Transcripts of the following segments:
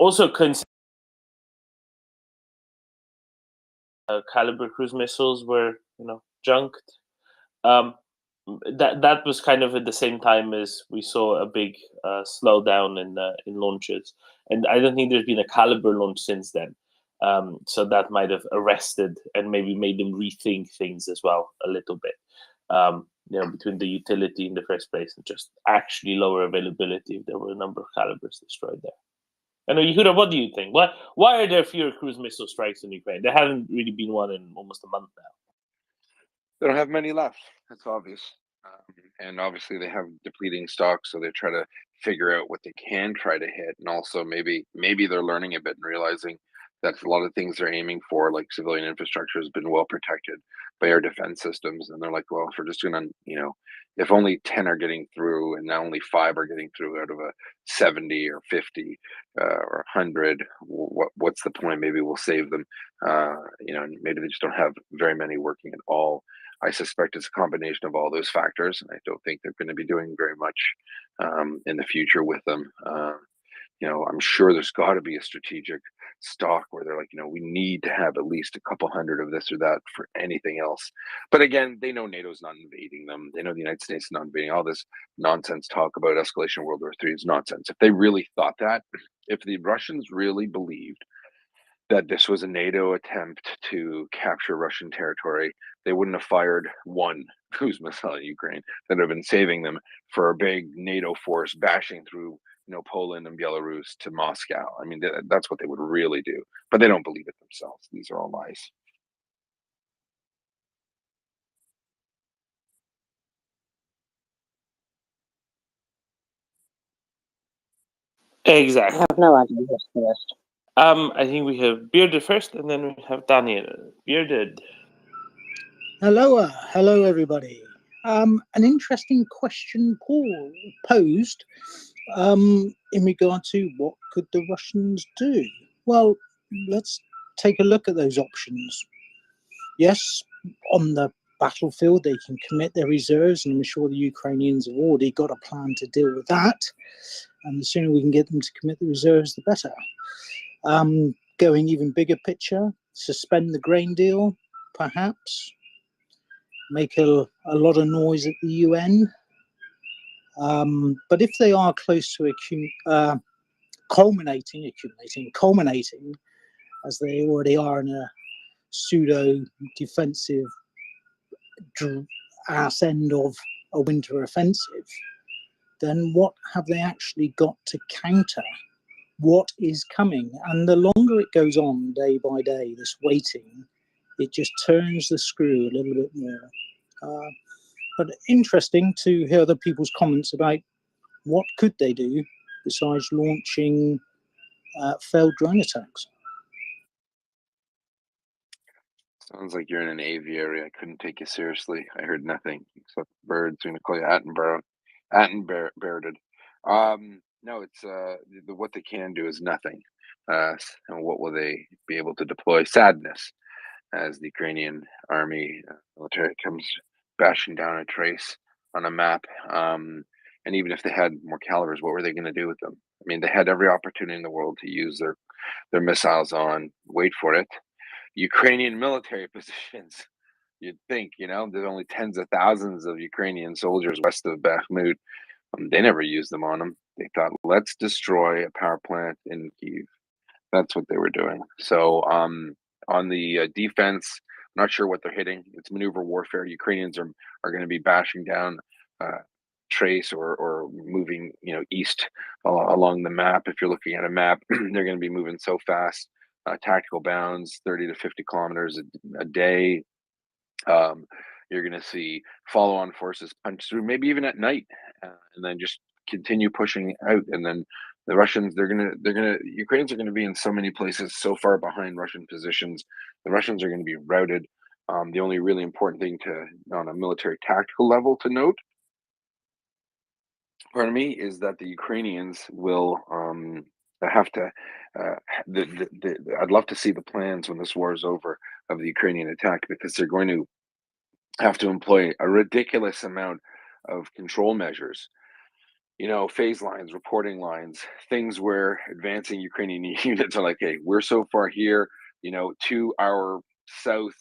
Also, caliber cruise missiles were junked. Um, that was kind of at the same time as we saw a big slowdown in launches, and I don't think there's been a caliber launch since then. So that might have arrested and maybe made them rethink things as well a little bit. Between the utility in the first place and just actually lower availability, if there were a number of calibers destroyed there. I know, Yehuda, what do you think? Why are there fewer cruise missile strikes in Ukraine? There haven't really been one in almost a month now. They don't have many left. That's obvious. And obviously they have depleting stock, so they try to figure out what they can try to hit, and also maybe they're learning a bit and realizing that a lot of things they're aiming for, like civilian infrastructure, has been well protected by our defense systems, and they're like, well, if we're just gonna, if only 10 are getting through, and now only 5 are getting through out of a 70 or 50 or 100, what's the point? Maybe we'll save them. And maybe they just don't have very many working at all. I suspect it's a combination of all those factors, and I don't think they're going to be doing very much in the future with them. I'm sure there's got to be a strategic stock where they're like, we need to have at least a couple hundred of this or that for anything else. But again, they know NATO's not invading them. They know the United States is not invading. All this nonsense talk about escalation of World War III is nonsense. If they really thought that, if the Russians really believed that this was a NATO attempt to capture Russian territory, they wouldn't have fired one cruise missile at Ukraine. That would have been saving them for a big NATO force bashing through, Poland and Belarus to Moscow. I mean, that's what they would really do. But they don't believe it themselves. These are all lies. Exactly. I have no idea what's first. I think we have Bearded first, and then we have Daniel. Bearded. Hello everybody. An interesting question posed in regard to what could the Russians do. Well, let's take a look at those options. Yes, on the battlefield they can commit their reserves, and I'm sure the Ukrainians have already got a plan to deal with that. And the sooner we can get them to commit the reserves, the better. Going even bigger picture, suspend the grain deal, perhaps. Make a lot of noise at the UN. But if they are close to culminating, as they already are in a pseudo-defensive ass end of a winter offensive, then what have they actually got to counter what is coming? And the longer it goes on, day by day, this waiting, it just turns the screw a little bit more. But interesting to hear other people's comments about what could they do besides launching failed drone attacks. Sounds like you're in an aviary. I couldn't take you seriously. I heard nothing except birds. I'm gonna call you Attenborough. No, it's what they can do is nothing. And what will they be able to deploy? Sadness, as the Ukrainian army military comes bashing down a trace on a map. And even if they had more calibers, what were they going to do with them? I mean, they had every opportunity in the world to use their missiles on, wait for it, Ukrainian military positions. You'd think, there's only tens of thousands of Ukrainian soldiers west of Bakhmut. They never used them on them. They thought, let's destroy a power plant in Kyiv. That's what they were doing. So on the defense, I'm not sure what they're hitting. It's maneuver warfare. Ukrainians are going to be bashing down trace or moving, east along the map. If you're looking at a map, they're going to be moving so fast. Tactical bounds, 30 to 50 kilometers a day. You're going to see follow-on forces punch through, maybe even at night, and then just continue pushing out. And then the Russians, Ukrainians are going to be in so many places, so far behind Russian positions. The Russians are going to be routed. The only really important thing on a military tactical level to note, pardon me, is that the Ukrainians will have to. I'd love to see the plans when this war is over of the Ukrainian attack, because they're going to have to employ a ridiculous amount of control measures. phase lines, reporting lines, things where advancing Ukrainian units are like, hey, we're so far here, to our south,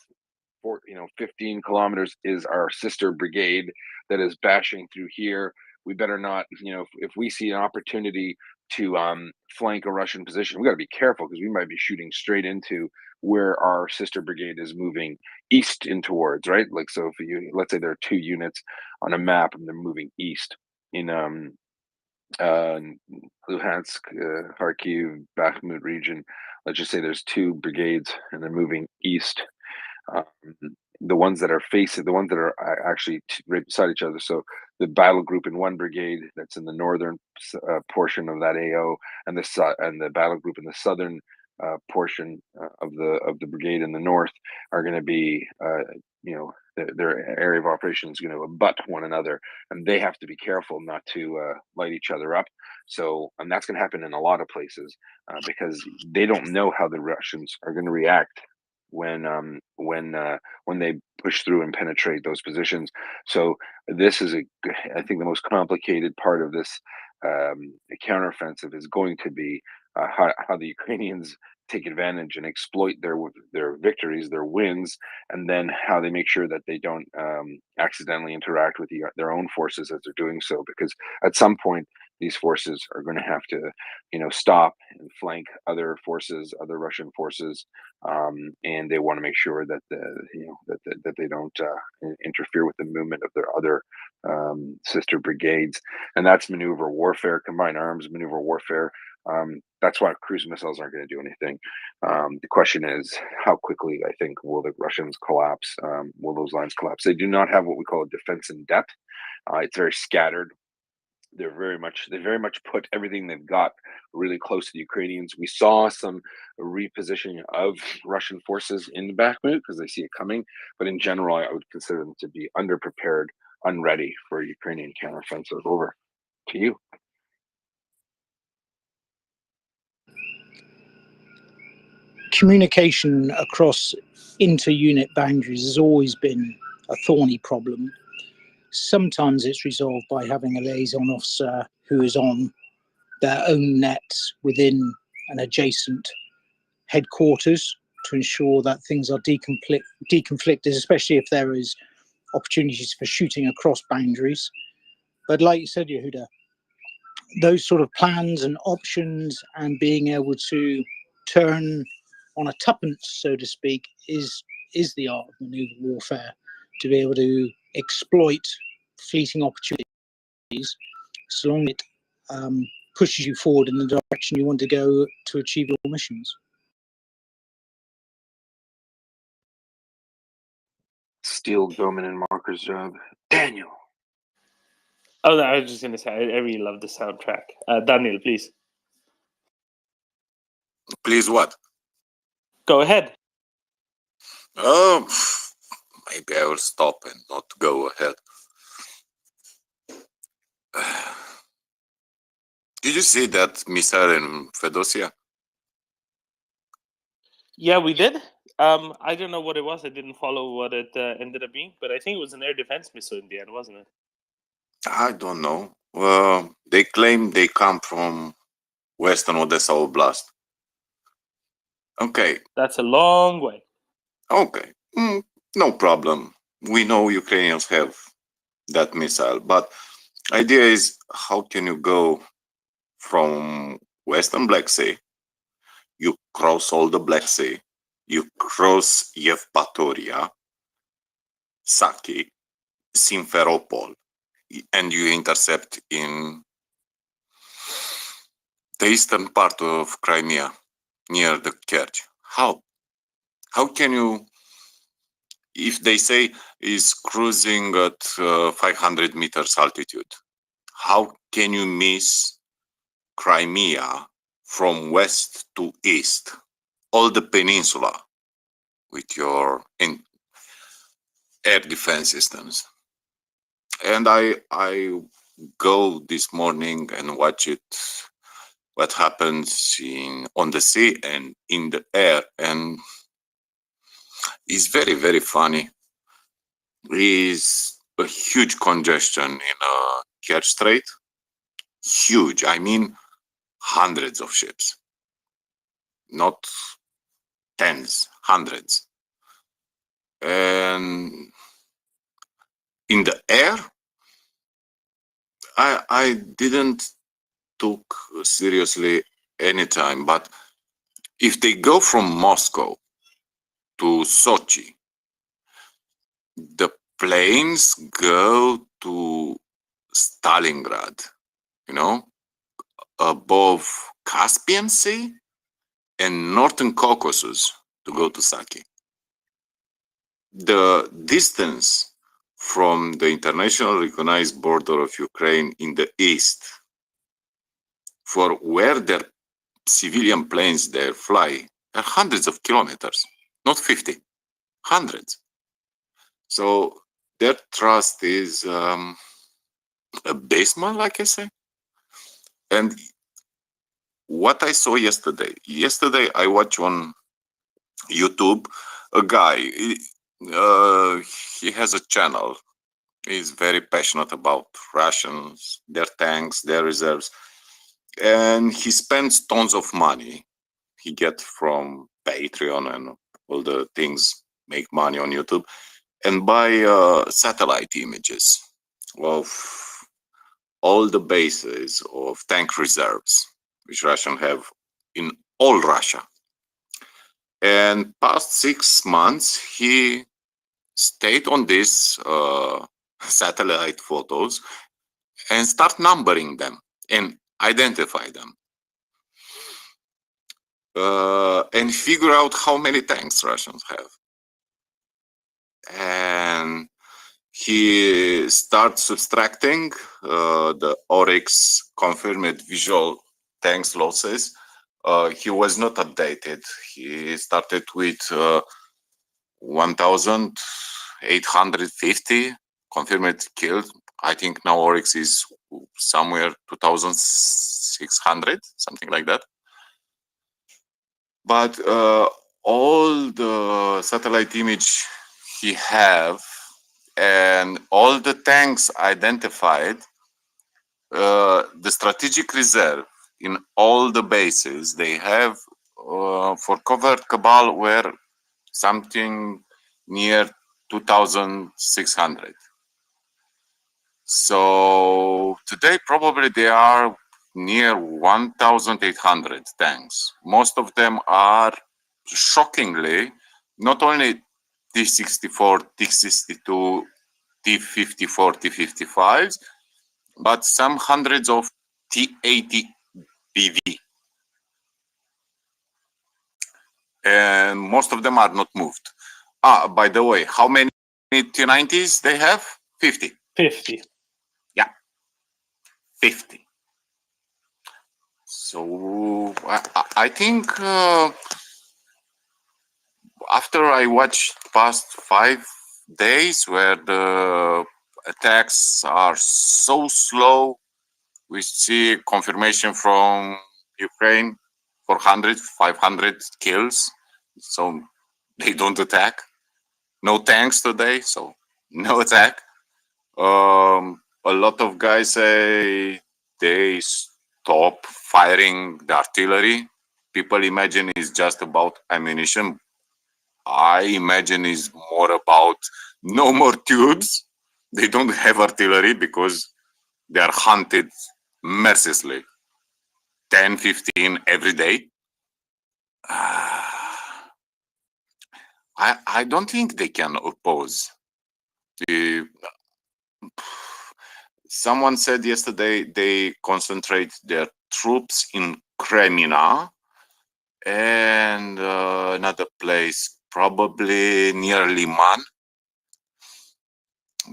15 kilometers is our sister brigade that is bashing through here. We better not, if we see an opportunity to flank a Russian position, we got to be careful because we might be shooting straight into where our sister brigade is moving east in towards, right? Like, so if let's say there are 2 units on a map and they're moving east in Luhansk, Kharkiv, Bakhmut region. Let's just say there's 2 brigades and they're moving east. The ones that are actually right beside each other. So the battle group in one brigade that's in the northern portion of that AO, and the battle group in the southern portion of the brigade in the north are going to be, their area of operation is going to abut one another, and they have to be careful not to light each other up. So, and that's going to happen in a lot of places because they don't know how the Russians are going to react when they push through and penetrate those positions. So this is I think the most complicated part of this counteroffensive is going to be how the Ukrainians take advantage and exploit their victories, their wins, and then how they make sure that they don't accidentally interact with their own forces as they're doing so, because at some point these forces are going to have to stop and flank other forces, other Russian forces, and they want to make sure that that they don't interfere with the movement of their other sister brigades. And that's maneuver warfare, combined arms maneuver warfare. That's why cruise missiles aren't going to do anything. The question is, how quickly, I think, will the Russians collapse? Will those lines collapse? They do not have what we call a defense in depth. It's very scattered. They very much put everything they've got really close to the Ukrainians. We saw some repositioning of Russian forces in Bakhmut because they see it coming, but in general, I would consider them to be underprepared, unready for a Ukrainian counteroffensive. Over to you. Communication across inter-unit boundaries has always been a thorny problem. Sometimes it's resolved by having a liaison officer who is on their own net within an adjacent headquarters to ensure that things are deconflicted, especially if there is opportunities for shooting across boundaries. But like you said, Yehuda, those sort of plans and options and being able to turn on a tuppence, so to speak, is the art of maneuver warfare, to be able to exploit fleeting opportunities so long as it pushes you forward in the direction you want to go to achieve your missions. Steel Bowman and Marker's job. Daniel. Oh, no, I was just going to say, I really love the soundtrack. Daniel, please. Please what? Go ahead. Oh, maybe I will stop and not go ahead. Did you see that missile in Fedosia? Yeah, we did. I don't know what it was. I didn't follow what it ended up being, but I think it was an air defense missile in the end, wasn't it? I don't know. They claim they come from Western Odessa Oblast. Okay. That's a long way. Okay. No problem. We know Ukrainians have that missile, but idea is, how can you go from Western Black Sea, you cross all the Black Sea, you cross Yevpatoria, Saki, Simferopol, and you intercept in the eastern part of Crimea, near the Kerch. How can you, if they say is cruising at 500 meters altitude, how can you miss Crimea from west to east, all the peninsula, with your air defense systems? And I go this morning and watch it, what happens on the sea and in the air, and it's very, very funny. Is a huge congestion in Kerch Strait, huge. I mean, hundreds of ships, not tens, hundreds. And in the air, I didn't took seriously any time, but if they go from Moscow to Sochi, the planes go to Stalingrad, you know, above Caspian Sea and Northern Caucasus to go to Saki. The distance from the international recognized border of Ukraine in the east for where their civilian planes there fly are hundreds of kilometers, not 50, hundreds. So their trust is abysmal, like I say. And what I saw yesterday I watched on YouTube a guy, he has a channel. He's very passionate about Russians, their tanks, their reserves, and he spends tons of money he gets from Patreon and all the things make money on YouTube, and buy satellite images of all the bases of tank reserves which Russian have in all Russia. And past 6 months, he stayed on these satellite photos and start numbering them and identify them. And figure out how many tanks Russians have. And he starts subtracting the Oryx confirmed visual tanks losses. He was not updated. He started with 1,850 confirmed killed. I think now Oryx is somewhere 2,600, something like that. But all the satellite image he have and all the tanks identified, the strategic reserve in all the bases they have for covert cabal were something near 2,600. So today probably they are near 1,800 tanks. Most of them are shockingly not only T-64, T-62, T-54, T-55s, but some hundreds of T-80 BV. And most of them are not moved. By the way, how many T-90s they have? 50. 50. Yeah, 50. So I think after I watched past 5 days where the attacks are so slow, we see confirmation from Ukraine 400, 500 kills. So they don't attack. No tanks today, so no attack. A lot of guys say they stop firing the artillery. People imagine it's just about ammunition. I imagine it's more about no more tubes. They don't have artillery because they are hunted mercilessly. 10, 15 every day. I don't think they can oppose. Someone said yesterday they concentrate their troops in Crimea and another place, probably near Liman.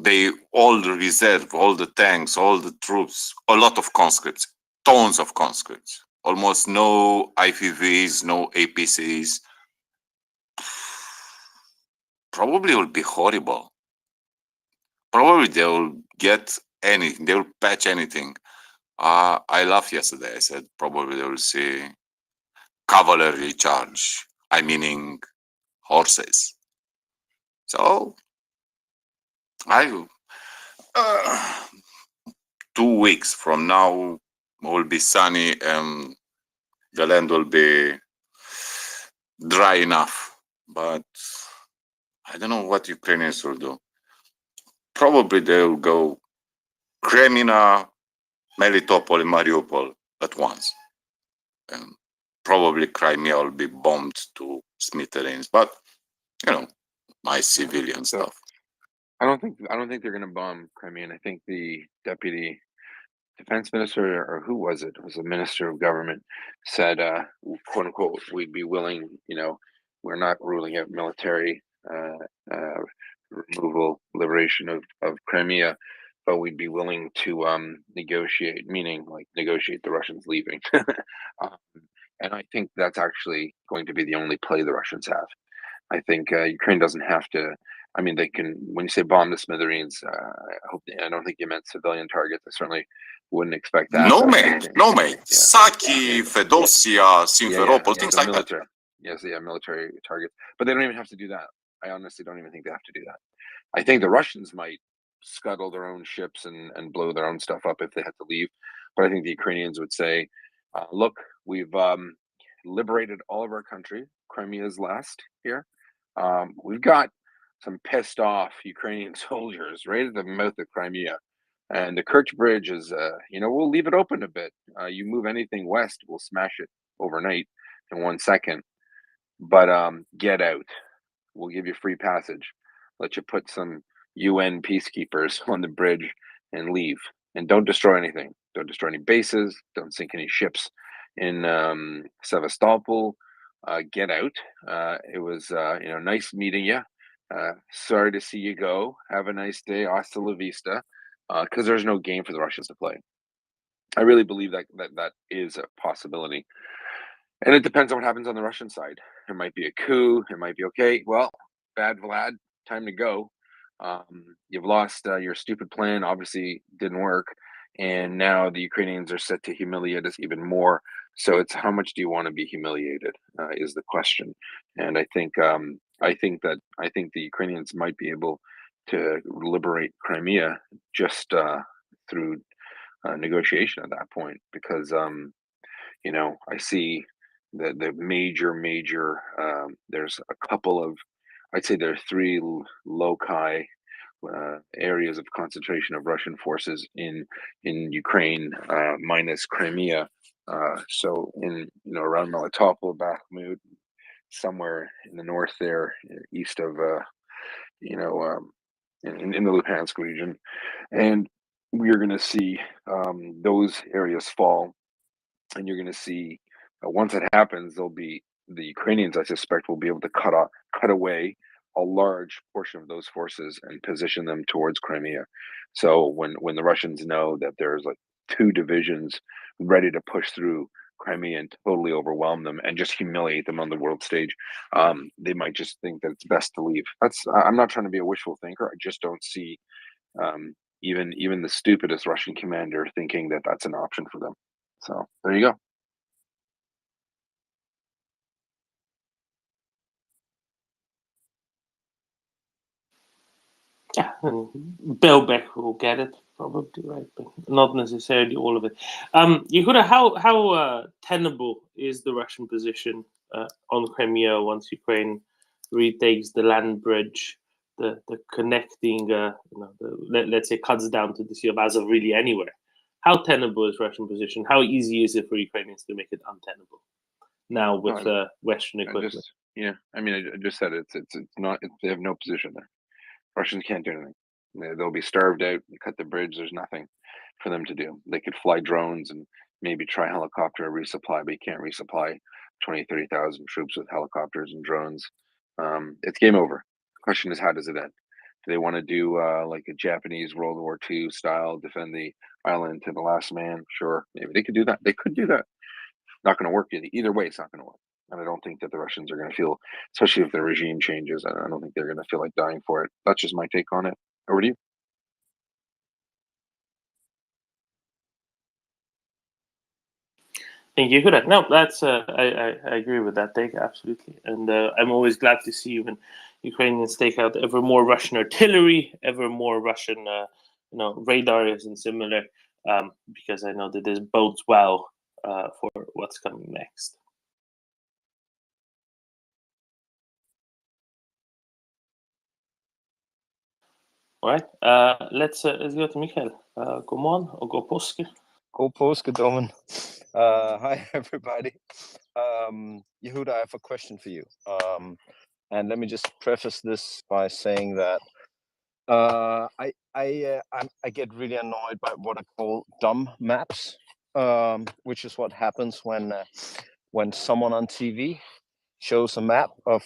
They all reserve, all the tanks, all the troops, a lot of conscripts, tons of conscripts, almost no IFVs, no APCs. Probably will be horrible. Probably they will get anything, they will patch anything. I laughed yesterday. I said probably they will see cavalry charge. I meaning horses. So I 2 weeks from now, will be sunny and the land will be dry enough. But I don't know what Ukrainians will do. Probably they'll go Crimea, Melitopol, and Mariupol at once. And probably Crimea will be bombed to smithereens. But, you know, my civilian stuff. I don't think they're going to bomb Crimea. And I think the deputy defense minister, or who was it? It was the minister of government, said, "quote unquote," we'd be willing. We're not ruling out military removal, liberation of Crimea, but we'd be willing to negotiate, meaning like negotiate the Russians leaving. And I think that's actually going to be the only play the Russians have. I think Ukraine doesn't have to. I mean, they can. When you say bomb the smithereens, I don't think you meant civilian targets. I certainly wouldn't expect that. No, mate. Saki, Fedosia, Simferopol, things like military. that. Yes, military targets. But they don't even have to do that. I honestly don't even think they have to do that. I think the Russians might scuttle their own ships and blow their own stuff up if they had to leave. But I think the Ukrainians would say, look, we've liberated all of our country. Crimea is last here. We've got some pissed off Ukrainian soldiers right at the mouth of Crimea. And the Kerch Bridge is, we'll leave it open a bit. You move anything west, we'll smash it overnight in 1 second. But get out. We'll give you free passage. Let you put some UN peacekeepers on the bridge and leave. And don't destroy anything. Don't destroy any bases. Don't sink any ships in Sevastopol. Get out. It was, nice meeting you. Sorry to see you go. Have a nice day. Hasta la vista. Because there's no game for the Russians to play. I really believe that is a possibility. And it depends on what happens on the Russian side. It might be a coup. It might be okay. Well, bad Vlad, time to go. You've lost your stupid plan. Obviously, didn't work, and now the Ukrainians are set to humiliate us even more. So it's how much do you want to be humiliated is the question. And I think the Ukrainians might be able to liberate Crimea just through negotiation at that point, because I see the major there's a couple of, I'd say there are 3 loci, areas of concentration of Russian forces in Ukraine, minus Crimea. So in around Melitopol, Bakhmut, somewhere in the north there, east of in the Luhansk region, and we're going to see those areas fall, and you're going to see once it happens, there'll be the Ukrainians, I suspect, will be able to cut away a large portion of those forces and position them towards Crimea. So when the Russians know that there's like 2 divisions ready to push through Crimea and totally overwhelm them and just humiliate them on the world stage, they might just think that it's best to leave. I'm not trying to be a wishful thinker. I just don't see even the stupidest Russian commander thinking that that's an option for them. So there you go. Yeah, and Belbeck will get it probably, right? But not necessarily all of it. Yehuda, how tenable is the Russian position on Crimea once Ukraine retakes the land bridge, the connecting, let's say, cuts down to the Sea of Azov really anywhere? How tenable is Russian position? How easy is it for Ukrainians to make it untenable now with Western equipment? I just said it's not. They have no position there. Russians can't do anything. They'll be starved out. You cut the bridge. There's nothing for them to do. They could fly drones and maybe try helicopter resupply, but you can't resupply 20, 30,000 troops with helicopters and drones. It's game over. The question is, how does it end? Do they want to do like a Japanese World War II style, defend the island to the last man? Sure, maybe they could do that. They could do that. Not going to work either way. It's not going to work. And I don't think that the Russians are going to feel, especially if the regime changes, I don't think they're going to feel like dying for it. That's just my take on it. Over to you. Thank you for that. No, that's I agree with that take, absolutely. And I'm always glad to see when Ukrainians take out ever more Russian artillery, ever more Russian radars and similar. because I know that this bodes well for what's coming next. All right, let's go to Michael. God morgen og god påske. God påske, Domen. Hi, everybody. Yehuda, I have a question for you. And let me just preface this by saying that I get really annoyed by what I call dumb maps, which is what happens when someone on TV shows a map of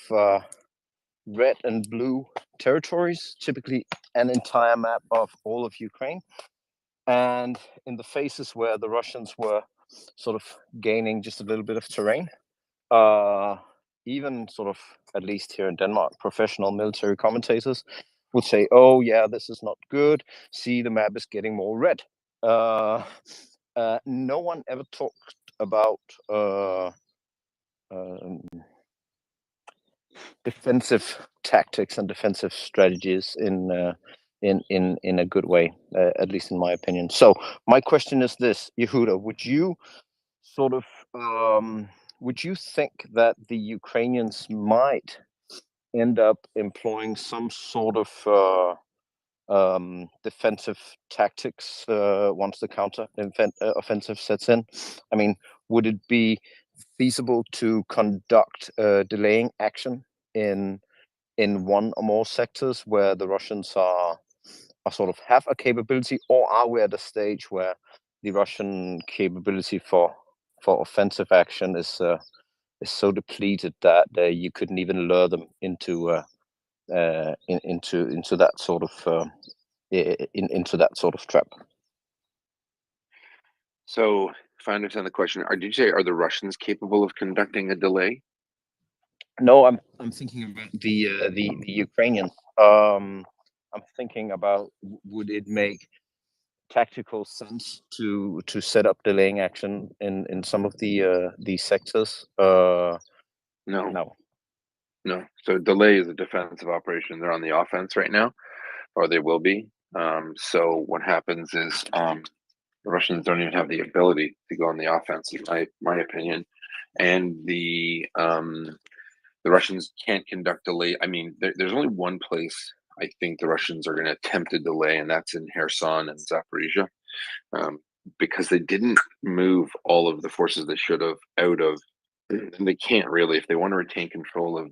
red and blue territories, typically an entire map of all of Ukraine. And in the phases where the Russians were sort of gaining just a little bit of terrain, even sort of, at least here in Denmark, professional military commentators would say, oh yeah, this is not good. See, the map is getting more red. No one ever talked about defensive tactics and defensive strategies in a good way, at least in my opinion. So my question is this, Yehuda, would you sort of would you think that the Ukrainians might end up employing some sort of defensive tactics once the counter offensive sets in? I mean, would it be feasible to conduct delaying action in one or more sectors where the Russians are sort of have a capability, or are we at a stage where the Russian capability for offensive action is so depleted that you couldn't even lure them into into that sort of into that sort of trap? So, if I understand the question, did you say, are the Russians capable of conducting a delay? No, I'm thinking about the Ukrainians. I'm thinking about, would it make tactical sense to set up delaying action in some of these sectors? No. So delay is a defensive operation. They're on the offense right now, or they will be. So what happens is the Russians don't even have the ability to go on the offense, in my opinion, and the Russians can't conduct delay. I mean, there's only one place I think the Russians are going to attempt a delay, and that's in Kherson and Zaporizhia, because they didn't move all of the forces they should have out of, and they can't really, if they want to retain control of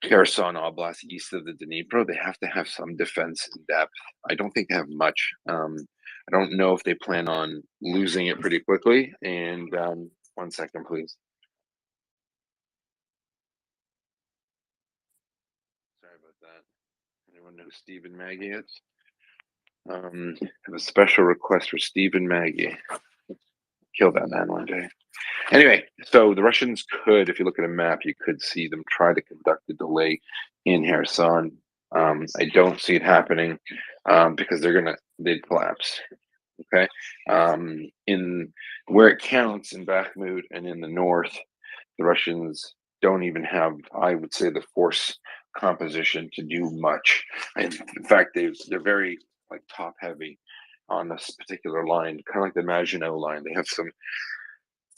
Kherson Oblast east of the Dnipro, they have to have some defense in depth. I don't think they have much. I don't know if they plan on losing it pretty quickly. And 1 second, please. Sorry about that. Anyone know who Steve and Maggie is? I have a special request for Steve and Maggie. Kill that man one day. Anyway, so the Russians could, if you look at a map, you could see them try to conduct a delay in Kherson. I don't see it happening because they'd collapse. Okay, in where it counts in Bakhmut and in the north, the Russians don't even have, I would say, the force composition to do much. And in fact, they're very like top heavy on this particular line, kind of like the Maginot line. They have some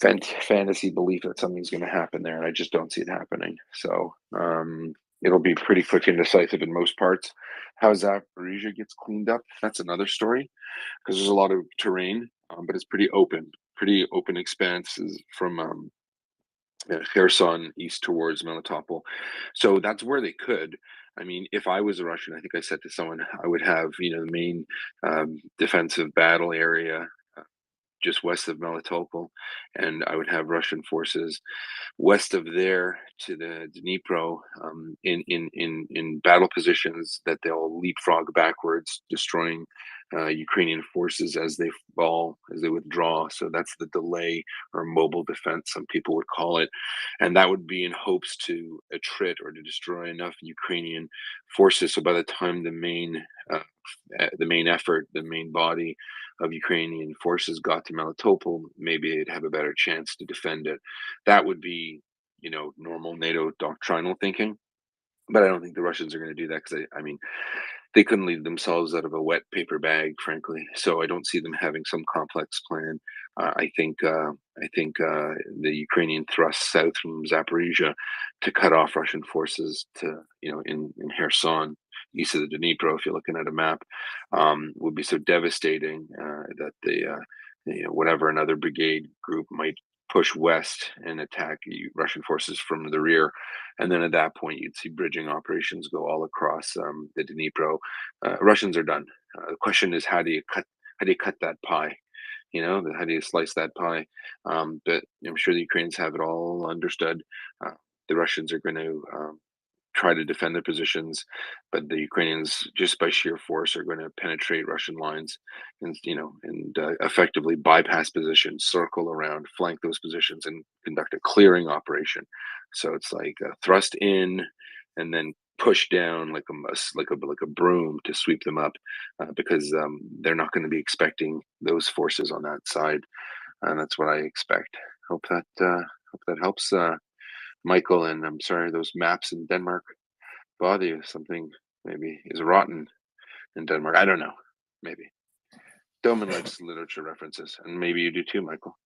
fantasy belief that something's going to happen there, and I just don't see it happening. So it'll be pretty quick and decisive in most parts. How Zaporizhia gets cleaned up, that's another story, because there's a lot of terrain, but it's pretty open expanses from Kherson east towards Melitopol. So that's where they could. I mean, if I was a Russian, I think I said to someone, I would have, the main defensive battle area just west of Melitopol, and I would have Russian forces west of there to the Dnipro in battle positions that they'll leapfrog backwards, destroying Ukrainian forces as they fall, as they withdraw. So that's the delay or mobile defense, some people would call it, and that would be in hopes to attrit or to destroy enough Ukrainian forces. So by the time the main effort, the main body of Ukrainian forces got to Melitopol, maybe they'd have a better chance to defend it. That would be, normal NATO doctrinal thinking. But I don't think the Russians are going to do that, because I mean, they couldn't leave themselves out of a wet paper bag, frankly. So I don't see them having some complex plan. I think the Ukrainian thrust south from Zaporizhia to cut off Russian forces to, in Kherson, east of the Dnipro, if you're looking at a map, would be so devastating that whatever another brigade group might push west and attack Russian forces from the rear. And then at that point, you'd see bridging operations go all across the Dnipro. Russians are done. The question is, how do you cut that pie? How do you slice that pie? But I'm sure the Ukrainians have it all understood. The Russians are going to try to defend their positions, but the Ukrainians, just by sheer force, are going to penetrate Russian lines and effectively bypass positions, circle around, flank those positions, and conduct a clearing operation. So it's like thrust in and then push down like a broom to sweep them up, because they're not going to be expecting those forces on that side, and that's what I expect. Hope that helps. Michael, and I'm sorry those maps in Denmark bother you. Something maybe is rotten in Denmark. I don't know. Maybe. Doman likes literature references, and maybe you do too, Michael.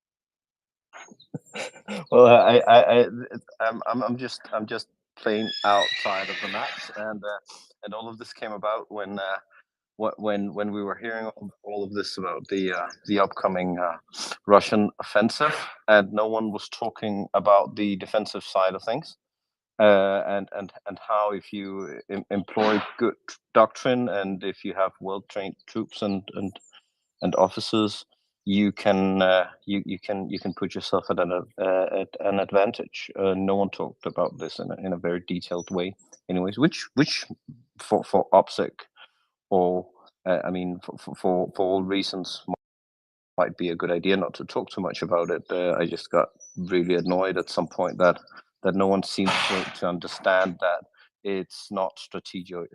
Well, I'm just playing outside of the maps, and all of this came about when we were hearing all of this about the upcoming Russian offensive, and no one was talking about the defensive side of things, and how if you employ good doctrine and if you have well-trained troops and officers, you can put yourself at an advantage. No one talked about this in a very detailed way, anyways. Which for OPSEC, or I mean, for all reasons, might be a good idea not to talk too much about it. I just got really annoyed at some point that no one seems to understand that it's not stratego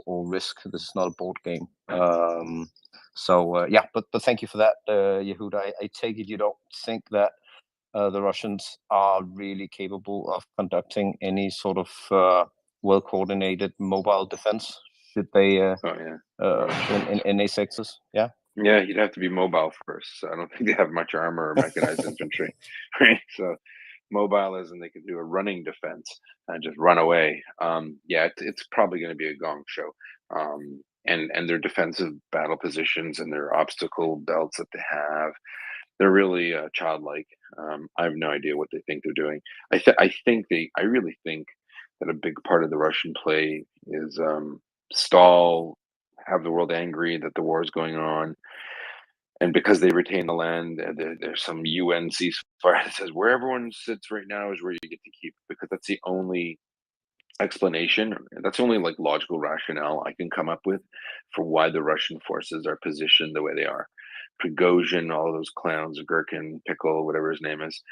or risk. This is not a board game. So yeah, but thank you for that, Yehuda. I take it you don't think that the Russians are really capable of conducting any sort of well-coordinated mobile defense? Should they in any sectors? Yeah. Yeah, you'd have to be mobile first. So I don't think they have much armor or mechanized infantry, right? So mobile is, and they could do a running defense and just run away. Yeah, it's probably going to be a gong show. And their defensive battle positions and their obstacle belts that they have, they're really childlike. I have no idea what they think they're doing. I really think that a big part of the Russian play is stall, have the world angry that the war is going on, and because they retain the land, there's some UN ceasefire that says where everyone sits right now is where you get to keep, because that's the only explanation. That's the only like logical rationale I can come up with for why the Russian forces are positioned the way they are. Prigozhin, all those clowns, Gherkin, Pickle, whatever his name is,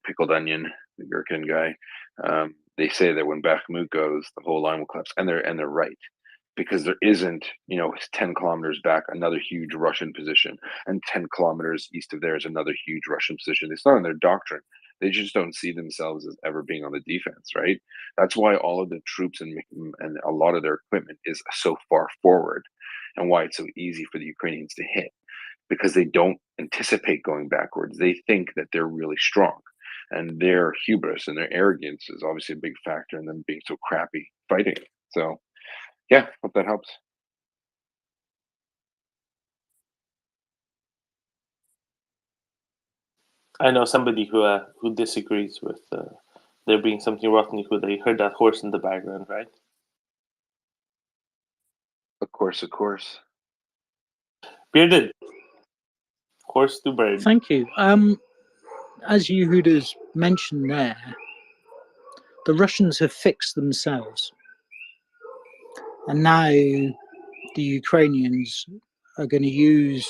Pickled Onion, the Gherkin guy. They say that when Bakhmut goes, the whole line will collapse, and they're right, because there isn't, 10 kilometers back another huge Russian position, and 10 kilometers east of there is another huge Russian position. It's not in their doctrine. They just don't see themselves as ever being on the defense, right? That's why all of the troops and a lot of their equipment is so far forward, and why it's so easy for the Ukrainians to hit, because they don't anticipate going backwards. They think that they're really strong, and their hubris and their arrogance is obviously a big factor in them being so crappy fighting. So yeah, hope that helps. I know somebody who disagrees with there being something rotten. They heard that horse in the background, right? Of course. Bearded horse to bird. Thank you. As Yehuda's mentioned there, the Russians have fixed themselves, and now the Ukrainians are going to use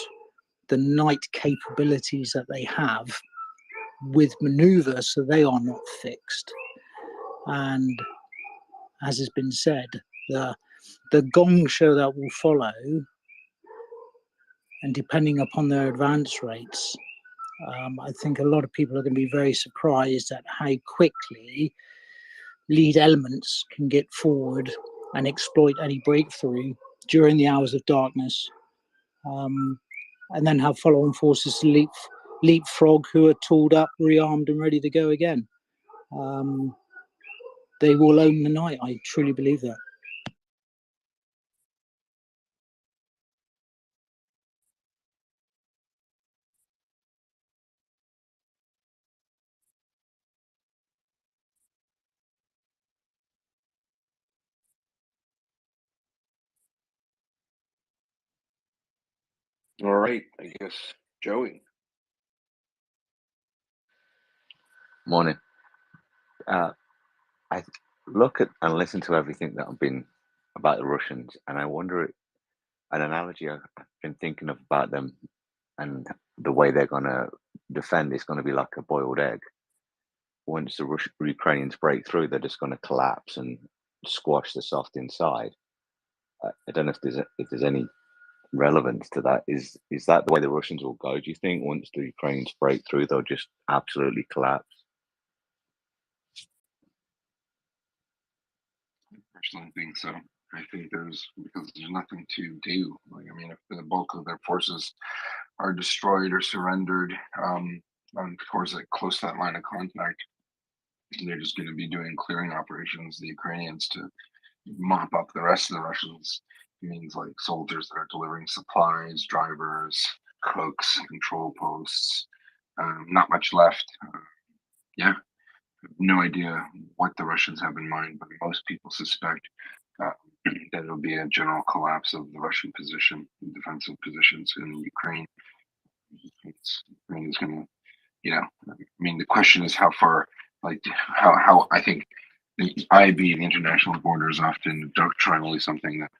the night capabilities that they have with maneuver, so they are not fixed. And as has been said, the gong show that will follow, and depending upon their advance rates, I think a lot of people are going to be very surprised at how quickly lead elements can get forward and exploit any breakthrough during the hours of darkness, and then have follow-on forces leapfrog who are tooled up, rearmed, and ready to go again. They will own the night. I truly believe that. All right, I guess Joey. Morning. I look at and listen to everything that I've been about the Russians, and I wonder, an analogy I've been thinking of about them and the way they're going to defend is going to be like a boiled egg. Once the Ukrainians break through, they're just going to collapse and squash the soft inside. I don't know if there's any relevance to that. Is that the way the Russians will go? Do you think once the Ukrainians break through, they'll just absolutely collapse? I personally think so. I think because there's nothing to do. Like, I mean, if the bulk of their forces are destroyed or surrendered, towards like close to that line of contact, they're just going to be doing clearing operations, the Ukrainians, to mop up the rest of the Russians. It means like soldiers that are delivering supplies, drivers, cooks, control posts. Not much left. Yeah, no idea what the Russians have in mind, but most people suspect that it'll be a general collapse of the Russian position, defensive positions in Ukraine. Ukraine is going to, I mean, the question is how far, like, how I think the IB, the international border, is often doctrinally something that,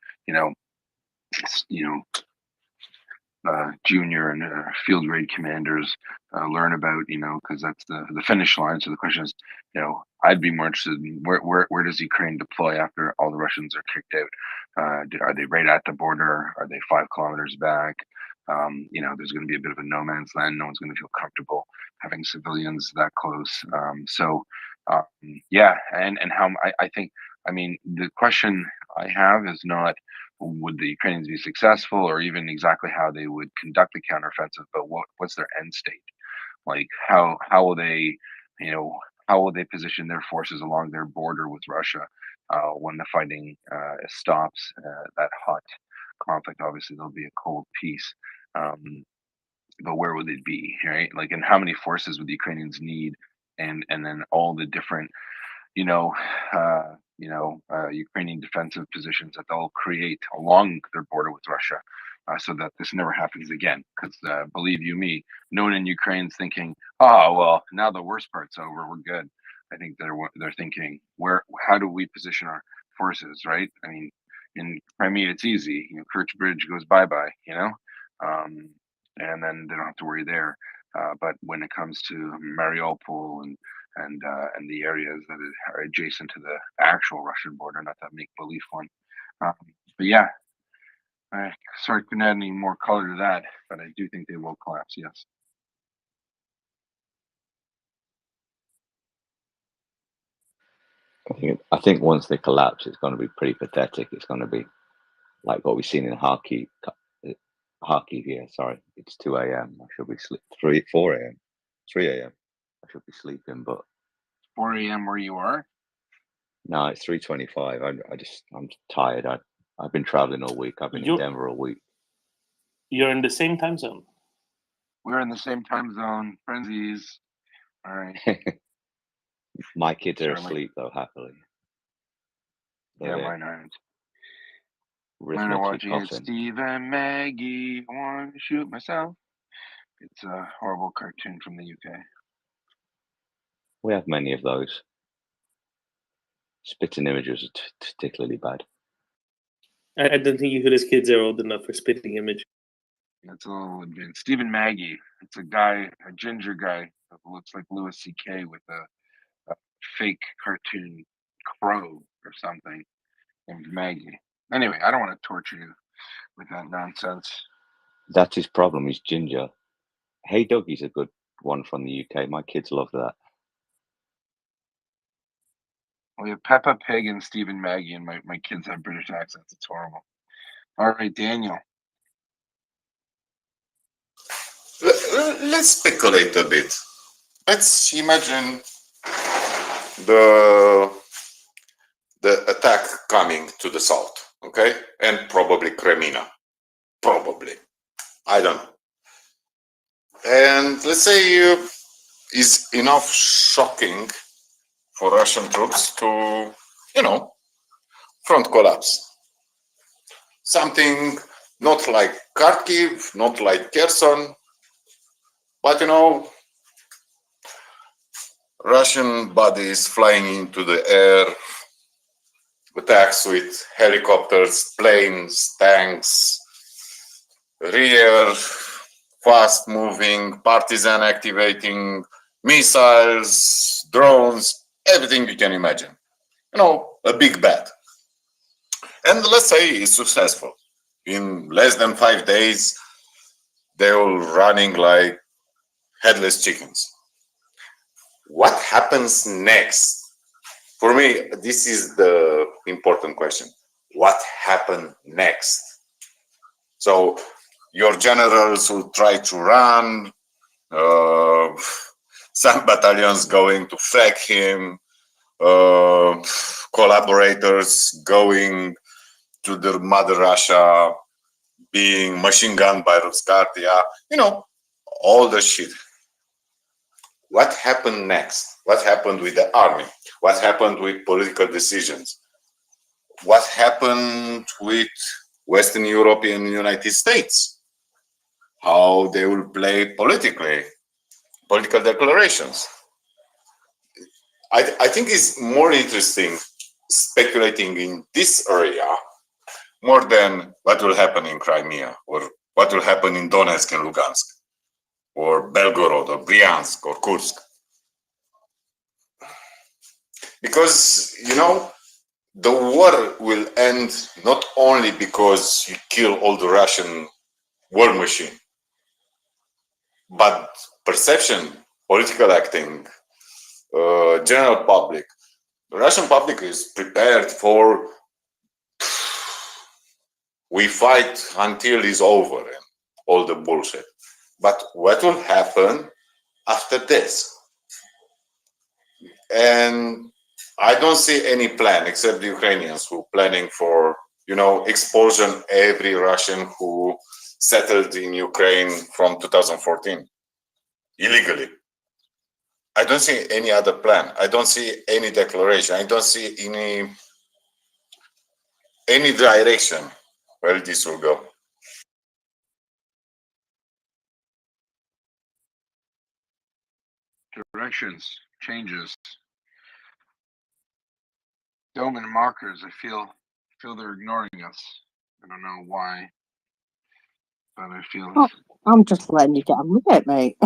junior and field grade commanders learn about, because that's the finish line. So the question is, I'd be more interested in where does Ukraine deploy after all the Russians are kicked out? Are they right at the border? Are they 5 kilometers back? There's going to be a bit of a no man's land. No one's going to feel comfortable having civilians that close. Yeah, and how I think, I mean, the question I have is not would the Ukrainians be successful or even exactly how they would conduct the counteroffensive, but what's their end state? Like how will they, how will they position their forces along their border with Russia when the fighting stops? That hot conflict, obviously there'll be a cold peace, but where would it be, right? Like, and how many forces would the Ukrainians need, and then all the different Ukrainian defensive positions that they'll create along their border with Russia, so that this never happens again. Because believe you me, no one in Ukraine's thinking, "Oh well, now the worst part's over, we're good." I think they're thinking, how do we position our forces, right? I mean, in Crimea, it's easy. Kerch Bridge goes bye-bye, and then they don't have to worry there. But when it comes to Mariupol and the areas that are adjacent to the actual Russian border, not that make-believe one. But yeah, sorry, couldn't add any more color to that, but I do think they will collapse. Yes. I think once they collapse, it's going to be pretty pathetic. It's going to be like what we've seen in Kharkiv. Here, sorry, it's 2 a.m. I should be 4 a.m., 3 a.m. I should be sleeping, but 4 a.m. where you are? No, it's 3:25. I'm tired. I've been traveling all week. I've been in Denver all week. You're in the same time zone. We're in the same time zone, frenzies. All right. My kids are asleep though, happily. Yeah, mine aren't. Mine are watching it, Steve and Maggie. I want to shoot myself. It's a horrible cartoon from the UK. We have many of those. Spitting images are particularly bad. I don't think Yehuda's kids are old enough for spitting image. That's a little advanced. Steve and Maggie. It's a guy, a ginger guy that looks like Louis C.K. with a fake cartoon crow or something named Maggie. Anyway, I don't want to torture you with that nonsense. That's his problem. He's ginger. Hey Dougie's a good one from the UK. My kids love that. We have Peppa Pig and Stephen Maggie, and my kids have British accents. It's horrible. All right, Daniel. Let's speculate a bit. Let's imagine the attack coming to the south, okay, and probably Crimea, probably. I don't know. And let's say is enough shocking for Russian troops to, front collapse. Something not like Kharkiv, not like Kherson, but Russian bodies flying into the air, attacks with helicopters, planes, tanks, rear, fast-moving, partisan activating, missiles, drones, everything you can imagine. A big bet. And let's say it's successful. In less than 5 days, they were running like headless chickens. What happens next? For me, this is the important question. What happened next? So your generals will try to run, some battalions going to flank him, collaborators going to the mother Russia, being machine gunned by Ruskartia, all the shit. What happened next? What happened with the army? What happened with political decisions? What happened with Western Europe and United States? How they will play politically, political declarations. I think it's more interesting speculating in this area more than what will happen in Crimea or what will happen in Donetsk and Lugansk or Belgorod or Bryansk or Kursk. Because, the war will end not only because you kill all the Russian war machine, but perception, political acting, general public. The Russian public is prepared for we fight until it's over and all the bullshit. But what will happen after this? And I don't see any plan except the Ukrainians who are planning for, expulsion every Russian who settled in Ukraine from 2014 illegally. I don't see any other plan. I don't see any declaration. I don't see any direction where this will go. Directions, changes. Dome and markers. I feel they're ignoring us. I don't know why, but I feel. Oh, I'm just letting you get on with it, mate.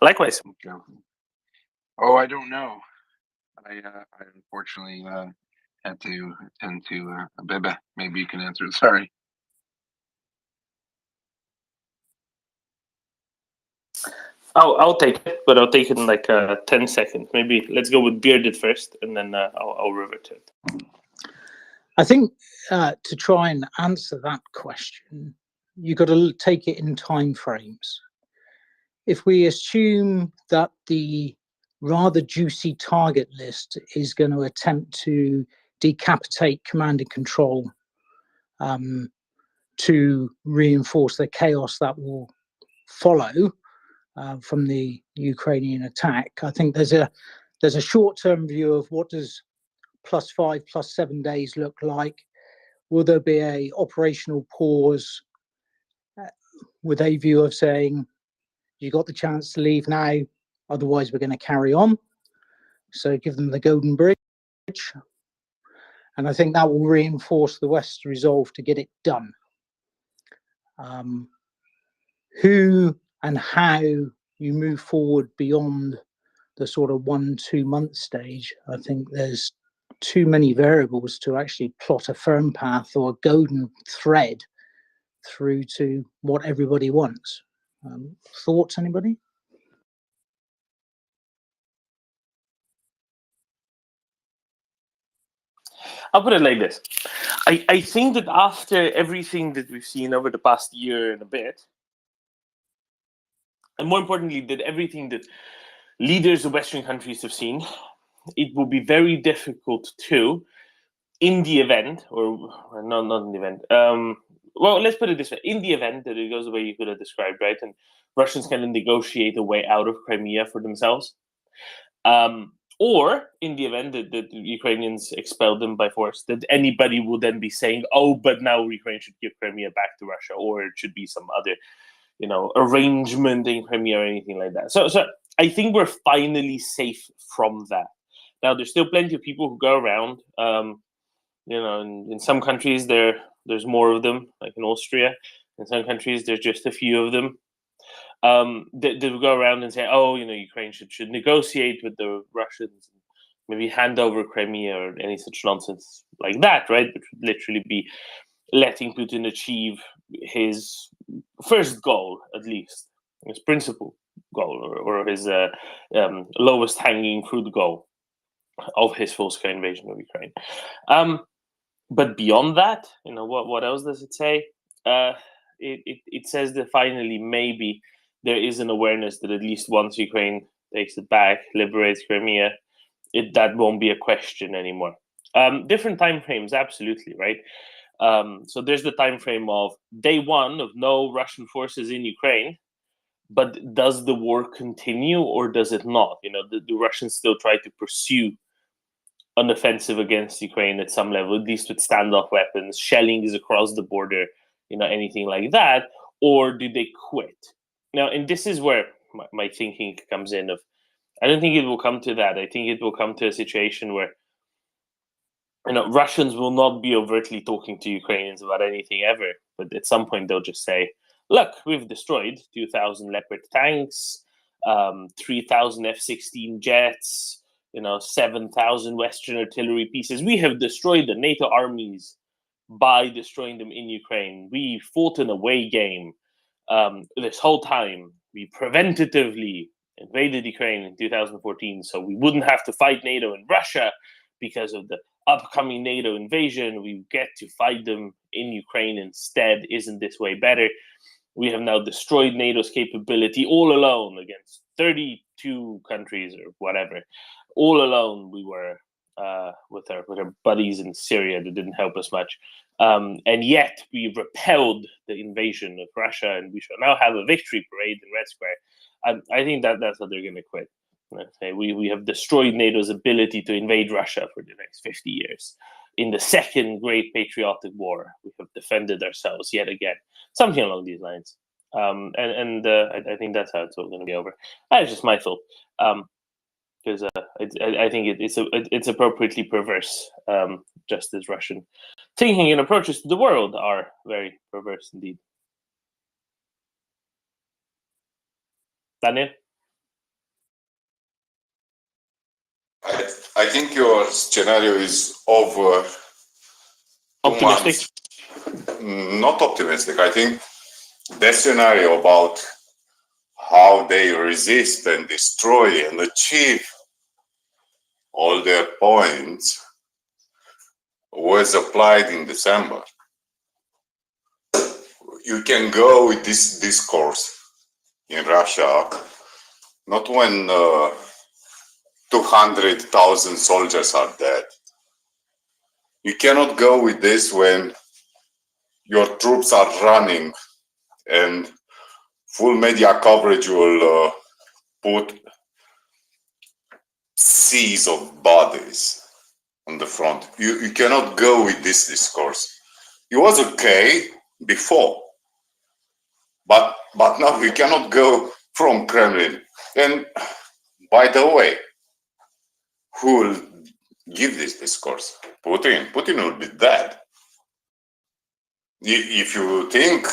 Likewise. Okay. Oh, I don't know. I unfortunately had to attend to Bebe. Maybe you can answer it. Sorry. I'll take it, but I'll take it in like 10 seconds. Maybe let's go with Bearded first, and then I'll revert to it. I think to try and answer that question, you've got to take it in time frames. If we assume that the rather juicy target list is going to attempt to decapitate command and control to reinforce the chaos that will follow from the Ukrainian attack, I think there's a short-term view of what does +5, +7 days look like. Will there be a operational pause with a view of saying you got the chance to leave now, otherwise we're going to carry on? So give them the golden bridge, and I think that will reinforce the West's resolve to get it done. Who and how you move forward beyond the sort of 1-2 month stage, I think there's too many variables to actually plot a firm path or a golden thread through to what everybody wants. Thoughts, anybody? I'll put it like this. I think that after everything that we've seen over the past year and a bit, and more importantly, that everything that leaders of Western countries have seen, it will be very difficult to, in the event, or not in the event, well, let's put it this way. In the event that it goes the way you could have described, right, and Russians can negotiate a way out of Crimea for themselves, or in the event that the Ukrainians expel them by force, that anybody will then be saying, oh, but now Ukraine should give Crimea back to Russia, or it should be some other, arrangement in Crimea or anything like that. So I think we're finally safe from that. Now, there's still plenty of people who go around. In some countries there's more of them, like in Austria. In some countries there's just a few of them. That will go around and say, oh, Ukraine should negotiate with the Russians, maybe hand over Crimea or any such nonsense like that, right? Which would literally be letting Putin achieve his first goal, at least his principal goal, or his lowest hanging fruit goal of his full-scale invasion of Ukraine. But beyond that, what else does it say? It says that finally, maybe there is an awareness that at least once Ukraine takes it back, liberates Crimea, that won't be a question anymore. Different time frames, absolutely, right? So there's the time frame of day one of no Russian forces in Ukraine, but does the war continue or does it not? The Russians still try to pursue an offensive against Ukraine at some level, at least with standoff weapons, shelling is across the border, anything like that, or do they quit? Now, and this is where my thinking comes in of, I don't think it will come to that. I think it will come to a situation where, Russians will not be overtly talking to Ukrainians about anything ever, but at some point they'll just say, look, we've destroyed 2,000 Leopard tanks, 3,000 F-16 jets, 7,000 Western artillery pieces. We have destroyed the NATO armies by destroying them in Ukraine. We fought an away game this whole time. We preventatively invaded Ukraine in 2014, so we wouldn't have to fight NATO and Russia because of the upcoming NATO invasion. We get to fight them in Ukraine instead. Isn't this way better? We have now destroyed NATO's capability all alone against 32 countries or whatever. All alone, we were with our buddies in Syria that didn't help us much. And yet we repelled the invasion of Russia, and we shall now have a victory parade in Red Square. I think that's how they're going to quit. Okay, we have destroyed NATO's ability to invade Russia for the next 50 years. In the second great patriotic war, we have defended ourselves yet again. Something along these lines. I think that's how it's all going to be over. That's just my thought. Because I think it's appropriately perverse, just as Russian thinking and approaches to the world are very perverse indeed. Daniel? I think your scenario is over optimistic. Not optimistic. I think that scenario about how they resist and destroy and achieve all their points was applied in December. You can go with this discourse in Russia, not when 200,000 soldiers are dead. You cannot go with this when your troops are running and full media coverage will put seas of bodies on the front. You cannot go with this discourse. It was okay before, but now you cannot go from Kremlin. And by the way, who will give this discourse? Putin. Putin will be dead. If you think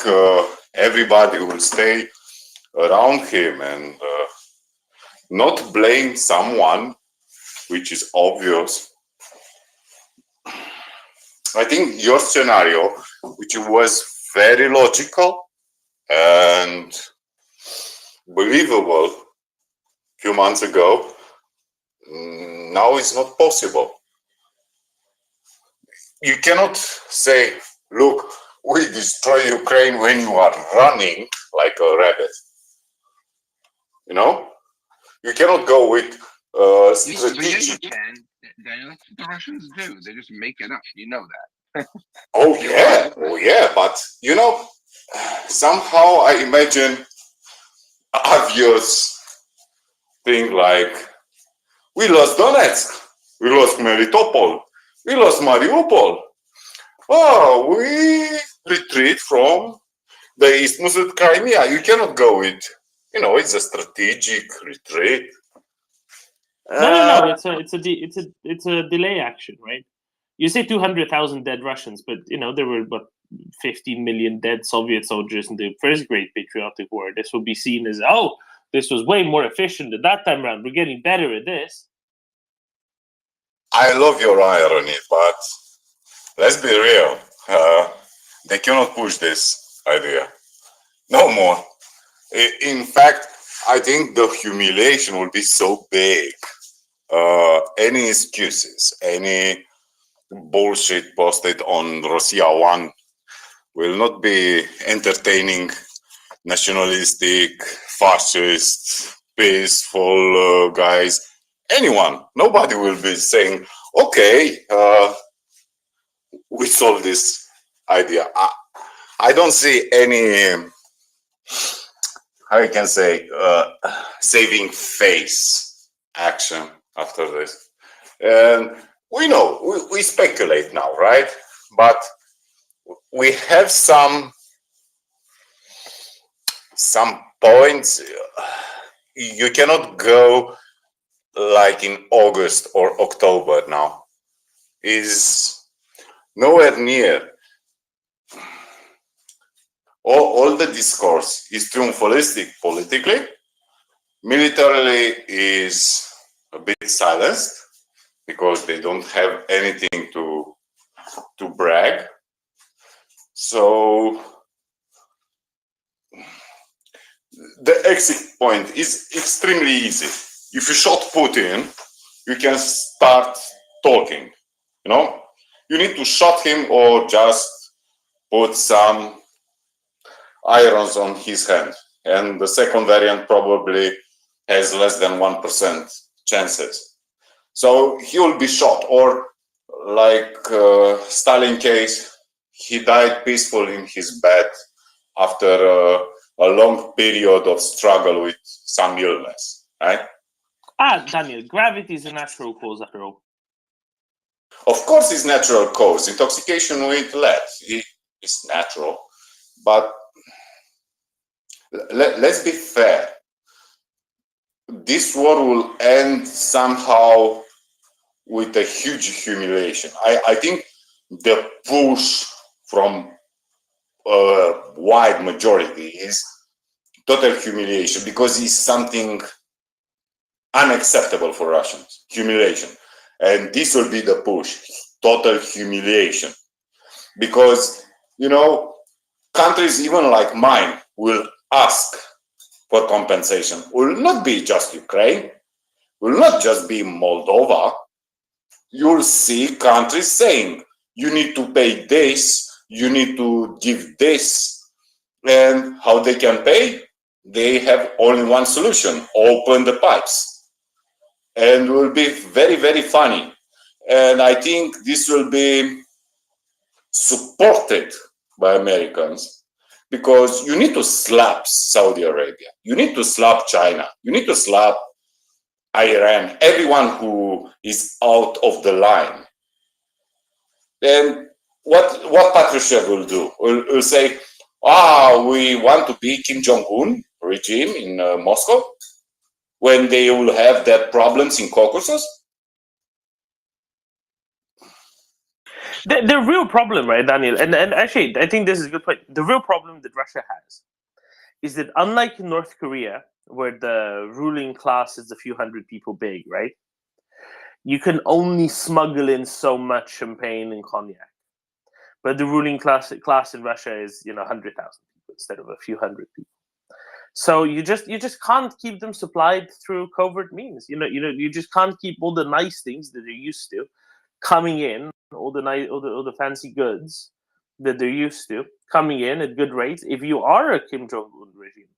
everybody will stay around him and not blame someone, which is obvious, I think your scenario, which was very logical and believable a few months ago, now is not possible. you cannot say, look, we destroy Ukraine when you are running like a rabbit. You know, you cannot go with strategic. You can, Daniel. That's what the Russians do. They just make it up. You know that. Oh yeah, but you know, somehow I imagine obvious thing like we lost Donetsk, we lost Melitopol, we lost Mariupol. Oh, we retreat from the Isthmus of Crimea. You cannot go with, you know, it's a strategic retreat. No. It's a delay action, right? You say 200,000 dead Russians, but you know there were about 15 million dead Soviet soldiers in the first Great Patriotic War. This will be seen as, oh, this was way more efficient at that time around. We're getting better at this. I love your irony, but let's be real. They cannot push this idea. No more. In fact, I think the humiliation will be so big. Any excuses, any bullshit posted on Russia One will not be entertaining, nationalistic, fascist, peaceful guys. Anyone, nobody will be saying, okay, we solved this idea. I don't see any, how you can say, saving face action after this. And we know, we speculate now, right? But we have some points. You cannot go like in August or October now. Is nowhere near. All the discourse is triumphalistic politically. Militarily is a bit silenced because they don't have anything to brag. So the exit point is extremely easy. If you shot Putin, you can start talking. You know, you need to shot him or just put some irons on his hand. And the second variant probably has less than 1% chances. So he will be shot, or like Stalin case, he died peacefully in his bed after a long period of struggle with some illness, right? Daniel, gravity is a natural cause after all. Of course it's natural cause. Intoxication with lead is natural. But let's be fair. This war will end somehow with a huge humiliation. I think the push from a wide majority is total humiliation, because it's something unacceptable for Russians. Humiliation. And this will be the push. Total humiliation. Because, you know, countries even like mine will ask for compensation. Will not be just Ukraine. Will not just be Moldova. You'll see countries saying, you need to pay this, you need to give this. And how they can pay? They have only one solution: open the pipes. And will be very, very funny. And I think this will be supported by Americans, because you need to slap Saudi Arabia, you need to slap China, you need to slap Iran, everyone who is out of the line. Then what Patrushev will do? Will say, we want to be Kim Jong-un regime in Moscow, when they will have their problems in Caucasus? The real problem, right, Daniel, and actually, I think this is a good point. The real problem that Russia has is that, unlike North Korea, where the ruling class is a few hundred people big, right? You can only smuggle in so much champagne and cognac. But the ruling class in Russia is, 100,000 people instead of a few hundred people. So you just can't keep them supplied through covert means. You just can't keep all the nice things that they're used to coming in, all the fancy goods that they're used to coming in at good rates. If you are a Kim Jong-un regime,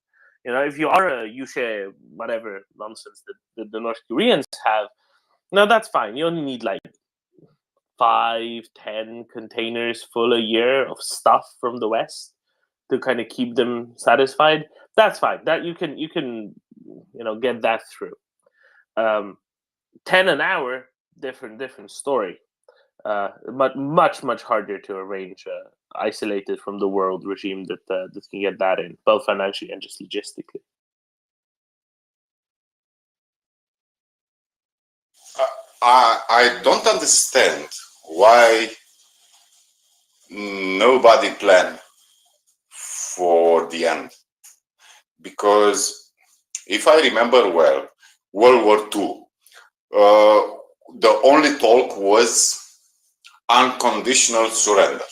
if you are a Yushe, whatever nonsense that the North Koreans have, now that's fine. You only need like 5-10 containers full a year of stuff from the West to kind of keep them satisfied. That's fine. That you can get that through. 10 an hour, different story. But much harder to arrange isolated from the world regime that can get that in, both financially and just logistically. I don't understand why nobody planned for the end. Because if I remember well, World War II, the only talk was unconditional surrender,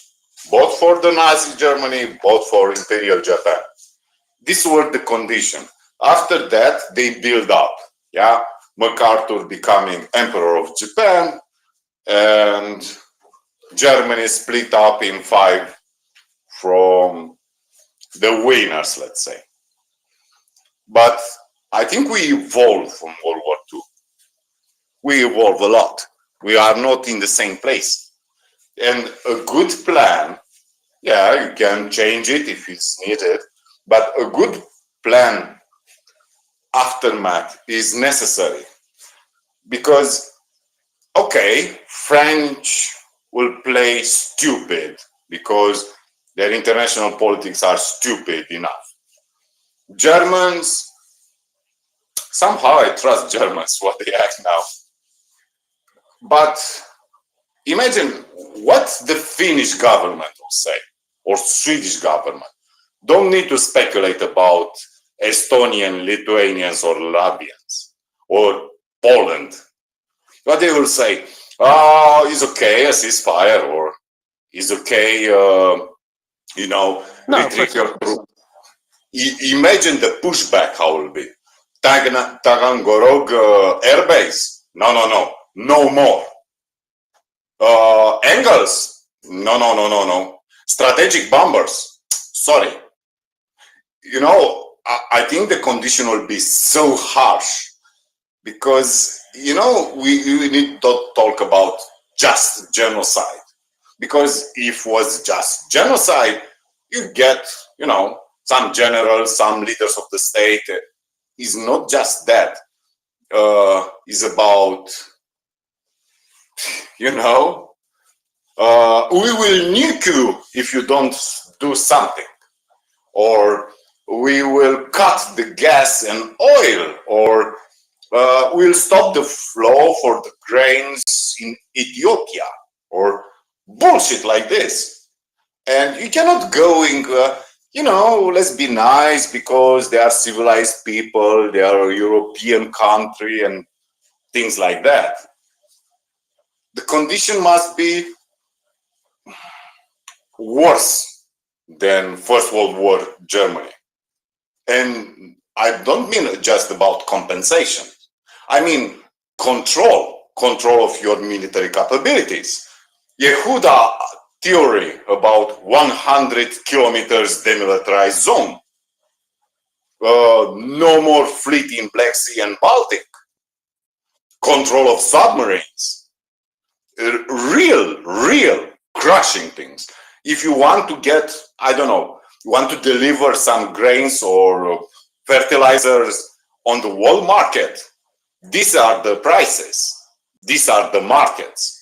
both for the Nazi Germany, both for Imperial Japan. These were the conditions. After that, they build up. Yeah, MacArthur becoming Emperor of Japan, and Germany split up in 5 from the winners, let's say. But I think we evolved from World War II. We evolved a lot. We are not in the same place. And a good plan, yeah, you can change it if it's needed, but a good plan aftermath is necessary. Because, okay, French will play stupid because their international politics are stupid enough. Germans, somehow I trust Germans, what they act now. But imagine what the Finnish government will say, or Swedish government. Don't need to speculate about Estonian, Lithuanians, or Latvians, or Poland. But they will say, oh, it's okay, a ceasefire, or it's okay, retreat your troops. Imagine the pushback, how it will be. Taganrog air base? No more. Engels? No. Strategic bombers? Sorry. I think the condition will be so harsh because, we need to talk about just genocide. Because if it was just genocide, you get, some generals, some leaders of the state. It's not just that. It's about, we will nuke you if you don't do something. Or we will cut the gas and oil. Or we'll stop the flow for the grains in Ethiopia. Or bullshit like this. And you cannot go in, let's be nice because they are civilized people, they are a European country and things like that. The condition must be worse than First World War Germany. And I don't mean just about compensation. I mean control of your military capabilities. Yehuda theory about 100 kilometers demilitarized zone. No more fleet in Black Sea and Baltic. Control of submarines. Real crushing things. If you want to get, you want to deliver some grains or fertilizers on the world market, these are the prices. These are the markets.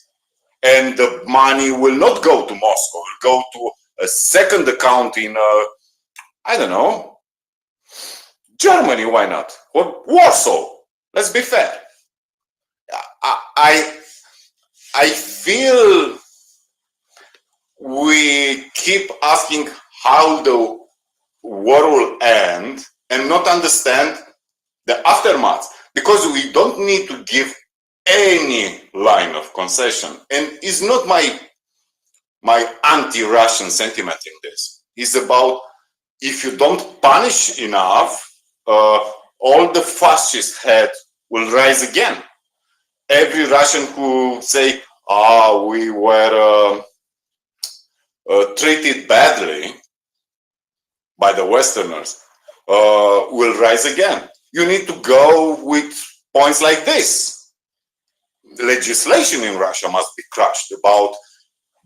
And the money will not go to Moscow. It will go to a second account in, Germany, why not? Or Warsaw. Let's be fair. I feel we keep asking how the war will end and not understand the aftermath. Because we don't need to give any line of concession, and it's not my anti-Russian sentiment in this. It's about if you don't punish enough, all the fascist head will rise again. Every Russian who say, we were treated badly by the Westerners, will rise again. You need to go with points like this. The legislation in Russia must be crushed about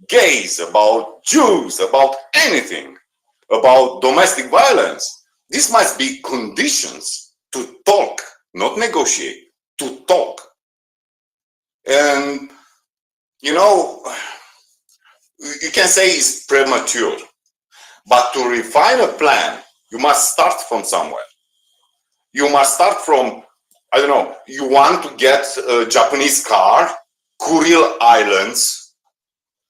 gays, about Jews, about anything, about domestic violence. This must be conditions to talk, not negotiate, to talk. And, you know, you can say it's premature, but to refine a plan, you must start from somewhere. You must start from, I don't know, you want to get a Japanese car, Kuril Islands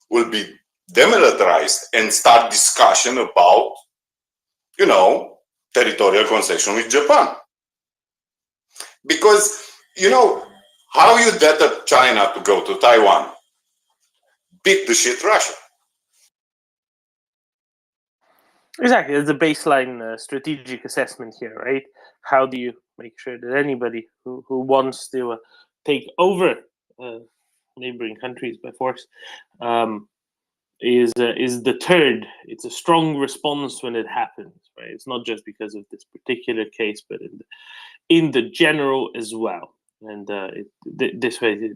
will be demilitarized and start discussion about, you know, territorial concession with Japan. Because, you know, how you dare China to go to Taiwan? Beat the shit Russia. Exactly, it's a baseline strategic assessment here, right? How do you make sure that anybody who wants to take over neighboring countries by force is deterred? It's a strong response when it happens, right? It's not just because of this particular case, but in the general as well. And this way,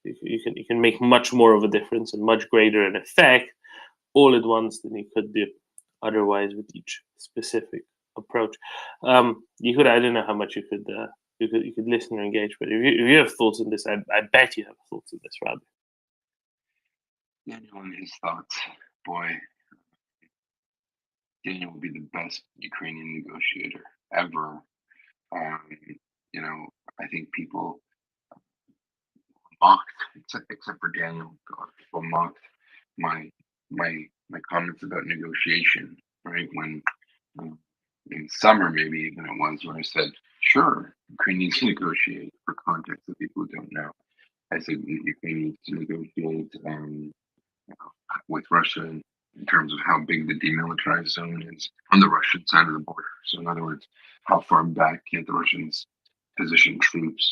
you can make much more of a difference and much greater an effect all at once than you could do otherwise with each specific approach. Yehuda, I don't know how much you could listen or engage, but if you have thoughts on this, I bet you have thoughts on this, Rob. Daniel and his thoughts, boy. Daniel will be the best Ukrainian negotiator ever. You know, I think people mocked, except for Daniel. God, people mocked my comments about negotiation, right? When in summer, maybe even it was, where I said, sure, Ukraine needs to negotiate. For context of people who don't know, I said Ukraine needs to negotiate with Russia in terms of how big the demilitarized zone is on the Russian side of the border. So, in other words, how far back can the Russians position troops,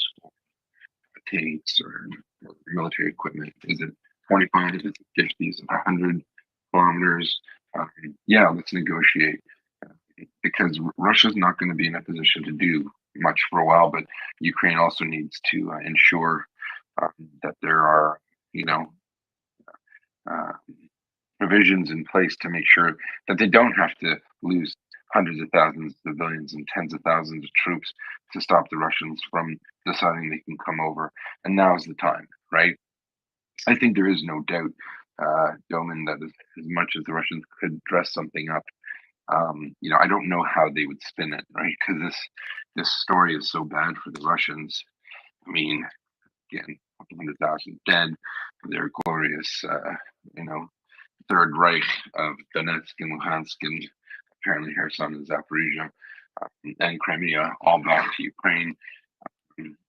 tanks, or military equipment? Is it 25? Is it 50? Is it 100 kilometers? Yeah, let's negotiate. Because Russia's not going to be in a position to do much for a while, but Ukraine also needs to ensure that there are, provisions in place to make sure that they don't have to lose hundreds of thousands of civilians and tens of thousands of troops to stop the Russians from deciding they can come over. And now is the time, right? I think there is no doubt, Doman, that as much as the Russians could dress something up, I don't know how they would spin it, right? Because this story is so bad for the Russians. I mean, again, 100,000 dead, their glorious, Third Reich of Donetsk and Luhansk and apparently Kherson and Zaporizhia and Crimea all back to Ukraine.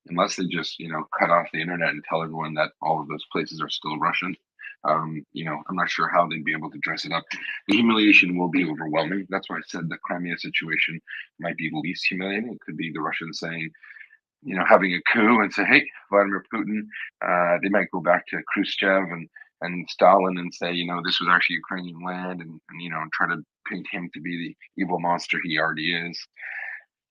Unless they just, cut off the internet and tell everyone that all of those places are still Russian. I'm not sure how they'd be able to dress it up. The humiliation will be overwhelming. That's why I said the Crimea situation might be least humiliating. It could be the Russians saying, having a coup and say, hey, Vladimir Putin, they might go back to Khrushchev and Stalin and say, this was actually Ukrainian land and try to paint him to be the evil monster he already is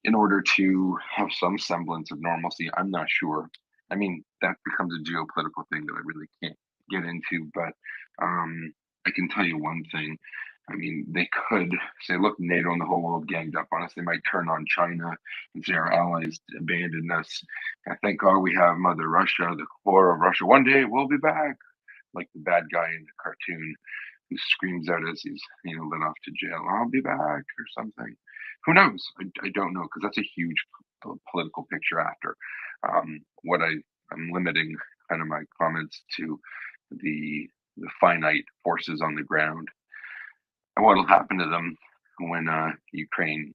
in order to have some semblance of normalcy. I'm not sure. I mean, that becomes a geopolitical thing that I really can't get into, but I can tell you one thing. I mean, they could say, look, NATO and the whole world ganged up on us. They might turn on China and say our allies abandoned us. And thank God we have Mother Russia, the core of Russia. One day we'll be back, like the bad guy in the cartoon who screams out as he's let off to jail, I'll be back or something. Who knows? I don't know, because that's a huge political picture after. What I'm limiting kind of my comments to the finite forces on the ground and what will happen to them when Ukraine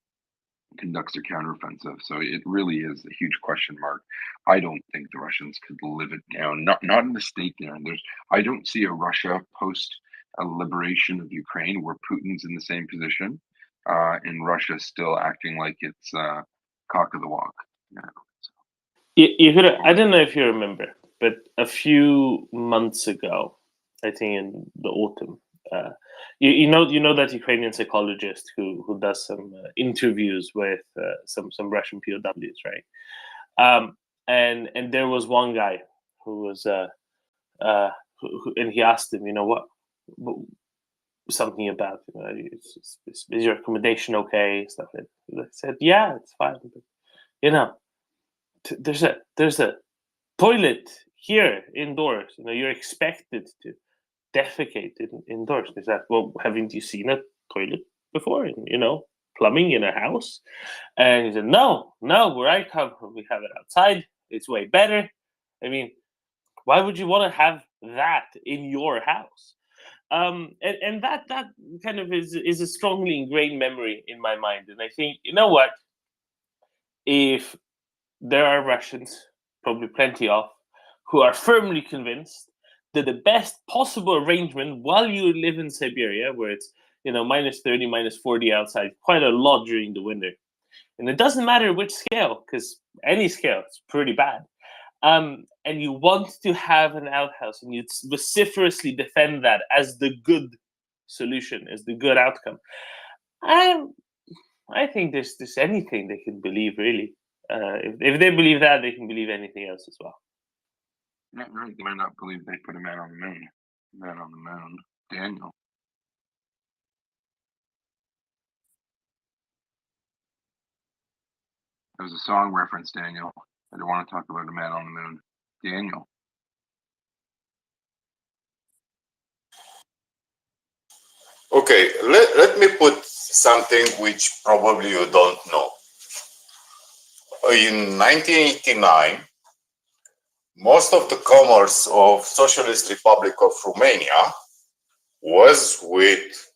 conducts their counteroffensive. So it really is a huge question mark. I don't think the Russians could live it down. Not in the state there. I don't see a Russia post a liberation of Ukraine where Putin's in the same position, and Russia still acting like it's cock of the walk. I don't know if you remember, but a few months ago, I think in the autumn, you know that Ukrainian psychologist who does some interviews with some Russian POWs, right? And there was one guy who was and he asked him, what something about, is your accommodation okay, stuff like that. He said, yeah, it's fine, but there's a toilet here indoors. You're expected to defecate indoors. They said, well, haven't you seen a toilet before? Plumbing in a house? And he said, no, where I come from, we have it outside. It's way better. I mean, why would you want to have that in your house? And that kind of is a strongly ingrained memory in my mind. And I think, you know what? If there are Russians, probably plenty of, who are firmly convinced that the best possible arrangement while you live in Siberia, where it's minus 30, minus 40 outside, quite a lot during the winter, and it doesn't matter which scale, because any scale is pretty bad. And you want to have an outhouse, and you vociferously defend that as the good solution, as the good outcome. I think there's anything they can believe, really. If they believe that, they can believe anything else as well. Not really. They might not believe they put a man on the moon. Man on the moon. Daniel. There was a song reference, Daniel. I don't want to talk about a man on the moon. Daniel. Okay, let me put something which probably you don't know. In 1989, most of the commerce of Socialist Republic of Romania was with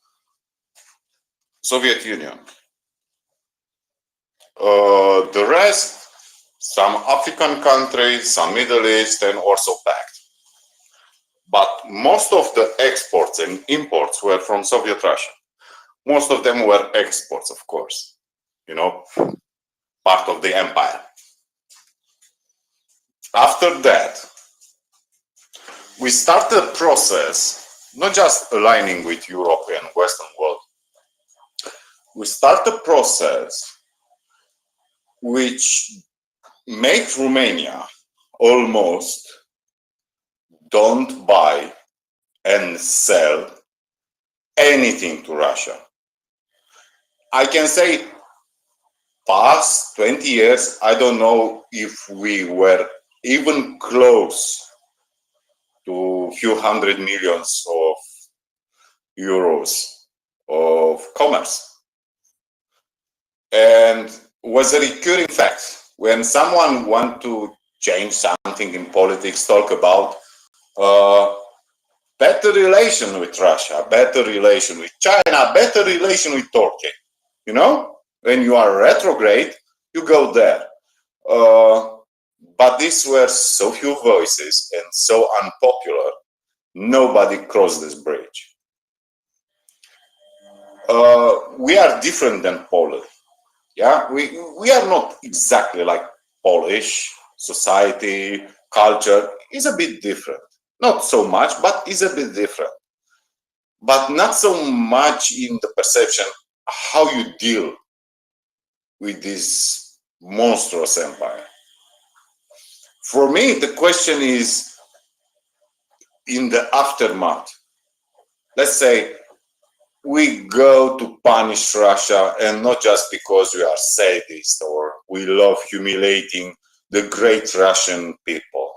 Soviet Union. The rest, some African countries, some Middle East, and also Pact. But most of the exports and imports were from Soviet Russia. Most of them were exports, of course, part of the empire. After that, we started a process, not just aligning with Europe and Western world. We started a process which made Romania almost don't buy and sell anything to Russia. I can say past 20 years, I don't know if we were even close to a few hundred millions of euros of commerce. And was a recurring fact. When someone wants to change something in politics, talk about better relation with Russia, better relation with China, better relation with Turkey. When you are retrograde, you go there. But these were so few voices and so unpopular, nobody crossed this bridge. We are different than Poland. Yeah, we are not exactly like Polish. Society, culture is a bit different. Not so much, but is a bit different. But not so much in the perception how you deal with this monstrous empire. For me, the question is in the aftermath. Let's say we go to punish Russia, and not just because we are sadists or we love humiliating the great Russian people,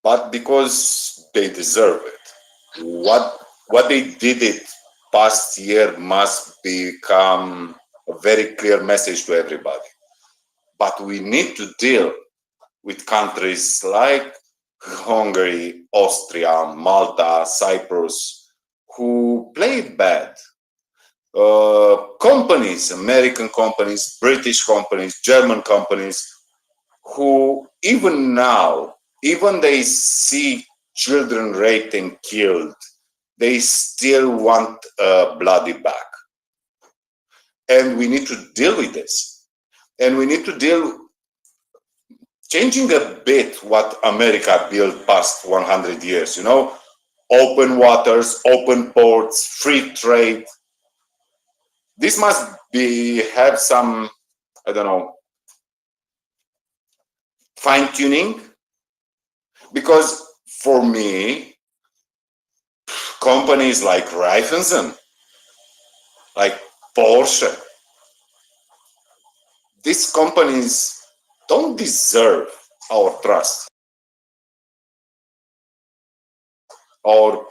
but because they deserve it. What they did it past year must become a very clear message to everybody. But we need to deal with countries like Hungary, Austria, Malta, Cyprus, who played bad. Companies, American companies, British companies, German companies, who even now, even they see children raped and killed, they still want a bloody back. And we need to deal with this. And we need to deal changing a bit what America built past 100 years, open waters, open ports, free trade. This must have some, I don't know, fine tuning, because for me, companies like Raiffeisen, like Porsche, these companies don't deserve our trust or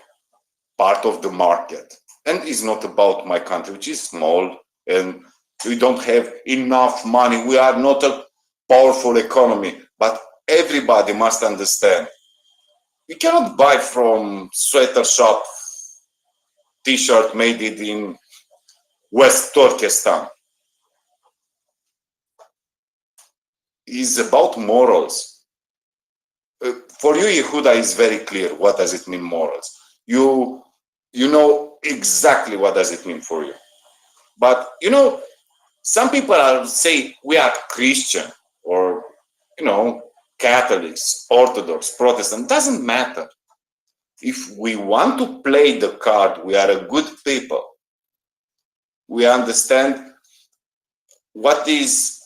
part of the market. And it's not about my country, which is small, and we don't have enough money. We are not a powerful economy, but everybody must understand. You cannot buy from sweater shop t-shirt made it in West Turkestan. It's about morals. For you, Yehuda, is very clear. What does it mean, morals? You know exactly what does it mean for you. But some people say we are Christian or Catholics, Orthodox, Protestant. Doesn't matter. If we want to play the card, we are a good people. We understand what is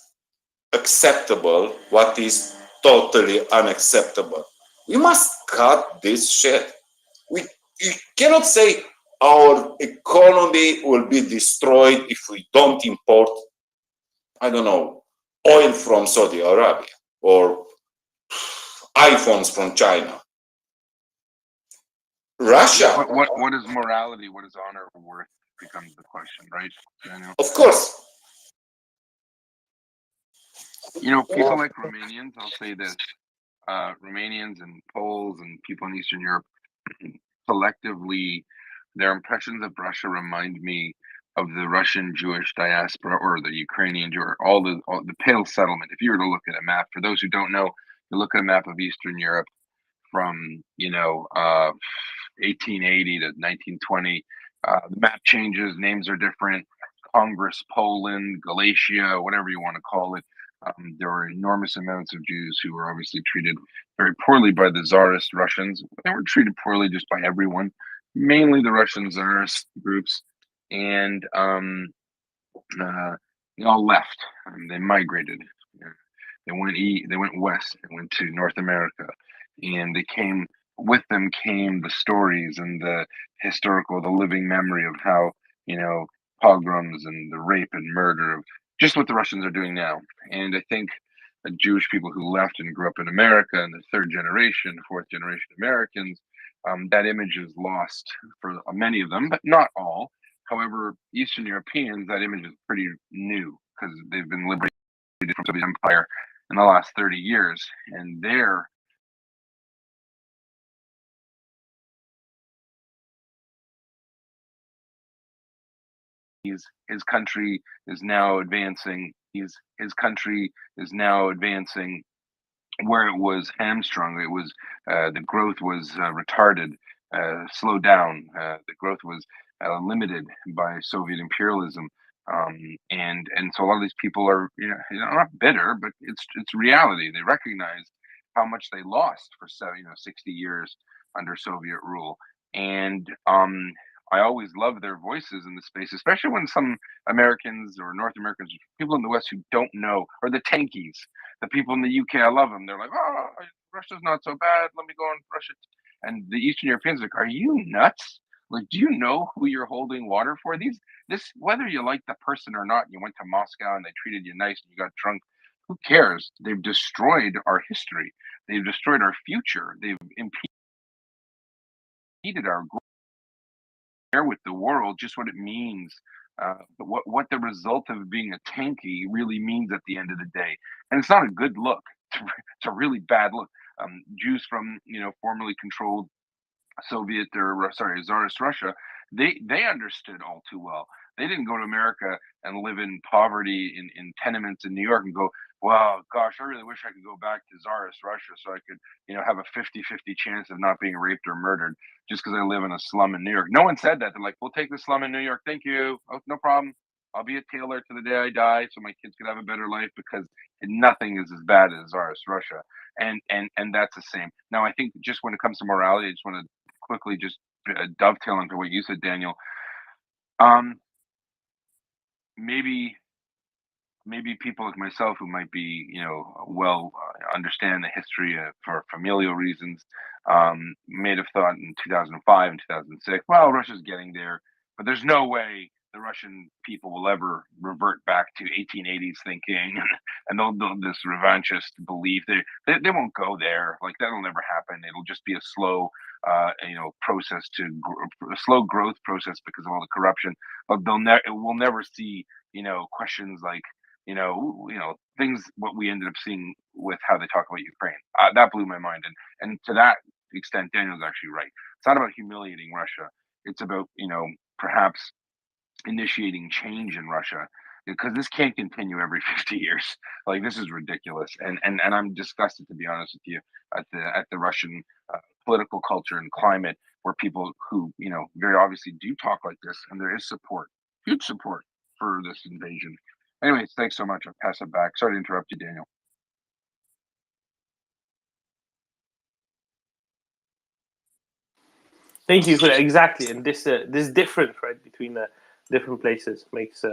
acceptable, what is totally unacceptable. We must cut this shit. You cannot say our economy will be destroyed if we don't import, I don't know, oil from Saudi Arabia or iPhones from China. Russia. What is morality? What is honor worth becomes the question, right, Daniel? Of course. People like Romanians, I'll say this, Romanians and Poles and people in Eastern Europe, collectively, their impressions of Russia remind me of the Russian Jewish diaspora or the Ukrainian Jew, or all the Pale settlement. If you were to look at a map, for those who don't know, you look at a map of Eastern Europe from 1880 to 1920. The map changes, names are different. Congress, Poland, Galatia, whatever you want to call it. There were enormous amounts of Jews who were obviously treated very poorly by the Tsarist Russians. They were treated poorly just by everyone, mainly the Russian Tsarist groups, and they all left. They migrated. They went west. They went to North America, and with them came the stories and the living memory of how pogroms and the rape and murder of just what the Russians are doing now. And I think Jewish people who left and grew up in America and the third generation, fourth generation Americans, that image is lost for many of them, but not all. However, Eastern Europeans, that image is pretty new because they've been liberated from the Soviet Empire in the last 30 years, and his country is now advancing. His country is now advancing where it was hamstrung. It was the growth was retarded, slowed down. The growth was limited by Soviet imperialism, and so a lot of these people are not bitter, but it's reality. They recognize how much they lost for 60 years under Soviet rule, and I always love their voices in the space, especially when some Americans or North Americans, people in the West who don't know, or the tankies, the people in the UK, I love them. They're like, oh, Russia's not so bad. Let me go and Russia. And the Eastern Europeans are like, are you nuts? Like, do you know who you're holding water for? Whether you like the person or not, you went to Moscow and they treated you nice and you got drunk. Who cares? They've destroyed our history. They've destroyed our future. They've impeded our growth with the world, just what it means, what the result of being a tanky really means at the end of the day. And it's not a good look. It's a really bad look. Jews from formerly controlled Soviet or Tsarist Russia, they understood all too well. They didn't go to America and live in poverty in tenements in New York and go, wow, gosh, I really wish I could go back to Tsarist Russia so I could, have a 50-50 chance of not being raped or murdered just because I live in a slum in New York. No one said that. They're like, we'll take the slum in New York. Thank you. Oh, no problem. I'll be a tailor to the day I die, so my kids can have a better life, because nothing is as bad as Tsarist Russia, and that's the same. Now, I think just when it comes to morality, I just want to quickly just dovetail into what you said, Daniel. Maybe people like myself who might be, well, understand the history for familial reasons, may have thought in 2005 and 2006, well, Russia's getting there, but there's no way the Russian people will ever revert back to 1880s thinking, and they'll this revanchist belief. They won't go there. Like, that'll never happen. It'll just be a slow, process a slow growth process because of all the corruption. But we'll never see, questions like, things what we ended up seeing with how they talk about Ukraine. That blew my mind, and to that extent, Daniel's actually right. It's not about humiliating Russia. It's about, perhaps initiating change in Russia, because this can't continue every 50 years. Like, this is ridiculous, and I'm disgusted, to be honest with you, at the Russian political culture and climate, where people who, very obviously do talk like this, and there is support, huge support for this invasion. Anyways, thanks so much. I'll pass it back. Sorry to interrupt you, Daniel. Thank you for that. Exactly, and this difference, right, between different places makes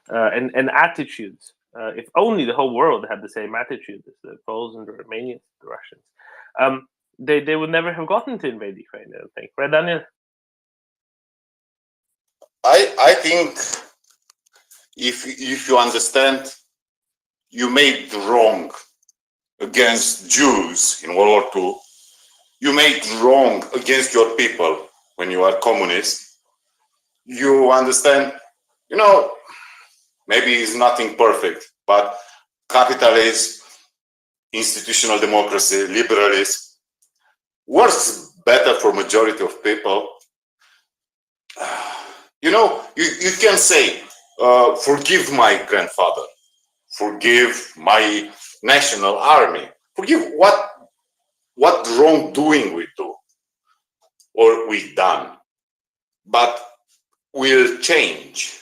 and attitudes. If only the whole world had the same attitude as the Poles and the Romanians, the Russians, they would never have gotten to invade Ukraine, I don't think. Right, Daniel? I think if you understand, you made wrong against Jews in World War II. You made wrong against your people when you are communist. You understand, maybe it's nothing perfect, but capitalism, institutional democracy, liberalism works better for majority of people. You can say, forgive my grandfather, forgive my national army, forgive what wrongdoing we do or we done, but we'll change.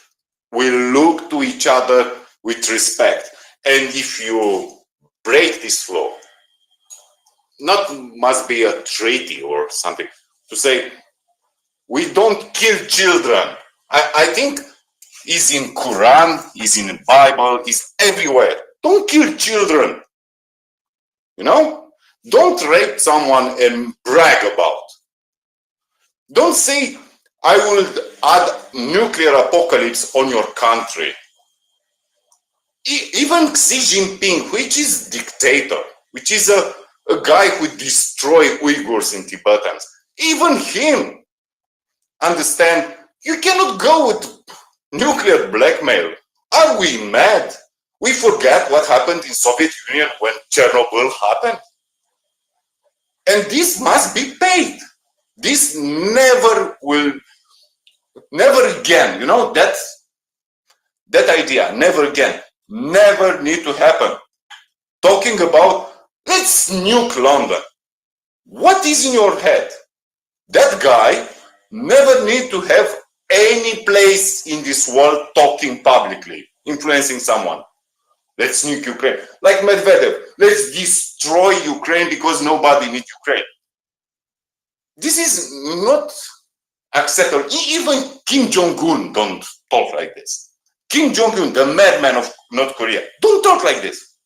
We'll look to each other with respect. And if you break this law, not must be a treaty or something, to say, we don't kill children. I think is in Quran, is in the Bible, is everywhere. Don't kill children. Don't rape someone and brag about. Don't say, I will add nuclear apocalypse on your country. Even Xi Jinping, which is dictator, which is a guy who destroyed Uyghurs and Tibetans, even him understand you cannot go with nuclear blackmail. Are we mad? We forget what happened in Soviet Union when Chernobyl happened. And this must be paid. This never again, that idea, never again, never need to happen. Talking about, let's nuke London. What is in your head? That guy never need to have any place in this world talking publicly, influencing someone. Let's nuke Ukraine. Like Medvedev, let's destroy Ukraine because nobody needs Ukraine. This is not acceptable. Even Kim Jong-un don't talk like this. Kim Jong-un, the madman of North Korea, don't talk like this.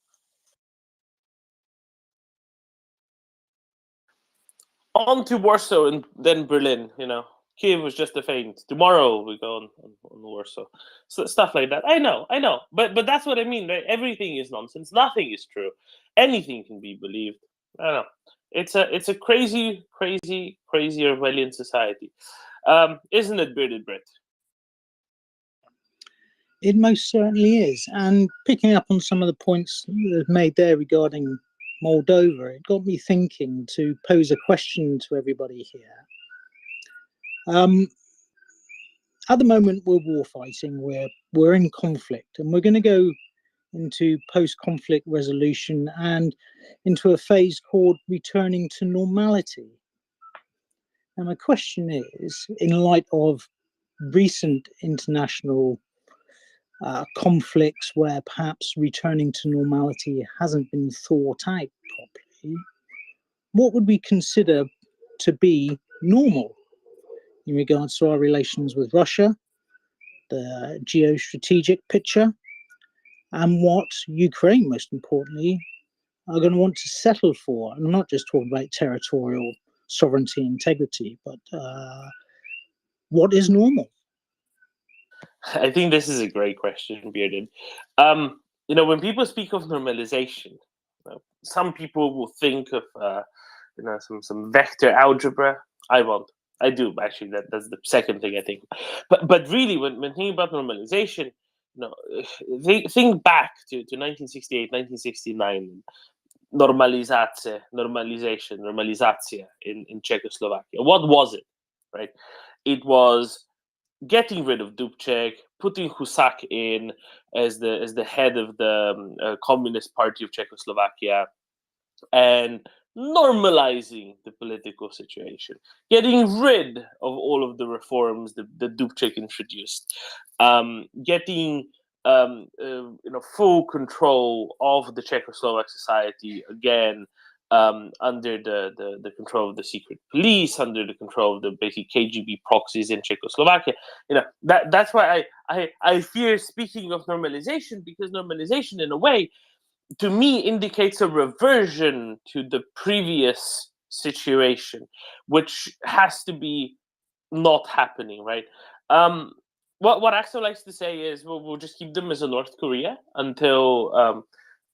On to Warsaw and then Berlin, Kiev was just a feint. Tomorrow we go on Warsaw. So stuff like that. I know. But that's what I mean, right? Everything is nonsense. Nothing is true. Anything can be believed. I don't know. It's a crazy Orwellian society. Isn't it, Bearded Brit? It most certainly is. And picking up on some of the points that are made there regarding Moldova, it got me thinking to pose a question to everybody here. At the moment, we're war fighting, we're in conflict, and we're going to go into post-conflict resolution and into a phase called returning to normality. And my question is, in light of recent international conflicts where perhaps returning to normality hasn't been thought out properly, what would we consider to be normal in regards to our relations with Russia, the geostrategic picture, and what Ukraine, most importantly, are going to want to settle for? And I'm not just talking about territorial sovereignty and integrity, but what is normal? I think this is a great question, Bearded. When people speak of normalization, some people will think of some vector algebra. I do actually. That's the second thing I think. But really, when thinking about normalization, think back to 1968, 1969. Normalizacja in Czechoslovakia. What was it, right? It was getting rid of Dubček, putting Husak in as the head of the Communist Party of Czechoslovakia, and normalizing the political situation, getting rid of all of the reforms that Dubček introduced, getting full control of the Czechoslovak society again, under the control of the secret police, under the control of the basic KGB proxies in Czechoslovakia. That's why I fear speaking of normalization, because normalization, in a way, to me, indicates a reversion to the previous situation, which has to be not happening, right? What Axel likes to say is, we'll just keep them as a North Korea until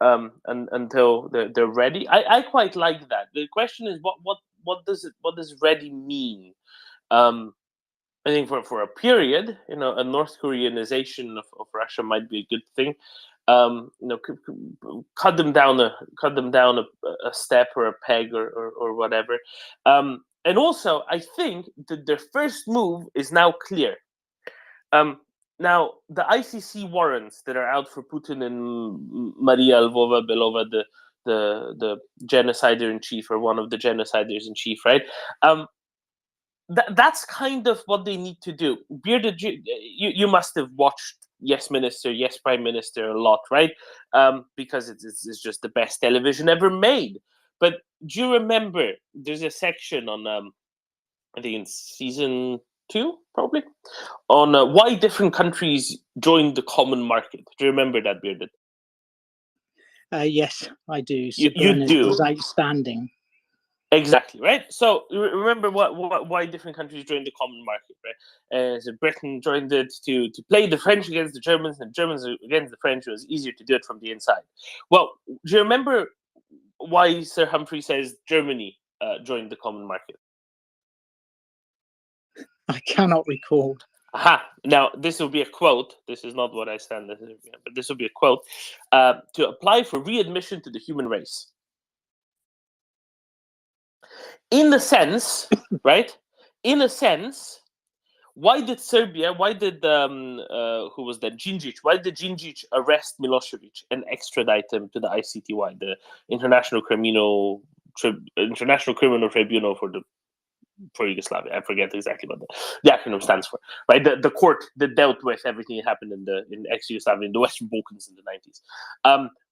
until they're ready. I quite like that. The question is, what does ready mean? I think for a period, a North Koreanization of Russia might be a good thing. Cut them down a step or a peg or whatever. And also, I think that their first move is now clear. Now, the ICC warrants that are out for Putin and Maria Lvova-Belova, the genocider in chief, or one of the genociders in chief, right? That's kind of what they need to do. Bearded, you must have watched Yes Minister, Yes Prime Minister a lot, right? Because it's just the best television ever made. But do you remember, there's a section on, I think in season 2, probably, on why different countries joined the common market. Do you remember that, Bearded? Yes, I do. You do. Was outstanding. Exactly, right? So remember why different countries joined the common market, right? So Britain joined it to play the French against the Germans, and the Germans against the French. It was easier to do it from the inside. Well, do you remember why Sir Humphrey says Germany joined the common market? I cannot recall. Aha. Now, this will be a quote. This is not what I stand, but this will be a quote. To apply for readmission to the human race. In a sense, right? In a sense, why did Serbia, why did who was that, Djindjic, why did Djindjic arrest Milosevic and extradite him to the ICTY, the International Criminal Tribunal for Yugoslavia? I forget exactly what the acronym stands for, right? The court that dealt with everything that happened in ex-Yugoslavia, in the Western Balkans in the 90s.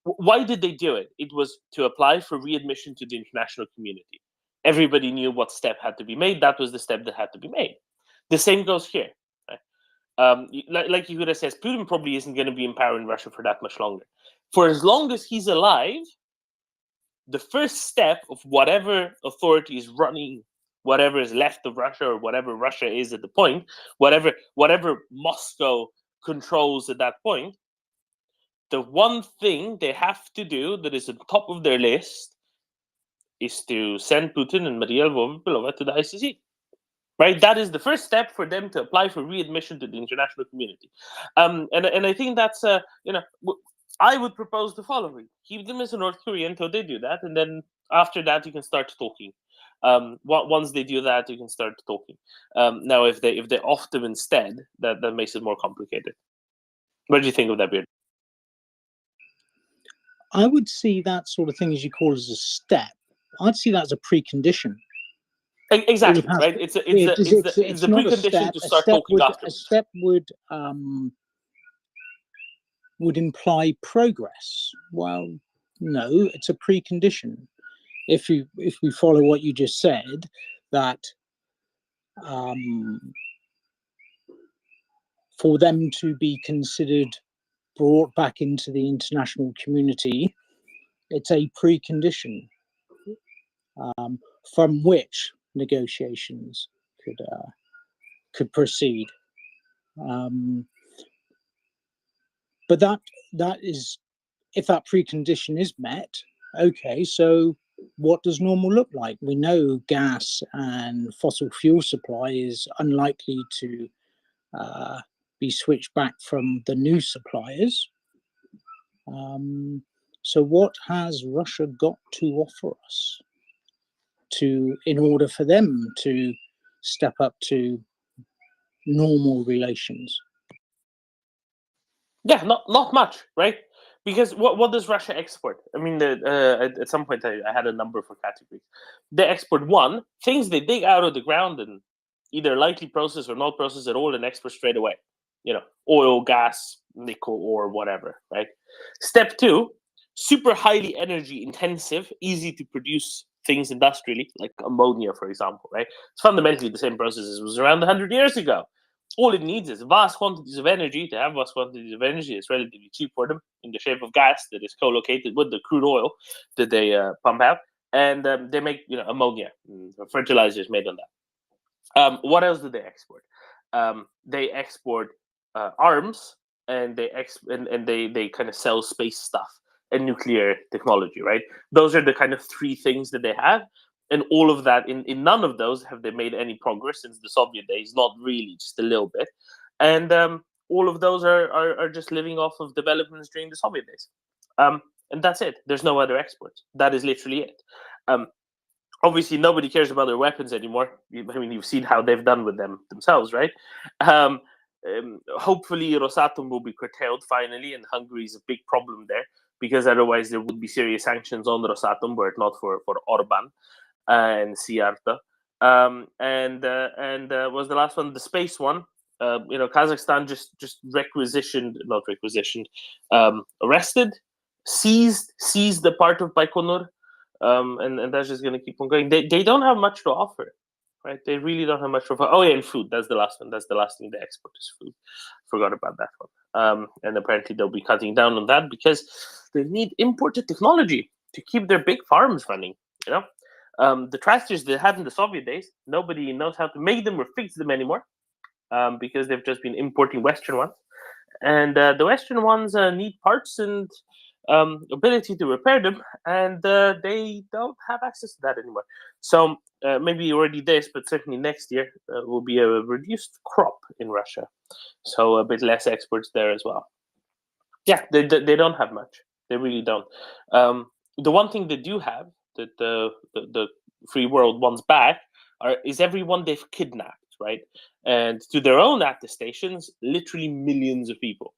Why did they do it? It was to apply for readmission to the international community. Everybody knew what step had to be made. That was the step that had to be made. The same goes here. Right? Like Yehuda says, Putin probably isn't going to be in power in Russia for that much longer. For as long as he's alive, the first step of whatever authority is running whatever is left of Russia, or whatever Russia is at the point, whatever Moscow controls at that point, the one thing they have to do that is on top of their list is to send Putin and Maria Lvova-Belova to the ICC. Right, that is the first step for them to apply for readmission to the international community, and I think that's I would propose the following: keep them as a North Korea until they do that, and then after that you can start talking. Once they do that, you can start talking. Now, if they off them instead, that makes it more complicated. What do you think of that, Beard? I would see that sort of thing, as you call, as a step. I'd see that as a precondition. Exactly, right? It's the precondition to start talking afterwards. A step would would imply progress. Well, no, it's a precondition. If we follow what you just said, that for them to be considered brought back into the international community, it's a precondition from which negotiations could proceed. But that is, if that precondition is met, okay, so what does normal look like? We know gas and fossil fuel supply is unlikely to be switched back from the new suppliers. So what has Russia got to offer us in order for them to step up to normal relations? Yeah, not much, right? Because what does Russia export? I mean, at some point I had a number for categories. They export things they dig out of the ground and either lightly process or not process at all and export straight away. Oil, gas, nickel, or whatever, right? Step 2, super highly energy intensive, easy to produce things industrially, like ammonia, for example, right? It's fundamentally the same process as was around 100 years ago. All it needs is vast quantities of energy. To have vast quantities of energy, it's relatively cheap for them in the shape of gas that is co-located with the crude oil that they pump out, and they make ammonia, fertilizers made on that. What else do they export? They export arms, and they kind of sell space stuff and nuclear technology, right? Those are the kind of 3 things that they have. And all of that, in none of those have they made any progress since the Soviet days, not really, just a little bit. And all of those are just living off of developments during the Soviet days. And that's it. There's no other exports. That is literally it. Obviously, nobody cares about their weapons anymore. I mean, you've seen how they've done with them themselves, right? Hopefully, Rosatom will be curtailed finally, and Hungary is a big problem there, because otherwise there would be serious sanctions on Rosatom were it not for Orban and Siarta. And was the last one, the space one. Kazakhstan just arrested, seized the part of Baikonur, and that's just going to keep on going. They don't have much to offer, right? They really don't have much to offer. Oh yeah, and food. That's the last one. That's the last thing they export is food. Forgot about that one. And apparently they'll be cutting down on that because they need imported technology to keep their big farms running. The tractors they had in the Soviet days, nobody knows how to make them or fix them anymore, because they've just been importing Western ones. And the Western ones need parts and ability to repair them, and they don't have access to that anymore. So maybe already this, but certainly next year will be a reduced crop in Russia. So a bit less exports there as well. Yeah, they don't have much. They really don't. The one thing they do have that the free world wants back is everyone they've kidnapped, right? And to their own attestations, literally millions of people.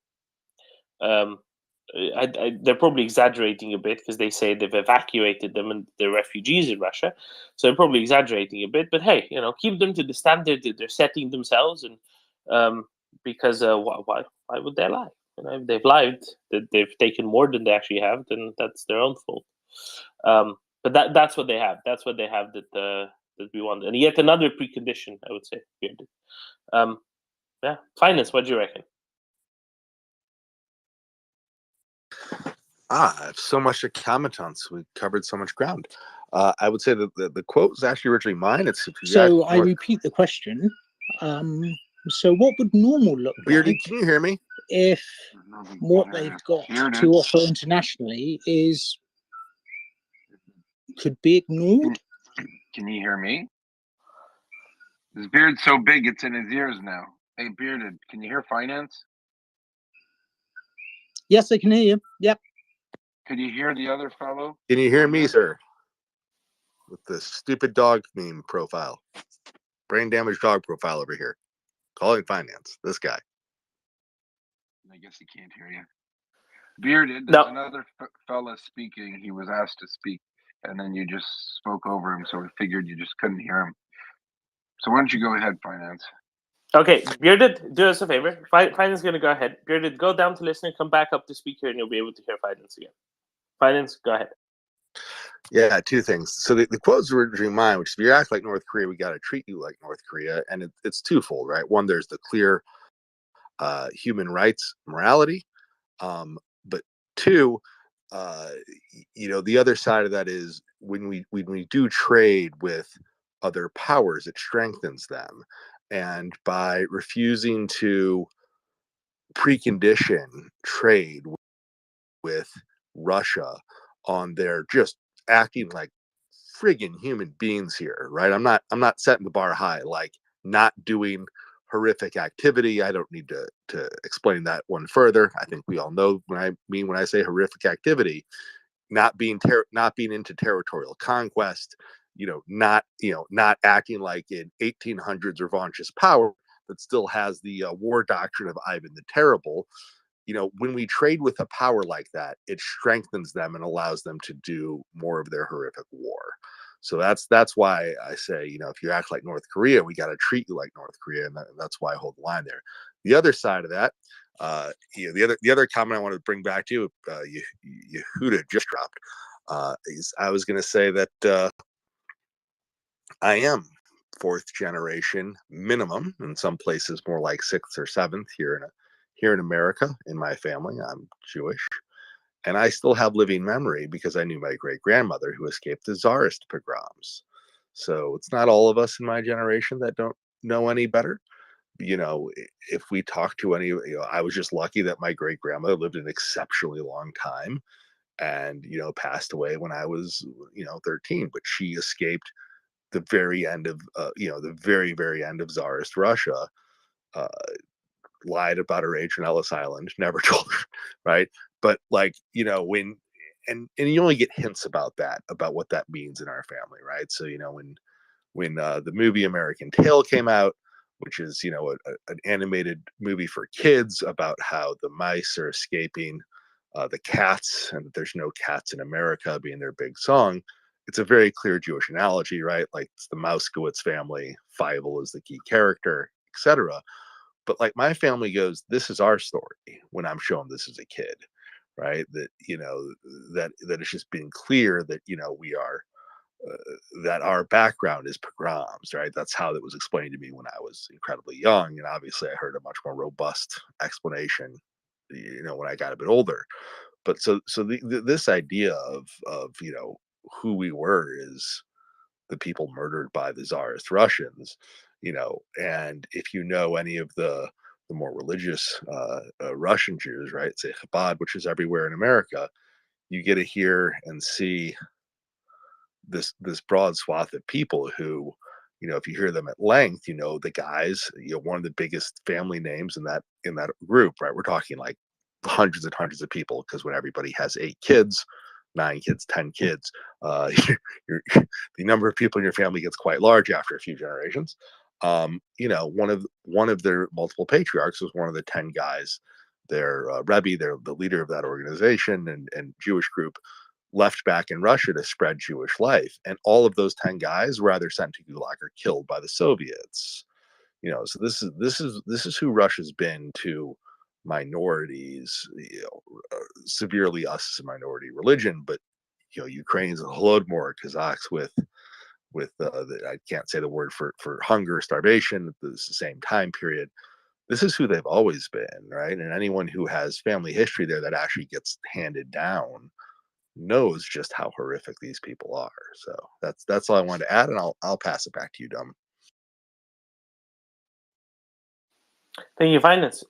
They're probably exaggerating a bit because they say they've evacuated them and they're refugees in Russia. So they're probably exaggerating a bit. But hey, keep them to the standard that they're setting themselves, and because why would they lie? If they've lied, that they've taken more than they actually have, then that's their own fault. But that's what they have. That's what they have that we want. And yet another precondition, I would say. Yeah, finance. What do you reckon? I have so much to comment on. So we covered so much ground. I would say that the quote was actually originally mine. So I repeat the question. So what would normal look Beardy, like can you hear me? if what they've got to offer internationally could be ignored? Can you hear me? His beard's so big it's in his ears now. Hey, Bearded, can you hear finance? Yes, I can hear you. Yep. Could you hear the other fellow? Can you hear me, sir? With the stupid dog meme profile. Brain damaged dog profile over here. Calling finance. This guy. I guess he can't hear you. Bearded, there's another fella speaking. He was asked to speak, and then you just spoke over him, so we figured you just couldn't hear him. So why don't you go ahead, finance? Okay, Bearded, do us a favor. Finance is going to go ahead. Bearded, go down to listener, come back up to speaker, and you'll be able to hear Finance again. Finance, go ahead. Yeah, two things. So the quote's originally mine, which is, if you act like North Korea, we got to treat you like North Korea. And it's twofold, right? One, there's the clear human rights morality. But two, the other side of that is when we do trade with other powers, it strengthens them. And by refusing to precondition trade with Russia on their just acting like friggin' human beings here, right? I'm not setting the bar high, like not doing horrific activity. I don't need to explain that one further. I think we all know when I say horrific activity, not being into territorial conquest, not acting like in 1800s revanchist power that still has the war doctrine of Ivan the Terrible. When we trade with a power like that, it strengthens them and allows them to do more of their horrific war. So that's why I say, if you act like North Korea, we got to treat you like North Korea, and that's why I hold the line there. The other side of that, the other comment I want to bring back to you, Yehuda just dropped, is I was going to say that I am fourth generation minimum, in some places more like sixth or seventh here in America. In my family, I'm Jewish, and I still have living memory because I knew my great grandmother who escaped the Tsarist pogroms. So it's not all of us in my generation that don't know any better. If we talk to any, I was just lucky that my great grandmother lived an exceptionally long time and, passed away when I was, 13, but she escaped the very end of, the very, very end of Tsarist Russia, uh, lied about her age on Ellis Island, never told her, right? But when, and you only get hints about what that means in our family, right? So, when the movie American Tail came out, which is an animated movie for kids about how the mice are escaping the cats, and there's no cats in America being their big song. It's a very clear Jewish analogy, right? Like it's the Mouskowitz family, Fievel is the key character, etc. But like my family goes, this is our story when I'm showing this as a kid, right? That that it's just been clear that we are that our background is pogroms, right? That's how it was explained to me when I was incredibly young, and obviously I heard a much more robust explanation, when I got a bit older. But this idea of who we were is the people murdered by the Tsarist Russians, and if you know any of the more religious Russian Jews, right, say Chabad, which is everywhere in America, you get to hear and see this broad swath of people who, if you hear them at length, the guys, one of the biggest family names in that group, right? We're talking like hundreds and hundreds of people, because when everybody has 8 kids, 9 kids, 10 kids, the number of people in your family gets quite large after a few generations. One of their multiple patriarchs was one of the 10 guys. Their Rebbe, the leader of that organization and Jewish group, left back in Russia to spread Jewish life. And all of those 10 guys were either sent to Gulag or killed by the Soviets. So this is who Russia's been to minorities, severely us as a minority religion, but Ukrainians, a Holodomor, Kazakhs with I can't say the word for hunger, starvation. It's the same time period. This is who they've always been, right? And anyone who has family history there that actually gets handed down knows just how horrific these people are. So that's all I wanted to add, and I'll pass it back to you, Dom. Thank you, Finance.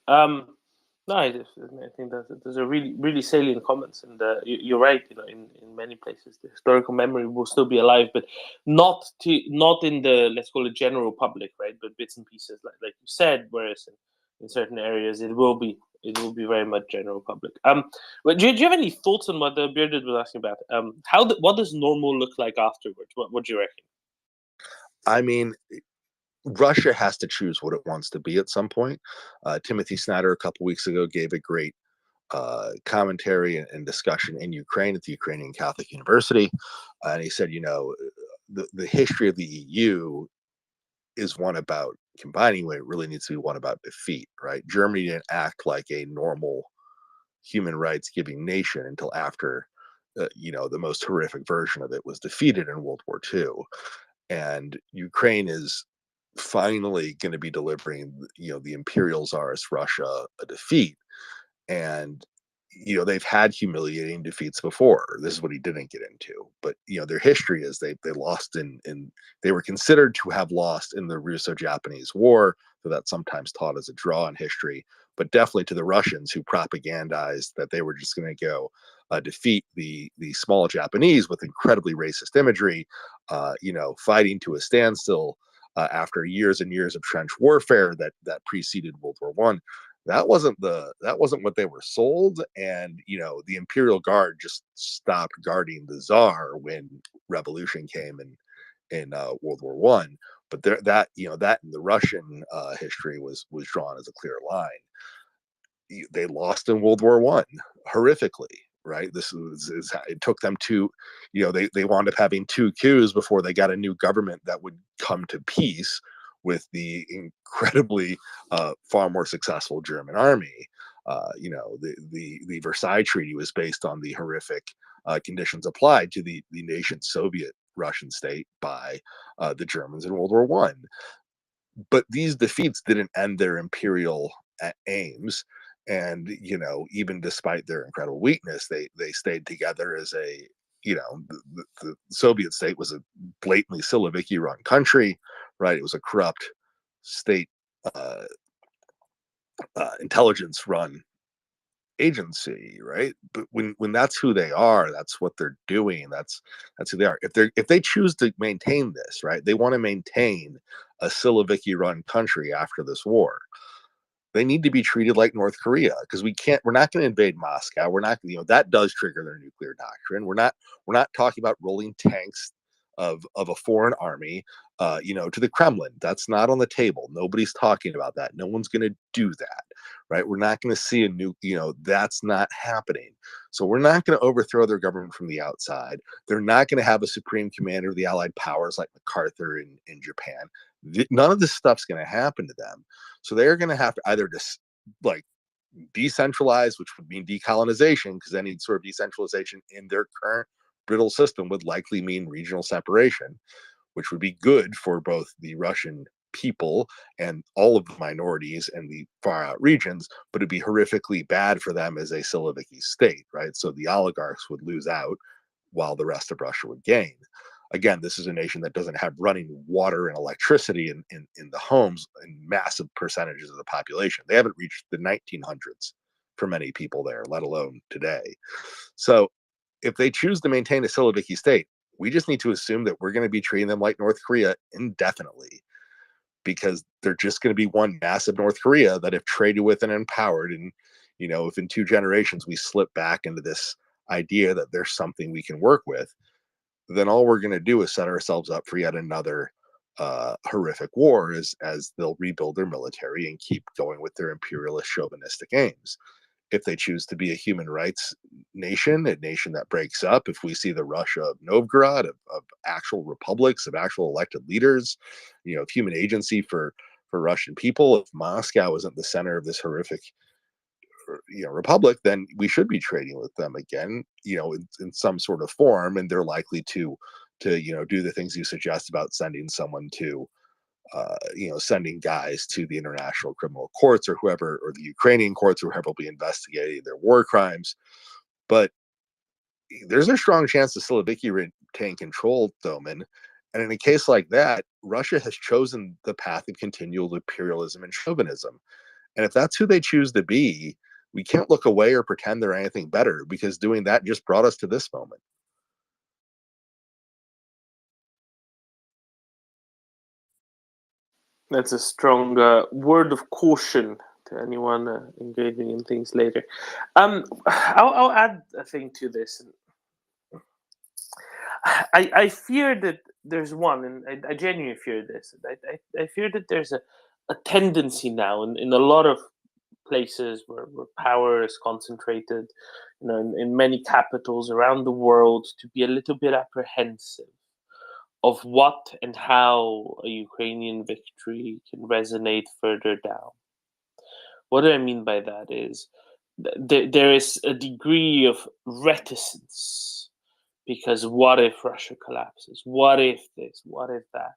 No, I think that those are really, really salient comments, and you're right. In many places, the historical memory will still be alive, but not in the, let's call it, general public, right? But bits and pieces, like you said. Whereas in certain areas, it will be very much general public. But do you have any thoughts on what the Bearded was asking about? What does normal look like afterwards? What do you reckon? I mean, Russia has to choose what it wants to be at some point. Timothy Snyder a couple weeks ago gave a great commentary and discussion in Ukraine at the Ukrainian Catholic University, and he said, the history of the EU is one about combining way, it really needs to be one about defeat, right? Germany didn't act like a normal human rights giving nation until after, the most horrific version of it was defeated in World War II. And Ukraine is finally going to be delivering, the imperial czarist Russia a defeat. And they've had humiliating defeats before. This is what he didn't get into, but their history is they lost in they were considered to have lost in the Russo-Japanese War, so that's sometimes taught as a draw in history, but definitely to the Russians, who propagandized that they were just going to go defeat the small Japanese with incredibly racist imagery, fighting to a standstill after years and years of trench warfare that preceded World War One. That wasn't what they were sold. And the Imperial Guard just stopped guarding the Tsar when revolution came in World War One. But that in the Russian history was drawn as a clear line. They lost in World War One horrifically, right? It took them they wound up having 2 coups before they got a new government that would come to peace with the incredibly far more successful German army. The Versailles Treaty was based on the horrific conditions applied to the nation Soviet Russian state by the Germans in World War One. But these defeats didn't end their imperial aims. And even despite their incredible weakness, they stayed together as a the Soviet state was a blatantly Siloviki run country, right? It was a corrupt state intelligence run agency, right? But when that's who they are, that's what they're doing, that's who they are. If they choose to maintain this, right, they want to maintain a Siloviki run country after this war, they need to be treated like North Korea, because we're not going to invade Moscow. We're not, that does trigger their nuclear doctrine. We're not talking about rolling tanks of a foreign army, to the Kremlin. That's not on the table. Nobody's talking about that. No one's going to do that, right? We're not going to see a new, that's not happening. So we're not going to overthrow their government from the outside. They're not going to have a supreme commander of the Allied powers like MacArthur in Japan. None of this stuff's going to happen to them. So they're going to have to either just decentralize, which would mean decolonization, because any sort of decentralization in their current brittle system would likely mean regional separation, which would be good for both the Russian people and all of the minorities and the far out regions, but it'd be horrifically bad for them as a Siloviki state, right? So the oligarchs would lose out while the rest of Russia would gain. Again, this is a nation that doesn't have running water and electricity in the homes in massive percentages of the population. They haven't reached the 1900s for many people there, let alone today. So if they choose to maintain a Siloviki state, we just need to assume that we're going to be treating them like North Korea indefinitely, because they're just going to be one massive North Korea that, if traded with and empowered, and if in 2 generations we slip back into this idea that there's something we can work with, then all we're going to do is set ourselves up for yet another horrific war as they'll rebuild their military and keep going with their imperialist chauvinistic aims. If they choose to be a human rights nation, a nation that breaks up, if we see the Russia of Novgorod, of actual republics, of actual elected leaders, of human agency for Russian people, if Moscow isn't the center of this horrific republic, then we should be trading with them again, in some sort of form, and they're likely to do the things you suggest about sending someone to sending guys to the international criminal courts or whoever, or the Ukrainian courts, or whoever will be investigating their war crimes. But there's a strong chance the Siloviki retain control, Thoman. And in a case like that, Russia has chosen the path of continual imperialism and chauvinism. And if that's who they choose to be, we can't look away or pretend they're anything better, because doing that just brought us to this moment. That's a strong word of caution to anyone engaging in things later. I'll add a thing to this. I fear that there's one, and I genuinely fear this. I fear that there's a tendency now in a lot of places where power is concentrated, in many capitals around the world, to be a little bit apprehensive of what and how a Ukrainian victory can resonate further down. What do I mean by that is there is a degree of reticence, because what if Russia collapses? What if this? What if that?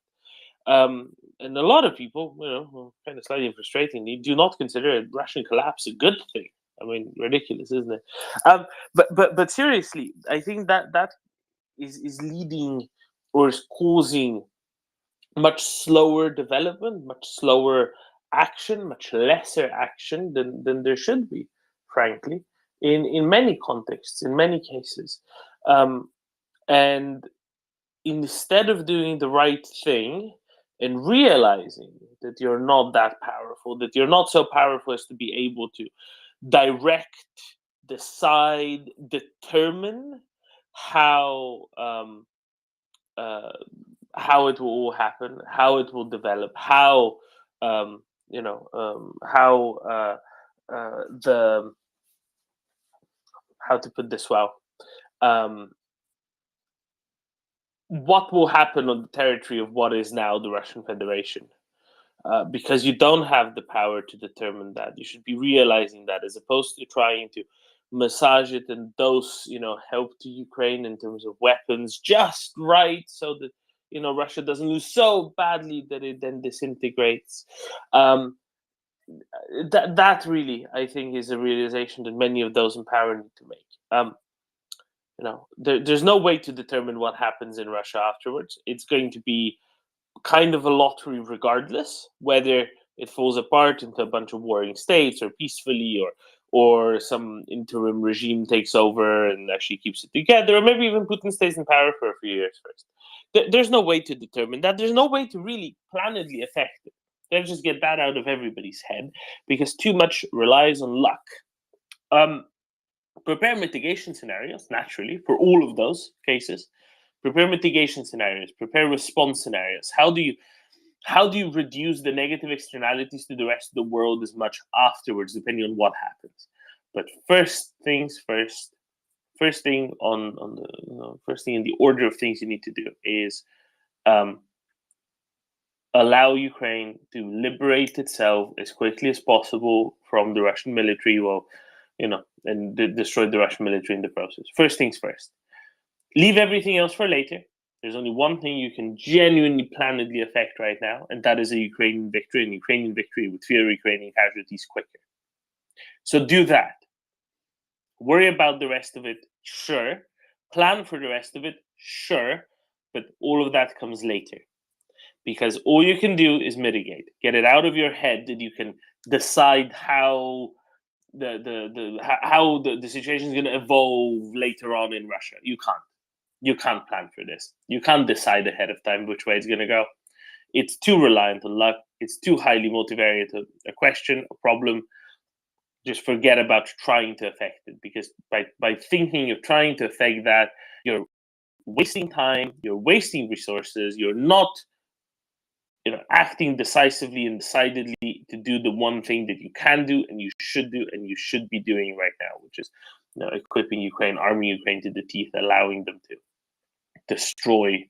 And a lot of people, kind of slightly frustratingly, do not consider a Russian collapse a good thing. I mean, ridiculous, isn't it? But seriously, I think that is leading or is causing much slower development, much slower action, much lesser action than there should be, frankly, in many contexts, in many cases. And instead of doing the right thing and realizing that you're not that powerful, that you're not so powerful as to be able to direct, decide, determine how it will all happen, how it will develop, how the how to put this well. What will happen on the territory of what is now the Russian Federation? Because you don't have the power to determine that. You should be realizing that, as opposed to trying to massage it and dose, help to Ukraine in terms of weapons just right, so that Russia doesn't lose so badly that it then disintegrates. That really, I think, is a realization that many of those in power need to make. There's no way to determine what happens in Russia afterwards. It's going to be kind of a lottery regardless, whether it falls apart into a bunch of warring states or peacefully, or some interim regime takes over and actually keeps it together, or maybe even Putin stays in power for a few years first. There's no way to determine that. There's no way to really planedly affect it. Let's just get that out of everybody's head, because too much relies on luck. Prepare mitigation scenarios, naturally, for all of those cases. Prepare mitigation scenarios, prepare response scenarios. How do you reduce the negative externalities to the rest of the world as much afterwards, depending on what happens? But first things first. First thing first thing in the order of things you need to do is allow Ukraine to liberate itself as quickly as possible from the Russian military, and destroy the Russian military in the process. First things first. Leave everything else for later. There's only one thing you can genuinely planedly affect right now, and that is a Ukrainian victory, and Ukrainian victory with fewer Ukrainian casualties quicker. So do that. Worry about the rest of it, sure. Plan for the rest of it, sure. But all of that comes later. Because all you can do is mitigate. Get it out of your head that you can decide how the situation is going to evolve later on in Russia. You can't. You can't plan for this. You can't decide ahead of time which way it's going to go. It's too reliant on luck. It's too highly multivariate a question, a problem. Just forget about trying to affect it, because by thinking of trying to affect that, you're wasting time, you're wasting resources, you're not acting decisively and decidedly to do the one thing that you can do and you should do and you should be doing right now, which is equipping Ukraine, arming Ukraine to the teeth, allowing them to destroy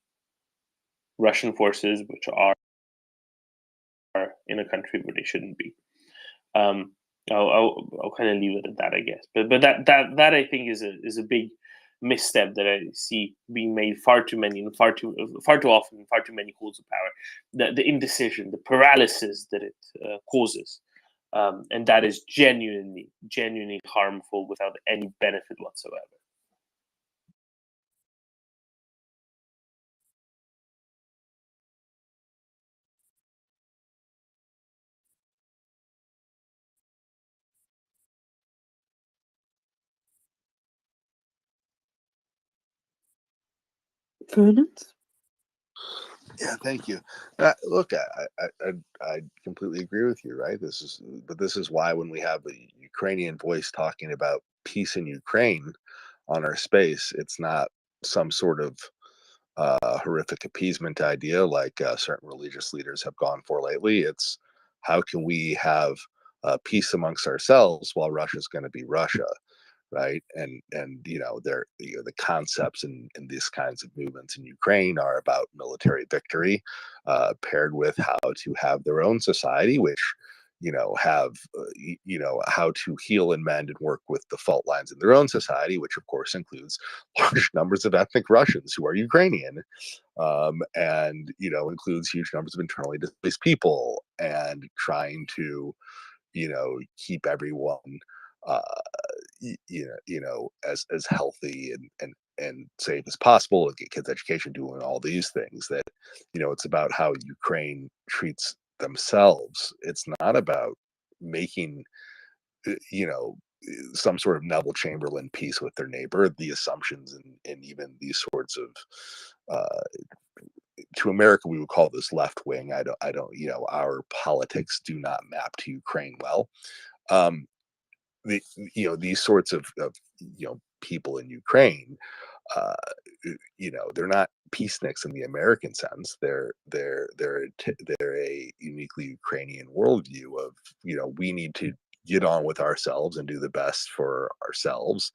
Russian forces, which are in a country where they shouldn't be. I'll kind of leave it at that, I guess. But that I think is a big misstep that I see being made far too often, far too many calls of power. The indecision, the paralysis that it causes, and that is genuinely harmful without any benefit whatsoever. Prudence? Yeah, thank you. Look, I completely agree with you. Right, this is why when we have the Ukrainian voice talking about peace in Ukraine on our space, it's not some sort of horrific appeasement idea like certain religious leaders have gone for lately. It's how can we have peace amongst ourselves while Russia's going to be Russia, right? And they're the concepts in these kinds of movements in Ukraine are about military victory, paired with how to have their own society, which have how to heal and mend and work with the fault lines in their own society, which of course includes large numbers of ethnic Russians who are Ukrainian, and includes huge numbers of internally displaced people, and trying to keep everyone uh, as healthy and safe as possible, and get kids education, doing all these things. That it's about how Ukraine treats themselves. It's not about making some sort of Neville Chamberlain peace with their neighbor. The assumptions and even these sorts of to America we would call this left wing. I don't our politics do not map to Ukraine well. These sorts of people in Ukraine, uh, they're not peaceniks in the American sense. They're a uniquely Ukrainian worldview of we need to get on with ourselves and do the best for ourselves,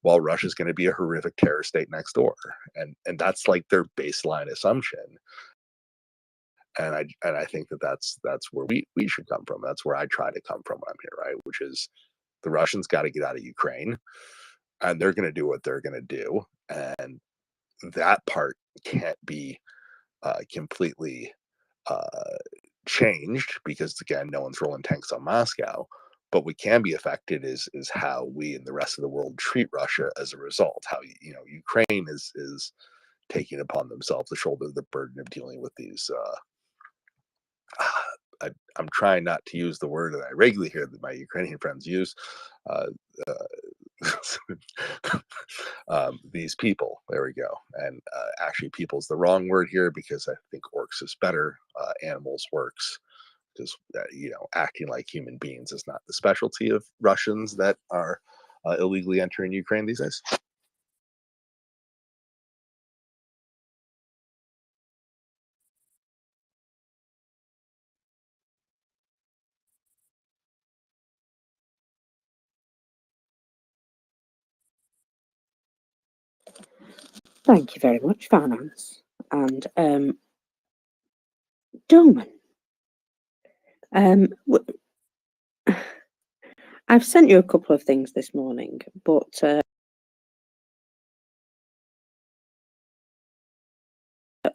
while Russia's going to be a horrific terror state next door, and that's like their baseline assumption. And I think that's where we should come from. That's where I try to come from when I'm here, right? Which is the Russians got to get out of Ukraine, and they're going to do what they're going to do, and that part can't be completely changed, because again, no one's rolling tanks on Moscow. But what can be affected is how we and the rest of the world treat Russia as a result. How Ukraine is taking upon themselves to shoulder the burden of dealing with these. I'm trying not to use the word that I regularly hear that my Ukrainian friends use. These people. There we go. And actually, people's the wrong word here, because I think orcs is better. Animals works, because acting like human beings is not the specialty of Russians that are illegally entering Ukraine these days. Thank you very much, Finance. And Dolman, I've sent you a couple of things this morning, but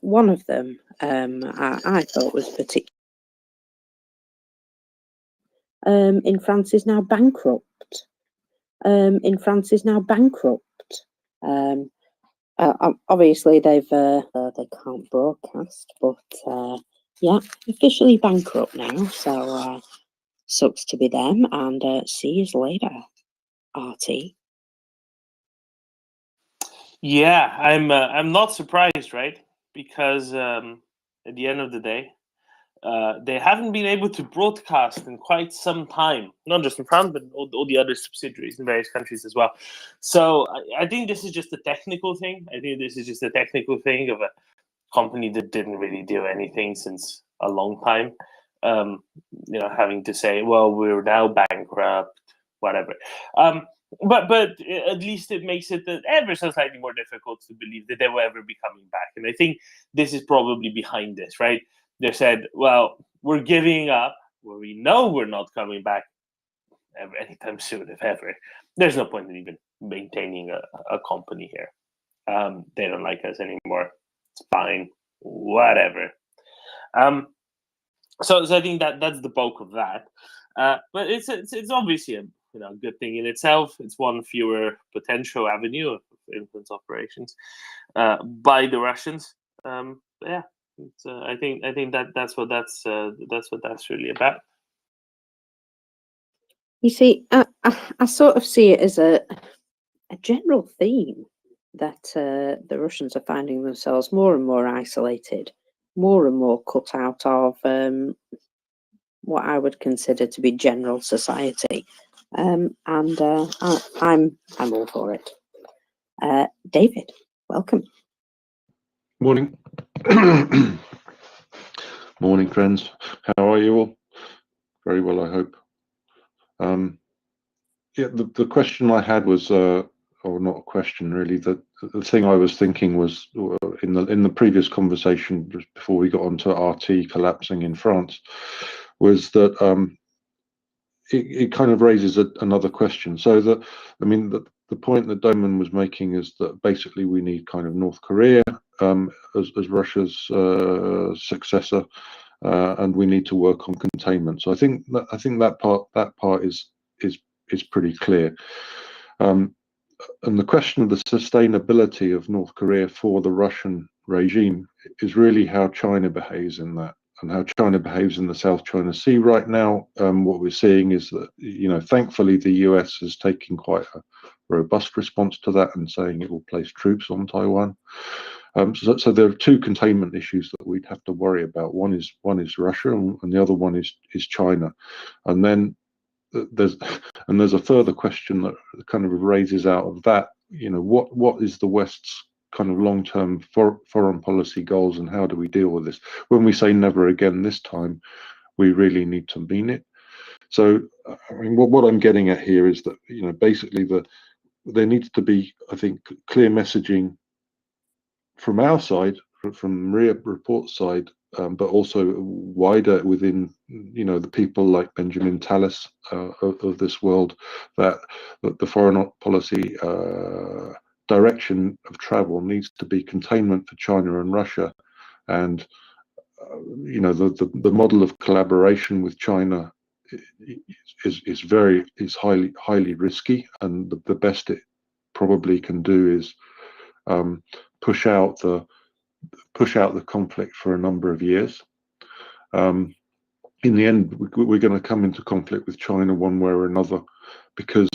one of them I thought was particular. In France is now bankrupt. Obviously, they can't broadcast, but yeah, officially bankrupt now. So sucks to be them, and see you later, RT. Yeah, I'm not surprised, right? Because at the end of the day, they haven't been able to broadcast in quite some time, not just in France, but all the other subsidiaries in various countries as well. So I think this is just a technical thing. I think this is just a technical thing of a company that didn't really do anything since a long time. Having to say, well, we're now bankrupt, whatever. But at least it makes it ever so slightly more difficult to believe that they will ever be coming back. And I think this is probably behind this, right? They said, well, we're giving up, where we know we're not coming back anytime soon, if ever. There's no point in even maintaining a company here. They don't like us anymore. It's fine, whatever. So I think that's the bulk of that. But it's obviously a good thing in itself. It's one fewer potential avenue of influence operations by the Russians. Yeah, I think that's what that's really about. You see, I sort of see it as a general theme that the Russians are finding themselves more and more isolated, more and more cut out of what I would consider to be general society, and I'm all for it. David, welcome. Morning. Morning, friends. How are you all? Very well, I hope. Yeah, the question I had was, or not a question really. The thing I was thinking was in the previous conversation just before we got onto RT collapsing in France, was that it kind of raises another question. So I mean, the point that Doman was making is that basically we need kind of North Korea as Russia's successor, and we need to work on containment. So I think that part is pretty clear. And the question of the sustainability of North Korea for the Russian regime is really how China behaves in that, and how China behaves in the South China Sea right now. What we're seeing is that, you know, thankfully the US is taking quite a robust response to that and saying it will place troops on Taiwan. So there are two containment issues that we'd have to worry about. One is Russia, and the other one is China. And then there's a further question that kind of raises out of that, you know, what is the West's kind of long-term foreign policy goals, and how do we deal with this? When we say never again this time, we really need to mean it. So I mean, what I'm getting at here is that, you know, basically there needs to be, I think, clear messaging from our side, from MriyaReport's side, but also wider within, you know, the people like Benjamin Tallis of this world, that the foreign policy direction of travel needs to be containment for China and Russia, and you know, the model of collaboration with China is highly risky, and the best it probably can do is push out the conflict for a number of years. In the end, we're going to come into conflict with China one way or another, because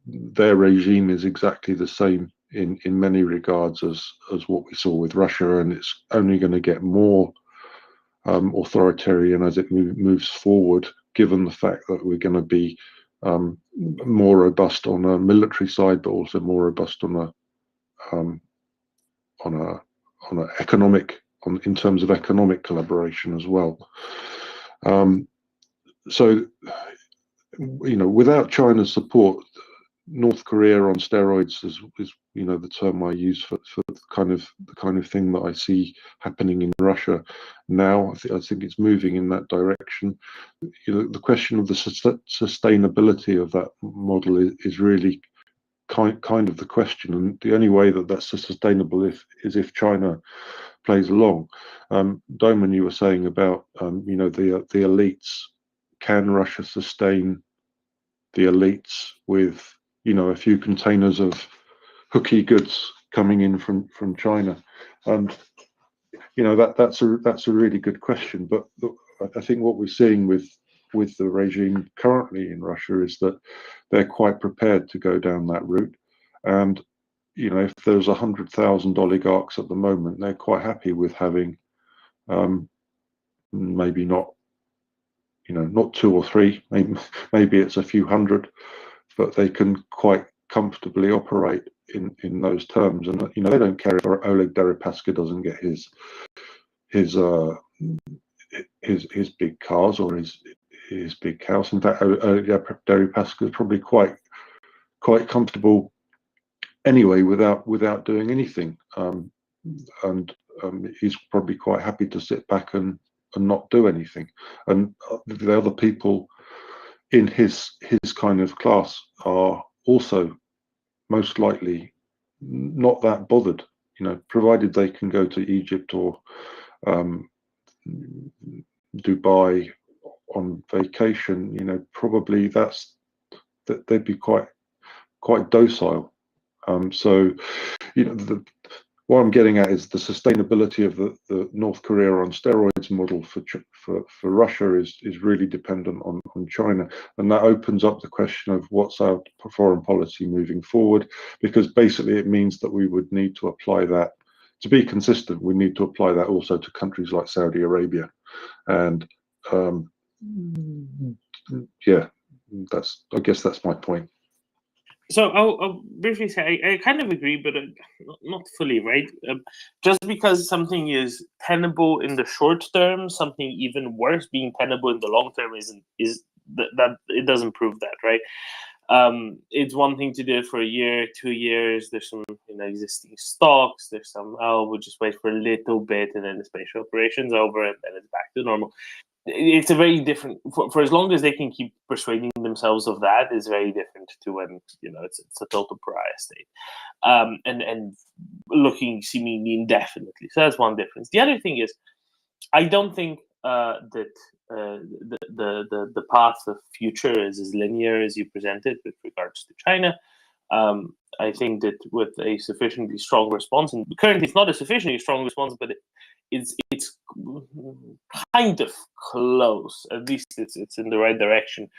their regime is exactly the same in many regards as what we saw with Russia, and it's only going to get more authoritarian as it moves forward, given the fact that we're going to be more robust on a military side, but also more robust on a economic, in terms of economic collaboration as well. So, you know, without China's support, North Korea on steroids is you know, the term I use for the kind of thing that I see happening in Russia now. I think it's moving in that direction. You know, the question of the sustainability of that model is really kind of the question, and the only way that that's sustainable is if China plays along. Doman, you were saying about you know, the elites. Can Russia sustain the elites with, you know, a few containers of hooky goods coming in from China? And you know, that's a really good question. But I think what we're seeing with the regime currently in Russia is that they're quite prepared to go down that route. And you know, if there's 100,000 oligarchs at the moment, they're quite happy with having maybe not, you know, not 2 or 3, maybe it's a few hundred, but they can quite comfortably operate in those terms. And you know, they don't care if Oleg Deripaska doesn't get his big cars or his big house. In fact, Oleg Deripaska is probably quite comfortable anyway without doing anything, and he's probably quite happy to sit back and not do anything. And the other people in his kind of class are also most likely not that bothered, you know, provided they can go to Egypt or Dubai on vacation. You know, probably they'd be quite docile. So, you know, what I'm getting at is the sustainability of the North Korea on steroids model for Russia is really dependent on China, and that opens up the question of what's our foreign policy moving forward, because basically it means that we would need to apply that, to be consistent, we need to apply that also to countries like Saudi Arabia. And yeah, I guess that's my point. So I'll briefly say I kind of agree, but not fully, right? Just because something is tenable in the short term, something even worse being tenable in the long term is that it doesn't prove that, right? It's one thing to do it for a year, 2 years. There's some existing stocks. There's some we'll just wait for a little bit, and then the spatial operation's over, and then it's back to normal. It's a very different for as long as they can keep persuading themselves of that is very different to when it's a total pariah state, and looking seemingly indefinitely. So that's one difference. The other thing is, I don't think that the path of future is as linear as you presented with regards to China. I think that with a sufficiently strong response, and currently it's not a sufficiently strong response, but it's kind of close. At least it's in the right direction.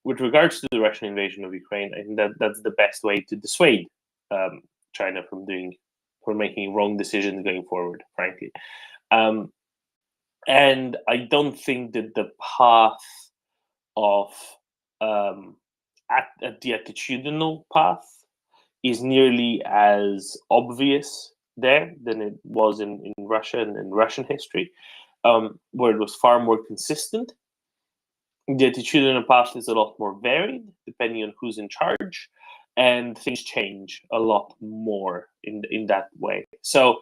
With regards to the Russian invasion of Ukraine, I think that's the best way to dissuade China from making wrong decisions going forward, frankly. And I don't think that the path of at the attitudinal path is nearly as obvious there than it was in Russia and in Russian history, where it was far more consistent. The attitudinal path is a lot more varied depending on who's in charge, and things change a lot more in that way. So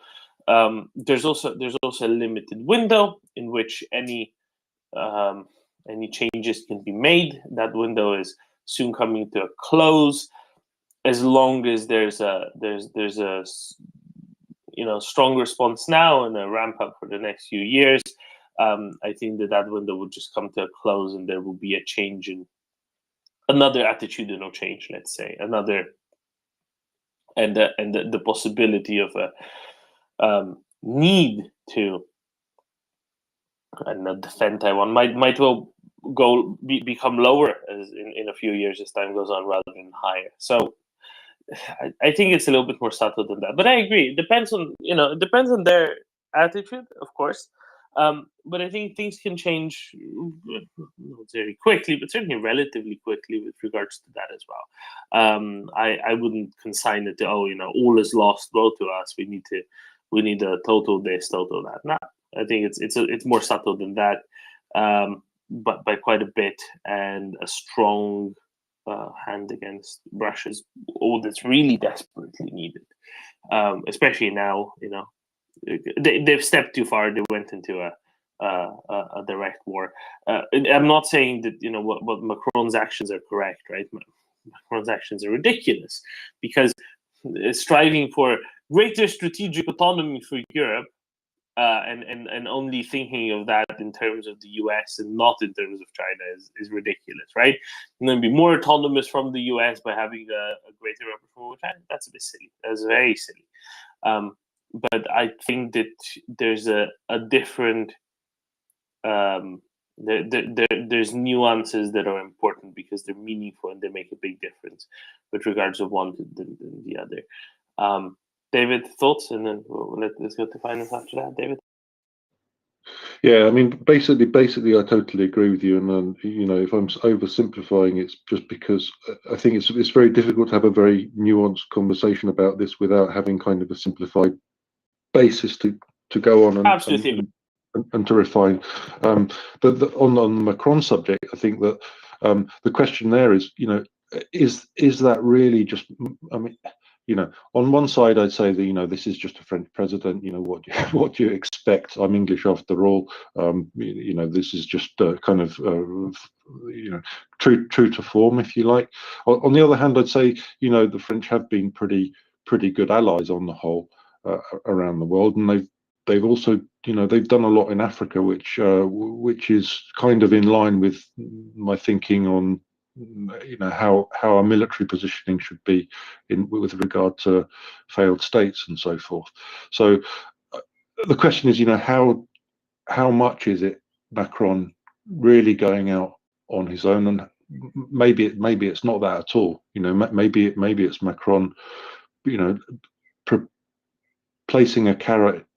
there's also a limited window in which any changes can be made. That window is soon coming to a close. As long as there's a strong response now and a ramp up for the next few years, I think that window will just come to a close, and there will be a change in another attitudinal change, let's say, another, and the possibility of a need to defend Taiwan might well become lower as in a few years as time goes on, rather than higher. So I think it's a little bit more subtle than that. But I agree. It depends on their attitude, of course. But I think things can change not very quickly, but certainly relatively quickly with regards to that as well. I wouldn't consign it to all is lost, woe to us. We need a total this, total that. No, I think it's more subtle than that, but by quite a bit, and a strong hand against Russia's all that's really desperately needed, especially now. They've stepped too far. They went into a direct war. I'm not saying that what Macron's actions are correct, right? Macron's actions are ridiculous, because striving for greater strategic autonomy for Europe, and only thinking of that in terms of the US and not in terms of China is ridiculous, right? And then be more autonomous from the US by having a greater repertoire with China. That's a bit silly. That's very silly. But I think that there's a different there's nuances that are important because they're meaningful and they make a big difference with regards of one than the other. David, thoughts, and then let's go to finance after that. David. Yeah, I mean, basically, I totally agree with you. And then, if I'm oversimplifying, it's just because I think it's very difficult to have a very nuanced conversation about this without having kind of a simplified basis to go on and to refine. But on the Macron subject, I think that the question there is, is that really just? I mean, on one side, I'd say that this is just a French president. What do you expect? I'm English after all. This is just kind of true to form, if you like. On the other hand, I'd say the French have been pretty good allies on the whole around the world, and they've also they've done a lot in Africa, which is kind of in line with my thinking on how our military positioning should be with regard to failed states and so forth. So the question is, how much is it Macron really going out on his own? And maybe it's not that at all. Maybe it's Macron, placing a carrot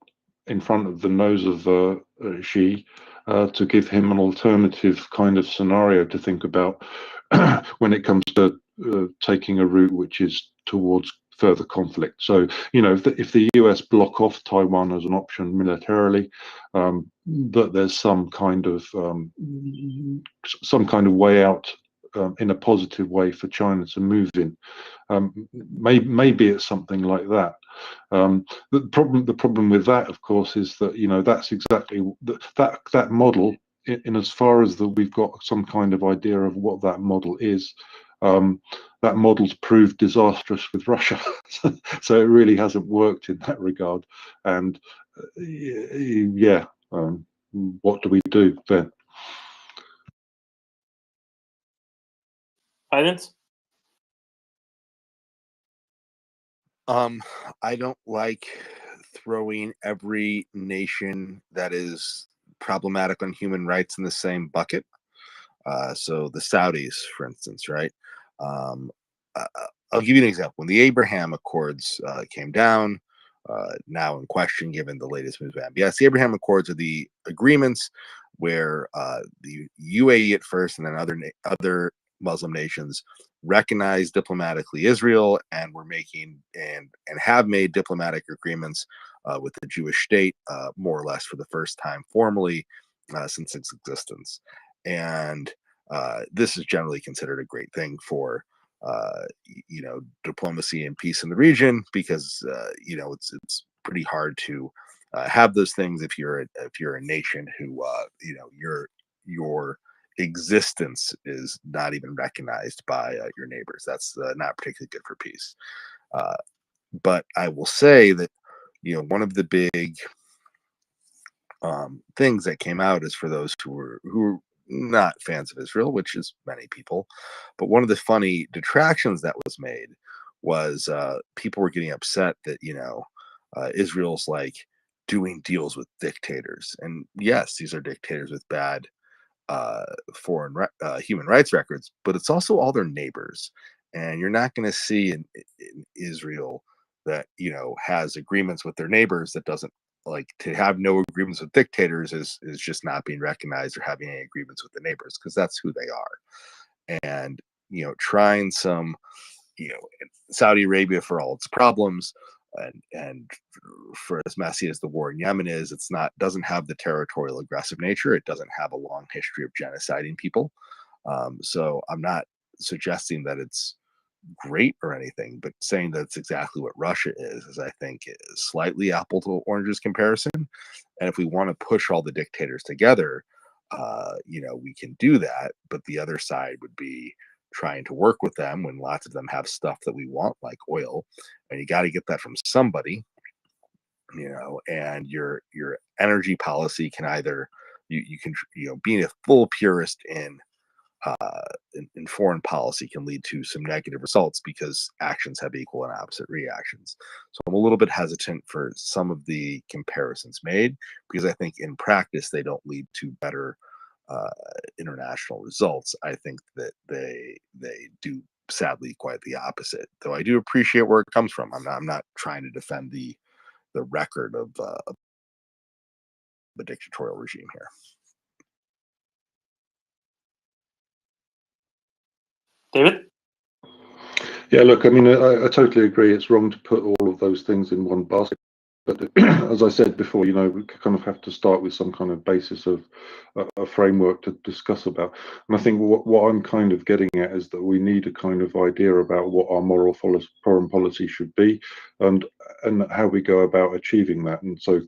in front of the nose of Xi to give him an alternative kind of scenario to think about when it comes to taking a route which is towards further conflict. So, if the US block off Taiwan as an option militarily, that there's some kind of way out in a positive way for China to move in. Maybe it's something like that. The problem with that, of course, is that that's exactly that model. In as far as that we've got some kind of idea of what that model is, that model's proved disastrous with Russia. So it really hasn't worked in that regard. And yeah, what do we do then? Finance? I don't like throwing every nation that is problematic on human rights in the same bucket. So the Saudis, for instance, right? Um, I'll give you an example. When the Abraham Accords came down, now in question given the latest moves by MBS, the Abraham Accords are the agreements where the UAE at first and then other Muslim nations recognize diplomatically Israel and were making and have made diplomatic agreements with the Jewish state more or less for the first time formally since its existence. And this is generally considered a great thing for diplomacy and peace in the region because it's pretty hard to have those things if you're a nation who your existence is not even recognized by your neighbors. That's not particularly good for peace. But I will say that one of the big things that came out is for those who are not fans of Israel, which is many people. But one of the funny detractions that was made was people were getting upset that Israel's like doing deals with dictators, and yes, these are dictators with bad human rights records, but it's also all their neighbors. And you're not going to see in Israel that has agreements with their neighbors that doesn't like to have no agreements with dictators is just not being recognized or having any agreements with the neighbors because that's who they are. And trying some Saudi Arabia for all its problems and for as messy as the war in Yemen is, doesn't have the territorial aggressive nature. It doesn't have a long history of genociding people. So I'm not suggesting that it's great or anything, but saying that it's exactly what Russia is I think is slightly apple to oranges comparison. And if we want to push all the dictators together, we can do that. But the other side would be trying to work with them when lots of them have stuff that we want, like oil, and you got to get that from somebody, and your energy policy can either you can being a full purist in foreign policy can lead to some negative results because actions have equal and opposite reactions. So I'm a little bit hesitant for some of the comparisons made because I think in practice they don't lead to better international results. I think that they do sadly quite the opposite. Though I do appreciate where it comes from. I'm not trying to defend the record of the dictatorial regime here. David? Yeah, look, I mean, I totally agree. It's wrong to put all of those things in one basket. But as I said before, we kind of have to start with some kind of basis of a framework to discuss about. And I think what I'm kind of getting at is that we need a kind of idea about what our moral foreign policy should be and how we go about achieving that. And so,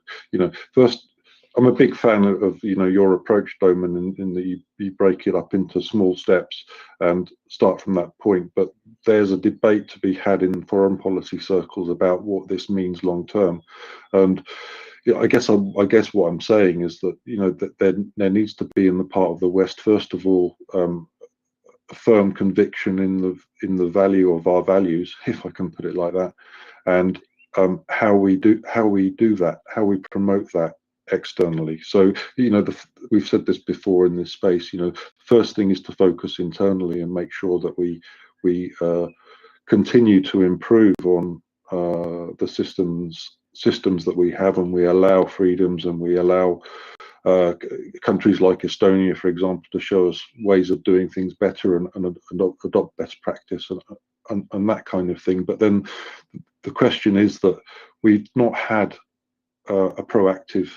first, I'm a big fan of your approach, Doman, in that you break it up into small steps and start from that point. But there's a debate to be had in foreign policy circles about what this means long term. And I guess what I'm saying is that that there needs to be in the part of the West, first of all, a firm conviction in the value of our values, if I can put it like that, and how we do that, how we promote that externally. So we've said this before in this space. First thing is to focus internally and make sure that we continue to improve on the systems that we have, and we allow freedoms, and we allow countries like Estonia, for example, to show us ways of doing things better and adopt best practice and that kind of thing. But then the question is that we've not had a proactive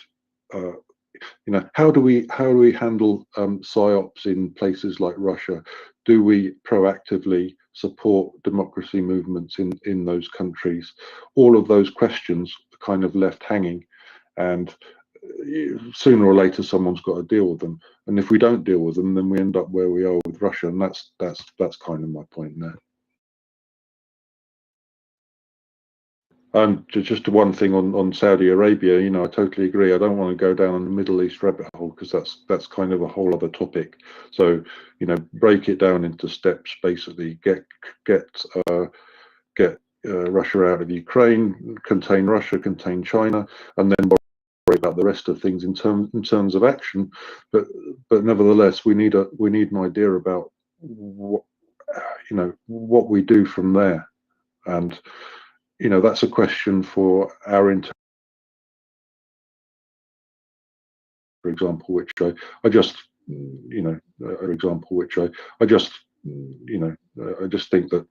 how do we handle psyops in places like Russia do we proactively support democracy movements in those countries? All of those questions are kind of left hanging, and sooner or later someone's got to deal with them. And if we don't deal with them, then we end up where we are with Russia, and that's kind of my point there. Just one thing on Saudi Arabia, you know, I totally agree. I don't want to go down the Middle East rabbit hole, because that's kind of a whole other topic. So, you know, break it down into steps. Basically, get Russia out of Ukraine, contain Russia, contain China, and then worry about the rest of things in terms of action. But nevertheless, we need an idea about what, you know, what we do from there. And you know, that's a question for our for example, which I just, you know, an example which I just, you know, I just think that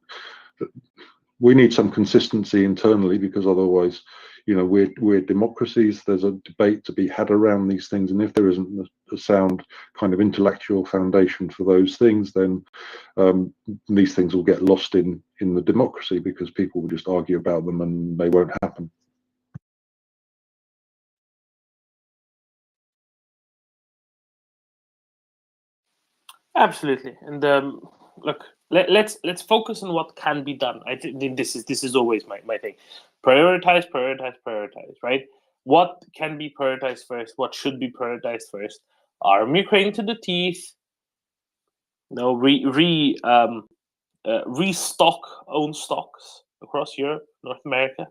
we need some consistency internally, because otherwise, you know, we're democracies. There's a debate to be had around these things, and if there isn't a sound kind of intellectual foundation for those things, then these things will get lost in the democracy, because people will just argue about them and they won't happen. Absolutely. And look, let's focus on what can be done. I think this is always my thing. Prioritize, right? What can be prioritized first? What should be prioritized first? Arm Ukraine to the teeth. No, restock own stocks across Europe, North America,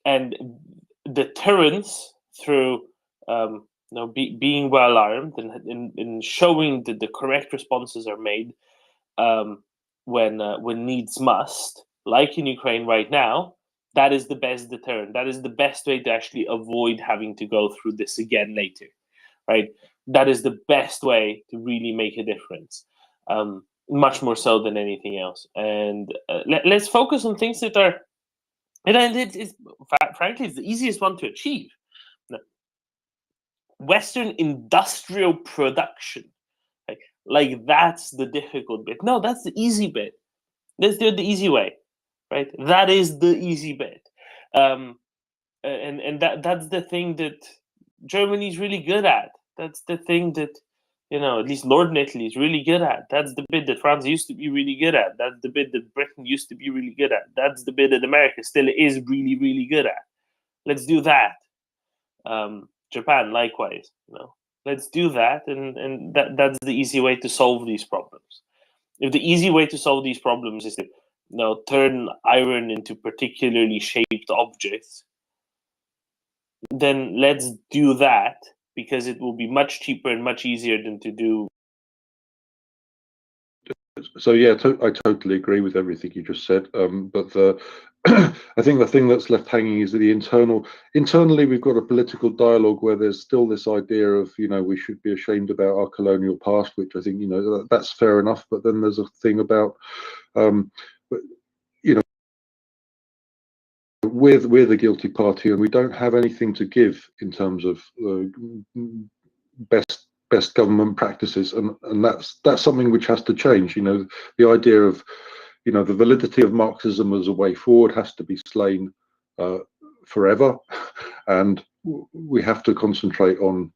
and deterrence through being well armed and showing that the correct responses are made when needs must, like in Ukraine right now. That is the best deterrent. That is the best way to actually avoid having to go through this again later, right? That is the best way to really make a difference, much more so than anything else. And let's focus on things that are, and it's frankly, it's the easiest one to achieve. Western industrial production, right? Like that's the difficult bit. No, that's the easy bit. Let's do it the easy way, right? That is the easy bit, and that's the thing that Germany's really good at. That's the thing that, you know, at least Northern Italy is really good at. That's the bit that France used to be really good at. That's the bit that Britain used to be really good at. That's the bit that America still is really, really good at. Let's do that. Japan, likewise. You know, let's do that, and that's the easy way to solve these problems. If the easy way to solve these problems is to, you know, turn iron into particularly shaped objects, then let's do that, because it will be much cheaper and much easier than to do. So yeah, I totally agree with everything you just said. But I think the thing that's left hanging is the internally we've got a political dialogue where there's still this idea of, you know, we should be ashamed about our colonial past, which I think, you know, that's fair enough. But then there's a thing about, you know, we're the guilty party, and we don't have anything to give in terms of best government practices, and that's something which has to change. You know, the idea of, you know, the validity of Marxism as a way forward has to be slain forever, and we have to concentrate on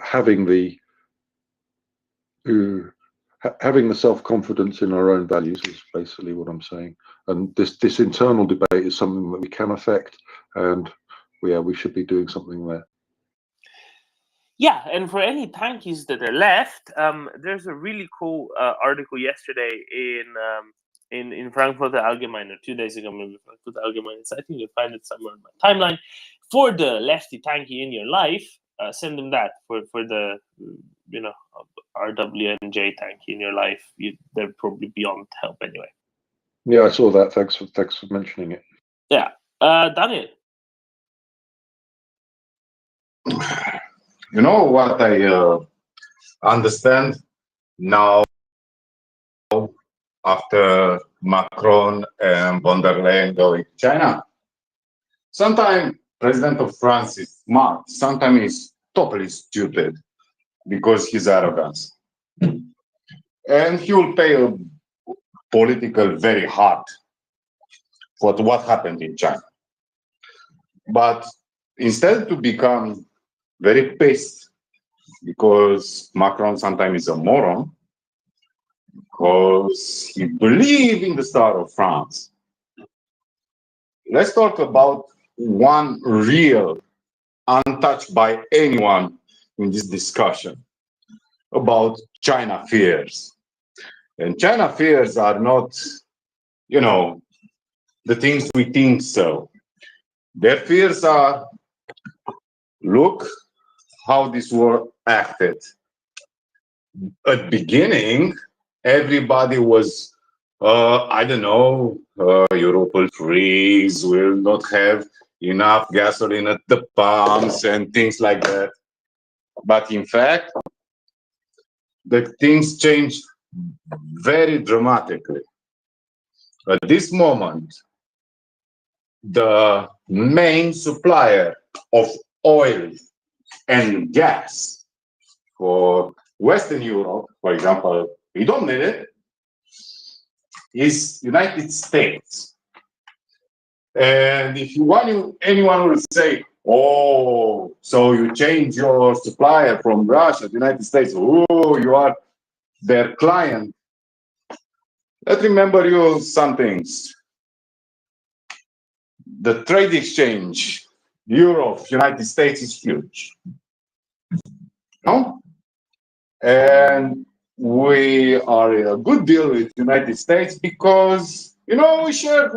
having the self-confidence in our own values, is basically what I'm saying. And this internal debate is something that we can affect, and we should be doing something there. Yeah, and for any tankies that are left, there's a really cool article yesterday in Frankfurter Allgemeine, 2 days ago, maybe Frankfurter Allgemeine. I think you'll find it somewhere in my timeline. For the lefty tanky in your life, send them that. For the, you know, RWNJ tanky in your life, they're probably beyond help anyway. Yeah, I saw that. Thanks for mentioning it. Yeah, Daniel. You know what I understand now, after Macron and von der Leyen going to China? Sometimes President of France is smart, sometimes he's totally stupid because his arrogance. and he will pay a political very hard for what happened in China. But instead to become very pissed because Macron sometimes is a moron, because he believes in the star of France. Let's talk about one real, untouched by anyone in this discussion, about China fears. And China fears are not, you know, the things we think so. Their fears are, look how this war acted. At the beginning, everybody was, I don't know, Europe will freeze, will not have enough gasoline at the pumps and things like that. But in fact, the things changed very dramatically. At this moment, the main supplier of oil and gas for Western Europe, for example, we don't need it, is United States. And if anyone will say, oh, so you change your supplier from Russia to the United States, oh, you are their client. Let's remember you some things. The trade exchange, Europe, United States is huge. No? And we are in a good deal with United States because, you know, we share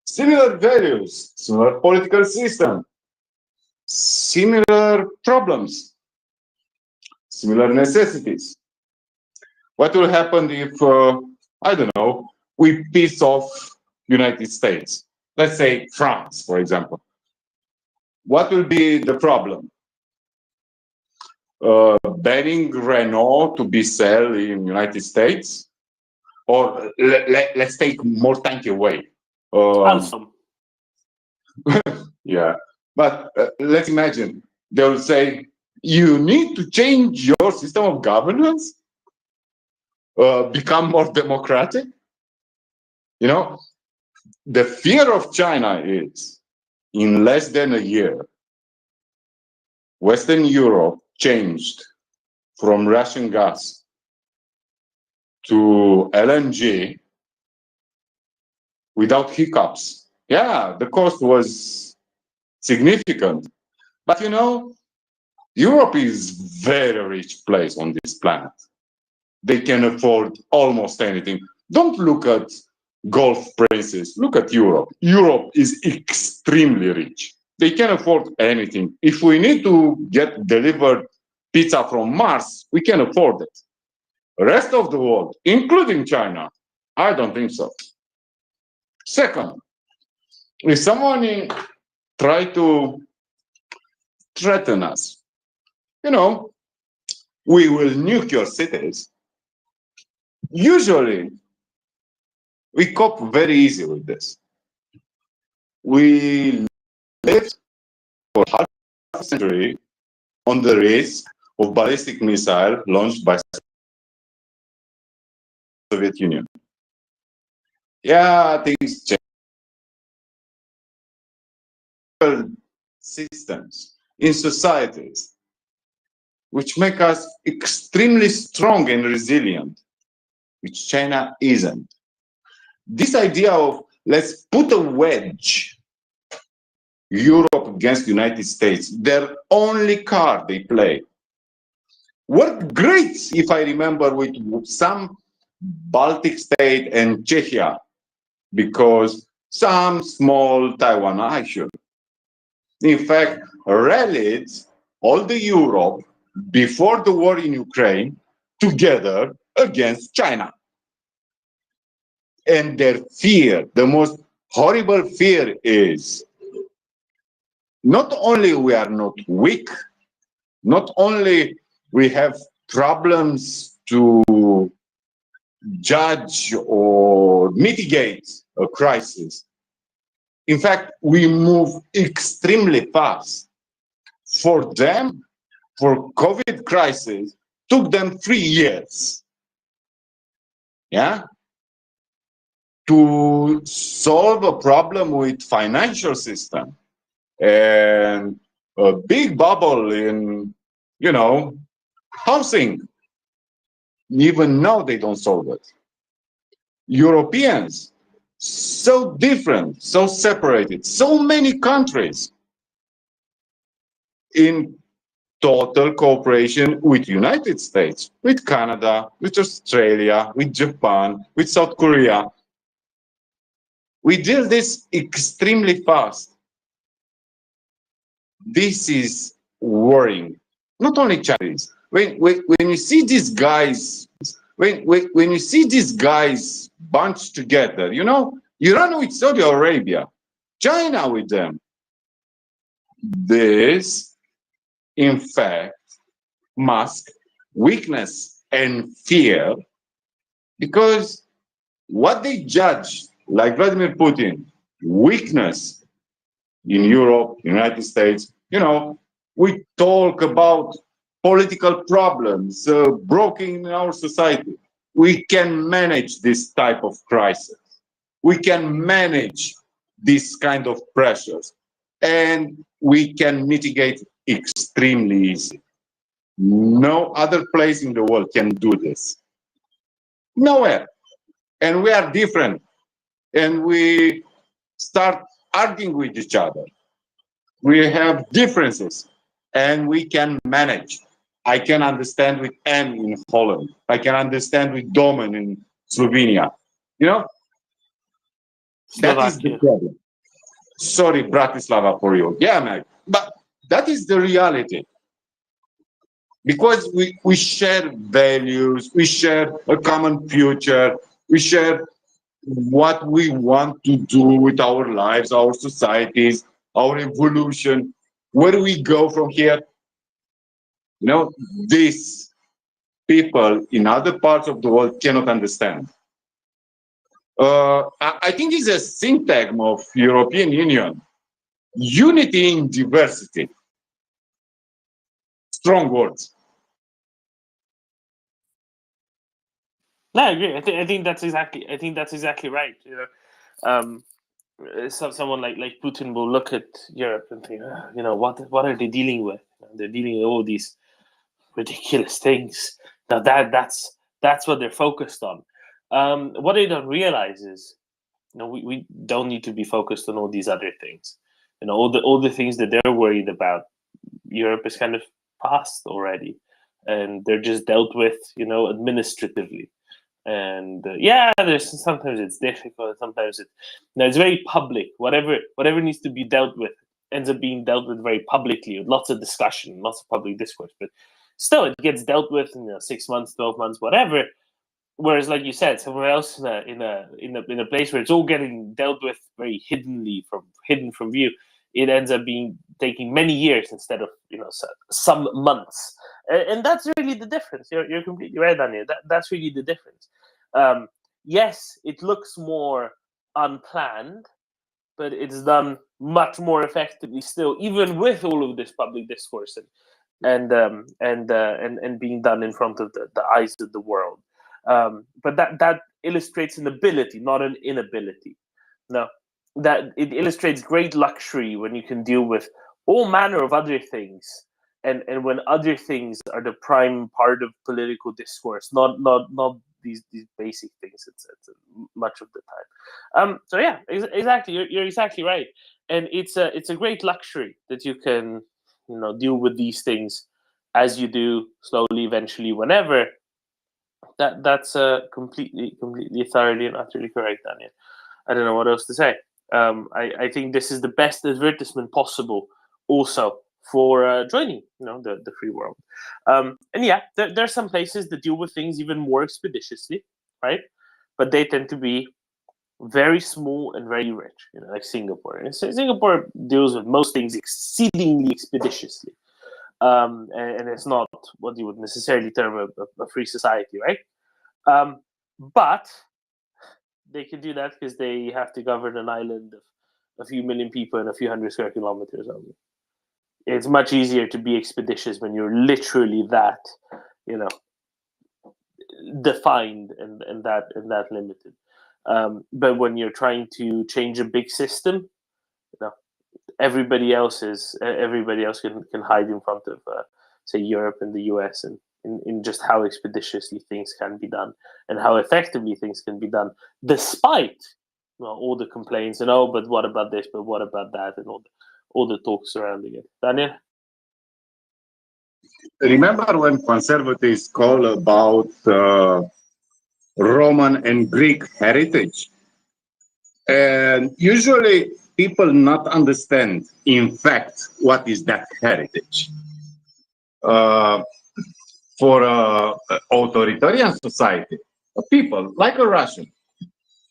similar values, similar political system, similar problems, similar necessities. What will happen if, I don't know, we piss off United States? Let's say France, for example. What will be the problem? Banning Renault to be sold in United States? Or let's take more tanky away. Awesome. Yeah, but let's imagine they will say, you need to change your system of governance, become more democratic. You know, the fear of China is in less than a year, Western Europe changed from Russian gas to LNG without hiccups. Yeah, the cost was significant. But you know, Europe is a very rich place on this planet. They can afford almost anything. Don't look at Gulf princes. Look at Europe. Europe is extremely rich. They can afford anything. If we need to get delivered pizza from Mars, we can afford it. The rest of the world, including China, I don't think so. Second, if someone try to threaten us, you know, we will nuke your cities. Usually, we cope very easy with this. We lived for half a century on the risk of ballistic missile launched by Soviet Union. Yeah, things change. Systems in societies which make us extremely strong and resilient, which China isn't. This idea of let's put a wedge Europe against the United States, their only card they play, worked great, if I remember, with some Baltic state and Czechia, because some small Taiwan issue. In fact, rallied all the Europe before the war in Ukraine together against China. And their fear, the most horrible fear is not only we are not weak, not only we have problems to judge or mitigate a crisis. In fact, we move extremely fast. For them, for COVID crisis, took them 3 years. yeah, to solve a problem with financial system and a big bubble in, housing. Even now they don't solve it. Europeans, so different, so separated, so many countries in total cooperation with United States, with Canada, with Australia, with Japan, with South Korea. We did this extremely fast. This is worrying. Not only Chinese. When you see these guys, when you see these guys bunched together, Iran with Saudi Arabia, China with them, this, in fact, mask weakness and fear, because what they judge, like Vladimir Putin, weakness in Europe, United States, we talk about political problems broken in our society. We can manage this type of crisis. We can manage this kind of pressures, and we can mitigate extremely easy. No other place in the world can do this. Nowhere. And we are different. And we start arguing with each other. We have differences and we can manage. I can understand with Anne in Holland. I can understand with Domen in Slovenia. That is the Slovakia. problem. Sorry, Bratislava, for you. Yeah, man. But that is the reality. Because we share values, we share a common future, we share what we want to do with our lives, our societies, our evolution, where we go from here. These people in other parts of the world cannot understand. I think it's a syntagm of European Union. Unity in diversity. Strong words. No, I agree. I think that's exactly right. Someone like Putin will look at Europe and think, what are they dealing with? They're dealing with all these ridiculous things. Now that's what they're focused on. What they don't realize is, we don't need to be focused on all these other things. All the things that they're worried about, Europe is kind of past already, and they're just dealt with, administratively. And there's sometimes it's difficult. Sometimes it's very public. Whatever needs to be dealt with ends up being dealt with very publicly, with lots of discussion, lots of public discourse. But still, it gets dealt with in 6 months, 12 months, whatever. Whereas, like you said, somewhere else in a place where it's all getting dealt with very hidden from view, it ends up taking many years instead of some months, and that's really the difference. You're completely right, Daniel. That's really the difference. Yes, it looks more unplanned, but it's done much more effectively still, even with all of this public discourse and being done in front of the eyes of the world. But that illustrates an ability, not an inability. No, that it illustrates great luxury when you can deal with all manner of other things, and when other things are the prime part of political discourse, not these basic things. It's much of the time. So yeah, exactly. You're exactly right, and it's a great luxury that you can deal with these things as you do, slowly, eventually, whenever. That's completely, thoroughly, and utterly correct, Daniel. I don't know what else to say. I think this is the best advertisement possible, also for joining, the free world. And yeah, there are some places that deal with things even more expeditiously, right? But they tend to be very small and very rich, like Singapore. And Singapore deals with most things exceedingly expeditiously. And it's not what you would necessarily term a free society, right? But they can do that because they have to govern an island of a few million people and a few hundred square kilometers only. It's much easier to be expeditious when you're literally that, defined and that limited. But when you're trying to change a big system, you know, everybody else can hide in front of say Europe and the US, and in just how expeditiously things can be done and how effectively things can be done, despite all the complaints and but what about this, but what about that, and all the talk surrounding it. Daniel? Remember when conservatives call about Roman and Greek heritage? And usually people not understand, in fact, what is that heritage. For an authoritarian society, a people like a Russian,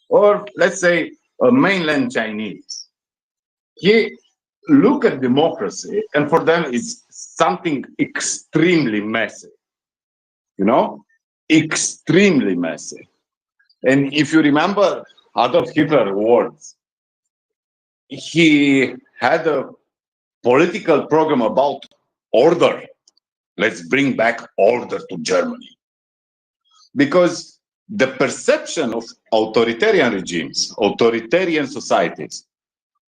or let's say a mainland Chinese, he look at democracy, and for them it's something extremely messy, extremely messy. And if you remember Adolf Hitler's words, he had a political program about order. Let's bring back order to Germany. Because the perception of authoritarian regimes, authoritarian societies,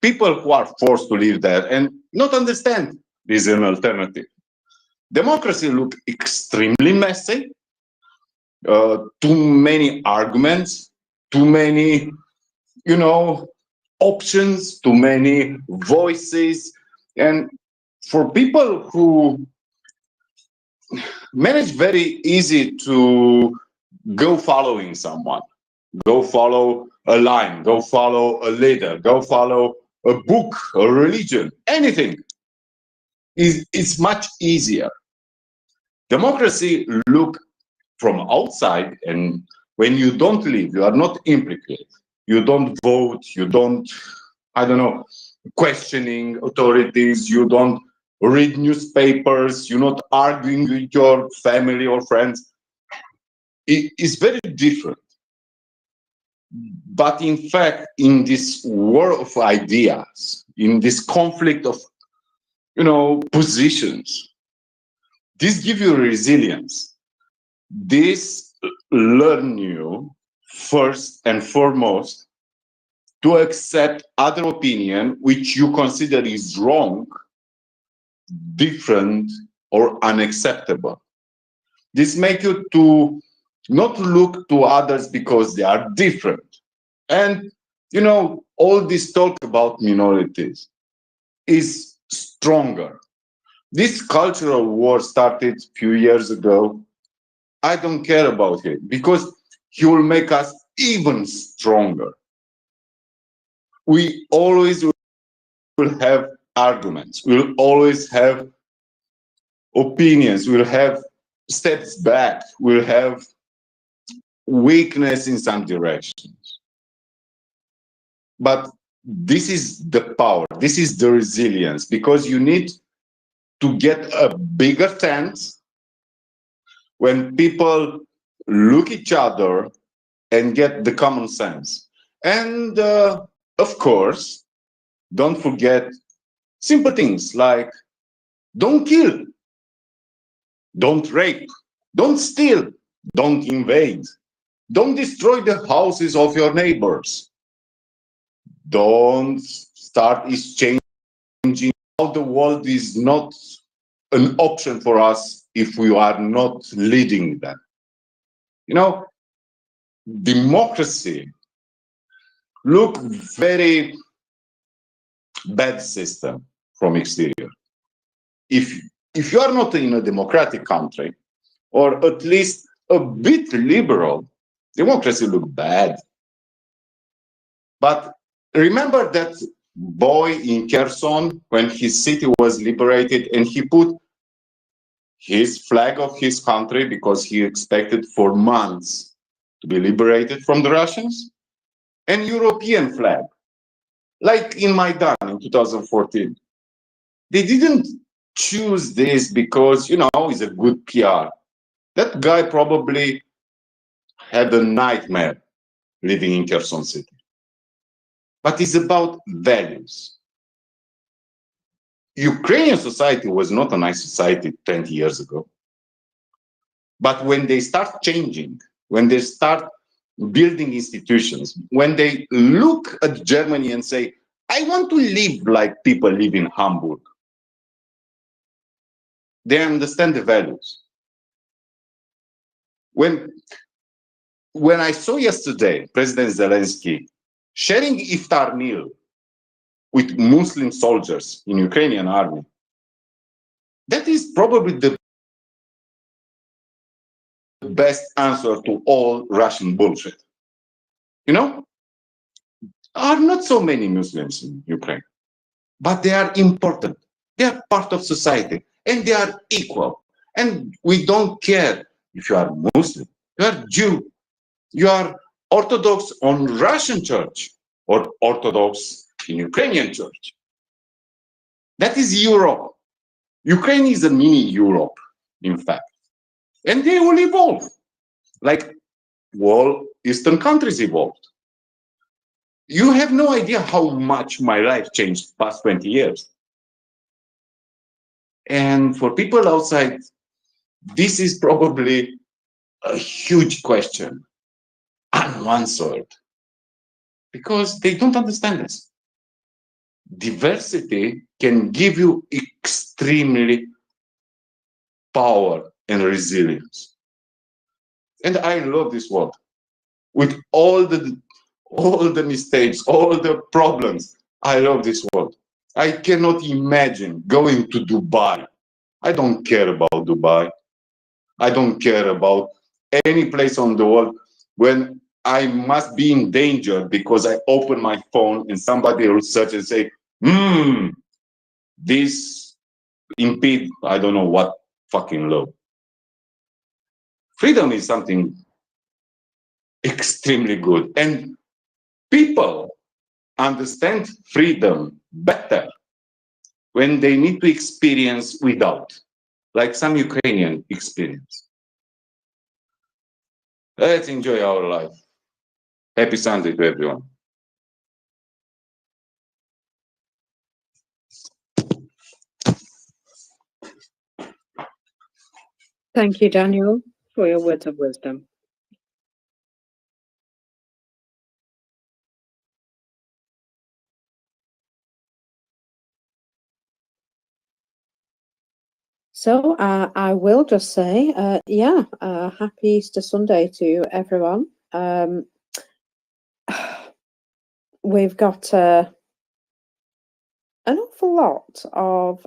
people who are forced to live there and not understand this is an alternative. Democracy look extremely messy, too many arguments, too many, options, too many voices. And for people who manage very easy to go following someone, go follow a line, go follow a leader, go follow a book, a religion, anything, it's much easier. Democracy look from outside, and when you don't live, you are not implicated, you don't vote, you don't, questioning authorities, you don't read newspapers, you're not arguing with your family or friends. It's very different. But in fact, in this war of ideas, in this conflict of, positions, this gives you resilience. This learn you first and foremost to accept other opinion which you consider is wrong, different, or unacceptable. This makes you to not look to others because they are different. And, all this talk about minorities is stronger. This cultural war started a few years ago. I don't care about it because he will make us even stronger. We always will have arguments. We'll always have opinions. We'll have steps back. We'll have weakness in some directions. But this is the power. This is the resilience, because you need to get a bigger tent when people look each other and get the common sense. And of course, don't forget simple things like don't kill, don't rape, don't steal, don't invade, don't destroy the houses of your neighbors, don't start exchanging. How the world is not an option for us if we are not leading them. Democracy look very bad system from exterior. If you are not in a democratic country, or at least a bit liberal, democracy look bad. But remember that boy in Kherson when his city was liberated and he put his flag of his country because he expected for months to be liberated from the Russians, and European flag, like in Maidan in 2014. They didn't choose this because, it's a good PR. That guy probably had a nightmare living in Kherson City. But it's about values. Ukrainian society was not a nice society 20 years ago. But when they start changing, when they start building institutions, when they look at Germany and say, I want to live like people live in Hamburg, they understand the values. When I saw yesterday President Zelensky sharing iftar meal with Muslim soldiers in Ukrainian army, that is probably the best answer to all Russian bullshit. You know, are not so many Muslims in Ukraine, but they are important. They are part of society and they are equal. And we don't care if you are Muslim, you are Jew, you are Orthodox on Russian church or Orthodox in Ukrainian church. That is Europe. Ukraine is a mini Europe, in fact. And they will evolve, like all Eastern countries evolved. You have no idea how much my life changed past 20 years. And for people outside, this is probably a huge question, unanswered, because they don't understand this. Diversity can give you extremely power and resilience. And I love this world. With all the mistakes, all the problems, I love this world. I cannot imagine going to Dubai. I don't care about Dubai. I don't care about any place on the world when I must be in danger because I open my phone and somebody will search and say, this impede, I don't know what fucking law. Freedom is something extremely good. And people understand freedom better when they need to experience without, like some Ukrainian experience. Let's enjoy our life. Happy Sunday to everyone. Thank you, Daniel, for your words of wisdom. So I will just say, happy Easter Sunday to everyone. We've got an awful lot of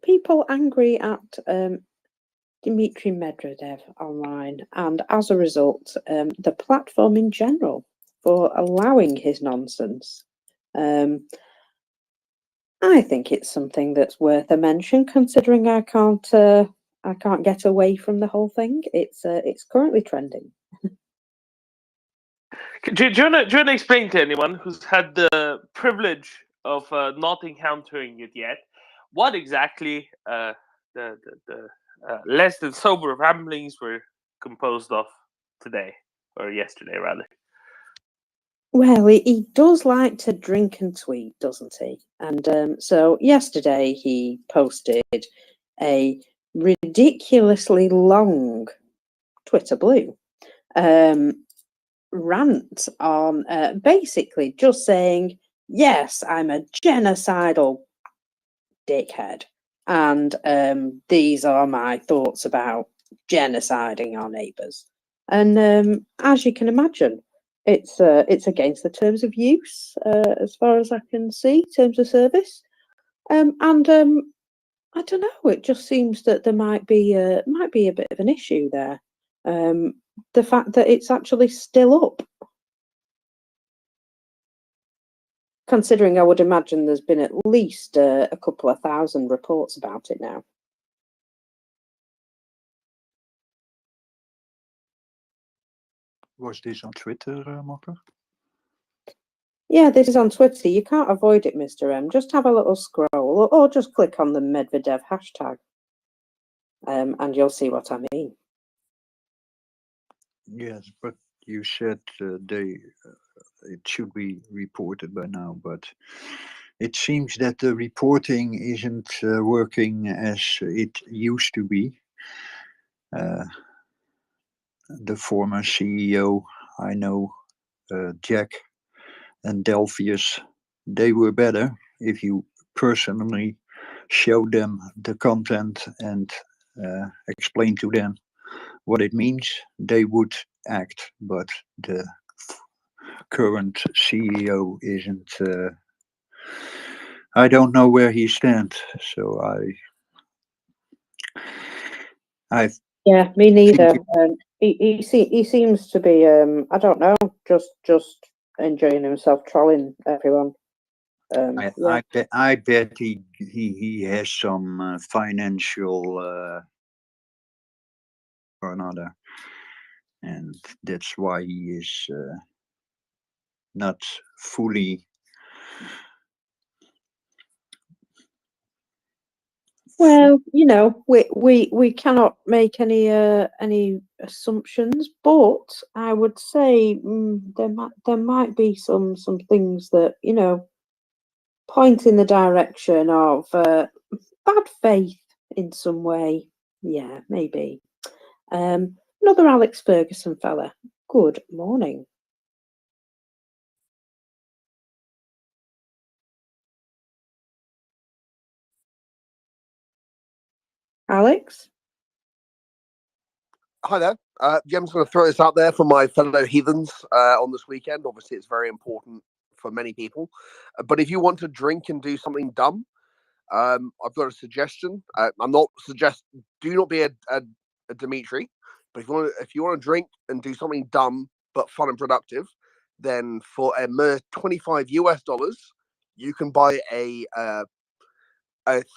people angry at Dmitry Medvedev online, and as a result, the platform in general for allowing his nonsense. I think it's something that's worth a mention, considering I can't get away from the whole thing. It's currently trending. Do you want to explain to anyone who's had the privilege of not encountering it yet, what exactly the less than sober ramblings were composed of today, or yesterday, rather? Well, he does like to drink and tweet, doesn't he? And so yesterday he posted a ridiculously long Twitter Blue rant on basically just saying, yes, I'm a genocidal dickhead, and these are my thoughts about genociding our neighbours. And as you can imagine, it's against the terms of use, as far as I can see, terms of service. And I don't know. It just seems that there might be a bit of an issue there. The fact that it's actually still up, considering I would imagine there's been at least a couple of thousand reports about it now. Was this on Twitter, Mokker? Yeah, this is on Twitter. You can't avoid it, Mr. M. Just have a little scroll, or just click on the Medvedev hashtag, and you'll see what I mean. Yes, but you said it should be reported by now, but it seems that the reporting isn't working as it used to be. the former CEO, I know, Jack and Delphius, they were better if you personally show them the content and explain to them what it means. They would act, but the current CEO isn't. I don't know where he stands, so Yeah, me neither. He seems to be I don't know, just enjoying himself, trolling everyone. I bet he has some financial or another, and that's why he is not fully. Well, you know, we cannot make any assumptions, but I would say there might be some things that, you know, point in the direction of bad faith in some way. Yeah, maybe. Another Alex Ferguson fella. Good morning. Alex? Hi there. Yeah, I'm just going to throw this out there for my fellow heathens on this weekend. Obviously, it's very important for many people. But if you want to drink and do something dumb, I've got a suggestion. I'm not do not be a Dimitri. But if you want to drink and do something dumb but fun and productive, then for a mere $25 you can buy a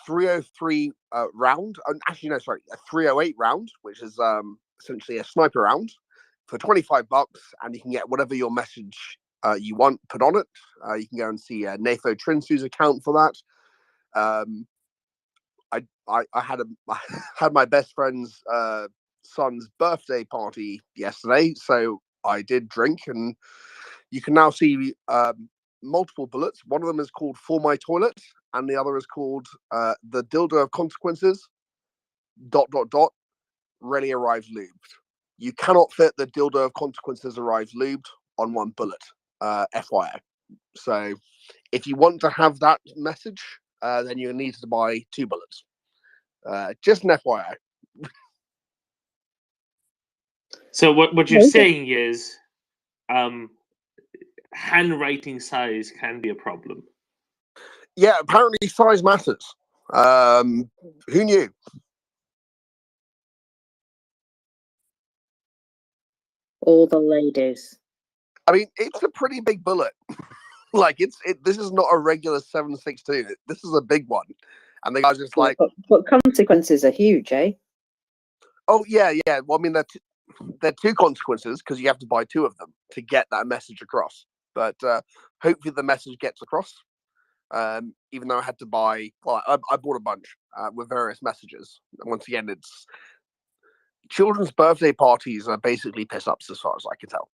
303 round. Actually, no, sorry, a 308 round, which is essentially a sniper round for $25, and you can get whatever your message you want put on it. You can go and see Natho Trinsu's account for that. I had my best friend's son's birthday party yesterday, so I did drink, and you can now see multiple bullets. One of them is called For My Toilet, and the other is called The Dildo of Consequences, ... Really arrived lubed. You cannot fit the Dildo of Consequences arrived lubed on one bullet, FYI. So if you want to have that message, then you need to buy 2 bullets. Just an FYI. So what you're saying is handwriting size can be a problem. Yeah, apparently size matters. Who knew? All the ladies. I mean, it's a pretty big bullet. Like this is not a regular 7.62. This is a big one, and the guy's just like, but consequences are huge, eh? Oh yeah. Well, I mean, they're 2 consequences because you have to buy 2 of them to get that message across. But hopefully the message gets across. Even though I had to buy, well, I bought a bunch with various messages. And once again, it's children's birthday parties are basically piss ups as far as I can tell.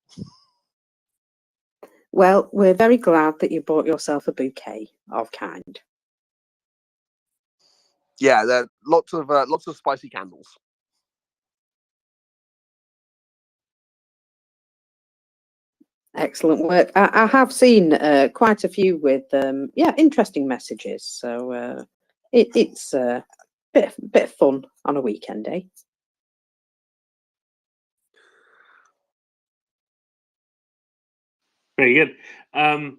Well, we're very glad that you bought yourself a bouquet of kind. Yeah, there are lots of spicy candles. Excellent work. I have seen quite a few with interesting messages. So it's a bit of fun on a weekend, eh? Very good. Yeah,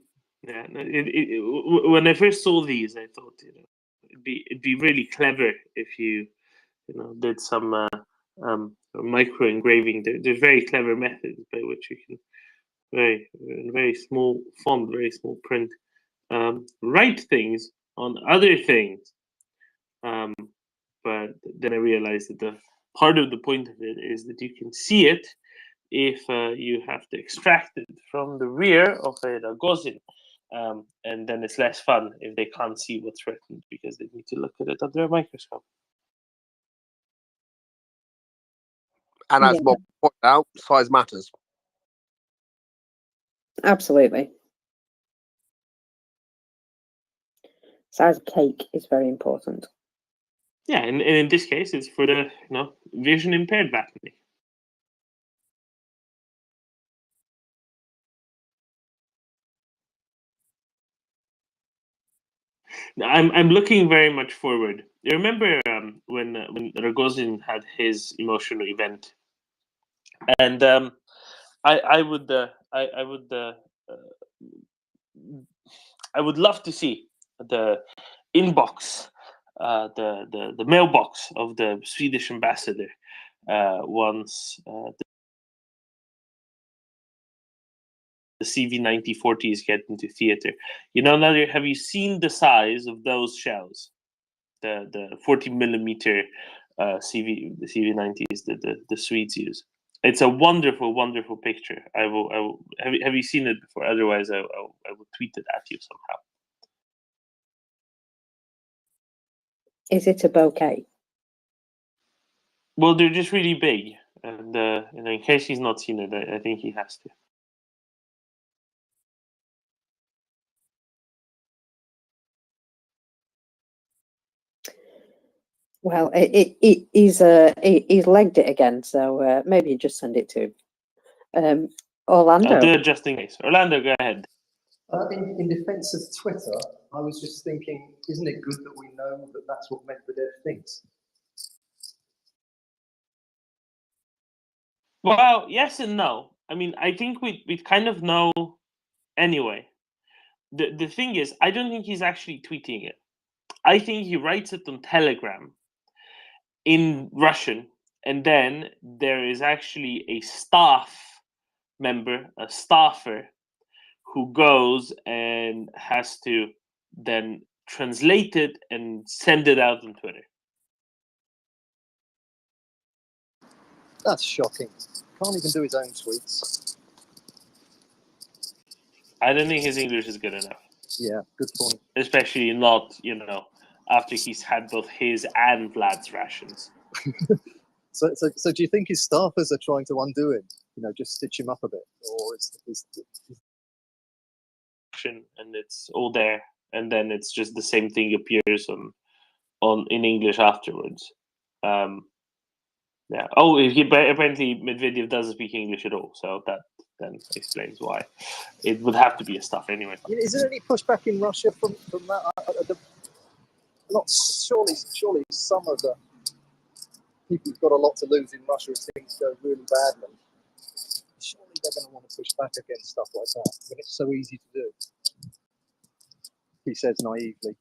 when I first saw these, I thought, you know, it'd be really clever if you did some micro engraving. There's very clever methods by which you can very small font, very small print, write things on other things. But then I realized that the part of the point of it is that you can see it if you have to extract it from the rear of a Rogozin. And then it's less fun if they can't see what's written because they need to look at it under a microscope. And as Bob pointed out, size matters. Absolutely. Size of cake is very important. Yeah, and in this case, it's for the vision impaired battery. I'm looking very much forward. You remember when Rogozin had his emotional event, and I would I would love to see the inbox, the mailbox of the Swedish ambassador once the CV9040s get into theater. Nadia, have you seen the size of those shells? The 40 millimeter the CV90s that the Swedes use. It's a wonderful, wonderful picture. I will have you seen it before? Otherwise, I will tweet it at you somehow. Is it a bouquet? Well, they're just really big, and in case he's not seen it, I think he has to. Well, he's legged it again, so maybe just send it to him. Orlando. I'll do it just in case. Orlando, go ahead. In defense of Twitter, I was just thinking, isn't it good that we know that that's what Medvedev thinks? Well, yes and no. I mean, I think we kind of know anyway. The thing is, I don't think he's actually tweeting it. I think he writes it on Telegram in Russian, and then there is actually a staff member, a staffer, who goes and has to then translate it and send it out on Twitter. That's shocking. Can't even do his own tweets. I don't think his English is good enough. Yeah, good point. Especially not, after he's had both his and Vlad's rations. So do you think his staffers are trying to undo him? Just stitch him up a bit, or is and it's all there, and then it's just the same thing appears on in English afterwards. Yeah. Oh, apparently Medvedev doesn't speak English at all, so that then explains why it would have to be a stuff anyway. Is there any pushback in Russia from that? Not surely some of the people who've got a lot to lose in Russia if things go really badly. Surely they're going to want to push back against stuff like that when it's so easy to do. He says naively.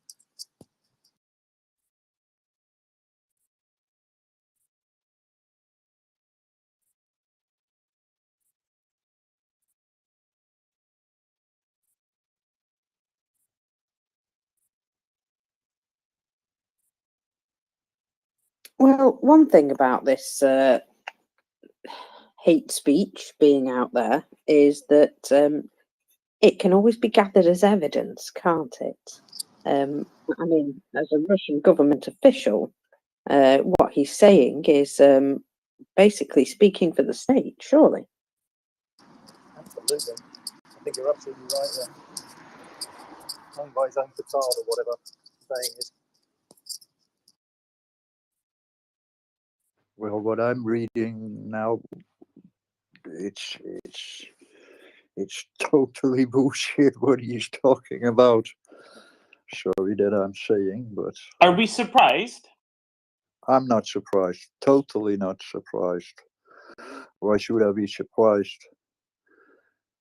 Well, one thing about this hate speech being out there is that it can always be gathered as evidence, can't it? I mean, as a Russian government official, what he's saying is basically speaking for the state, surely. Absolutely. I think you're absolutely right there. Owned by his own petard or whatever the saying is. Well, what I'm reading now, it's totally bullshit what he's talking about. Sorry that I'm saying, but are we surprised? I'm not surprised. Totally not surprised. Why should I be surprised?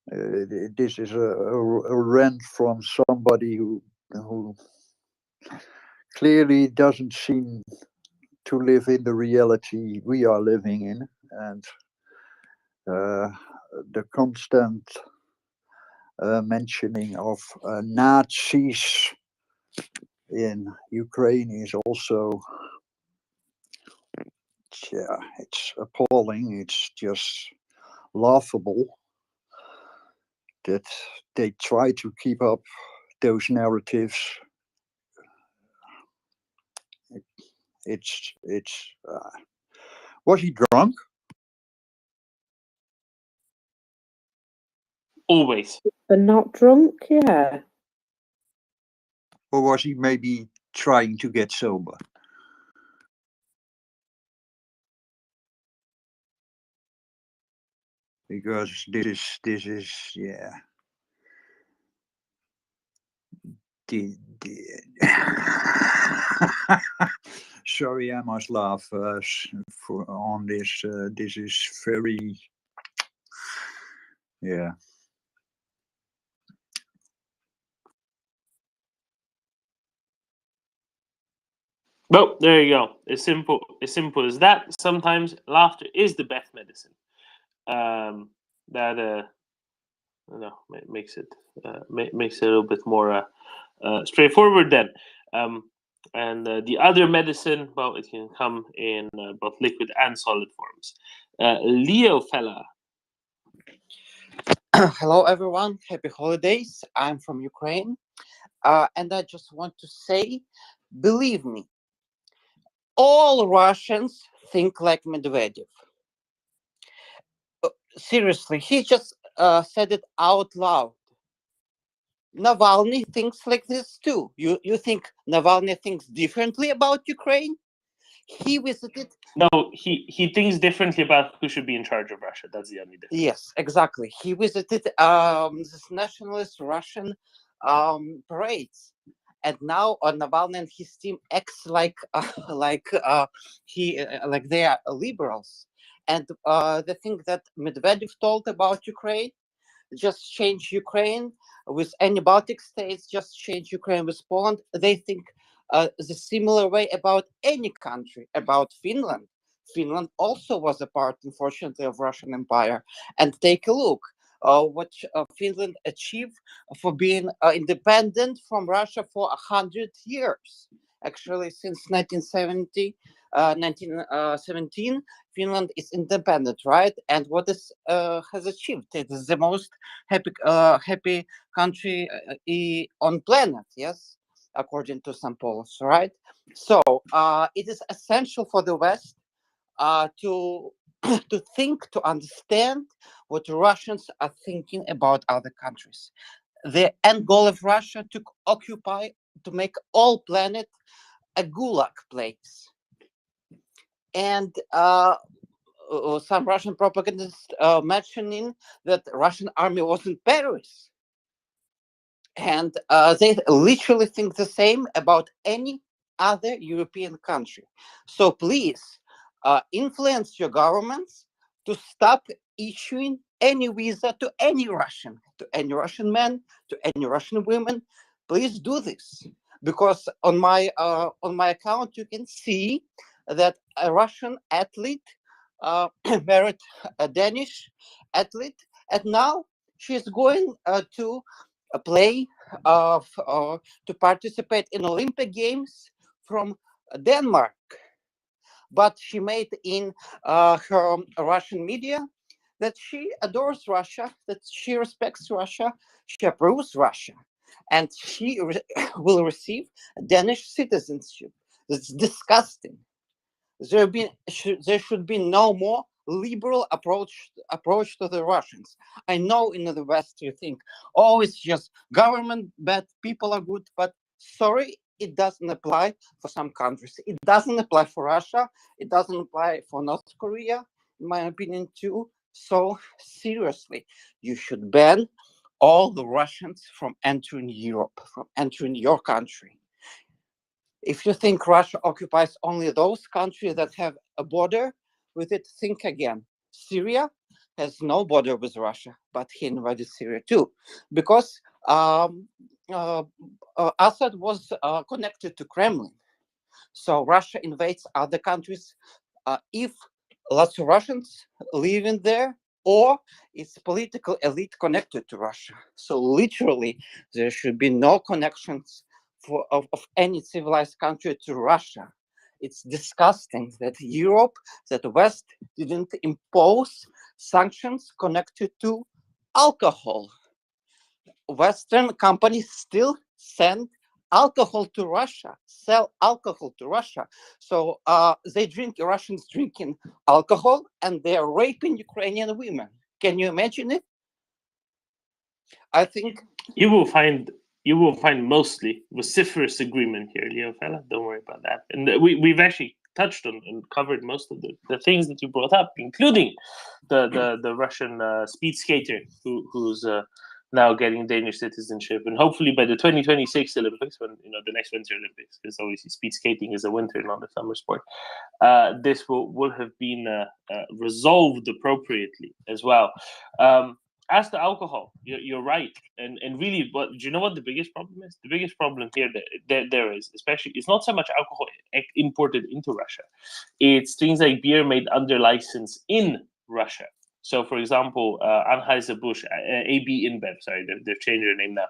This is a rant from somebody who clearly doesn't seem to live in the reality we are living in, and the constant mentioning of Nazis in Ukraine is also, it's appalling. It's just laughable that they try to keep up those narratives. It's was he drunk? Always. But not drunk, yeah. Or was he maybe trying to get sober? because this is yeah. Sorry, I must laugh on this. This is very, yeah. Well, there you go. As simple as that. Sometimes laughter is the best medicine. That makes it makes it a little bit more straightforward then. And the other medicine, well, it can come in both liquid and solid forms. Leo fella. Hello, everyone. Happy holidays. I'm from Ukraine. And I just want to say, believe me, all Russians think like Medvedev. Seriously, he just said it out loud. Navalny thinks like this too. You think Navalny thinks differently about Ukraine? He visited. No, he thinks differently about who should be in charge of Russia. That's the only difference. Yes, exactly. He visited this nationalist Russian parades, and now Navalny and his team acts like like they are liberals. And the thing that Medvedev told about Ukraine, just change Ukraine with any Baltic states, just change Ukraine with Poland. They think the similar way about any country, about Finland. Finland also was a part, unfortunately, of Russian Empire. And take a look what Finland achieved for being independent from Russia for 100 years. Actually, since 1917, Finland is independent, right? And what is has achieved? It is the most happy country on planet. Yes, according to some polls, right? So it is essential for the West to to think, to understand what Russians are thinking about other countries. The end goal of Russia to occupy, to make all planet a gulag place. And some Russian propagandists mentioning that Russian army was in Paris. And they literally think the same about any other European country. So please influence your governments to stop issuing any visa to any Russian man, to any Russian women. Please do this, because on my account you can see that a Russian athlete married a Danish athlete, and now she's going to play to participate in Olympic Games from Denmark. But she made in her Russian media that she adores Russia, that she respects Russia, she approves Russia, and she will receive Danish citizenship. That's disgusting. There should be no more liberal approach to the Russians. I know in the West you think, oh, it's just government bad, people are good, but sorry, it doesn't apply for some countries. It doesn't apply for Russia. It doesn't apply for North Korea, in my opinion, too. So seriously, you should ban all the Russians from entering Europe, from entering your country. If you think Russia occupies only those countries that have a border with it, think again. Syria has no border with Russia, but he invaded Syria too, because Assad was connected to Kremlin. So Russia invades other countries if lots of Russians live in there, or its political elite connected to Russia. So literally, there should be no connections of any civilized country to Russia. It's disgusting that Europe, that the West didn't impose sanctions connected to alcohol. Western companies still send alcohol to Russia, sell alcohol to Russia. So Russians drinking alcohol, and they are raping Ukrainian women. Can you imagine it? I think you will find mostly vociferous agreement here, Leo fella. Don't worry about that. And we've actually touched on and covered most of the things that you brought up, including the Russian speed skater who's now getting Danish citizenship, and hopefully by the 2026 Olympics, when the next Winter Olympics, because obviously speed skating is a winter, not a summer sport, this will have been resolved appropriately as well. As to alcohol, you're right, and really, do you know what the biggest problem is? The biggest problem here there is, especially, it's not so much alcohol imported into Russia; it's things like beer made under license in Russia. So, for example, Anheuser-Busch, AB InBev, sorry, they've changed their name now.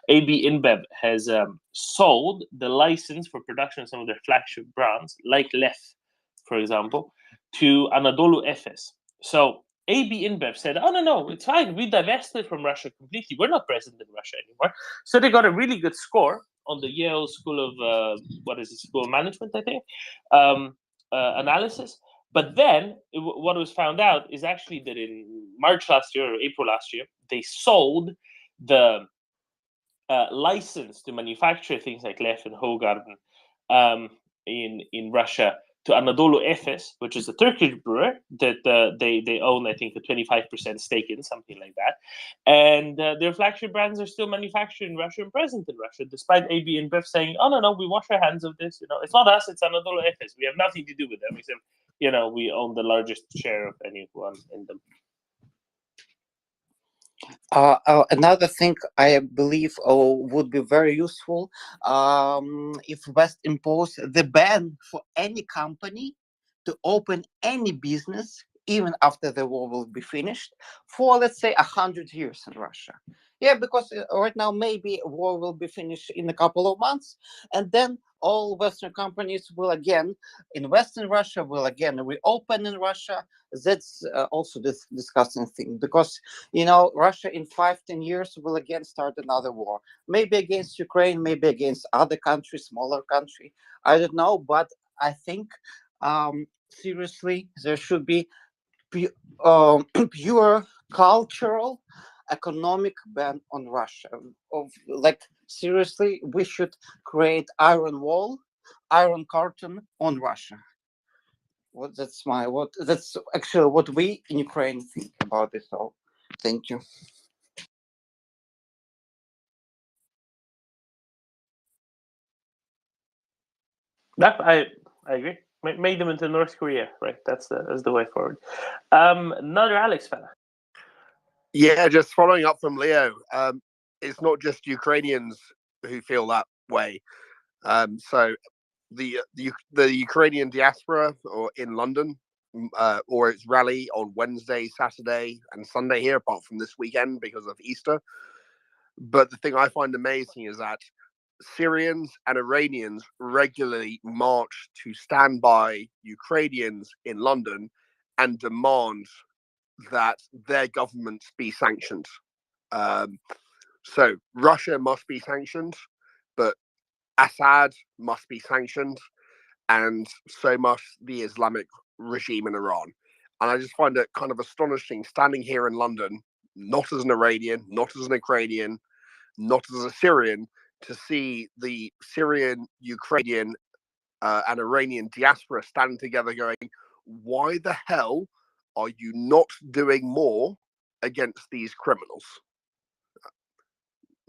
AB InBev has sold the license for production of some of their flagship brands, like Lef, for example, to Anadolu Efes. So AB InBev said, oh, no, it's fine. We divested from Russia completely. We're not present in Russia anymore. So they got a really good score on the Yale School of, School of Management, I think, analysis. But then what was found out is actually that in March last year or April last year, they sold the license to manufacture things like Lef and Hogarden in Russia to Anadolu Efes, which is a Turkish brewer that they own, I think, a 25% stake in, something like that. And their flagship brands are still manufactured in Russia and present in Russia, despite AB InBev saying, oh, no, we wash our hands of this. It's not us, it's Anadolu Efes. We have nothing to do with them, except, we own the largest share of anyone in them. Another thing I believe would be very useful if West impose the ban for any company to open any business even after the war will be finished for, let's say, 100 years in Russia. Yeah, because right now maybe war will be finished in a couple of months, and then all Western companies will again invest in Russia, will again reopen in Russia. That's also this disgusting thing, because Russia in 5-10 years will again start another war, maybe against Ukraine, maybe against other countries, smaller country. I don't know, but I think seriously there should be pure cultural, economic ban on Russia. Seriously, we should create iron wall, iron curtain on Russia. That's actually what we in Ukraine think about this all. Thank you. I agree. Make them into North Korea, right? That's the way forward. Another Alex fella. Yeah, just following up from Leo. It's not just Ukrainians who feel that way. So the Ukrainian diaspora or in London, or its rally on Wednesday, Saturday, and Sunday here, apart from this weekend because of Easter. But the thing I find amazing is that Syrians and Iranians regularly march to stand by Ukrainians in London and demand that their governments be sanctioned. So Russia must be sanctioned, but Assad must be sanctioned, and so must the Islamic regime in Iran. And I just find it kind of astonishing standing here in London, not as an Iranian, not as an Ukrainian, not as a Syrian, to see the Syrian, Ukrainian, and Iranian diaspora standing together going, why the hell are you not doing more against these criminals?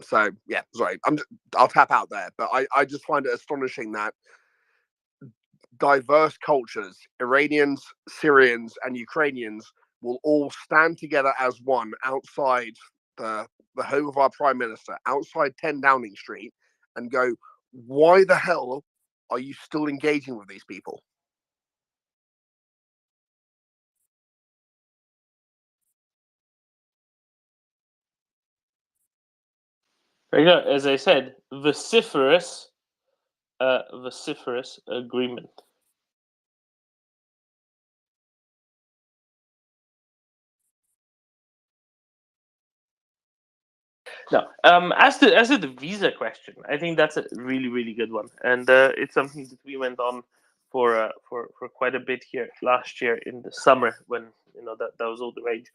So, yeah, sorry, I'll tap out there. But I just find it astonishing that diverse cultures, Iranians, Syrians, and Ukrainians, will all stand together as one outside the home of our Prime Minister, outside 10 Downing Street, and go, why the hell are you still engaging with these people? As I said, vociferous agreement. No, as to the visa question, I think that's a really, really good one, and it's something that we went on for quite a bit here last year in the summer when that was all the rage.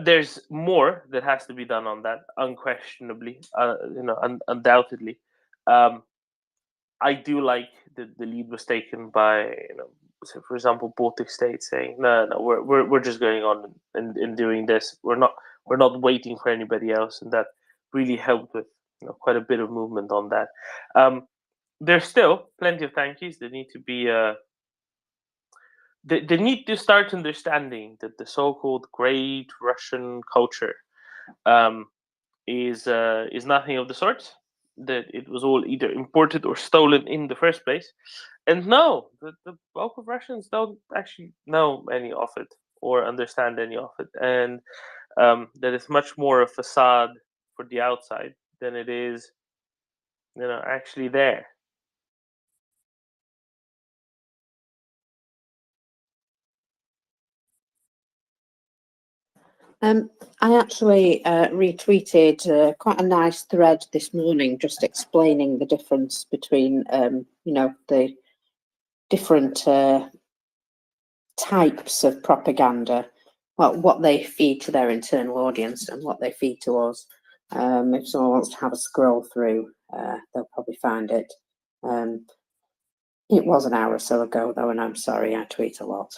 There's more that has to be done on that, unquestionably, undoubtedly. I do like that the lead was taken by, so for example, Baltic states saying, no, we're just going on and doing this. We're not waiting for anybody else, and that really helped with quite a bit of movement on that. There's still plenty of tankies that need to be. They need to start understanding that the so-called Great Russian culture is nothing of the sort. That it was all either imported or stolen in the first place. And no, the bulk of Russians don't actually know any of it or understand any of it. And that it's much more a facade for the outside than it is, actually there. I actually retweeted quite a nice thread this morning, just explaining the difference between, the different types of propaganda, well, what they feed to their internal audience and what they feed to us. If someone wants to have a scroll through, they'll probably find it. It was an hour or so ago, though, and I'm sorry, I tweet a lot.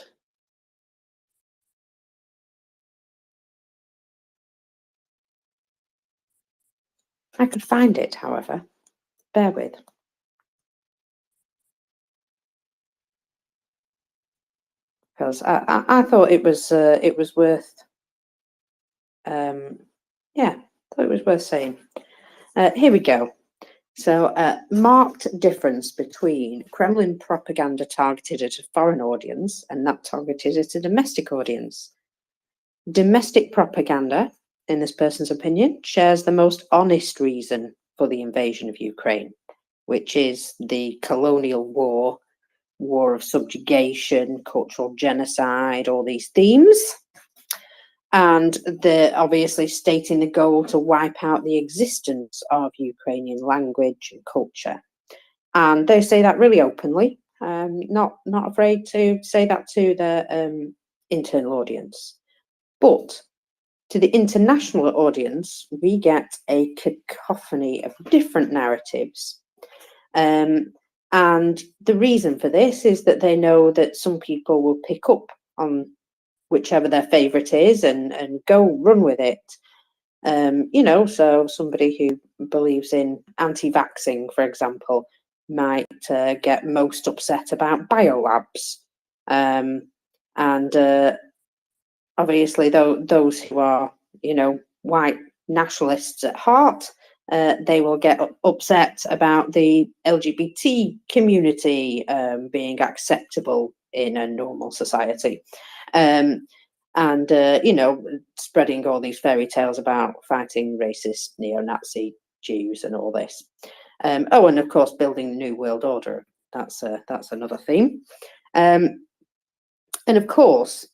I could find it, however. Bear with. Because I thought it was worth, yeah, I thought it was worth saying. Here we go. So, marked difference between Kremlin propaganda targeted at a foreign audience and that targeted at a domestic audience. Domestic propaganda, in this person's opinion, shares the most honest reason for the invasion of Ukraine, which is the colonial war, war of subjugation, cultural genocide, all these themes. And they're obviously stating the goal to wipe out the existence of Ukrainian language and culture. And they say that really openly, not afraid to say that to their internal audience. But to the international audience, we get a cacophony of different narratives. And the reason for this is that they know that some people will pick up on whichever their favourite is and go run with it. So somebody who believes in anti-vaxxing, for example, might get most upset about biolabs. Obviously, those who are, white nationalists at heart, they will get upset about the LGBT community being acceptable in a normal society. Spreading all these fairy tales about fighting racist neo-Nazi Jews and all this. And of course, building the New World Order. That's another theme. And of course,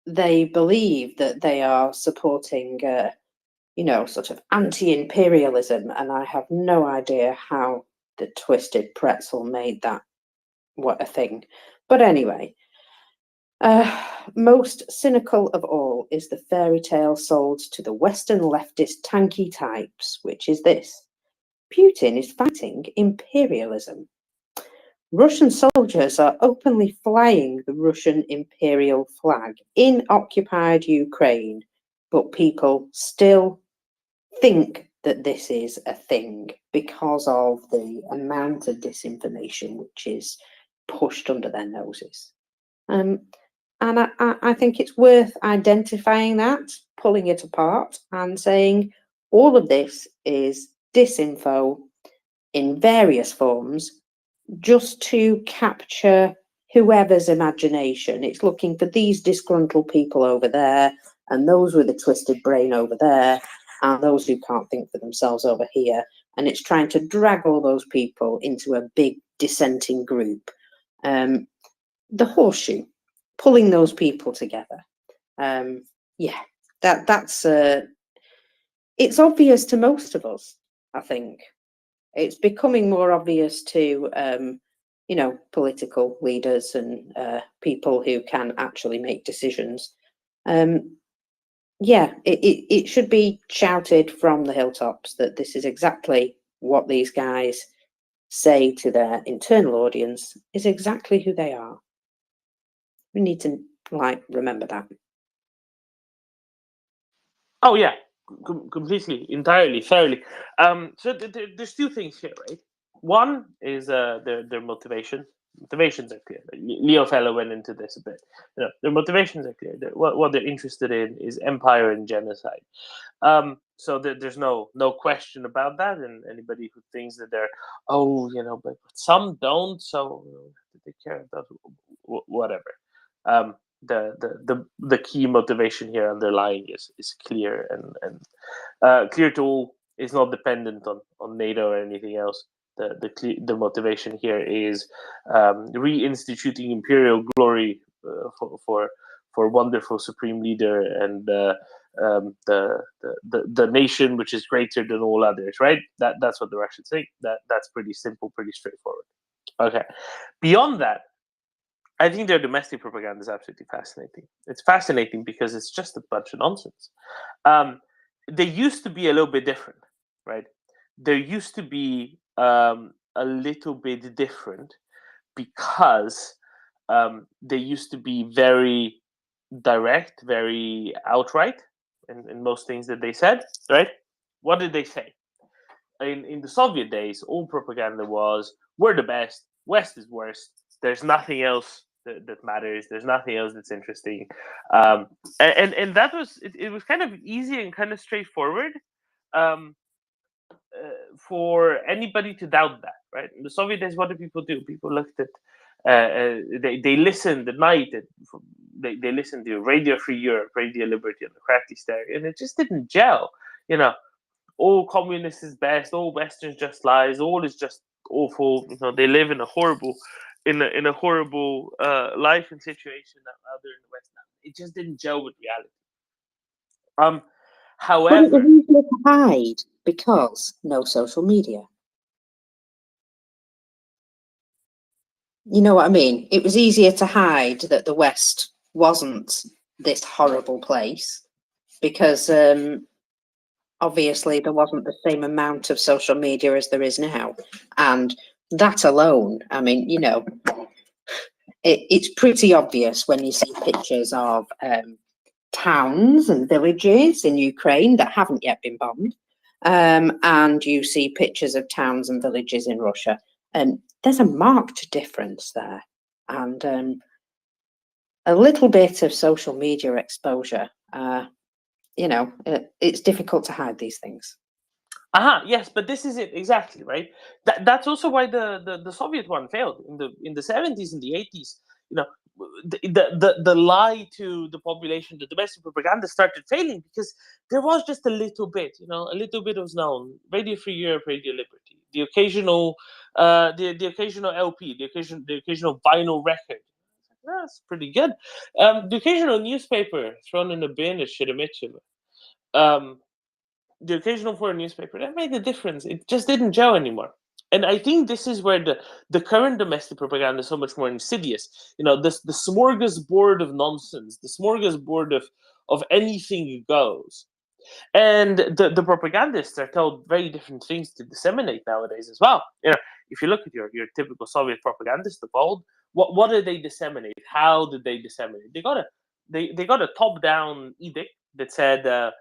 they believe that they are supporting, sort of anti-imperialism, and I have no idea how the twisted pretzel made that what a thing. But anyway, most cynical of all is the fairy tale sold to the Western leftist tanky types, which is this: Putin is fighting imperialism. Russian soldiers are openly flying the Russian imperial flag in occupied Ukraine, but people still think that this is a thing because of the amount of disinformation which is pushed under their noses. And I think it's worth identifying that, pulling it apart and saying all of this is disinfo in various forms, just to capture whoever's imagination. It's looking for these disgruntled people over there, and those with a twisted brain over there, and those who can't think for themselves over here. And it's trying to drag all those people into a big dissenting group. The horseshoe, pulling those people together. That's it's obvious to most of us, I think. It's becoming more obvious to, political leaders and people who can actually make decisions. It should be shouted from the hilltops that this is exactly what these guys say to their internal audience is exactly who they are. We need to remember that. Oh yeah, completely, entirely, fairly. So there's two things here, right? One is their motivation. Motivations are clear. Leo Feller went into this a bit. Their motivations are clear. What they're interested in is empire and genocide. So there's no question about that. And anybody who thinks that they're but some don't, so they care about whatever. The key motivation here underlying is clear and clear to all. Is not dependent on NATO or anything else. The motivation here is reinstituting imperial glory for wonderful supreme leader and the nation which is greater than all others. Right? That's what the Russians think. That's pretty simple, pretty straightforward. Okay. Beyond that, I think their domestic propaganda is absolutely fascinating. It's fascinating because it's just a bunch of nonsense. They used to be a little bit different, right? There used to be a little bit different because they used to be very direct, very outright in most things that they said, right? What did they say? In the Soviet days, all propaganda was, we're the best, West is worst, there's nothing else that matters, there's nothing else that's interesting. And that was, it was kind of easy and kind of straightforward for anybody to doubt that, right? In the Soviet days, what did people do? People looked at, they listened at night, they listened to Radio Free Europe, Radio Liberty, and the Crackly Stereo, and it just didn't gel, all communists is best, all Westerns just lies, all is just awful. They live in a horrible, in a horrible life and situation out there in the West now. It just didn't gel with reality. But it However, was easier to hide because no social media. You know what I mean? It was easier to hide that the West wasn't this horrible place because obviously there wasn't the same amount of social media as there is now. And that alone, I mean, it's pretty obvious when you see pictures of towns and villages in Ukraine that haven't yet been bombed. And you see pictures of towns and villages in Russia. And there's a marked difference there. And a little bit of social media exposure, it's difficult to hide these things. Yes, but this is it exactly, right? That's also why the Soviet one failed in the 70s and the 80s. The lie to the population, the domestic propaganda started failing because there was just a little bit, a little bit was known. Radio Free Europe, Radio Liberty, the occasional the occasional LP, the occasional vinyl record. That's pretty good. The occasional newspaper thrown in a bin at Sheremetyevo. The occasional foreign newspaper, that made a difference. It just didn't gel anymore. And I think this is where the current domestic propaganda is so much more insidious. The smorgasbord of nonsense, the smorgasbord of anything goes. And the propagandists are told very different things to disseminate nowadays as well. If you look at your typical Soviet propagandist of old, what did they disseminate? How did they disseminate? They got a top-down edict that said,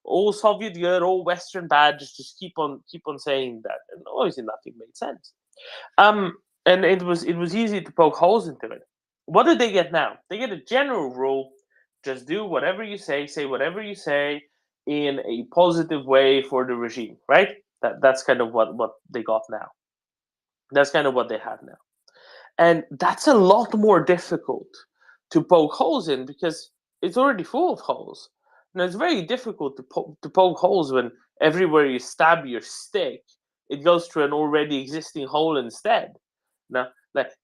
all Soviet good, all Western bad. Just keep on saying that, and obviously nothing made sense. And it was easy to poke holes into it. What did they get now? They get a general rule: just do whatever you say whatever you say in a positive way for the regime. Right? That's kind of what they got now. That's kind of what they have now, and that's a lot more difficult to poke holes in because it's already full of holes. It's very difficult to poke holes when everywhere you stab your stick, it goes through an already existing hole instead. Now,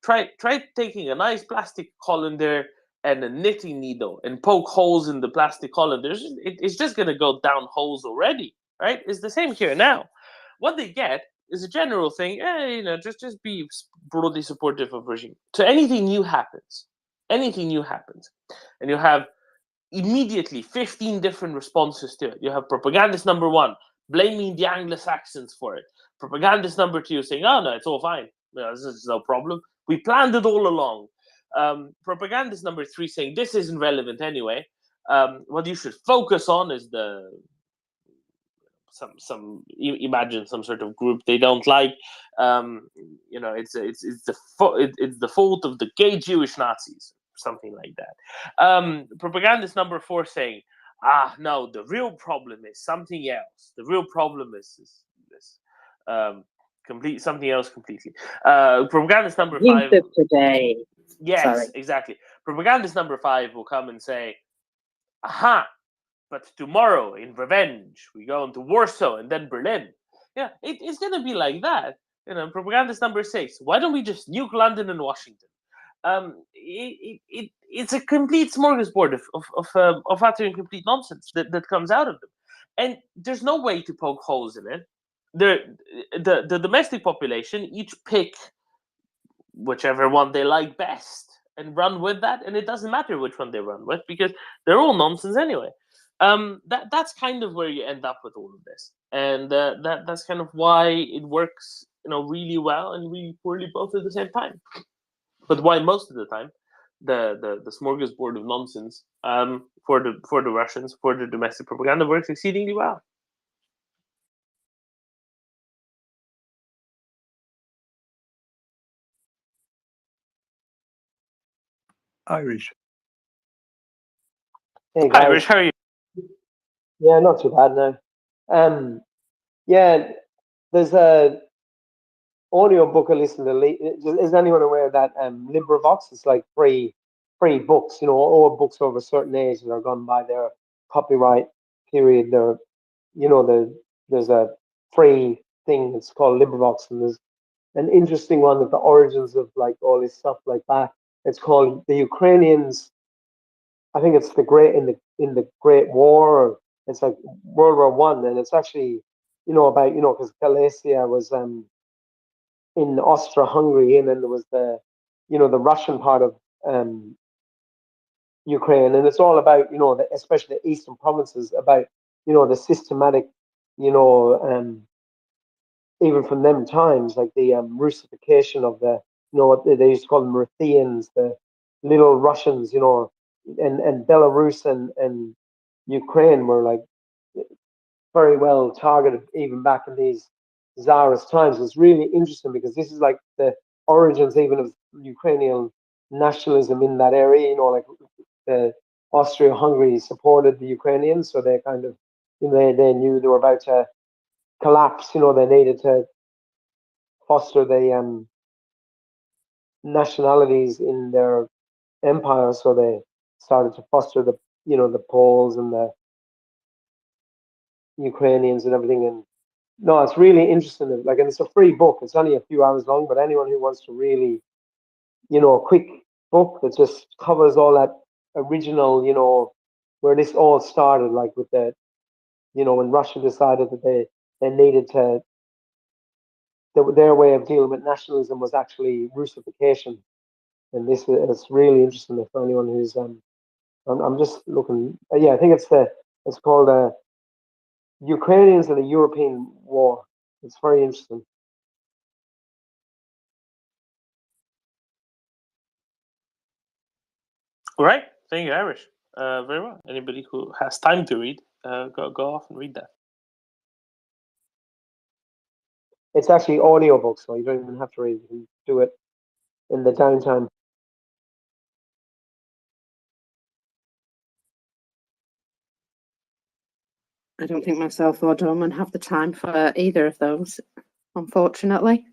try taking a nice plastic colander and a knitting needle and poke holes in the plastic colander. It's just going to go down holes already, right? It's the same here now. What they get is a general thing. Just be broadly supportive of regime. So anything new happens, and you have immediately 15 different responses to it. You have propagandist number one blaming the Anglo-Saxons for it. Propagandist number 2 saying, oh, no, it's all fine. This is no problem. We planned it all along. Propagandist number 3 saying, this isn't relevant anyway. What you should focus on is imagine some sort of group they don't like. It's the fault of the gay Jewish Nazis, something like that. Propagandist number 4 saying, no, the real problem is something else. The real problem is this. Something else completely. Propagandist number 5 today. Yes, Sorry. exactly. Propagandist number 5 will come and say, aha, but tomorrow in revenge we go into Warsaw and then Berlin. Yeah, it's gonna be like that. Propagandist number 6, why don't we just nuke London and Washington? It's a complete smorgasbord of utter and complete nonsense that comes out of them, and there's no way to poke holes in it. The domestic population each pick whichever one they like best and run with that, and it doesn't matter which one they run with because they're all nonsense anyway. That's kind of where you end up with all of this, and that's kind of why it works, really well and really poorly both at the same time. But why most of the time the smorgasbord of nonsense for the Russians, for the domestic propaganda, works exceedingly well. Irish. Hey Hi, guys. Rich, how are you? Yeah, not too bad now. Yeah, there's a audio book I listen to. Is anyone aware of that? LibriVox is like free books. All books over a certain age that are gone by their copyright period. There's a free thing. It's called LibriVox, and there's an interesting one of the origins of like all this stuff like that. It's called The Ukrainians. I think it's in the Great War. Or it's like World War One, and it's actually about because Galicia was in Austria-Hungary, and then there was the the Russian part of Ukraine, and it's all about especially the eastern provinces, about the systematic even from them times, like the Russification of the what they used to call them Ruthenians, the little Russians, and Belarus and Ukraine were like very well targeted even back in these Tsarist times. It's really interesting because this is like the origins even of Ukrainian nationalism in that area. Like the Austria-Hungary supported the Ukrainians, so they kind of they knew they were about to collapse. They needed to foster the nationalities in their empire, so they started to foster the the Poles and the Ukrainians and everything. And no, it's really interesting. And it's a free book. It's only a few hours long, but anyone who wants to really, a quick book that just covers all that original, where this all started, like with the, when Russia decided that they needed to, their way of dealing with nationalism was actually Russification. And it's really interesting for anyone who's I'm just looking. Yeah, I think it's called Ukrainians and the European War. It's very interesting. All right, thank you, Irish. Very well. Anybody who has time to read, go off and read that. It's actually audiobook, so you don't even have to read. You can do it in the downtime. I don't think myself or Dorman have the time for either of those, unfortunately.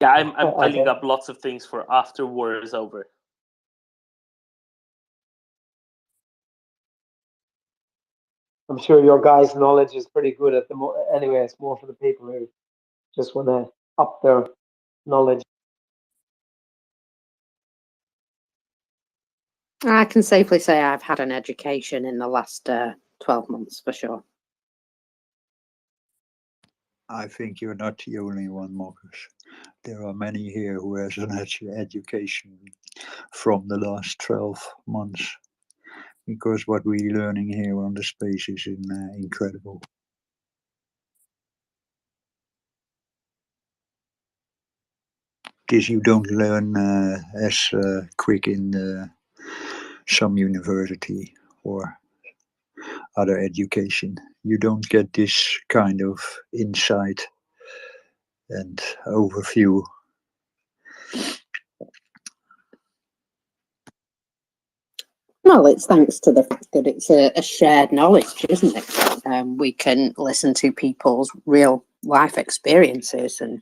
Yeah, I'm piling up lots of things for after war is over. I'm sure your guys' knowledge is pretty good at anyway. It's more for the people who just want to up their knowledge. I can safely say I've had an education in the last 12 months for sure. I think you're not the only one, Marcus. There are many here who has an education from the last 12 months, because what we're learning here on the space is incredible. this you don't learn as quick in some university or other education. You don't get this kind of insight and overview. Well, it's thanks to the fact that it's a shared knowledge, isn't it? We can listen to people's real life experiences and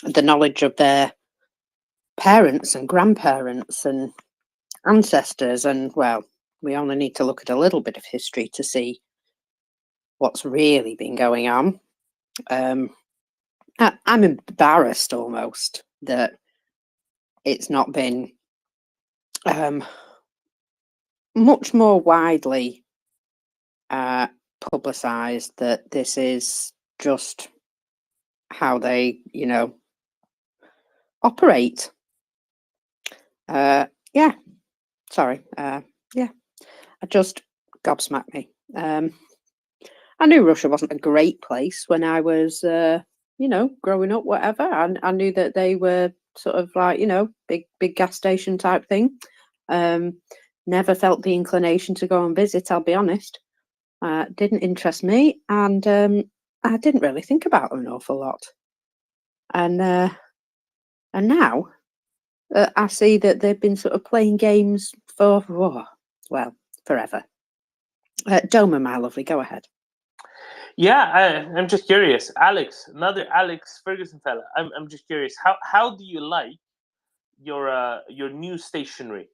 the knowledge of their parents and grandparents and ancestors. And, well, we only need to look at a little bit of history to see what's really been going on. I'm embarrassed almost that it's not been much more widely publicized, that this is just how they, operate. Yeah, sorry. Yeah, I just gobsmacked me. I knew Russia wasn't a great place when I was, growing up, whatever. I knew that they were sort of like, big gas station type thing. Never felt the inclination to go and visit, I'll be honest. Didn't interest me, and I didn't really think about them an awful lot. And now I see that they've been sort of playing games for, forever. Doma, my lovely, go ahead. Yeah, I'm just curious. Alex, another Alex Ferguson fella. I'm just curious. How do you like your new stationery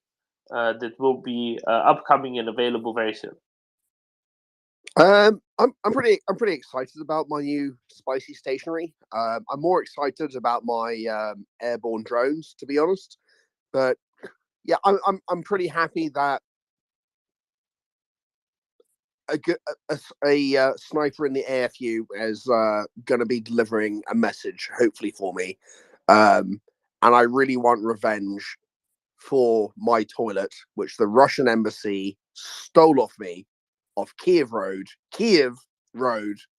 that will be upcoming and available very soon? I'm pretty excited about my new spicy stationery. I'm more excited about my airborne drones, to be honest. But yeah, I'm pretty happy that a sniper in the AFU is going to be delivering a message, hopefully for me. And I really want revenge for my toilet, which the Russian embassy stole off me off Kiev Road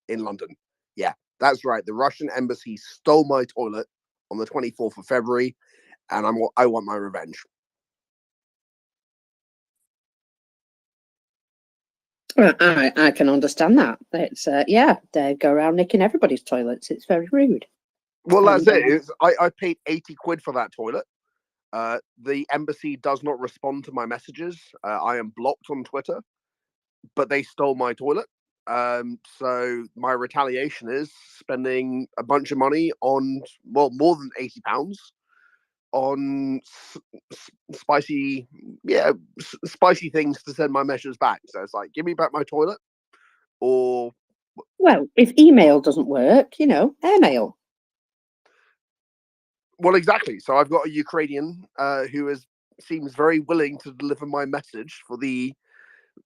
in London. Yeah, that's right. The Russian embassy stole my toilet on the 24th of February, and I want my revenge. I can understand that. It's they go around nicking everybody's toilets. It's very rude. Well, that's it. I paid 80 quid for that toilet. The embassy does not respond to my messages. I am blocked on Twitter, but they stole my toilet. So my retaliation is spending a bunch of money on, well, more than £80 on spicy things to send my messages back. So it's like, give me back my toilet, or... Well, if email doesn't work, airmail. Well, exactly. So I've got a Ukrainian who seems very willing to deliver my message for the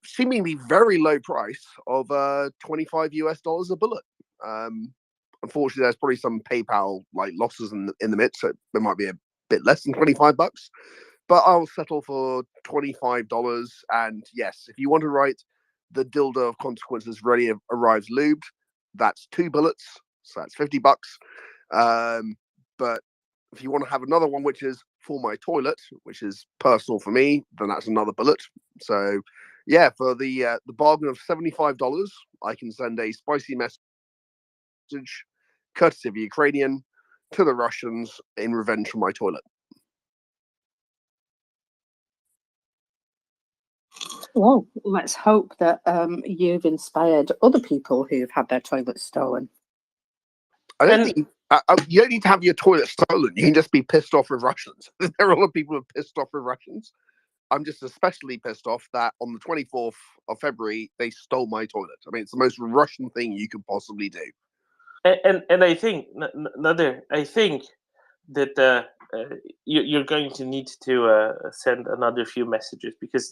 seemingly very low price of $25 a bullet. Unfortunately, there's probably some PayPal losses in the midst, so there might be a bit less than $25. But I'll settle for $25. And yes, if you want to write "the dildo of consequences ready arrives lubed," that's 2 bullets, so that's $50. But if you want to have another one, which is "for my toilet," which is personal for me, then that's another bullet. So yeah, for the bargain of $75, I can send a spicy message, courtesy of Ukrainian, to the Russians in revenge for my toilet. Well, let's hope that you've inspired other people who've had their toilets stolen. I don't think you don't need to have your toilet stolen. You can just be pissed off with Russians. There are a lot of people who are pissed off with Russians. I'm just especially pissed off that on the 24th of February, they stole my toilet. I mean, it's the most Russian thing you could possibly do. And I think, I think that you're going to need to send another few messages, because,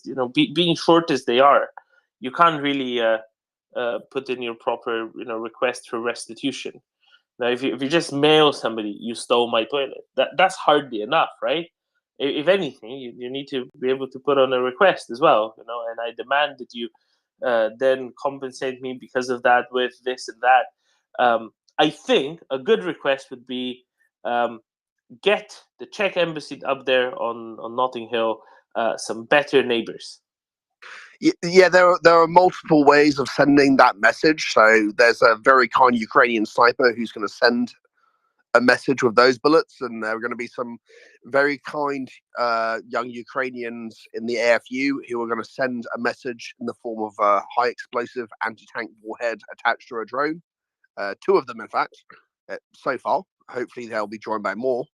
being short as they are, you can't really put in your proper, request for restitution. Now, if you just mail somebody, "you stole my toilet," that's hardly enough, right? If anything, you need to be able to put on a request as well, and I demand that you then compensate me because of that with this and that. I think a good request would be, get the Czech embassy up there on Notting Hill some better neighbors. Yeah, there are multiple ways of sending that message. So there's a very kind Ukrainian sniper who's going to send a message with those bullets, and there are going to be some very kind young Ukrainians in the AFU who are going to send a message in the form of a high explosive anti-tank warhead attached to a drone. 2 of them, in fact, so far. Hopefully they'll be joined by more.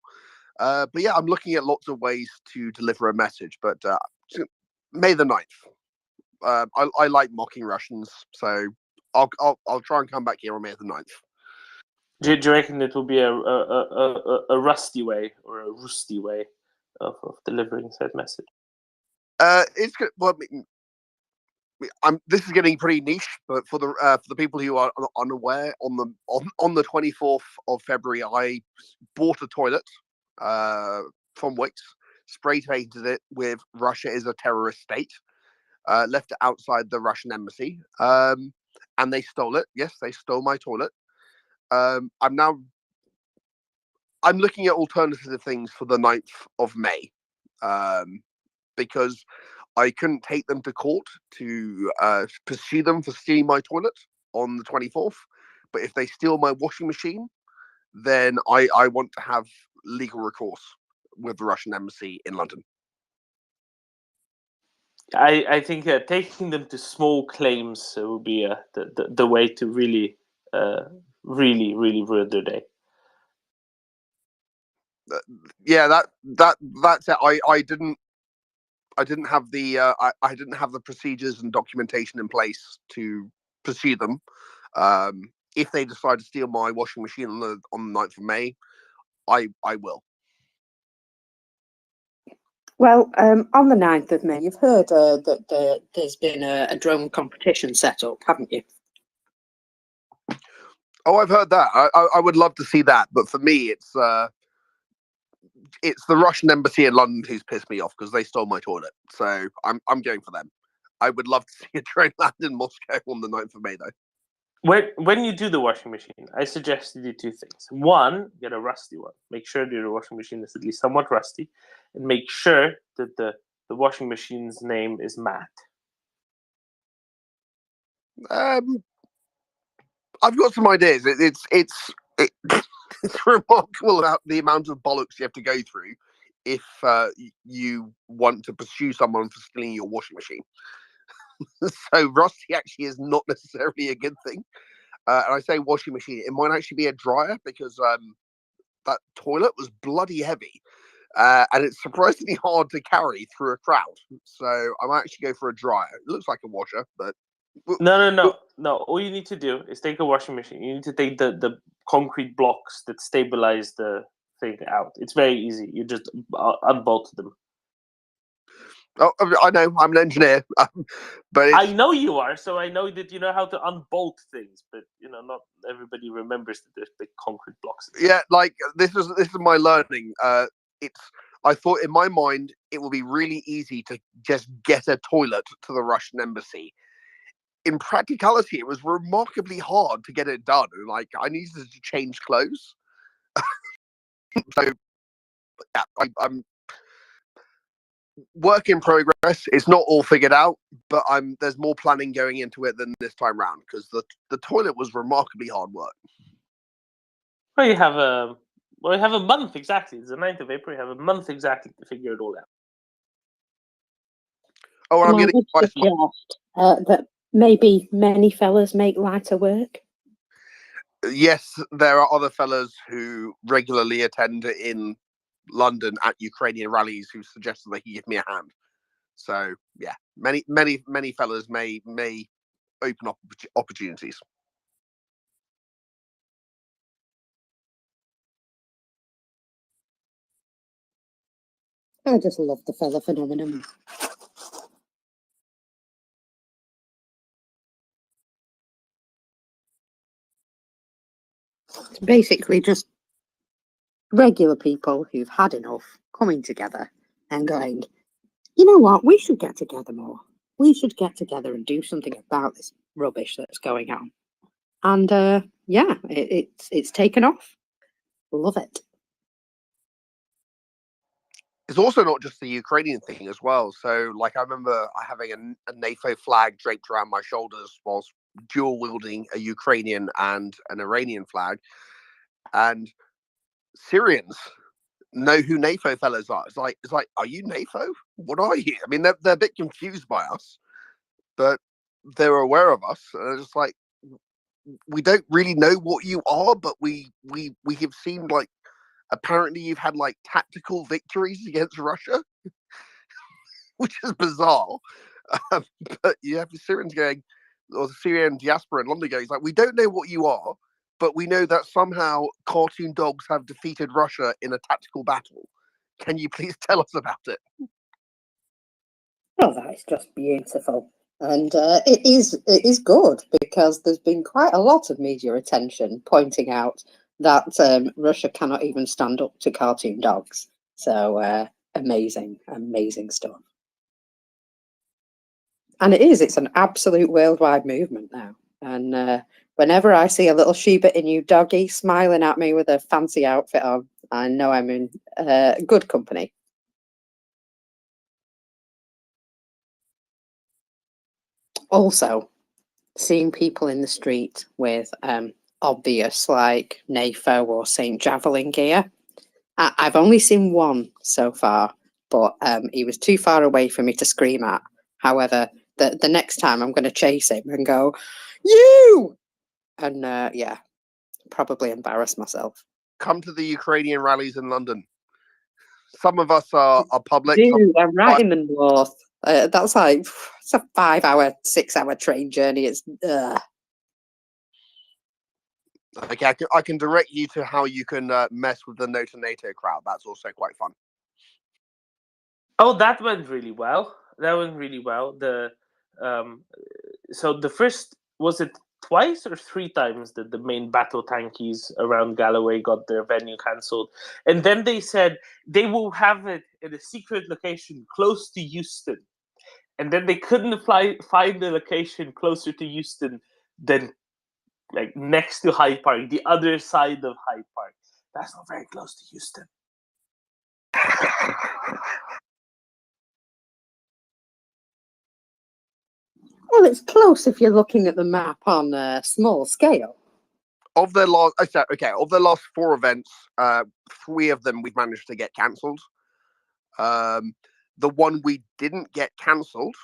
But yeah, I'm looking at lots of ways to deliver a message, but May the 9th. I like mocking Russians, so I'll try and come back here on May the 9th. Do you reckon it will be a rusty way or a rusty way of delivering said message? It's good. Well, this is getting pretty niche, but for the people who are unaware, on the 24th of February, I bought a toilet from Wix, spray painted it with "Russia is a terrorist state," left it outside the Russian embassy, and they stole it. Yes, they stole my toilet. I'm looking at alternative things for the 9th of May, because I couldn't take them to court to pursue them for stealing my toilet on the 24th. But if they steal my washing machine, then I want to have legal recourse with the Russian embassy in London. I think taking them to small claims would be the way to really ruin their day. Yeah, that's it. I didn't have the I didn't have the procedures and documentation in place to pursue them. If they decide to steal my washing machine on the 9th of May, I will. Well, on the 9th of May, you've heard that there's been a drone competition set up, haven't you? Oh, I've heard that. I would love to see that, but for me, it's the Russian embassy in London who's pissed me off because they stole my toilet. So I'm going for them. I would love to see a drone land in Moscow on the 9th of May, though. When you do the washing machine, I suggest you do 2 things. One, get a rusty one. Make sure that your washing machine is at least somewhat rusty, and make sure that the washing machine's name is Matt. I've got some ideas. It's remarkable about the amount of bollocks you have to go through if you want to pursue someone for stealing your washing machine. So rusty actually is not necessarily a good thing. And I say washing machine, it might actually be a dryer because that toilet was bloody heavy. And it's surprisingly hard to carry through a crowd. So I might actually go for a dryer. It looks like a washer, but... No. All you need to do is take a washing machine. You need to take the concrete blocks that stabilize the thing out. It's very easy. You just unbolt them. Oh, I know. I'm an engineer, but I know you are, so I know that you know how to unbolt things. But not everybody remembers that there's big concrete blocks. Yeah, like this is my learning. I thought in my mind it would be really easy to just get a toilet to the Russian embassy. In practicality, it was remarkably hard to get it done. Like I needed to change clothes. So yeah, I'm work in progress. It's not all figured out, but there's more planning going into it than this time round because the toilet was remarkably hard work. Well, you have a month exactly. It's the 9th of April. You have a month exactly to figure it all out. Oh, and I would suggest that maybe many fellas make lighter work. Yes, there are other fellas who regularly attend in London at Ukrainian rallies who suggested they can give me a hand. So yeah, many fellas may open up opportunities. I just love the fella phenomenon. It's basically just regular people who've had enough coming together and going, you know what, we should get together more. We should get together and do something about this rubbish that's going on. And yeah, it's taken off. Love it. it's also not just the Ukrainian thing as well. So, like, I remember having a NATO flag draped around my shoulders whilst dual wielding a Ukrainian and an Iranian flag, and Syrians know who NATO fellas are. It's like, are you NATO? What are you? I mean, they're a bit confused by us, but they're aware of us. And it's just like, we don't really know what you are, but we have seen, like, apparently you've had like tactical victories against Russia, which is bizarre. But you have the Syrians going, or the Syrian diaspora in London going, like, we don't know what you are, but we know that somehow cartoon dogs have defeated Russia in a tactical battle. Can you please tell us about it? Oh, that is just beautiful. And it is good, because there's been quite a lot of media attention pointing out that Russia cannot even stand up to cartoon dogs. So amazing stuff. And it's an absolute worldwide movement now. And whenever I see a little Shiba Inu doggy smiling at me with a fancy outfit on, I know I'm in good company. Also, seeing people in the street with obvious, like, NAFO or St. Javelin gear. I've only seen one so far, but he was too far away for me to scream at. However, the next time I'm going to chase him and go, "You!" And yeah, probably embarrass myself. Come to the Ukrainian rallies in London. Some of us are public. Dude, I'm right in the north. That's like, it's a 5-hour, 6-hour train journey. It's Okay, I can direct you to how you can mess with the No to NATO crowd. That's also quite fun. Oh, that went really well. That went really well. So the first, was it twice or 3 times that the main battle tankies around Galloway got their venue cancelled, and then they said they will have it in a secret location close to Euston, and then they couldn't find the location closer to Euston than, like, next to Hyde Park, the other side of Hyde Park. That's not very close to Euston. well, it's close if you're looking at the map on a small scale. Of their last, of their last 4 events, 3 of them we've managed to get cancelled. The one we didn't get cancelled,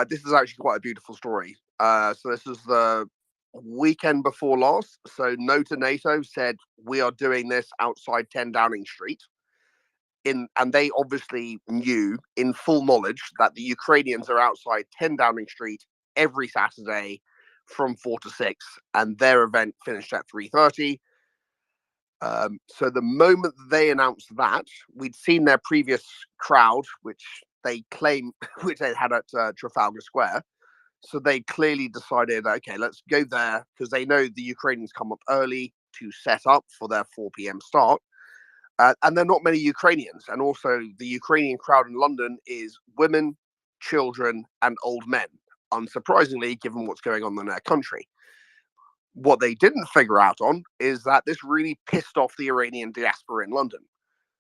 this is actually quite a beautiful story. So this is the weekend before last. So No to NATO said, we are doing this outside 10 Downing Street. And they obviously knew, in full knowledge, that the Ukrainians are outside 10 Downing Street every Saturday from 4 to 6, and their event finished at 3:30. So the moment they announced that, we'd seen their previous crowd, which they claim, which they had at Trafalgar Square. So they clearly decided, okay, let's go there, because they know the Ukrainians come up early to set up for their 4 p.m. start. And there are not many Ukrainians. And also the Ukrainian crowd in London is women, children, and old men, unsurprisingly, given what's going on in their country. What they didn't figure out on is that this really pissed off the Iranian diaspora in London.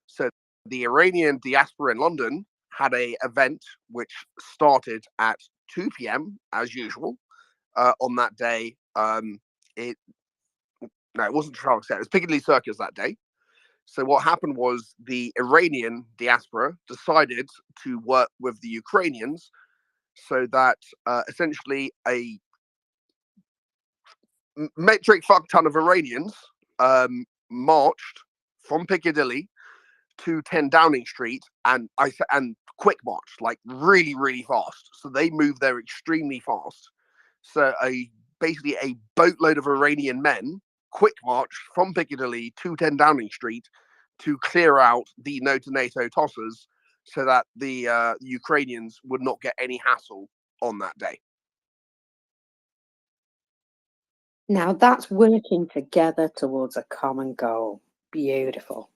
So the Iranian diaspora in London had a event which started at 2 p.m. as usual on that day. It wasn't Trafalgar Square, it was Piccadilly Circus that day. So what happened was the Iranian diaspora decided to work with the Ukrainians so that essentially a metric fuck ton of Iranians marched from Piccadilly to 10 Downing Street and quick march, like really, really fast. So they moved there extremely fast. So basically a boatload of Iranian men quick march from Piccadilly to 10 Downing Street to clear out the No to NATO tossers so that the Ukrainians would not get any hassle on that day. Now that's working together towards a common goal. Beautiful.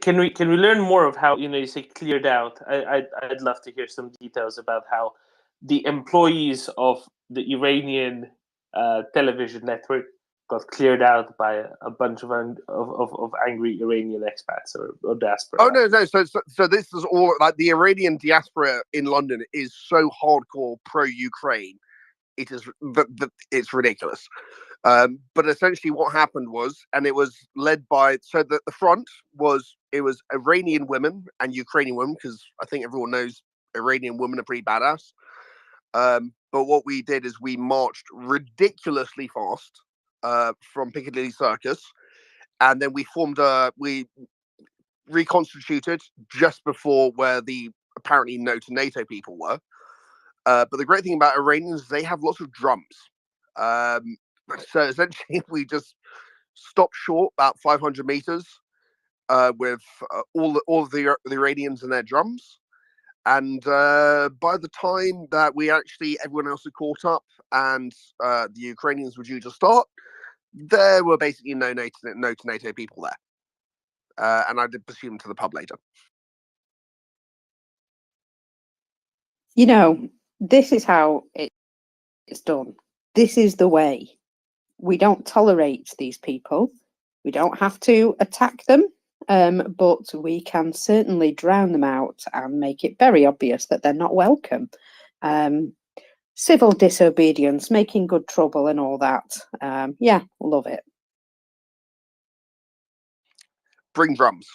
Can we learn more of how, you say cleared out? I'd love to hear some details about how the employees of the Iranian television network got cleared out by a bunch of angry Iranian expats or diaspora. Oh no. So this is all like the Iranian diaspora in London is so hardcore pro-Ukraine. It is it's ridiculous. But essentially, what happened was, and it was led by, so that the front was Iranian women and Ukrainian women, because I think everyone knows Iranian women are pretty badass. But what we did is we marched ridiculously fast from Piccadilly Circus, and then we reconstituted just before where the apparently no to NATO people were. But the great thing about Iranians is they have lots of drums. So essentially, we just stopped short about 500 meters with all of the Iranians and their drums. And by the time that everyone else had caught up and the Ukrainians were due to start, there were basically no to NATO people there. And I did pursue them to the pub later. You know, this is how it's done. This is the way. We don't tolerate these people. We don't have to attack them, but we can certainly drown them out and make it very obvious that they're not welcome. Civil disobedience, making good trouble and all that. Yeah, love it. Bring drums.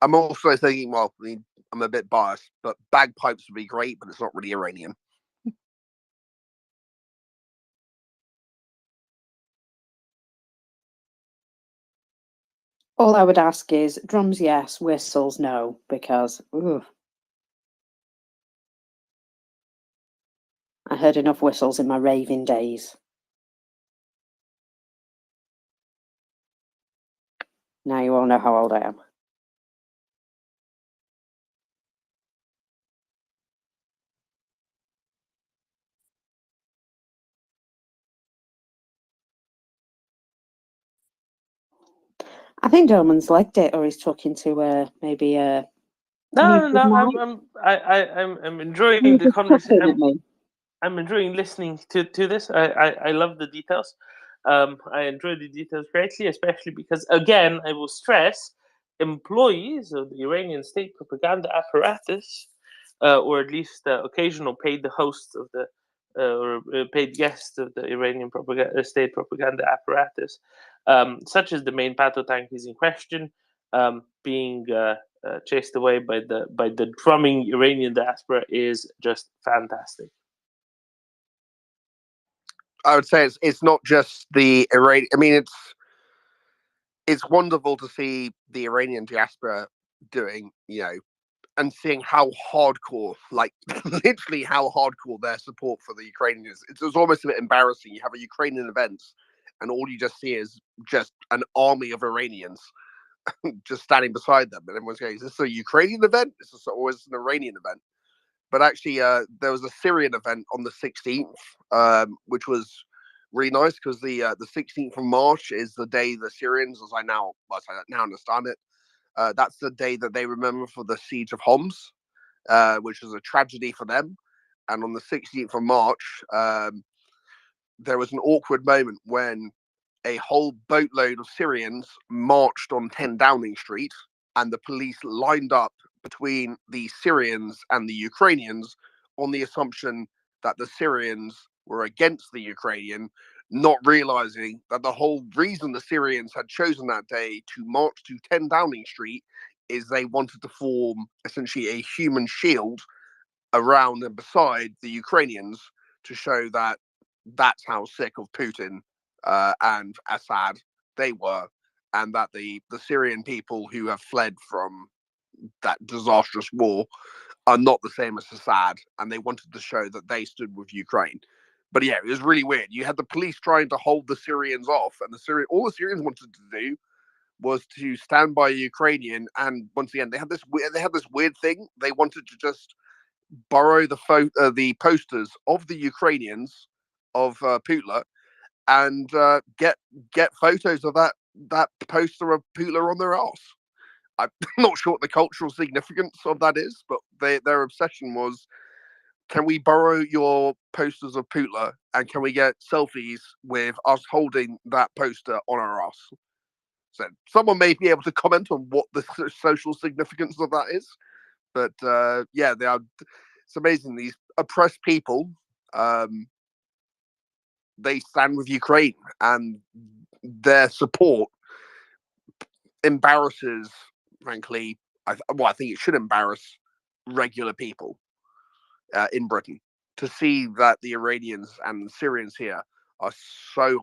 I'm also thinking, well, I mean, I'm a bit biased, but bagpipes would be great, but it's not really Iranian. All I would ask is drums, yes, whistles, no, because I heard enough whistles in my raving days. Now you all know how old I am. I think Dolman's legged it, or he's talking to maybe No. I'm enjoying the conversation. I'm enjoying listening to this. I love the details. I enjoy the details greatly, especially because, again, I will stress, employees of the Iranian state propaganda apparatus, or at least occasional paid hosts of the or paid guests of the Iranian state propaganda apparatus, such as the main battle tank is in question, being chased away by the drumming Iranian diaspora is just fantastic. I would say it's not just the Iranian. I mean, it's wonderful to see the Iranian diaspora doing, and seeing how hardcore, like literally how hardcore their support for the Ukrainians is. It's almost a bit embarrassing. You have a Ukrainian event, and all you just see is just an army of Iranians just standing beside them, and everyone's going, "Is this a Ukrainian event? Is this always an Iranian event?" But actually, there was a Syrian event on the 16th, which was really nice because the 16th of March is the day the Syrians, as I now understand it, that's the day that they remember for the siege of Homs, which was a tragedy for them. And on the 16th of March, there was an awkward moment when a whole boatload of Syrians marched on 10 Downing Street, and the police lined up between the Syrians and the Ukrainians on the assumption that the Syrians were against the Ukrainian, not realizing that the whole reason the Syrians had chosen that day to march to 10 Downing Street is they wanted to form essentially a human shield around and beside the Ukrainians to show that that's how sick of Putin and Assad they were, and that the Syrian people who have fled from that disastrous war are not the same as Assad, and they wanted to show that they stood with Ukraine. But yeah, it was really weird. You had the police trying to hold the Syrians off, and all the Syrians wanted to do was to stand by Ukrainian. And once again, they had this weird thing. They wanted to just borrow the posters of the Ukrainians of Putla and get photos of that poster of Putla on their arse. I'm not sure what the cultural significance of that is, but their obsession was can we borrow your posters of Putla and can we get selfies with us holding that poster on our ass? So someone may be able to comment on what the social significance of that is, but yeah, they are. It's amazing. These oppressed people, they stand with Ukraine, and their support embarrasses, frankly. I think it should embarrass regular people in Britain to see that the Iranians and the Syrians here are so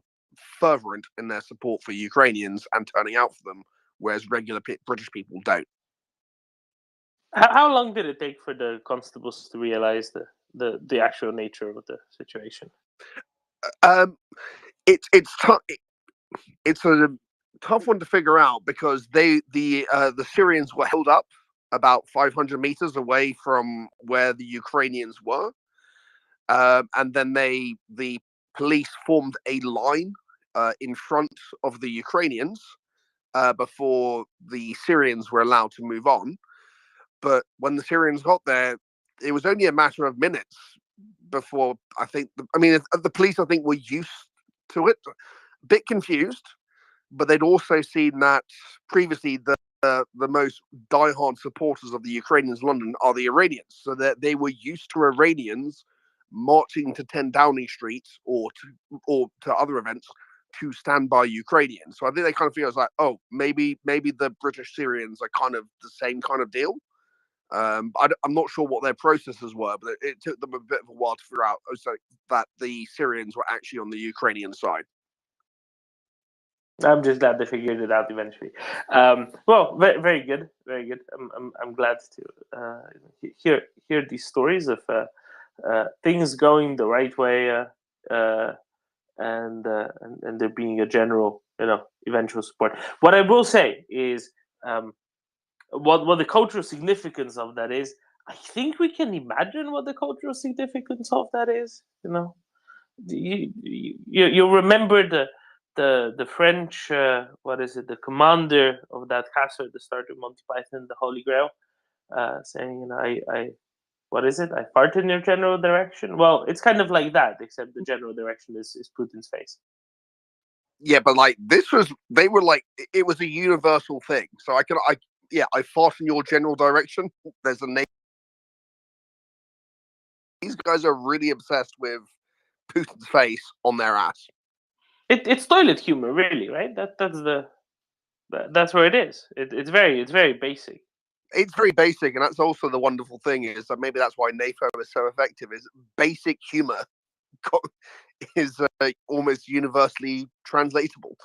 fervent in their support for Ukrainians and turning out for them, whereas regular British people don't. How long did it take for the constables to realize the actual nature of the situation? It's a tough one to figure out because the Syrians were held up about 500 meters away from where the Ukrainians were, and then the police formed a line in front of the Ukrainians before the Syrians were allowed to move on. But when the Syrians got there, it was only a matter of minutes before the police, I think, were used to it, a bit confused, but they'd also seen that previously the most diehard supporters of the Ukrainians in London are the Iranians, so that they were used to Iranians marching to 10 Downing Street or to other events to stand by Ukrainians. So I think they kind of feel like, oh, maybe the British Syrians are kind of the same kind of deal. I'm not sure what their processes were, but it took them a bit of a while to figure out that the Syrians were actually on the Ukrainian side. I'm just glad they figured it out eventually. Well, very, very good, very good. I'm glad to hear these stories of things going the right way, and there being a general, eventual support. What I will say is, what the cultural significance of that is. I think we can imagine what the cultural significance of that is. You remember the French, what is it, the commander of that castle at the start of Monty Python, the Holy Grail, saying, I what is it? I fart in your general direction. Well, it's kind of like that, except the general direction is Putin's face. Yeah, but it was a universal thing. So I fart in your general direction. There's a name. These guys are really obsessed with Putin's face on their ass. It's toilet humor, really, right? That's where it is. It's very basic. It's very basic, and that's also the wonderful thing is that maybe that's why NATO is so effective. Is basic humor is almost universally translatable.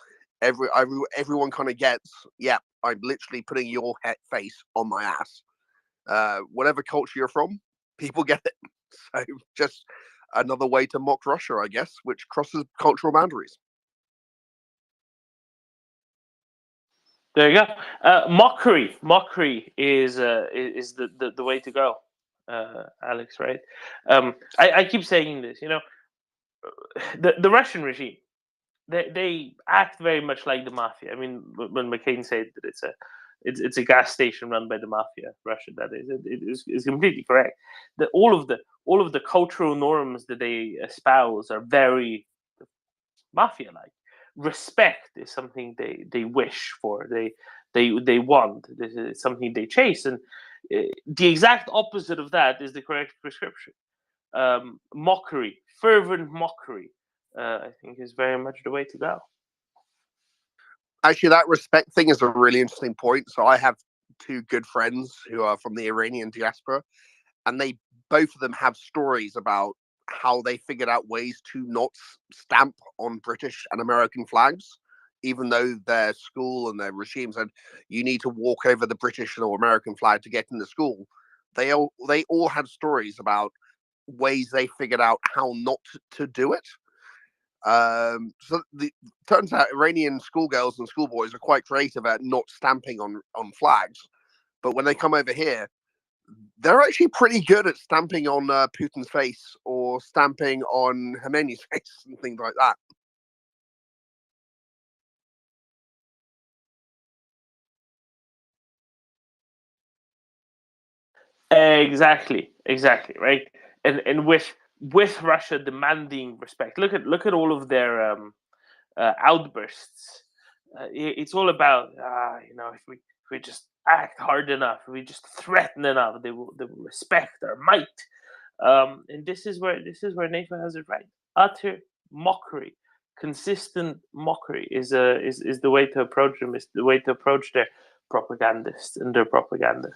Everyone kind of gets. Yeah, I'm literally putting your face on my ass. Whatever culture you're from, people get it. So just another way to mock Russia, I guess, which crosses cultural boundaries. There you go. Mockery is the way to go, Alex. Right? I keep saying this. The Russian regime, they act very much like the mafia. I mean, when McCain said that it's a gas station run by the mafia, Russia, that is completely correct. All of the cultural norms that they espouse are very mafia-like. Respect is something they wish for. They want. This is something they chase, and the exact opposite of that is the correct prescription. Mockery, fervent mockery, I think is very much the way to go. Actually, that respect thing is a really interesting point. So I have two good friends who are from the Iranian diaspora, and both of them have stories about how they figured out ways to not stamp on British and American flags, even though their school and their regime said you need to walk over the British or American flag to get into school. They all had stories about ways they figured out how not to do it. So turns out Iranian schoolgirls and schoolboys are quite creative at not stamping on flags, but when they come over here, they're actually pretty good at stamping on Putin's face or stamping on Khomeini's face and things like that. Exactly, right. and with Russia demanding respect. Look at all of their outbursts. It's all about if we just act hard enough, if we just threaten enough, they will respect our might. And this is where NATO has it right. Utter mockery, consistent mockery is the way to approach them. Is the way to approach their propagandists and their propaganda.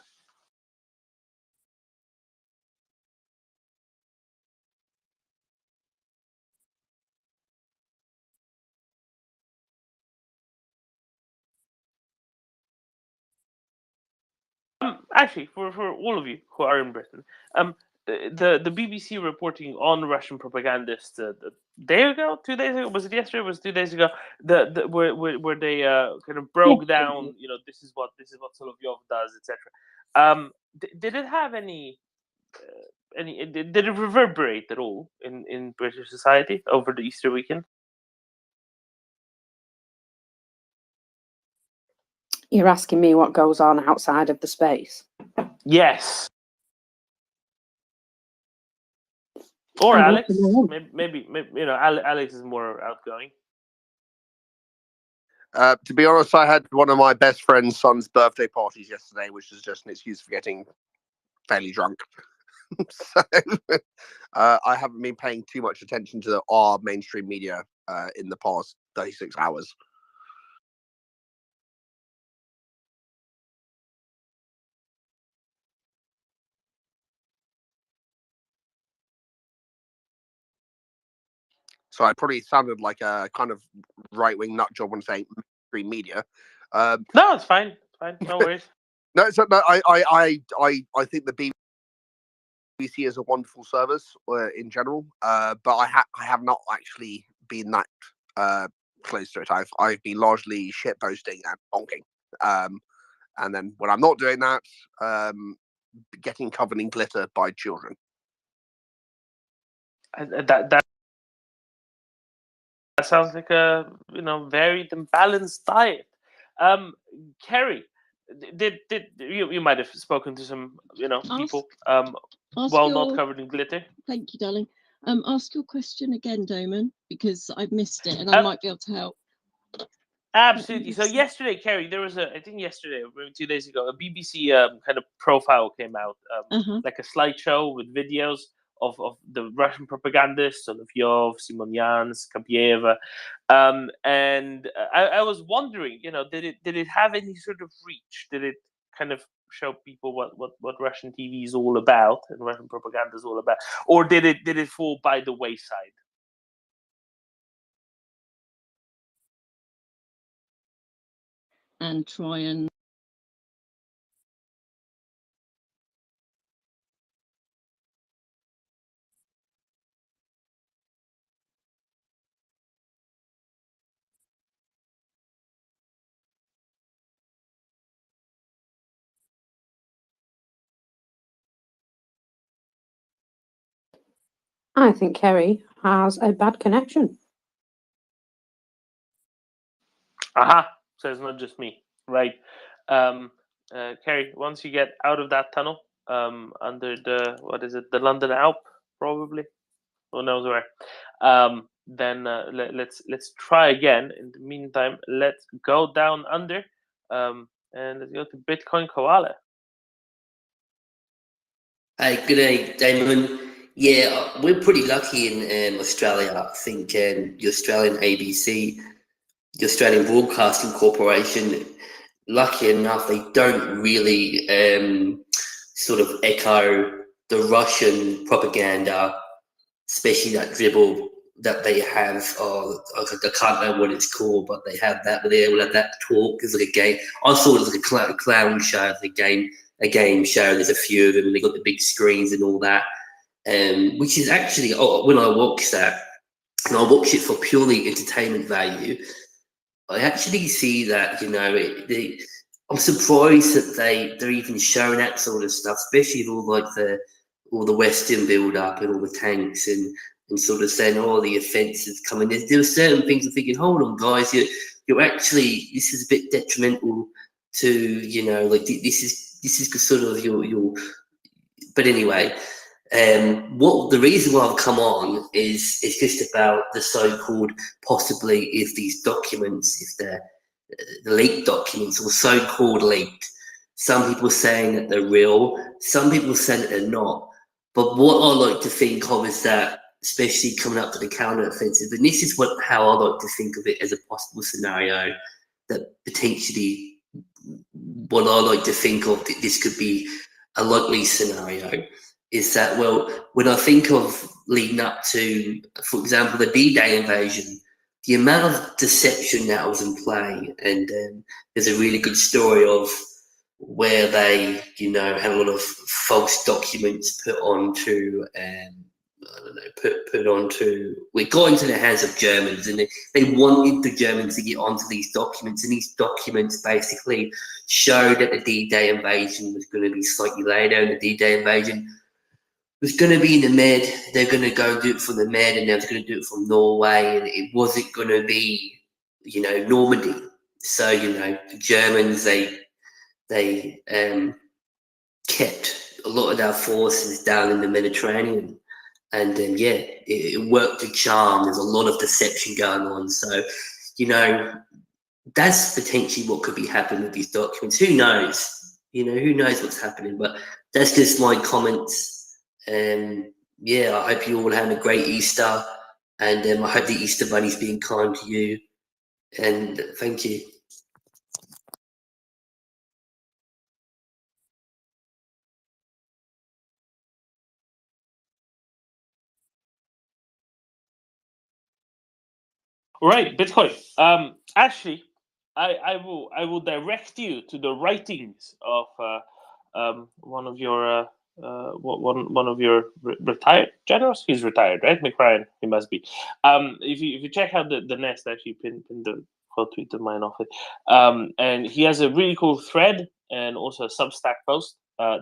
Actually, for all of you who are in Britain, the BBC reporting on Russian propagandists a day ago, 2 days ago, was it yesterday? Was it 2 days ago? Where they kind of broke down, this is what Solovyov does, etc. Did it have any? Did it reverberate at all in British society over the Easter weekend? You're asking me what goes on outside of the space? Yes. Or Alex, maybe Alex is more outgoing. To be honest, I had one of my best friend's son's birthday parties yesterday, which is just an excuse for getting fairly drunk. So I haven't been paying too much attention to our mainstream media in the past 36 hours. So I probably sounded like a kind of right-wing nut job when saying mainstream media. No, it's fine. It's fine. No worries. No, I think the BBC is a wonderful service in general, but I have not actually been that close to it. I've been largely shit posting and bonking, and then when I'm not doing that, getting covered in glitter by children. That sounds like a varied and balanced diet. Kerry, did you might have spoken to some people while not covered in glitter? Thank you, darling. Ask your question again, Damon, because I've missed it and I might be able to help. Absolutely. So yesterday, Kerry, there was I think yesterday or maybe 2 days ago, a BBC kind of profile came out, like a slideshow with videos of the Russian propagandists, Solovyov, Simonian, Skabieva, and I was wondering, did it have any sort of reach? Did it kind of show people what Russian TV is all about and Russian propaganda is all about, or did it fall by the wayside? And try and I think Kerry has a bad connection. Aha! So it's not just me, right? Kerry, once you get out of that tunnel, under the London Alp, probably, who knows where, then let's try again. In the meantime, let's go down under, and let's go to Bitcoin Koala. Hey, good day, Damon. Yeah, we're pretty lucky in Australia. I think the Australian ABC, the Australian Broadcasting Corporation, lucky enough, they don't really sort of echo the Russian propaganda, especially that dribble that they have. I can't know what it's called, but they have that. But they will have that talk. It's like a game. I saw it as like a clown show, it's a game show. There's a few of them, and they got the big screens and all that. Which is actually, when I watch that, and I watch it for purely entertainment value, I actually see that, I'm surprised that they're even showing that sort of stuff, especially all the Western build up and all the tanks and sort of saying, the offensive coming. There are certain things I'm thinking, hold on, guys, you're actually, this is a bit detrimental to, this is sort of your. But anyway, What the reason why I've come on is just about the so-called possibly if these documents, if they're the leaked documents or so-called leaked. Some people saying that they're real, some people saying that they're not. But what I like to think of is that, especially coming up to the counter-offensive, and this is how I like to think of it as a possible scenario, that potentially what I like to think of that this could be a likely scenario is that, well, when I think of leading up to, for example, the D-Day invasion, the amount of deception that was in play, and there's a really good story of where they, you know, had a lot of false documents put onto, I don't know, put onto, we got into the hands of Germans, and they wanted the Germans to get onto these documents, and these documents basically showed that the D-Day invasion was going to be slightly later, and the D-Day invasion was going to be in the Med. They're going to go do it from the Med, and they was going to do it from Norway, and it wasn't going to be, you know, Normandy. So, you know, the Germans, they kept a lot of their forces down in the Mediterranean, and yeah, it worked a charm. There's a lot of deception going on. So, you know, that's potentially what could be happening with these documents. Who knows? You know, who knows what's happening? But that's just my comments. Yeah, I hope you all had a great Easter, and I hope the Easter Bunny's being kind to you. And thank you. Right, Bitcoin. Actually, I will direct you to the writings of one of your one of your retired generals. He's retired, right? McRyan, he must be. If you check out the Nest, actually pin the quote tweet of mine off it. And he has a really cool thread and also a Substack post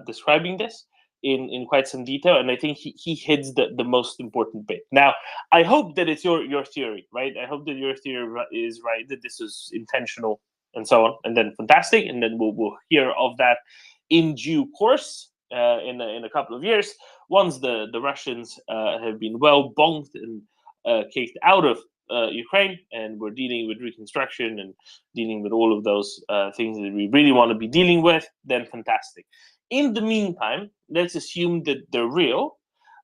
describing this in quite some detail, and I think he hits the most important bit. Now, I hope that it's your theory, right? I hope that your theory is right, that this is intentional and so on, and then fantastic, and then we'll hear of that in due course in a couple of years, once the Russians have been well bonked and kicked out of Ukraine, and we're dealing with reconstruction and dealing with all of those things that we really want to be dealing with, then fantastic. In the meantime, let's assume that they're real.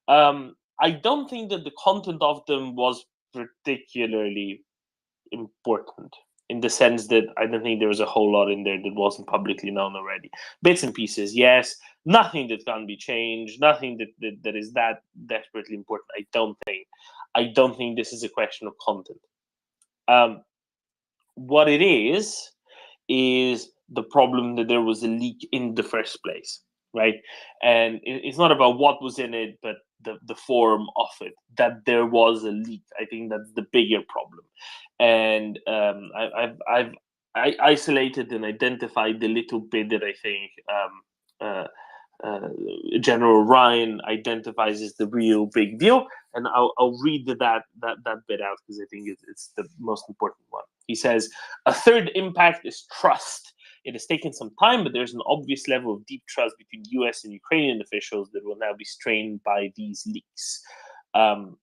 I don't think that the content of them was particularly important, in the sense that I don't think there was a whole lot in there that wasn't publicly known already. Bits and pieces, yes. Nothing that can be changed. Nothing that is that desperately important. I don't think this is a question of content. What it is the problem that there was a leak in the first place, right? And it's not about what was in it, but the form of it, that there was a leak. I think that's the bigger problem. And I've isolated and identified the little bit that I think General Ryan identifies as the real big deal, and I'll read that bit out because I think it's the most important one. He says, a third impact is trust. It has taken some time, but there's an obvious level of deep trust between US and Ukrainian officials that will now be strained by these leaks. And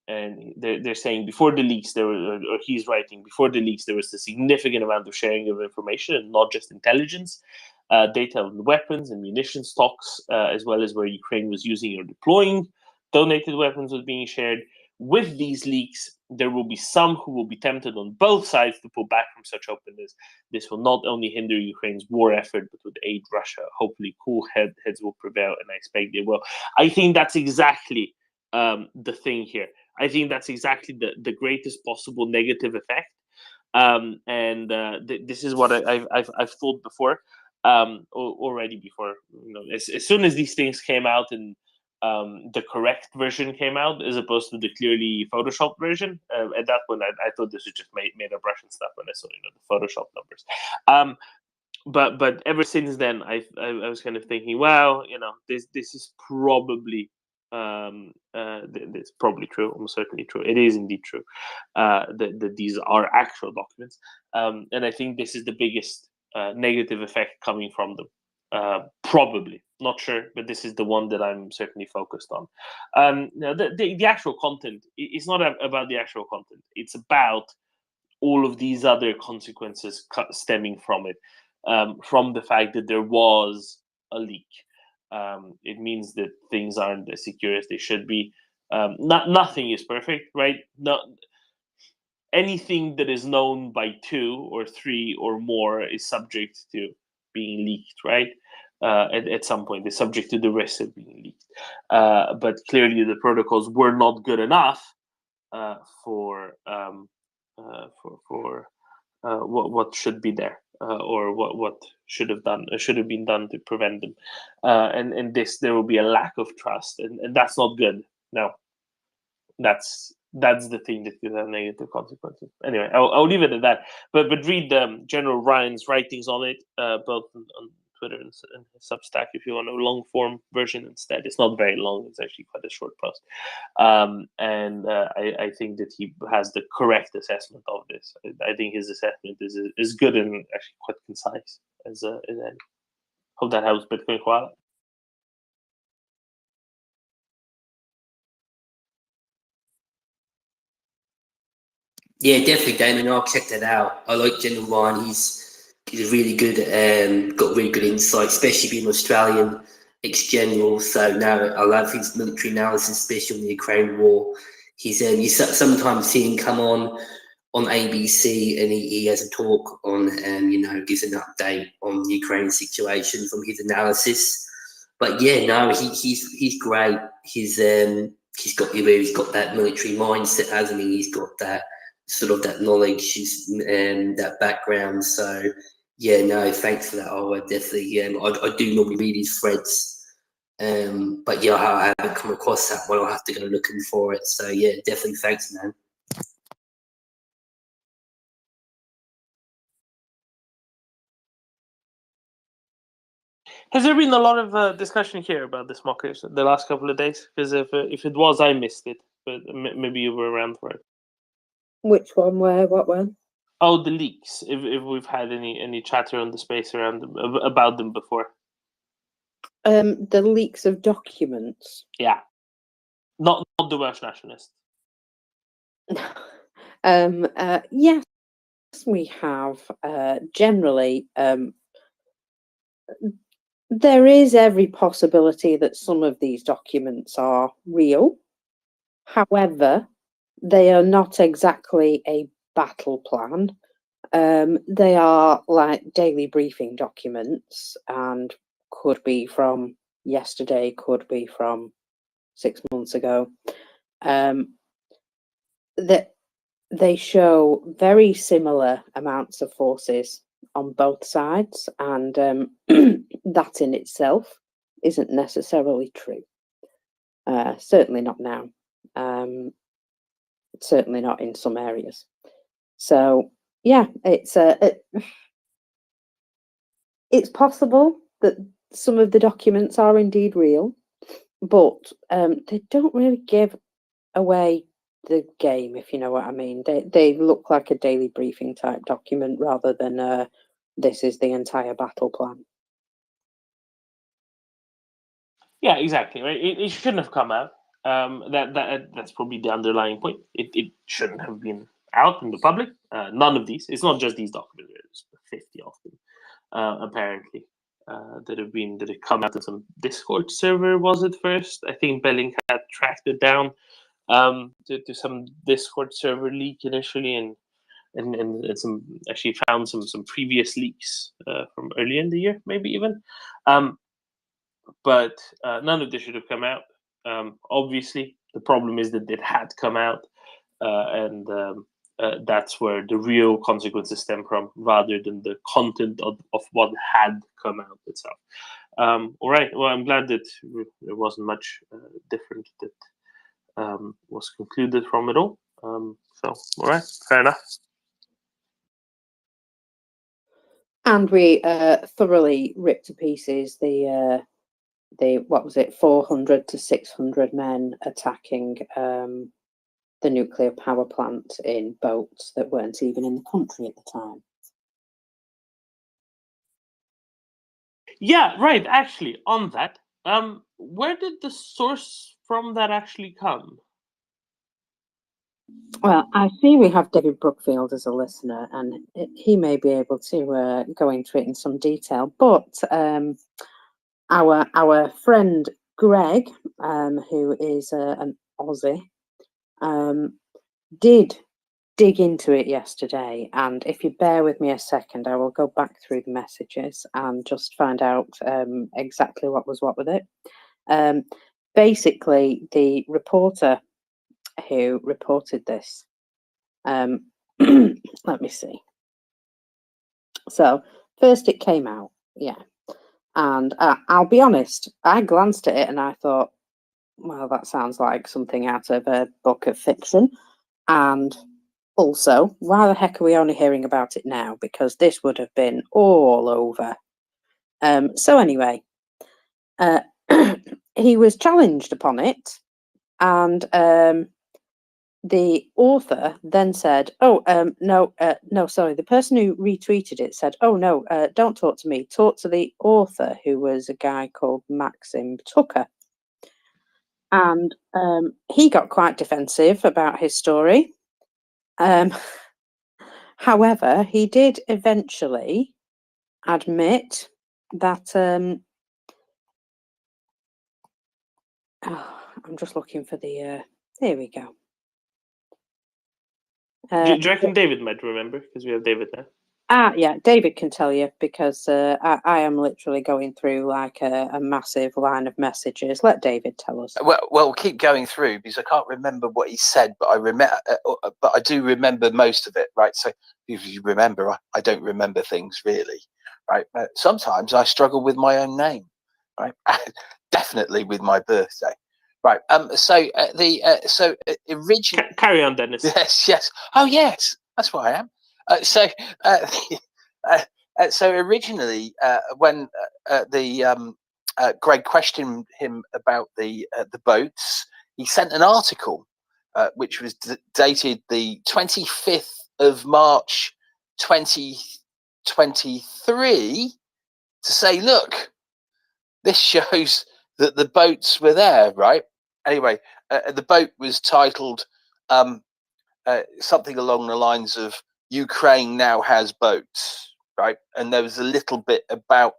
they're saying before the leaks, or he's writing, before the leaks, there was a significant amount of sharing of information, and not just intelligence, data on weapons and munition stocks, as well as where Ukraine was using or deploying donated weapons was being shared. With these leaks, there will be some who will be tempted on both sides to pull back from such openness. This will not only hinder Ukraine's war effort, but would aid Russia. Hopefully, cool heads will prevail, and I expect they will. I think that's exactly the thing here. I think that's exactly the greatest possible negative effect. This is what I've thought before, already before. You know, as soon as these things came out and the correct version came out, as opposed to the clearly photoshopped version. At that point, I thought this was just made up Russian stuff when I saw the Photoshop numbers. But ever since then, I was kind of thinking, well, this is probably it's probably true, almost certainly true. It is indeed true that these are actual documents, and I think this is the biggest negative effect coming from them. Probably, not sure, but this is the one that I'm certainly focused on. Now the actual content is not about the actual content. It's about all of these other consequences stemming from it, from the fact that there was a leak. It means that things aren't as secure as they should be. Nothing is perfect, right? Anything that is known by 2 or 3 or more is subject to being leaked, right? At some point, is subject to the risk of being leaked. But clearly, the protocols were not good enough for what should be there, or what should have been done to prevent them. And there will be a lack of trust, and that's not good. Now, that's the thing that could have negative consequences. Anyway, I'll leave it at that. But read General Ryan's writings on it, both on Twitter and Substack, if you want a long form version instead. It's not very long; it's actually quite a short post. And I think that he has the correct assessment of this. I think his assessment is good and actually quite concise as any. Hope that helps. Bitcoin koala. Yeah, definitely, Damon. I'll check that out. I like General Ryan. He's really good. Got really good insight, especially being Australian ex-general. So now I love his military analysis, especially on the Ukraine war. He's you sometimes see him come on ABC, and he has a talk on gives an update on the Ukraine situation from his analysis. But yeah, no, he's great. He's got that military mindset, hasn't he? He's got that sort of that knowledge, that background. So yeah, no, thanks for that. I would definitely, I do normally read his threads, but yeah, I haven't come across that one. I'll have to go looking for it. So yeah, definitely, thanks, man. Has there been a lot of discussion here about this mockers the last couple of days? Because if it was, I missed it, but maybe you were around for it. Which one? Where? What one? Oh, the leaks. If we've had any chatter on the space around them, about them before. The leaks of documents. Yeah, not the Welsh nationalists. Yes, we have. Generally, there is every possibility that some of these documents are real. However, they are not exactly a battle plan. They are like daily briefing documents and could be from yesterday, could be from 6 months ago. That they show very similar amounts of forces on both sides, and that in itself isn't necessarily true. Certainly not now. Certainly not in some areas. So yeah, it's possible that some of the documents are indeed real, but they don't really give away the game, if you know what I mean. They look like a daily briefing type document rather than this is the entire battle plan. Yeah, exactly. Right. It shouldn't have come out. That's probably the underlying point. It shouldn't have been out in the public. None of these. It's not just these documents. There's 50 of them, apparently, that have come out of some Discord server. Was it first? I think Belling had tracked it down to some Discord server leak initially, and some actually found some previous leaks from earlier in the year, maybe even. But none of this should have come out. Obviously, the problem is that it had come out, and that's where the real consequences stem from, rather than the content of what had come out itself. All right. Well, I'm glad that there wasn't much different that was concluded from it all. So, all right, fair enough. And we thoroughly ripped to pieces the what was it, 400 to 600 men attacking the nuclear power plant in boats that weren't even in the country at the time. Yeah, right. Actually, on that, where did the source from that actually come? Well, I see we have David Brookfield as a listener, and he may be able to go into it in some detail. But our friend Greg, who is an Aussie, did dig into it yesterday. And if you bear with me a second, I will go back through the messages and just find out exactly what was what with it. Basically, the reporter who reported this, let me see. So first it came out, yeah. And I'll be honest, I glanced at it and I thought, well, that sounds like something out of a book of fiction. And also, why the heck are we only hearing about it now? Because this would have been all over. So anyway, he was challenged upon it, and the author then said, "Oh, no, sorry." The person who retweeted it said, "Oh no, don't talk to me. Talk to the author, who was a guy called Maxim Tucker." And he got quite defensive about his story. However, he did eventually admit that. I'm just looking for the. Here we go. Do you reckon David might remember? Because we have David now. Yeah, David can tell you, because I am literally going through like a massive line of messages. Let David tell us. Well, keep going through, because I can't remember what he said, but I do remember most of it, right? So if you remember, I don't remember things really, right? Sometimes I struggle with my own name, right? Definitely with my birthday, right? So originally, carry on, Dennis. Yes. Oh, yes, that's what I am. So originally, when Greg questioned him about the boats, he sent an article which was dated the 25th of March 2023 to say, look, this shows that the boats were there, right? Anyway, the boat was titled something along the lines of Ukraine now has boats, right? And there was a little bit about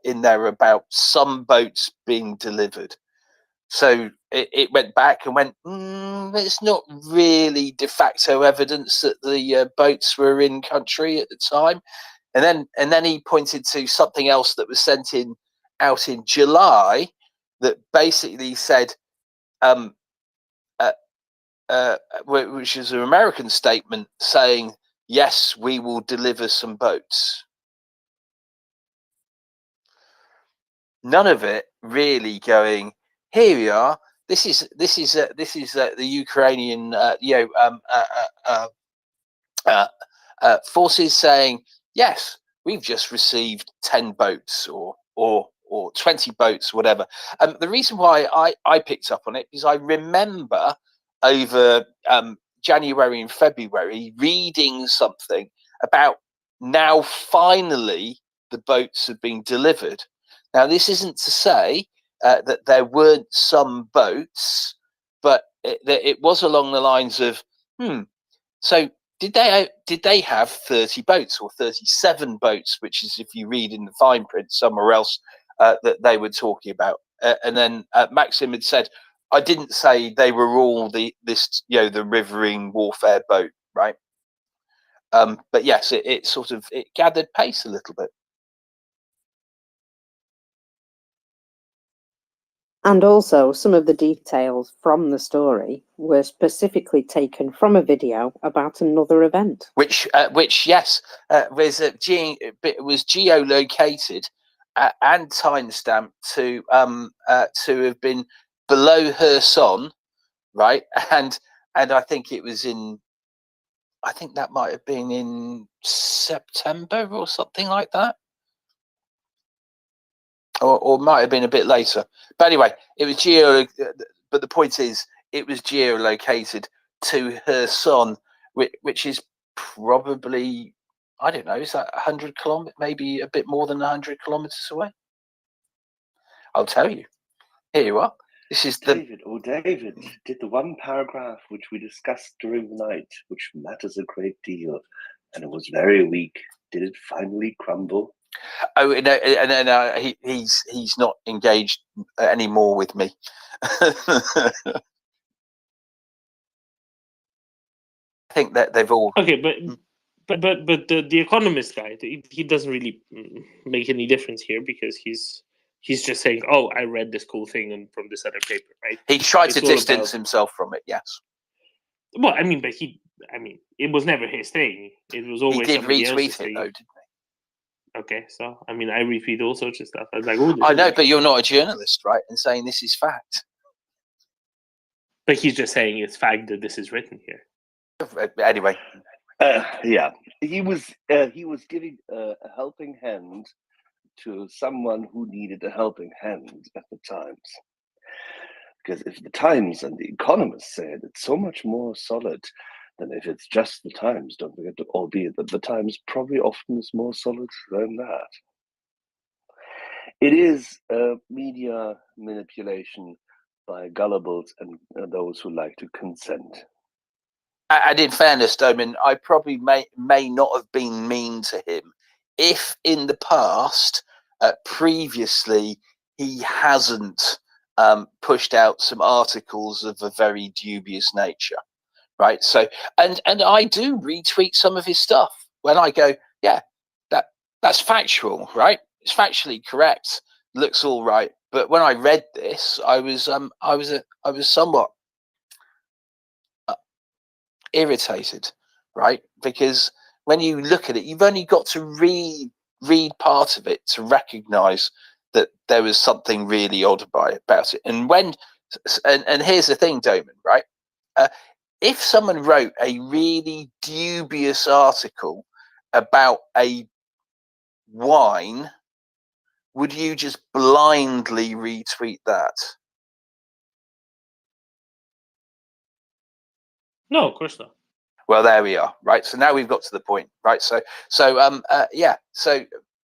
some boats being delivered. So it went back and went, it's not really de facto evidence that the boats were in country at the time. And then he pointed to something else that was sent out in July that basically said, which is an American statement saying, yes, we will deliver some boats. None of it really going, here we are. This is the Ukrainian forces saying, yes, we've just received 10 boats or 20 boats, whatever. The reason why I picked up on it is I remember over January and February reading something about now finally the boats have been delivered. Now, this isn't to say that there weren't some boats, but it was along the lines of, so did they have 30 boats or 37 boats, which is, if you read in the fine print somewhere else, that they were talking about. And then Maxim had said, I didn't say they were all the riverine warfare boat, right? But yes, it gathered pace a little bit. And also, some of the details from the story were specifically taken from a video about another event. Which yes, was geolocated and timestamped to have been below Kherson, right? And I think it was that might have been in September or something like that. Or might have been a bit later. But anyway, it was but the point is, it was geolocated to Kherson, which is probably, I don't know, is that 100 kilometers, maybe a bit more than 100 kilometers away? I'll tell you. Here you are. This is the David did the one paragraph which we discussed during the night, which matters a great deal, and it was very weak. Did it finally crumble? Oh no, he's not engaged anymore with me. I think that they've all okay, but the Economist guy, he doesn't really make any difference here because he's just saying, "Oh, I read this cool thing from this other paper," right? He tried to It's all distance about- himself from it. Yes. Well, I mean, it was never his thing. It was always He did somebody else's retweet it thing. though, didn't he? Okay, so I mean, I retweet all sorts of stuff. I was like, "Oh, I know, but you're not a journalist, right? And saying this is fact. But he's just saying it's fact that this is written here. Anyway, yeah, he was giving a helping hand to someone who needed a helping hand at the Times. Because if the Times and the Economist say it, it's so much more solid than if it's just the Times. Don't forget, albeit that the Times probably often is more solid than that. It is media manipulation by gullibles and those who like to consent. and in fairness, Domin, I probably may not have been mean to him if in the past, previously, he hasn't pushed out some articles of a very dubious nature, right? So, and I do retweet some of his stuff when I go, yeah, that's factual, right? It's factually correct. Looks all right. But when I read this, I was somewhat irritated, right? Because when you look at it, you've only got to read part of it to recognize that there was something really odd about it. And here's the thing, Doman, right? If someone wrote a really dubious article about a wine, would you just blindly retweet that? No, of course not. Well, there we are, right? So now we've got to the point, right? So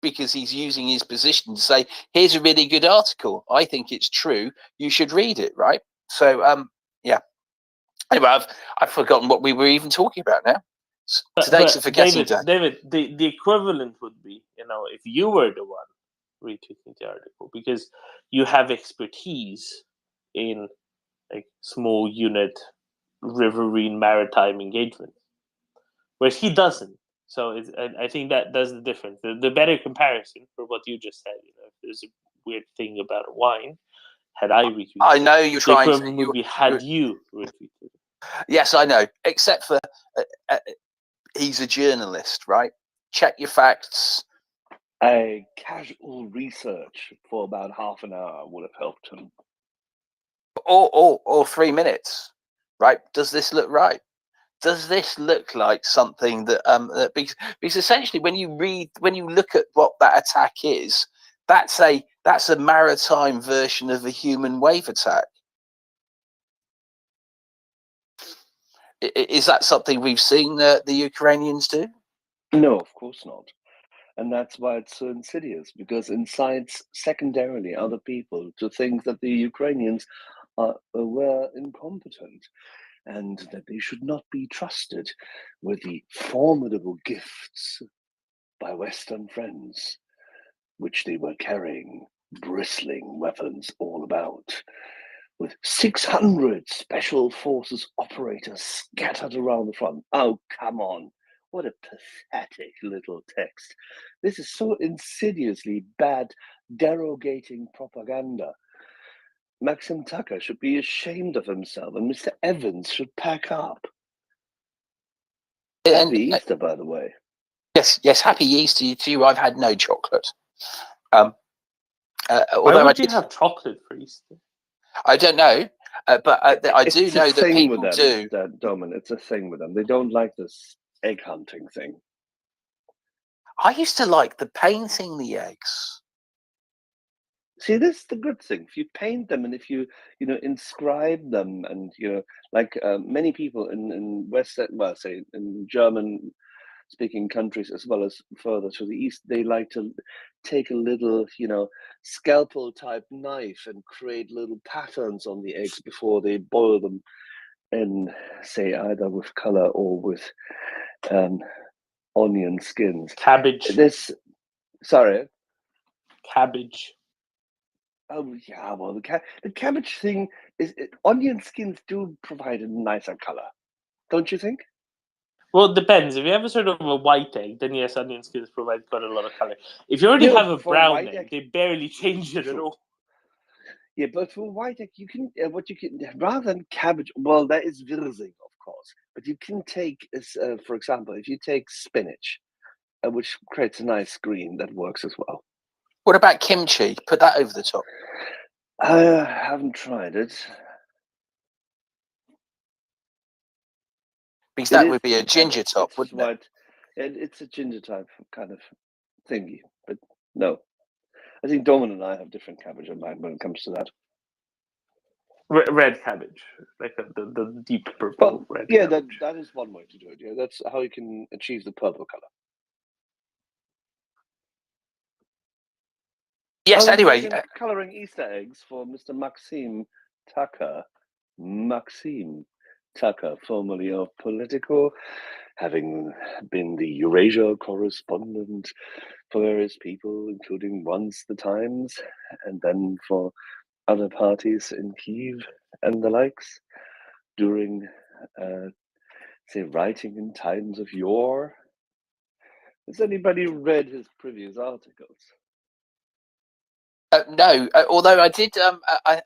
because he's using his position to say, here's a really good article. I think it's true. You should read it, right? So, yeah. Anyway, I've forgotten what we were even talking about now. Today's a forgetting day. David, the equivalent would be, if you were the one retweeting the article, because you have expertise in like small unit riverine maritime engagement, whereas he doesn't. So I think that's the difference. The better comparison for what you just said, if there's a weird thing about a wine, had I retweeted, I know you're the trying equivalent would be had you retweeted. Yes, I know. Except for he's a journalist, right? Check your facts. A casual research for about half an hour would have helped him. Or 3 minutes, right? Does this look right? Does this look like something that because essentially when you look at what that attack is, that's a maritime version of a human wave attack. Is that something we've seen the Ukrainians do? No, of course not. And that's why it's so insidious, because it incites secondarily other people to think that the Ukrainians were incompetent and that they should not be trusted with the formidable gifts by Western friends, which they were carrying bristling weapons all about, with 600 special forces operators scattered around the front. Oh, come on. What a pathetic little text. This is so insidiously bad, derogating propaganda. Maxim Tucker should be ashamed of himself, and Mr. Evans should pack up. Happy Easter, by the way. Yes, happy Easter to you. I've had no chocolate. Why would you have chocolate for Easter? I don't know, but I do know that people do. Domin, it's a thing with them. They don't like this egg hunting thing. I used to like the painting the eggs. See, this is the good thing. If you paint them and if you inscribe them, and like many people in West, well, say in German speaking countries as well as further to the east, they like to take a little, scalpel type knife and create little patterns on the eggs before they boil them in, say, either with color or with onion skins. Cabbage. Sorry? Cabbage. Oh yeah, well the cabbage thing onion skins do provide a nicer color, don't you think? Well, it depends. If you have a sort of a white egg, then yes, onion skins provide quite a lot of color. If you already have a brown egg, they barely change it at all. Yeah, but for white egg, you can rather than cabbage. Well, that is Wirsing, of course, but you can take, for example, if you take spinach, which creates a nice green, that works as well. What about kimchi? Put that over the top. I haven't tried it. Because that would be a ginger top, wouldn't it? It's a ginger type kind of thingy, but no. I think Domin and I have different cabbage in mind when it comes to that. Red cabbage, like the deep purple red. Yeah, cabbage. that is one way to do it. Yeah, that's how you can achieve the purple color. Yes. Anyway, coloring Easter eggs for Mr. Maxime Tucker. Maxime Tucker, formerly of Politico, having been the Eurasia correspondent for various people, including once the Times, and then for other parties in Kyiv and the likes, during, say, writing in times of yore. Has anybody read his previous articles? No, although I did. I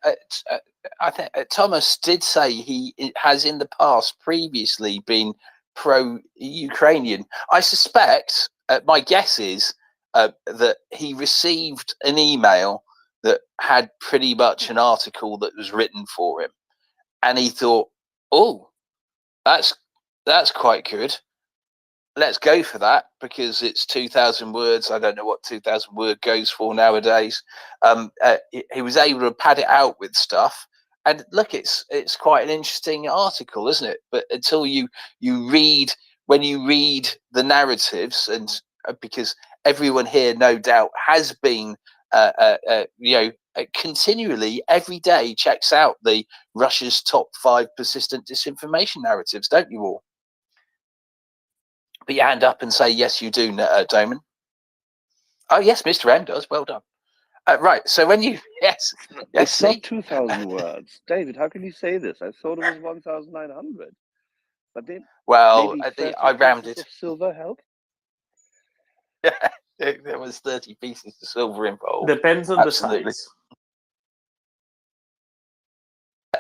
think Thomas did say he has in the past previously been pro-Ukrainian. I suspect. My guess is that he received an email that had pretty much an article that was written for him, and he thought, "Oh, that's quite good. Let's go for that because it's 2,000 words. I don't know what 2,000 word goes for nowadays." He was able to pad it out with stuff, and look, it's quite an interesting article, isn't it? But until you read, when you read the narratives, and because everyone here, no doubt, has been, continually every day checks out the Russia's top 5 persistent disinformation narratives, don't you all? Put your hand up and say, yes, you do, Doman. Oh, yes, Mr. M does. Well done. Right. So when you, yes. It's not 2,000 words. David, how can you say this? I thought it was 1,900. But then, well, maybe I rounded. Of silver help? There was 30 pieces of silver involved. Depends on the size.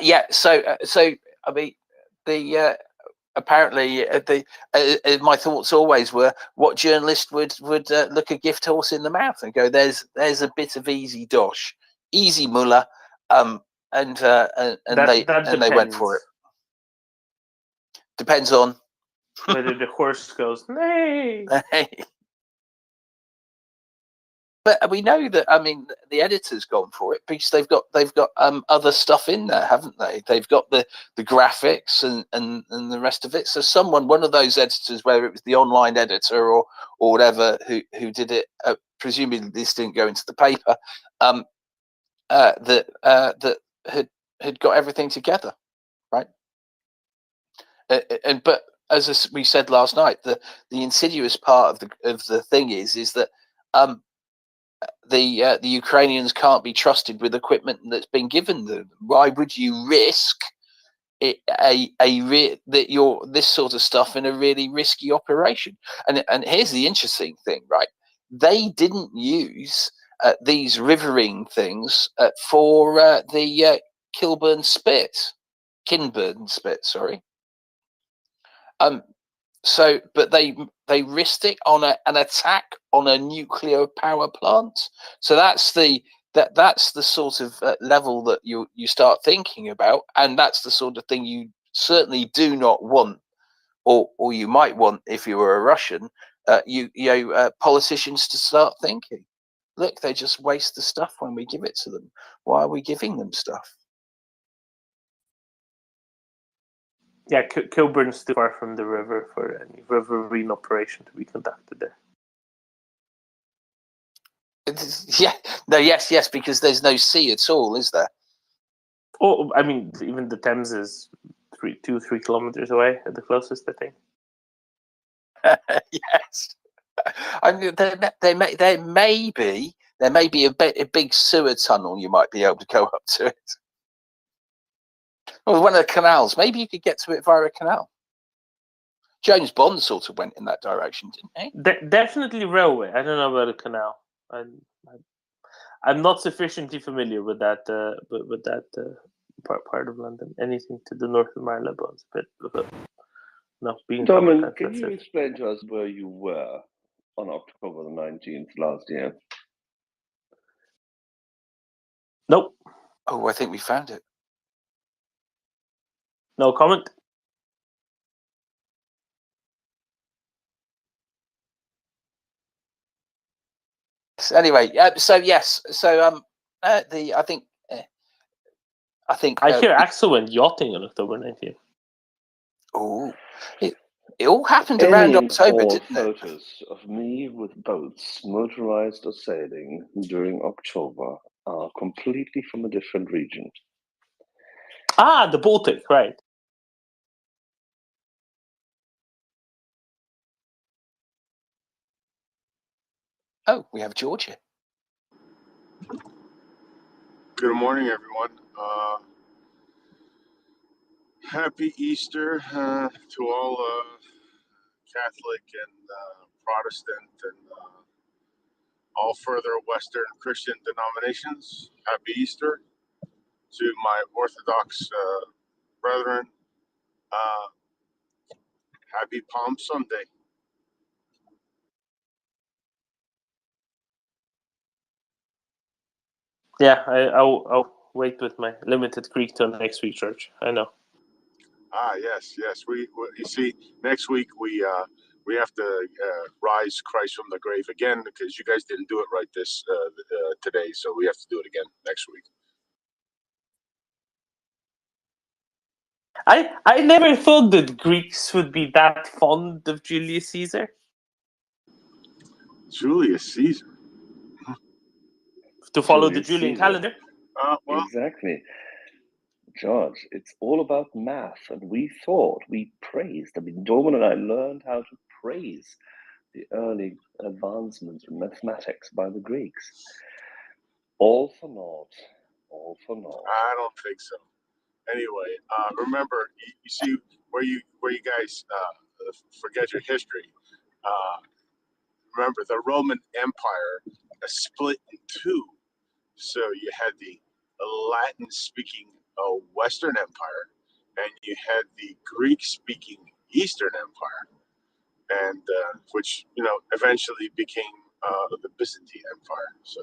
Yeah. So I mean, the apparently my thoughts always were, what journalist would look a gift horse in the mouth and go, there's a bit of easy dosh, easy mullah, and they went for it. Depends on whether the horse goes nay. But we know that, I mean, the editor's gone for it because they've got other stuff in there, haven't they? They've got the graphics and the rest of it. So one of those editors, whether it was the online editor or whatever, who did it, presumably this didn't go into the paper, that had got everything together, right? But as we said last night, the insidious part of the thing is that the Ukrainians can't be trusted with equipment that's been given them. Why would you risk this sort of stuff in a really risky operation? And here's the interesting thing, right? They didn't use these rivering things for the Kinburn spit, sorry. So, but they risked it on an attack on a nuclear power plant. So that's the sort of level that you start thinking about, and that's the sort of thing you certainly do not want, or you might want if you were a Russian, politicians to start thinking, look, they just waste the stuff when we give it to them. Why are we giving them stuff? Yeah, Kilburn's too far from the river for any riverine operation to be conducted there. Yeah, no, yes, because there's no sea at all, is there? Oh, I mean, even the Thames is 3 kilometers away at the closest, I think. Yes, I mean, there may be a big sewer tunnel you might be able to go up to it. Or one of the canals. Maybe you could get to it via a canal. James Bond sort of went in that direction, didn't he? Definitely railway. I don't know about a canal. I'm not sufficiently familiar with that part of London. Anything to the north of Marylebone is a bit of a being Domin, can you explain to us where you were on October the 19th last year? Nope. Oh, I think we found it. No comment. Anyway, so yes, so I think I hear Axel went yachting on October 19th. Oh, it all happened around October, didn't it? Photos of me with boats, motorized or sailing during October, are completely from a different region. Ah, the Baltic, right. Oh, we have Georgia. Good morning, everyone. Happy Easter to all Catholic and Protestant and all further Western Christian denominations. Happy Easter to my Orthodox brethren. Happy Palm Sunday. Yeah, I'll wait with my limited Greek till next week, Church. I know. Yes. We you see, next week we have to rise Christ from the grave again because you guys didn't do it right this today, so we have to do it again next week. I never thought that Greeks would be that fond of Julius Caesar. Julius Caesar. To follow Julius the Julian Caesar. calendar. Well. Exactly. George, it's all about math, and we praised. I mean, Dorman and I learned how to praise the early advancements in mathematics by the Greeks. All for naught. All for naught. I don't think so. Anyway, remember, you see where you guys forget your history. Remember, the Roman Empire split in two. So you had the Latin-speaking Western Empire, and you had the Greek-speaking Eastern Empire, and which eventually became the Byzantine Empire. So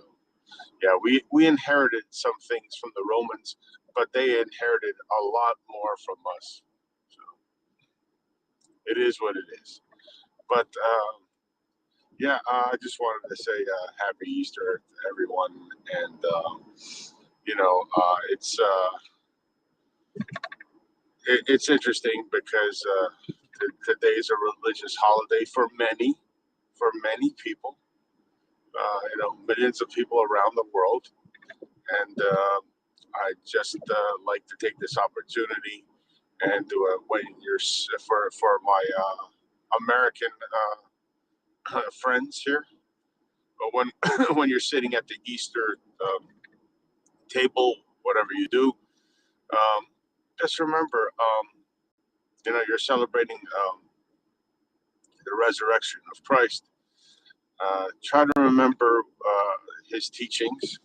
yeah, we inherited some things from the Romans, but they inherited a lot more from us. So it is what it is. But yeah, I just wanted to say Happy Easter to everyone, and it's interesting because today is a religious holiday for many people. Millions of people around the world, and I just like to take this opportunity and do a when you're for my American friends here. But when when you're sitting at the Easter table, whatever you do, just remember, you're celebrating the resurrection of Christ. Try to remember his teachings.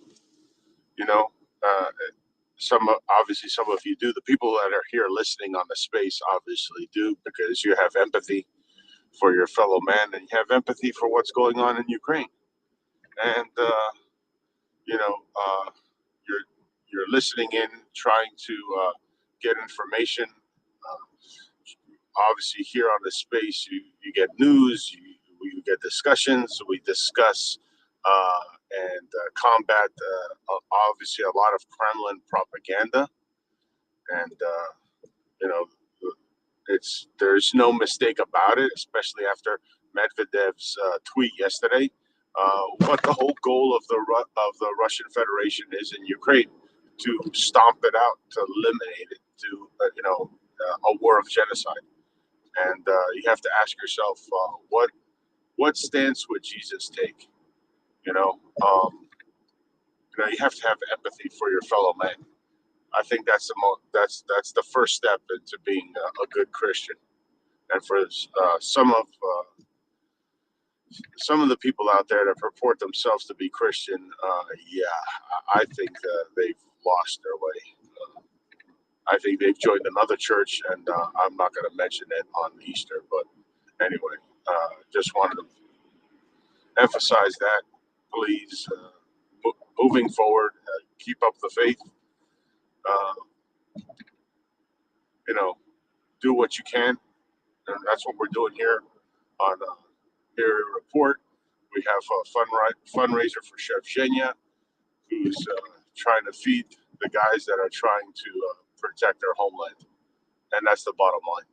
You know, uh, obviously some of you do. The people that are here listening on the space obviously do because you have empathy for your fellow man and you have empathy for what's going on in Ukraine. And you're listening in, trying to get information. Obviously, here on the space, you get news, you get discussions. We discuss and combat obviously a lot of Kremlin propaganda, and you know there's no mistake about it, especially after Medvedev's tweet yesterday. What the whole goal of the Russian Federation is in Ukraine, to stomp it out, to eliminate it, to a war of genocide. And you have to ask yourself, what stance would Jesus take? You have to have empathy for your fellow man. I think that's the first step into being a good Christian. And for some of the people out there that purport themselves to be Christian, I think they've lost their way. I think they've joined another church, and I'm not going to mention it on Easter. But anyway, just wanted to emphasize that. Please, moving forward, keep up the faith. Do what you can, and that's what we're doing here on MriyaReport. We have a fundraiser for Chef Zhenya, who's trying to feed the guys that are trying to protect their homeland. And that's the bottom line.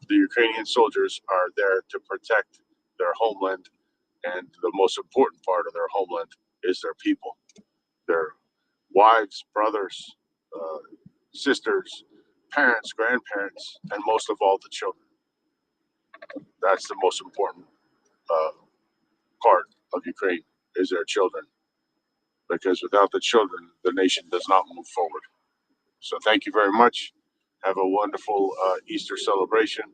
The Ukrainian soldiers are there to protect their homeland, and the most important part of their homeland is their people, their wives, brothers, sisters, parents, grandparents, and most of all, the children. That's the most important part of Ukraine, is their children. Because without the children, the nation does not move forward. So thank you very much. Have a wonderful Easter celebration.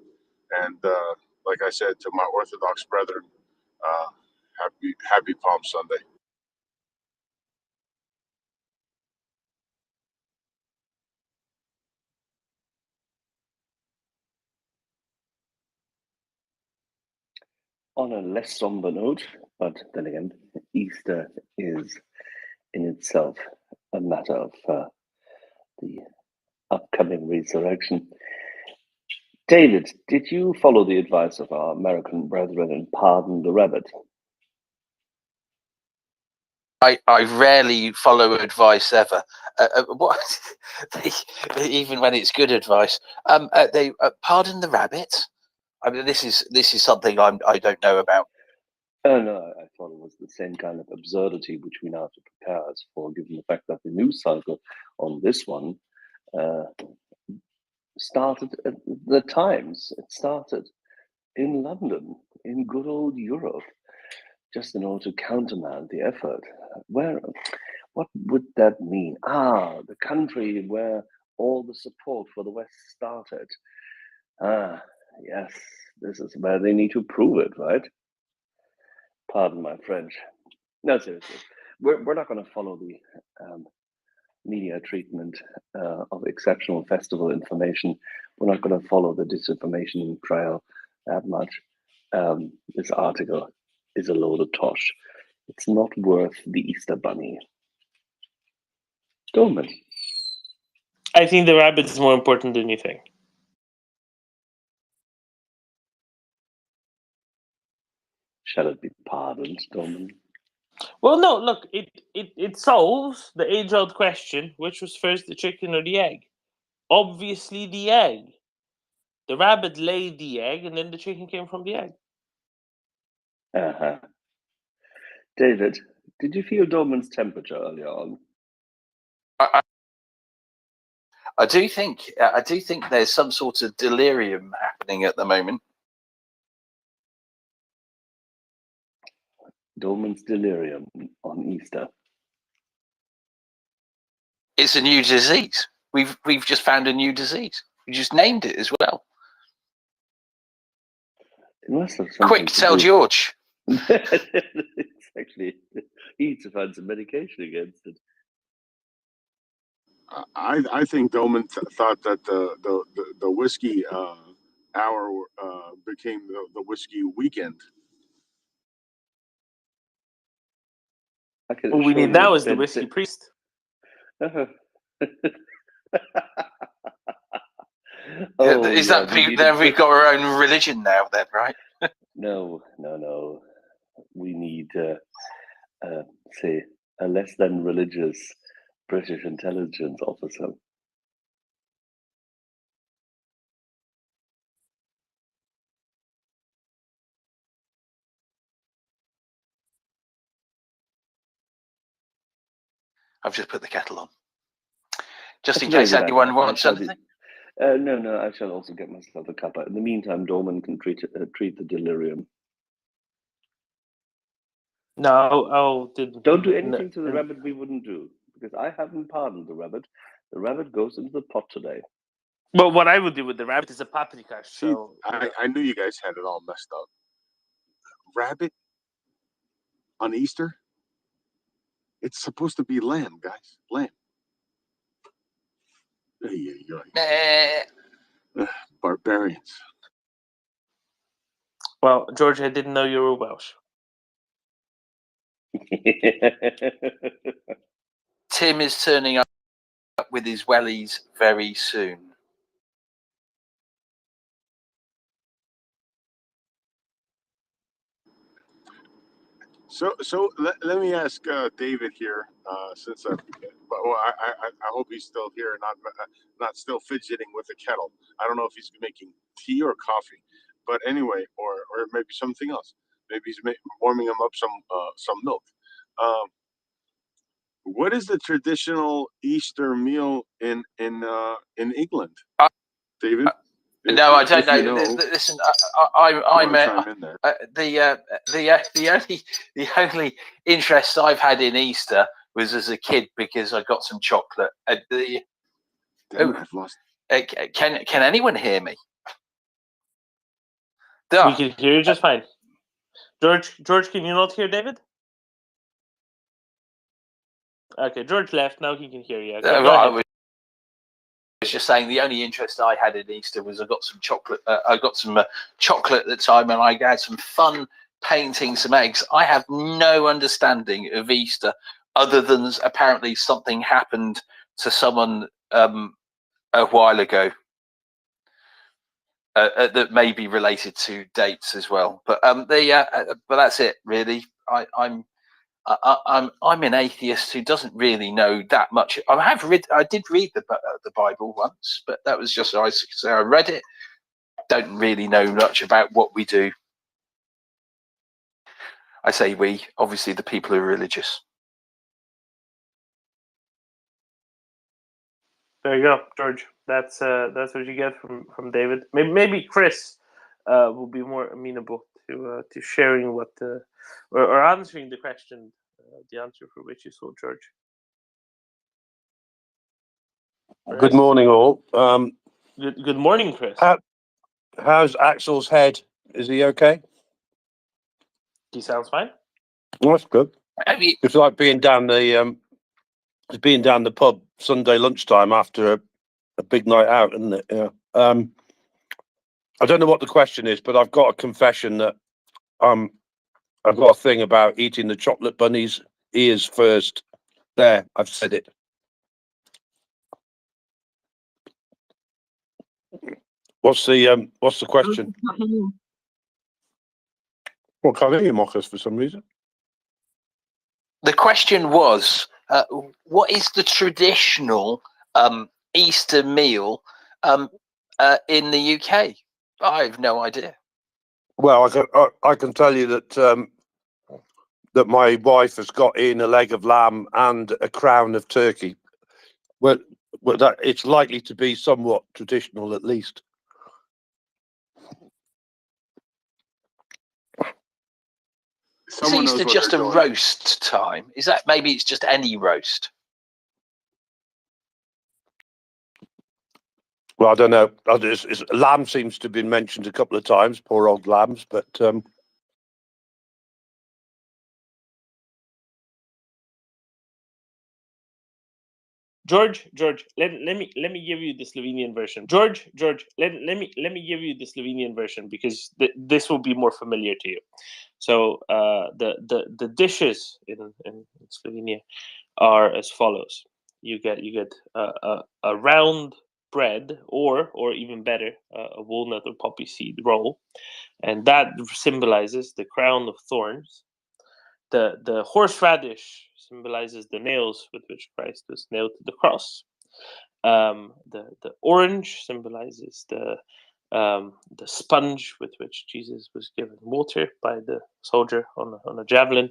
And like I said to my Orthodox brethren, happy Palm Sunday. On a less somber note, but then again, Easter is in itself a matter of the upcoming resurrection. David, did you follow the advice of our American brethren and pardon the rabbit? I rarely follow advice ever. What? Even when it's good advice, they pardon the rabbit. I mean, this is something I don't know about. Oh no, I thought it was the same kind of absurdity which we now have to prepare us for, given the fact that the news cycle on this one started at the Times. It started in London, in good old Europe, just in order to countermand the effort. What would that mean? The country where all the support for the West started. Yes, this is where they need to prove it, right? Pardon my French. No, seriously, we're not going to follow the media treatment of exceptional festival information. We're not going to follow the disinformation trail that much. This article is a load of tosh. It's not worth the Easter bunny. Dolman. I think the rabbit is more important than you think. Shall it be pardoned, Dolman? Well, no, look, it solves the age-old question, which was first, the chicken or the egg? Obviously the egg. The rabbit laid the egg, and then the chicken came from the egg. Uh-huh. David, did you feel Dolman's temperature earlier on? I do think there's some sort of delirium happening at the moment. Dolman's delirium on Easter. It's a new disease. We've just found a new disease. We just named it as well. It must have Quick, tell George. It's actually, he needs to find some medication against it. I think Dolman thought that the whiskey hour became the whiskey weekend. What we need now is the whiskey priest. Is that then we've got our own religion now, then, right? No. We need, say, a less than religious British intelligence officer. I've just put the kettle on. Just That's in a very case good anyone idea. wants something. No, I shall also get myself a cuppa. In the meantime, Dorman can treat the delirium. No, Don't do anything to the rabbit we wouldn't do, because I haven't pardoned the rabbit. The rabbit goes into the pot today. Well, what I would do with the rabbit is a paprika. See, So I knew you guys had it all messed up. Rabbit on Easter? It's supposed to be lamb, guys. Lamb. Barbarians. Well, George, I didn't know you were Welsh. Tim is turning up with his wellies very soon. So let me ask David here, since I hope he's still here, not still fidgeting with the kettle. I don't know if he's making tea or coffee, but anyway, or maybe something else. Maybe he's warming him up some milk. What is the traditional Easter meal in England, David? No, I don't know. You know, Listen, I'm chime in there. the only interest I've had in Easter was as a kid because I got some chocolate. Damn, I've lost. Can anyone hear me? We can hear you just fine. George, can you not hear David? Okay, George left. Now he can hear you. Okay, go ahead. I was just saying the only interest I had in Easter was I got some chocolate. I got some chocolate at the time, and I had some fun painting some eggs. I have no understanding of Easter other than apparently something happened to someone a while ago that may be related to dates as well. But but that's it really. I'm an atheist who doesn't really know that much. I did read the Bible once, but that was just I read it. Don't really know much about what we do. I say we, obviously the people who are religious. There you go, George. That's what you get from David. Maybe Chris will be more amenable to sharing what or answering the question, the answer for which you saw George. Good morning, all. Good morning, Chris. How's Axel's head? Is he okay? He sounds fine. Well, that's good. It's like being down the pub Sunday lunchtime after a big night out, isn't it? Yeah. I don't know what the question is, but I've got a confession that I've got a thing about eating the chocolate bunny's ears first. There, I've said it. What's the question? Well, can't hear you, Marcus, for some reason. The question was, what is the traditional Easter meal in the UK? I have no idea. Well, I can tell you that that my wife has got in a leg of lamb and a crown of turkey. Well, that it's likely to be somewhat traditional, at least. Is Easter just a roast time? Is that maybe it's just any roast? Well, I don't know. Lamb seems to have been mentioned a couple of times. Poor old lambs, but George, let me give you the Slovenian version. George, let me give you the Slovenian version because this will be more familiar to you. So the dishes in Slovenia are as follows. You get a round bread or even better a walnut or poppy seed roll, and that symbolizes the crown of thorns. The horseradish symbolizes the nails with which Christ was nailed to the cross. The orange symbolizes the sponge with which Jesus was given water by the soldier on a javelin.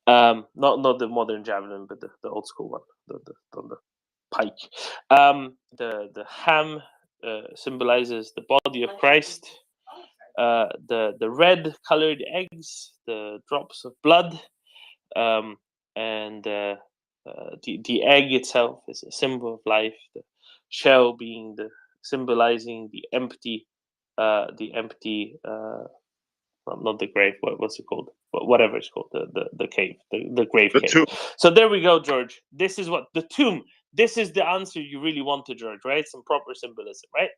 Not the modern javelin, but the old school one. on the pike. The ham symbolizes the body of Christ. The red colored eggs, the drops of blood, and the egg itself is a symbol of life. The shell being symbolizing the empty, well, not the grave. What's it called? Whatever it's called, the cave, the grave cave. tomb. So there we go, George. This is what the tomb. This is the answer you really wanted, George. Right? Some proper symbolism, right?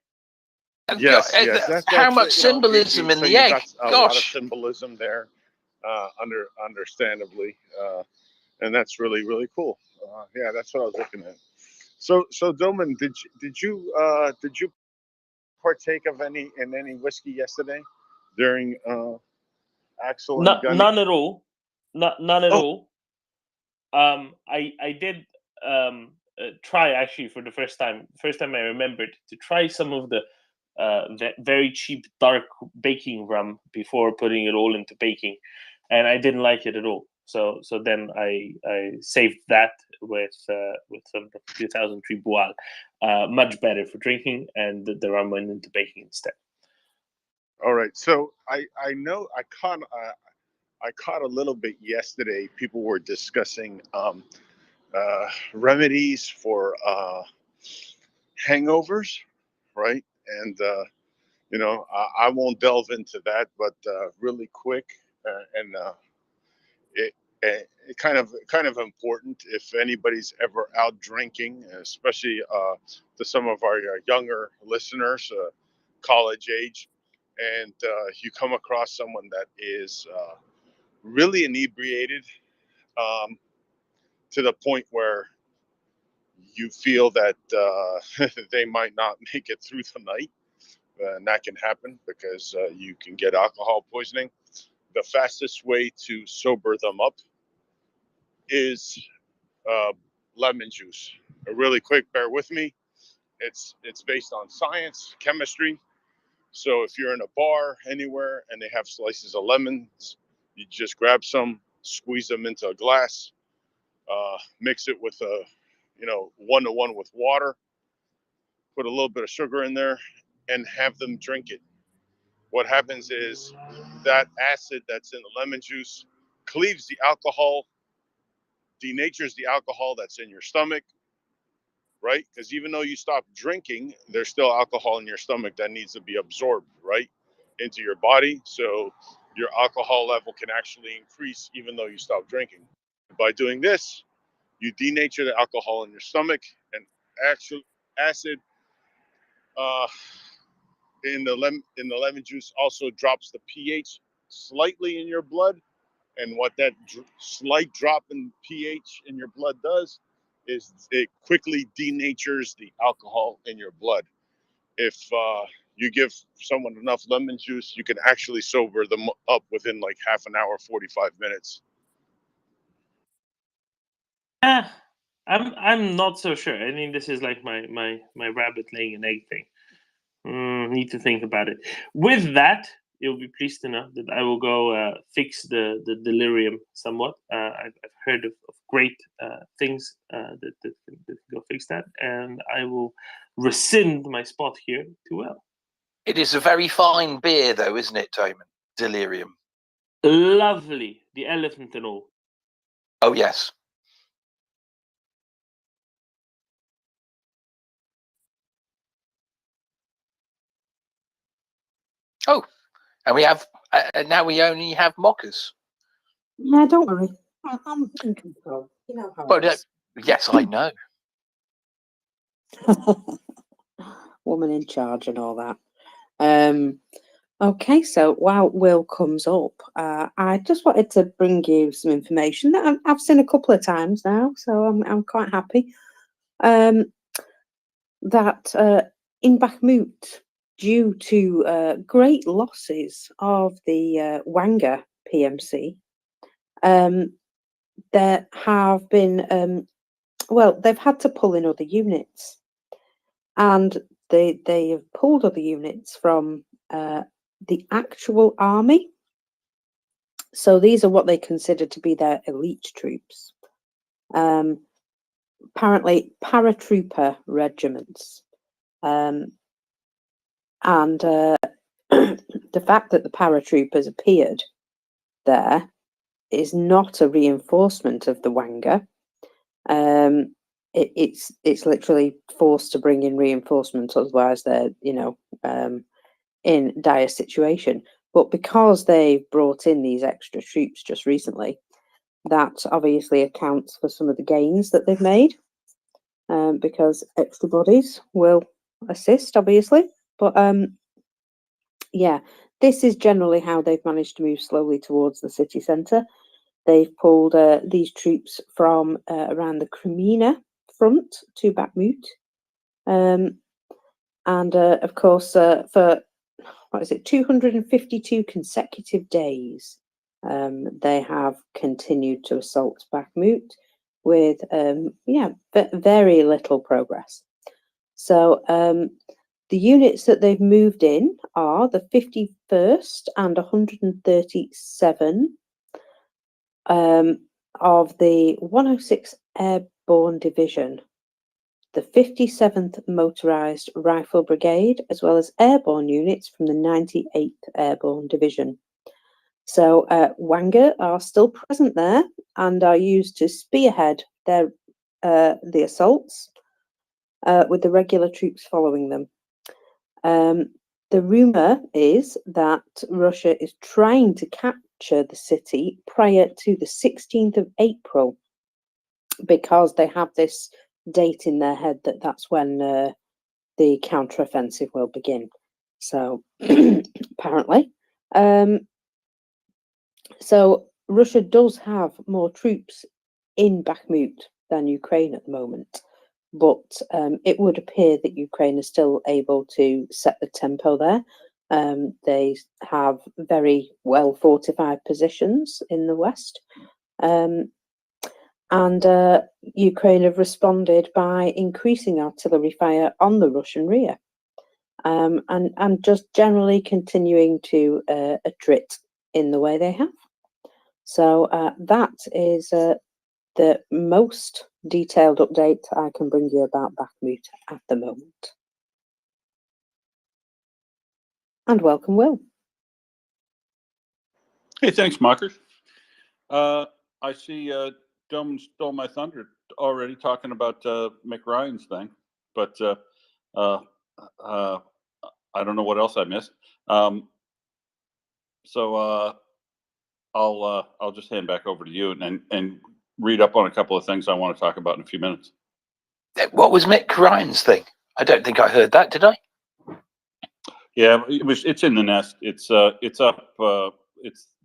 Yes, yes. How much symbolism in so the you've egg? got a lot of Gosh. symbolism there, understandably, and that's really really cool. Yeah, that's what I was looking at. So Doman, did you partake of any whiskey yesterday during Axel and Gunny? None at all. None at Oh. all. I did try actually for the first time. First time I remembered to try some of the very cheap dark baking rum before putting it all into baking, and I didn't like it at all. So then I saved that with some 2003 Boal, much better for drinking, and the rum went into baking instead. All right. So I know I caught a little bit yesterday. People were discussing remedies for hangovers, right? And I won't delve into that, but really quick, and it, it kind of important if anybody's ever out drinking, especially to some of our younger listeners, college age, and you come across someone that is really inebriated, to the point where you feel that they might not make it through the night. And that can happen because you can get alcohol poisoning. The fastest way to sober them up is lemon juice. Really quick, bear with me. It's based on science, chemistry. So if you're in a bar anywhere and they have slices of lemons, you just grab some, squeeze them into a glass, mix it with 1-to-1 with water, put a little bit of sugar in there, and have them drink it. What happens is that acid that's in the lemon juice cleaves the alcohol, denatures the alcohol that's in your stomach, right? Because even though you stop drinking, there's still alcohol in your stomach that needs to be absorbed, right, into your body. So your alcohol level can actually increase even though you stop drinking. By doing this, you denature the alcohol in your stomach, and actual acid in the lemon juice also drops the pH slightly in your blood. And what that slight drop in pH in your blood does is it quickly denatures the alcohol in your blood. If you give someone enough lemon juice, you can actually sober them up within like half an hour, 45 minutes. I'm not so sure. I mean, this is like my rabbit laying an egg thing. Need to think about it. With that, you'll be pleased to know that I will go fix the delirium somewhat. I've heard of great things that can go fix that, and I will rescind my spot here to well. It is a very fine beer, though, isn't it, Damon? Delirium. Lovely, the elephant and all. Oh yes. Oh, and we have now we only have mockers. Yeah, don't worry. I'm in control. You know how Well, it is. yes, I know. Woman in charge and all that. Okay, so while Will comes up, I just wanted to bring you some information that I've seen a couple of times now, so I'm quite happy. That in Bakhmut, due to great losses of the Wanga PMC, there have been they've had to pull in other units, and they have pulled other units from the actual army. So these are what they consider to be their elite troops. apparently paratrooper regiments. And the fact that the paratroopers appeared there is not a reinforcement of the Wanga. It's literally forced to bring in reinforcements, otherwise they're in dire situation. But because they brought in these extra troops just recently, that obviously accounts for some of the gains that they've made, because extra bodies will assist, obviously. But yeah, this is generally how they've managed to move slowly towards the city centre. They've pulled these troops from around the Crimea front to Bakhmut. And of course, for, 252 consecutive days, they have continued to assault Bakhmut with, very little progress. So the units that they've moved in are the 51st and 137 of the 106 Airborne Division, the 57th Motorised Rifle Brigade, as well as airborne units from the 98th Airborne Division. So Wanga are still present there and are used to spearhead their the assaults, with the regular troops following them. The rumour is that Russia is trying to capture the city prior to the 16th of April, because they have this date in their head that that's when the counteroffensive will begin. So apparently, so Russia does have more troops in Bakhmut than Ukraine at the moment, but it would appear that Ukraine is still able to set the tempo there. They have very well fortified positions in the west. And Ukraine have responded by increasing artillery fire on the Russian rear, and just generally continuing to attrit in the way they have. So that is the most detailed update I can bring you about Bakhmut at the moment. And welcome, Will. Hey, thanks, Mockers. I see Dome stole my thunder already talking about Mick Ryan's thing, but I don't know what else I missed. So I'll just hand back over to you and read up on a couple of things I want to talk about in a few minutes. What was Mick Ryan's thing? I don't think I heard that, did I? Yeah, it's in the nest. It's up. It's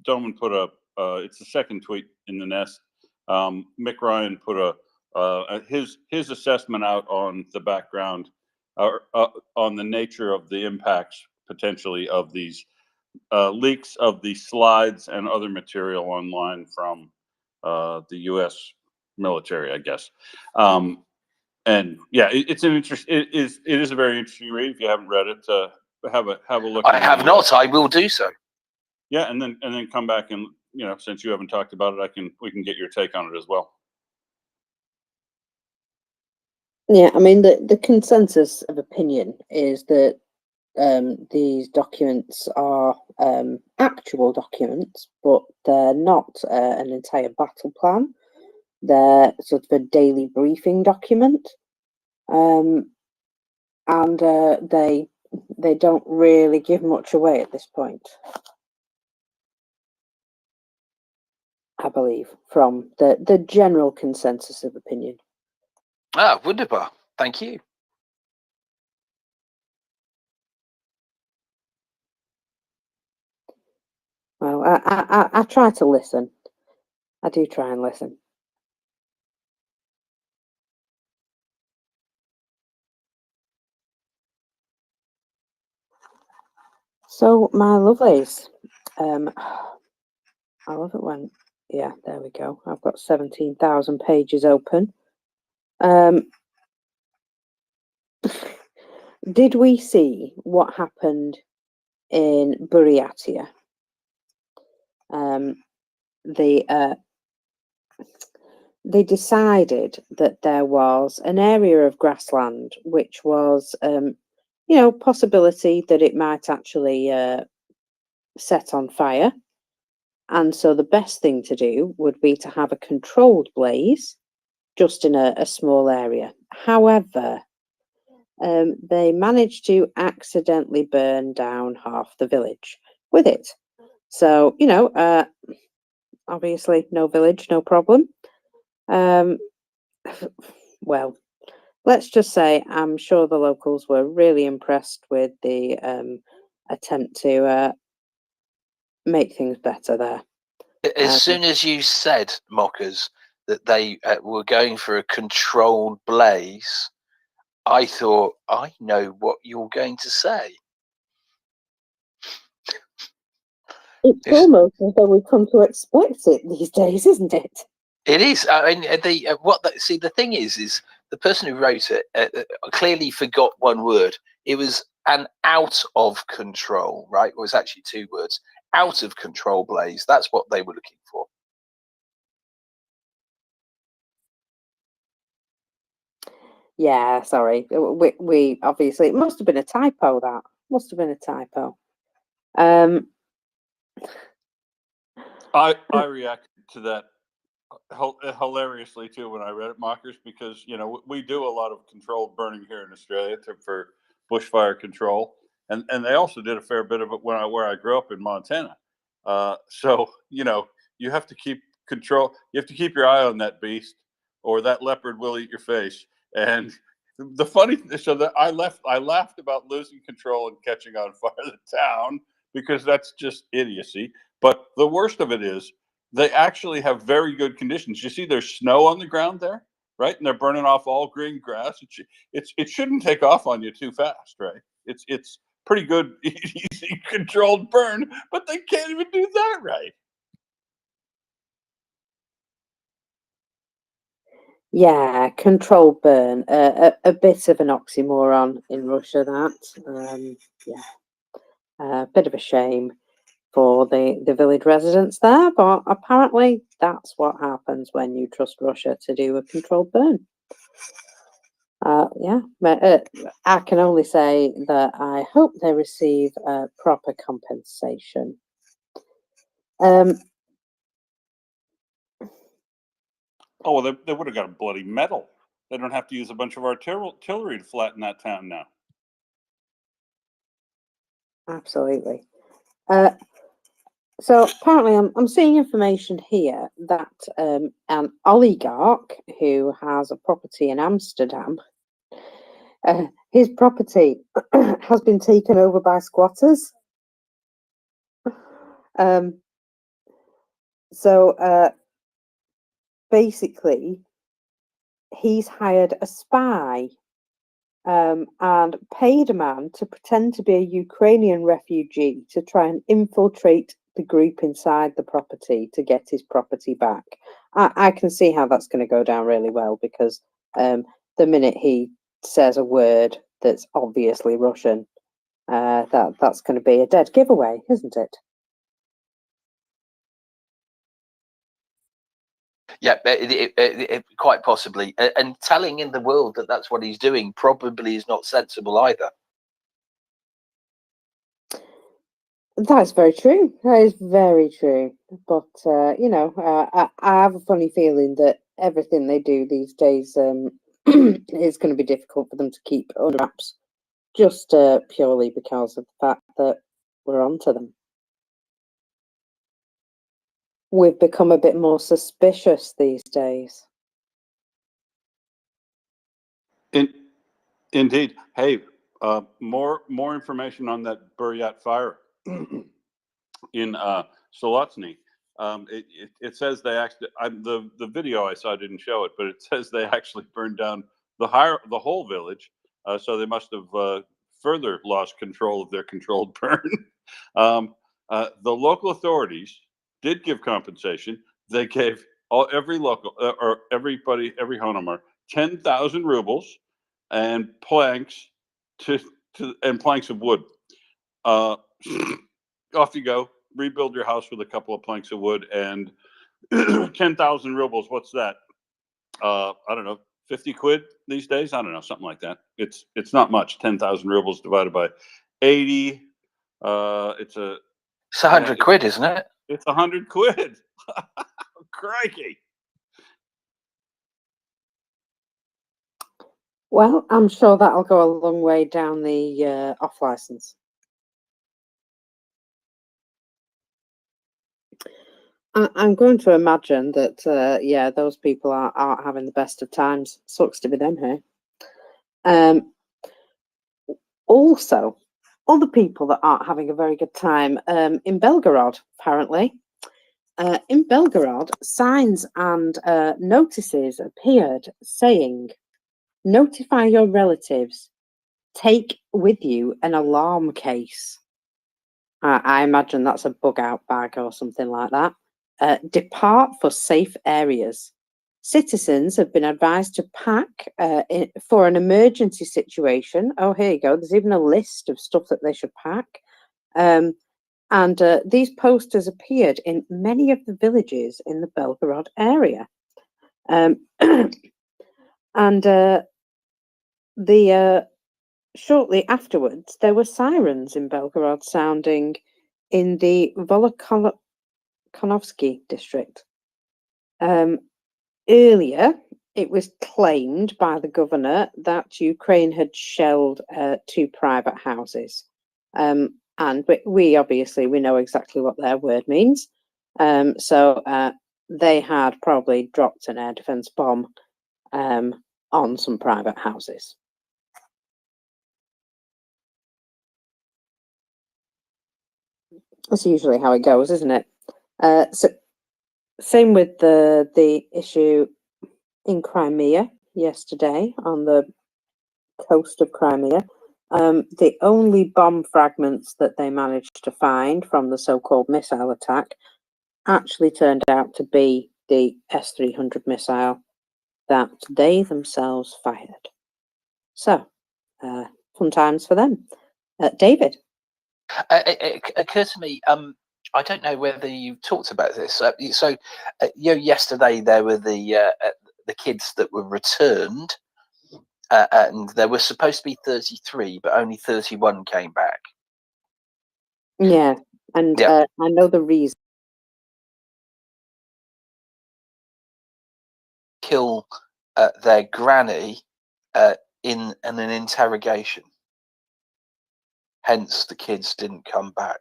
Doman put a. It's the second tweet in the nest. Mick Ryan put his assessment out on the background, on the nature of the impacts potentially of these leaks of the slides and other material online from the U.S. military, I guess. And yeah, it's an interest. It is a very interesting read. If you haven't read it, have a look. I have not. I will do so. Yeah, and then come back and since you haven't talked about it, we can get your take on it as well. Yeah, I mean the consensus of opinion is that these documents are actual documents, but they're not an entire battle plan. They're sort of a daily briefing document, and they don't really give much away at this point, I believe, from the general consensus of opinion. Ah, wunderbar. Thank you. Well, I try to listen. I do try and listen. So, my lovelies, I love it when, yeah, there we go. I've got 17,000 pages open. Did we see what happened in Buryatia? they decided that there was an area of grassland which was, possibility that it might actually set on fire. And so the best thing to do would be to have a controlled blaze just in a small area. However, they managed to accidentally burn down half the village with it. So, obviously no village, no problem. Well, let's just say I'm sure the locals were really impressed with the attempt to make things better there. As soon as you said, Mockers, that they were going for a controlled blaze, I thought, I know what you're going to say. It's almost as though we've come to expect it these days, isn't it? It is. I mean, the thing is the person who wrote it clearly forgot one word. It was an out of control, right? It was actually two words. Out of control blaze. That's what they were looking for. Yeah, sorry. We obviously, it must have been a typo. That must have been a typo. I reacted to that hilariously too when I read it, Mockers, because we do a lot of controlled burning here in Australia for bushfire control, and they also did a fair bit of it where I grew up in Montana. So you have to keep control. You have to keep your eye on that beast, or that leopard will eat your face. And the funny, so that I laughed about losing control and catching on fire the town, because that's just idiocy. But the worst of it is they actually have very good conditions. You see, there's snow on the ground there, right? And they're burning off all green grass. It shouldn't take off on you too fast, right? It's pretty good, easy controlled burn, but they can't even do that right. Yeah, controlled burn. A bit of an oxymoron in Russia. That, a bit of a shame for the village residents there, but apparently that's what happens when you trust Russia to do a controlled burn. I can only say that I hope they receive proper compensation. Oh, well, they would have got a bloody medal. They don't have to use a bunch of artillery to flatten that town now. Absolutely. So apparently, I'm seeing information here that an oligarch who has a property in Amsterdam, his property has been taken over by squatters. So basically, he's hired a spy and paid a man to pretend to be a Ukrainian refugee to try and infiltrate the group inside the property to get his property back. I can see how that's going to go down really well, because the minute he says a word that's obviously Russian, that's going to be a dead giveaway, isn't it? Yeah, quite possibly. And telling in the world that that's what he's doing probably is not sensible either. That's very true. That is very true. But I have a funny feeling that everything they do these days is going to be difficult for them to keep under wraps, just purely because of the fact that we're onto them. We've become a bit more suspicious these days. Indeed. Hey, more information on that Buryat fire in Solotsny. It says they actually, the video I saw didn't show it, but it says they actually burned down the whole village. So they must have further lost control of their controlled burn. The local authorities did give compensation. They gave every homeowner 10,000 rubles and planks and planks of wood. Off you go. Rebuild your house with a couple of planks of wood and 10,000 rubles. What's that? I don't know, 50 quid these days. I don't know, something like that. It's not much. 10,000 rubles divided by 80. It's 100 quid, isn't it? It's 100 quid. Crikey. Well, I'm sure that'll go a long way down the off license. I'm going to imagine that, yeah, those people aren't having the best of times. Sucks to be them here. Also, other people that aren't having a very good time in Belgorod, apparently. In Belgorod, signs and notices appeared saying, notify your relatives, take with you an alarm case. I imagine that's a bug out bag or something like that. Depart for safe areas. Citizens have been advised to pack for an emergency situation. Oh, here you go. There's even a list of stuff that they should pack. And these posters appeared in many of the villages in the Belgorod area. And shortly afterwards, there were sirens in Belgorod sounding in the Volokhonovsky district. Earlier, it was claimed by the governor that Ukraine had shelled 2 private houses. And we obviously, we know exactly what their word means. So they had probably dropped an air defense bomb on some private houses. That's usually how it goes, isn't it? So same with the issue in Crimea yesterday on the coast of Crimea. The only bomb fragments that they managed to find from the so-called missile attack actually turned out to be the S-300 missile that they themselves fired. So, fun times for them. David? It occurred to me, I don't know whether you talked about this. Yesterday there were the kids that were returned, and there were supposed to be 33, but only 31 came back. Yeah, and I know the reason. Kill their granny in an interrogation. Hence, the kids didn't come back.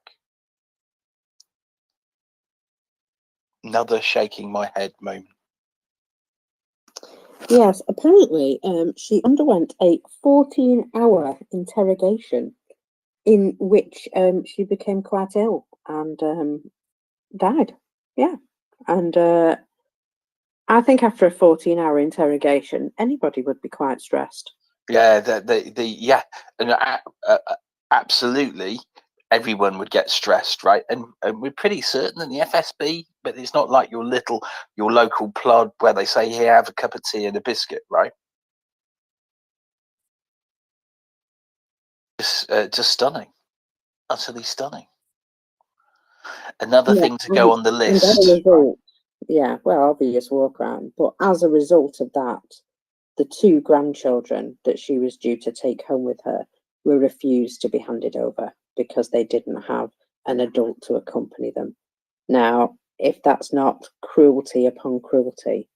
Another shaking my head moment. Yes, apparently she underwent a 14-hour interrogation in which she became quite ill and died. Yeah, and I think after a 14-hour interrogation, anybody would be quite stressed. Yeah, absolutely. Everyone would get stressed, right? And we're pretty certain that the FSB, but it's not like your local plod where they say, here, have a cup of tea and a biscuit, right? Just stunning. Utterly stunning. Another thing to go on the list. And as a result, yeah, well, obvious war crime, but as a result of that, the 2 grandchildren that she was due to take home with her were refused to be handed over because they didn't have an adult to accompany them. Now, if that's not cruelty upon cruelty,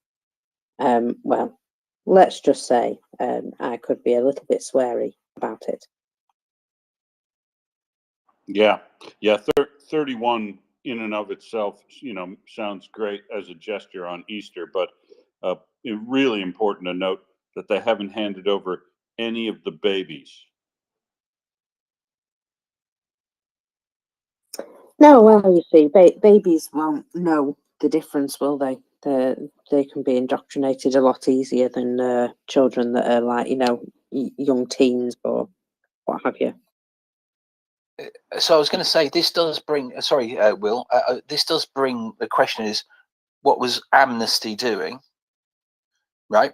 well, let's just say I could be a little bit sweary about it. Yeah, 31 in and of itself, sounds great as a gesture on Easter, but it's really important to note that they haven't handed over any of the babies. No, well, you see, babies won't know the difference, will they? They can be indoctrinated a lot easier than children that are like, young teens or what have you. So I was going to say, this does bring, Will, this does bring, the question is, what was Amnesty doing, right?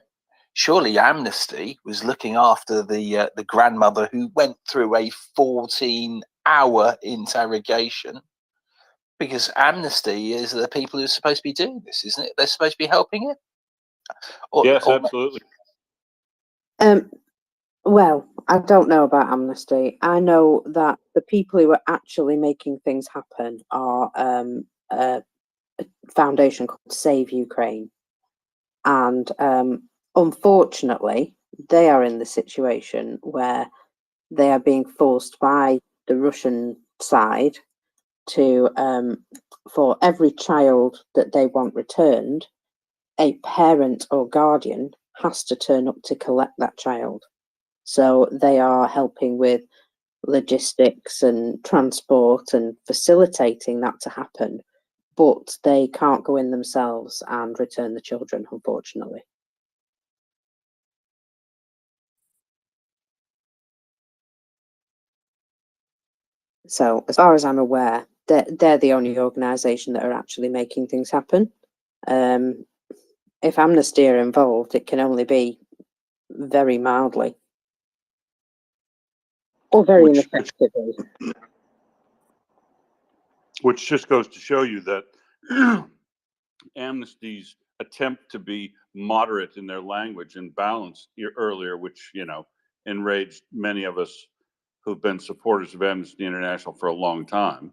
Surely Amnesty was looking after the grandmother who went through a 14-hour interrogation, because Amnesty is the people who are supposed to be doing this, isn't it? They're supposed to be helping it. Yes, absolutely. Well, I don't know about Amnesty. I know that the people who are actually making things happen are a foundation called Save Ukraine. And unfortunately, they are in the situation where they are being forced by the Russian side to, for every child that they want returned, a parent or guardian has to turn up to collect that child. So they are helping with logistics and transport and facilitating that to happen, but they can't go in themselves and return the children, unfortunately. So as far as I'm aware, they're the only organisation that are actually making things happen. If Amnesty are involved, it can only be very mildly. Or very ineffectively. Which just goes to show you that Amnesty's attempt to be moderate in their language and balanced earlier, which, you know, enraged many of us who've been supporters of Amnesty International for a long time.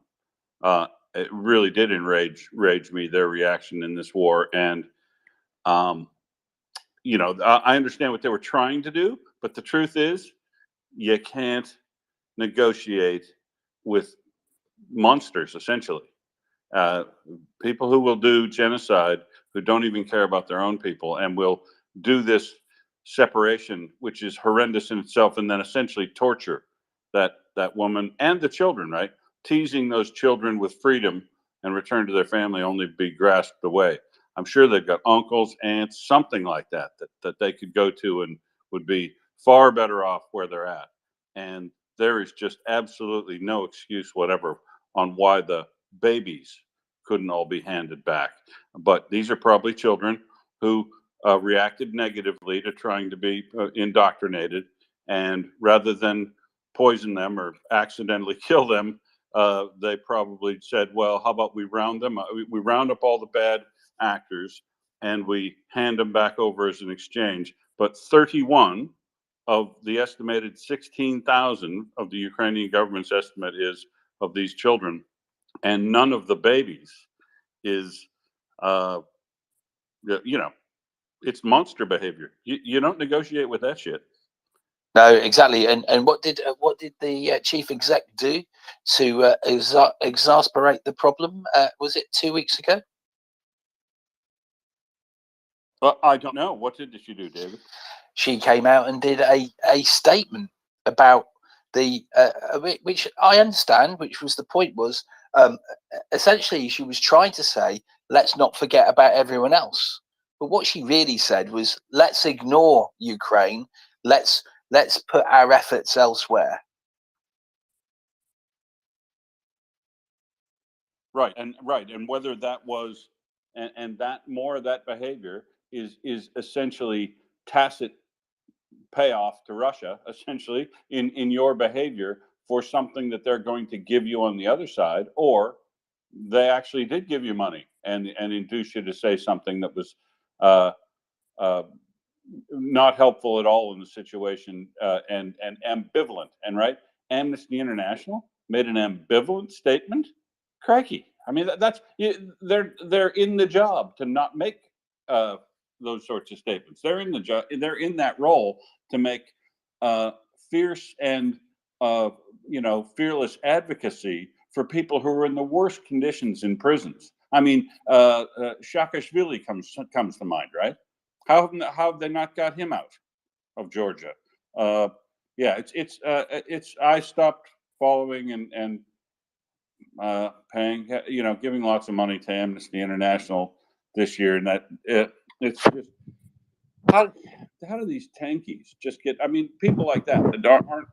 It really did enrage me, their reaction in this war. And, you know, I understand what they were trying to do, but the truth is you can't negotiate with monsters, essentially. People who will do genocide, who don't even care about their own people, and will do this separation, which is horrendous in itself, and then essentially torture that woman and the children, right? Teasing those children with freedom and return to their family only to be grasped away. I'm sure they've got uncles, aunts, something like that they could go to and would be far better off where they're at. And there is just absolutely no excuse whatever on why the babies couldn't all be handed back. But these are probably children who reacted negatively to trying to be indoctrinated, and rather than poison them or accidentally kill them, they probably said, well, how about we round them up? We round up all the bad actors and we hand them back over as an exchange. But 31 of the estimated 16,000 of the Ukrainian government's estimate is of these children, and none of the babies is, you know, it's monster behavior. You don't negotiate with that shit. No, exactly. And what did the chief exec do to exasperate the problem? Was it 2 weeks ago? I don't know. What did she do, David? She came out and did a statement about the which I understand, which was the point was essentially she was trying to say, let's not forget about everyone else. But what she really said was, let's ignore Ukraine. Let's put our efforts elsewhere. Right, and whether that was, and that more of that behavior is essentially tacit payoff to Russia, essentially in your behavior for something that they're going to give you on the other side, or they actually did give you money and induce you to say something that was not helpful at all in the situation, and ambivalent. And right, Amnesty International made an ambivalent statement. Crikey! I mean, that's they're in the job to not make those sorts of statements. They're in the job. They're in that role to make fierce and fearless advocacy for people who are in the worst conditions in prisons. I mean, Saakashvili comes to mind, right? How have they not got him out of Georgia? Yeah, it's. I stopped following and paying, giving lots of money to Amnesty International this year, and that it's just how do these tankies just get? I mean, people like that aren't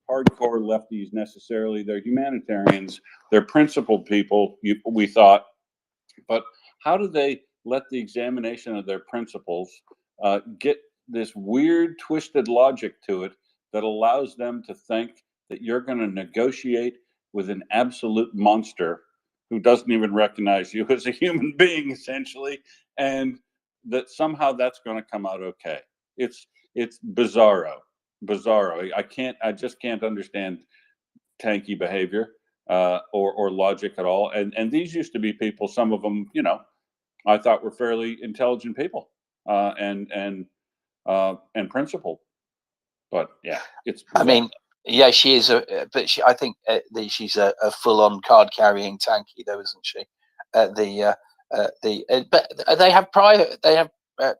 hardcore lefties necessarily. They're humanitarians. They're principled people. We thought, but how do they let the examination of their principles get this weird, twisted logic to it that allows them to think that you're going to negotiate with an absolute monster who doesn't even recognize you as a human being, essentially, and that somehow that's going to come out okay. It's bizarro. I just can't understand tanky behavior or logic at all. And these used to be people, some of them, you know, I thought were fairly intelligent people and principled. But yeah, it's bizarre. I mean, yeah, she is but I think she's a full-on card-carrying tanky, though, isn't she? But they have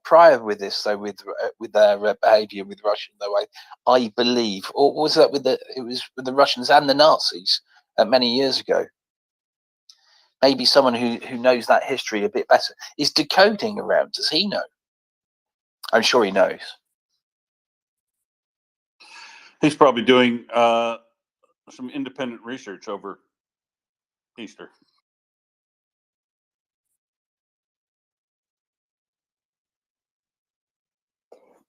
prior with this, though, with their behaviour with Russia, though, I believe, or was that it was with the Russians and the Nazis many years ago. Maybe someone who knows that history a bit better. Is Decoding around? Does he know? I'm sure he knows. He's probably doing some independent research over Easter.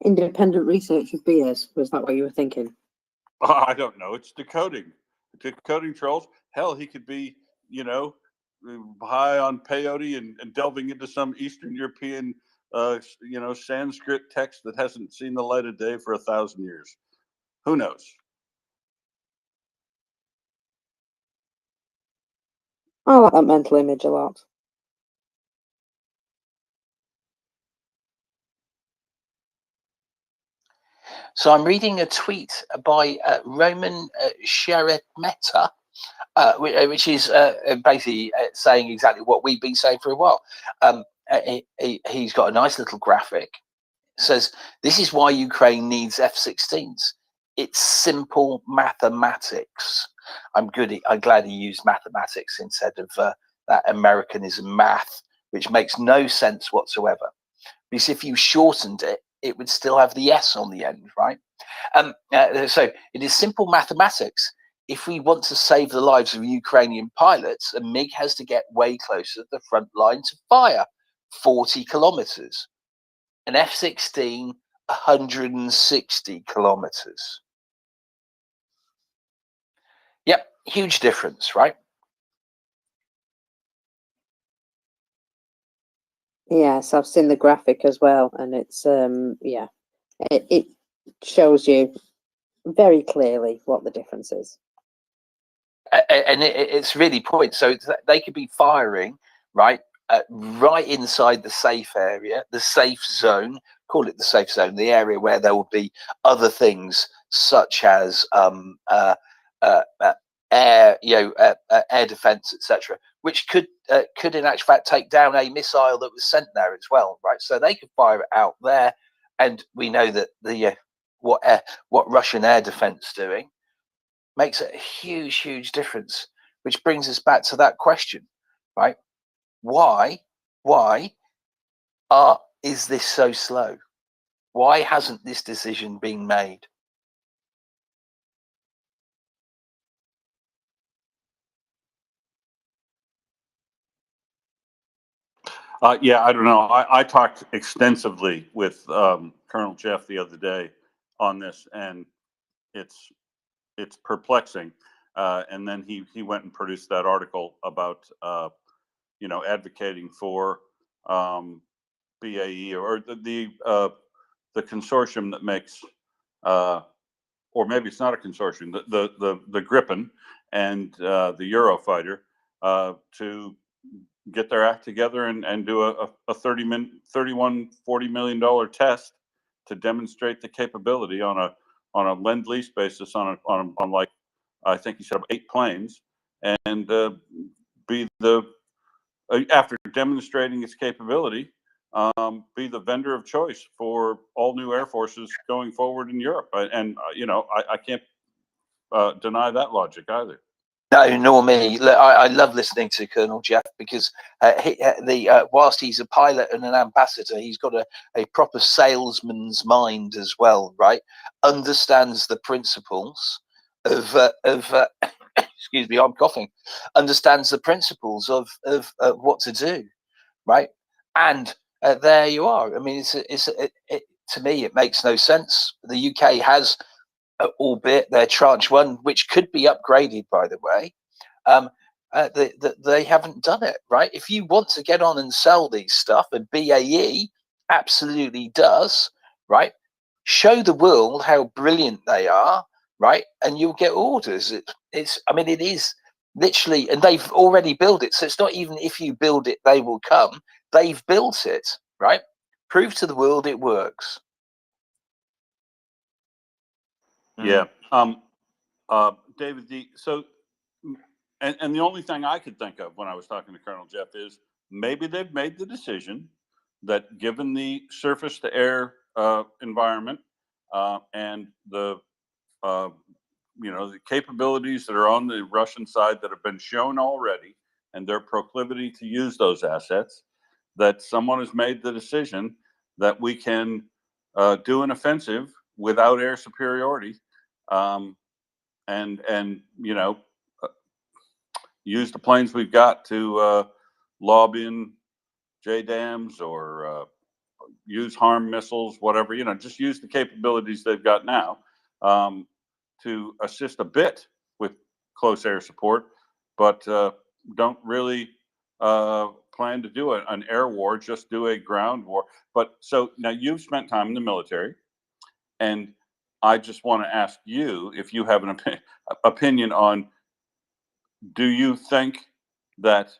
Independent research of BS, was that what you were thinking? I don't know. It's decoding trolls. Hell, he could be, you know, high on peyote and delving into some Eastern European, you know, Sanskrit text that hasn't seen the light of day for 1,000 years. Who knows? I like that mental image a lot. So I'm reading a tweet by Roman Sheretmeta, which is basically saying exactly what we've been saying for a while. He's got a nice little graphic. It says, this is why Ukraine needs F-16s. It's simple mathematics. I'm glad he used mathematics instead of that Americanism math, which makes no sense whatsoever. Because if you shortened it, it would still have the S on the end, right? So it is simple mathematics. If we want to save the lives of Ukrainian pilots, a MiG has to get way closer to the front line to fire, 40 kilometers. An F-16, 160 kilometers. Yep, huge difference, right? Yes, I've seen the graphic as well, and it's yeah, it shows you very clearly what the difference is. And it's really point. So they could be firing right inside the safe area, the safe zone. Call it the safe zone, the area where there will be other things such as air, air defense, etc., which could in actual fact take down a missile that was sent there as well, right? So they could fire it out there, and we know that the what Russian air defense doing makes a huge difference, which brings us back to that question, right? Why is this so slow? Why hasn't this decision been made? Yeah, I don't know. I talked extensively with Colonel Jeff the other day on this, and it's perplexing. And then he went and produced that article about advocating for BAE or the consortium that makes, or maybe it's not a consortium, the Gripen and the Eurofighter to get their act together and do a $40 million test to demonstrate the capability on a lend-lease basis on like I think he said 8 planes, and be the after demonstrating its capability, be the vendor of choice for all new air forces going forward in Europe. And I can't deny that logic either. No, nor me. Look, I love listening to Colonel Jeff because whilst he's a pilot and an ambassador, he's got a proper salesman's mind as well, right? Understands the principles of excuse me, I'm coughing. Understands the principles of what to do, right? And there you are. I mean, to me, it makes no sense. The UK has, albeit their tranche 1, which could be upgraded, by the way, they haven't done it, right? If you want to get on and sell these stuff, and BAE absolutely does, right? Show the world how brilliant they are, right? And you'll get orders. I mean, it is literally, and they've already built it. So it's not even if you build it, they will come. They've built it, right? Prove to the world it works. Yeah. David, and the only thing I could think of when I was talking to Colonel Jeff is maybe they've made the decision that given the surface to air environment and the the capabilities that are on the Russian side that have been shown already and their proclivity to use those assets, that someone has made the decision that we can do an offensive without air superiority, and use the planes we've got to lob in JDAMs or use HARM missiles, whatever, just use the capabilities they've got now to assist a bit with close air support, but don't really plan to do an air war, just do a ground war. But so now you've spent time in the military, and I just want to ask you if you have an opinion on, do you think that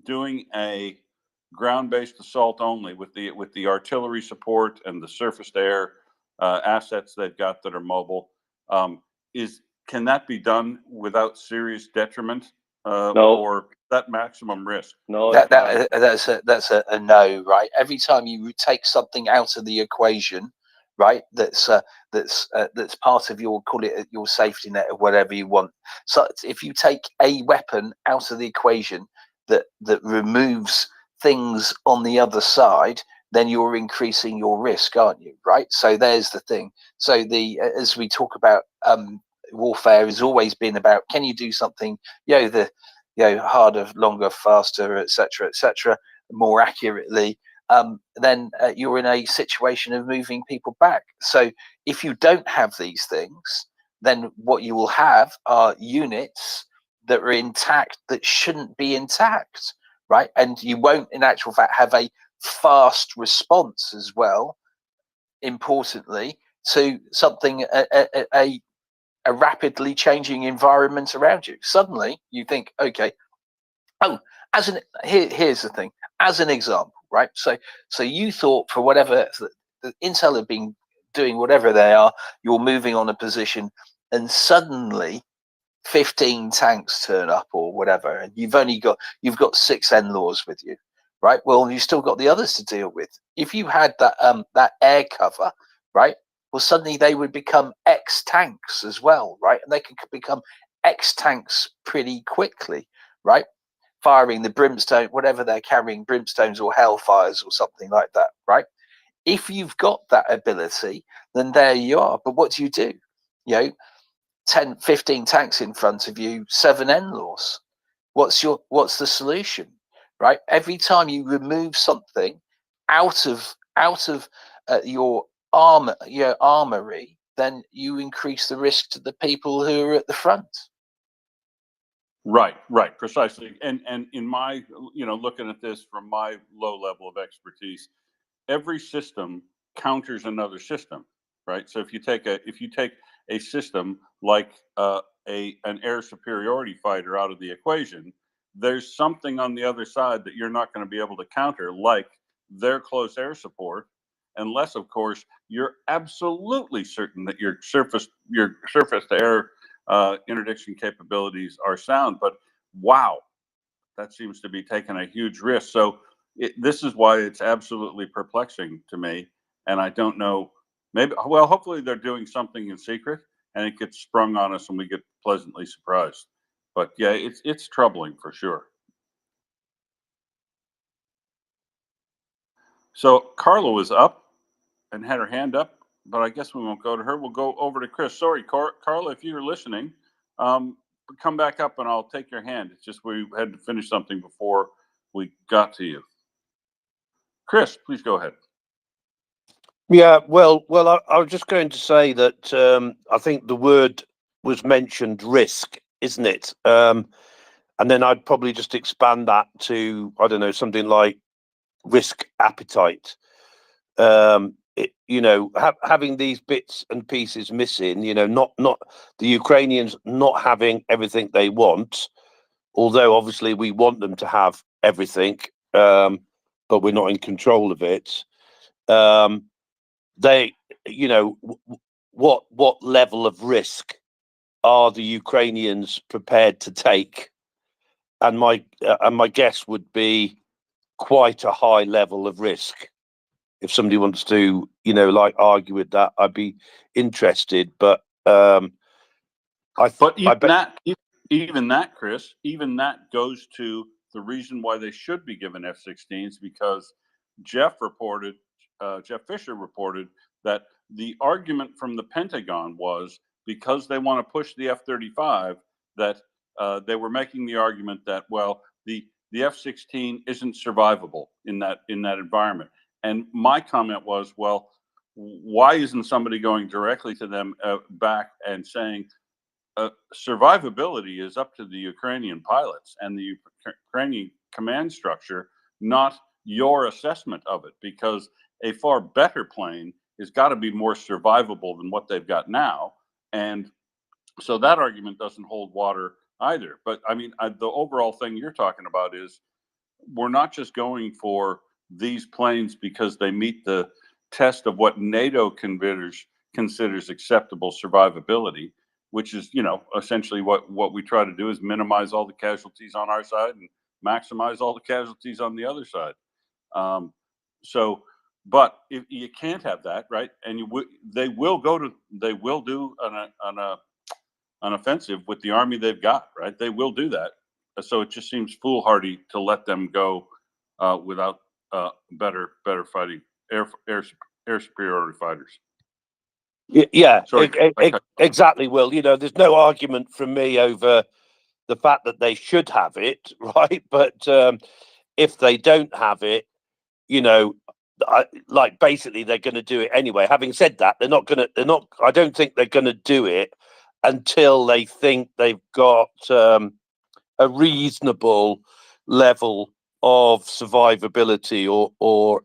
doing a ground-based assault only with the artillery support and the surface to air assets they've got that are mobile, can that be done without serious detriment No. or that maximum risk? No, That's a no, right? Every time you take something out of the equation, right, that's part of your, call it your safety net or whatever you want. So if you take a weapon out of the equation that removes things on the other side, then you're increasing your risk, aren't you? Right. So there's the thing. So as we talk about warfare has always been about, can you do something, harder, longer, faster, etc., more accurately, then you're in a situation of moving people back. So if you don't have these things, then what you will have are units that are intact that shouldn't be intact, right? And you won't, in actual fact, have a fast response as well, importantly, to something, a rapidly changing environment around you. Suddenly you think, okay, here's the thing, as an example, right? So you thought, for whatever, the Intel have been doing whatever they are, you're moving on a position, and suddenly 15 tanks turn up or whatever, and you've got 6 NLAWs with you, right? Well, you've still got the others to deal with. If you had that air cover, right, well, suddenly they would become X tanks as well, right? And they could become X tanks pretty quickly, right? Firing the brimstone, whatever they're carrying, brimstones or hellfires or something like that, right? If you've got that ability, then there you are. But what do? 10, 15 tanks in front of you, 7 NLAWs. What's the solution, right? Every time you remove something out of your armory, then you increase the risk to the people who are at the front. Right, precisely. And in my, looking at this from my low level of expertise, every system counters another system, right? So if you take a system like an air superiority fighter out of the equation, there's something on the other side that you're not going to be able to counter, like their close air support, unless, of course, you're absolutely certain that your surface to air interdiction capabilities are sound. But wow, that seems to be taking a huge risk. So this is why it's absolutely perplexing to me. And I don't know, hopefully they're doing something in secret and it gets sprung on us and we get pleasantly surprised. But yeah, it's troubling for sure. So Carla was up and had her hand up, but I guess we won't go to her. We'll go over to Chris. Sorry, Carla, if you're listening, come back up and I'll take your hand. It's just we had to finish something before we got to you. Chris, please go ahead. Yeah, well, I was just going to say that I think the word was mentioned, risk, isn't it? And then I'd probably just expand that to, I don't know, something like risk appetite. Having these bits and pieces missing, not the Ukrainians not having everything they want, although obviously we want them to have everything, but we're not in control of it. What level of risk are the Ukrainians prepared to take? And my guess would be quite a high level of risk. If somebody wants to, argue with that, I'd be interested. But even that, Chris, even that goes to the reason why they should be given F-16s, because Jeff Fisher reported that the argument from the Pentagon was because they want to push the F-35, that they were making the argument that, well, the F-16 isn't survivable in that environment. And my comment was, well, why isn't somebody going directly to them back and saying survivability is up to the Ukrainian pilots and the Ukrainian command structure, not your assessment of it, because a far better plane has got to be more survivable than what they've got now. And so that argument doesn't hold water either. But I mean, the overall thing you're talking about is we're not just going for these planes because they meet the test of what NATO considers acceptable survivability, which is, essentially what we try to do is minimize all the casualties on our side and maximize all the casualties on the other side. But if you can't have that, right? And they will do an offensive with the army they've got, right? They will do that. So it just seems foolhardy to let them go without better fighting air superiority fighters. Yeah, Sorry, exactly, Will. There's no argument from me over the fact that they should have it, right? But if they don't have it, basically they're going to do it anyway. Having said that, I don't think they're going to do it until they think they've got a reasonable level of survivability or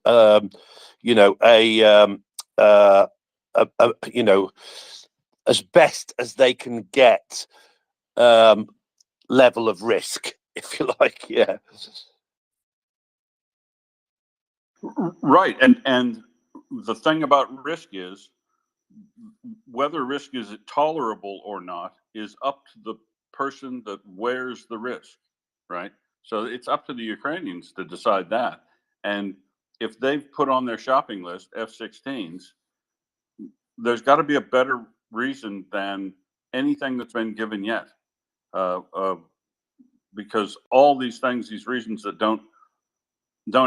as best as they can get level of risk, if you like. Yeah. Right. And the thing about risk is whether risk is tolerable or not is up to the person that wears the risk, right? So it's up to the Ukrainians to decide that. And if they've put on their shopping list F-16s, there's got to be a better reason than anything that's been given yet. Because all these things, these reasons that don't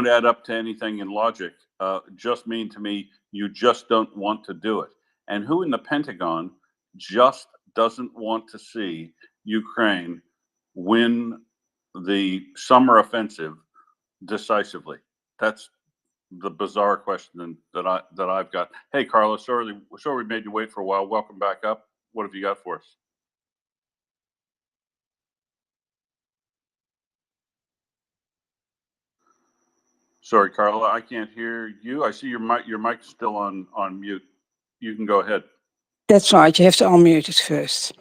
add up to anything in logic, just mean to me you just don't want to do it. And who in the Pentagon just doesn't want to see Ukraine win the summer offensive decisively? That's the bizarre question that I've got. Hey, Carla, sorry we made you wait for a while. Welcome back up. What have you got for us? Sorry, Carla, I can't hear you. I see your mic's still on mute. You can go ahead. That's right. You have to unmute it first.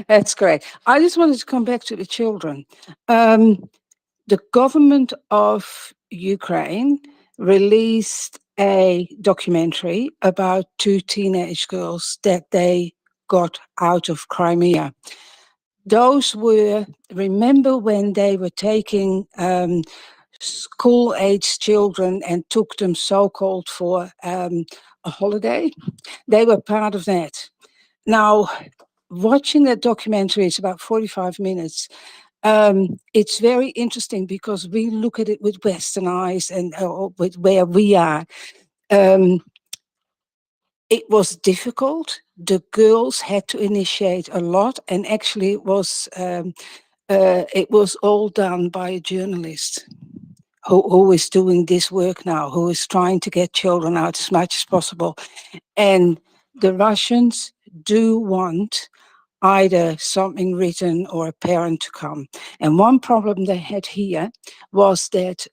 That's great. I just wanted to come back to the children. The government of Ukraine released a documentary about 2 teenage girls that they got out of Crimea. Those were, remember when they were taking school-age children and took them so-called for a holiday? They were part of that. Now, watching that documentary, it's about 45 minutes. It's very interesting because we look at it with Western eyes and with where we are. It was difficult. The girls had to initiate a lot, and actually it was all done by a journalist who is doing this work now, who is trying to get children out as much as possible. And the Russians do want either something written or a parent to come. And one problem they had here was that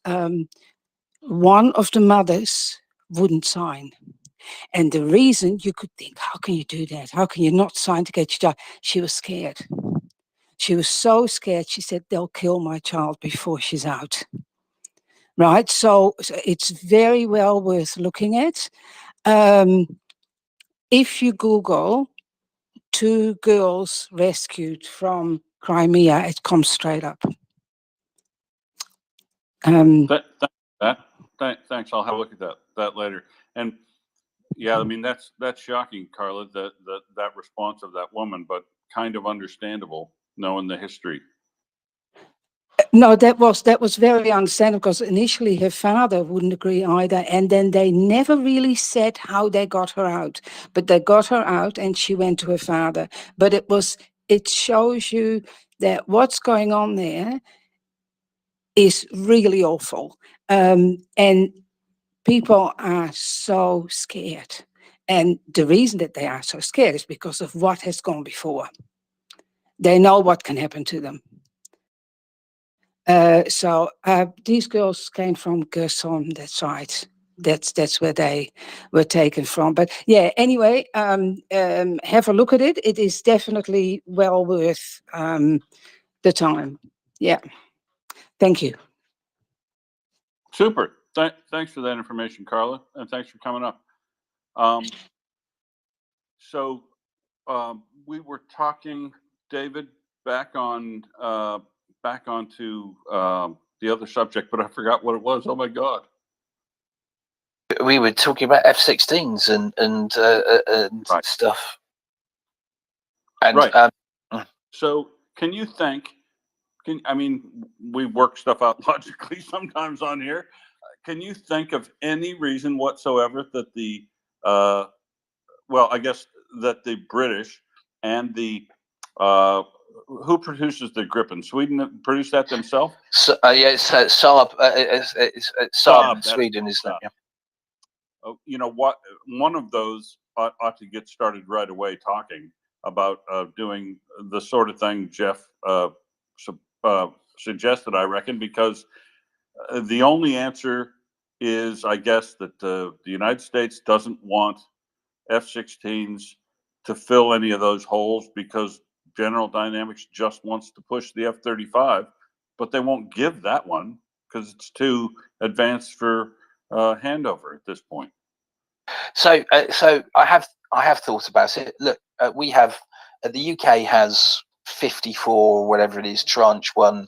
one of the mothers wouldn't sign. And the reason, you could think, how can you do that? How can you not sign to get your child? She was scared. She was so scared. She said, they'll kill my child before she's out. Right? So it's very well worth looking at. If you Google 2 girls rescued from Crimea, it comes straight up. Thanks. I'll have a look at that later. And yeah, I mean that's shocking, Carla, that response of that woman, but kind of understandable knowing the history. No, that was very understandable, because initially her father wouldn't agree either, and then they never really said how they got her out, but they got her out and she went to her father. But it shows you that what's going on there is really awful, and people are so scared, and the reason that they are so scared is because of what has gone before. They know what can happen to them. So these girls came from Gerson, that's right. That's where they were taken from. But yeah, anyway, have a look at it. It is definitely well worth the time. Yeah. Thank you. Super. Thanks for that information, Carla, and thanks for coming up. So we were talking, David, back onto the other subject, but I forgot what it was. Oh my God. We were talking about F-16s and right. stuff. And right. So can you think? I mean, we work stuff out logically sometimes on here. Can you think of any reason whatsoever that the well, I guess that the British and the who produces the Gripen? Sweden produced that themselves? So, yeah, it's Saab. It's Saab in Sweden, isn't it? Yeah. Oh, you know what? One of those ought to get started right away talking about doing the sort of thing Jeff suggested, I reckon, because the only answer is, I guess, that the United States doesn't want F-16s to fill any of those holes because General Dynamics just wants to push the F-35, but they won't give that one because it's too advanced for handover at this point. So I have thought about it. Look, we have the UK has 54, whatever it is, Tranche 1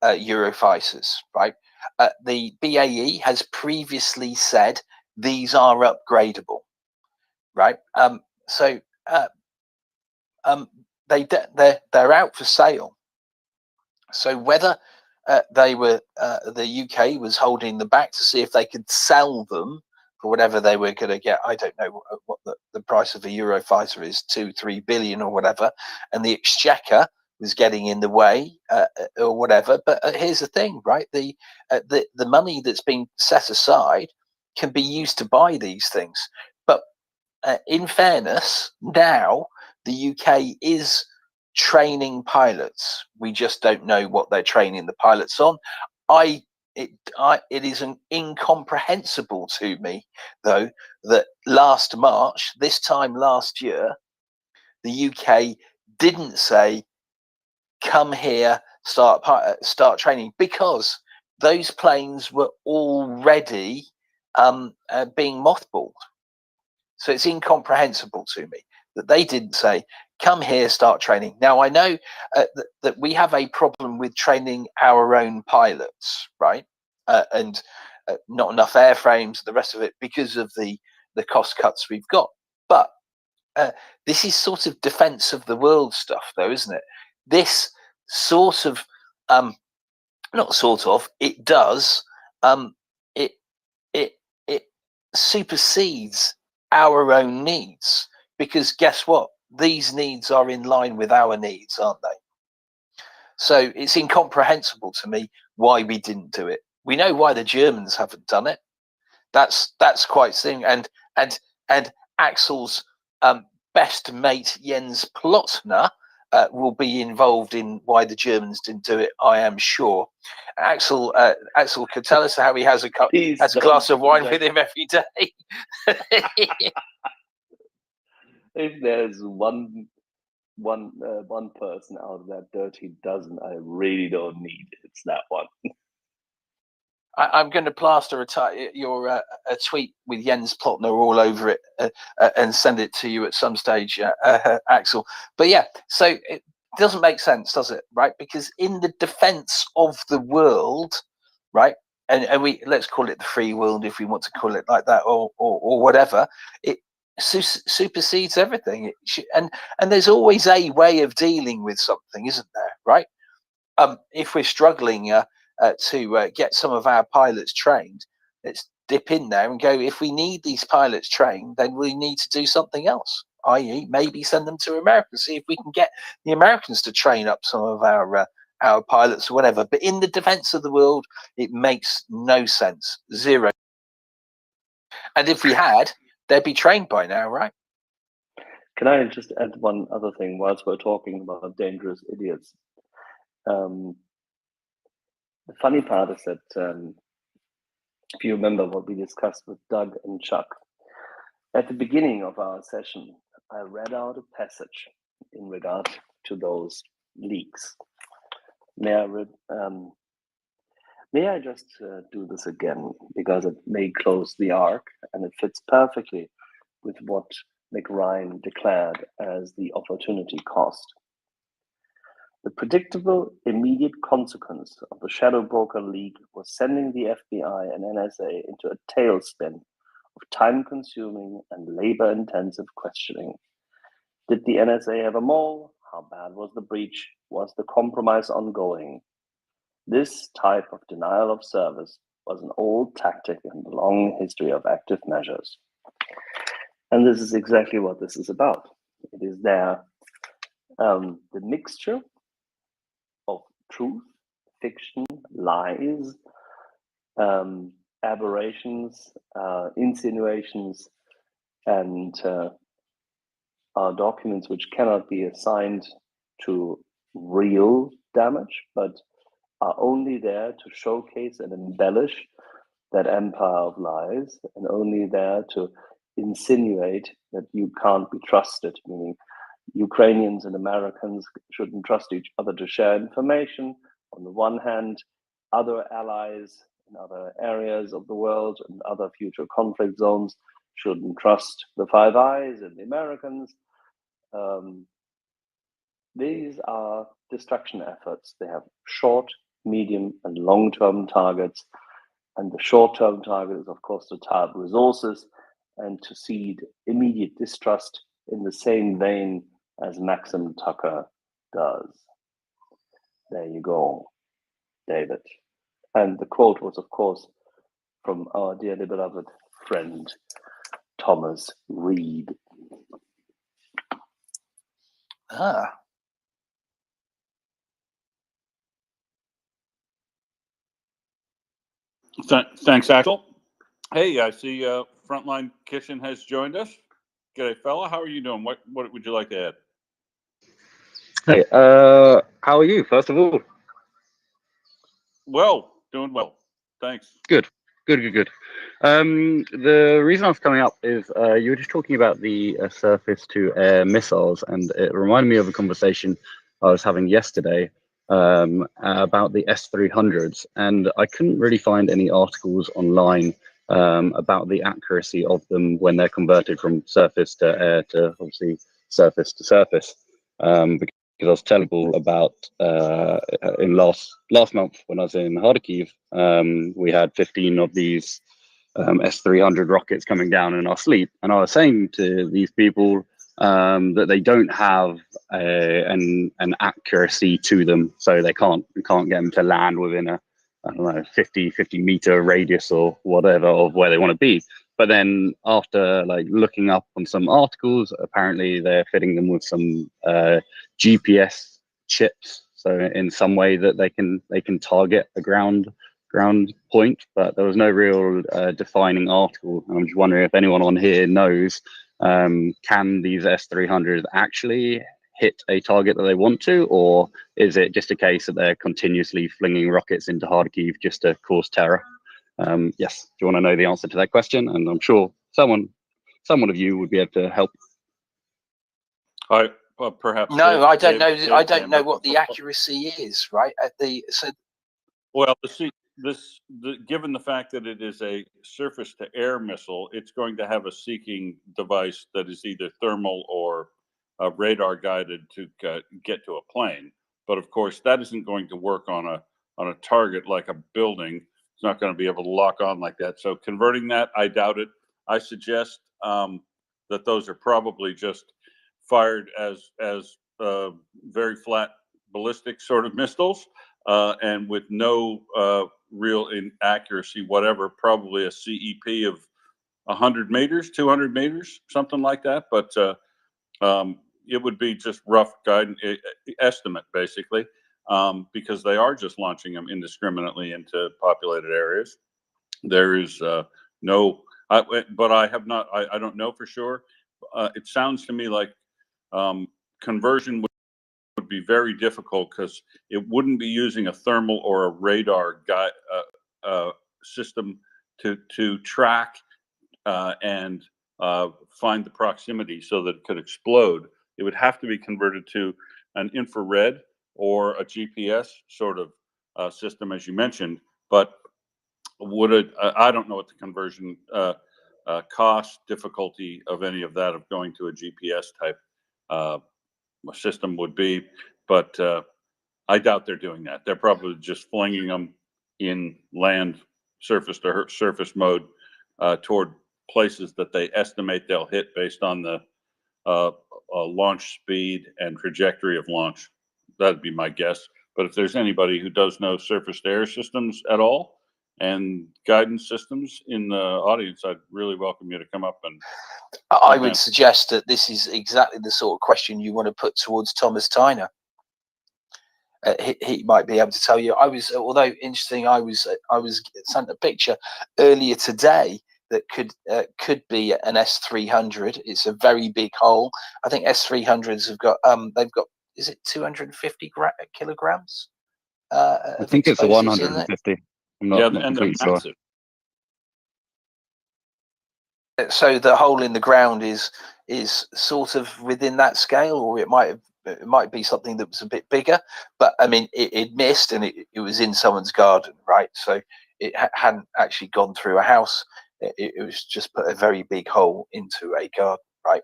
Eurofighters, right? The BAE has previously said these are upgradable, right? They're out for sale. So whether the UK was holding them back to see if they could sell them for whatever they were going to get. I don't know what the price of a Eurofighter is, 2-3 billion or whatever, and the Exchequer was getting in the way or whatever. But here's the thing, right? The money that's been set aside can be used to buy these things. But in fairness, now the UK is training pilots. We just don't know what they're training the pilots on. It is incomprehensible to me, though, that last March, this time last year, the UK didn't say, come here, start training, because those planes were already being mothballed. So it's incomprehensible to me that they didn't say, come here, start training. Now, I know that we have a problem with training our own pilots, right? And not enough airframes, the rest of it, because of the cost cuts we've got. But this is sort of defense of the world stuff, though, isn't it? This sort of, not sort of, it does, it supersedes our own needs, because guess what? These needs are in line with our needs, aren't they? So it's incomprehensible to me why we didn't do it. We know why the Germans haven't done it. That's quite thing. And Axel's best mate Jens Plotner will be involved in why the Germans didn't do it, I am sure. Axel could tell us how he has a glass of wine with him every day. If there's one person out of that dirty dozen I really don't need, it's that one. I'm going to plaster a tweet with Jens Plotner all over it and send it to you at some stage, Axel. But yeah, so it doesn't make sense, does it? Right? Because in the defense of the world, right, and we let's call it the free world if we want to call it like that, or whatever, it supersedes everything. And there's always a way of dealing with something, isn't there? Right? If we're struggling to get some of our pilots trained, let's dip in there and go, if we need these pilots trained, then we need to do something else, i.e. maybe send them to America, see if we can get the Americans to train up some of our pilots or whatever. But in the defense of the world, it makes no sense. Zero. And if we had, they'd be trained by now, right? Can I just add one other thing whilst we're talking about dangerous idiots? The funny part is that if you remember what we discussed with Doug and Chuck, at the beginning of our session, I read out a passage in regard to those leaks. May I just do this again, because it may close the arc and it fits perfectly with what McRyan declared as the opportunity cost. The predictable immediate consequence of the shadow broker leak was sending the FBI and NSA into a tailspin of time-consuming and labor-intensive questioning. Did the NSA have a mole? How bad was the breach? Was the compromise ongoing? This type of denial of service was an old tactic in the long history of active measures. And this is exactly what this is about. It is there, the mixture of truth, fiction, lies, aberrations, insinuations, and documents which cannot be assigned to real damage, but are only there to showcase and embellish that empire of lies, and only there to insinuate that you can't be trusted, meaning Ukrainians and Americans shouldn't trust each other to share information. On the one hand, other allies in other areas of the world and other future conflict zones shouldn't trust the Five Eyes and the Americans. These are destruction efforts. They have short, medium, and long-term targets. And the short-term target is, of course, to tie up resources and to seed immediate distrust in the same vein as Maxim Tucker does. There you go, David. And the quote was, of course, from our dearly beloved friend, Thomas Reed. Ah. Thanks, Axel. Hey, I see Frontline Kitchen has joined us. G'day, fella. How are you doing? What would you like to add? Hey, how are you, first of all? Well, doing well. Thanks. Good. The reason I was coming up is you were just talking about the surface-to-air missiles, and it reminded me of a conversation I was having yesterday about the S-300s, and I couldn't really find any articles online about the accuracy of them when they're converted from surface to air to obviously surface to surface. Because I was telling people about in last month when I was in Kharkiv, we had 15 of these S-300 rockets coming down in our sleep, and I was saying to these people that they don't have an accuracy to them, so we can't get them to land within a 50 meter radius or whatever of where they want to be. But then after looking up on some articles, apparently they're fitting them with some GPS chips, so in some way that they can target a ground point. But there was no real defining article. And I'm just wondering if anyone on here knows Can these S-300s actually hit a target that they want to, or is it just a case that they're continuously flinging rockets into Kharkiv just to cause terror? Yes, do you want to know the answer to that question? And I'm sure someone of you would be able to help. Perhaps. No, I don't know. Dave I don't can, know but what the accuracy is, right? well, given the fact that it is a surface-to-air missile, it's going to have a seeking device that is either thermal or radar guided to get to a plane. But of course, that isn't going to work on a target like a building. It's not going to be able to lock on like that. So converting that, I doubt it. I suggest that those are probably just fired as very flat ballistic sort of missiles, and with no real inaccuracy whatever, probably a CEP of 100 meters, 200 meters, something like that. But it would be just rough guidance estimate, basically, because they are just launching them indiscriminately into populated areas. There is but I have not, I don't know for sure. It sounds to me like conversion would be very difficult because it wouldn't be using a thermal or a radar system to track and find the proximity so that it could explode. It would have to be converted to an infrared or a GPS sort of system, as you mentioned. But would it? I don't know what the conversion cost, difficulty of any of that of going to a GPS type system would be, but I doubt they're doing that. They're probably just flinging them in land, surface to surface mode toward places that they estimate they'll hit based on the launch speed and trajectory of launch. That'd be my guess. But if there's anybody who does know surface to air systems at all and guidance systems in the audience, I'd really welcome you to come up and I would suggest that this is exactly the sort of question you want to put towards Thomas Tyner. He might be able to tell you. Although interesting, I was sent a picture earlier today that could be an S300. It's a very big hole. I think S300s have got they've got, is it 250 kilograms? I think it's 150. I'm not completely sure. So the hole in the ground is sort of within that scale, or it might be something that was a bit bigger. But I mean, it missed, and it was in someone's garden, right? So it hadn't actually gone through a house. It was just put a very big hole into a garden, right?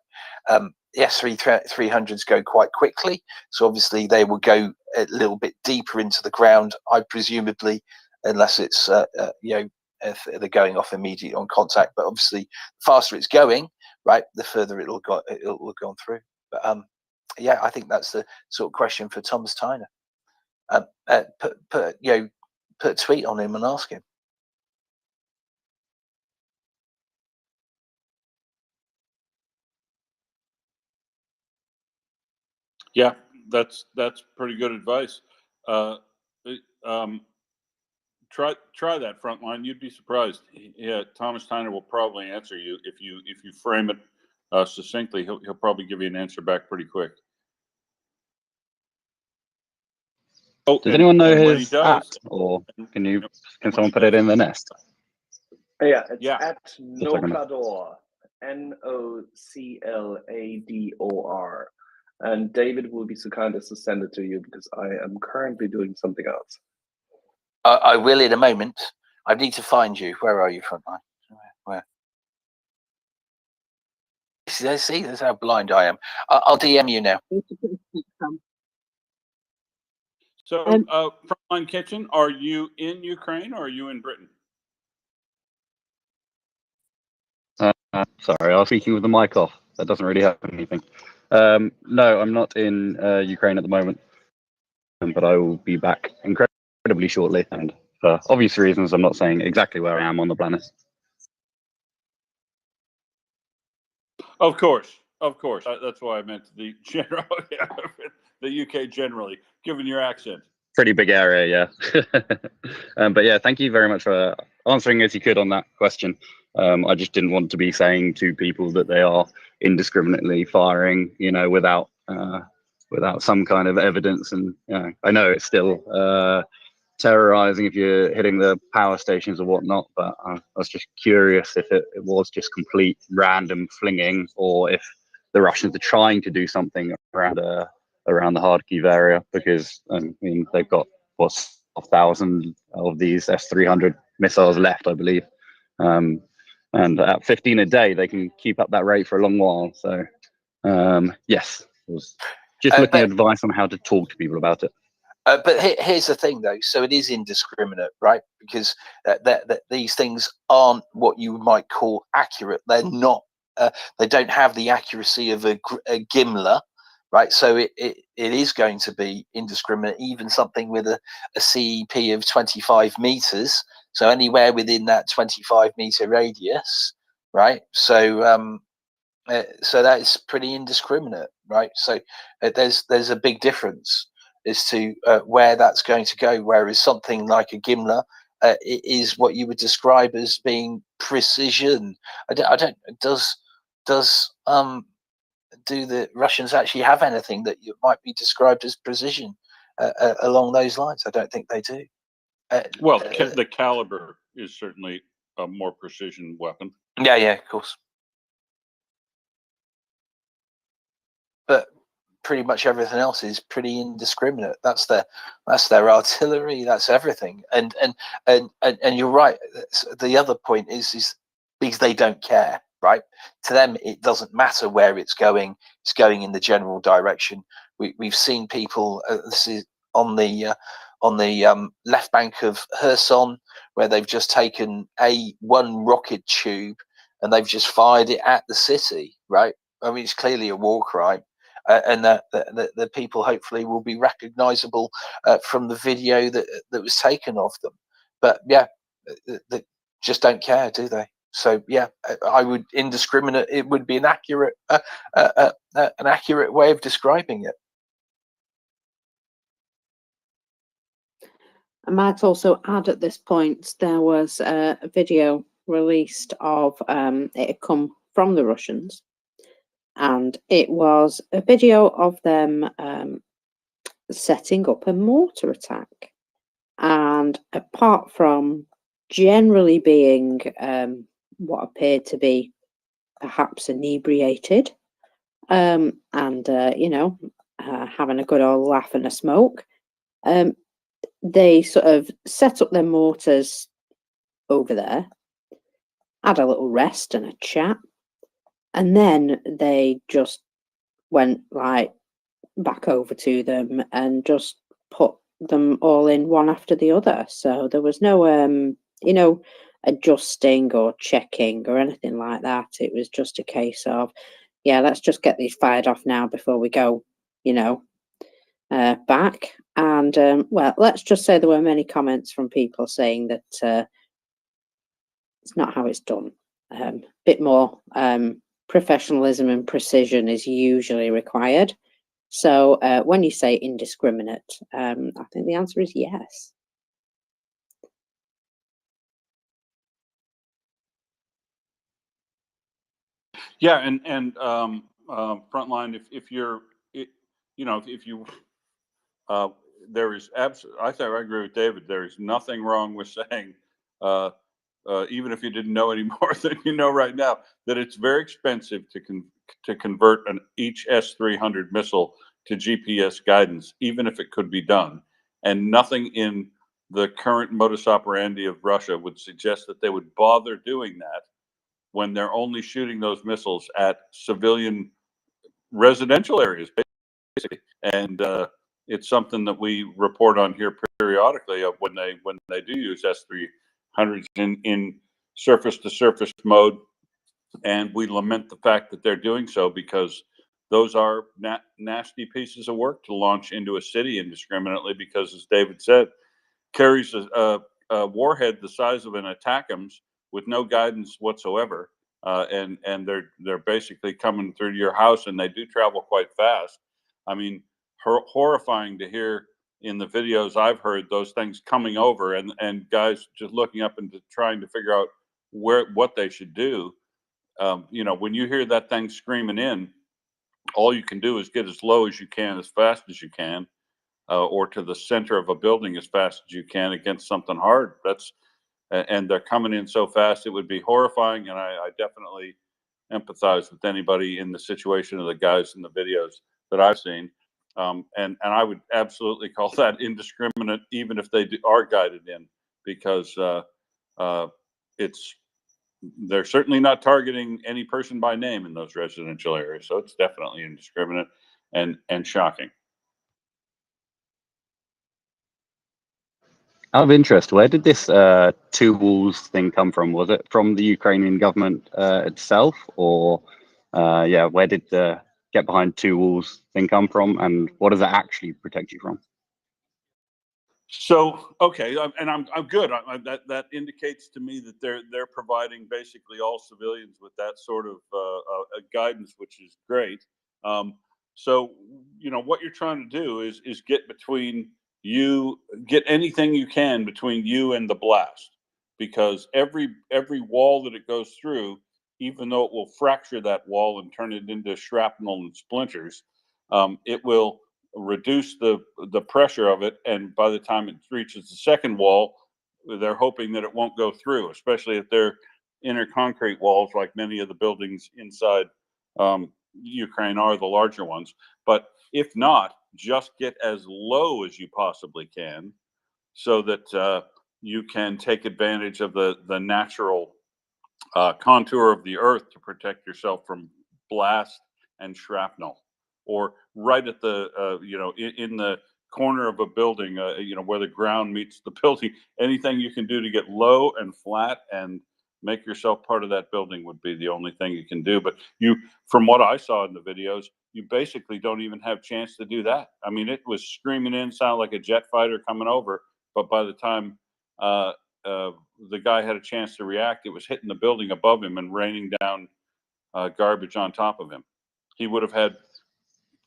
The S300s go quite quickly, so obviously they will go a little bit deeper into the ground. I presumably, unless it's if they're going off immediately on contact, but obviously the faster it's going, right, the further it'll go through. But yeah, I think that's the sort of question for Thomas Tyner. Put a tweet on him and ask him. Yeah, that's pretty good advice. Try that Frontline. You'd be surprised. Yeah, Thomas Tyner will probably answer you if you frame it succinctly. He'll probably give you an answer back pretty quick. Does anyone know his at, or can someone put it in the nest? Yeah, it's at Noclador, Noclador, and David will be so kind as to send it to you because I am currently doing something else. I will in a moment. I need to find you. Where are you, Frontline? Where? See, that's how blind I am. I'll DM you now. So, Frontline Kitchen, are you in Ukraine or are you in Britain? Sorry, I was speaking with the mic off. That doesn't really help anything. No, I'm not in Ukraine at the moment, but I will be back incredibly shortly. And for obvious reasons, I'm not saying exactly where I am on the planet. Of course. That's why I meant the general, the UK generally, given your accent. Pretty big area, yeah. But yeah, thank you very much for answering as you could on that question. I just didn't want to be saying to people that they are indiscriminately firing, you know, without some kind of evidence. And I know it's still terrorizing if you're hitting the power stations or whatnot, but I was just curious if it was just complete random flinging, or if the Russians are trying to do something around the Kharkiv area, because I mean they've got 1,000 of these S-300 missiles left, I believe, and at 15 a day they can keep up that rate for a long while. So yes, I was just looking at advice on how to talk to people about it. But here's the thing, though. So it is indiscriminate, right? Because these things aren't what you might call accurate. They're not. They don't have the accuracy of a Gimler, right? So it is going to be indiscriminate. Even something with a CEP of 25 meters, so anywhere within that 25-meter radius, right? So so that is pretty indiscriminate, right? So there's a big difference as to where that's going to go. Whereas something like a Gimler is what you would describe as being precision. I don't. Do the Russians actually have anything that might be described as precision along those lines? I don't think they do. Well, the caliber is certainly a more precision weapon. Yeah, of course. But pretty much everything else is pretty indiscriminate. That's their artillery. That's everything. And you're right. The other point is because they don't care, right? To them, it doesn't matter where it's going. It's going in the general direction. We've seen people. This is on the left bank of Kherson, where they've just taken one rocket tube and they've just fired it at the city, right? I mean, it's clearly a war crime. And the people hopefully will be recognizable from the video that was taken of them. But yeah, they just don't care, do they? So yeah, I would indiscriminate. It would be an accurate way of describing it. I might also add at this point there was a video released of it had come from the Russians. And it was a video of them setting up a mortar attack. And apart from generally being what appeared to be perhaps inebriated and, having a good old laugh and a smoke, they sort of set up their mortars over there, had a little rest and a chat, and then they just went back over to them and just put them all in one after the other. So there was no adjusting or checking or anything like that. It was just a case of, yeah, let's just get these fired off now before we go, back. And well, let's just say there were many comments from people saying that it's not how it's done. Bit more professionalism and precision is usually required. So when you say indiscriminate, I think the answer is yes. Yeah, and Frontline, if you're, if you, there is absolutely, I agree with David. There is nothing wrong with saying, even if you didn't know any more than you know right now, that it's very expensive to convert each S-300 missile to GPS guidance, even if it could be done. And nothing in the current modus operandi of Russia would suggest that they would bother doing that when they're only shooting those missiles at civilian residential areas, basically. And it's something that we report on here periodically of when they do use S-300s in surface-to-surface mode. And we lament the fact that they're doing so, because those are nasty pieces of work to launch into a city indiscriminately, because, as David said, carries a warhead the size of an ATACMS with no guidance whatsoever, and they're basically coming through your house, and they do travel quite fast. I mean, horrifying to hear in the videos I've heard, those things coming over and guys just looking up and trying to figure out what they should do. You know, when you hear that thing screaming in, all you can do is get as low as you can, as fast as you can, or to the center of a building as fast as you can against something hard. And they're coming in so fast, it would be horrifying. And I definitely empathize with anybody in the situation of the guys in the videos that I've seen. And I would absolutely call that indiscriminate, even if they are guided in, because they're certainly not targeting any person by name in those residential areas. So it's definitely indiscriminate and shocking. Out of interest, where did this two walls thing come from? Was it from the Ukrainian government itself, or yeah, where did the get behind two walls thing come from, and what does it actually protect you from? So okay, and I'm good. That indicates to me that they're providing basically all civilians with that sort of guidance, which is great. So you know what you're trying to do is get anything you can between you and the blast, because every wall that it goes through, even though it will fracture that wall and turn it into shrapnel and splinters, it will reduce the pressure of it, and by the time it reaches the second wall, they're hoping that it won't go through, especially if they're inner concrete walls like many of the buildings inside Ukraine are, the larger ones. But if not, just get as low as you possibly can, so that you can take advantage of the natural contour of the earth to protect yourself from blast and shrapnel. Or right at the in the corner of a building, where the ground meets the building, anything you can do to get low and flat and make yourself part of that building would be the only thing you can do. But from what I saw in the videos, you basically don't even have a chance to do that. I mean, it was screaming in, sound like a jet fighter coming over, but by the time the guy had a chance to react, it was hitting the building above him and raining down garbage on top of him. He would have had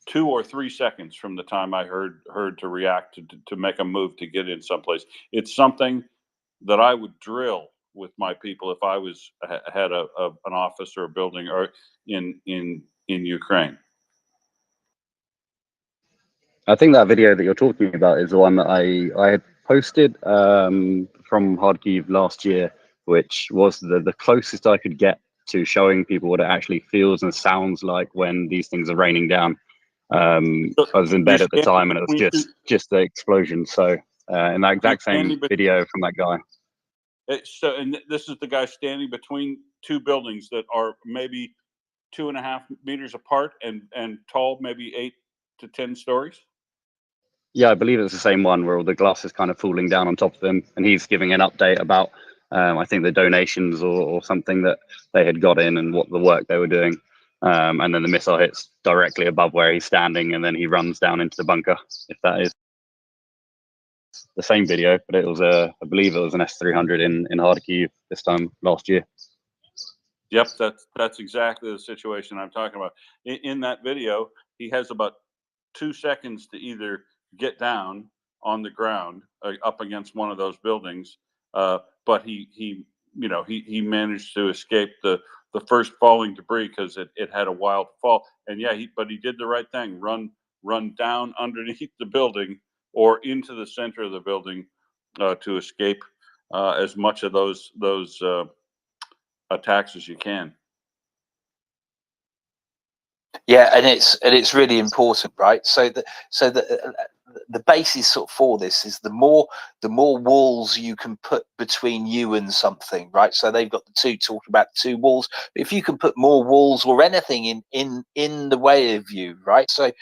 2 or 3 seconds from the time I heard to react to make a move to get in someplace. It's something that I would drill with my people if I had an office or a building or in Ukraine. I think that video that you're talking about is the one that I had posted from Kharkiv last year, which was the closest I could get to showing people what it actually feels and sounds like when these things are raining down. I was in bed at the time, and it was just the explosion. So in that exact same video from that guy. And this is the guy standing between two buildings that are maybe 2.5 meters apart and tall, maybe 8 to 10 stories. Yeah, I believe it's the same one where all the glass is kind of falling down on top of him, and he's giving an update about, I think, the donations or something that they had got in and what the work they were doing. And then the missile hits directly above where he's standing, and then he runs down into the bunker. If that is the same video, but it was I believe it was an S-300 in Kharkiv this time last year. Yep, that's exactly the situation I'm talking about. In that video, he has about 2 seconds to either get down on the ground up against one of those buildings, but he managed to escape the first falling debris because it had a wild fall. And yeah, but he did the right thing: run down underneath the building or into the center of the building to escape as much of those attacks as you can. Yeah, and it's really important, right? So the basis sort of for this is the more walls you can put between you and something, right? So they've got talking about 2 walls. If you can put more walls or anything in the way of you, right? So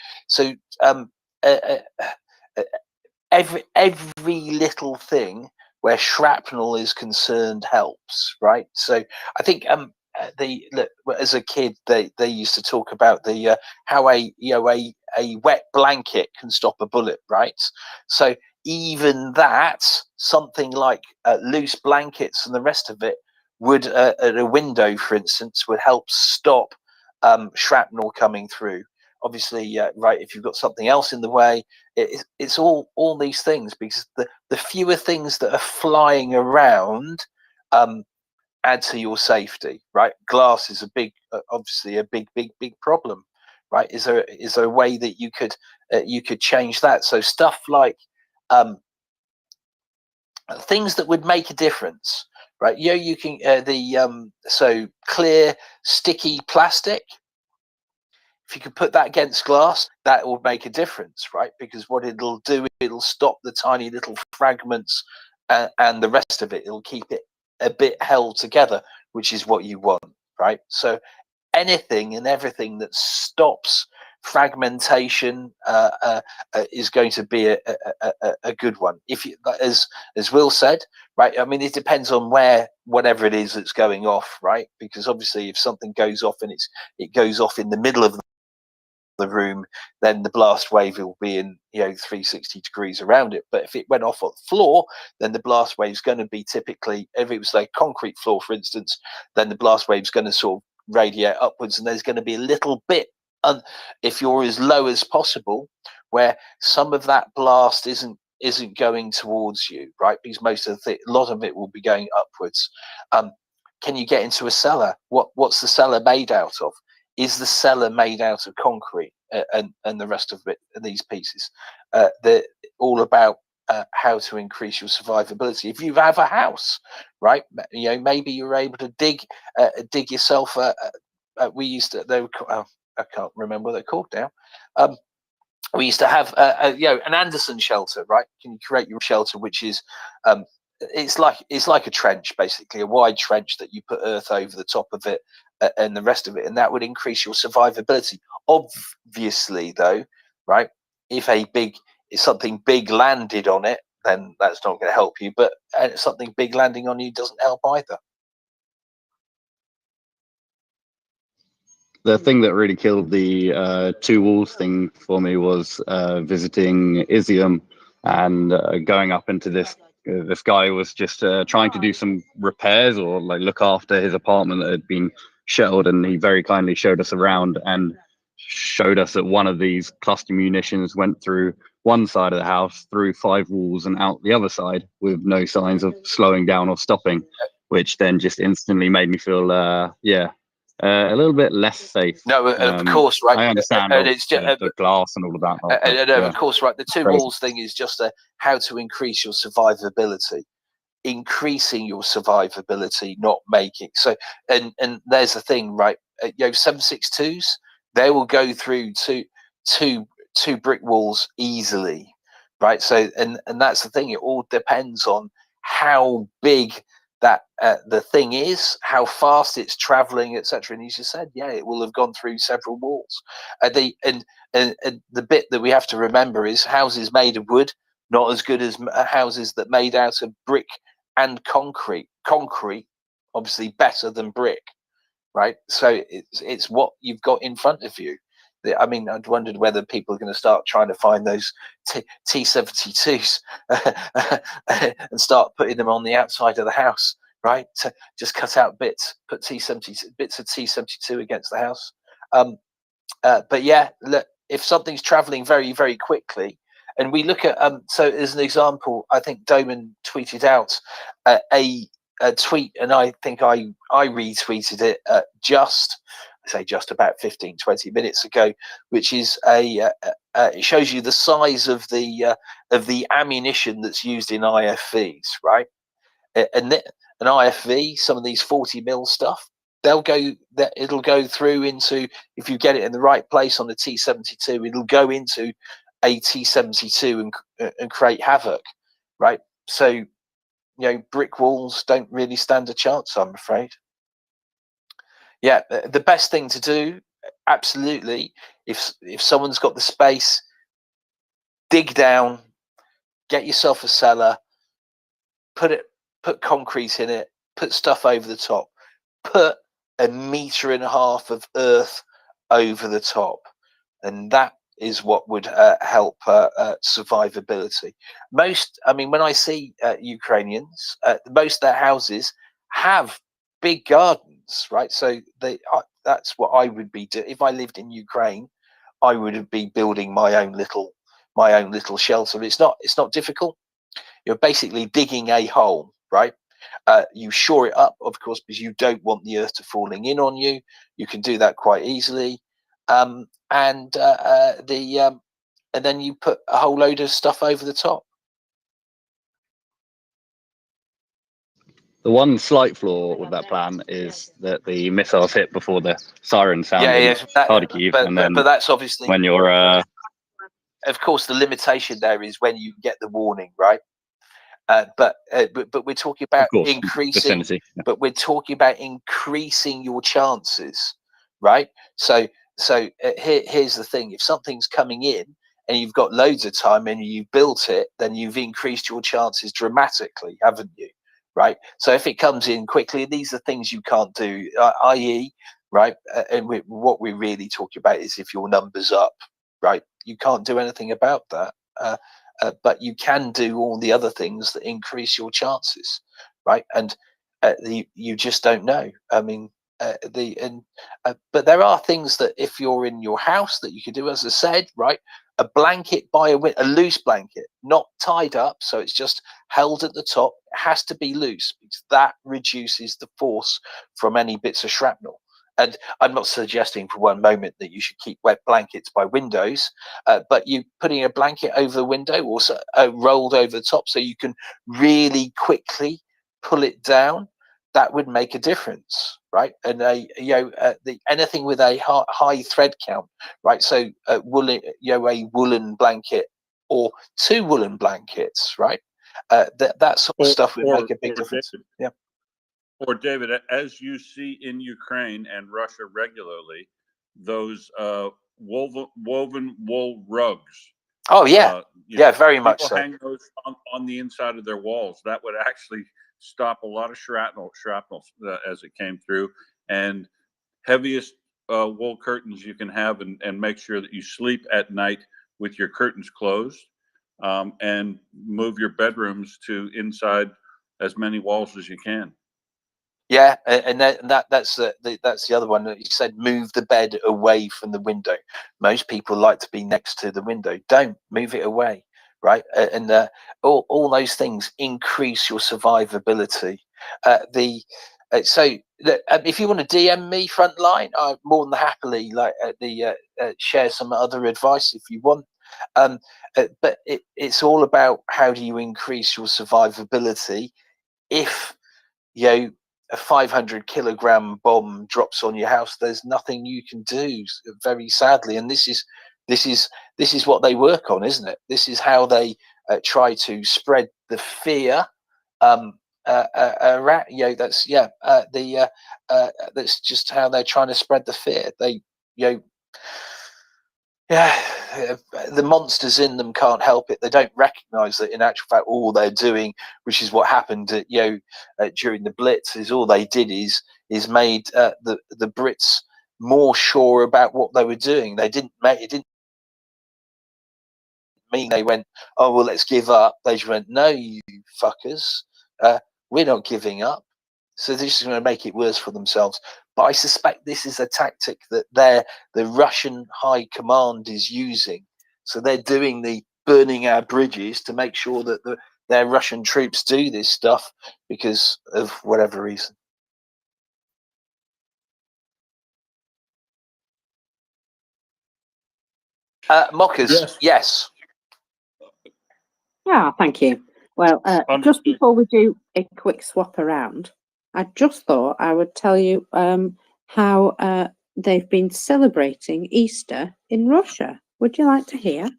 every little thing where shrapnel is concerned helps, right? So I think as a kid they used to talk about the how a wet blanket can stop a bullet, right? So even that, something like loose blankets and the rest of it would at a window, for instance, would help stop shrapnel coming through. Obviously, right, if you've got something else in the way, it's all these things, because the fewer things that are flying around, add to your safety, right? Glass is a big, obviously a big problem, right? Is there a way that you could change that? So stuff like things that would make a difference, right? You can so clear sticky plastic. If you could put that against glass, that will make a difference, right? Because what it'll do, it'll stop the tiny little fragments and the rest of it. It'll keep it a bit held together, which is what you want, right? So anything and everything that stops fragmentation is going to be a good one. If you, as Will said, right? I mean, it depends on whatever it is that's going off, right? Because obviously, if something goes off and it goes off in the middle of the room, then the blast wave will be in 360 degrees around it. But if it went off on the floor, then the blast wave is going to be typically, if it was like concrete floor, for instance, then the blast wave is going to sort of radiate upwards, and there's going to be a little bit, if you're as low as possible, where some of that blast isn't going towards you, right? Because most of a lot of it will be going upwards. Can you get into a cellar? What's the cellar made out of? Is the cellar made out of concrete and the rest of it, these pieces? They're all about how to increase your survivability. If you have a house, right, maybe you're able to dig yourself. We used to. I can't remember what they're called now. We used to have an Anderson shelter, right? Can you create your shelter, which is it's like a trench, basically a wide trench that you put earth over the top of it and the rest of it, and that would increase your survivability. Obviously, though, right? If something big landed on it, then that's not going to help you. But something big landing on you doesn't help either. The thing that really killed the two walls thing for me was visiting Izium and going up into this. This guy was just trying to do some repairs or like look after his apartment that had been shelled, and he very kindly showed us around and showed us that one of these cluster munitions went through one side of the house, through 5 walls, and out the other side with no signs of slowing down or stopping, which then just instantly made me feel a little bit less safe. No, of course, right. I understand it's just, the glass and all of that. Of course, right. The two Crazy. walls thing is just how to increase your survivability, increasing your survivability, not making. So, and there's the thing, right? 7.62s, they will go through two brick walls easily, right? So, and that's the thing. It all depends on how big that the thing is, how fast it's traveling, etc. And as you said, it will have gone through several walls. And the bit that we have to remember is houses made of wood not as good as houses that made out of brick and concrete. Concrete, obviously, better than brick, right? So it's what you've got in front of you. I mean, I'd wondered whether people are going to start trying to find those T72s and start putting them on the outside of the house, right? To just cut out bits, put bits of T72 against the house. But yeah, look, if something's traveling very, very quickly, and we look at so as an example, I think Doman tweeted out a tweet, and I think I retweeted it just about 15-20 minutes ago, which is it shows you the size of the ammunition that's used in IFVs, right? And an IFV, some of these 40mm stuff, it'll go through into, if you get it in the right place on the T72, it'll go into a T72 and create havoc, right? So, brick walls don't really stand a chance, I'm afraid. Yeah, the best thing to do, absolutely, if someone's got the space, dig down, get yourself a cellar, put concrete in it, put stuff over the top, put 1.5 meters of earth over the top, and that is what would help survivability. When I see Ukrainians, most of their houses have big gardens, right? So that's what I would be doing if I lived in Ukraine. I would be building my own little shelter. It's not difficult. You're basically digging a hole, right? You shore it up, of course, because you don't want the earth to falling in on you. You can do that quite easily, and then you put a whole load of stuff over the top. The one slight flaw with that plan is that the missiles hit before the siren sound in Kharkiv, and then but that's obviously when you're of course, the limitation there is when you get the warning, right? But we're talking about increasing. vicinity. Yeah. But we're talking about increasing your chances, right? So here's the thing: if something's coming in and you've got loads of time and you built it, then you've increased your chances dramatically, haven't you? Right. So if it comes in quickly, these are things you can't do, i.e., right? And what we're really talking about is if your number's up, right? You can't do anything about that. But you can do all the other things that increase your chances, right? And you just don't know. I mean, but there are things that if you're in your house that you can do, as I said, right? A blanket by a loose blanket, not tied up, so it's just held at the top. It has to be loose because that reduces the force from any bits of shrapnel. And I'm not suggesting for one moment that you should keep wet blankets by windows, but you putting a blanket over the window, also rolled over the top, so you can really quickly pull it down. That would make a difference, right? And anything with a high thread count, right? So woolen, a woolen blanket or 2 woolen blankets, right? That sort of stuff would make a big difference. David, Yeah. Or David, as you see in Ukraine and Russia regularly, those woven wool rugs. Oh yeah, very much so. Hang those on the inside of their walls. That would actually stop a lot of shrapnel as it came through. And heaviest wool curtains you can have, and make sure that you sleep at night with your curtains closed, and move your bedrooms to inside as many walls as you can. Yeah, and that's the other one that you said. Move the bed away from the window. Most people like to be next to the window. Don't move it away, right? And all those things increase your survivability. So if you want to DM me frontline, I more than happily share some other advice if you want. But it's all about how do you increase your survivability if a 500 kilogram bomb drops on your house. There's nothing you can do, very sadly. And this is what they work on, isn't it? This is how they try to spread the fear. That's just how they're trying to spread the fear. The monsters in them can't help it. They don't recognize that in actual fact all they're doing, which is what happened during the Blitz, is all they did is made the Brits more sure about what they were doing. It didn't mean they went, oh well, let's give up. They just went, no, you fuckers, we're not giving up. So they're just going to make it worse for themselves. But I suspect this is a tactic that the Russian high command is using. So they're doing the burning our bridges to make sure that their Russian troops do this stuff because of whatever reason. Mockers, yes. Yeah, thank you. Well, just before we do a quick swap around, I just thought I would tell you how they've been celebrating Easter in Russia. Would you like to hear?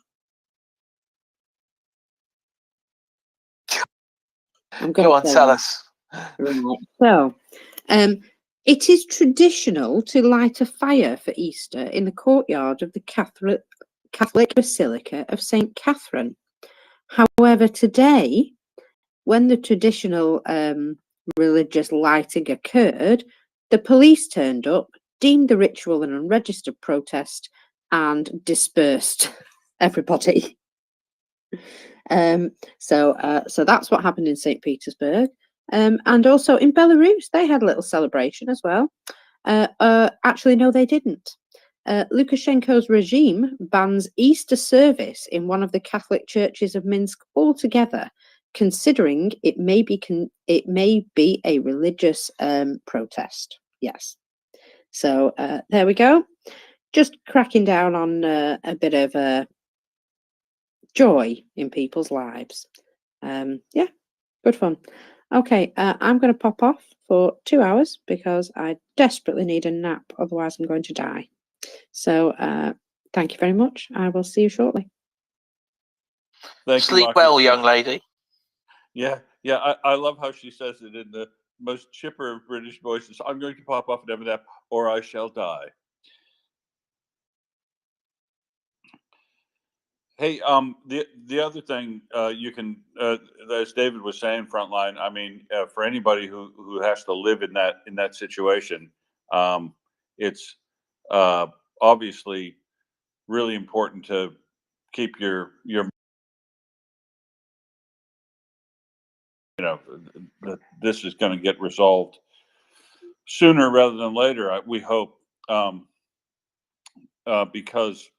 Go on, tell us. Right. So, it is traditional to light a fire for Easter in the courtyard of the Catholic Basilica of St. Catherine. However, today, when the traditional religious lighting occurred, the police turned up, deemed the ritual an unregistered protest, and dispersed everybody. So that's what happened in St. Petersburg. And also in Belarus, they had a little celebration as well. Actually, no, they didn't. Lukashenko's regime bans Easter service in one of the Catholic churches of Minsk altogether considering it may be a religious protest. Yes. So there we go. Just cracking down on a bit of joy in people's lives. Yeah, good fun. Okay, I'm going to pop off for 2 hours because I desperately need a nap. Otherwise, I'm going to die. So thank you very much. I will see you shortly. Thank you, Sleep Marcus. well, young lady. Yeah, yeah. I love how she says it in the most chipper of British voices. I'm going to pop off and have a nap, or I shall die. Hey, the other thing you can, as David was saying, frontline. I mean, for anybody who has to live in that situation, it's obviously really important to keep your that this is going to get resolved sooner rather than later. We hope, because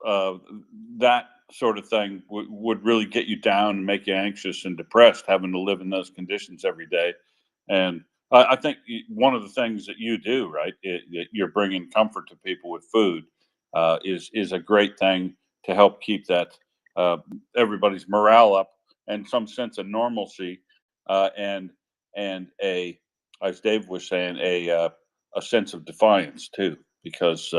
that sort of thing would really get you down and make you anxious and depressed, having to live in those conditions every day. And I think one of the things that you do, right, you're bringing comfort to people with food, is a great thing to help keep that everybody's morale up and some sense of normalcy, and a, as Dave was saying, a sense of defiance too, because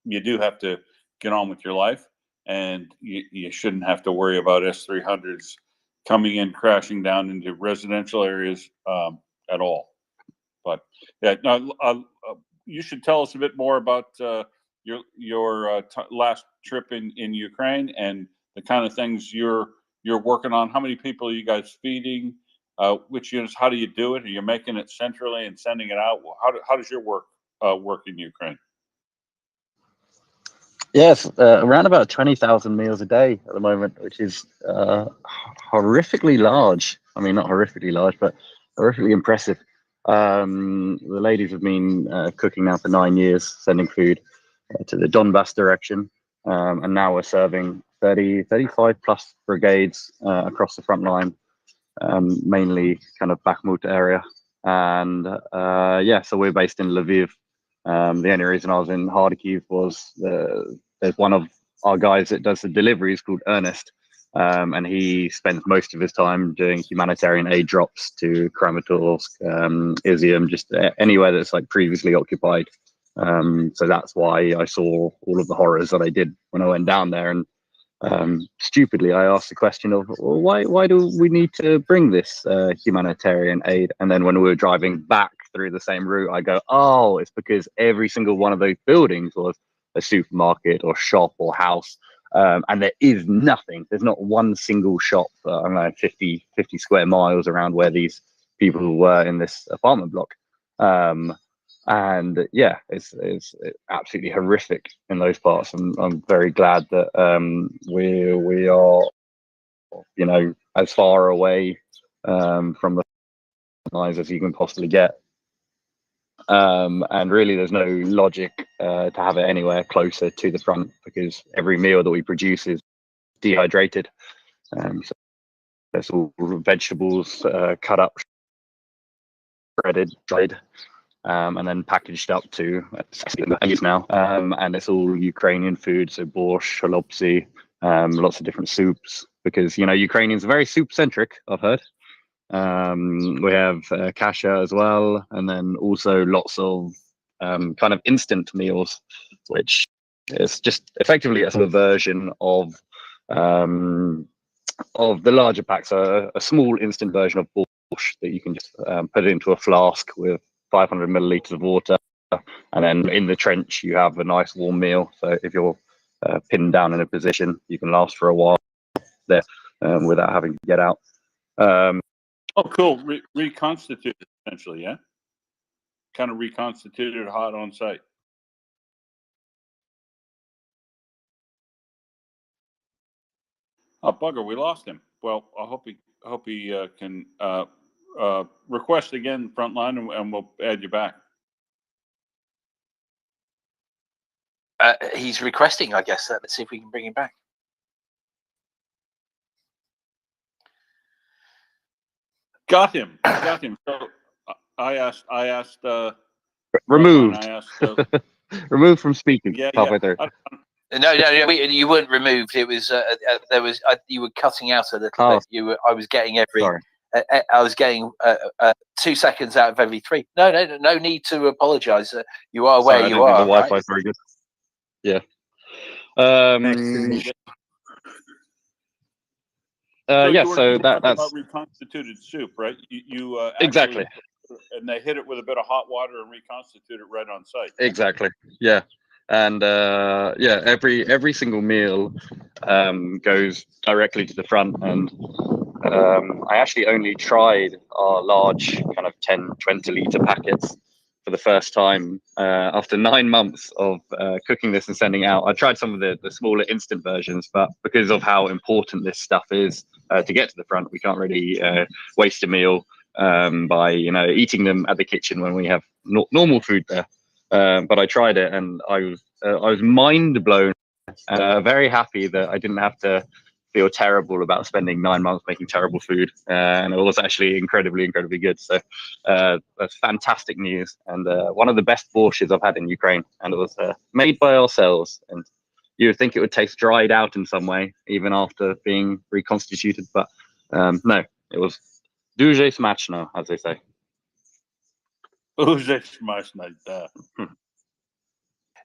you do have to get on with your life, and you shouldn't have to worry about S300s coming in crashing down into residential areas at all. But yeah, no, you should tell us a bit more about your last trip in Ukraine and the kind of things you're working on. How many people are you guys feeding? Which units? How do you do it? Are you making it centrally and sending it out? How does your work work in Ukraine? Yes, around about 20,000 meals a day at the moment, which is horrifically large. I mean, not horrifically large, but horrifically impressive. The ladies have been cooking now for 9 years, sending food to the Donbass direction. And now we're serving 35 plus brigades across the front line, mainly kind of Bakhmut area. And yeah, so we're based in Lviv. The only reason I was in Kharkiv was there's one of our guys that does the deliveries called Ernest, and he spends most of his time doing humanitarian aid drops to Kramatorsk, Izium, just anywhere that's like previously occupied. So that's why I saw all of the horrors that I did when I went down there. And stupidly, I asked the question of, well, why do we need to bring this humanitarian aid? And then when we were driving back through the same route, I go, oh, it's because every single one of those buildings was a supermarket or shop or house, and there is nothing. There's not one single shop, I don't know, 50 square miles around where these people were in this apartment block. And yeah, it's absolutely horrific in those parts. And I'm very glad that we are, you know, as far away from the lines as you can possibly get. And really, there's no logic to have it anywhere closer to the front, because every meal that we produce is dehydrated. So there's all vegetables cut up, shredded, dried, and then packaged up to now. And it's all Ukrainian food, so borscht, shalopsi, lots of different soups, because, you know, Ukrainians are very soup centric, I've heard. We have kasha as well, and then also lots of kind of instant meals, which is just effectively a sort of version of the larger packs, a small instant version of borscht that you can just put it into a flask with 500 milliliters of water, and then in the trench you have a nice warm meal. So if you're pinned down in a position, you can last for a while there without having to get out. Oh, cool. Reconstituted, essentially, yeah? Kind of reconstituted hot on site. Oh, bugger, we lost him. Well, I hope he can request again, Frontline, and we'll add you back. He's requesting, I guess. Let's see if we can bring him back. Got him. So I asked. Removed. I asked. Removed from speaking. Yeah. Halfway through. No, you weren't removed. It was there was you were cutting out a little bit. I was getting every. Sorry. I was getting 2 seconds out of every 3. No need to apologise. You are where Sorry, I you don't think are. the Wi-Fi is very good. Yeah. Yeah. you were So talking that's about reconstituted soup, right? You exactly. actually, and they hit it with a bit of hot water and reconstitute it right on site. Exactly. Yeah. And yeah, every single meal goes directly to the front, and I actually only tried our large kind of 10-20 litre packets for the first time after 9 months of cooking this and sending out. I tried some of the smaller instant versions, but because of how important this stuff is to get to the front, we can't really waste a meal by eating them at the kitchen when we have normal food there. But I tried it, and I was mind blown. Very happy that I didn't have to feel terrible about spending 9 months making terrible food, and it was actually incredibly good. So that's fantastic news, and one of the best borsches I've had in Ukraine, and it was made by ourselves. And you would think it would taste dried out in some way, even after being reconstituted, but no, it was дуже смачно, as they say. Дуже смачно, да.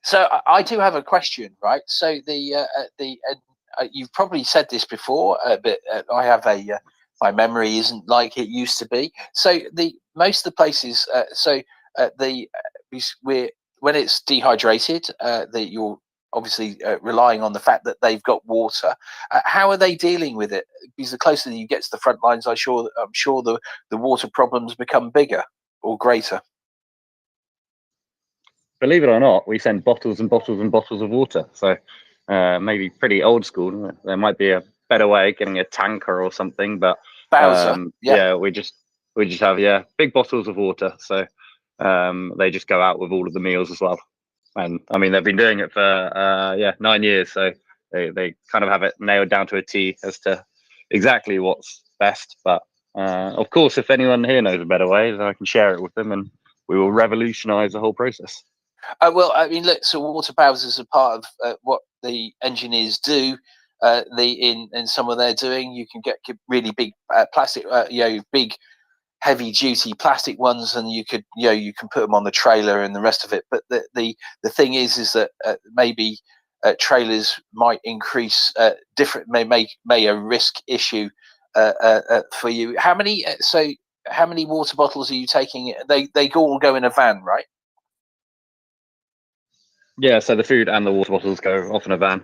So I do have a question, right? So you've probably said this before, but I have my memory isn't like it used to be. So most of the places, when it's dehydrated, you're obviously relying on the fact that they've got water. How are they dealing with it? Because the closer you get to the front lines, I'm sure the water problems become bigger or greater. Believe it or not, we send bottles and bottles and bottles of water. So maybe pretty old school. There might be a better way of getting a tanker or something, but yeah, we just have big bottles of water. So they just go out with all of the meals as well. And I mean, they've been doing it for 9 years, so they kind of have it nailed down to a T as to exactly what's best. But of course, if anyone here knows a better way, then I can share it with them, and we will revolutionize the whole process. Well, I mean, look, so water bowsers are part of what the engineers do. In some of their doing, you can get really big plastic, big heavy duty plastic ones, and you can put them on the trailer and the rest of it. But the thing is that maybe trailers might increase may a risk issue for you. How many water bottles are you taking? They all go in a van, right? Yeah, so the food and the water bottles go off in a van,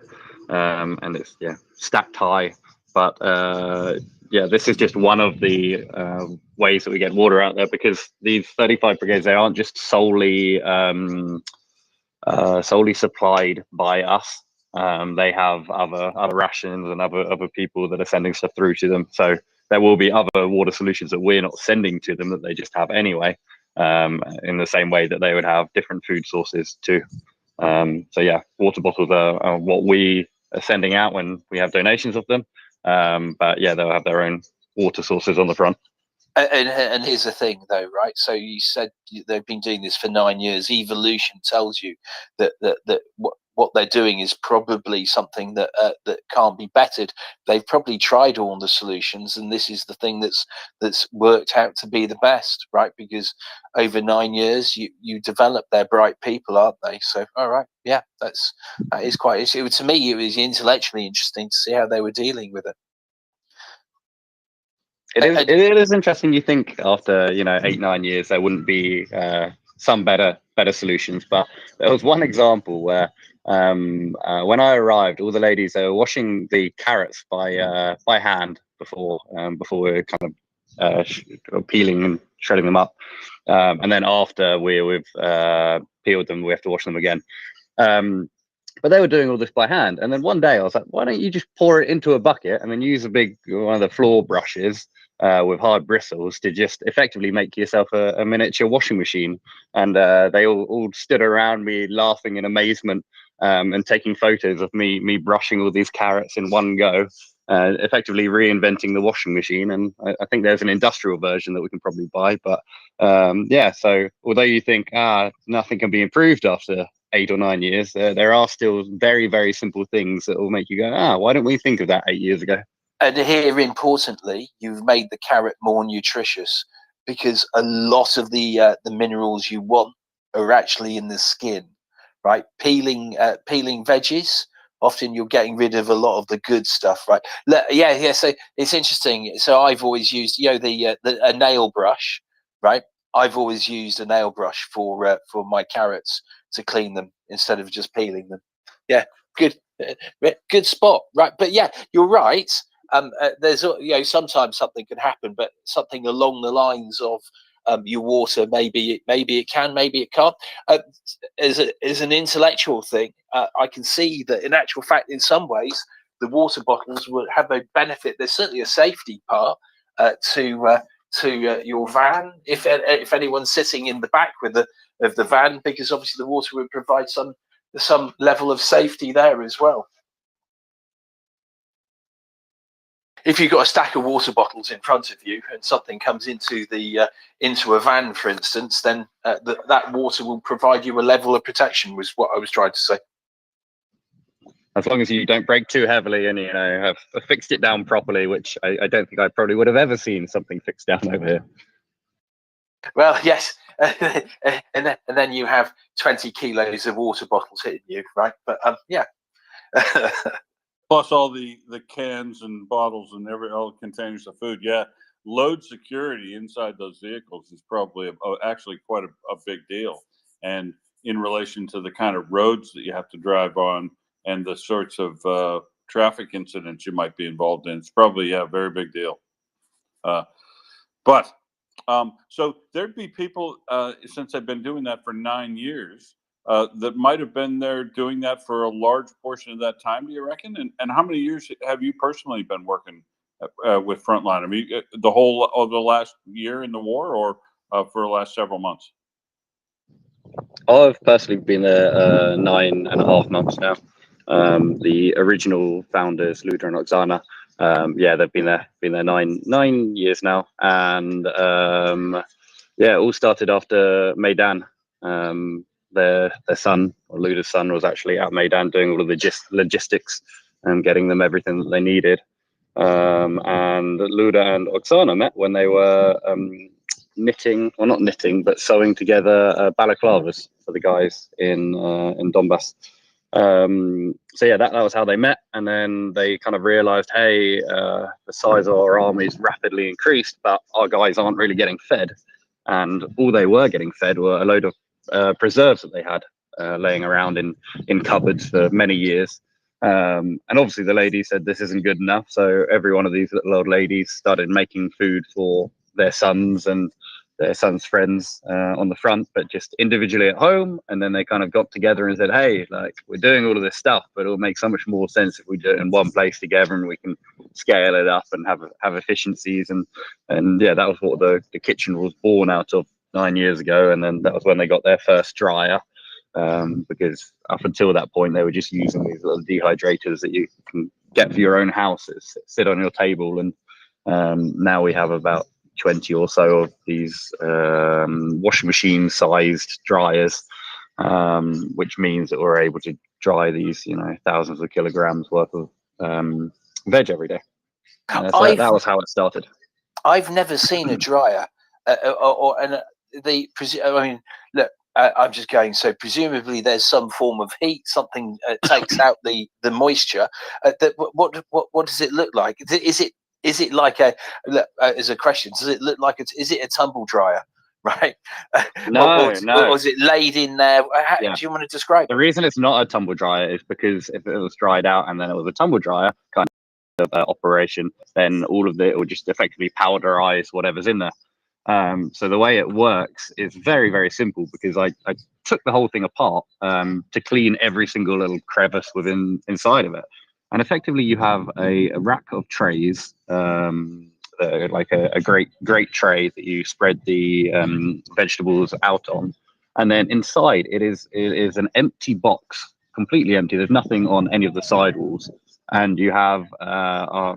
and it's stacked high. But this is just one of the ways that we get water out there, because these 35 brigades, they aren't just solely supplied by us. They have other rations and other people that are sending stuff through to them. So there will be other water solutions that we're not sending to them that they just have anyway, in the same way that they would have different food sources too. So yeah, water bottles are what we are sending out when we have donations of them. But yeah, they'll have their own water sources on the front. And here's the thing, though, right? So you said they've been doing this for 9 years. Evolution tells you that what they're doing is probably something that can't be bettered. They've probably tried all the solutions, and this is the thing that's worked out to be the best, right? Because over 9 years, you develop. They're bright people, aren't they? So, all right, yeah, that is quite. To me, it was intellectually interesting to see how they were dealing with it. It is interesting. You think after 8-9 years there wouldn't be some better solutions, but there was one example where when I arrived, all the ladies, they were washing the carrots by hand before we were kind of peeling and shredding them up, and then after we've peeled them, we have to wash them again. But they were doing all this by hand, and then one day I was like, why don't you just pour it into a bucket and then use one of the floor brushes with hard bristles to just effectively make yourself a miniature washing machine? And they all stood around me laughing in amazement, and taking photos of me brushing all these carrots in one go. effectively reinventing the washing machine. And I think there's an industrial version that we can probably buy. But yeah, so although you think nothing can be improved after 8 or 9 years, there are still very, very simple things that will make you go, why don't we think of that 8 years ago? And here, importantly, you've made the carrot more nutritious, because a lot of the minerals you want are actually in the skin, right? Peeling veggies, often you're getting rid of a lot of the good stuff, right? Yeah. So it's interesting. So I've always used, a nail brush, right? I've always used a nail brush for my carrots to clean them instead of just peeling them. Yeah, good spot, right? But yeah, you're right. There's sometimes something can happen, but something along the lines of your water, maybe it can, maybe it can't. As an intellectual thing, I can see that in actual fact, in some ways, the water bottles would have a benefit. There's certainly a safety part to your van, if anyone's sitting in the back of the van, because obviously the water would provide some level of safety there as well. If you've got a stack of water bottles in front of you and something comes into a van, for instance, then that water will provide you a level of protection, was what I was trying to say. As long as you don't break too heavily and have fixed it down properly, which I don't think I probably would have ever seen something fixed down over here. Well, yes, and then you have 20 kilos of water bottles hitting you, right? But yeah. Plus all the cans and bottles and all the containers of food. Yeah, load security inside those vehicles is probably actually quite a big deal. And in relation to the kind of roads that you have to drive on and the sorts of traffic incidents you might be involved in, it's probably a very big deal. But so there'd be people, since I've been doing that for 9 years, that might have been there doing that for a large portion of that time, do you reckon? And how many years have you personally been working with Frontline? I mean, the whole of the last year in the war, or for the last several months? I've personally been there 9.5 months now. The original founders, Luda and Oksana, they've been there 9 years now, and it all started after Maidan. Their son, or Luda's son, was actually at Maidan doing all of the logistics and getting them everything that they needed. And Luda and Oksana met when they were not knitting, but sewing together balaclavas for the guys in Donbass. That was how they met, and then they kind of realized, hey, the size of our armies rapidly increased, but our guys aren't really getting fed. And all they were getting fed were a load of preserves that they had laying around in cupboards for many years. And obviously the lady said this isn't good enough, so every one of these little old ladies started making food for their sons and their sons' friends on the front, but just individually at home. And then they kind of got together and said, hey, like, we're doing all of this stuff, but it'll make so much more sense if we do it in one place together, and we can scale it up and have efficiencies. And yeah, that was what the kitchen was born out of 9 years ago. And then that was when they got their first dryer, because up until that point they were just using these little dehydrators that you can get for your own house that sit on your table. And now we have about 20 or so of these washing machine sized dryers, which means that we're able to dry these thousands of kilograms worth of veg every day. So that was how it started. I've never seen a dryer look, I'm just going, so presumably there's some form of heat, something takes out the moisture. What does it look like? Is it like as a question, does it look like is it a tumble dryer, right? No. Or is it laid in there? How do you want to describe the reason it's not a tumble dryer is because if it was dried out and then it was a tumble dryer kind of operation, then all of it will just effectively powderize whatever's in there. So the way it works is very, very simple, because I took the whole thing apart to clean every single little crevice inside of it. And effectively you have a rack of trays, like a great tray that you spread the vegetables out on. And then inside it is an empty box, completely empty. There's nothing on any of the sidewalls. and you have a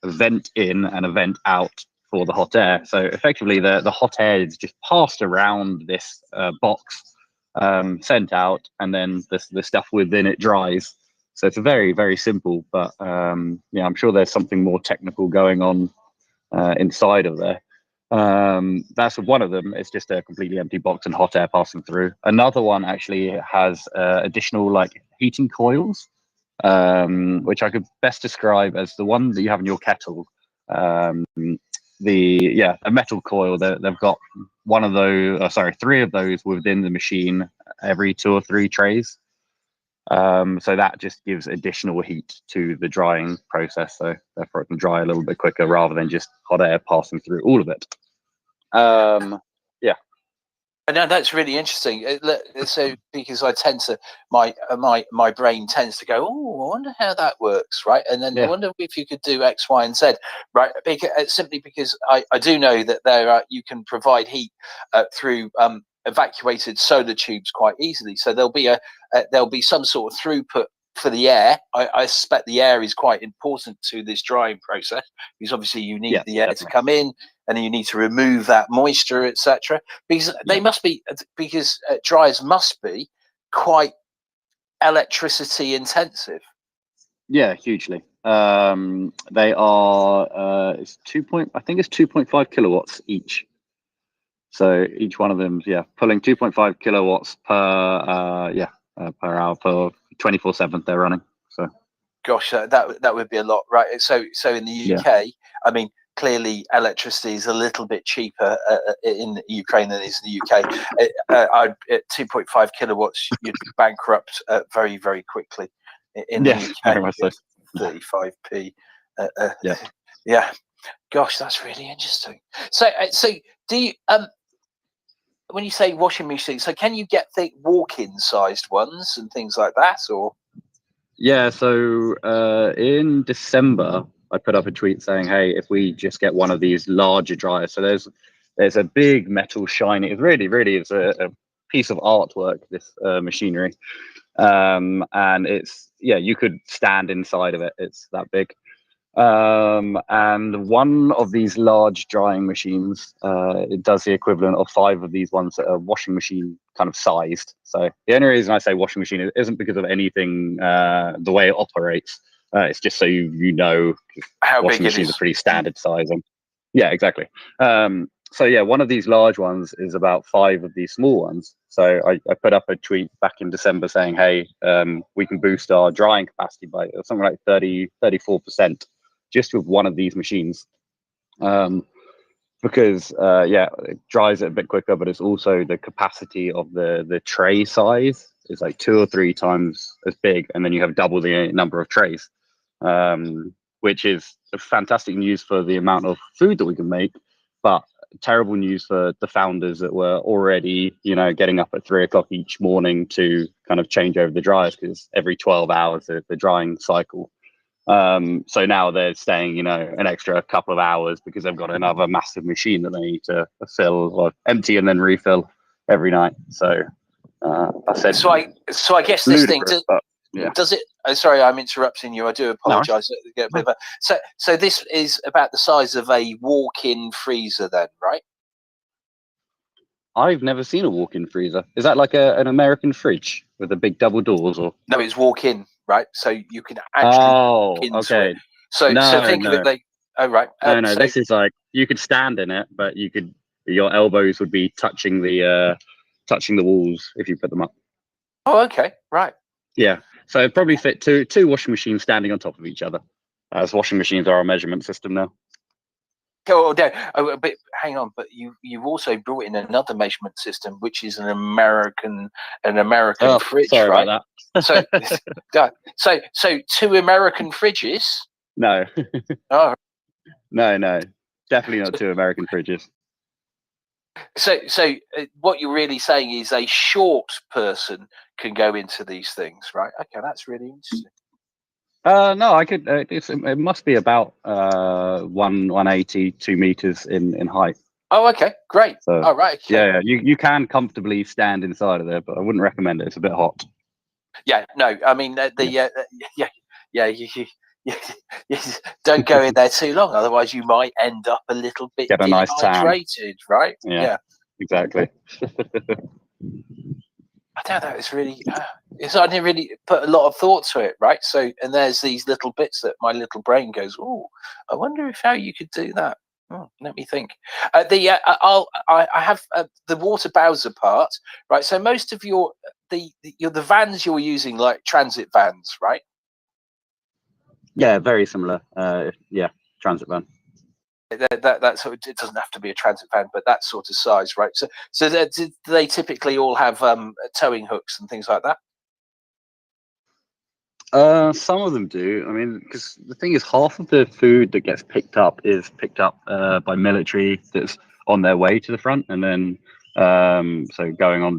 vent in and a vent out for the hot air. So effectively, the hot air is just passed around this box, sent out, and then the stuff within it dries. So it's a very, very simple, but yeah, I'm sure there's something more technical going on inside of there. That's one of them. It's just a completely empty box and hot air passing through. Another one actually has additional like heating coils, which I could best describe as the one that you have in your kettle. A metal coil. They've got one of those. Sorry, 3 of those within the machine every 2 or 3 trays. So that just gives additional heat to the drying process. So therefore it can dry a little bit quicker rather than just hot air passing through all of it. Yeah. No, that's really interesting. So because I tend to my brain tends to go, oh, I wonder how that works, right? And then I wonder if you could do X, Y, and Z, right? Simply because I do know that you can provide heat through evacuated solar tubes quite easily. So there'll be some sort of throughput for the air. I suspect the air is quite important to this drying process because obviously you need the air to come in, and then you need to remove that moisture, etc. Because they must be, because dryers must be quite electricity intensive. Yeah, hugely. They are it's 2.5 kilowatts each. So each one of them, pulling 2.5 kilowatts per hour for 24/7 they're running. So gosh, that would be a lot, right? So in the UK, I mean, clearly electricity is a little bit cheaper in Ukraine than it is in the UK. At 2.5 kilowatts, you'd be bankrupt very, very quickly. In the UK, very much so. 35p. Yeah. Gosh, that's really interesting. So do you when you say washing machine, so can you get walk-in sized ones and things like that, or? Yeah, so in December, I put up a tweet saying, "Hey, if we just get one of these larger dryers." So there's a big metal shiny. It really is a piece of artwork. This machinery, and you could stand inside of it. It's that big. And one of these large drying machines, it does the equivalent of 5 of these ones that are washing machine kind of sized. So the only reason I say washing machine isn't because of anything, the way it operates. It's just so you know how washing big it machines is. are pretty standard size. Yeah, exactly. So yeah, one of these large ones is about 5 of these small ones. So I put up a tweet back in December saying, hey, we can boost our drying capacity by something like 34%. Just with one of these machines, because it dries it a bit quicker, but it's also the capacity of the tray size is like 2 or 3 times as big, and then you have double the number of trays, which is fantastic news for the amount of food that we can make, but terrible news for the founders that were already, getting up at 3 o'clock each morning to kind of change over the dryers, because every 12 hours the drying cycle. So now they're staying, an extra couple of hours because they've got another massive machine that they need to fill or empty and then refill every night. So I said, so I guess this thing does it. Sorry, I'm interrupting you. I do apologise. So this is about the size of a walk-in freezer, then, right? I've never seen a walk-in freezer. Is that like an American fridge with the big double doors, or? No, it's walk-in, right? So you can actually walk into it. So think of it like, right. No, this is like, you could stand in it, but your elbows would be touching the walls if you put them up. Oh, okay, right. Yeah, so it'd probably fit two washing machines standing on top of each other, as washing machines are our measurement system now. Oh, no, but hang on. But you've also brought in another measurement system, which is an American fridge, sorry right? about that. So 2 American fridges. No. Oh. No, definitely not 2 American fridges. So what you're really saying is a short person can go into these things, right? Okay, that's really interesting. No, I could. It must be about 180, 2 meters in height. Oh, okay, great. So, all right. Okay. Yeah, you can comfortably stand inside of there, but I wouldn't recommend it. It's a bit hot. Yeah, no, I mean yeah, you don't go in there too long, otherwise you might end up a little bit Get a nice tan. dehydrated, right? Yeah, exactly. I don't know. It's really, I didn't really put a lot of thought to it, right? So, and there's these little bits that my little brain goes, "Oh, I wonder if how you could do that." Let me think. I have the water bowser part, right? So most of the vans you're using, like transit vans, right? Yeah, very similar. Yeah, transit van. That sort of, it doesn't have to be a transit van, but that sort of size, right? So do they typically all have towing hooks and things like that? Some of them do. I mean, because the thing is, half of the food that gets picked up is picked up by military that's on their way to the front, and then so going on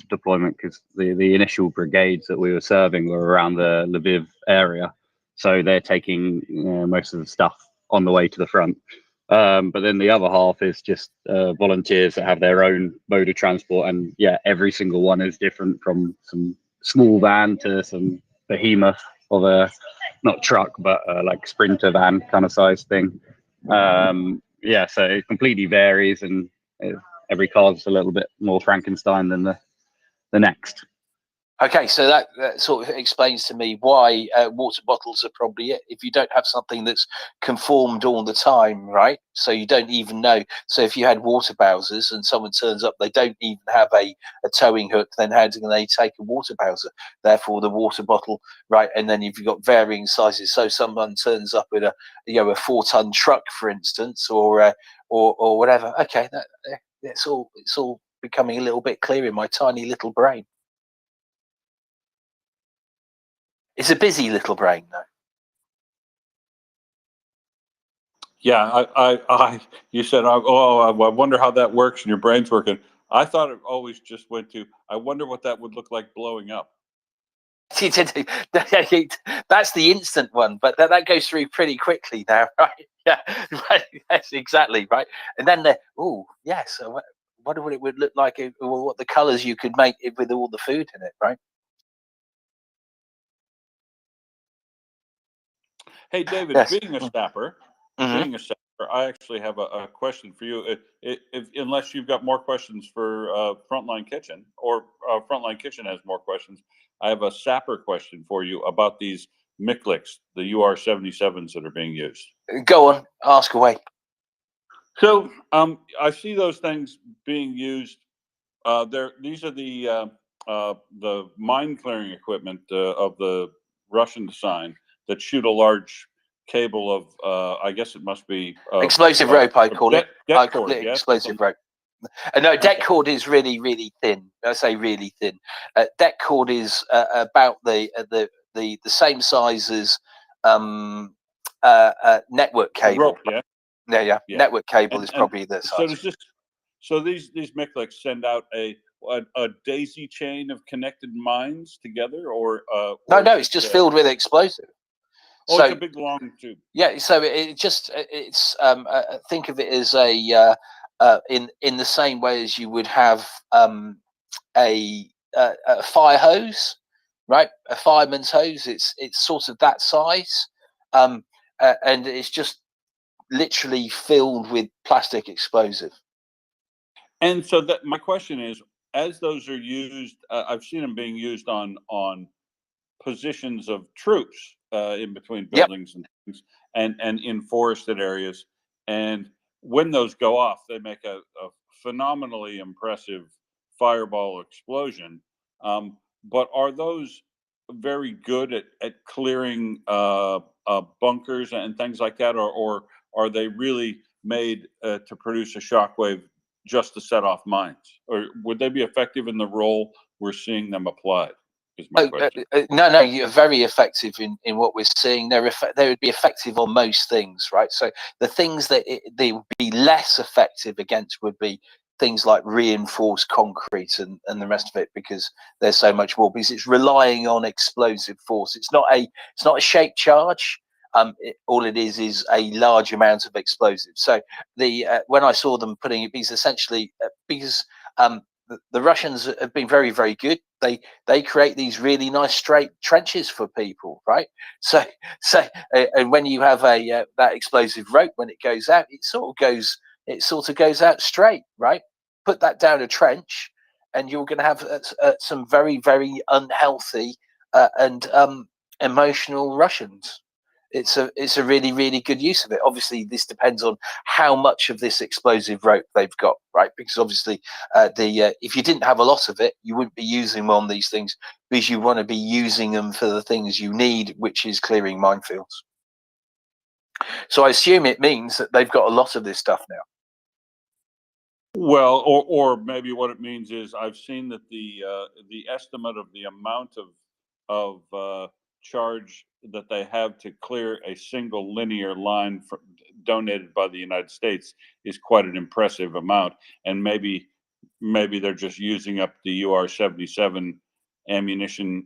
deployment, because the initial brigades that we were serving were around the Lviv area, so they're taking most of the stuff on the way to the front. But then the other half is just volunteers that have their own mode of transport, and yeah, every single one is different, from some small van to some behemoth of a, not truck, but like sprinter van kind of size thing. Yeah, so it completely varies, and every car's a little bit more Frankenstein than the next. Okay, so that sort of explains to me why water bottles are probably it. If you don't have something that's conformed all the time, right? So you don't even know. So if you had water bowsers and someone turns up, they don't even have a towing hook, then how do they take a water bowser? Therefore, the water bottle, right? And then if you've got varying sizes, so someone turns up with a 4-ton truck, for instance, or whatever. Okay, it's all becoming a little bit clear in my tiny little brain. It's a busy little brain, though. Yeah, you said, I wonder how that works, and your brain's working. I thought it always just went to, I wonder what that would look like blowing up. That's the instant one, but that goes through pretty quickly now, right? Yeah, right. Yes, exactly, right. And then yes. I wonder what it would look like, or what the colours you could make it with all the food in it, right? Hey, David, Yes. being a sapper, I actually have a question for you. Unless you've got more questions for Frontline Kitchen, or Frontline Kitchen has more questions, I have a sapper question for you about these Mikliks, the UR-77s that are being used. Go on, ask away. So I see those things being used. These are the mine clearing equipment of the Russian design that shoot a large cable of I guess it must be explosive rope. I call it. I call it explosive rope. No, deck cord is really, really thin. I say really thin. Deck cord is about the same size as network cable. Rope, yeah. Network cable is probably the size. So these Mikliks send out a daisy chain of connected mines together, or no, it's just filled with explosive. Oh, so, it's a big long tube. Yeah, so it's think of it as a in the same way as you would have a fire hose, right? A fireman's hose. It's sort of that size, and it's just literally filled with plastic explosive. And so that my question is, as those are used, I've seen them being used on positions of troops in between buildings and things, and in forested areas. And when those go off, they make a phenomenally impressive fireball explosion. But are those very good at clearing bunkers and things like that, or are they really made to produce a shockwave just to set off mines? Or would they be effective in the role we're seing them applied? No, you're very effective in what we're seeing. They would be effective on most things, right? So the things that they would be less effective against would be things like reinforced concrete and the rest of it, because there's so much more, because it's relying on explosive force. It's not a shape charge. All it is a large amount of explosive. So when I saw them putting it, because essentially the Russians have been very, very good. They create these really nice straight trenches for people, right? So and when you have a that explosive rope, when it goes out, it sort of goes out straight, right? Put that down a trench, and you're going to have some very, very unhealthy and emotional Russians. It's a really, really good use of it. Obviously, this depends on how much of this explosive rope they've got, right? Because obviously, if you didn't have a lot of it, you wouldn't be using them on these things, because you want to be using them for the things you need, which is clearing minefields. So I assume it means that they've got a lot of this stuff now. Well, or maybe what it means is I've seen that the estimate of the amount of charge that they have to clear a single linear line donated by the United States is quite an impressive amount, and maybe they're just using up the UR-77 ammunition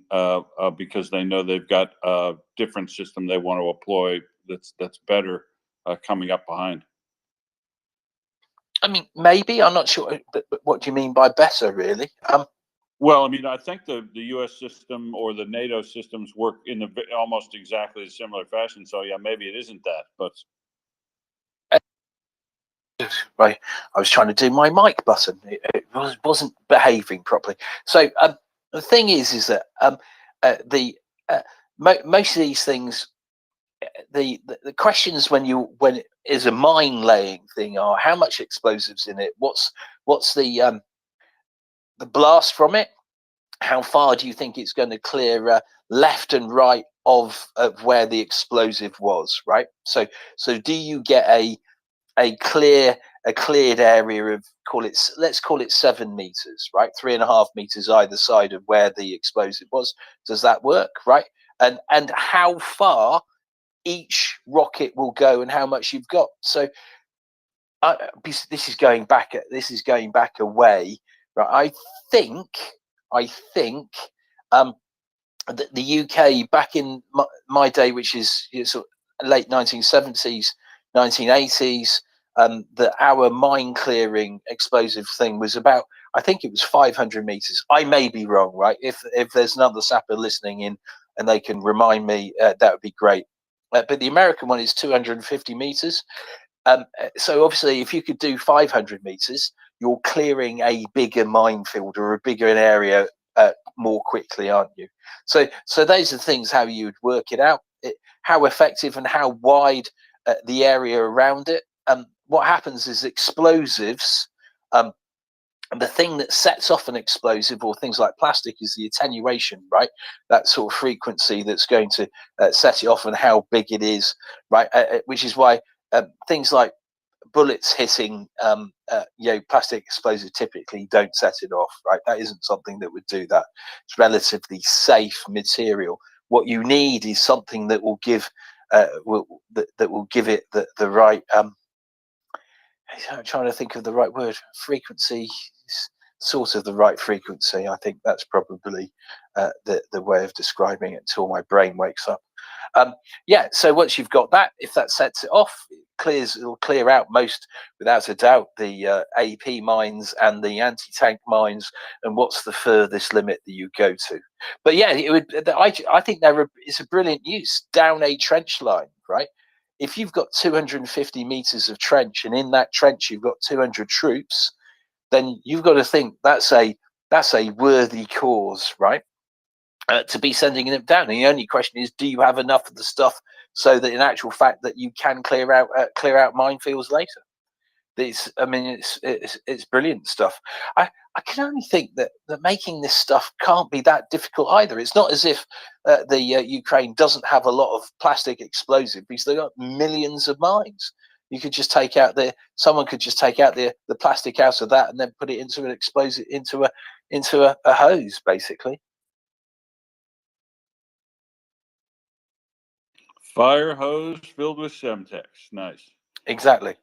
because they know they've got a different system they want to employ that's better coming up behind. I mean, maybe, I'm not sure, but what do you mean by better, really? Well, I mean, I think the U.S. system or the NATO systems work in almost exactly a similar fashion. So yeah, maybe it isn't that, but right, I was trying to do my mic button. It wasn't behaving properly. So the thing is that most of these things, the questions when it is a mine laying thing are how much explosives in it, what's the blast from it, how far do you think it's going to clear left and right of where the explosive was, right? So do you get a cleared area of, let's call it 7 meters, right? 3.5 meters either side of where the explosive was. Does that work, right? And how far each rocket will go and how much you've got. So this is going back a way, right? I think the UK back in my day, which is sort of late 1970s, 1980s, that our mine clearing explosive thing was about, I think it was 500 meters. I may be wrong, right? If there's another sapper listening in and they can remind me, that would be great. But the American one is 250 meters. So obviously, if you could do 500 meters, you're clearing a bigger minefield or a bigger area more quickly, aren't you? So those are the things how you would work it out, how effective and how wide the area around it. What happens is explosives. The thing that sets off an explosive or things like plastic is the attenuation, right? That sort of frequency that's going to set it off and how big it is, right? Which is why things like bullets hitting plastic explosive typically don't set it off, right? That isn't something that would do that. It's relatively safe material. What you need is something that will give that will give it the right I'm trying to think of the right word. Frequency, sort of the right frequency. I think that's probably the way of describing it until my brain wakes up. Yeah, so once you've got that, if that sets it off, it'll clear out most, without a doubt, the AP mines and the anti-tank mines, and what's the furthest limit that you go to. But yeah, I think it's a brilliant use down a trench line, right? If you've got 250 meters of trench, and in that trench you've got 200 troops, then you've got to think that's a worthy cause, right? To be sending them down. And the only question is, do you have enough of the stuff so that in actual fact that you can clear out minefields later? It's brilliant stuff. I can only think that making this stuff can't be that difficult either. It's not as if the Ukraine doesn't have a lot of plastic explosive, because they've got millions of mines. You could just take out someone could just take out the plastic out of that and then put it into an explosive into a hose, basically. Fire hose filled with Semtex. Nice. Exactly.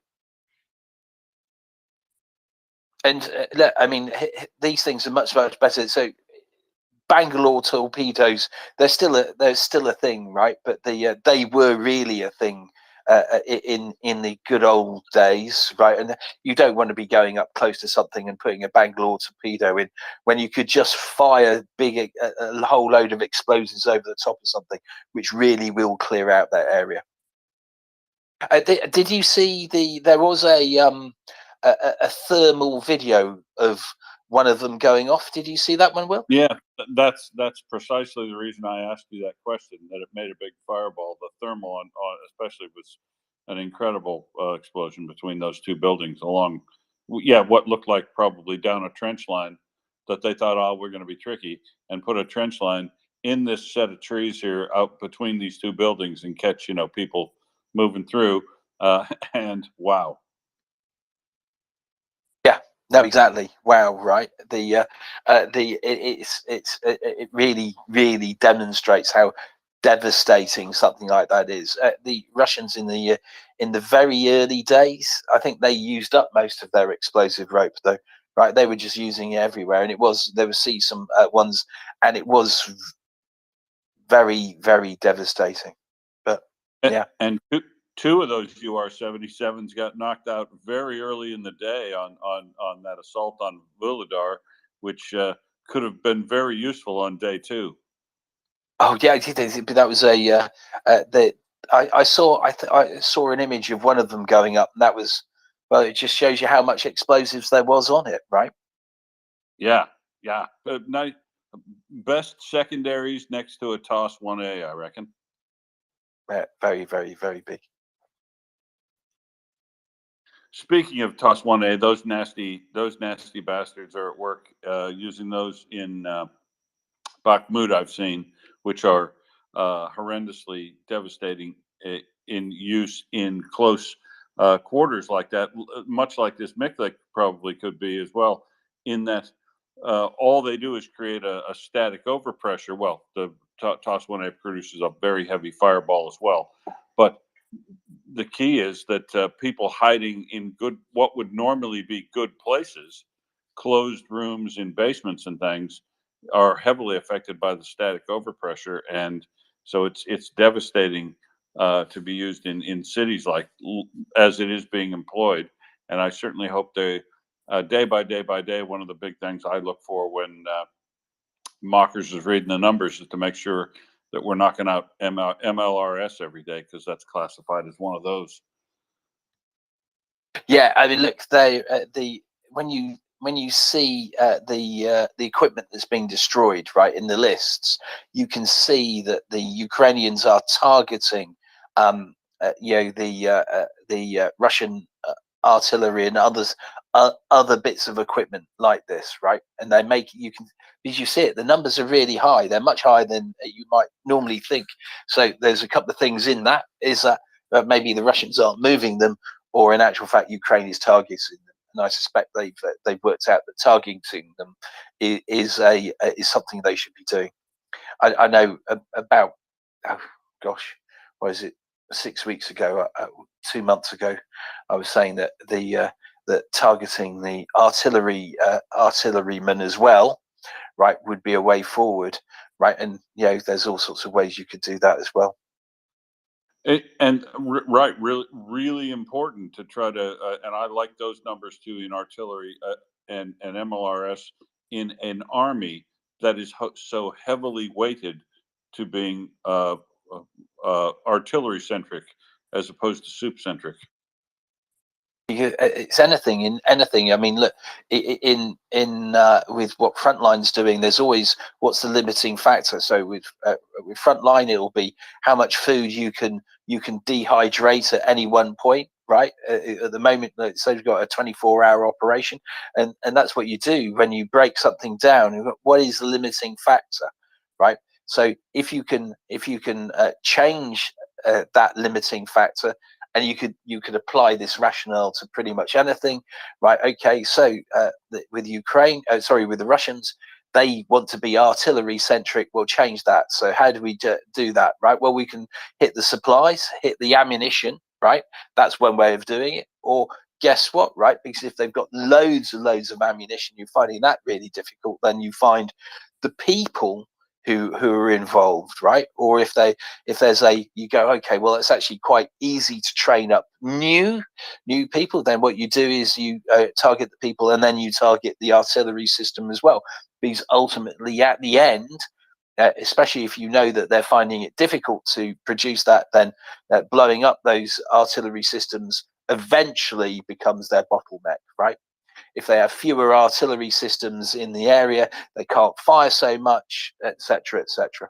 And look, I mean, these things are much better. So Bangalore torpedoes, they're still a thing, right? But they were really a thing in the good old days, right? And you don't want to be going up close to something and putting a Bangalore torpedo in when you could just fire a whole load of explosives over the top of something, which really will clear out that area. Did you see there was a thermal video of one of them going off? Did you see that one, Will? Yeah, that's precisely the reason I asked you that question. That it made a big fireball. The thermal on especially was an incredible explosion between those two buildings along, what looked like probably down a trench line that they thought, oh, we're going to be tricky, and put a trench line in this set of trees here out between these two buildings and catch people moving through. And wow. Yeah, no, exactly. Wow, right? It really demonstrates how devastating something like that is. The Russians in the very early days, I think they used up most of their explosive rope, though. Right, they were just using it everywhere, and there were some ones, and it was very, very devastating. But yeah, and two of those UR-77s got knocked out very early in the day on that assault on Vuhledar, which could have been very useful on day two. Oh yeah, that was I saw an image of one of them going up, and that was, well, it just shows you how much explosives there was on it, right? Yeah. Best secondaries next to a TOS 1A, I reckon. Yeah, very, very, very big. Speaking of TOS 1A, those nasty bastards are at work using those in Bakhmut, I've seen, which are horrendously devastating in use in close quarters like that, much like this Miklik probably could be as well, in that all they do is create a static overpressure. Well, the TOS 1A produces a very heavy fireball as well, but the key is that people hiding in what would normally be good places, closed rooms in basements and things, are heavily affected by the static overpressure, and so it's devastating to be used in cities like as it is being employed. And I certainly hope they day by day. One of the big things I look for when Mockers is reading the numbers is to make sure that we're knocking out MLRS every day, because that's classified as one of those. Yeah, I mean, look, when you see the equipment that's being destroyed, right, in the lists, you can see that the Ukrainians are targeting, the Russian artillery and other bits of equipment like this, right? And they make as you see it, the numbers are really high. They're much higher than you might normally think. So there's a couple of things in that. Is that maybe the Russians aren't moving them, or in actual fact, Ukraine is targeting them. And I suspect they've worked out that targeting them is something they should be doing. I know about, oh gosh, what is it? 6 weeks ago, 2 months ago, I was saying that that targeting the artillerymen as well, right, would be a way forward, right? And there's all sorts of ways you could do that as well. Right, really important to try to, and I like those numbers too in artillery and MLRS in an army that is so heavily weighted to being artillery centric as opposed to soup centric. It's anything in anything. I mean, look, in with what Frontline's doing, there's always what's the limiting factor. So with Frontline, it'll be how much food you can dehydrate at any one point, right? At the moment, so you've got a 24-hour operation, and that's what you do when you break something down. What is the limiting factor, right? So if you can change that limiting factor, and you could apply this rationale to pretty much anything, right? Okay, so with Ukraine, with the Russians, they want to be artillery centric. We'll change that. So how do we do that, right? Well, we can hit the supplies, hit the ammunition, right? That's one way of doing it. Or guess what, right? Because if they've got loads and loads of ammunition, you're finding that really difficult. Then you find the people who are involved, right? Or if there's you go, okay, well, it's actually quite easy to train up new people. Then what you do is you target the people, and then you target the artillery system as well, because ultimately at the end, especially if you know that they're finding it difficult to produce that, then blowing up those artillery systems eventually becomes their bottleneck, right? If they have fewer artillery systems in the area, they can't fire so much, etc., etc.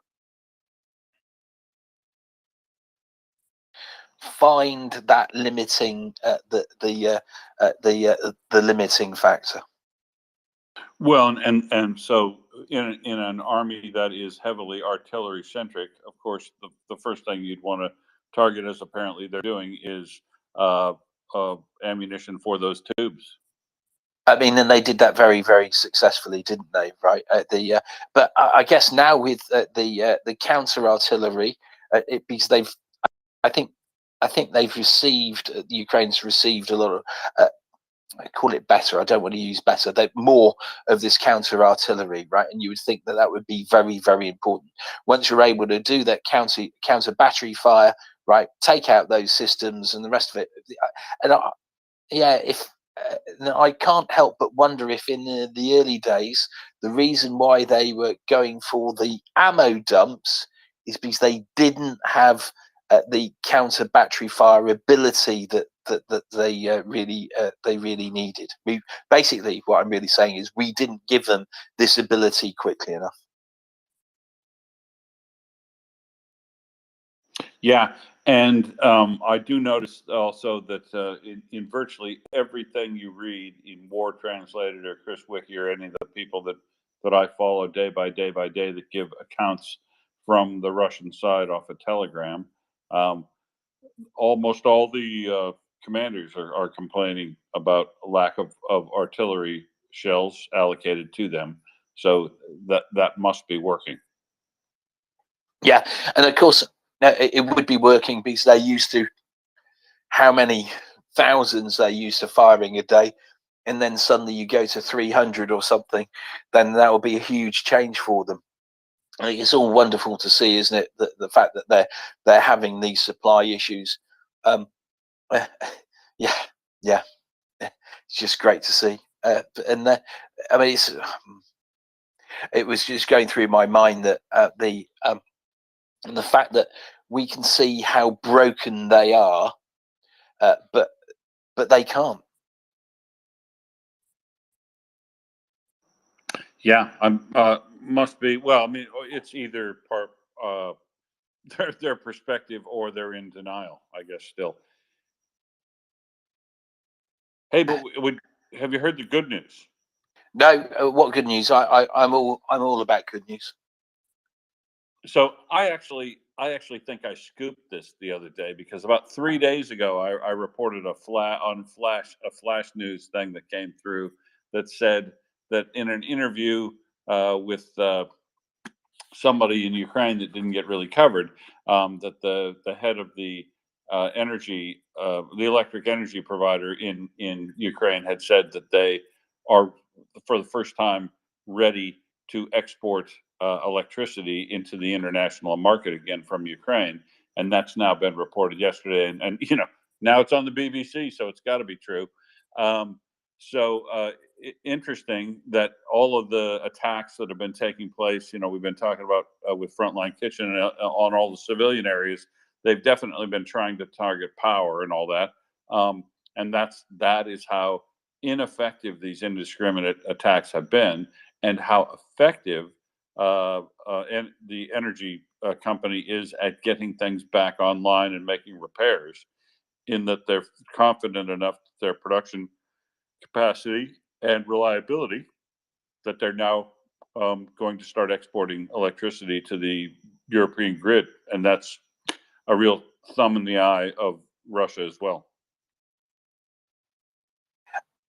Find that limiting, the limiting factor. Well, and so in an army that is heavily artillery centric, of course, the first thing you'd want to target, as apparently they're doing, is ammunition for those tubes. I mean, and they did that very, very successfully, didn't they? Right. But I guess now with the counter artillery, because I think they've received, the Ukraine's received a lot of. I call it better. I don't want to use better. They're more of this counter artillery, right? And you would think that would be very, very important. Once you're able to do that counter battery fire, right? Take out those systems and the rest of it. And I can't help but wonder if in the early days, the reason why they were going for the ammo dumps is because they didn't have the counter battery fire ability that they really needed. Basically, what I'm really saying is we didn't give them this ability quickly enough. Yeah, and I do notice also that in virtually everything you read in War Translated or Chris Wiki or any of the people that I follow day by day that give accounts from the Russian side off a telegram, almost all the commanders are complaining about a lack of artillery shells allocated to them. So that must be working. Yeah, and of course it would be working because they're used to how many thousands they're used to firing a day, and then suddenly you go to 300 or something, then that will be a huge change for them. I mean, it's all wonderful to see, isn't it? The fact that they're having these supply issues. Yeah, it's just great to see. And I mean, it was just going through my mind that the fact that we can see how broken they are, but they can't. Yeah, must be. Well, I mean, it's either part their perspective or they're in denial, I guess. Still, hey, but have you heard the good news? No, what good news? I'm all about good news. So I actually think I scooped this the other day, because about 3 days ago I reported a flash news thing that came through that said that in an interview with somebody in Ukraine that didn't get really covered, that the head of the the electric energy provider in Ukraine had said that they are for the first time ready to export electricity into the international market again from Ukraine, and that's now been reported yesterday. And now it's on the BBC, so it's got to be true. Interesting that all of the attacks that have been taking place, we've been talking about with Frontline Kitchen on all the civilian areas, they've definitely been trying to target power and all that. And that is how ineffective these indiscriminate attacks have been, and how effective and the energy company is at getting things back online and making repairs, in that they're confident enough that their production capacity and reliability that they're now going to start exporting electricity to the European grid. And that's a real thumb in the eye of Russia as well.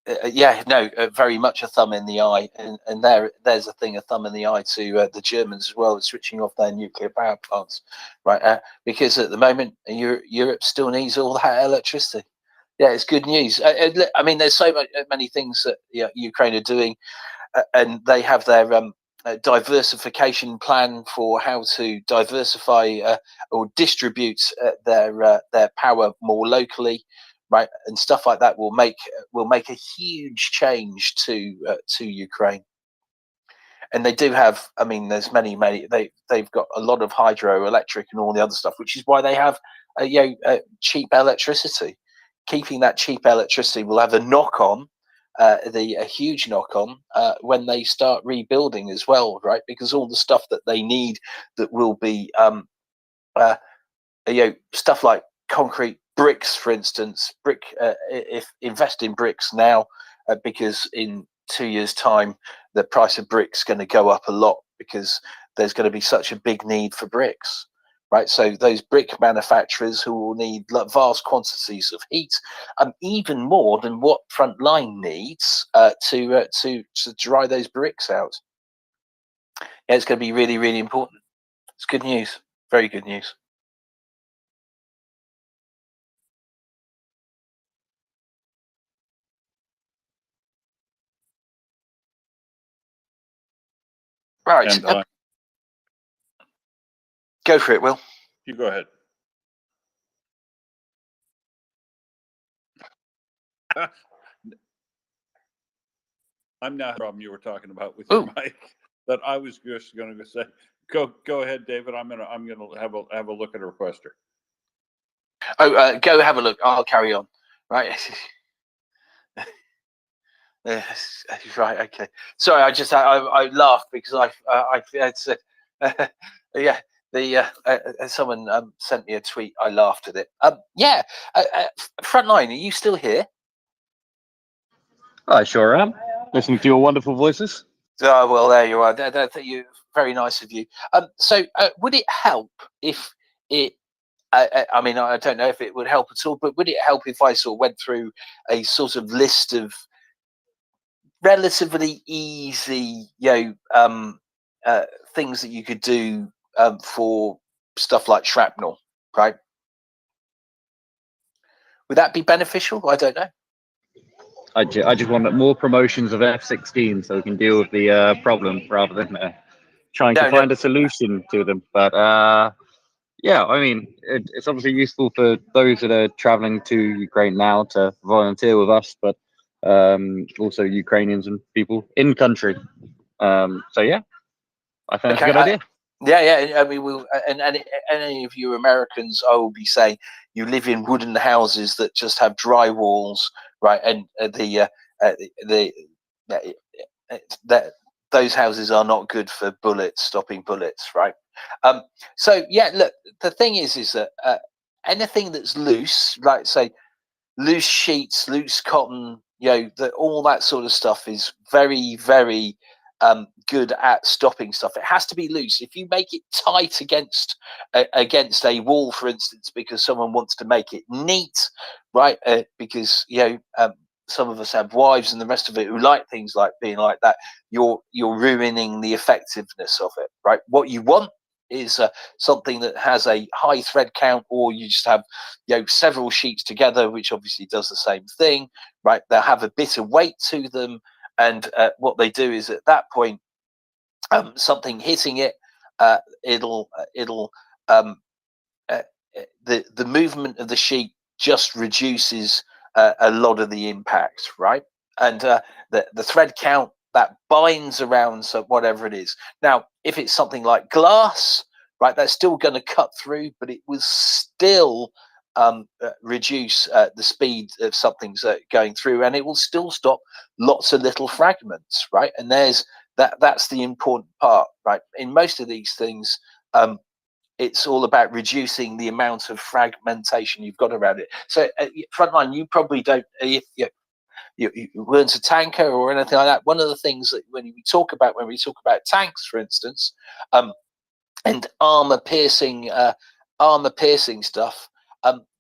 Very much a thumb in the eye, and there's a thumb in the eye to the Germans as well, switching off their nuclear power plants, right? Because at the moment, Europe still needs all that electricity. Yeah, it's good news. I mean, there's many things that Ukraine are doing, and they have their diversification plan for how to diversify or distribute their power more locally, right, and stuff like that will make a huge change to Ukraine. And they do have, I mean, there's many they've got a lot of hydroelectric and all the other stuff, which is why they have cheap electricity. Keeping that cheap electricity will have a knock on. A huge knock on when they start rebuilding as well, right? Because all the stuff that they need that will be, stuff like concrete, bricks, for instance, if invest in bricks now, because in 2 years' time, the price of bricks going to go up a lot because there's going to be such a big need for bricks. Right, so those brick manufacturers who will need vast quantities of heat, even more than what Frontline needs to dry those bricks out. Yeah, it's going to be really, really important. It's good news, very good news. Right, And go for it, Will. you go ahead. I'm now problem you were talking about with your mic that I was just going to say. Go ahead, David. I'm gonna have a look at a requester. Oh, go have a look. I'll carry on. Right. Right. Okay. Sorry, I laughed because I said yeah. Someone sent me a tweet. I laughed at it. Yeah. Frontline, are you still here? I sure am. Listening to your wonderful voices. Oh, well, there you are. You're very nice of you. So would it help if it? I mean, I don't know if it would help at all, but would it help if I sort of went through a sort of list of relatively easy, things that you could do for stuff like shrapnel, right? Would that be beneficial? I don't know. I just want more promotions of F-16 so we can deal with the problem rather than trying to find a solution to them. But yeah, I mean, it's obviously useful for those that are traveling to Ukraine now to volunteer with us, but also Ukrainians and people in country. So yeah, I think that's a good idea. Yeah. I mean, and any of you Americans, I will be saying, you live in wooden houses that just have dry walls, right? And those houses are not good for stopping bullets, right? So yeah, look, the thing is that anything that's loose, like say loose sheets, loose cotton, all that sort of stuff is very, very good at stopping stuff. It has to be loose. If you make it tight against a wall, for instance, because someone wants to make it neat, right? Because some of us have wives and the rest of it who like things like being like that. You're ruining the effectiveness of it, right? What you want is something that has a high thread count, or you just have several sheets together, which obviously does the same thing, right? They'll have a bit of weight to them, and what they do is at that point, something hitting it, the movement of the sheet just reduces a lot of the impact, right? And the thread count that binds around whatever it is. Now, if it's something like glass, right, that's still going to cut through, but it will still reduce the speed of something's going through, and it will still stop lots of little fragments, right? And that's the important part, right? In most of these things, it's all about reducing the amount of fragmentation you've got around it. So Frontline, you probably don't, if you weren't a tanker or anything like that. One of the things that when we talk about tanks, for instance, and armor piercing stuff,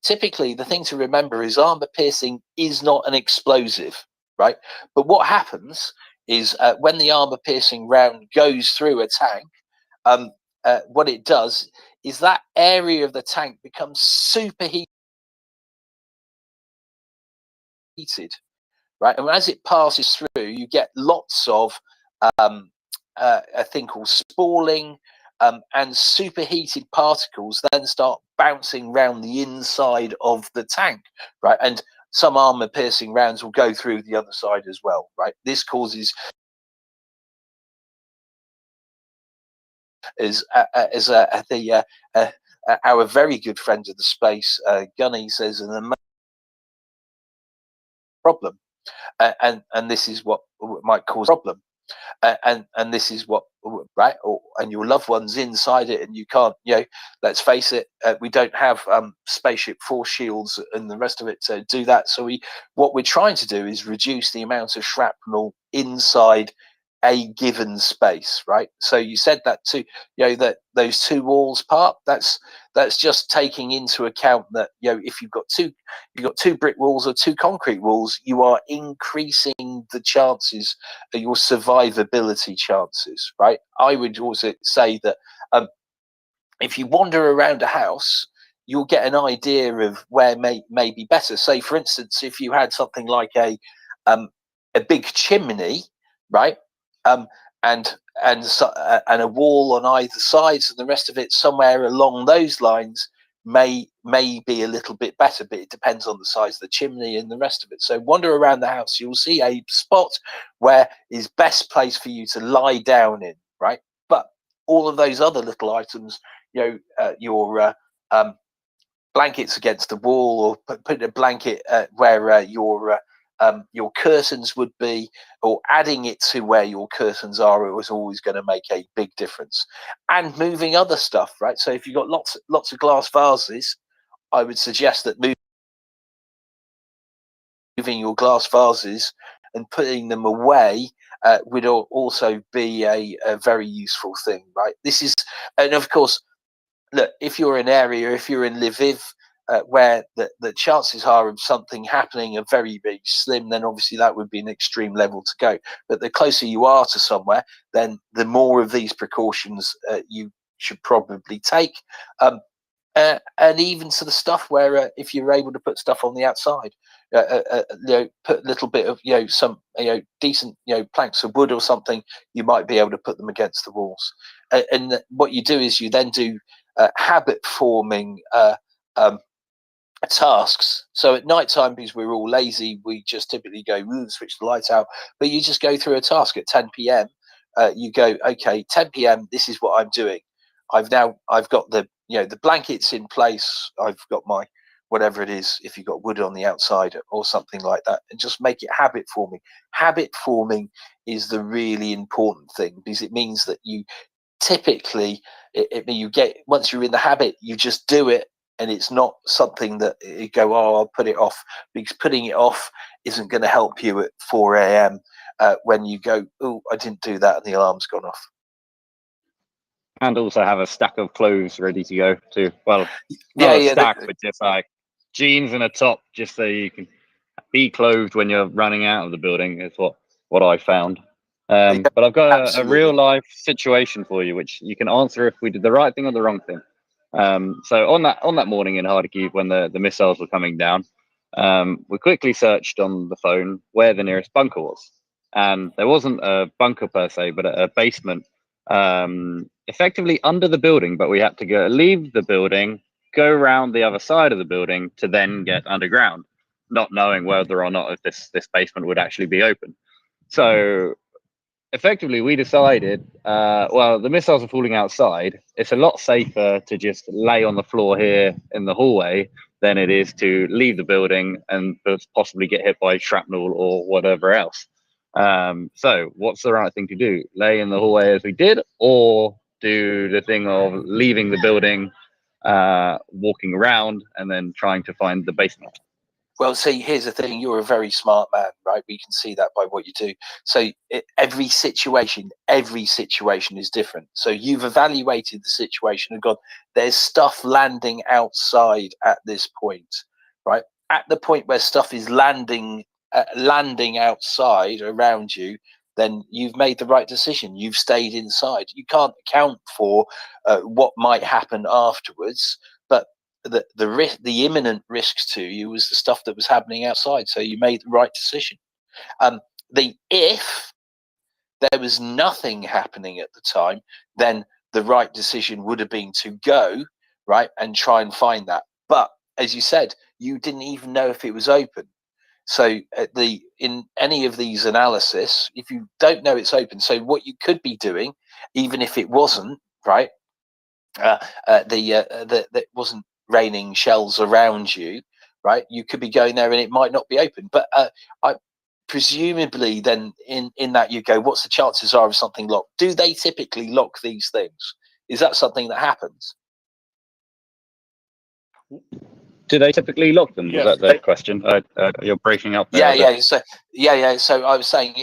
typically the thing to remember is armor piercing is not an explosive, right? But what happens is when the armor piercing round goes through a tank, what it does is that area of the tank becomes superheated, right? And as it passes through, you get lots of a thing called spalling, and superheated particles then start bouncing around the inside of the tank, right? And some armor-piercing rounds will go through the other side as well, right? This causes our very good friend of the space, Gunny, says an problem, and this is what might cause a problem. And this is what, right, and your loved one's inside it, and you can't, let's face it, we don't have spaceship force shields and the rest of it to do that. So what we're trying to do is reduce the amount of shrapnel inside a given space, right? So you said that too, that those two walls part, that's just taking into account that, if you've got two brick walls or two concrete walls, you are increasing the chances, your survivability chances, right? I would also say that if you wander around a house, you'll get an idea of where may be better. Say, for instance, if you had something like a big chimney, right, and a wall on either sides, and the rest of it somewhere along those lines may be a little bit better, but it depends on the size of the chimney and the rest of it. So wander around the house, you'll see a spot where is best place for you to lie down in, right? But all of those other little items, your blankets against the wall, or putting a blanket where your curtains would be, or adding it to where your curtains are, it was always going to make a big difference. And moving other stuff, right? So if you've got lots of glass vases, I would suggest that moving your glass vases and putting them away would also be a very useful thing, right? And of course, look, if you're in Lviv, where the chances are of something happening are very, very slim, then obviously that would be an extreme level to go. But the closer you are to somewhere, then the more of these precautions you should probably take. And even to the stuff where if you're able to put stuff on the outside, put a little bit of some decent planks of wood or something, you might be able to put them against the walls. And what you do is you then do habit forming tasks. So at night time, because we're all lazy, we just typically go switch the lights out, but you just go through a task at 10 p.m. You go, okay, 10 p.m. this is what I'm doing. I've got the the blankets in place, I've got my whatever it is, if you've got wood on the outside or something like that, and just make it habit forming. Habit forming is the really important thing, because it means that you typically you get, once you're in the habit, you just do it, and it's not something that you go, oh, I'll put it off, because putting it off isn't going to help you at 4 a.m. When you go, oh, I didn't do that, and the alarm's gone off. And also have a stack of clothes ready to go too. Well, not a stack, but just like jeans and a top, just so you can be clothed when you're running out of the building, is what I found. But I've got a real life situation for you, which you can answer if we did the right thing or the wrong thing. So on that morning in Kharkiv, when the missiles were coming down, we quickly searched on the phone where the nearest bunker was, and there wasn't a bunker per se, but a basement, effectively under the building. But we had to leave the building, go around the other side of the building to then get underground, not knowing whether or not if this basement would actually be open. So effectively, we decided, well, the missiles are falling outside. It's a lot safer to just lay on the floor here in the hallway than it is to leave the building and possibly get hit by shrapnel or whatever else. So what's the right thing to do? Lay in the hallway as we did, or do the thing of leaving the building, walking around, and then trying to find the basement? Well, see, here's the thing. You're a very smart man, right? We can see that by what you do. So every situation is different. So you've evaluated the situation and gone, there's stuff landing outside at this point, right? At the point where stuff is landing outside around you, then you've made the right decision. You've stayed inside. You can't account for what might happen afterwards, but the imminent risks to you was the stuff that was happening outside, so you made the right decision. The if there was nothing happening at the time, then the right decision would have been to go, right, and try and find that. But as you said, you didn't even know if it was open. So in any of these analysis, if you don't know it's open, so what you could be doing, even if it wasn't, right, that wasn't raining shells around you, right, you could be going there and it might not be open. But presumably then in that you go, what's the chances are of something locked? Do they typically lock these things? Is that something that happens? Do they typically lock them? Yes. Was that the question? You're breaking up there. So I was saying,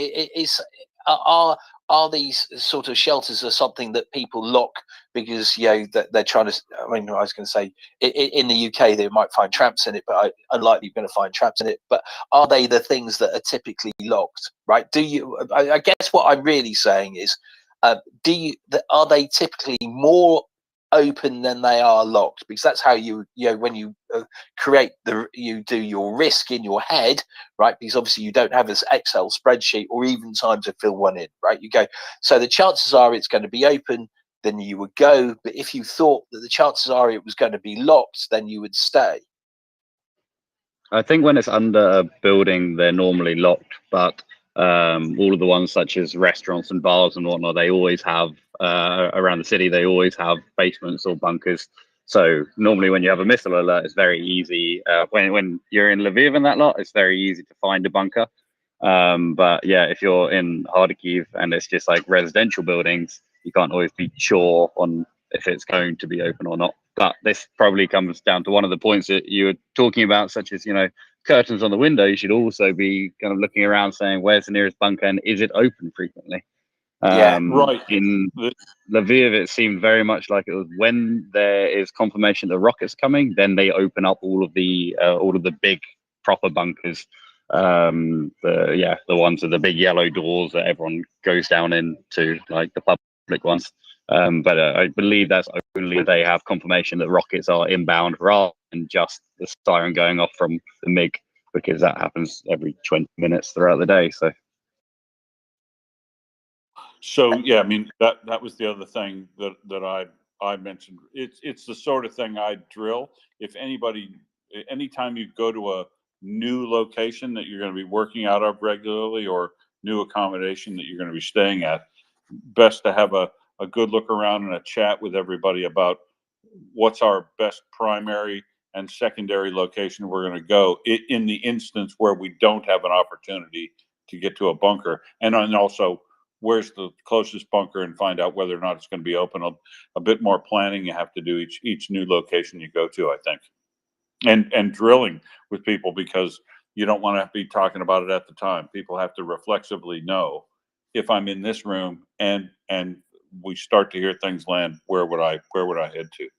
are these sort of shelters are something that people lock because that they're trying to? I mean, I was going to say in the UK they might find tramps in it, but unlikely you're going to find tramps in it. But are they the things that are typically locked? Right? Do you? I guess what I'm really saying is, are they typically more open than they are locked? Because that's how when you create you do your risk in your head, right? Because obviously you don't have this Excel spreadsheet or even time to fill one in, right? You go, so the chances are it's going to be open, then you would go. But if you thought that the chances are it was going to be locked, then you would stay. I think when it's under a building, they're normally locked, but all of the ones such as restaurants and bars and whatnot, they always have around the city, they always have basements or bunkers. So normally when you have a missile alert, it's very easy. When you're in Lviv and that lot, it's very easy to find a bunker. But yeah, if you're in Kharkiv and it's just like residential buildings, you can't always be sure on if it's going to be open or not. But this probably comes down to one of the points that you were talking about, such as, curtains on the window. You should also be kind of looking around saying, where's the nearest bunker and is it open frequently? Right. In Lviv, it seemed very much like it was when there is confirmation the rocket's coming, then they open up all of the big proper bunkers. The ones with the big yellow doors that everyone goes down into, like the public ones. But I believe that's only if they have confirmation that rockets are inbound rather than just the siren going off from the MiG, because that happens every 20 minutes throughout the day. So yeah, I mean that was the other thing that I mentioned. It's the sort of thing I drill. If anytime you go to a new location that you're going to be working out of regularly or new accommodation that you're going to be staying at, best to have a good look around and a chat with everybody about what's our best primary and secondary location we're going to go in the instance where we don't have an opportunity to get to a bunker, and also where's the closest bunker, and find out whether or not it's going to be open. A bit more planning you have to do each new location you go to, I think, and drilling with people, because you don't want to be talking about it at the time. People have to reflexively know, if I'm in this room and we start to hear things land, where would I head to?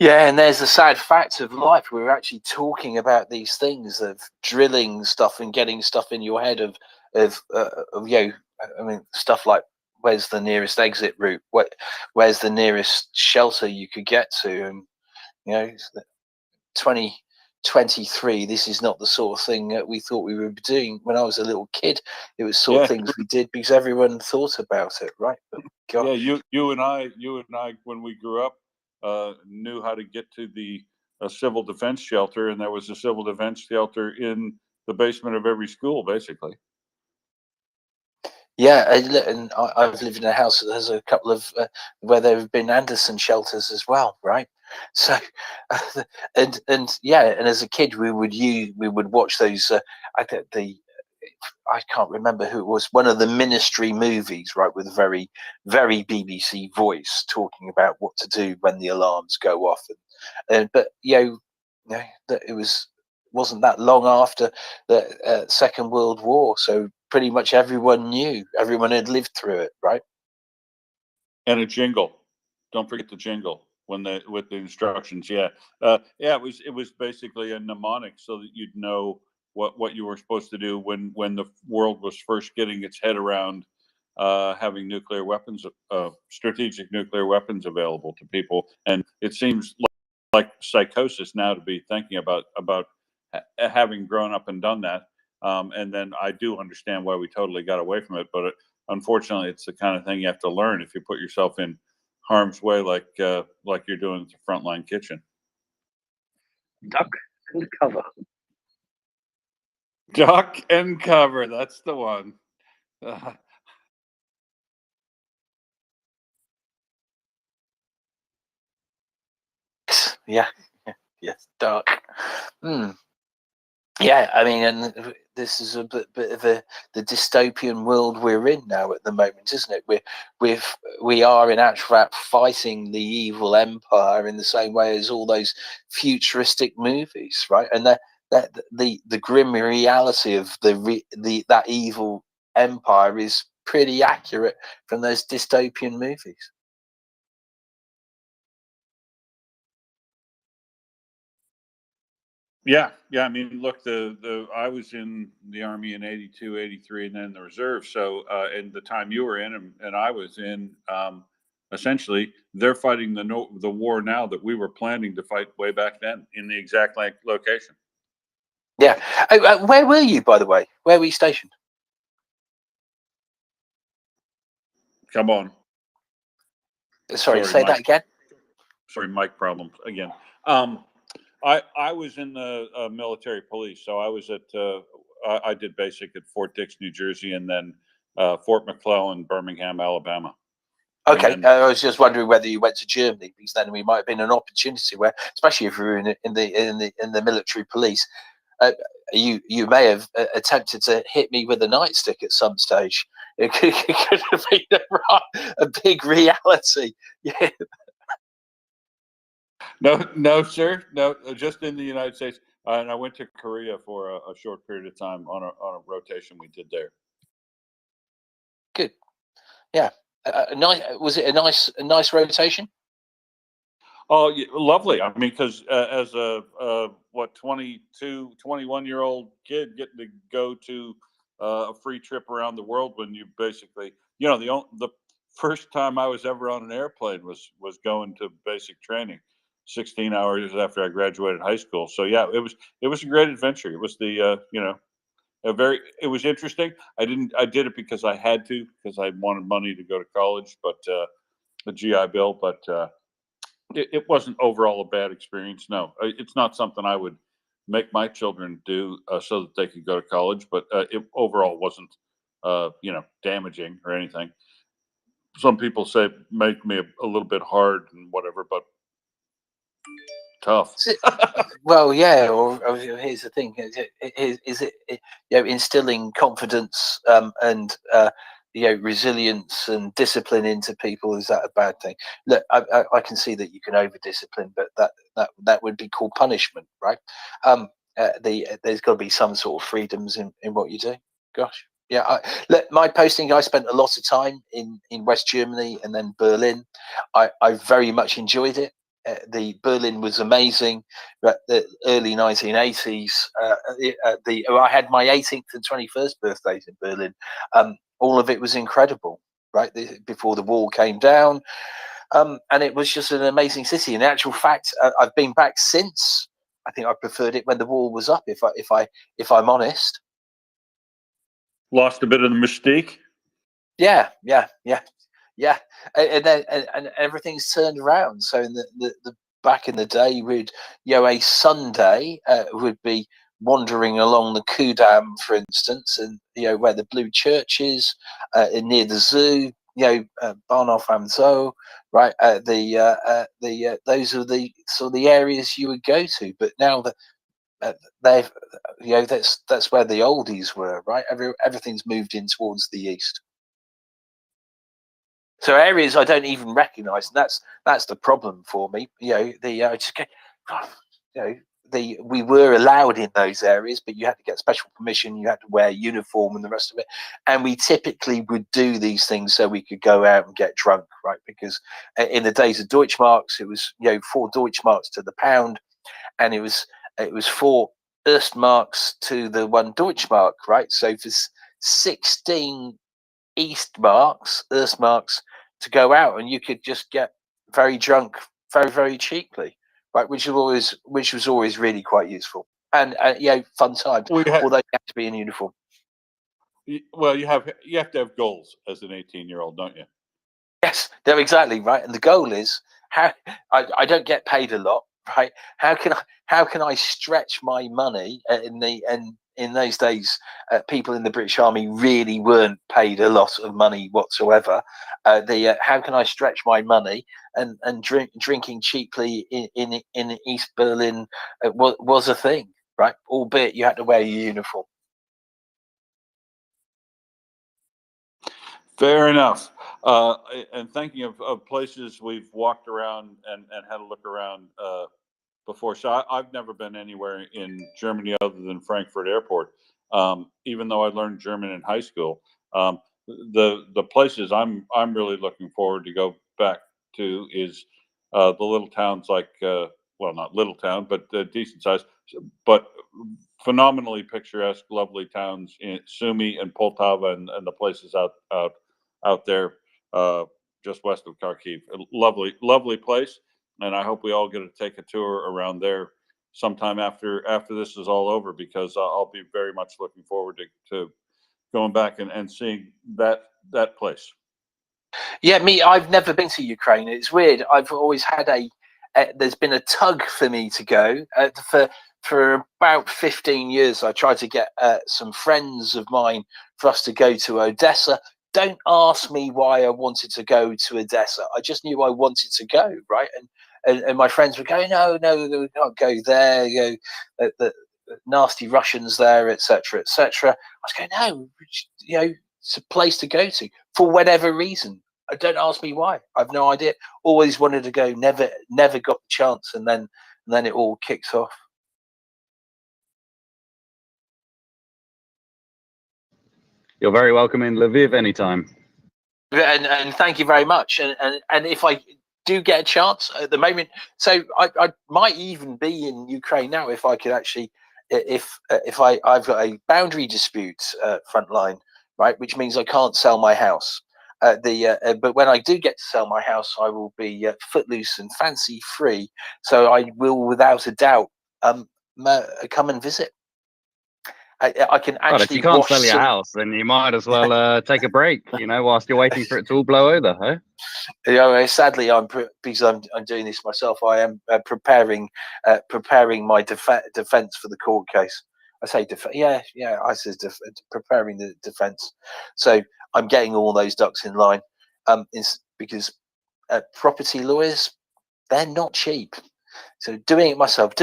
Yeah, and there's the sad fact of life. We're actually talking about these things of drilling stuff and getting stuff in your head of I mean, stuff like, where's the nearest exit route? Where's the nearest shelter you could get to? And 2023, this is not the sort of thing that we thought we would be doing when I was a little kid. It was sort of things we did because everyone thought about it, right? But gosh. Yeah, you and I, when we grew up, knew how to get to the civil defense shelter, and there was a civil defense shelter in the basement of every school, basically. Yeah, and I've lived in a house that has a couple of where there have been Anderson shelters as well, right? So, and as a kid we would watch those. I can't remember who it was. One of the Ministry movies, right, with a very, very BBC voice talking about what to do when the alarms go off. But that it wasn't that long after the Second World War, so pretty much everyone knew. Everyone had lived through it, right? And a jingle. Don't forget the jingle with the instructions. Yeah, it was basically a mnemonic so that you'd know what you were supposed to do when the world was first getting its head around having nuclear weapons, strategic nuclear weapons available to people. And it seems like psychosis now to be thinking about having grown up and done that. And then I do understand why we totally got away from it, but unfortunately, it's the kind of thing you have to learn if you put yourself in harm's way, like you're doing at the Frontline Kitchen. Duck and cover. Duck and cover. That's the one. Yeah. Yes. Dark. Yeah, I mean, and this is a bit of the dystopian world we're in now at the moment, isn't it? We are in actual fact fighting the evil empire in the same way as all those futuristic movies, right? And the grim reality of that evil empire is pretty accurate from those dystopian movies. Yeah. I mean, look, I was in the Army in 82, 83, and then the reserve. So, in the time you were in, and I was in, essentially, they're fighting the war now that we were planning to fight way back then in the exact location. Yeah. Where were you, by the way? Where were you stationed? Come on. Sorry, say that again. Sorry, mic problems again. I was in the military police, so I was at I did basic at Fort Dix, New Jersey, and then Fort McClellan, Birmingham, Alabama. Okay, I was just wondering whether you went to Germany, because then we might have been an opportunity where, especially if you were in the military police, you may have attempted to hit me with a nightstick at some stage. It could have been a big reality. Yeah. No, sir. No, just in the United States. And I went to Korea for a short period of time on a rotation we did there. Good. Yeah. Nice. Was it a nice rotation? Oh, yeah, lovely. I mean, because as a 22, 21-year-old kid getting to go to a free trip around the world when you basically, the first time I was ever on an airplane was going to basic training, 16 hours after I graduated high school. So yeah, it was a great adventure. It was it was interesting. I did it because I had to, because I wanted money to go to college, but the GI Bill, but it wasn't overall a bad experience. No, it's not something I would make my children do so that they could go to college, but it overall wasn't damaging or anything. Some people say make me a little bit hard and whatever, but tough. Well, yeah. Or here's the thing: is it instilling confidence and resilience and discipline into people? Is that a bad thing? Look, I can see that you can over discipline, but that would be called punishment, right? There's got to be some sort of freedoms in what you do. Gosh. Yeah, look, my posting, I spent a lot of time in West Germany and then Berlin. I very much enjoyed it. The Berlin was amazing. But the early 1980s, I had my 18th and 21st birthdays in Berlin. All of it was incredible, right? Before the wall came down, and it was just an amazing city. In actual fact, I've been back since. I think I preferred it when the wall was up. If I'm honest. Lost a bit of the mystique. Yeah. And then and everything's turned around. So in the back in the day, we'd a Sunday would be wandering along the Kudamm, for instance, and where the Blue Church is, near the zoo, Bahnhof am Zoo, right? Those are the sort of the areas you would go to. But now that they've that's where the oldies were, right? Everything's moved in towards the east. So areas I don't even recognise, and that's the problem for me. I just get, we were allowed in those areas, but you had to get special permission. You had to wear uniform and the rest of it. And we typically would do these things so we could go out and get drunk, right? Because in the days of Deutschmarks, it was 4 Deutschmarks to the pound, and it was 4 Erstmarks to the 1 Deutschmark, right? So for 16 Erstmarks to go out, and you could just get very drunk very, very cheaply, right? Which was always really quite useful. and fun times. We had, Although you have to be in uniform. well, you have to have goals as an 18-year-old, don't you? Yes, they're exactly right. And the goal is how I don't get paid a lot, right? How can I stretch my money in those days? People in the British Army really weren't paid a lot of money whatsoever. How can I stretch my money and drinking cheaply in East Berlin was a thing, right? Albeit you had to wear your uniform. Fair enough. And thinking of places we've walked around and had a look around before. So I've never been anywhere in Germany other than Frankfurt Airport, even though I learned German in high school. The places I'm really looking forward to go back to is the little towns like, well, not little town, but decent size, but phenomenally picturesque, lovely towns in Sumy and Poltava and the places out there just west of Kharkiv. A lovely place, and I hope we all get to take a tour around there sometime after this is all over, because I'll be very much looking forward to going back and seeing that place. Yeah, I've never been to Ukraine. It's weird. I've always had there's been a tug for me to go. For about 15 years, I tried to get some friends of mine for us to go to Odessa. Don't ask me why I wanted to go to Odessa. I just knew I wanted to go, right? And my friends were going, no, we can't go there. The nasty Russians there, etc., etc. I was going, no, it's a place to go to for whatever reason. Don't ask me why. I've no idea. Always wanted to go, never got the chance, and then it all kicks off. You're very welcome in Lviv anytime. And thank you very much. And if I do get a chance at the moment, so I might even be in Ukraine now if I could actually, if I've got a boundary dispute front line, right, which means I can't sell my house. But when I do get to sell my house, I will be footloose and fancy free. So I will, without a doubt, come and visit. I can actually. Well, if you can't sell your house, then you might as well take a break, whilst you're waiting for it to all blow over, huh? Sadly, because I'm doing this myself. I am preparing my defense for the court case. I say I says preparing the defense. So I'm getting all those ducks in line. Because property lawyers, they're not cheap. So do it myself,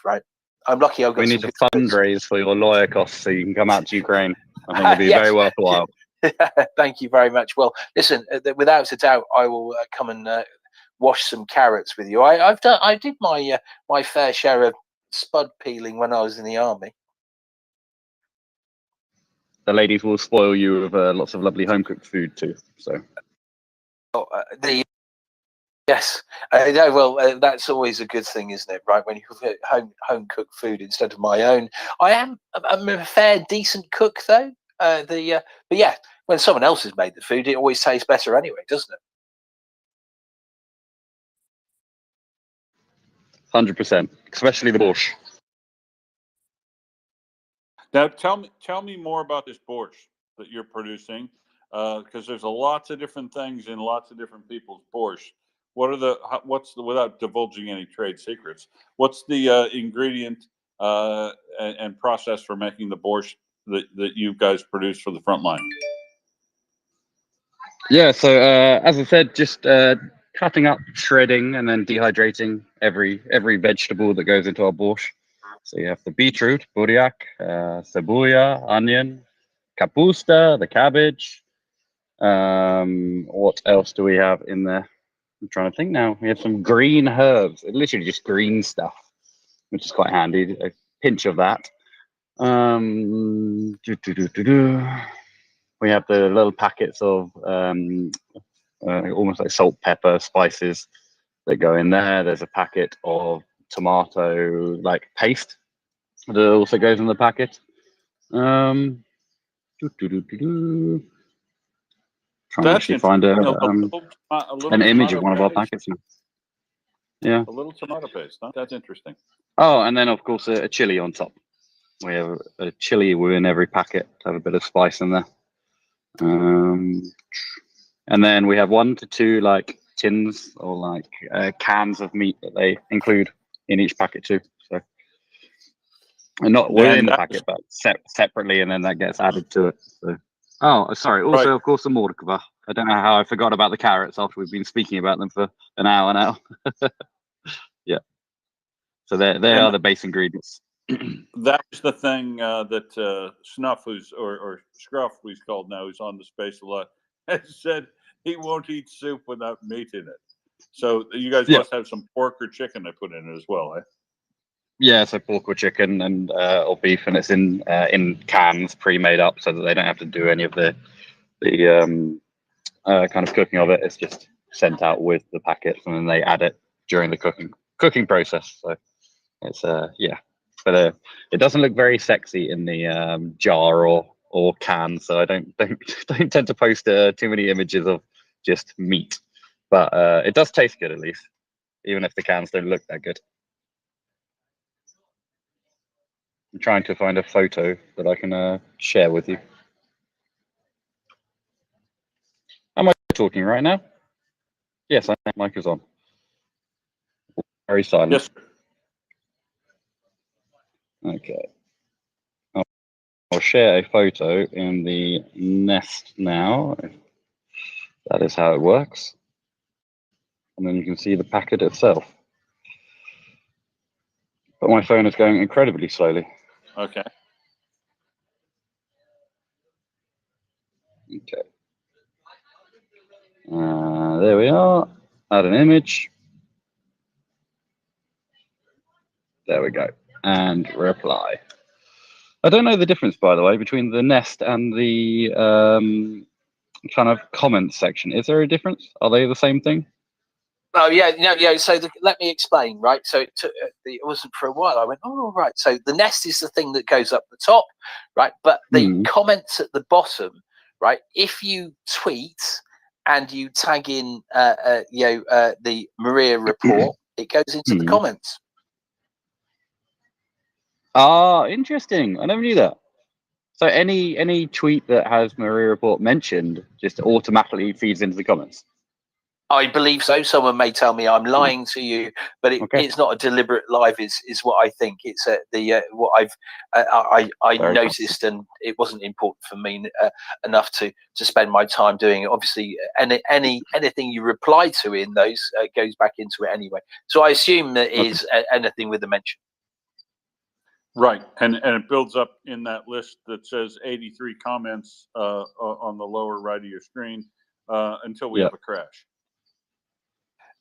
right? I'm lucky I've got. We need to fundraise for your lawyer costs so you can come out to Ukraine. I think it'd be very worthwhile. Thank you very much. Well, listen, without a doubt, I will come and wash some carrots with you. I did my fair share of spud peeling when I was in the army. The ladies will spoil you with lots of lovely home cooked food too. So. Yes, well, that's always a good thing, isn't it? Right, when you cook home cooked food instead of my own. I'm a fair decent cook though. But yeah, when someone else has made the food, it always tastes better anyway, doesn't it? 100%, especially the borscht. Now, tell me more about this borscht that you're producing, because there's lots of different things in lots of different people's borscht. Without divulging any trade secrets, what's the ingredient and process for making the borscht that you guys produce for the front line? Yeah, so as I said, just cutting up, shredding, and then dehydrating every vegetable that goes into our borscht. So you have the beetroot, buryak, cebolla, onion, kapusta, the cabbage. What else do we have in there? I'm trying to think now. We have some green herbs, literally just green stuff, which is quite handy. A pinch of that. We have the little packets of almost like salt, pepper, spices that go in there. There's a packet of tomato paste that also goes in the packet. Trying to actually find an image of one of our packets now. Yeah. A little tomato paste, huh? That's interesting. Oh, and then of course a chili on top. We have a chili within every packet to have a bit of spice in there. And then we have 1 to 2 like tins or like cans of meat that they include in each packet too. So, and not within And the that packet, but separately, and then that gets added to it. So, oh, sorry. Also, right. of course, the mordicava. I don't know how I forgot about the carrots after we've been speaking about them for an hour now. Yeah. So they are And the base ingredients. that was the thing that Snuff, or Scruff, who's called now, who's on the space a lot, has said he won't eat soup without meat in it. So you guys Yeah. must have some pork or chicken they put in it as well, eh? Yeah, so pork or chicken and or beef, and it's in cans, pre-made up, so that they don't have to do any of the kind of cooking of it. It's just sent out with the packets, and then they add it during the cooking process. So it's yeah, but it doesn't look very sexy in the jar or can. So I don't tend to post too many images of just meat, but it does taste good at least, even if the cans don't look that good. I'm trying to find a photo that I can share with you. Am I talking right now? Yes, I think mic is on. Very silent. Yes. Okay. I'll share a photo in the Nest now. That is how it works. And then you can see the packet itself. But my phone is going incredibly slowly. Okay. Okay. There we are. Add an image. There we go. And reply. I don't know the difference, by the way, between the Nest and the kind of comments section. Is there a difference? Are they the same thing? Oh yeah, yeah. So let me explain, right? So it wasn't for a while. I went, oh right. So the nest is the thing that goes up the top, right? But the comments at the bottom, right? If you tweet and you tag in, the MriyaReport, it goes into the comments. Ah, interesting. I never knew that. So any tweet that has MriyaReport mentioned just automatically feeds into the comments. I believe so. Someone may tell me I'm lying to you, but it's not a deliberate live. Is what I think. It's what I noticed, and it wasn't important for me enough to spend my time doing it. Obviously, anything you reply to in those goes back into it anyway. So I assume that is anything with a mention. Right, and it builds up in that list that says 83 comments on the lower right of your screen until we have a crash.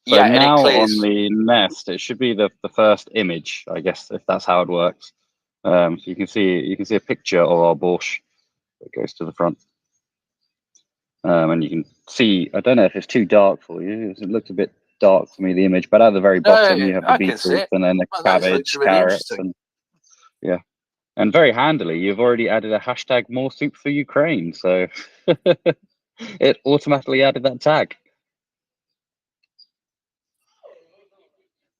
So now on the Nest, it should be the first image, I guess, if that's how it works. So you can see a picture of our Borscht that goes to the front, and you can see. I don't know if it's too dark for you. It looked a bit dark to me, the image, but at the very bottom you have the beetroot and then the cabbage, really carrots, and yeah. And very handily, you've already added a hashtag more soup for Ukraine. So it automatically added that tag.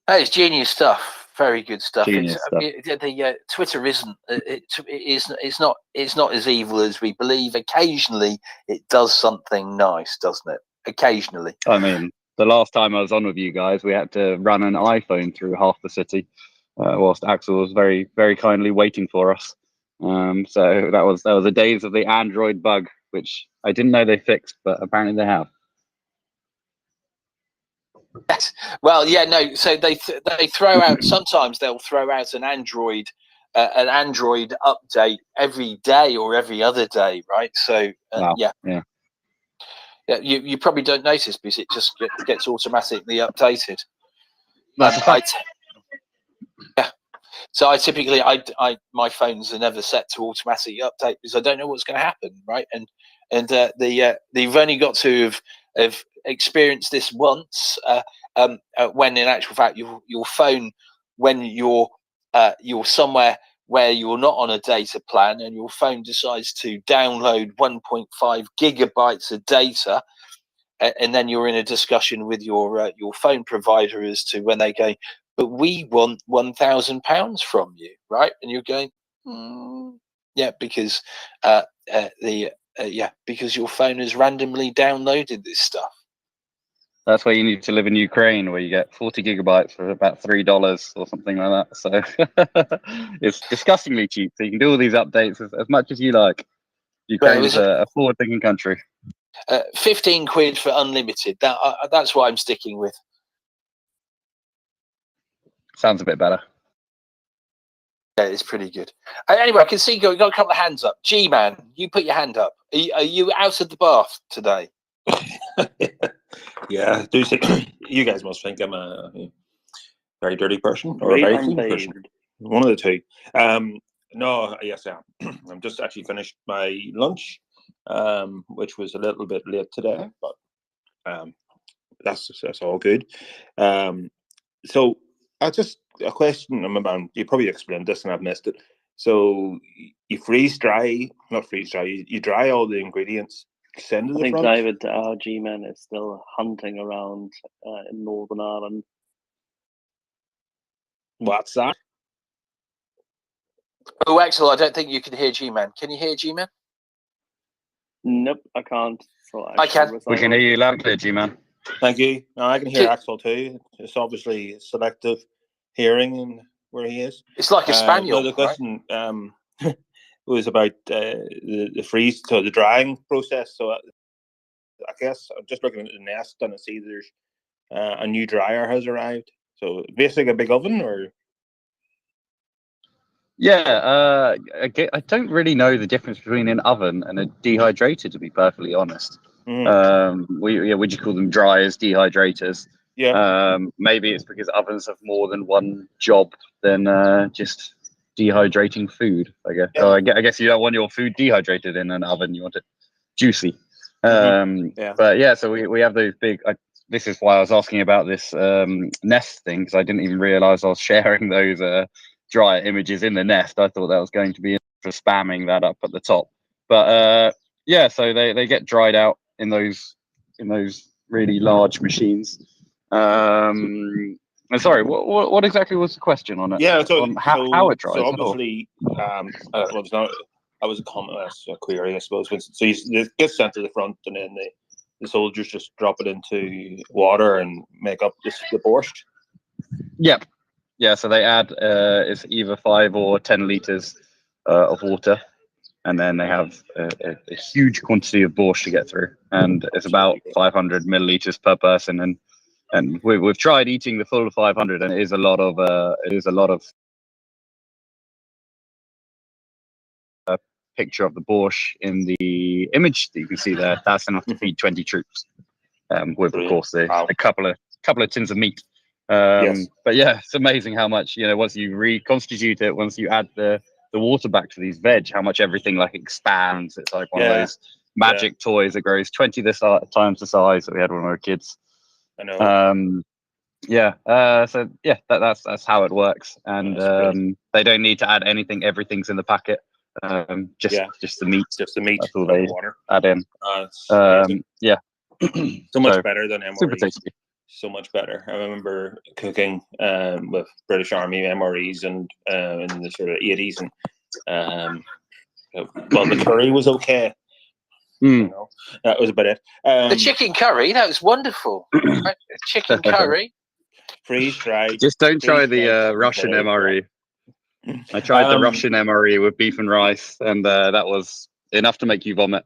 That is genius stuff. Very good stuff. Genius stuff. The Twitter isn't. It's not as evil as we believe. Occasionally, it does something nice, doesn't it? Occasionally. I mean, the last time I was on with you guys, we had to run an iPhone through half the city, whilst Axel was very, very kindly waiting for us. So that was the days of the Android bug, which I didn't know they fixed, but apparently they have. Yes. Well, yeah, no. So they throw out. Sometimes they'll throw out an Android update every day or every other day, right? So yeah. You probably don't notice because it just gets automatically updated. Yeah. So I typically, my phones are never set to automatic update because I don't know what's going to happen, right? And they've only got to have experienced this once, when in actual fact your phone, when you're somewhere where you're not on a data plan and your phone decides to download 1.5 gigabytes of data, and then you're in a discussion with your phone provider as to when they go, but we want £1,000 from you, right? And you're going, yeah, because because your phone has randomly downloaded this stuff. That's why you need to live in Ukraine, where you get 40 gigabytes for about $3 or something like that. So it's disgustingly cheap. So you can do all these updates as much as you like. Ukraine is a forward-thinking country. 15 quid for unlimited. That's what I'm sticking with. Sounds a bit better. Yeah, it's pretty good. Anyway, I can see we've got a couple of hands up. G-Man, you put your hand up. Are you out of the bath today? Yeah, do you think you guys must think I'm a very dirty person or a Great very clean unbathed. person? One of the two. No, yes, I am. I'm just actually finished my lunch, which was a little bit late today, but that's all good. So I just a question. You probably explained this and I've missed it. So you not freeze dry. You dry all the ingredients. Send to I the think front. David, our G-Man, is still hunting around in Northern Ireland. What's that? Oh, Axel, I don't think you can hear G-Man. Can you hear G-Man? Nope, I can't. So I can. We can hear you loud and clear, G-Man. Thank you. No, I can hear Axel too. It's obviously selective hearing and where he is. It's like a spaniel. No, the question was about the freeze, so the drying process. So I guess I'm just looking at the nest and I see there's a new dryer has arrived. So basically a big oven, or Yeah, I don't really know the difference between an oven and a dehydrator, to be perfectly honest. We just call them dryers, dehydrators. Yeah. Maybe it's because ovens have more than one job than just dehydrating food. I guess. Yeah. Oh, I guess you don't want your food dehydrated in an oven. You want it juicy. Yeah. But yeah, so we have those big. This is why I was asking about this Nest thing, because I didn't even realize I was sharing those dryer images in the Nest. I thought that was going to be for spamming that up at the top. But yeah, so they get dried out in those really large machines. And sorry, what exactly was the question on it? Yeah, On how it dries? So obviously, well, it's not. That was a comment, a query, I suppose. So it gets sent to the front, and then the soldiers just drop it into water and make up the borscht. Yep. Yeah, so they add it's either 5 or 10 liters of water, and then they have a huge quantity of borscht to get through, and it's about 500 milliliters per person. And we've tried eating the full 500, and it is a lot of picture of the borscht in the image that you can see there. That's enough to feed 20 troops, with of course a couple of tins of meat. Yes. But yeah, it's amazing how much, once you reconstitute it, once you add the water back to these veg, how much everything like expands. It's like one of those magic toys that grows 20 times the size that we had when we were kids. I know. So yeah, that's how it works, and they don't need to add anything. Everything's in the packet. Just the meat. Just the meat. That's all and they the water. add in. Yeah. So much So, better than super MREs. tasty. So much better. I remember cooking with British Army MREs and in the sort of 80s, and well, the curry was okay. That was about it. The chicken curry, that was wonderful. Chicken curry. Freeze dried. Just don't try the Russian MRE. I tried the Russian MRE with beef and rice, and that was enough to make you vomit.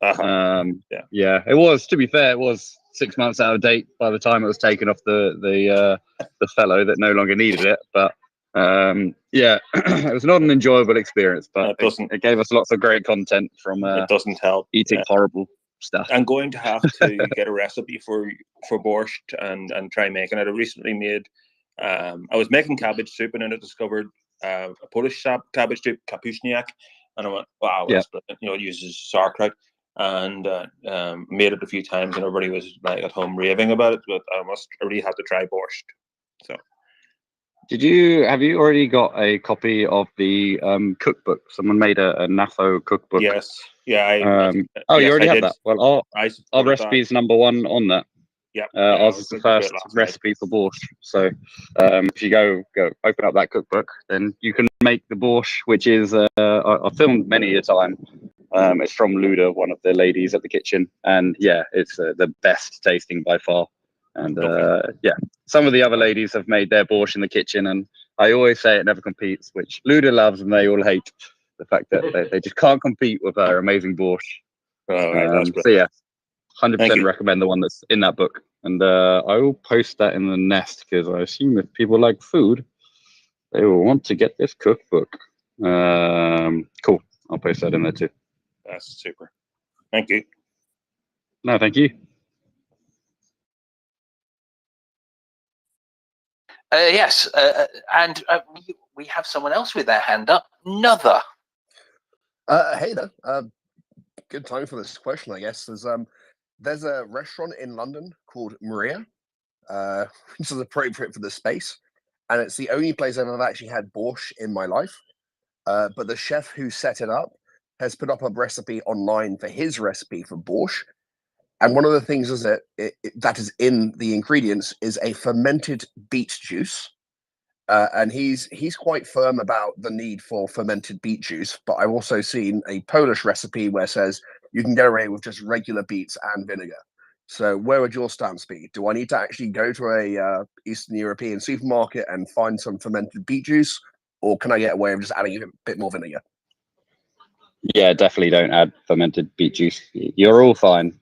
Yeah, it was. To be fair, it was 6 months out of date by the time it was taken off the fellow that no longer needed it. But yeah, it was not an enjoyable experience, but it gave us lots of great content from it doesn't help eating horrible stuff. I'm going to have to get a recipe for borscht and try making it. I recently made. I was making cabbage soup, and then I discovered a Polish cabbage soup, kapustniak, and I went, "Wow, that's brilliant!" It uses sauerkraut, and made it a few times, and everybody was like at home raving about it. But I really have to try borscht. So have you already got a copy of the cookbook? Someone made a NAFO cookbook. Yes. Yeah. Oh, you Yes, already I have did. that. Well, I our supported recipe that. is #1 on that. Yep. Yeah, I Ours was is the looking through it first last night. recipe for borscht. So if you go open up that cookbook, then you can make the borscht, which is I filmed many a time. It's from Luda, one of the ladies at the kitchen, and yeah, it's the best tasting by far. And yeah, some of the other ladies have made their borscht in the kitchen, and I always say it never competes, which Luda loves, and they all hate the fact that they just can't compete with her amazing borscht. All right, that's So yeah, Thank 100% you. recommend the one that's in that book, and I will post that in the nest because I assume if people like food, they will want to get this cookbook. Cool. I'll post that in there too. That's super. Thank you. No, thank you. Yes, and we have someone else with their hand up. Another. Hey there. Good time for this question, I guess. There's a restaurant in London called Maria, which is appropriate for the space, and it's the only place I've ever actually had borscht in my life. But the chef who set it up has put up a recipe online for his recipe for borscht, and one of the things is that that is in the ingredients is a fermented beet juice. And he's quite firm about the need for fermented beet juice, but I've also seen a Polish recipe where it says you can get away with just regular beets and vinegar. So where would your stance be? Do I need to actually go to a Eastern European supermarket and find some fermented beet juice, or can I get away with just adding a bit more vinegar? Yeah, definitely don't add fermented beet juice. You're all fine.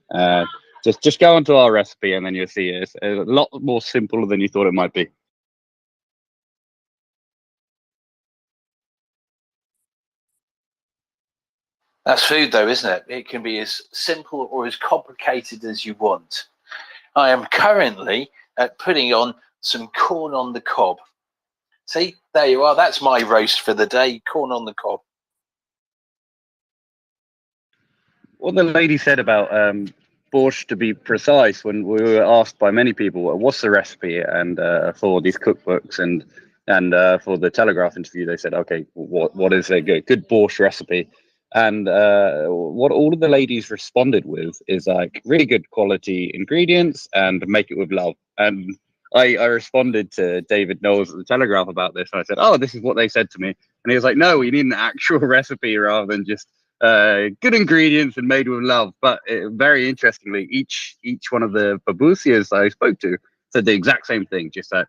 Just go onto our recipe and then you'll see it's a lot more simple than you thought it might be. That's food, though, isn't it? It can be as simple or as complicated as you want. I am currently putting on some corn on the cob. See, there you are. That's my roast for the day, corn on the cob. What the lady said about borscht, to be precise, when we were asked by many people, what's the recipe, and for these cookbooks and for the Telegraph interview, they said, okay, what is a good borscht recipe? And what all of the ladies responded with is like really good quality ingredients and make it with love. And I responded to David Knowles at the Telegraph about this. And I said, oh, this is what they said to me. And he was like, no, we need an actual recipe rather than just good ingredients and made with love. But very interestingly, each one of the babusias I spoke to said the exact same thing, just that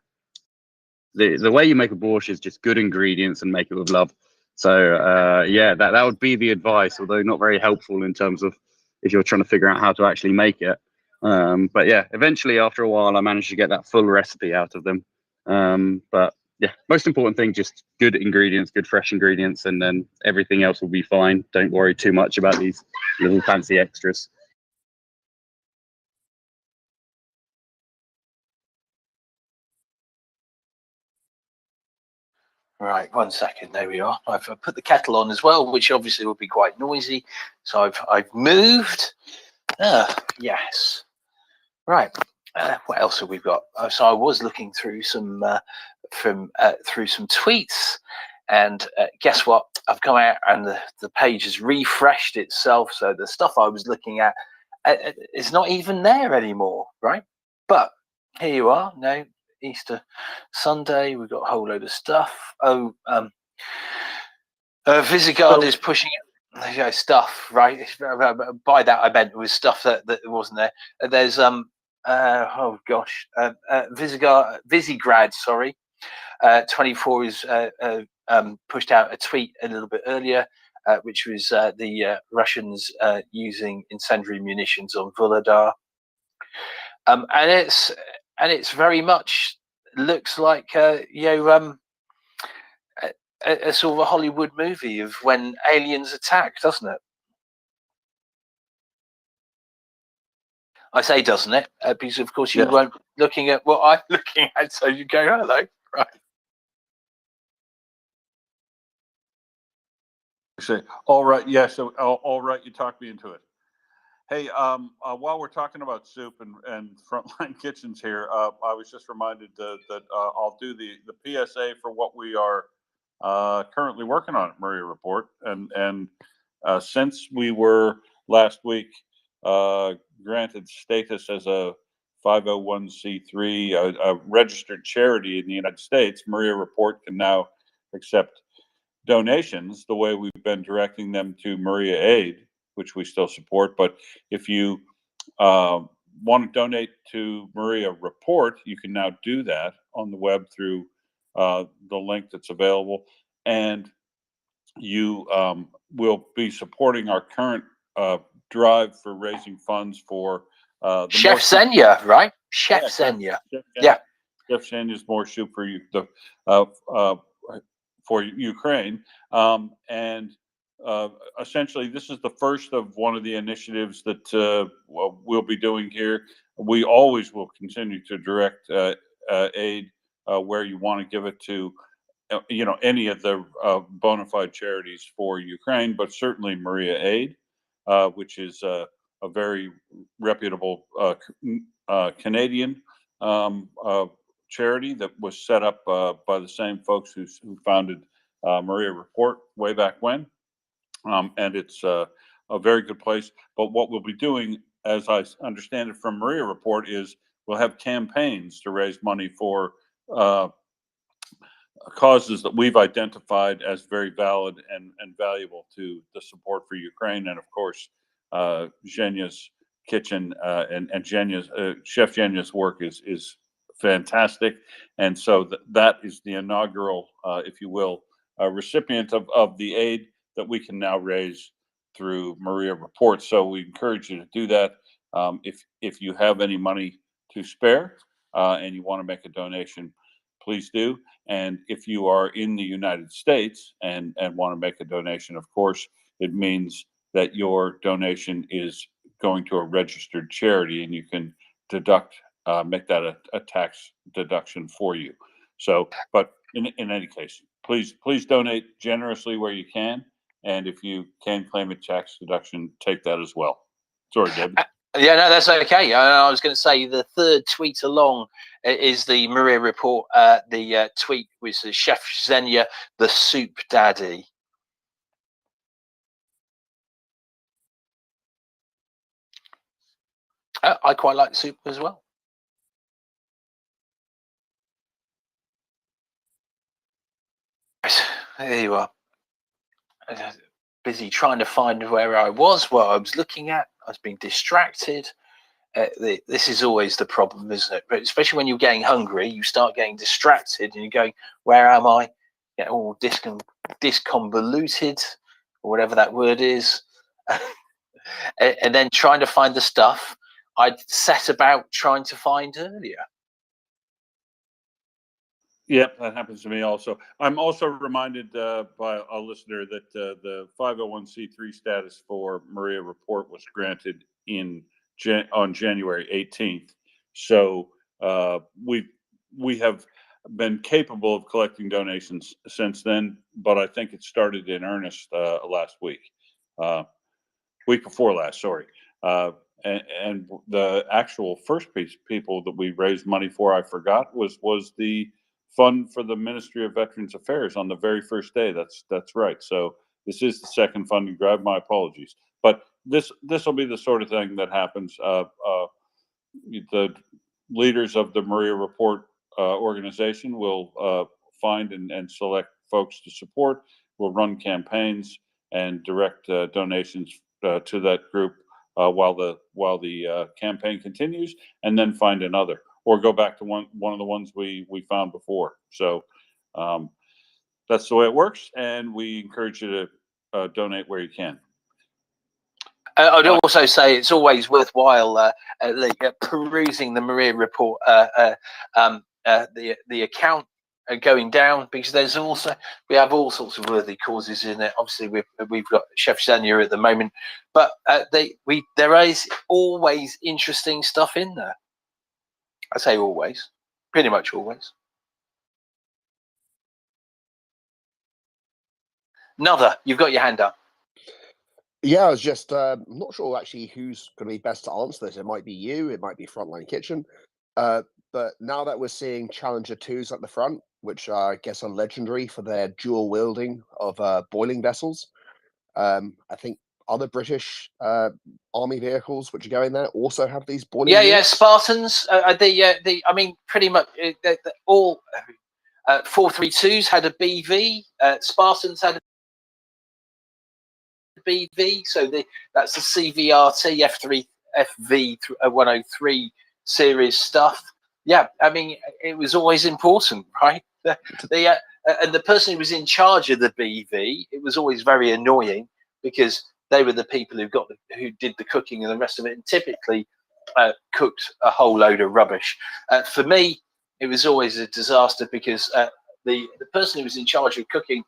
the way you make a borscht is just good ingredients and make it with love. So yeah, that would be the advice, although not very helpful in terms of if you're trying to figure out how to actually make it. But yeah, eventually after a while, I managed to get that full recipe out of them. But yeah, most important thing, just good ingredients, good fresh ingredients, and then everything else will be fine. Don't worry too much about these little fancy extras. Right, 1 second. There we are. I've put the kettle on as well, which obviously will be quite noisy. So I've moved. Yes. Right. What else have we got? So I was looking through some through some tweets, and guess what? I've come out and the page has refreshed itself. So the stuff I was looking at is not even there anymore, right? But here you are. No, Easter Sunday. We've got a whole load of stuff. Oh, Visigold is pushing stuff, right? By that I meant it was stuff that wasn't there. There's oh gosh, Visegrad, sorry. 24 is pushed out a tweet a little bit earlier, which was the Russians using incendiary munitions on Vuhledar, and it's very much looks like a sort of a Hollywood movie of when aliens attack, doesn't it? I say, doesn't it? Because of course you weren't looking at what I'm looking at, so you go, hello, right? Say, all right, yeah. So, all right, you talked me into it. Hey, while we're talking about soup and frontline kitchens here, I was just reminded that I'll do the PSA for what we are currently working on at MriyaReport, and since we were last week granted status as a 501c3, a registered charity in the United States, MriyaReport can now accept donations the way we've been directing them to Maria Aid, which we still support. But if you want to donate to MriyaReport, you can now do that on the web through the link that's available. And you will be supporting our current drive for raising funds for the Chef Zenya, right? Chef Zenya. Yeah. Chef Zenya's More Soup for you, for Ukraine. And essentially, this is the first of one of the initiatives that we'll be doing here. We always will continue to direct aid where you want to give it to, any of the bona fide charities for Ukraine, but certainly Maria Aid, which is a very reputable Canadian charity that was set up by the same folks who founded MriyaReport way back when. And it's a very good place. But what we'll be doing, as I understand it from MriyaReport, is we'll have campaigns to raise money for causes that we've identified as very valid and valuable to the support for Ukraine. And of course, Zhenya's kitchen and Zhenya's Chef Zhenya's work is fantastic. And so that is the inaugural, if you will, recipient of the aid that we can now raise through MriyaReport. So we encourage you to do that. If you have any money to spare and you want to make a donation, please do. And if you are in the United States and want to make a donation, of course, it means that your donation is going to a registered charity, and you can make that a tax deduction for you. So, but in any case, please donate generously where you can, and if you can claim a tax deduction, take that as well. Sorry, David. Yeah, no, that's okay. I was going to say the third tweet along is the MriyaReport. The tweet was Chef Zenya, the soup daddy. I quite like soup as well. There you are. Busy trying to find where I was, what I was looking at. I was being distracted. This is always the problem, isn't it? But especially when you're getting hungry, you start getting distracted and you're going, where am I? Get all disconvoluted, or whatever that word is. And then trying to find the stuff I'd set about trying to find earlier. Yep, that happens to me also. I'm also reminded by a listener that the 501c3 status for MriyaReport was granted on January 18th. So we have been capable of collecting donations since then, but I think it started in earnest last week, week before last, sorry. And the actual first people that we raised money for, I forgot, was the fund for the Ministry of Veterans Affairs on the very first day. That's right. So this is the second funding drive. My apologies, but this will be the sort of thing that happens. The leaders of the MriyaReport organization will find and select folks to support. We'll run campaigns and direct donations to that group while the campaign continues, and then find another, or go back to one of the ones we found before. So that's the way it works, and we encourage you to donate where you can. I'd also say it's always worthwhile perusing the MriyaReport, the account going down, because we have all sorts of worthy causes in it. Obviously, we've got Chef Zenya at the moment, but there is always interesting stuff in there. I say always, pretty much always. Another, you've got your hand up. Yeah, I was just I'm not sure actually who's going to be best to answer this. It might be you, it might be Frontline Kitchen. But now that we're seeing Challenger 2s at the front, which I guess are legendary for their dual wielding of boiling vessels, I think other British army vehicles which are going there also have these boiling Yeah, units. Spartans. I mean, pretty much all 432s had a BV. Spartans had a BV. So that's the CVRT F3 FV 103 series stuff. Yeah, I mean, it was always important, right? And the person who was in charge of the BV, it was always very annoying because they were the people who did the cooking and the rest of it, and typically cooked a whole load of rubbish. For me, it was always a disaster because the person who was in charge of cooking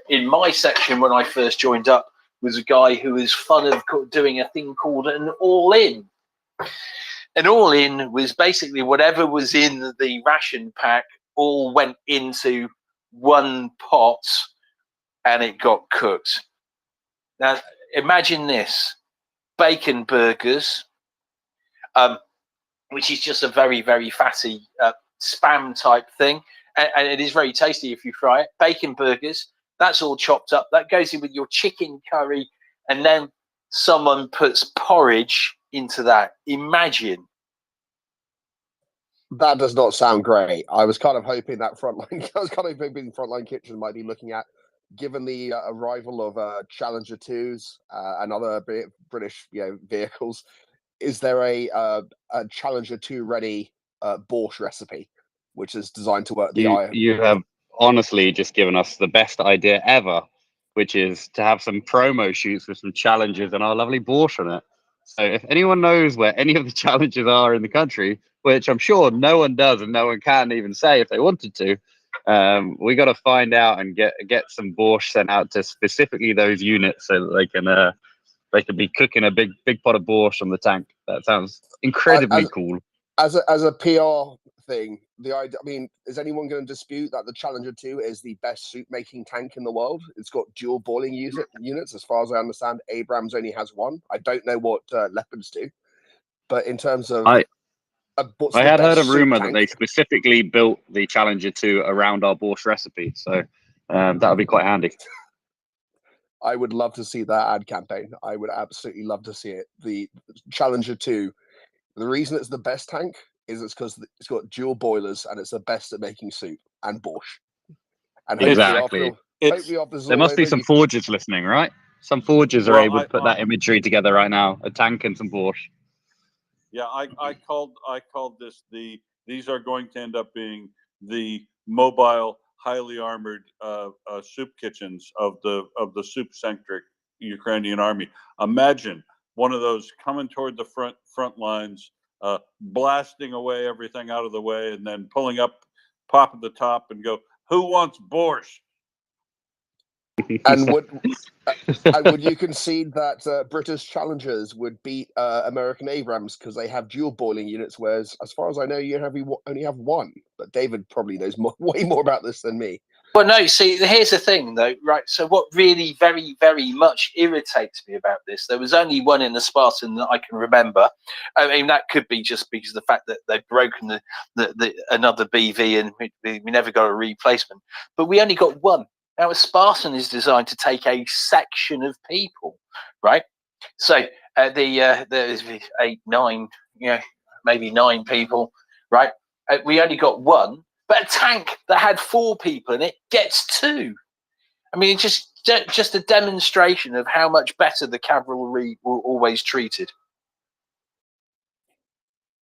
in my section when I first joined up was a guy who was fond of doing a thing called an all-in. An all-in was basically whatever was in the ration pack all went into one pot and it got cooked. Now, imagine this: bacon burgers, which is just a very, very fatty spam type thing. And it is very tasty if you fry it. Bacon burgers, that's all chopped up. That goes in with your chicken curry. And then someone puts porridge into that. Imagine. That does not sound great. I was kind of hoping that Frontline Kitchen might be looking at, given the arrival of Challenger 2s and other British vehicles, is there a Challenger 2 ready borscht recipe, which is designed to work You have honestly just given us the best idea ever, which is to have some promo shoots with some challenges and our lovely borscht on it. So if anyone knows where any of the challenges are in the country, which I'm sure no one does and no one can even say if they wanted to, we got to find out and get some borscht sent out to specifically those units so that they can be cooking a big pot of borscht on the tank. That sounds incredibly cool. As a PR thing, the idea, I mean, is anyone going to dispute that the Challenger 2 is the best soup making tank in the world? It's got dual boiling units. As far as I understand, Abrams only has one. I don't know what Leopards do, but in terms of I had heard a rumor tank, that they specifically built the Challenger 2 around our borscht recipe, so that would be quite handy. I would love to see that ad campaign. I would absolutely love to see it. The Challenger 2, the reason it's the best tank is it's because it's got dual boilers and it's the best at making soup and borscht. And Exactly. There must be some forgers listening, right? Some forgers are able to put that imagery together right now. A tank and some borscht. Yeah, I called this these are going to end up being the mobile, highly armored soup kitchens of the soup-centric Ukrainian army. Imagine one of those coming toward the front lines, blasting away everything out of the way, and then pulling up, pop at the top, and go, "Who wants borscht?" And would you concede that British Challengers would beat American Abrams because they have dual boiling units, whereas, as far as I know, you only have one? But David probably knows way more about this than me. Well, no, see, here's the thing, though, right? So what really very, very much irritates me about this, there was only one in the Spartan that I can remember. I mean, that could be just because of the fact that they've broken the another BV and we never got a replacement. But we only got one. Now, a Spartan is designed to take a section of people, right? So there's 8, 9, maybe 9 people, right? We only got one. But a tank that had 4 people in it gets 2. I mean, it's just a demonstration of how much better the cavalry were always treated.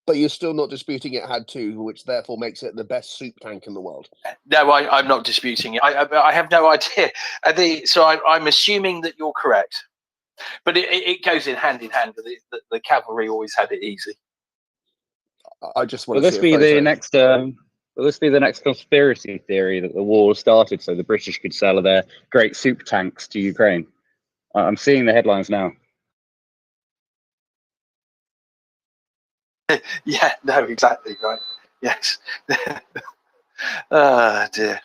But you're still not disputing it had 2, which therefore makes it the best soup tank in the world. No, I'm not disputing it. I have no idea. So I'm assuming that you're correct. But it goes in hand with the cavalry always had it easy. I just want Will to this see be a photo. the next? Will this be the next conspiracy theory that the war started so the British could sell their great soup tanks to Ukraine? I'm seeing the headlines now. Yeah, no, exactly right. Yes. Oh dear.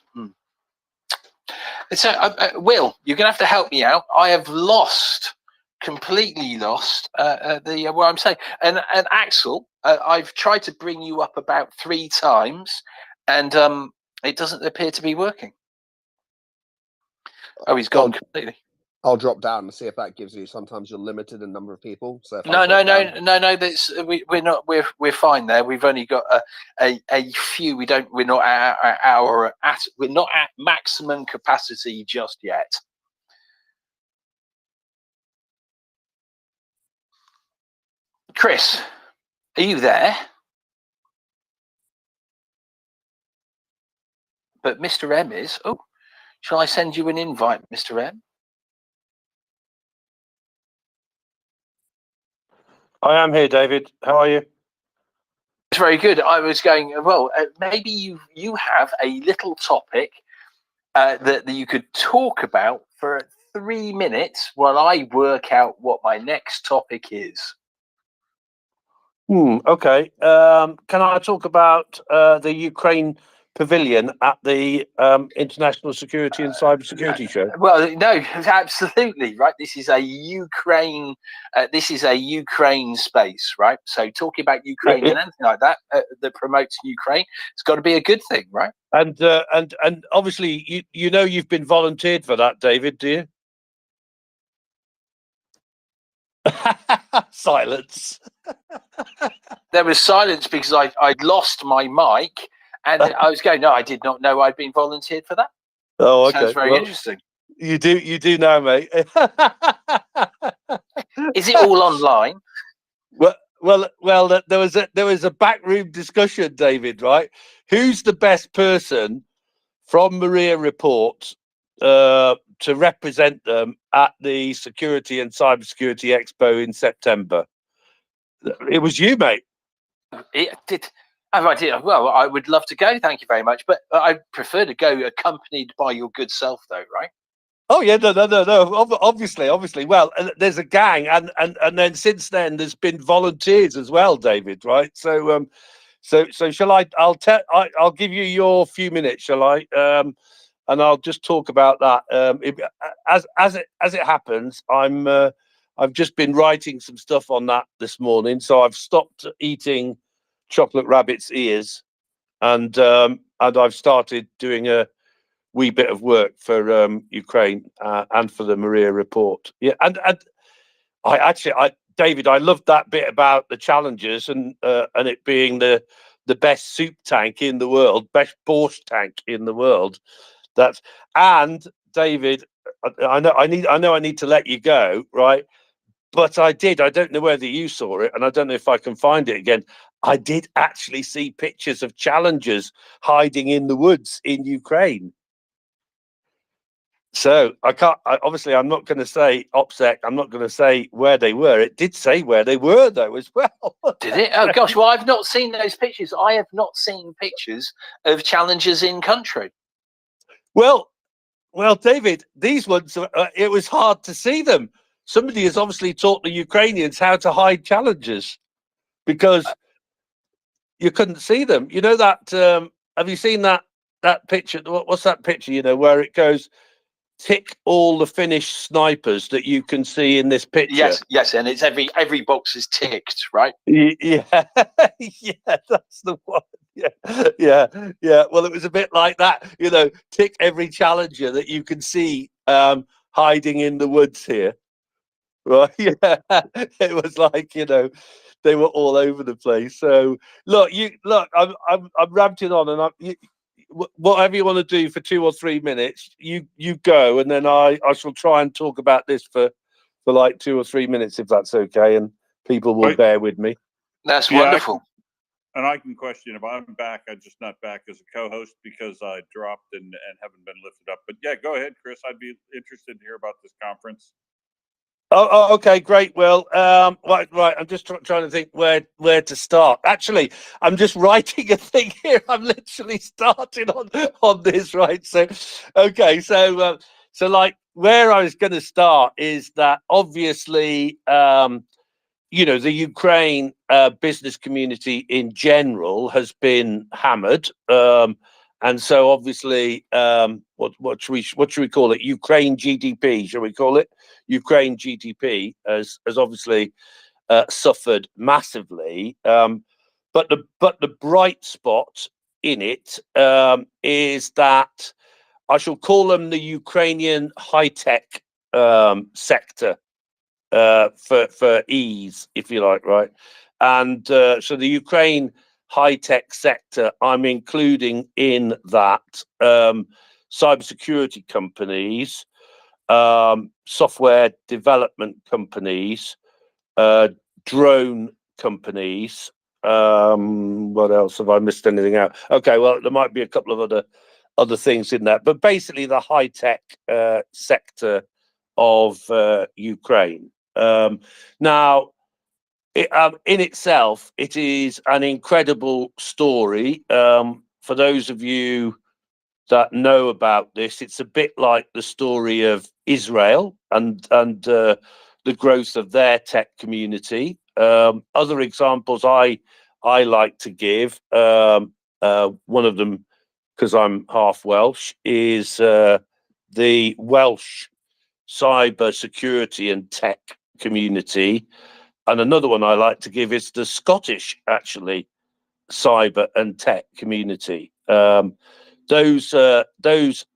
So, Will, you're going to have to help me out. I have lost completely lost what I'm saying. And Axel, I've tried to bring you up about 3 times, and it doesn't appear to be working. Oh, he's gone completely. I'll drop down and see if that gives you. Sometimes you're limited in number of people. So if No. That's we're not. We're fine there. We've only got a few. We're not at maximum capacity just yet. Chris, are you there? But Mr. M is. Oh, shall I send you an invite, Mr. M? I am here, David. How are you? It's very good. I was going, well, maybe you have a little topic that you could talk about for 3 minutes while I work out what my next topic is. Okay. Can I talk about the Ukraine pavilion at the International Security and Cybersecurity Show? Well, no, absolutely right. This is a Ukraine. This is a Ukraine space, right? So talking about Ukraine and anything like that that promotes Ukraine, it's got to be a good thing, right? And obviously, you know you've been volunteered for that, David, do you? Silence. There was silence because I'd lost my mic, and I was going, no, I did not know I'd been volunteered for that. Oh, okay. Sounds very interesting. You do now, mate. Is it all online? Well. There was a backroom discussion, David. Right? Who's the best person from MriyaReport to represent them at the Security and Cybersecurity Expo in September? It was you, mate. It did. Oh, I did. Well, I would love to go. Thank you very much, but I prefer to go accompanied by your good self, though, right? Oh yeah, no. Obviously. Well, there's a gang, and then since then there's been volunteers as well, David. Right? So shall I? I'll give you your few minutes, shall I? And I'll just talk about that. As it happens, I've just been writing some stuff on that this morning, so I've stopped eating chocolate rabbit's ears, and I've started doing a wee bit of work for Ukraine and for the MriyaReport. Yeah, and David, I loved that bit about the challenges and it being the best soup tank in the world, best borscht tank in the world. David, I know I need to let you go, right? But I don't know whether you saw it, and I don't know if I can find it again. I did actually see pictures of challengers hiding in the woods in Ukraine. So obviously I'm not going to say OPSEC. I'm not going to say where they were. It did say where they were though as well. Did it? Oh gosh, well I've not seen those pictures. I have not seen pictures of challengers in country. Well, David, these ones, it was hard to see them. Somebody has obviously taught the Ukrainians how to hide challengers because you couldn't see them. You know that, have you seen that picture? What's that picture, where it goes, tick all the Finnish snipers that you can see in this picture? Yes, and it's every box is ticked, right? Yeah, yeah, that's the one. Yeah. Well, it was a bit like that, tick every challenger that you can see hiding in the woods here. Right? Yeah, it was like they were all over the place. So look, I'm ranting on, and whatever you want to do for 2 or 3 minutes, you go, and then I shall try and talk about this for like 2 or 3 minutes, if that's okay, and people will bear with me. That's wonderful. I can question if I'm back. I'm just not back as a co-host because I dropped and haven't been lifted up. But yeah, go ahead, Chris. I'd be interested to hear about this conference. Oh, okay, great. Well, right. I'm just trying to think where to start. Actually, I'm just writing a thing here. I'm literally starting on this, right? So, okay, so like where I was going to start is that obviously, the Ukraine business community in general has been hammered, and so obviously, what should we call it? Ukraine GDP, shall we call it? Ukraine GDP has obviously suffered massively. But the bright spot in it is that I shall call them the Ukrainian high-tech sector for ease, if you like, right? And so the Ukraine high-tech sector, I'm including in that cybersecurity companies, software development companies, drone companies. What else have I missed? Anything out? Okay, well, there might be a couple of other things in that, but basically the high-tech sector of Ukraine. Now, in itself, it is an incredible story. For those of you that know about this, it's a bit like the story of Israel and the growth of their tech community. Other examples I like to give, one of them, because I'm half Welsh, is the Welsh cyber security and tech community. And another one I like to give is the Scottish, actually, cyber and tech community. Those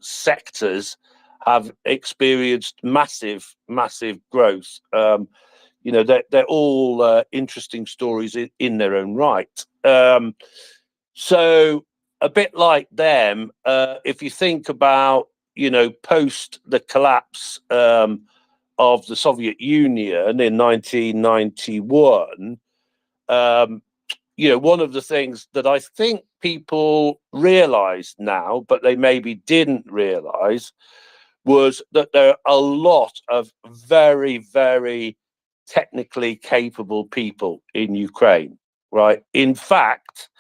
sectors have experienced massive growth. You know, they're all interesting stories in their own right. So a bit like them, if you think about, you know, post the collapse of the Soviet Union in 1991, you know, one of the things that I think people realize now, but they maybe didn't realize, was that there are a lot of very, very technically capable people in Ukraine, right? In fact,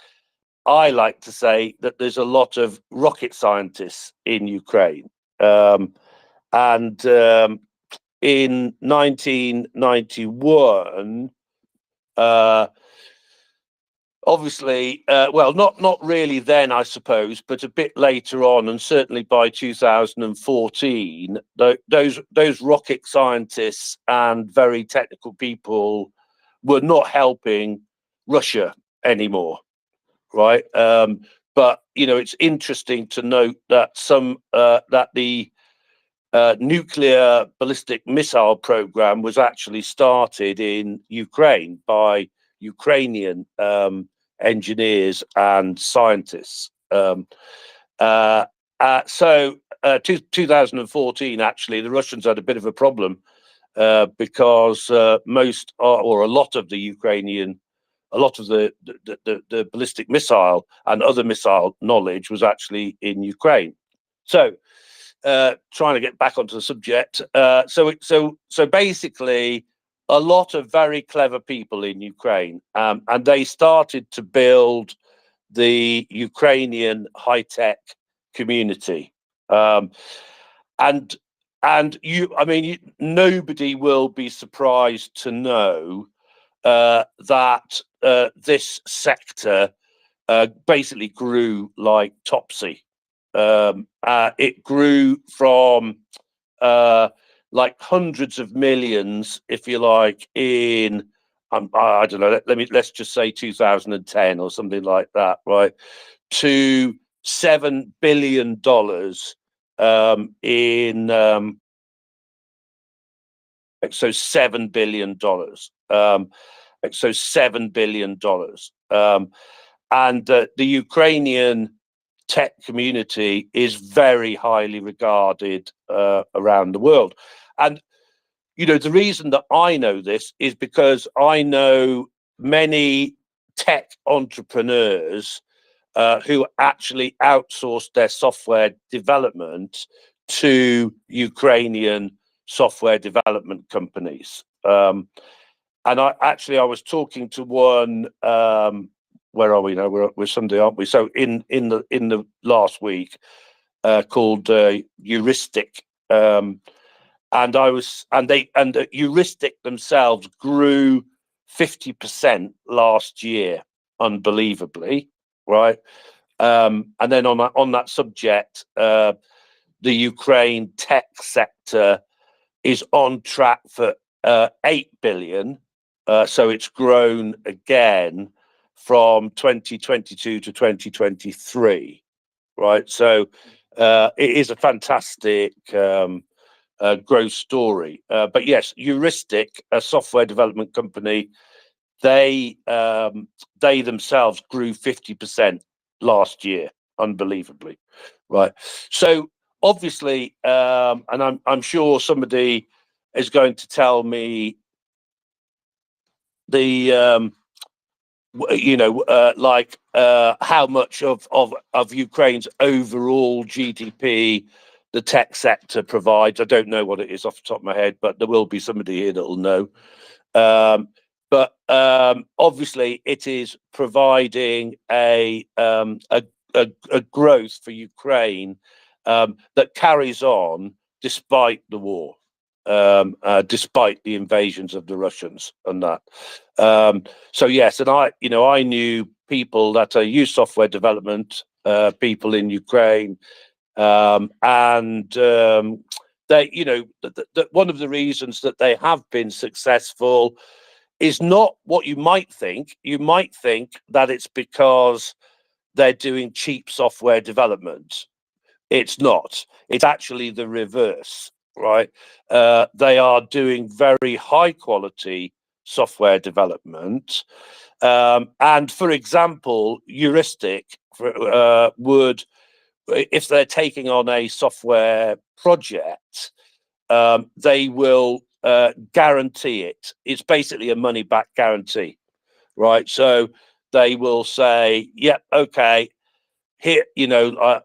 I like to say that there's a lot of rocket scientists in Ukraine. In 1991, obviously, well, not really then, I suppose, but a bit later on, and certainly by 2014, those rocket scientists and very technical people were not helping Russia anymore, right? But you know, it's interesting to note that that the nuclear ballistic missile program was actually started in Ukraine by Ukrainian engineers and scientists. 2014, actually, the Russians had a bit of a problem because most or a lot of the Ukrainian, a lot of the ballistic missile and other missile knowledge was actually in Ukraine. So, trying to get back onto the subject. So basically, a lot of very clever people in Ukraine, and they started to build the Ukrainian high-tech community. And I mean, nobody will be surprised to know that this sector basically grew like topsy. It grew from like hundreds of millions, if you like, in I don't know. Let's just say 2010 or something like that, right? To $7 billion in so $7 billion. So $7 billion. And the Ukrainian tech community is very highly regarded around the world. And, you know, the reason that I know this is because I know many tech entrepreneurs who actually outsourced their software development to Ukrainian software development companies. And I was talking to one, where are we now? We're Sunday, aren't we? So in the last week, called Heuristic, and Heuristic themselves grew 50% last year, unbelievably, right? And then on that subject, the Ukraine tech sector is on track for 8 billion. So it's grown again from 2022 to 2023, right? So it is a fantastic growth story. But yes, Heuristic, a software development company, they themselves grew 50% last year, unbelievably, right? So obviously, and I'm sure somebody is going to tell me the how much of Ukraine's overall GDP the tech sector provides. I don't know what it is off the top of my head, but there will be somebody here that will know. But obviously, it is providing a growth for Ukraine that carries on despite the war, despite the invasions of the Russians and that. So yes, and I knew people that use software development, people in Ukraine, and they, one of the reasons that they have been successful is not what you might think. You might think that it's because they're doing cheap software development. It's not. It's actually the reverse, right? They are doing very high quality software development. And for example, Heuristic would, if they're taking on a software project, they will guarantee it. It's basically a money back guarantee, right? So they will say, yep, okay, here,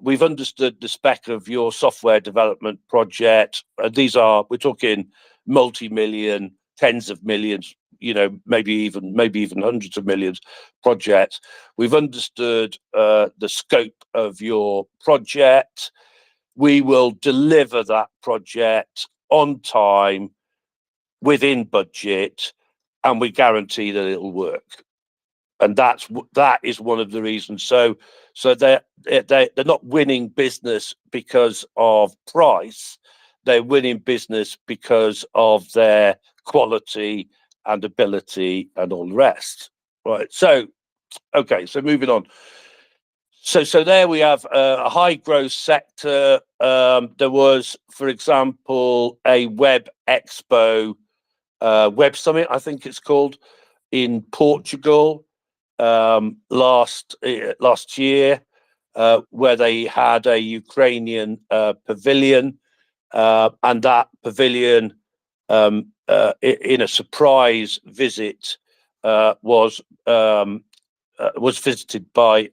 we've understood the spec of your software development project. We're talking multi-million, tens of millions, maybe even hundreds of millions projects. We've understood the scope of your project. We will deliver that project on time, within budget, and we guarantee that it'll work. And that is one of the reasons. So they're not winning business because of price. They're winning business because of their quality and ability and all the rest. Right. So, okay. So moving on. So there we have a high growth sector. There was, for example, a Web Expo, Web Summit, I think it's called, in Portugal last year, where they had a Ukrainian pavilion, and that pavilion, in a surprise visit, was visited by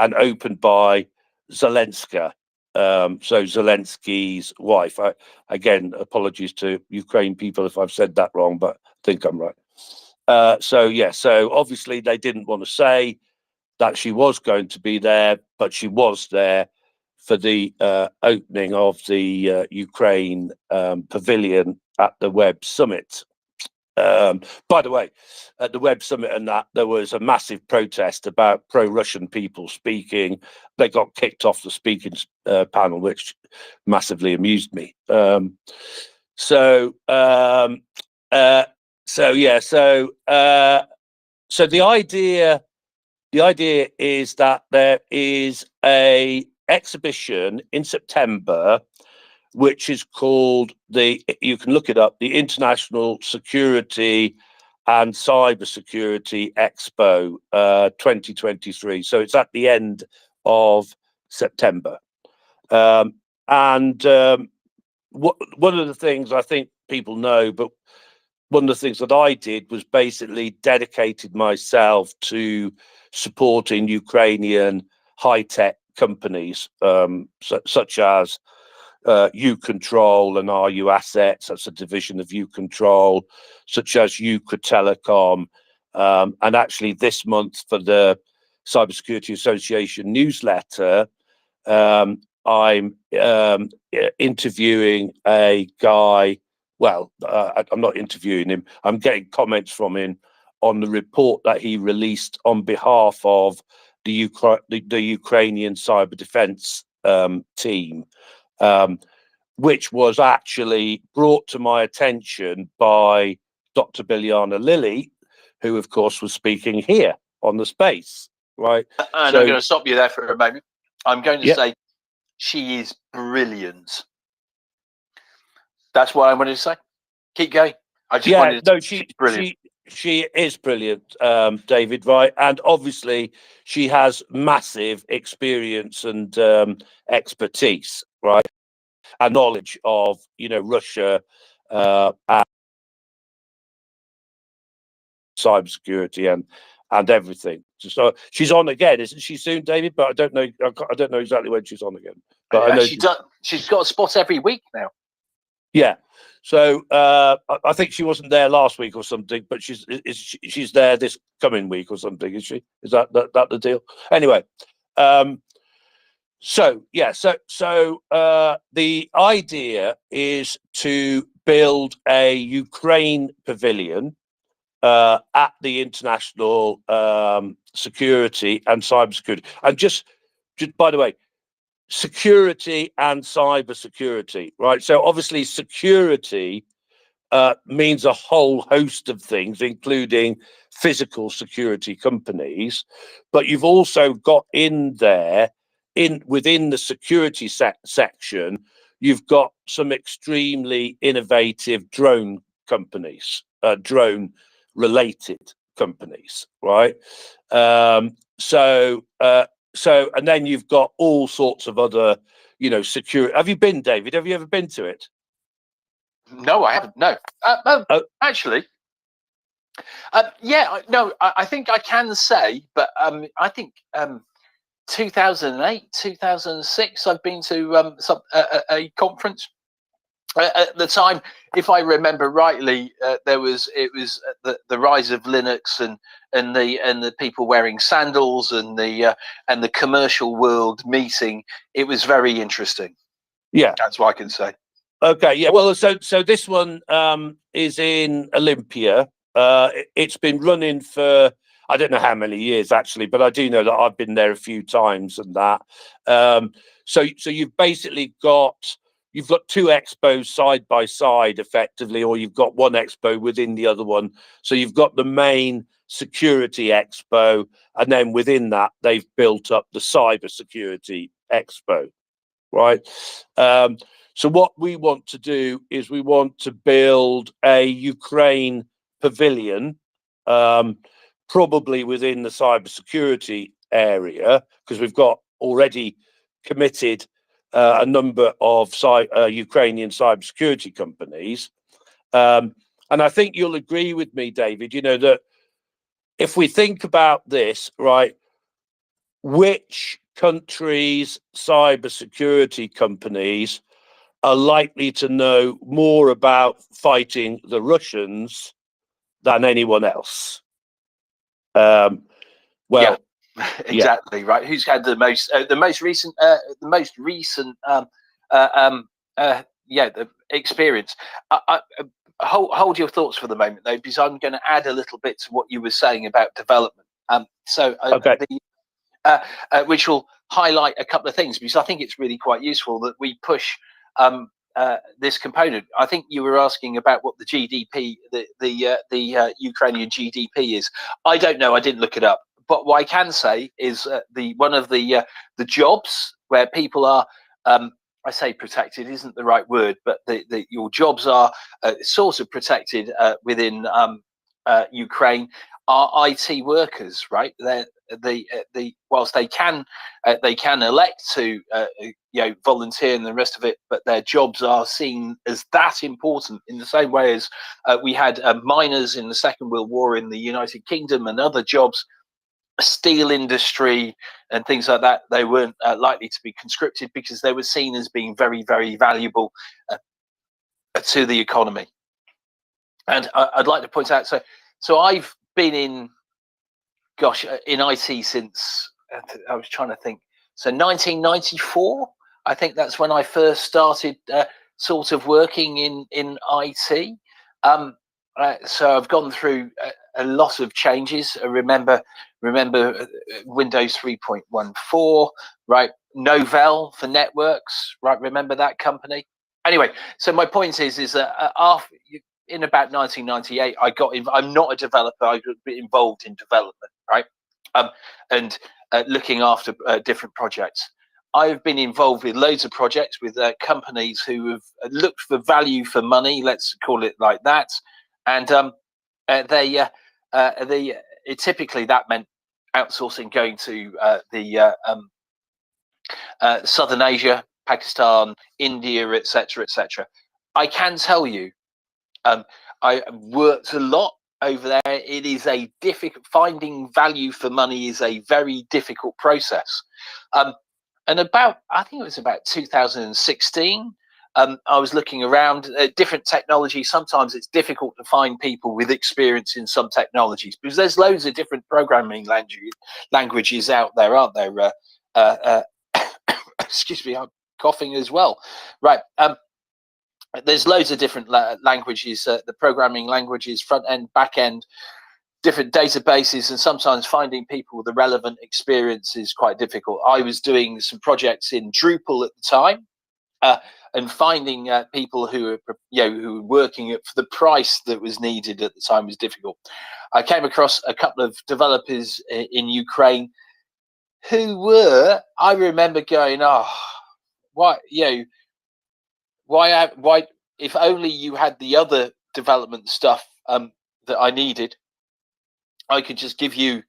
and opened by Zelenska. So Zelensky's wife. Again, apologies to Ukraine people if I've said that wrong, but I think I'm right. So obviously they didn't want to say that she was going to be there, but she was there for the opening of the Ukraine pavilion at the Web Summit. By the way, at the Web Summit and that, there was a massive protest about pro-Russian people speaking. They got kicked off the speaking panel, which massively amused me. So the idea is that there is a exhibition in September, which is called you can look it up, the International Security and Cybersecurity Expo 2023. So it's at the end of September. One of the things I think people know, but one of the things that I did was basically dedicated myself to supporting Ukrainian high-tech companies, such as U-Control and RU Assets. That's a division of U-Control, such as Ukra Telecom. And actually this month for the Cybersecurity Association newsletter, I'm interviewing a guy. Well, I'm not interviewing him. I'm getting comments from him on the report that he released on behalf of the Ukrainian cyber defense team, which was actually brought to my attention by Dr. Biljana Lilly, who of course was speaking here on the space, right? And So, I'm going to stop you there for a moment. I'm going to yeah. say she is brilliant. That's what I wanted to say. Keep going. I just Yeah, wanted to no, say she's brilliant. she is brilliant, David, right? And obviously she has massive experience and expertise, right? And knowledge of, you know, Russia and cybersecurity and everything. So she's on again, isn't she soon, David? But I don't know. I don't know exactly when she's on again. But I know She's got a spot every week now. Yeah. So I think she wasn't there last week or something, but she's there this coming week or something, is she? Is that the deal? Anyway, so yeah, so the idea is to build a Ukraine pavilion at the International Security and Cybersecurity, and just by the way, security and cyber security, right? So obviously security means a whole host of things, including physical security companies, but you've also got in there, within the security section, you've got some extremely innovative drone companies, drone related companies, right? So, and then you've got all sorts of other, you know, security. Have you been, David? Have you ever been to it? No, I haven't. No, actually, yeah, no, I think I can say, but I think 2008, 2006, I've been to a conference. At the time, if I remember rightly, it was the rise of Linux and the people wearing sandals and the commercial world meeting. It was very interesting. Yeah, that's what I can say. Okay, yeah. Well, so this one is in Olympia. It's been running for I don't know how many years actually, but I do know that I've been there a few times and that. So you've basically got two expos side by side effectively, or you've got one expo within the other one. So you've got the main security expo, and then within that they've built up the cyber security expo, right? So what we want to do is we want to build a Ukraine pavilion, probably within the cybersecurity area, because we've got already committed a number of Ukrainian cybersecurity companies. And I think you'll agree with me, David, you know, that if we think about this, right, which countries' cybersecurity companies are likely to know more about fighting the Russians than anyone else? Well, yeah, exactly right. Who's had the most recent the experience? Hold your thoughts for the moment though, because I'm going to add a little bit to what you were saying about development. Which will highlight a couple of things, because I think it's really quite useful that we push this component. I think you were asking about what the GDP, the Ukrainian GDP is. I don't know. I didn't look it up. But what I can say is one of the jobs where people are, I say protected isn't the right word, but your jobs are sort of protected within Ukraine are IT workers, right? Whilst they can elect to volunteer and the rest of it, but their jobs are seen as that important in the same way as we had miners in the Second World War in the United Kingdom and other jobs, steel industry and things like that. They weren't likely to be conscripted because they were seen as being very, very valuable to the economy. And I'd like to point out, so I've been in IT since, I was trying to think, so 1994, I think that's when I first started sort of working in IT. So I've gone through a lot of changes. I remember Windows 3.14, right? Novell for networks, right? Remember that company? Anyway, so my point is that after in about 1998, I got. I'm not a developer. I got involved in development, right? And looking after different projects. I've been involved with loads of projects with companies who have looked for value for money. Let's call it like that. And typically that meant outsourcing, going to Southern Asia, Pakistan, India, etc., etc. I can tell you, I worked a lot over there. It is a difficult, finding value for money is a very difficult process. And I think it was about 2016, I was looking around at different technologies. Sometimes it's difficult to find people with experience in some technologies because there's loads of different programming languages out there, aren't there? Excuse me, I'm coughing as well. Right. There's loads of different languages, the programming languages, front end, back end, different databases, and sometimes finding people with the relevant experience is quite difficult. I was doing some projects in Drupal at the time, and finding people who were working for the price that was needed at the time was difficult. I came across a couple of developers in Ukraine who were, I remember going, oh, why, why, if only you had the other development stuff that I needed, I could just give you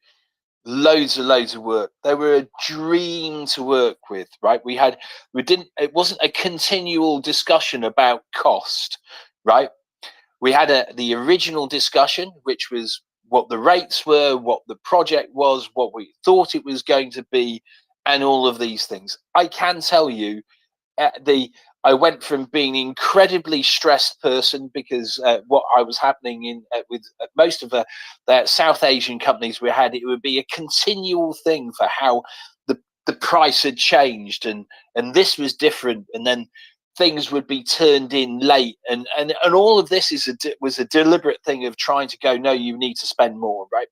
loads of work. They were a dream to work with, right? It wasn't a continual discussion about cost, right? We had the original discussion, which was what the rates were, what the project was, what we thought it was going to be, and all of these things. I can tell you, I went from being an incredibly stressed person because what I was happening with most of the South Asian companies we had, it would be a continual thing for how the price had changed, and this was different, and then things would be turned in late, and all of this was a deliberate thing of trying to go, no, you need to spend more, right?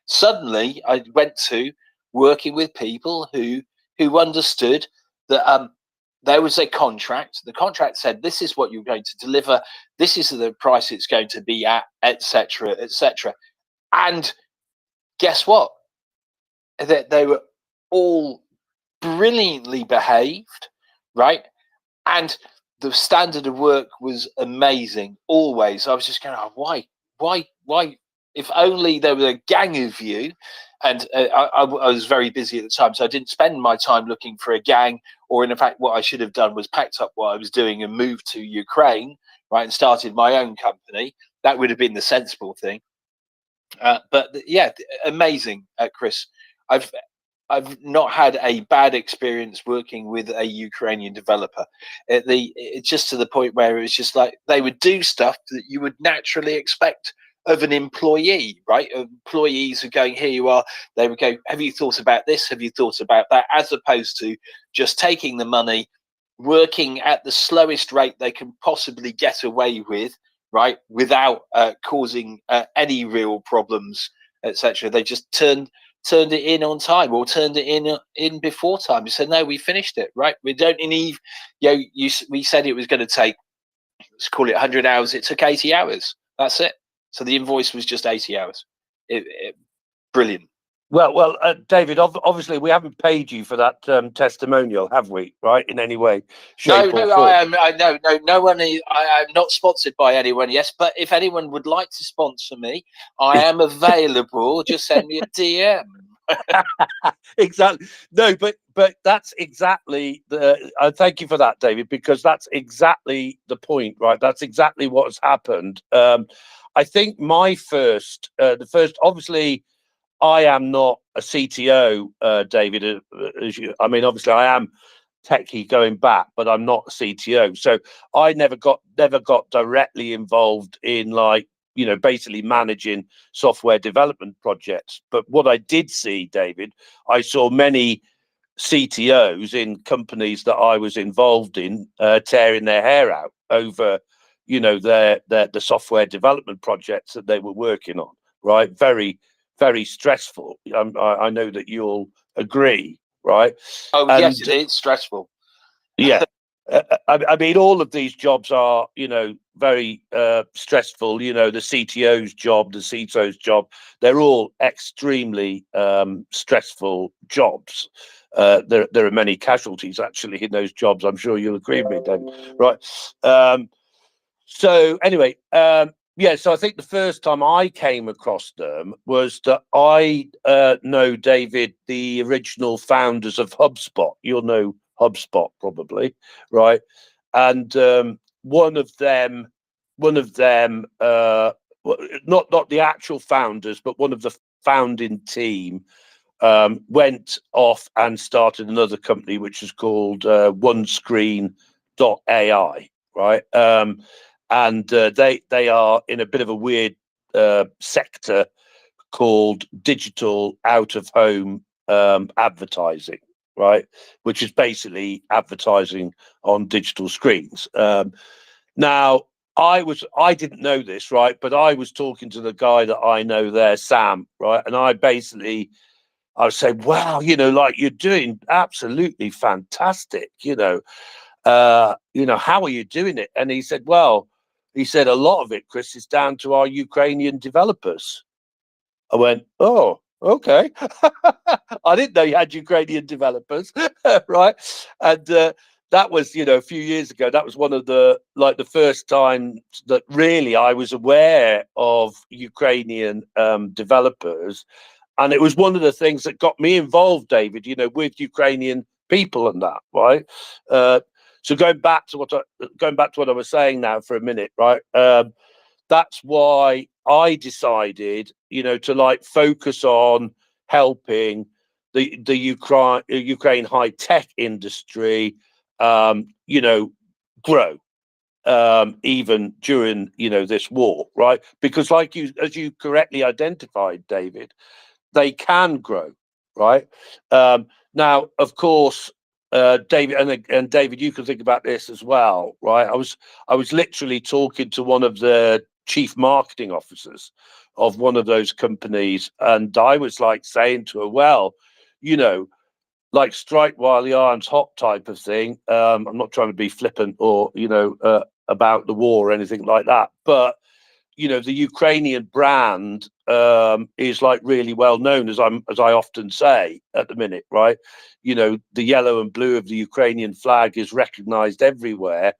Suddenly, I went to working with people who understood that there was a contract. The contract said, this is what you're going to deliver. This is the price it's going to be at, etc., etc. And guess what? That they were all brilliantly behaved, right? And the standard of work was amazing. Always, I was just going, oh, why? If only there was a gang of you. And I was very busy at the time, so I didn't spend my time looking for a gang. Or in fact, what I should have done was packed up what I was doing and moved to Ukraine, right, and started my own company. That would have been the sensible thing. But yeah, amazing, Chris. I've not had a bad experience working with a Ukrainian developer. It's just to the point where it's just like they would do stuff that you would naturally expect of an employee, right? Employees are going, here you are. They would go, have you thought about this? Have you thought about that? As opposed to just taking the money, working at the slowest rate they can possibly get away with, right? Without causing any real problems, etc. They just turned it in on time, or turned it in before time. You said, no, we finished it, right? We don't need, we said it was going to take, let's call it 100 hours. It took 80 hours. That's it. So the invoice was just 80 hours. Brilliant. Well, David, obviously we haven't paid you for that testimonial, have we? Right, in any way, shape, or form? No one. I'm not sponsored by anyone. Yes, but if anyone would like to sponsor me, I am available. Just send me a DM. Exactly. No, but that's exactly the. Thank you for that, David, because that's exactly the point, right? That's exactly what's happened. I think the first, obviously, I am not a CTO, David. Obviously, I am techie going back, but I'm not a CTO. So I never got directly involved in basically managing software development projects. But what I did see, David, I saw many CTOs in companies that I was involved in tearing their hair out over, the software development projects that they were working on. Right, very, very stressful. I know that you'll agree, right? Oh, yes, it's stressful. Yeah. I mean, all of these jobs are, very stressful. The CTO's job, the CISO's job, they're all extremely stressful jobs. There are many casualties actually in those jobs. I'm sure you'll agree with me, David. Right. So anyway, so I think the first time I came across them was that I know, David, the original founders of HubSpot. You'll know HubSpot probably, right? And one of them, not the actual founders, but one of the founding team went off and started another company which is called OneScreen.ai, right? And they are in a bit of a weird sector called digital out of home advertising, right? Which is basically advertising on digital screens. Now, I didn't know this, right? But I was talking to the guy that I know there, Sam, right? And I was saying, wow, like you're doing absolutely fantastic, how are you doing it? And he said, well, a lot of it, Chris, is down to our Ukrainian developers. I went, oh, okay. I didn't know you had Ukrainian developers, right? And that was, a few years ago. That was one of the first time that really I was aware of Ukrainian developers. And it was one of the things that got me involved, David, with Ukrainian people and that, right? So going back to what I was saying now for a minute, right? That's why I decided, to focus on helping the Ukraine high tech industry, grow, even during this war, right? Because as you correctly identified, David, they can grow, right? Now, of course, David, and David, you can think about this as well, right? I was literally talking to one of the chief marketing officers of one of those companies, and I was saying to her, well, strike while the iron's hot type of thing. I'm not trying to be flippant or about the war or anything like that, but the Ukrainian brand is really well known, as I often say at the minute, right? The yellow and blue of the Ukrainian flag is recognized everywhere.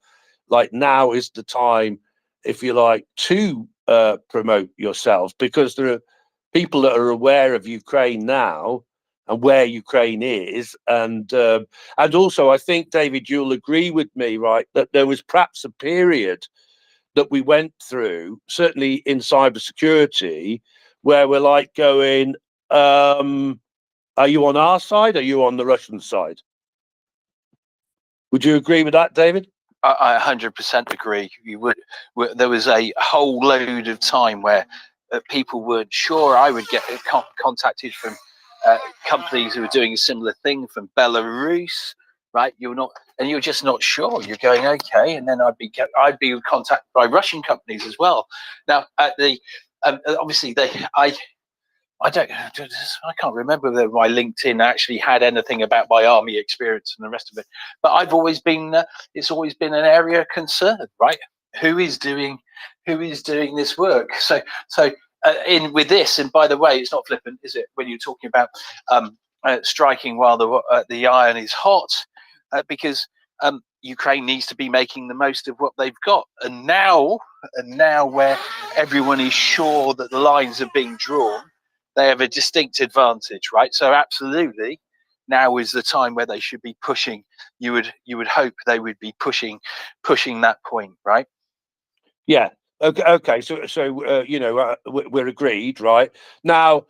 Now is the time, if you like, to promote yourselves, because there are people that are aware of Ukraine now and where Ukraine is, and also I think, David, you'll agree with me, right, that there was perhaps a period that we went through, certainly in cybersecurity, where we're going, are you on our side? Are you on the Russian side? Would you agree with that, David? I 100% agree. There was a whole load of time where people weren't sure. I would get contacted from companies who were doing a similar thing from Belarus, right? You're just not sure. You're going, okay, and then I'd be contacted by Russian companies as well. Now, obviously I can't remember whether my LinkedIn actually had anything about my army experience and the rest of it. But it's always been an area of concern, right? Who is doing this work? So in with this, and by the way, it's not flippant, is it? When you're talking about striking while the iron is hot, because Ukraine needs to be making the most of what they've got, and now where everyone is sure that the lines are being drawn, they have a distinct advantage, right? So absolutely, now is the time where they should be pushing. You would hope they would be pushing that point, right? Yeah. Okay. So we're agreed, right? Now,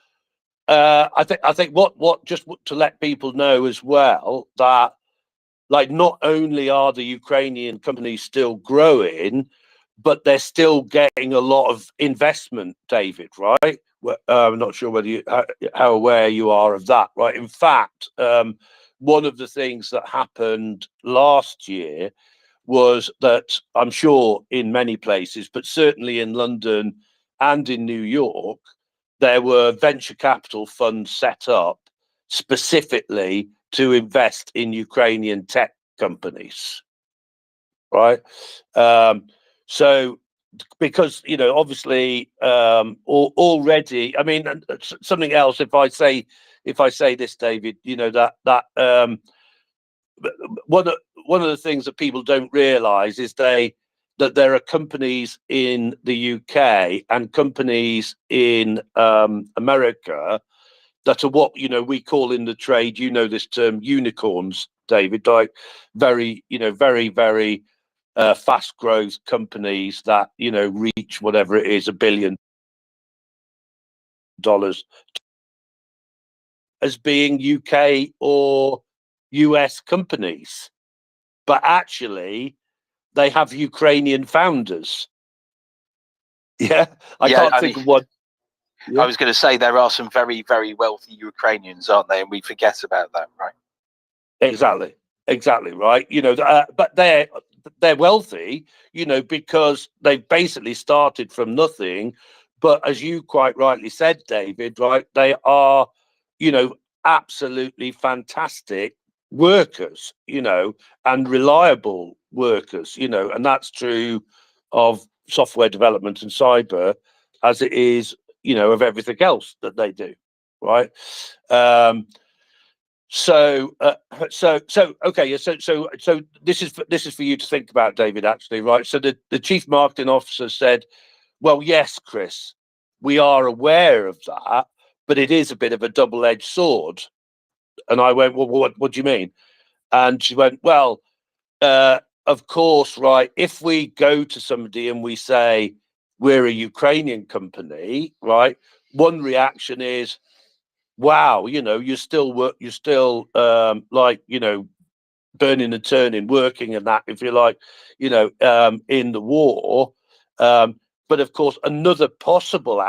I think what just to let people know as well that not only are the Ukrainian companies still growing, but they're still getting a lot of investment, David, right? I'm not sure whether how aware you are of that, right? In fact, one of the things that happened last year was that I'm sure in many places, but certainly in London and in New York, there were venture capital funds set up specifically to invest in Ukrainian tech companies. right? So because obviously already, I mean, something else. If I say this, David, that one of the things that people don't realise is that there are companies in the UK and companies in America that are what we call in the trade, this term, unicorns, David, like very very fast growth companies that reach whatever it is, $1 billion as being UK or US companies, but actually they have Ukrainian founders. Yeah, I can't think of one. I was going to say there are some very, very wealthy Ukrainians, aren't they? And we forget about that, right? Exactly, right. But they're wealthy, because they basically started from nothing. But as you quite rightly said, David, right, they are, absolutely fantastic workers, and reliable workers, and that's true of software development and cyber as it is, of everything else that they do, right? So okay, so this is for you to think about, David, actually, right? So the chief marketing officer said, well, yes, Chris, we are aware of that, but it is a bit of a double-edged sword. And I went, well, what do you mean? And she went, well, of course, right, if we go to somebody and we say we're a Ukrainian company, right, one reaction is, wow, you're still like, burning and turning, working and that, if you like, in the war. But of course, another possible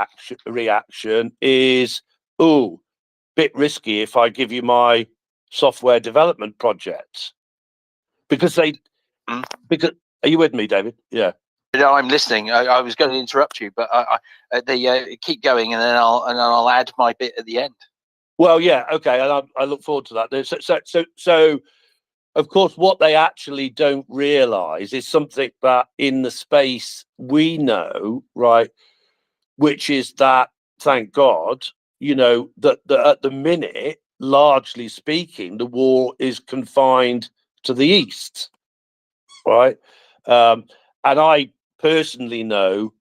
reaction is, oh, bit risky if I give you my software development projects, because because are you with me, David? Yeah. No, I'm listening. I was going to interrupt you, but they keep going, and then I'll add my bit at the end. Well, yeah, okay, and I look forward to that. So, of course, what they actually don't realise is something that in the space we know, right, which is that, thank God, that at the minute, largely speaking, the war is confined to the east, right? And I personally know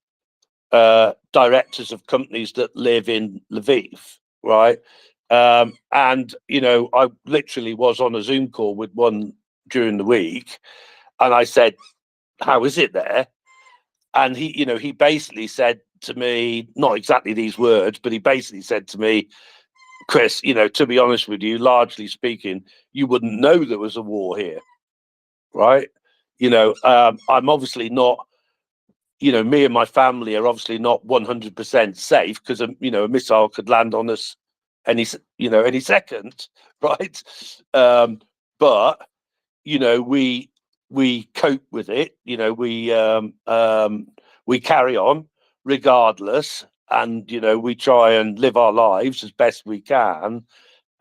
directors of companies that live in Lviv, right? And I literally was on a Zoom call with one during the week, and I said, how is it there? And he basically said to me, not exactly these words, but he basically said to me, Chris, to be honest with you, largely speaking, you wouldn't know there was a war here, right? I'm obviously not, me and my family are obviously not 100% safe, because a missile could land on us any second, right? But we cope with it. We carry on regardless, and we try and live our lives as best we can,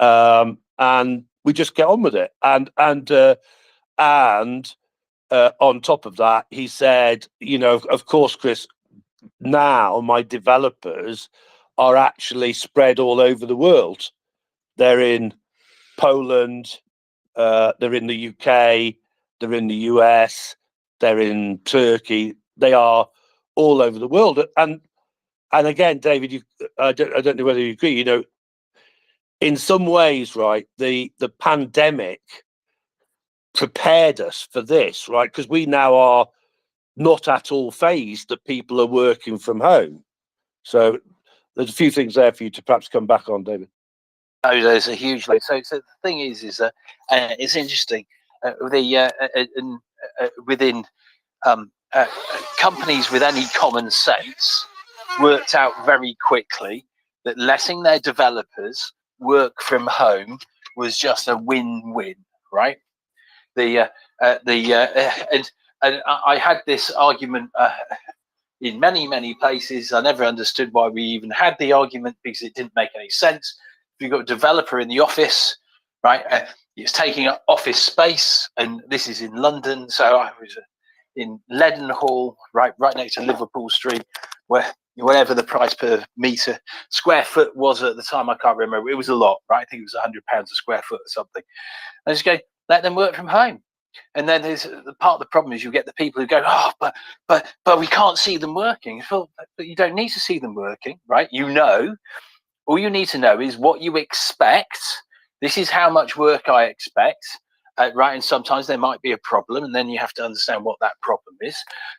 and we just get on with it. And on top of that, he said, of course, Chris, now my developers are actually spread all over the world. They're in Poland, they're in the UK, they're in the US, they're in Turkey. They are all over the world. And again, David, I don't know whether you agree. In some ways, right, the pandemic prepared us for this, right? Because we now are not at all phased that people are working from home. So there's a few things there for you to perhaps come back on, David. Oh, there's a huge list. So the thing is that it's interesting. Within companies with any common sense worked out very quickly that letting their developers work from home was just a win-win, right? And I had this argument in many places. I never understood why we even had the argument, because it didn't make any sense. If you've got a developer in the office, right, it's taking up office space, and this is in London, so I was in Leadenhall, right next to Liverpool Street, where whatever the price per meter square foot was at the time, I can't remember. It was a lot, right? I think it was £100 a square foot or something. I just go, let them work from home. And then there's the part of the problem is you get the people who go, oh, but we can't see them working. Well, but you don't need to see them working, right? You know, all you need to know is what you expect. This is how much work I expect, right? And sometimes there might be a problem, and then you have to understand what that problem is.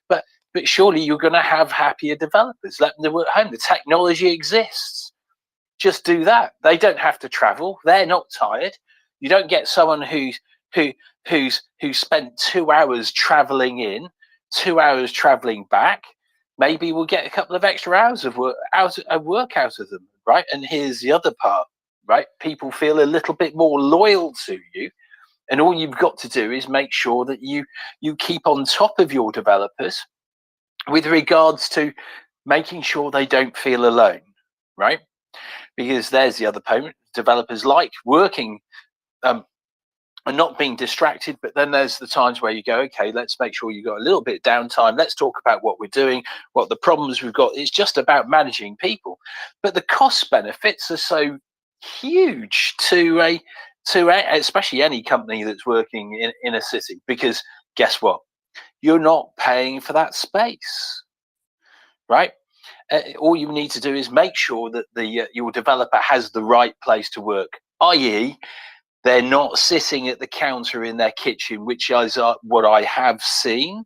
But surely you're going to have happier developers. Let them work at home. The technology exists. Just do that. They don't have to travel. They're not tired. You don't get someone who spent 2 hours traveling in, 2 hours traveling back. Maybe we'll get a couple of extra hours of work out of them, right? And here's the other part, right? People feel a little bit more loyal to you, and all you've got to do is make sure that you keep on top of your developers with regards to making sure they don't feel alone, right? Because there's the other point. Developers like working and not being distracted, but then there's the times where you go, okay, let's make sure you've got a little bit of downtime. Let's talk about what we're doing, what the problems we've got. It's just about managing people. But the cost benefits are so huge to especially any company that's working in a city, because guess what? You're not paying for that space, right? All you need to do is make sure that your developer has the right place to work, i.e., they're not sitting at the counter in their kitchen, which is what I have seen,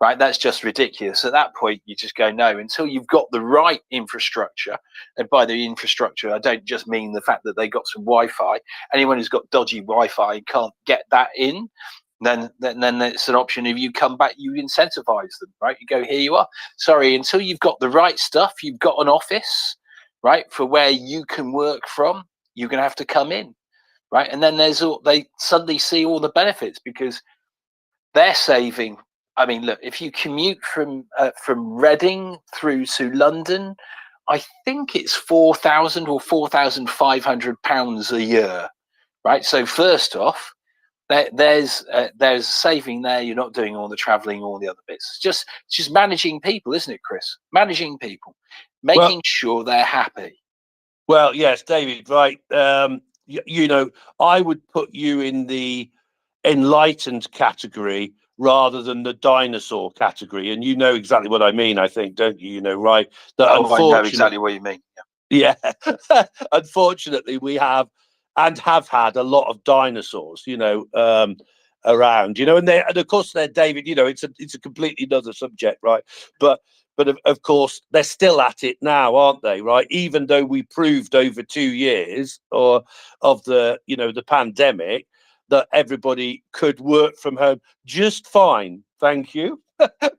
right? That's just ridiculous. At that point, you just go, no, until you've got the right infrastructure. And by the infrastructure, I don't just mean the fact that they got some Wi-Fi. Anyone who's got dodgy Wi-Fi and can't get that in, then it's an option. If you come back, you incentivize them, right? You go, here you are. Sorry, until you've got the right stuff, you've got an office, right, for where you can work from, you're going to have to come in. Right, and then they suddenly see all the benefits because they're saving. I mean, look, if you commute from Reading through to London, I think it's £4,000 or £4,500 a year. Right, so first off, there's a saving there. You're not doing all the travelling, all the other bits. It's just managing people, isn't it, Chris? Managing people, making sure they're happy. Well, yes, David, right. You know, I would put you in the enlightened category rather than the dinosaur category, and you know exactly what I mean. I think, don't you? You know, right? That I know exactly what you mean. Yeah. Unfortunately, we have had a lot of dinosaurs, you know, around, you know, and of course they're, David, you know, it's a completely another subject, right? But of course they're still at it now, aren't they? Right? Even though we proved over 2 years of the, you know, the pandemic that everybody could work from home just fine. Thank you.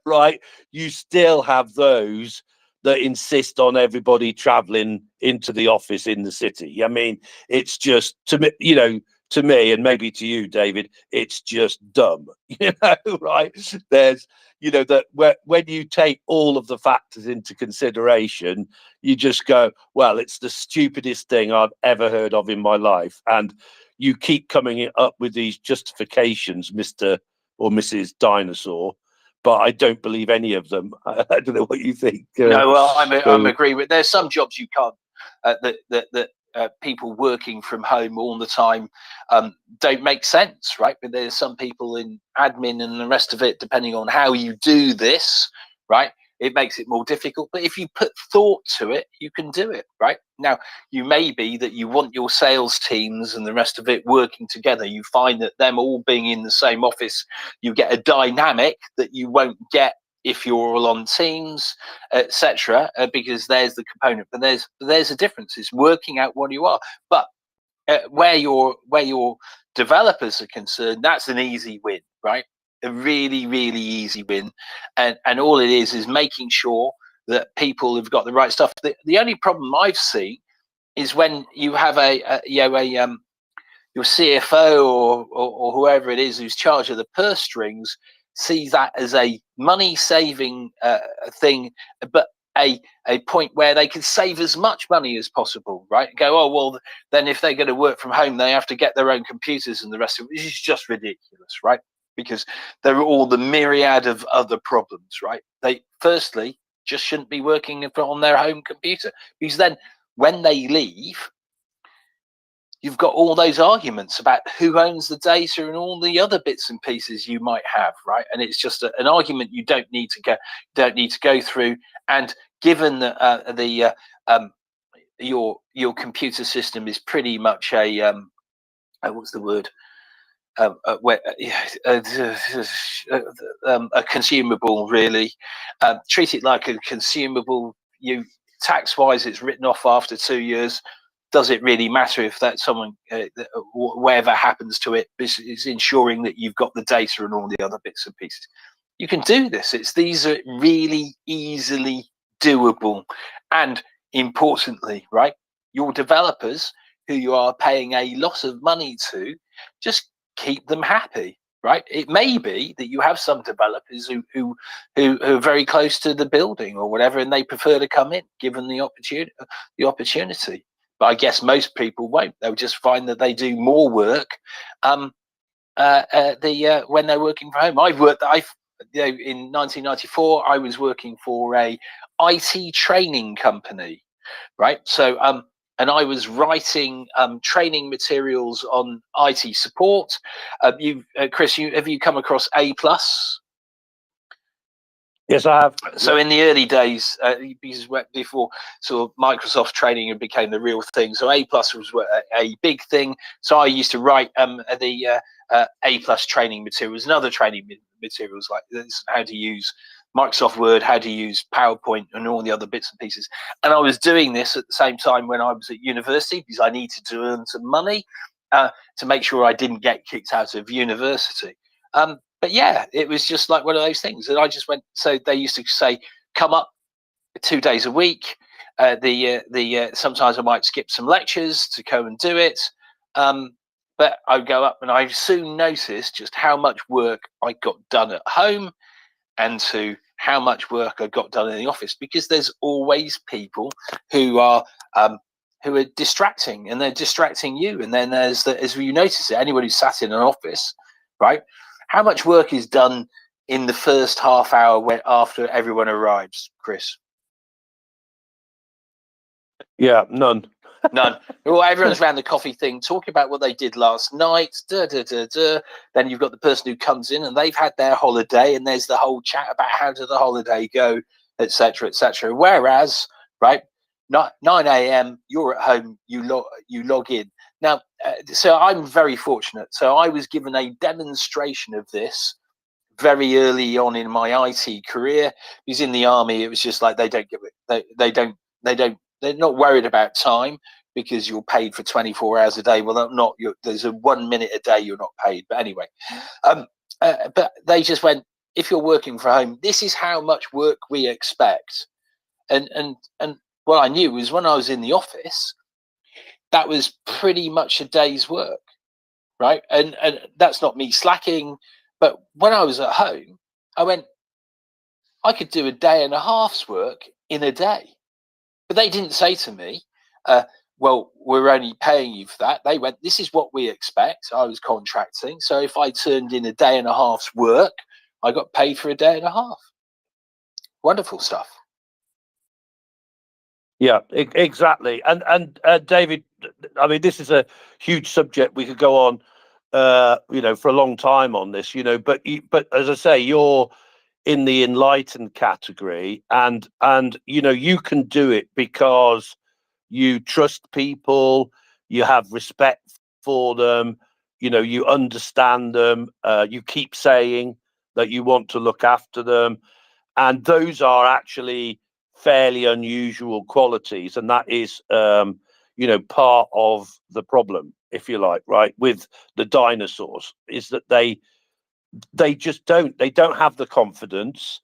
Right? You still have those that insist on everybody traveling into the office in the city. I mean, it's just, to me, you know, to me, and maybe to you, David, it's just dumb, you know, right? There's, you know, that when you take all of the factors into consideration, you just go, well, it's the stupidest thing I've ever heard of in my life. And you keep coming up with these justifications, Mr. or Mrs. Dinosaur, but I don't believe any of them. I don't know what you think. No, well, I'm agreeing with. There's some jobs you can't that people working from home all the time don't make sense, right? But there's some people in admin and the rest of it, depending on how you do this, right? It makes it more difficult. But if you put thought to it, you can do it, right? Now, you may be that you want your sales teams and the rest of it working together. You find that them all being in the same office, you get a dynamic that you won't get if you're all on Teams, etc., because there's the component. But there's a difference. It's working out what you are. But where your developers are concerned, that's an easy win, right? A really, really easy win. And all it is making sure that people have got the right stuff. The only problem I've seen is when you have your CFO or whoever it is who's charged of the purse strings sees that as a money-saving thing, but a point where they can save as much money as possible, right? Go, oh, well, then if they're going to work from home, they have to get their own computers and the rest of it. This is just ridiculous, right? because there are all the myriad of other problems, right? They firstly just shouldn't be working on their home computer, because then when they leave, you've got all those arguments about who owns the data and all the other bits and pieces you might have, right? And it's just an argument you don't need to go through. And given that your computer system is pretty much a what's the word? A consumable, really. Treat it like a consumable. You tax-wise, it's written off after 2 years. Does it really matter if that someone, whatever happens to it, is ensuring that you've got the data and all the other bits and pieces? You can do this. These are really easily doable, and importantly, right, your developers who you are paying a lot of money to, just keep them happy, right? It may be that you have some developers who are very close to the building or whatever, and they prefer to come in given the opportunity. But I guess most people won't. They'll just find that they do more work when they're working from home. In 1994, I was working for a IT training company, right? So and I was writing training materials on IT support. Chris, have you come across A+? Yes, I have. So in the early days, because before sort of Microsoft training became the real thing, so A+ was a big thing. So I used to write the A+ training materials and other training materials like this, how to use Microsoft Word, how to use PowerPoint, and all the other bits and pieces. And I was doing this at the same time when I was at university, because I needed to earn some money to make sure I didn't get kicked out of university. But yeah, it was just like one of those things. And I just went, so they used to say, come up 2 days a week. Sometimes I might skip some lectures to go and do it. But I'd go up, and I soon noticed just how much work I got done at home and to how much work I got done in the office, because there's always people who are distracting, and they're distracting you. And then there's as you notice it, anyone who sat in an office, right? How much work is done in the first half hour after everyone arrives, Chris? Yeah, none. None. Well, everyone's around the coffee thing talking about what they did last night. Then you've got the person who comes in and they've had their holiday, and there's the whole chat about how did the holiday go, etc., etc. Whereas, right, 9 a.m. you're at home, you log in. Now, so I'm very fortunate. So I was given a demonstration of this very early on in my IT career. Because in the army, it was just like they don't give it. They're not worried about time, because you're paid for 24 hours a day. Well, there's a 1 minute a day you're not paid. But anyway, but they just went, if you're working from home, this is how much work we expect. And what I knew was when I was in the office, that was pretty much a day's work, right? And that's not me slacking, but when I was at home, I went, I could do a day and a half's work in a day. But they didn't say to me, well, we're only paying you for that. They went, this is what we expect. I was contracting. So if I turned in a day and a half's work, I got paid for a day and a half. Wonderful stuff. Yeah, exactly. And David, I mean, this is a huge subject. We could go on, for a long time on this, but as I say, you're in the enlightened category, and you can do it because you trust people, you have respect for them, you understand them, you keep saying that you want to look after them, and those are actually fairly unusual qualities, and that is part of the problem, if you like, right, with the dinosaurs, is that they just don't have the confidence,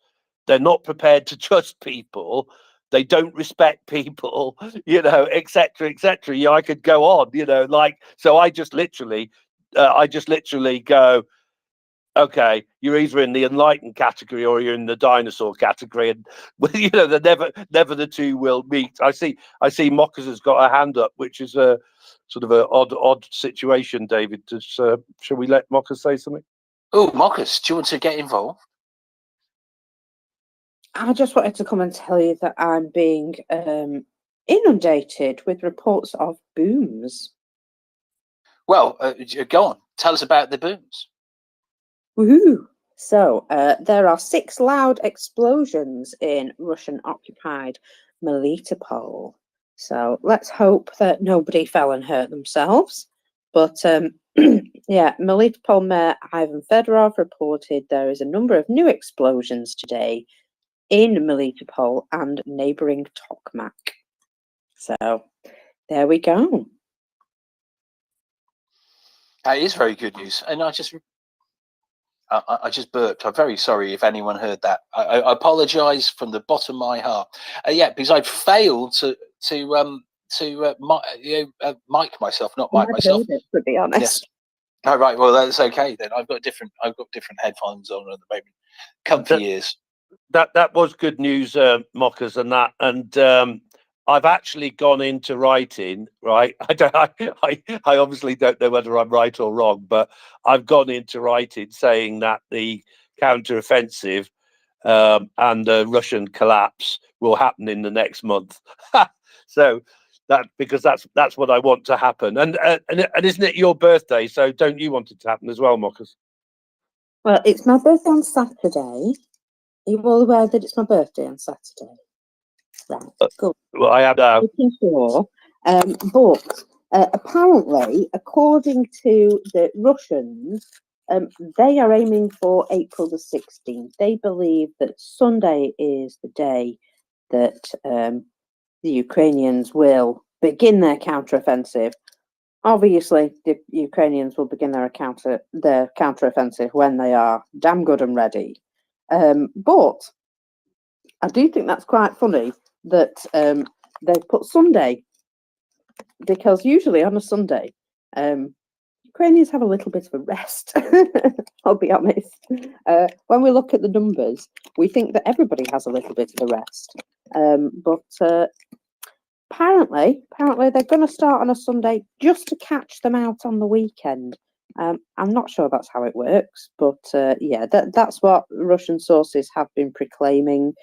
they're not prepared to trust people, they don't respect people, etc., etc. Yeah, I could go on, so I just literally go, okay, you're either in the enlightened category or you're in the dinosaur category, and they're never the two will meet. I see Mockers has got a hand up, which is a sort of an odd situation. David, shall we let Mockers say something? Oh, Marcus, do you want to get involved? I just wanted to come and tell you that I'm being inundated with reports of booms. Well, go on. Tell us about the booms. Woohoo! So there are 6 loud explosions in Russian-occupied Melitopol. So let's hope that nobody fell and hurt themselves. But yeah, Melitopol Mayor Ivan Fedorov reported there is a number of new explosions today in Melitopol and neighbouring Tokmak. So there we go. That is very good news. And I just burped. I'm very sorry if anyone heard that. I apologise from the bottom of my heart. Yeah, because I failed to mic myself, not mic myself. It, to be honest. Yes. Oh, right. Well, that's okay then. I've got different headphones on at the moment. Comfy ears. That was good news, Mockers, and that. And I've actually gone into writing, right? I obviously don't know whether I'm right or wrong, but I've gone into writing saying that the counter-offensive and the Russian collapse will happen in the next month. So because that's what I want to happen. And isn't it your birthday? So don't you want it to happen as well, Mockers? Well, it's my birthday on Saturday. Are you all aware that it's my birthday on Saturday? Right, good. Well, I am now. Sure. But apparently, according to the Russians, they are aiming for April the 16th. They believe that Sunday is the day that the Ukrainians will begin their counteroffensive. Obviously, the Ukrainians will begin their counteroffensive when they are damn good and ready. But I do think that's quite funny that they've put Sunday, because usually on a Sunday, Ukrainians have a little bit of a rest. I'll be honest. When we look at the numbers, we think that everybody has a little bit of a rest. But apparently they're going to start on a Sunday just to catch them out on the weekend. I'm not sure that's how it works, but yeah, that's what Russian sources have been proclaiming.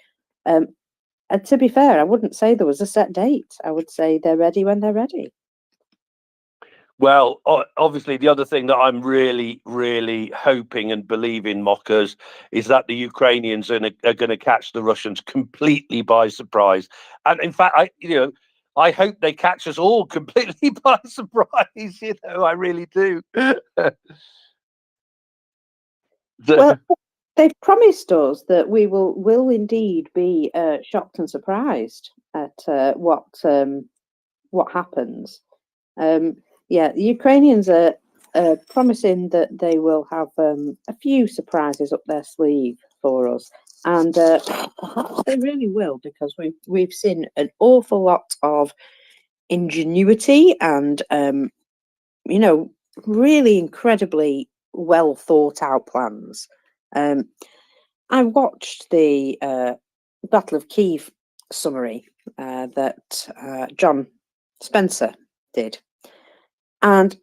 And to be fair, I wouldn't say there was a set date. I would say they're ready when they're ready. Well, obviously, the other thing that I'm really, really hoping and believing, Mockers, is that the Ukrainians are going to catch the Russians completely by surprise. And in fact, I hope they catch us all completely by surprise. I really do. Well, they've promised us that we will indeed be shocked and surprised at what happens. Yeah, the Ukrainians are promising that they will have a few surprises up their sleeve for us, and perhaps they really will, because we've seen an awful lot of ingenuity and really incredibly well thought out plans. I watched the Battle of Kiev summary that John Spencer did. And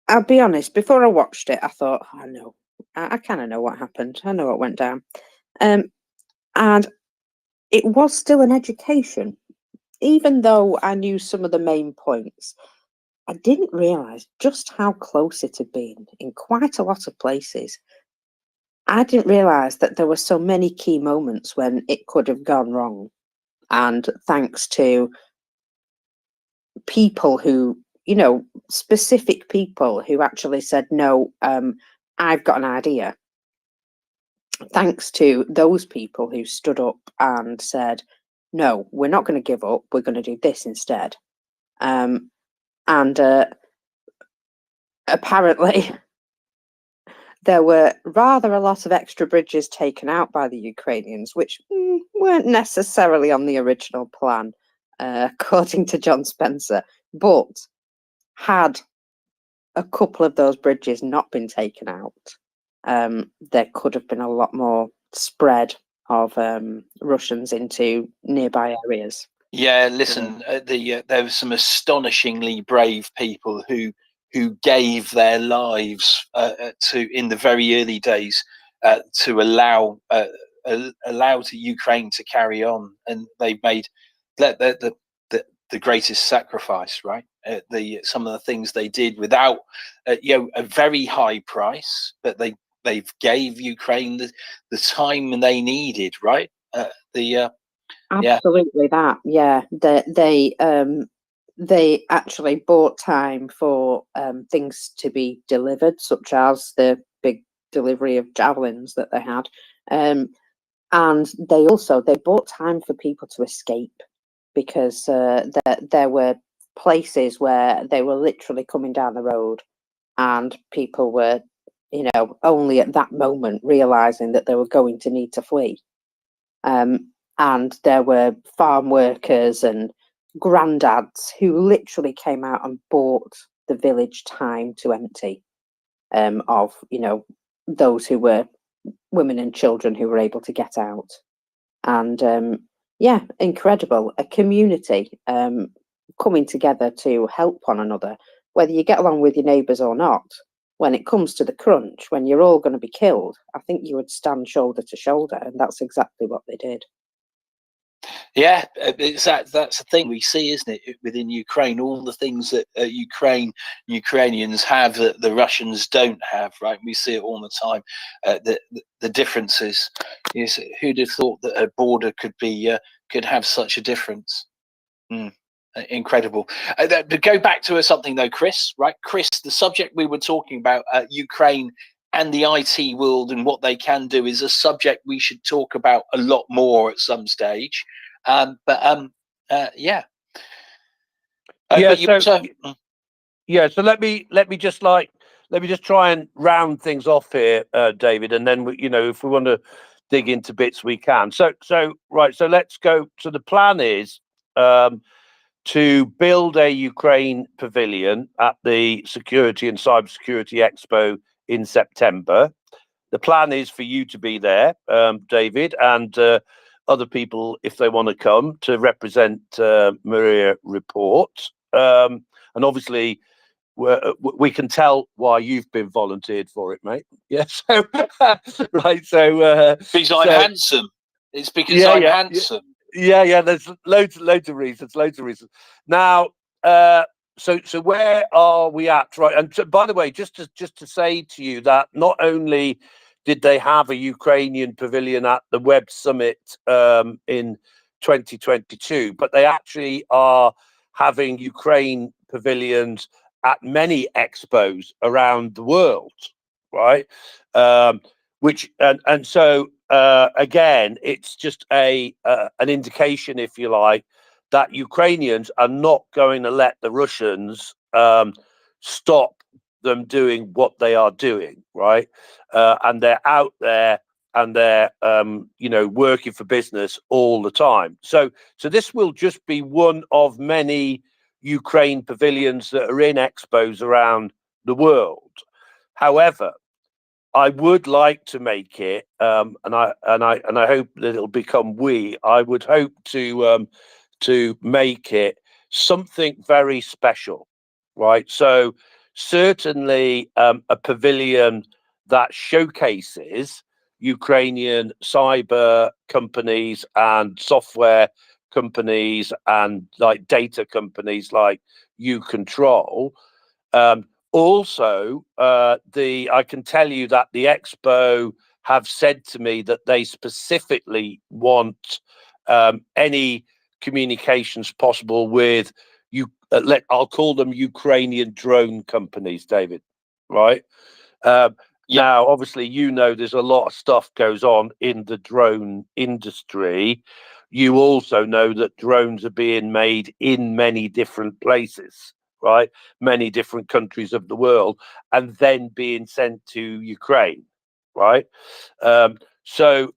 I'll be honest, before I watched it, I thought, I know, I kind of know what happened. I know what went down. And it was still an education. Even though I knew some of the main points, I didn't realise just how close it had been in quite a lot of places. I didn't realise that there were so many key moments when it could have gone wrong. And thanks to people who, specific people who actually said, no, I've got an idea. Thanks to those people who stood up and said, no, we're not going to give up. We're going to do this instead. And apparently there were rather a lot of extra bridges taken out by the Ukrainians, which weren't necessarily on the original plan, according to John Spencer. But had a couple of those bridges not been taken out, there could have been a lot more spread of Russians into nearby areas. Yeah, listen, there were some astonishingly brave people who who gave their lives in the very early days to allow Ukraine to carry on, and they've made the greatest sacrifice, right? Some of the things they did without a very high price, but they've gave Ukraine the time they needed, right? Absolutely that, yeah. They actually bought time for things to be delivered, such as the big delivery of javelins that they had, and they bought time for people to escape, because there were places where they were literally coming down the road, and people were, only at that moment realizing that they were going to need to flee. And there were farm workers and granddads who literally came out and bought the village time to empty, of those who were women and children who were able to get out. And yeah, incredible. A community coming together to help one another, whether you get along with your neighbours or not. When it comes to the crunch, when you're all going to be killed, I think you would stand shoulder to shoulder, and that's exactly what they did. Yeah, that's the thing we see, isn't it, within Ukraine? All the things that Ukrainians have that the Russians don't have, right? We see it all the time. The differences. Yes, who'd have thought that a border could have such a difference? Incredible. To go back to something though, Chris, right? Chris, the subject we were talking about, Ukraine and the IT world and what they can do, is a subject we should talk about a lot more at some stage. Yeah. So let me just try and round things off here, David, and then if we want to dig into bits, we can. So let's go. So the plan is to build a Ukraine pavilion at the Security and Cybersecurity Expo in September. The plan is for you to be there, David, and other people, if they want to come, to represent MriyaReport. And obviously, we can tell why you've been volunteered for it, mate. Yeah, so right, so because I'm handsome. It's because I'm handsome. Yeah. There's loads of reasons. Now, so where are we at? Right, and so, by the way, just to say to you that not only did they have a Ukrainian pavilion at the Web Summit in 2022, but they actually are having Ukraine pavilions at many expos around the world, right? Again, it's just an indication, if you like, that Ukrainians are not going to let the Russians stop them doing what they are doing, right? And they're out there and they're working for business all the time. So this will just be one of many Ukraine pavilions that are in expos around the world. However, I would like to make it, and I hope that it'll become I would hope to make it something very special, right? So certainly a pavilion that showcases Ukrainian cyber companies and software companies and like data companies like YouControl. Also, I can tell you that the Expo have said to me that they specifically want any communications possible with I'll call them Ukrainian drone companies, David. Right? Now, obviously, there's a lot of stuff goes on in the drone industry. You also know that drones are being made in many different places, right? Many different countries of the world, and then being sent to Ukraine, right? So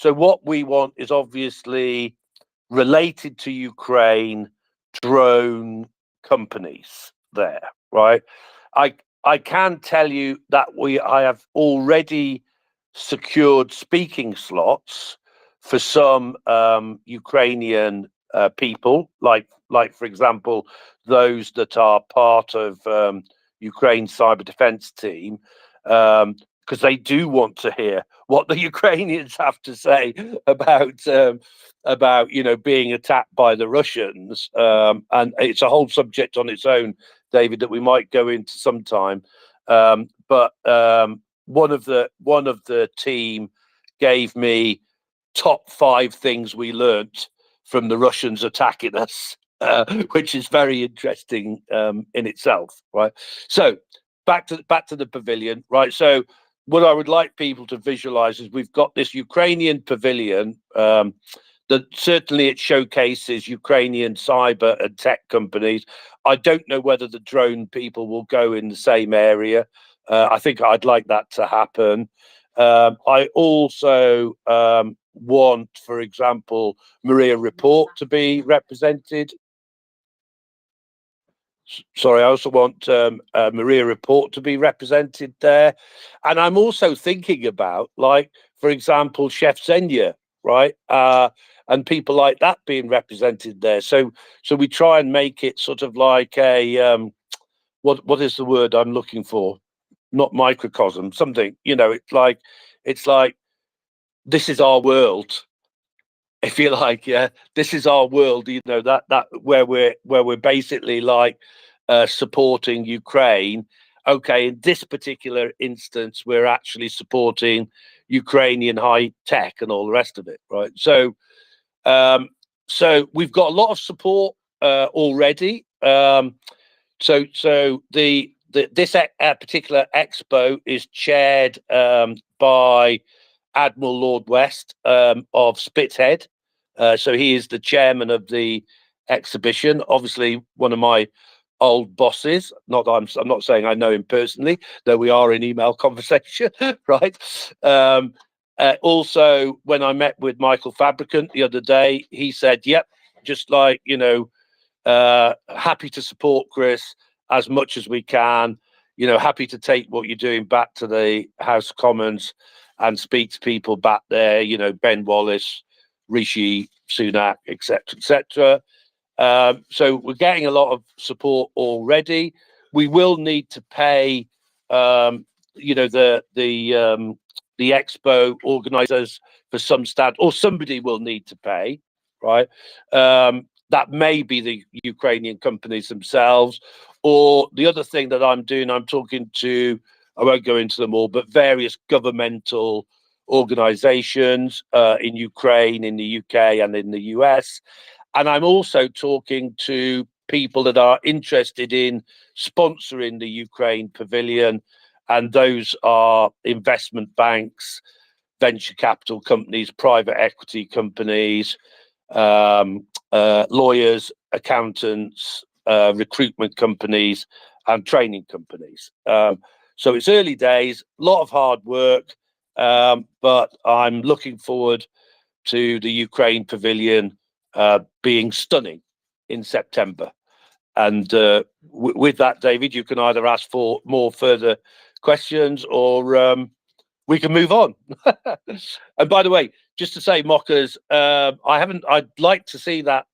what we want is obviously related to Ukraine drone companies there, right? I can tell you that I have already secured speaking slots for some Ukrainian people, like for example, those that are part of Ukraine's cyber defense team, because they do want to hear what the Ukrainians have to say about being attacked by the Russians, and it's a whole subject on its own, David, that we might go into sometime. But one of the team gave me top 5 things we learnt from the Russians attacking us, which is very interesting in itself, right? So back to the pavilion, right? So what I would like people to visualize is we've got this Ukrainian pavilion that certainly it showcases Ukrainian cyber and tech companies. I don't know whether the drone people will go in the same area. I think I'd like that to happen. I also want, for example, MriyaReport to be represented. Sorry, I also want MriyaReport to be represented there. And I'm also thinking about, like, for example, Chef Zenya, right? And people like that being represented there. So we try and make it sort of like a, what is the word I'm looking for? Not microcosm, something, it's like this is our world, if you like. Yeah, this is our world, that where we're basically like supporting Ukraine. Okay, in this particular instance, we're actually supporting Ukrainian high tech and all the rest of it, right? So we've got a lot of support already. So this particular expo is chaired by Admiral Lord West of Spithead. So he is the chairman of the exhibition. Obviously, one of my old bosses. I'm not saying I know him personally, though we are in email conversation, right? Also, when I met with Michael Fabricant the other day, he said, "Yep, just like happy to support Chris as much as we can. Happy to take what you're doing back to the House of Commons and speak to people back there. Ben Wallace, Rishi Sunak, etc., etc." So we're getting a lot of support already. We will need to pay, the expo organisers for some stand, or somebody will need to pay, right? That may be the Ukrainian companies themselves, or the other thing that I'm doing, I'm talking to, I won't go into them all, but various governmental organisations in Ukraine, in the UK, and in the US. And I'm also talking to people that are interested in sponsoring the Ukraine Pavilion, and those are investment banks, venture capital companies, private equity companies, lawyers, accountants, recruitment companies, and training companies. So it's early days, a lot of hard work, but I'm looking forward to the Ukraine Pavilion being stunning in September. And with that, David, you can either ask for more further questions, or we can move on. And by the way, just to say, mockers, I'd like to see that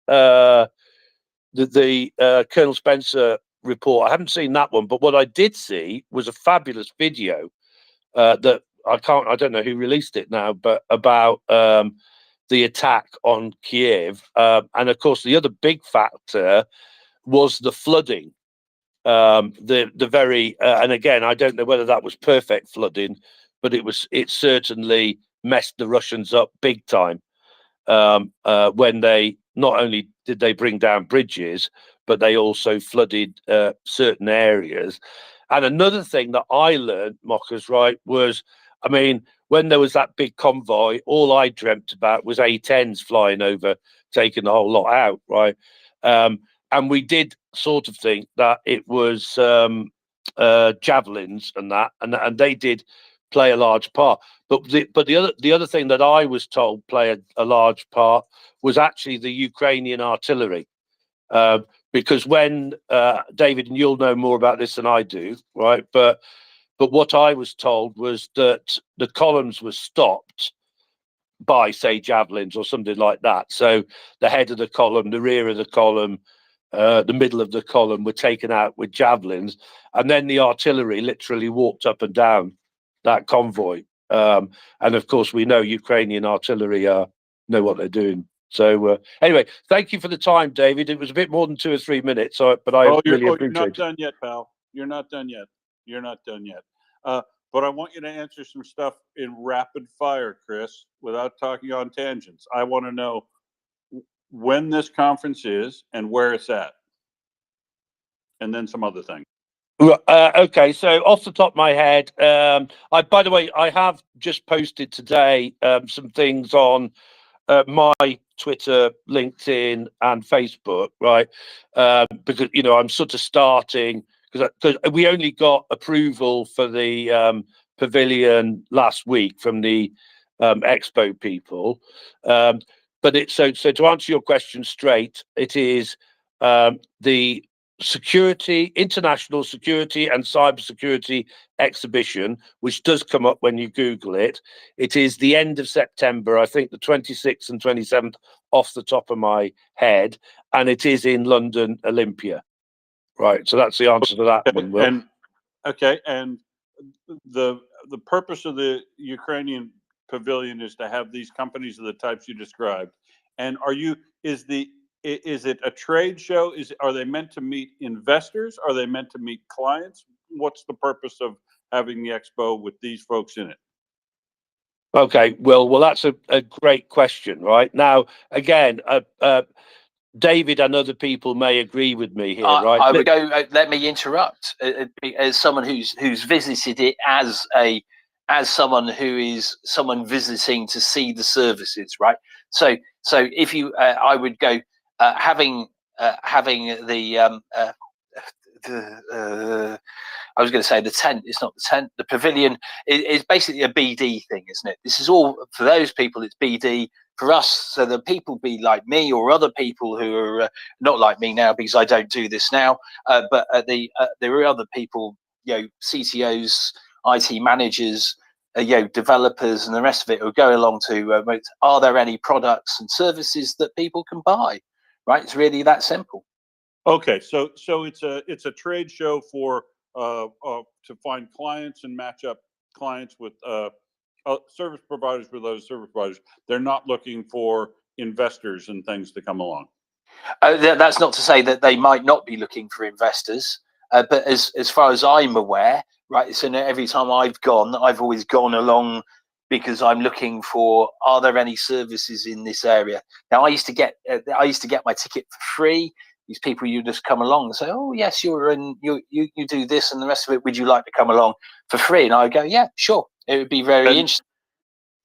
the Colonel Spencer report. I haven't seen that one, but what I did see was a fabulous video that I don't know who released it now, but about the attack on Kiev. And of course, the other big factor was the flooding. The very and again, I don't know whether that was perfect flooding, but it certainly messed the Russians up big time when they not only did they bring down bridges, but they also flooded certain areas. And another thing that I learned, mockers, right, was, I mean, when there was that big convoy, all I dreamt about was A-10s flying over, taking the whole lot out, right? And we did sort of think that it was javelins and that, and they did play a large part. But the other thing that I was told played a large part was actually the Ukrainian artillery. Because when David, and you'll know more about this than I do, right? But what I was told was that the columns were stopped buy, say, javelins or something like that. So the head of the column, the rear of the column, the middle of the column were taken out with javelins, and then the artillery literally walked up and down that convoy. And of course, we know Ukrainian artillery know what they're doing. So anyway, thank you for the time, David. It was a bit more than 2 or 3 minutes, but I really you're appreciate not it. done yet, pal. You're not done yet. You're not done yet. But I want you to answer some stuff in rapid fire, Chris, without talking on tangents. I want to know when this conference is and where it's at, and then some other things. Okay, so off the top of my head, by the way, I have just posted today some things on my Twitter, LinkedIn, and Facebook, right? Because I'm sort of starting because we only got approval for the pavilion last week from the expo people. But it's so to answer your question straight, it is the international security and cybersecurity exhibition, which does come up when you Google it. It is the end of September, I think the 26th and 27th off the top of my head, and it is in London Olympia. Right, so that's the answer to that one, Will. And the purpose of the Ukrainian pavilion is to have these companies of the types you described. And is it a trade show? Are they meant to meet investors? Are they meant to meet clients? What's the purpose of having the expo with these folks in it? Okay, well, that's a great question, right? Now, again, David and other people may agree with me here, right? I would go. Let me interrupt. As someone who's visited it as someone who is someone visiting to see the services, right? So if you, I would go having the I was going to say the tent. It's not the tent. The pavilion is basically a BD thing, isn't it? This is all for those people. It's BD. For us, so that people be like me or other people who are not like me now, because I don't do this now. But there are other people, CTOs, IT managers, developers, and the rest of it who go along to. Are there any products and services that people can buy? Right, it's really that simple. Okay, so it's a trade show for to find clients and match up clients with service providers with other service providers. They're not looking for investors and things to come along. That's not to say that they might not be looking for investors, but as far as I'm aware, right. So every time I've gone, I've always gone along because I'm looking for, are there any services in this area? Now I used to get my ticket for free. These people, you just come along and say, oh yes, you're in, you do this and the rest of it. Would you like to come along for free? And I go, yeah, sure. It would be very interesting.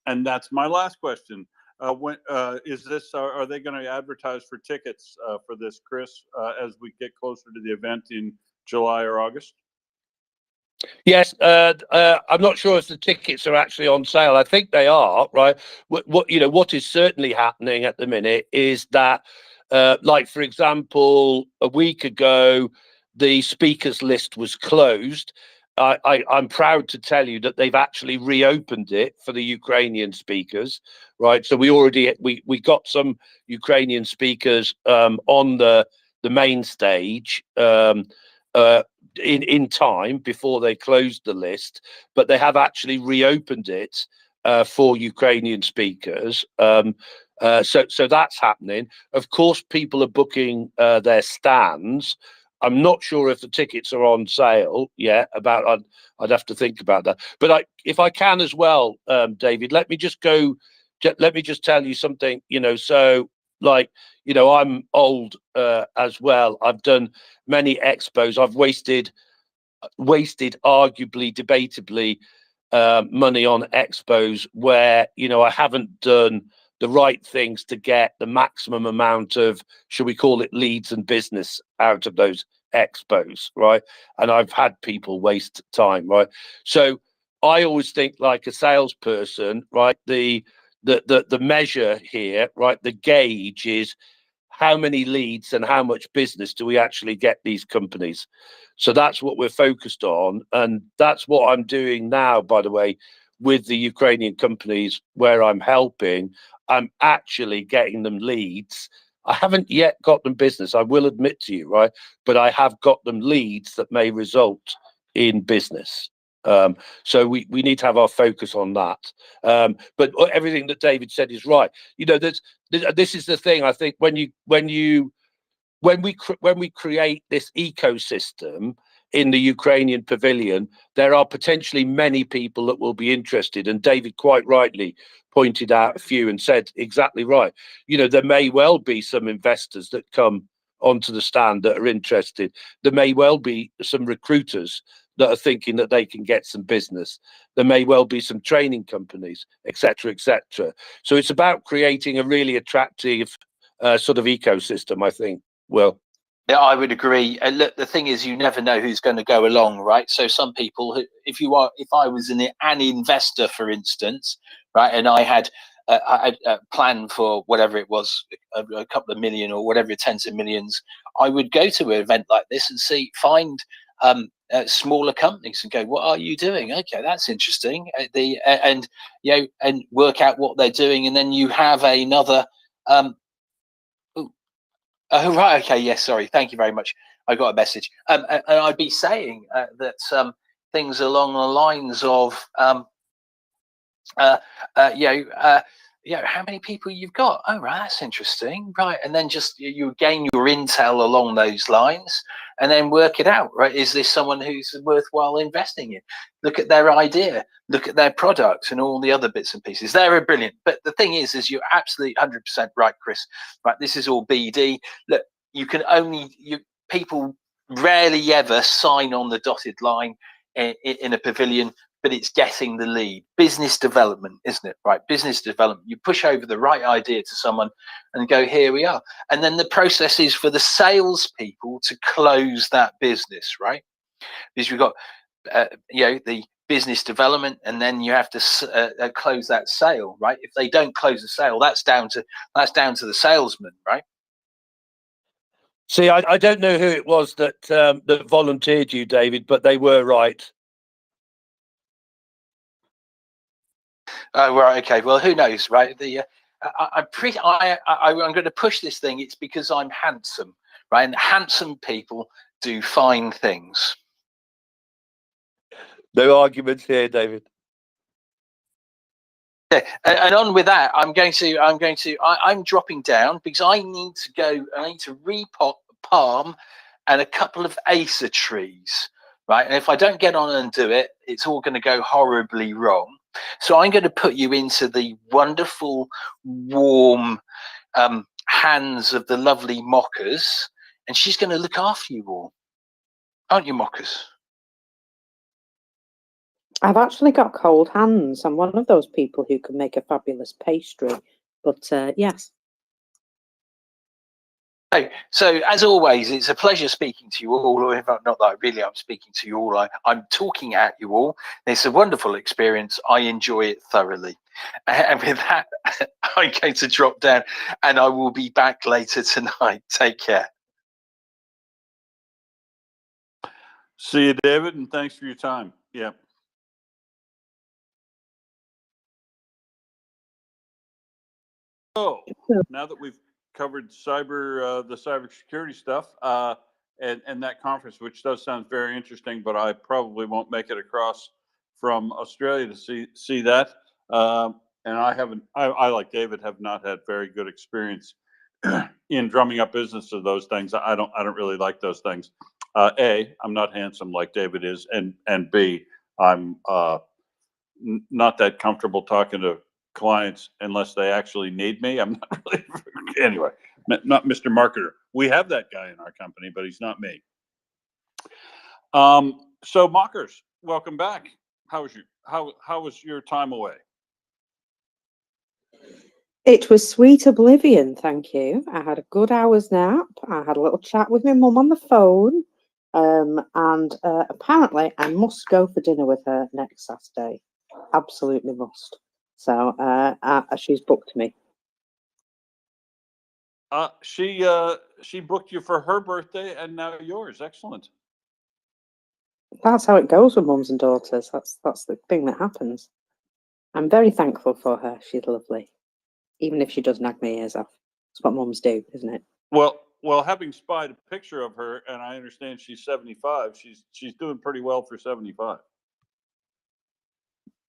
And that's my last question. When is this? Are they going to advertise for tickets for this, Chris, as we get closer to the event in July or August? Yes, I'm not sure if the tickets are actually on sale. I think they are, right? What is certainly happening at the minute is that, like for example, a week ago, the speakers list was closed. I'm proud to tell you that they've actually reopened it for the Ukrainian speakers, right? So we got some Ukrainian speakers on the main stage. In time before they closed the list, but they have actually reopened it for Ukrainian speakers. So that's happening. Of course, people are booking their stands. I'm not sure if the tickets are on sale yet. I'd have to think about that. But if I can as well, David, let me just tell you something. So I'm old as well. I've done many expos. I've wasted arguably, debatably, money on expos where I haven't done the right things to get the maximum amount of, should we call it, leads and business out of those expos, right? And I've had people waste time, right? So I always think, like a salesperson, right? The measure here, right? The gauge is how many leads and how much business do we actually get these companies. So that's what we're focused on, and that's what I'm doing now, by the way, with the Ukrainian companies where I'm helping, I'm actually getting them leads. I haven't yet got them business, I will admit to you, right? But I have got them leads that may result in business. So we need to have our focus on that. But everything that David said is right. You know, this is the thing. I think when we create this ecosystem in the Ukrainian pavilion, there are potentially many people that will be interested. And David quite rightly pointed out a few and said exactly right. You know, there may well be some investors that come onto the stand that are interested. There may well be some recruiters that are thinking that they can get some business. There may well be some training companies, etc., etc. So it's about creating a really attractive sort of ecosystem, I think. Well, yeah, I would agree. And look, the thing is, you never know who's going to go along, right? So some people, if I was an investor, for instance, right, and I had a plan for whatever it was, a couple of million or whatever, tens of millions, I would go to an event like this and find smaller companies and go, what are you doing? Okay, that's interesting. And work out what they're doing, and then you have another. Oh, right. Okay. Yes. Sorry. Thank you very much. I got a message. And I'd be saying that things along the lines of, how many people you've got? Oh, right. That's interesting. Right. And then just you gain your intel along those lines and then work it out. Right. Is this someone who's worthwhile investing in? Look at their idea, look at their product and all the other bits and pieces. They're brilliant. But the thing is you're absolutely 100% right, Chris. Right. This is all BD. Look, people rarely ever sign on the dotted line in a pavilion, but it's getting the lead. Business development, isn't it? Right. Business development. You push over the right idea to someone and go, here we are. And then the process is for the salespeople to close that business, right? Because you've got, the business development, and then you have to close that sale, right? If they don't close the sale, that's down to the salesman, right? See, I don't know who it was that volunteered you, David, but they were right. Oh, right. Okay. Well, who knows, right? I'm going to push this thing. It's because I'm handsome, right? And handsome people do fine things. No arguments here, David. Yeah, and on with that, I'm dropping down because I need to go. I need to repot palm and a couple of acer trees, right? And if I don't get on and do it, it's all going to go horribly wrong. So I'm going to put you into the wonderful, warm hands of the lovely Mockers, and she's going to look after you all, aren't you, Mockers? I've actually got cold hands. I'm one of those people who can make a fabulous pastry, but yes. So as always, it's a pleasure speaking to you all, or not that I really am speaking to you all, I'm talking at you all. It's a wonderful experience. I enjoy it thoroughly. And with that, I'm going to drop down and I will be back later tonight. Take care. See you, David, and thanks for your time. Yeah. So now that we've covered the cybersecurity stuff, and that conference, which does sound very interesting, but I probably won't make it across from Australia to see that. And I like David have not had very good experience in drumming up business of those things. I don't really like those things. A, I'm not handsome like David is, and B, I'm not that comfortable talking to clients unless they actually need me. I'm not really anyway. Not Mr. Marketer. We have that guy in our company, but he's not me. So Mockers, welcome back. How was your time away? It was sweet oblivion, thank you. I had a good hour's nap. I had a little chat with my mum on the phone. And apparently I must go for dinner with her next Saturday. Absolutely must. So she's booked me. She booked you for her birthday and now yours. Excellent. That's how it goes with mums and daughters. That's the thing that happens. I'm very thankful for her. She's lovely, even if she does nag my ears off. That's what mums do, isn't it? Well, having spied a picture of her, and I understand she's 75. She's doing pretty well for 75.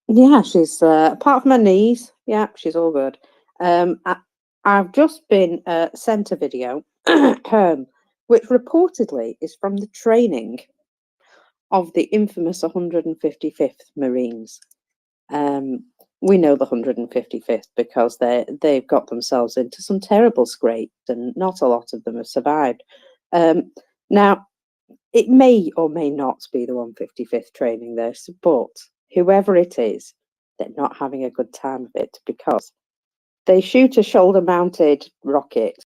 Yeah, she's apart from her knees. Yeah, she's all good. I've just been sent a video, which reportedly is from the training of the infamous 155th Marines. We know the 155th because they've got themselves into some terrible scrapes, and not a lot of them have survived. Now, it may or may not be the 155th training this, but whoever it is, they're not having a good time of it because they shoot a shoulder-mounted rocket,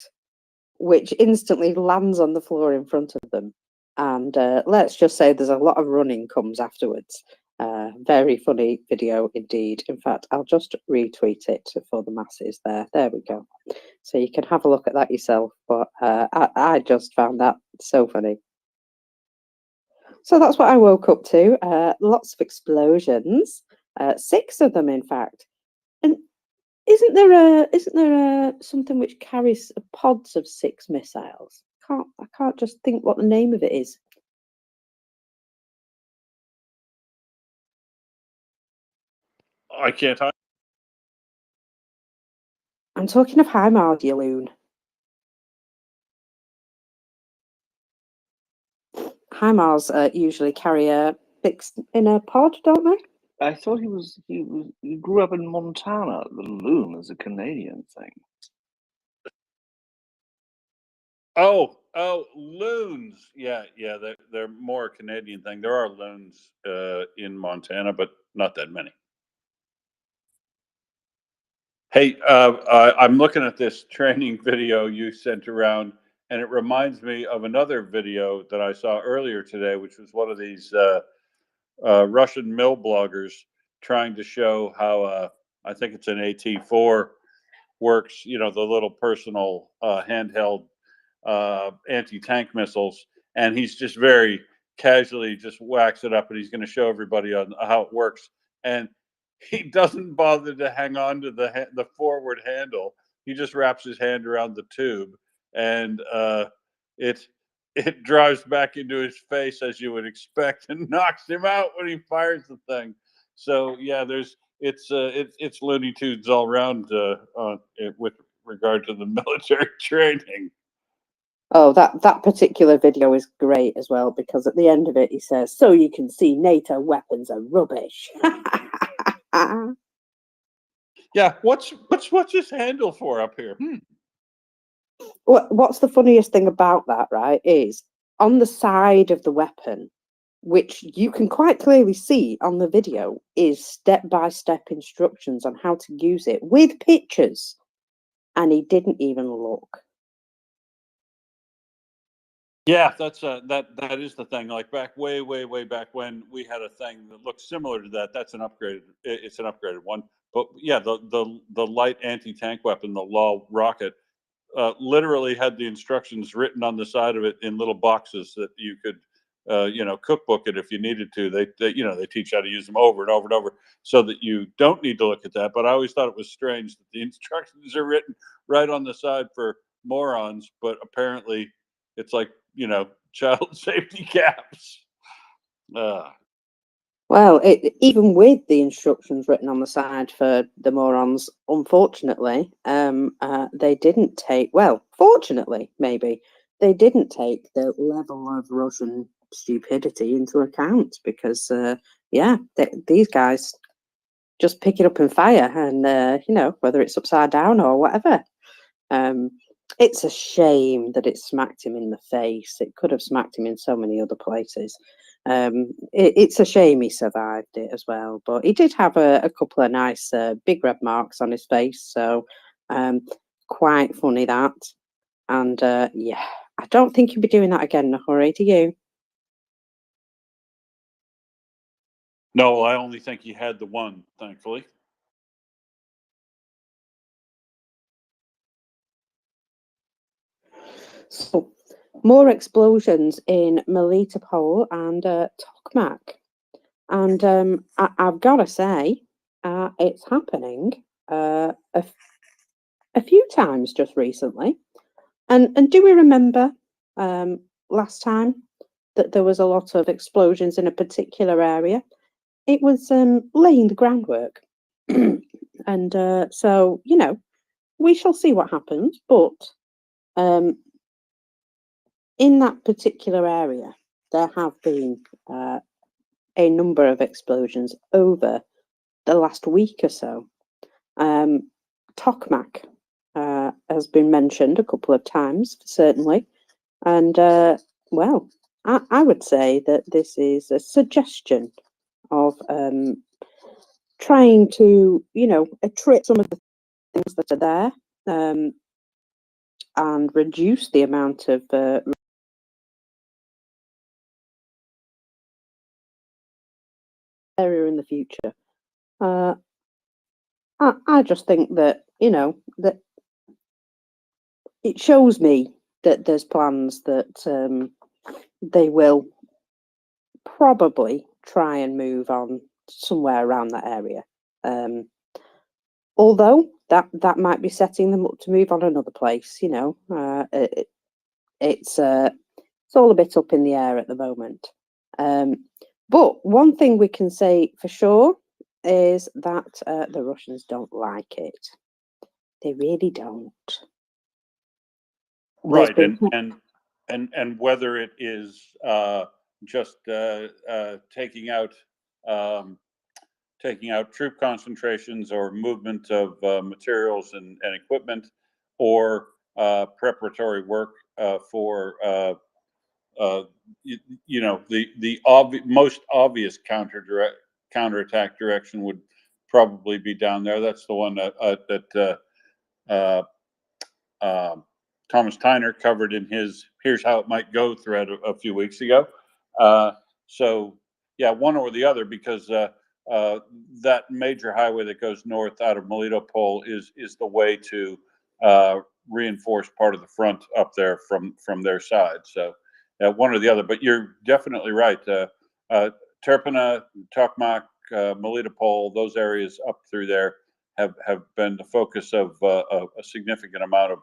which instantly lands on the floor in front of them. And let's just say there's a lot of running comes afterwards. Very funny video indeed. In fact, I'll just retweet it for the masses there. There we go. So you can have a look at that yourself. But I just found that so funny. So that's what I woke up to. Lots of explosions. 6 of them, in fact. And isn't there something which carries pods of 6 missiles? I can't just think what the name of it is. I can't. I'm talking of HIMARS, you loon. HIMARS usually carry a 6 in a pod, don't they? I thought he grew up in Montana. The loon is a Canadian thing. Oh, loons. Yeah, they're more a Canadian thing. There are loons in Montana, but not that many. Hey, I'm looking at this training video you sent around, and it reminds me of another video that I saw earlier today, which was one of these Russian mill bloggers trying to show how I think it's an AT4 works. You know, the little personal handheld anti-tank missiles, and he's just very casually just whacks it up, and he's going to show everybody on how it works. And he doesn't bother to hang on to the forward handle. He just wraps his hand around the tube, and it drives back into his face as you would expect, and knocks him out when he fires the thing. So yeah, it's Looney Tunes all around with regard to the military training. Oh, that particular video is great as well because at the end of it he says, "So you can see NATO weapons are rubbish." Yeah, what's his handle for up here? What's the funniest thing about that, right, is on the side of the weapon, which you can quite clearly see on the video, is step-by-step instructions on how to use it with pictures, and he didn't even look. Yeah, that's that is the thing. Like back way back when we had a thing that looked similar to that. That's an upgraded. It's an upgraded one. But yeah, the light anti-tank weapon, the Law rocket, literally had the instructions written on the side of it in little boxes that you could, cookbook it if you needed to. They they teach how to use them over and over and over, so that you don't need to look at that. But I always thought it was strange that the instructions are written right on the side for morons, but apparently it's like child safety caps. Well, even with the instructions written on the side for the morons, unfortunately, they didn't take. Well, fortunately, maybe they didn't take the level of Russian stupidity into account because, these guys just pick it up and fire, and whether it's upside down or whatever. It's a shame that it smacked him in the face. It could have smacked him in so many other places. It's a shame he survived it as well, but he did have a couple of nice big red marks on his face, so quite funny that. And I don't think he'll be doing that again in a hurry, do you? No, I only think he had the one, thankfully. So, more explosions in Melitopol and Tokmak. And I've got to say, it's happening a few times just recently. And do we remember last time that there was a lot of explosions in a particular area? It was laying the groundwork. And so, you know, we shall see what happens. But in that particular area, there have been a number of explosions over the last week or so. Tokmak has been mentioned a couple of times, certainly. And, well, I would say that this is a suggestion of trying to, you know, attrit some of the things that are there and reduce the amount of area in the future. I just think that, you know, that it shows me that there's plans that they will probably try and move on somewhere around that area. Although that might be setting them up to move on another place, you know. It's all a bit up in the air at the moment. But one thing we can say for sure is that the Russians don't like it. They really don't. Right, and whether it is just taking out troop concentrations or movement of materials and equipment, or preparatory work for you know, the most obvious counterattack direction would probably be down there. That's the one that Thomas Tyner covered in his "Here's How It Might Go" thread a few weeks ago. So yeah, one or the other, because that major highway that goes north out of Melitopol is the way to reinforce part of the front up there from their side. So one or the other. But you're definitely right. Terpina, Tokmak, Melitopol, those areas up through there have been the focus of a significant amount of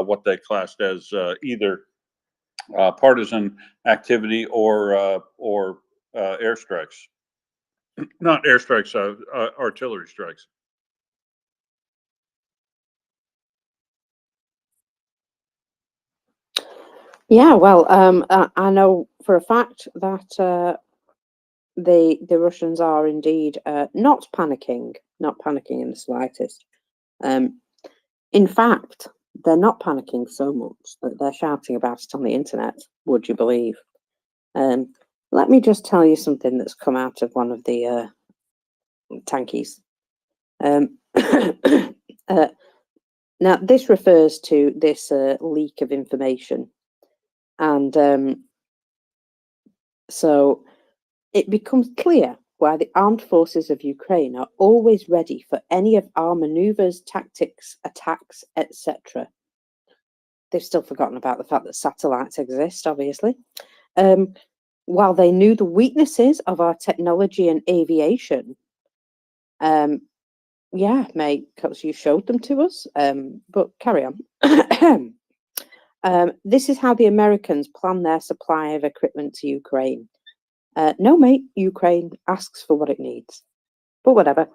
what they classed as either partisan activity or airstrikes. Not airstrikes, artillery strikes. Yeah, well, I know for a fact that the Russians are indeed not panicking in the slightest. In fact, they're not panicking so much that they're shouting about it on the internet, would you believe? Let me just tell you something that's come out of one of the tankies. Now, this refers to this leak of information. And so it becomes clear why the armed forces of Ukraine are always ready for any of our maneuvers, tactics, attacks, etc. They've still forgotten about the fact that satellites exist, obviously. While they knew the weaknesses of our technology and aviation, yeah, mate, because you showed them to us, but carry on. This is how the Americans plan their supply of equipment to Ukraine. No, mate, Ukraine asks for what it needs. But whatever.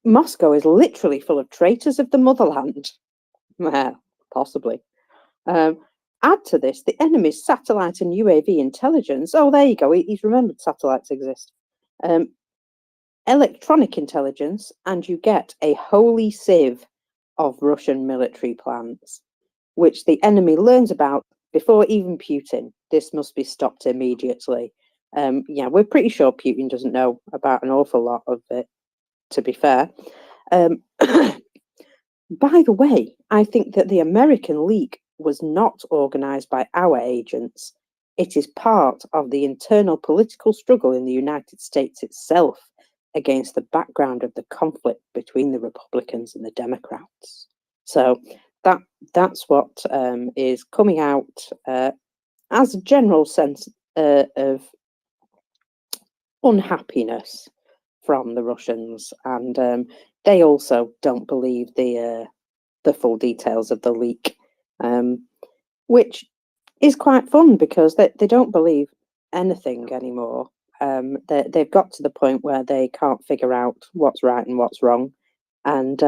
Moscow is literally full of traitors of the motherland. Well, possibly. Add to this the enemy's satellite and UAV intelligence. Oh, there you go. He's remembered satellites exist. Electronic intelligence, and you get a holy sieve of Russian military plans, which the enemy learns about before even Putin. This must be stopped immediately. Yeah, we're pretty sure Putin doesn't know about an awful lot of it, to be fair. By the way, I think that the American leak was not organized by our agents. It is part of the internal political struggle in the United States itself against the background of the conflict between the Republicans and the Democrats. So that's what is coming out as a general sense of unhappiness from the Russians, and they also don't believe the full details of the leak, which is quite fun because they don't believe anything anymore. They've got to the point where they can't figure out what's right and what's wrong, and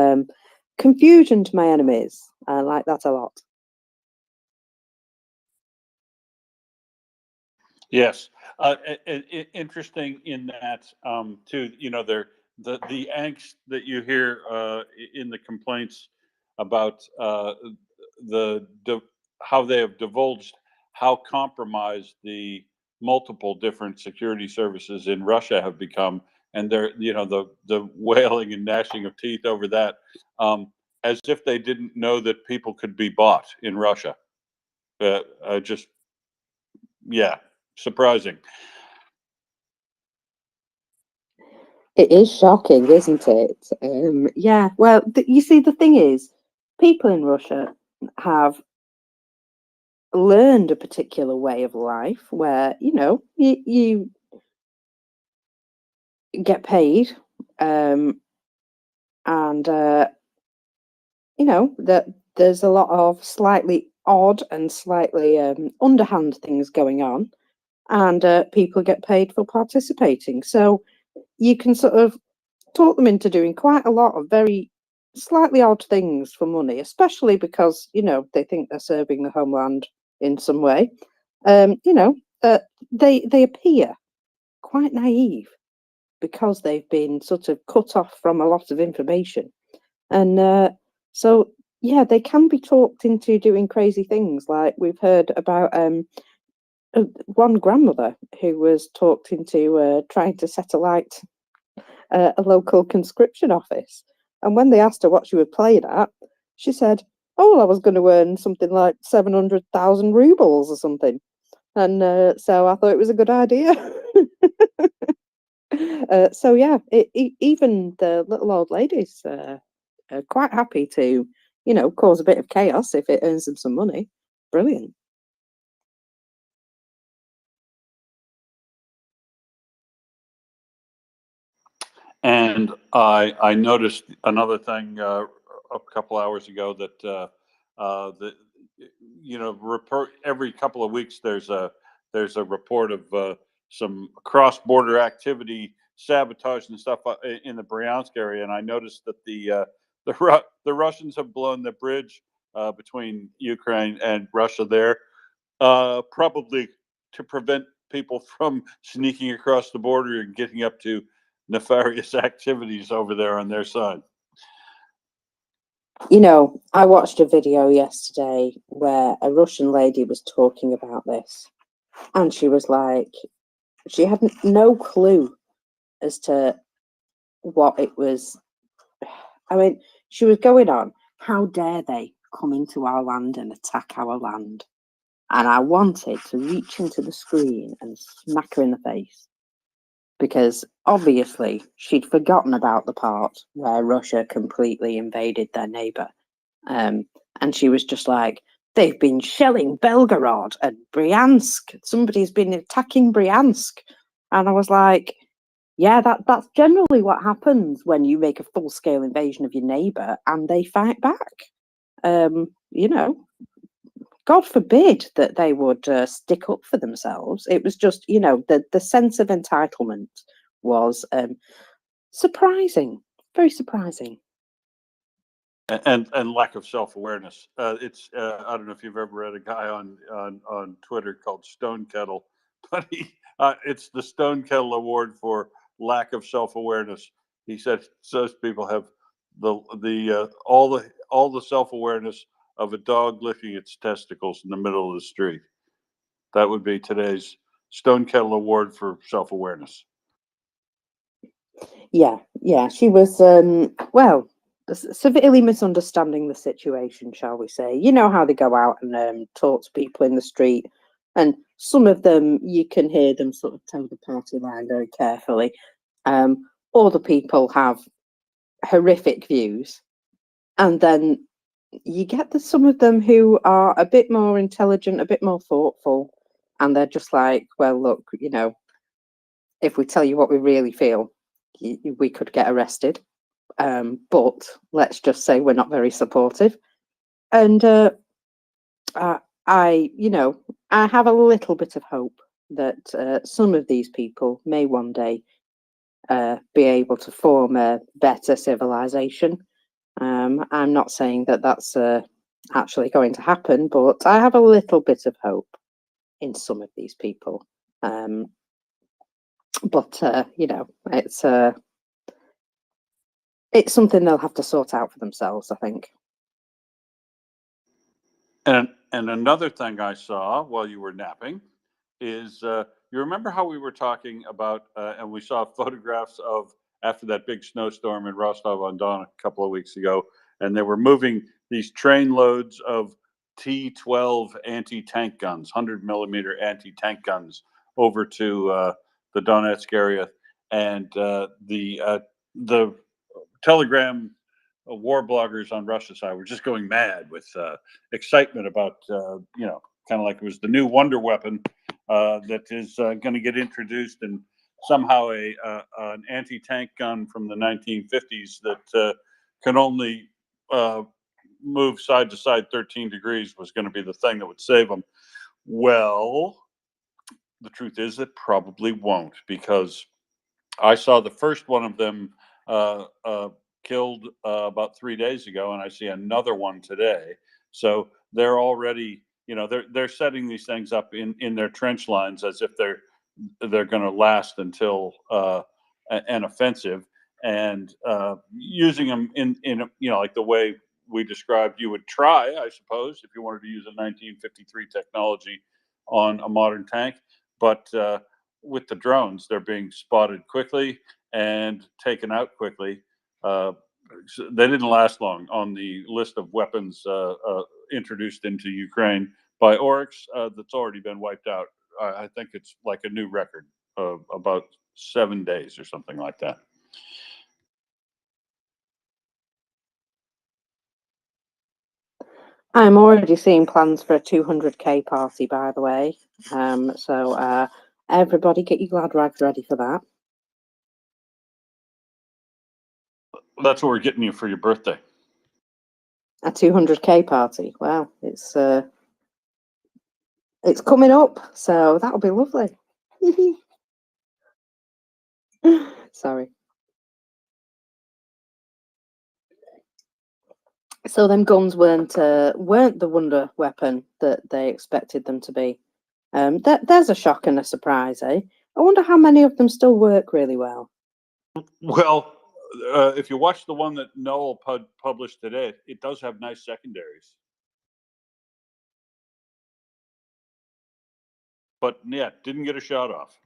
confusion to my enemies. I like that a lot. Yes, interesting in that too. You know, the angst that you hear in the complaints about how they have divulged how compromised the multiple different security services in Russia have become, and they're the wailing and gnashing of teeth over that, as if they didn't know that people could be bought in Russia. Just yeah, surprising. It is shocking, isn't it? Yeah. Well, you see, the thing is, people in Russia have learned a particular way of life where you get paid, and that there's a lot of slightly odd and slightly underhand things going on, and people get paid for participating. So you can sort of talk them into doing quite a lot of very slightly odd things for money, especially because they think they're serving the homeland in some way. They appear quite naive because they've been sort of cut off from a lot of information, and so yeah, they can be talked into doing crazy things. Like we've heard about one grandmother who was talked into trying to set alight a local conscription office. And when they asked her what she would play it at, she said, "Oh, well, I was going to earn something like 700,000 rubles or something." And so I thought it was a good idea. So yeah, even the little old ladies are quite happy to, cause a bit of chaos if it earns them some money. Brilliant. And I noticed another thing a couple hours ago that report every couple of weeks there's a report of some cross border activity, sabotage and stuff in the Bryansk area, and I noticed that the Russians have blown the bridge between Ukraine and Russia there, probably to prevent people from sneaking across the border and getting up to nefarious activities over there on their side. I watched a video yesterday where a Russian lady was talking about this, and she was like, she had no clue as to what it was. I mean, she was going on, how dare they come into our land and attack our land? And I wanted to reach into the screen and smack her in the face, because obviously she'd forgotten about the part where Russia completely invaded their neighbor. And she was just like, they've been shelling Belgorod and Bryansk. Somebody's been attacking Bryansk. And I was like, yeah, that's generally what happens when you make a full-scale invasion of your neighbor and they fight back. God forbid that they would stick up for themselves. It was just, the sense of entitlement was surprising, very surprising. And lack of self-awareness. It's I don't know if you've ever read a guy on Twitter called Stone Kettle, but it's the Stone Kettle Award for lack of self-awareness. He said those people have all the self-awareness of a dog licking its testicles in the middle of the street. That would be today's Stone Kettle Award for self-awareness. Yeah, she was severely misunderstanding the situation, shall we say. You know how they go out and talk to people in the street, and some of them you can hear them sort of toe the party line very carefully. Other people have horrific views, and then you get some of them who are a bit more intelligent, a bit more thoughtful, and they're just like, well, look, if we tell you what we really feel, we could get arrested. But let's just say we're not very supportive. And I have a little bit of hope that some of these people may one day be able to form a better civilization. I'm not saying that that's actually going to happen, but I have a little bit of hope in some of these people. But it's something they'll have to sort out for themselves, I think. And another thing I saw while you were napping is you remember how we were talking about and we saw photographs of after that big snowstorm in Rostov-on-Don a couple of weeks ago, and they were moving these train loads of T-12 anti-tank guns, 100mm anti-tank guns, over to the Donetsk area, and the Telegram war bloggers on Russia's side were just going mad with excitement about, kind of like it was the new wonder weapon that is going to get introduced, and somehow an anti-tank gun from the 1950s that can only move side to side 13 degrees was going to be the thing that would save them. Well, the truth is it probably won't, because I saw the first one of them killed about 3 days ago, and I see another one today. So they're already, they're setting these things up in their trench lines as if they're going to last until an offensive, and using them in like the way we described you would try, I suppose, if you wanted to use a 1953 technology on a modern tank. But with the drones, they're being spotted quickly and taken out quickly. They didn't last long on the list of weapons introduced into Ukraine by Oryx that's already been wiped out. I think it's like a new record of about 7 days or something like that. I'm already seeing plans for a 200k party, by the way. So everybody get your glad rags ready for that. That's what we're getting you for your birthday. A 200k party. Wow, it's coming up, so that'll be lovely. Sorry. So them guns weren't the wonder weapon that they expected them to be. There's a shock and a surprise, eh? I wonder how many of them still work really well. Well, if you watch the one that Noel published today, it does have nice secondaries. But yeah, didn't get a shot off.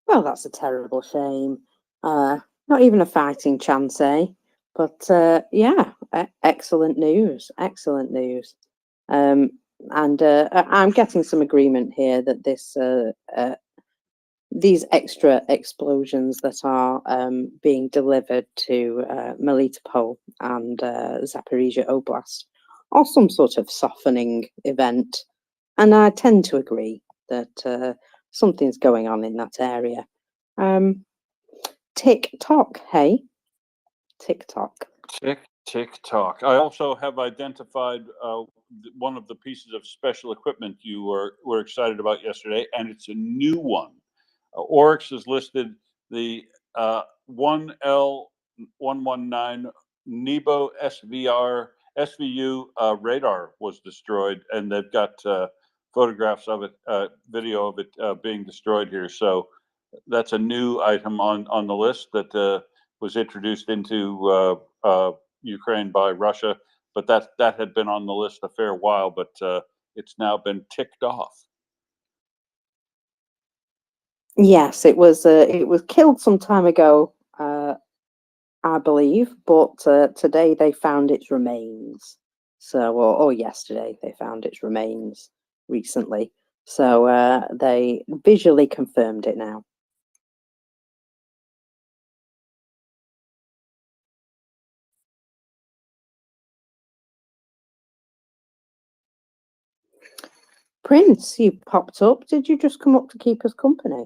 Well, that's a terrible shame. Not even a fighting chance, eh? But yeah, excellent news. Excellent news. And I'm getting some agreement here that these extra explosions that are being delivered to Melitopol and Zaporizhia Oblast are some sort of softening event. And I tend to agree that something's going on in that area. Tick-tock, hey? Tick-tock. Tick-tock. I also have identified one of the pieces of special equipment you were excited about yesterday, and it's a new one. Oryx has listed the 1L119 Nebo SVU radar was destroyed, and they've got photographs of it, video of it being destroyed here. So that's a new item on the list that was introduced into Ukraine by Russia, but that had been on the list a fair while, but it's now been ticked off. Yes, it was killed some time ago, I believe, but today they found its remains. So, or yesterday they found its remains recently. So they visually confirmed it now. Prince, you popped up. Did you just come up to keep us company?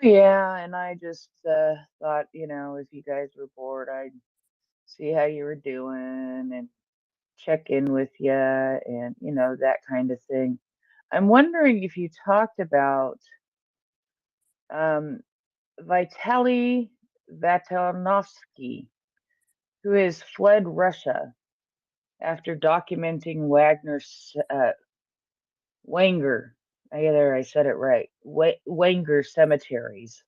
Yeah, and I just thought, if you guys were bored, I'd see how you were doing and check in with you and, that kind of thing. I'm wondering if you talked about um, Vitaly Vatanovsky, who has fled Russia after documenting Wenger. I said it right. Wenger cemeteries.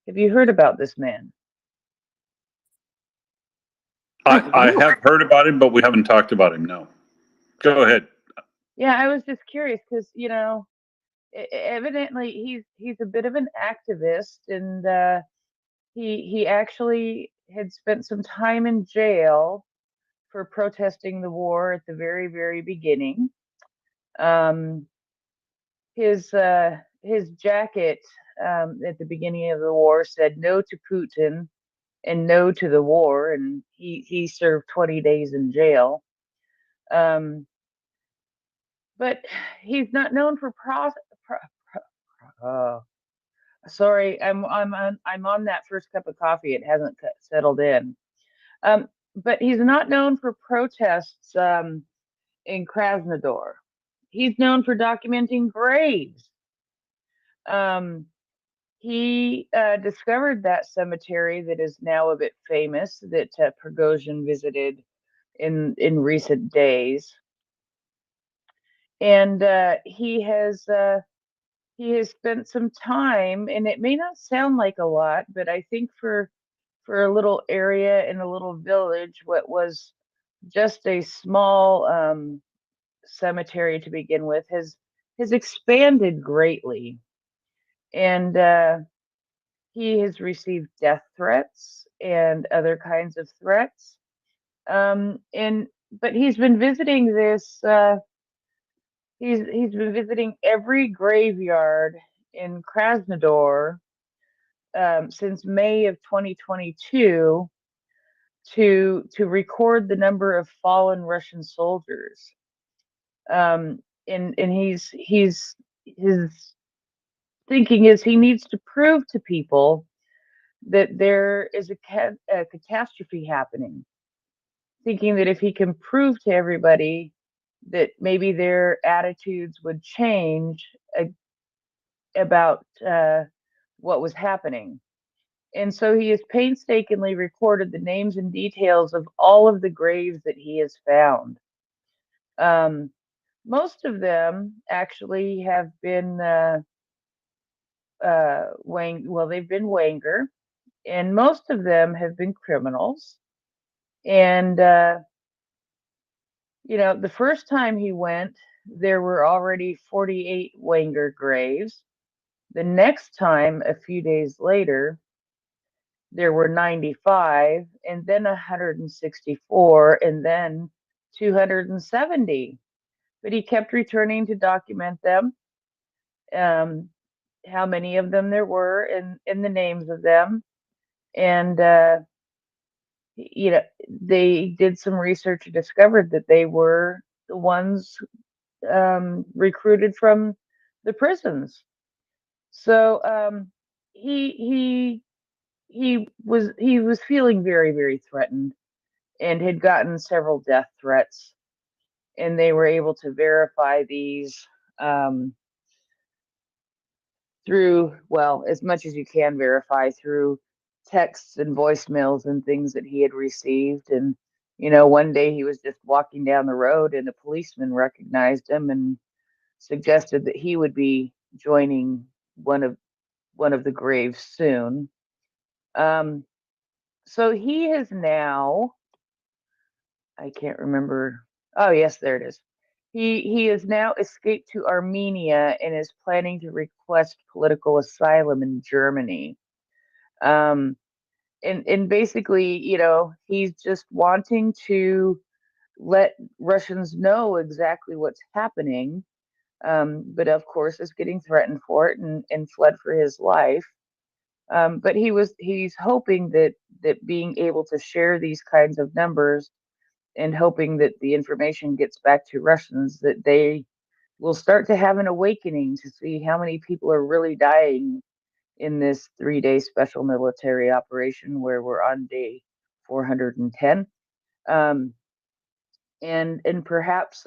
Have you heard about this man? I have heard about him, but we haven't talked about him. No. Go ahead. Yeah, I was just curious because evidently he's a bit of an activist, and he actually had spent some time in jail for protesting the war at the very, very beginning. Um, his jacket at the beginning of the war said "No to Putin" and "No to the war," and he served 20 days in jail. But he's not known for sorry, I'm on that first cup of coffee. It hasn't settled in. But he's not known for protests in Krasnodar. He's known for documenting graves. He discovered that cemetery that is now a bit famous that Prigozhin visited in recent days, and he has spent some time, and it may not sound like a lot, but I think for a little area in a little village, what was just a small cemetery to begin with, has expanded greatly, and he has received death threats and other kinds of threats. And but he's been visiting this. He's been visiting every graveyard in Krasnodar since May of 2022 to record the number of fallen Russian soldiers. And his thinking is he needs to prove to people that there is a catastrophe happening. Thinking that if he can prove to everybody that maybe their attitudes would change about what was happening. And so he has painstakingly recorded the names and details of all of the graves that he has found. Most of them actually have been they've been Wenger, and most of them have been criminals. And the first time he went, there were already 48 Wenger graves. The next time, a few days later, there were 95, and then 164, and then 270. But he kept returning to document them, how many of them there were, and the names of them. And they did some research and discovered that they were the ones recruited from the prisons. So he was feeling very, very threatened, and had gotten several death threats, and they were able to verify these through, well, as much as you can verify through texts and voicemails and things that he had received. And one day he was just walking down the road, and a policeman recognized him and suggested that he would be joining one of the graves soon. So he has now, I can't remember. Oh, yes, there it is. He has now escaped to Armenia and is planning to request political asylum in Germany. And basically, he's just wanting to let Russians know exactly what's happening, but of course is getting threatened for it, and fled for his life. But he's hoping that being able to share these kinds of numbers, and hoping that the information gets back to Russians, that they we'll start to have an awakening to see how many people are really dying in this 3-day special military operation where we're on day 410. And perhaps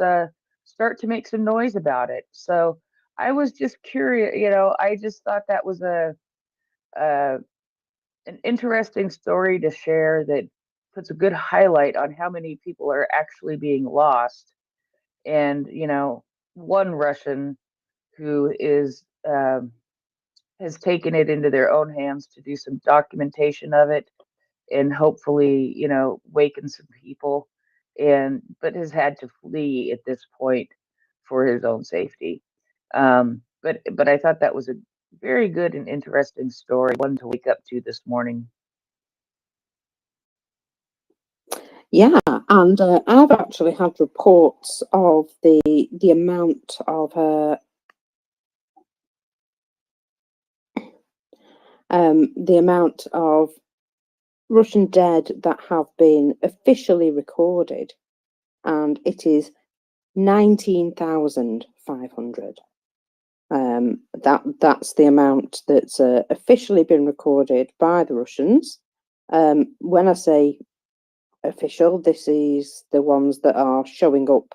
start to make some noise about it. So I was just curious, I just thought that was an interesting story to share that puts a good highlight on how many people are actually being lost. And, one Russian who has taken it into their own hands to do some documentation of it and hopefully, waken some people, but has had to flee at this point for his own safety. But I thought that was a very good and interesting story, one to wake up to this morning. Yeah, and I've actually had reports of the amount of Russian dead that have been officially recorded, and it is 19,500. That's the amount that's officially been recorded by the Russians. When I say official, this is the ones that are showing up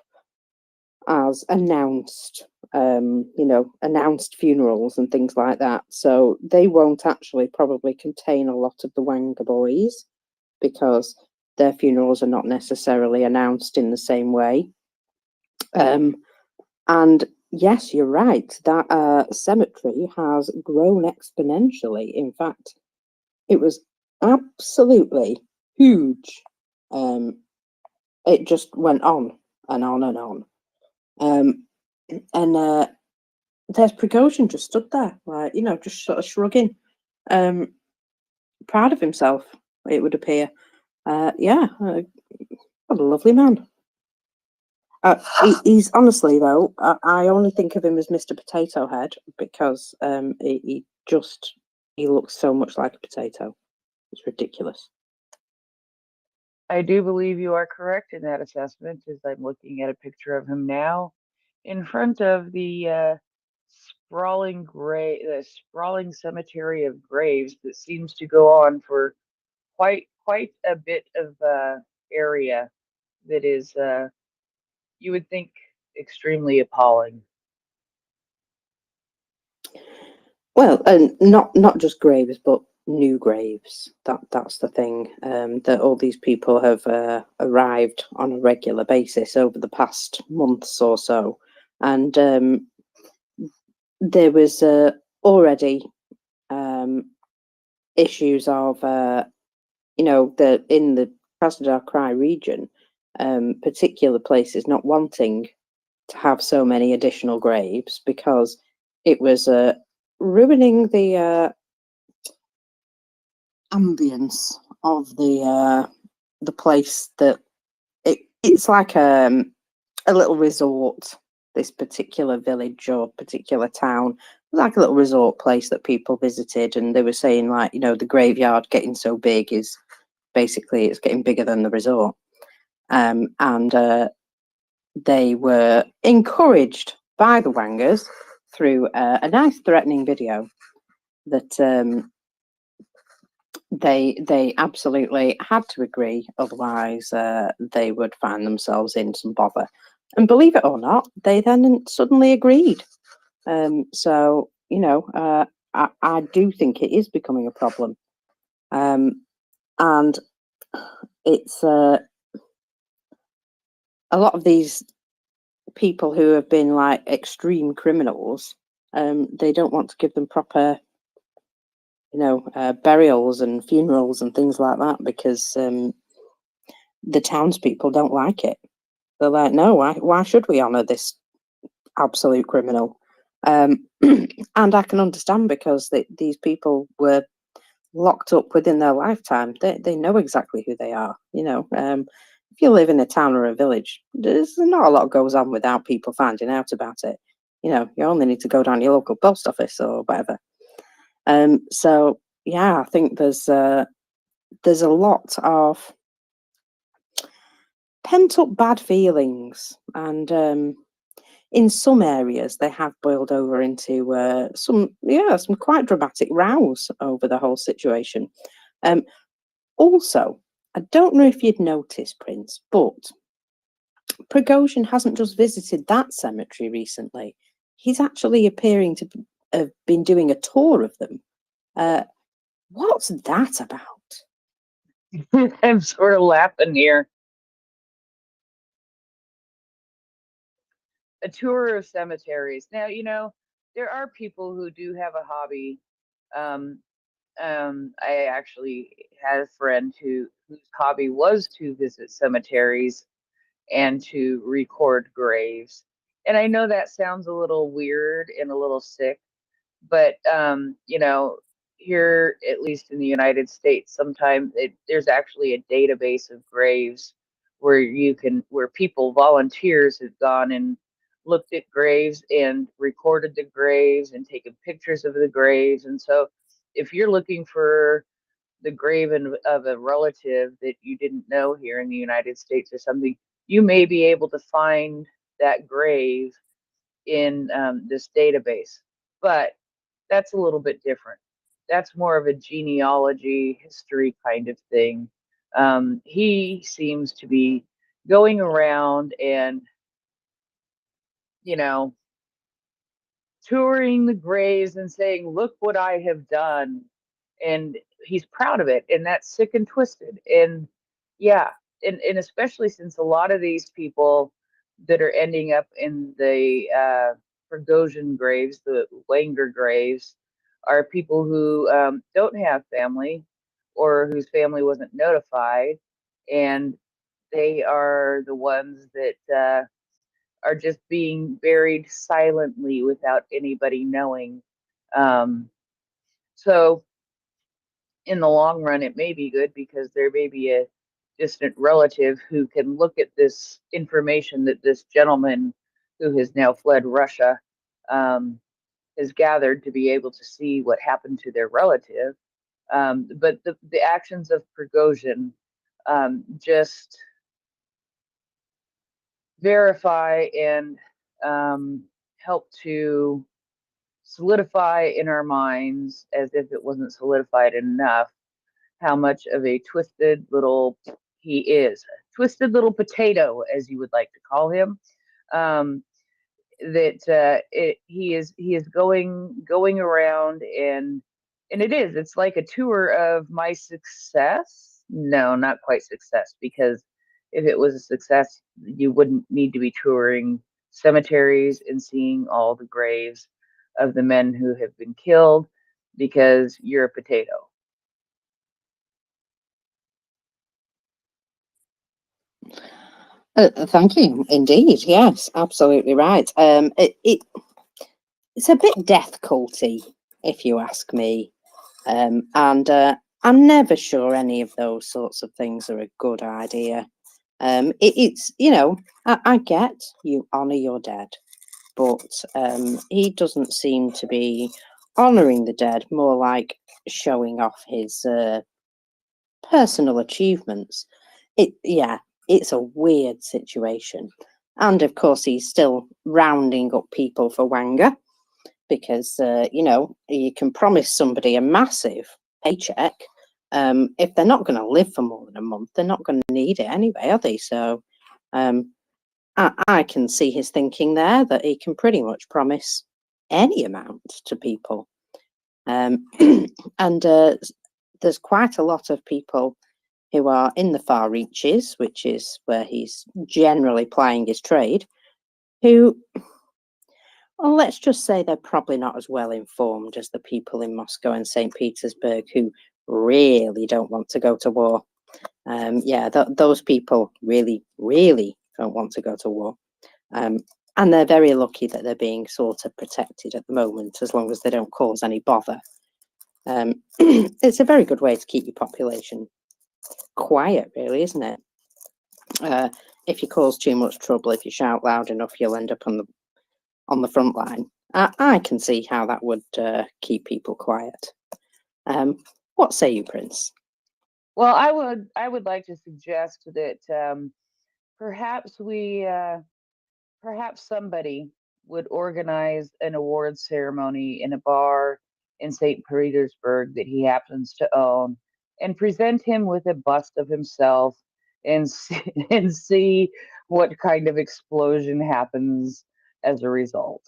as announced, announced funerals and things like that. So they won't actually probably contain a lot of the Wanga boys because their funerals are not necessarily announced in the same way. And yes, you're right, that cemetery has grown exponentially. In fact, it was absolutely huge. It just went on and on and on. And there's Prigozhin just stood there, like, just sort of shrugging, proud of himself, it would appear. What a lovely man. He's honestly, though, I only think of him as Mr. Potato Head because he looks so much like a potato. It's ridiculous. I do believe you are correct in that assessment, as I'm looking at a picture of him now in front of the sprawling cemetery of graves that seems to go on for quite a bit of area that is, you would think, extremely appalling. Well, and not just graves, but new graves. That's the thing. That all these people have arrived on a regular basis over the past months or so, and there was already issues of in the Krasnodar Krai region, particular places not wanting to have so many additional graves because it was ruining the ambience of the place. That it's like a little resort. This particular village or particular town, like a little resort place that people visited, and they were saying, like, the graveyard getting so big is basically it's getting bigger than the resort, and they were encouraged by the Wangers through a nice threatening video that they absolutely had to agree, otherwise they would find themselves in some bother. And believe it or not, they then suddenly agreed. So I do think it is becoming a problem, and it's a lot of these people who have been like extreme criminals. They don't want to give them proper burials and funerals and things like that because the townspeople don't like it. They're like, no, why should we honour this absolute criminal? And I can understand because these people were locked up within their lifetime. They know exactly who they are. If you live in a town or a village, there's not a lot goes on without people finding out about it. You only need to go down your local post office or whatever. So yeah, I think there's a lot of pent up bad feelings, and in some areas they have boiled over into some quite dramatic rows over the whole situation. Also, I don't know if you'd noticed, Prince, but Prigozhin hasn't just visited that cemetery recently. He's actually appearing to have been doing a tour of them. What's that about? I'm sort of laughing here. A tour of cemeteries. Now, there are people who do have a hobby. I actually had a friend whose hobby was to visit cemeteries and to record graves. And I know that sounds a little weird and a little sick, but here, at least in the United States, sometimes there's actually a database of graves where people, volunteers, have gone and looked at graves and recorded the graves and taken pictures of the graves. And so if you're looking for the grave of a relative that you didn't know here in the United States or something, you may be able to find that grave in this database. But that's a little bit different. That's more of a genealogy, history kind of thing. He seems to be going around and, touring the graves and saying, "Look what I have done." And he's proud of it. And that's sick and twisted. And yeah, and especially since a lot of these people that are ending up in the Prigozhin graves, the Wenger graves, are people who don't have family or whose family wasn't notified. And they are the ones that are just being buried silently without anybody knowing. So in the long run, it may be good because there may be a distant relative who can look at this information that this gentleman who has now fled Russia has gathered to be able to see what happened to their relative. But the actions of Prigozhin just verify and help to solidify in our minds, as if it wasn't solidified enough, how much of a twisted little he is. A twisted little potato, as you would like to call him. He is going around, and it's like a tour of my success. No, not quite success, because if it was a success, you wouldn't need to be touring cemeteries and seeing all the graves of the men who have been killed, because you're a potato. Thank you. Indeed, yes, absolutely right. It's a bit death culty, if you ask me. And I'm never sure any of those sorts of things are a good idea. It's I get you honour your dead, but he doesn't seem to be honouring the dead, more like showing off his personal achievements. It's a weird situation. And of course, he's still rounding up people for Wenger, because, you can promise somebody a massive paycheck. If they're not going to live for more than a month, they're not going to need it anyway, are they? So I can see his thinking there, that he can pretty much promise any amount to people. And there's quite a lot of people who are in the far reaches, which is where he's generally plying his trade, who, well, let's just say they're probably not as well informed as the people in Moscow and St. Petersburg who really don't want to go to war. Those people really, really don't want to go to war. And they're very lucky that they're being sort of protected at the moment, as long as they don't cause any bother. It's a very good way to keep your population quiet, really, isn't it? If you cause too much trouble, if you shout loud enough, you'll end up on the front line. I can see how that would keep people quiet. What say you, Prince? Well, I would like to suggest that perhaps somebody would organize an award ceremony in a bar in St. Petersburg that he happens to own and present him with a bust of himself and and see what kind of explosion happens as a result.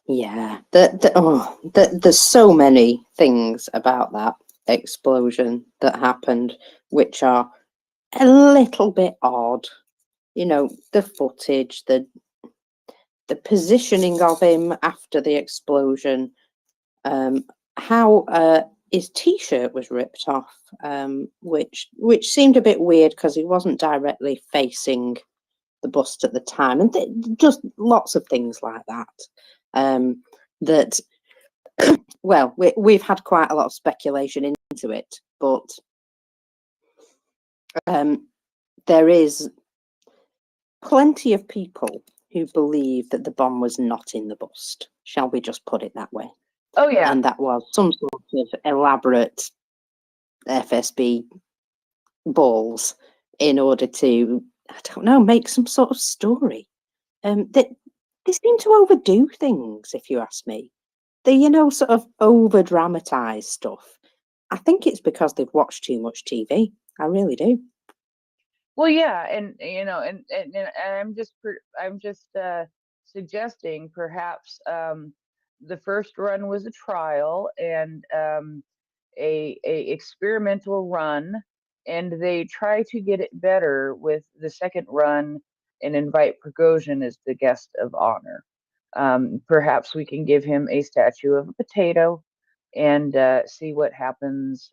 Yeah, there's so many things about that explosion that happened which are a little bit odd. You know, the footage, the positioning of him after the explosion, how his t-shirt was ripped off, which seemed a bit weird because he wasn't directly facing the bust at the time, and just lots of things like that. That well, we've had quite a lot of speculation into it, but there is plenty of people who believe that the bomb was not in the bust. Shall we just put it that way? Oh yeah. And that was some sort of elaborate FSB balls in order to, I don't know, make some sort of story. They seem to overdo things, if you ask me. They, you know, sort of over dramatize stuff. I think it's because they've watched too much TV. I really do. Well, yeah, and you know, and I'm just suggesting perhaps the first run was a trial and a experimental run, and they try to get it better with the second run and invite Prigozhin as the guest of honor. Perhaps we can give him a statue of a potato and see what happens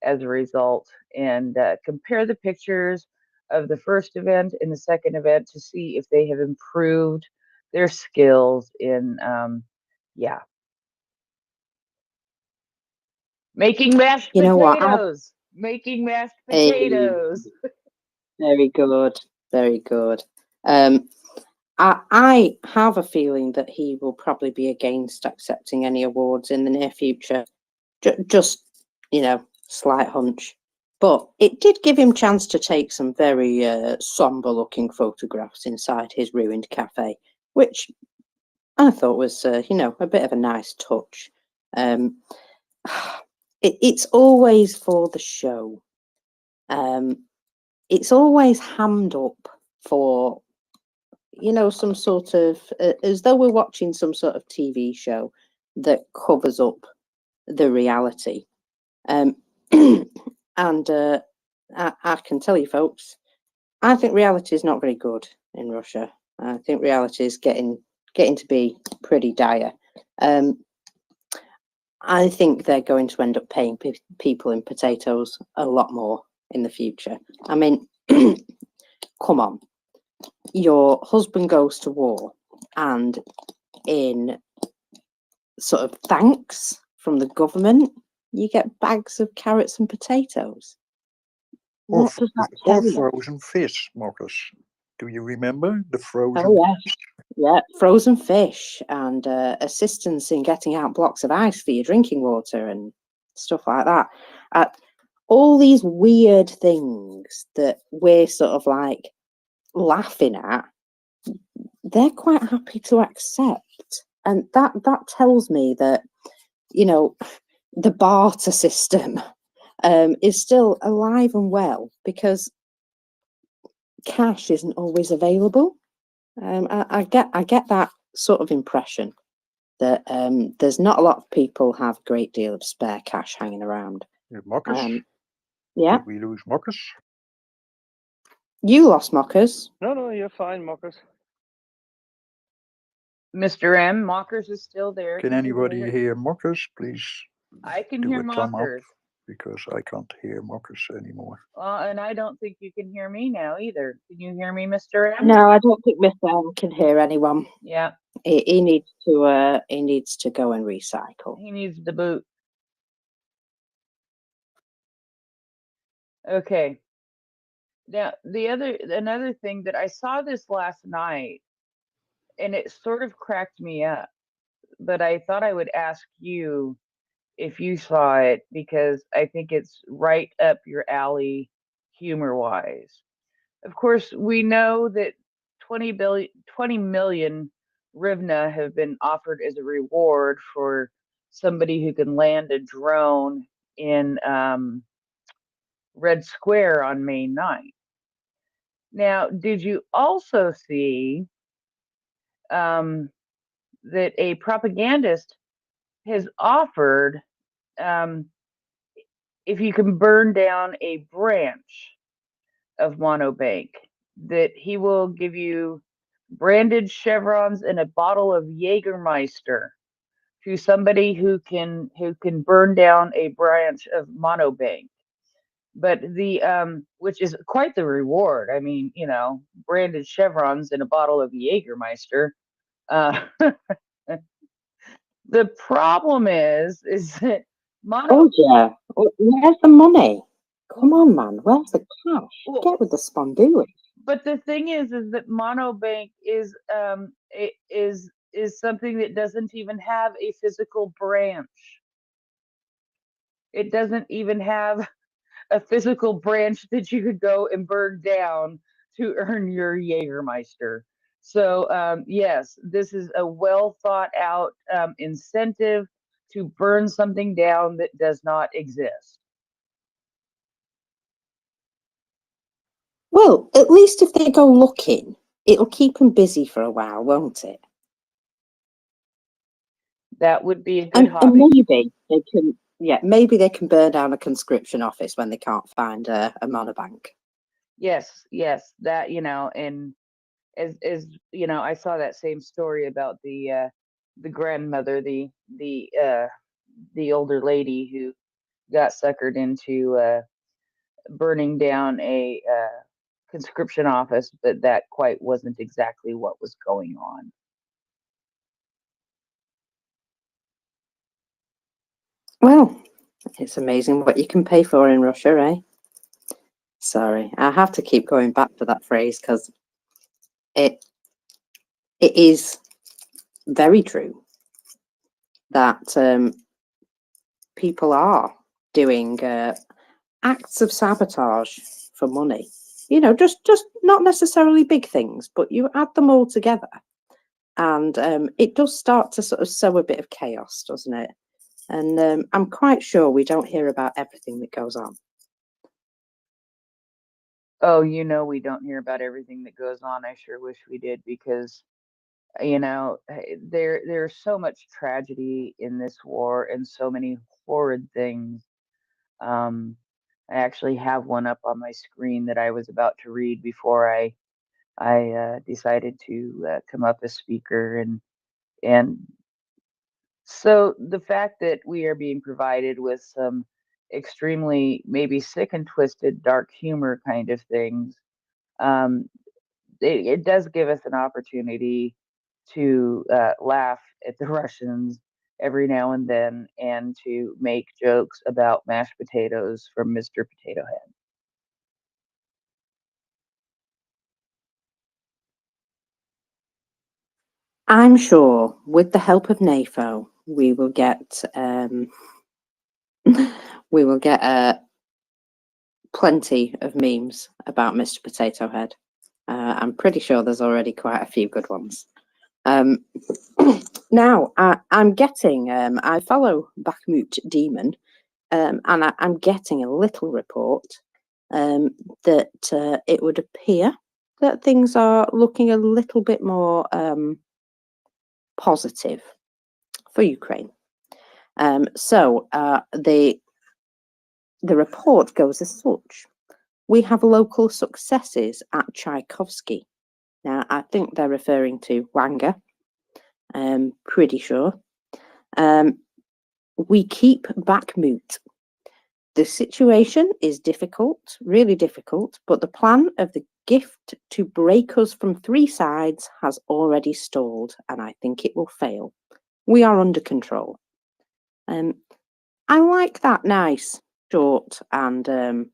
as a result, and compare the pictures of the first event and the second event to see if they have improved their skills in, yeah, making mashed You know what? potatoes. Making mashed potatoes. Very good. Very good. I have a feeling that he will probably be against accepting any awards in the near future. Just, you know, slight hunch. But it did give him chance to take some very somber-looking photographs inside his ruined cafe, which I thought was, you know, a bit of a nice touch. It's always for the show. It's always hammed up for, you know, some sort of, as though we're watching some sort of TV show that covers up the reality. And I can tell you folks, I think reality is not very good in Russia. I think reality is getting to be pretty dire. I think they're going to end up paying people in potatoes a lot more in the future. I mean, come on. Your husband goes to war, and in sort of thanks from the government, you get bags of carrots and potatoes. Or, What does that or tell you? frozen fish, Marcus. Do you remember the frozen Oh, yeah. fish? Yeah, frozen fish and assistance in getting out blocks of ice for your drinking water and stuff like that. All these weird things that we're sort of like laughing at, they're quite happy to accept. And that tells me that, you know, the barter system is still alive and well, because cash isn't always available. I get that sort of impression that there's not a lot of people have a great deal of spare cash hanging around. Marcus? Yeah. Did we lose Marcus? You lost Mockers. No, you're fine, Marcus. Mr. M, Mockers is still there. Can anybody hear Marcus? Please I can do hear a thumb up, Mockers. because I can't hear Marcus anymore. And I don't think you can hear me now either. Can you hear me, Mr. M? No, I don't think Mr. M can hear anyone. Yeah. He needs to go and recycle. He needs the boot. Okay. Now, another thing that I saw this last night, and it sort of cracked me up, but I thought I would ask you if you saw it, because I think it's right up your alley humor-wise. Of course, we know that 20 million Rivna have been offered as a reward for somebody who can land a drone in Red Square on May 9th. Now, did you also see that a propagandist has offered, if you can burn down a branch of Monobank, that he will give you branded chevrons and a bottle of Jägermeister to somebody who can burn down a branch of Monobank. But the which is quite the reward. I mean, you know, branded chevrons and a bottle of Jägermeister. The problem is that Oh yeah, where's the money? Come on, man, where's the cash? Get with the spondoolies. But the thing is that Monobank is something that doesn't even have a physical branch. It doesn't even have a physical branch that you could go and burn down to earn your Jägermeister. So yes, this is a well thought out incentive to burn something down that does not exist. Well, at least if they go looking, it'll keep them busy for a while, won't it? That would be a good And hobby. maybe they can, yeah, maybe they can burn down a conscription office when they can't find a monobank. Yes, yes, that, you know, and as you know, I saw that same story about the grandmother, the older lady who got suckered into burning down a conscription office, but that quite wasn't exactly what was going on. Well, it's amazing what you can pay for in Russia, eh? Sorry, I have to keep going back to that phrase because it is very true that people are doing acts of sabotage for money. You know, just not necessarily big things, but you add them all together, and it does start to sort of sow a bit of chaos, doesn't it? And I'm quite sure we don't hear about everything that goes on. Oh, you know, we don't hear about everything that goes on. I sure wish we did, because you know, there's so much tragedy in this war and so many horrid things. I actually have one up on my screen that I was about to read before I decided to come up as speaker, and so the fact that we are being provided with some extremely maybe sick and twisted dark humor kind of things, um, it does give us an opportunity to laugh at the Russians every now and then, and to make jokes about mashed potatoes from Mr. Potato Head. I'm sure with the help of NAFO, we will get plenty of memes about Mr. Potato Head. I'm pretty sure there's already quite a few good ones. Now, I'm getting, I follow Bakhmut Demon, and I'm getting a little report that it would appear that things are looking a little bit more positive for Ukraine. So the report goes as such. We have local successes at Tchaikovsky. Now, I think they're referring to Wanga. Pretty sure. We keep Bakhmut. The situation is difficult, really difficult, but the plan of the gift to break us from three sides has already stalled, and I think it will fail. We are under control. I like that nice, short, and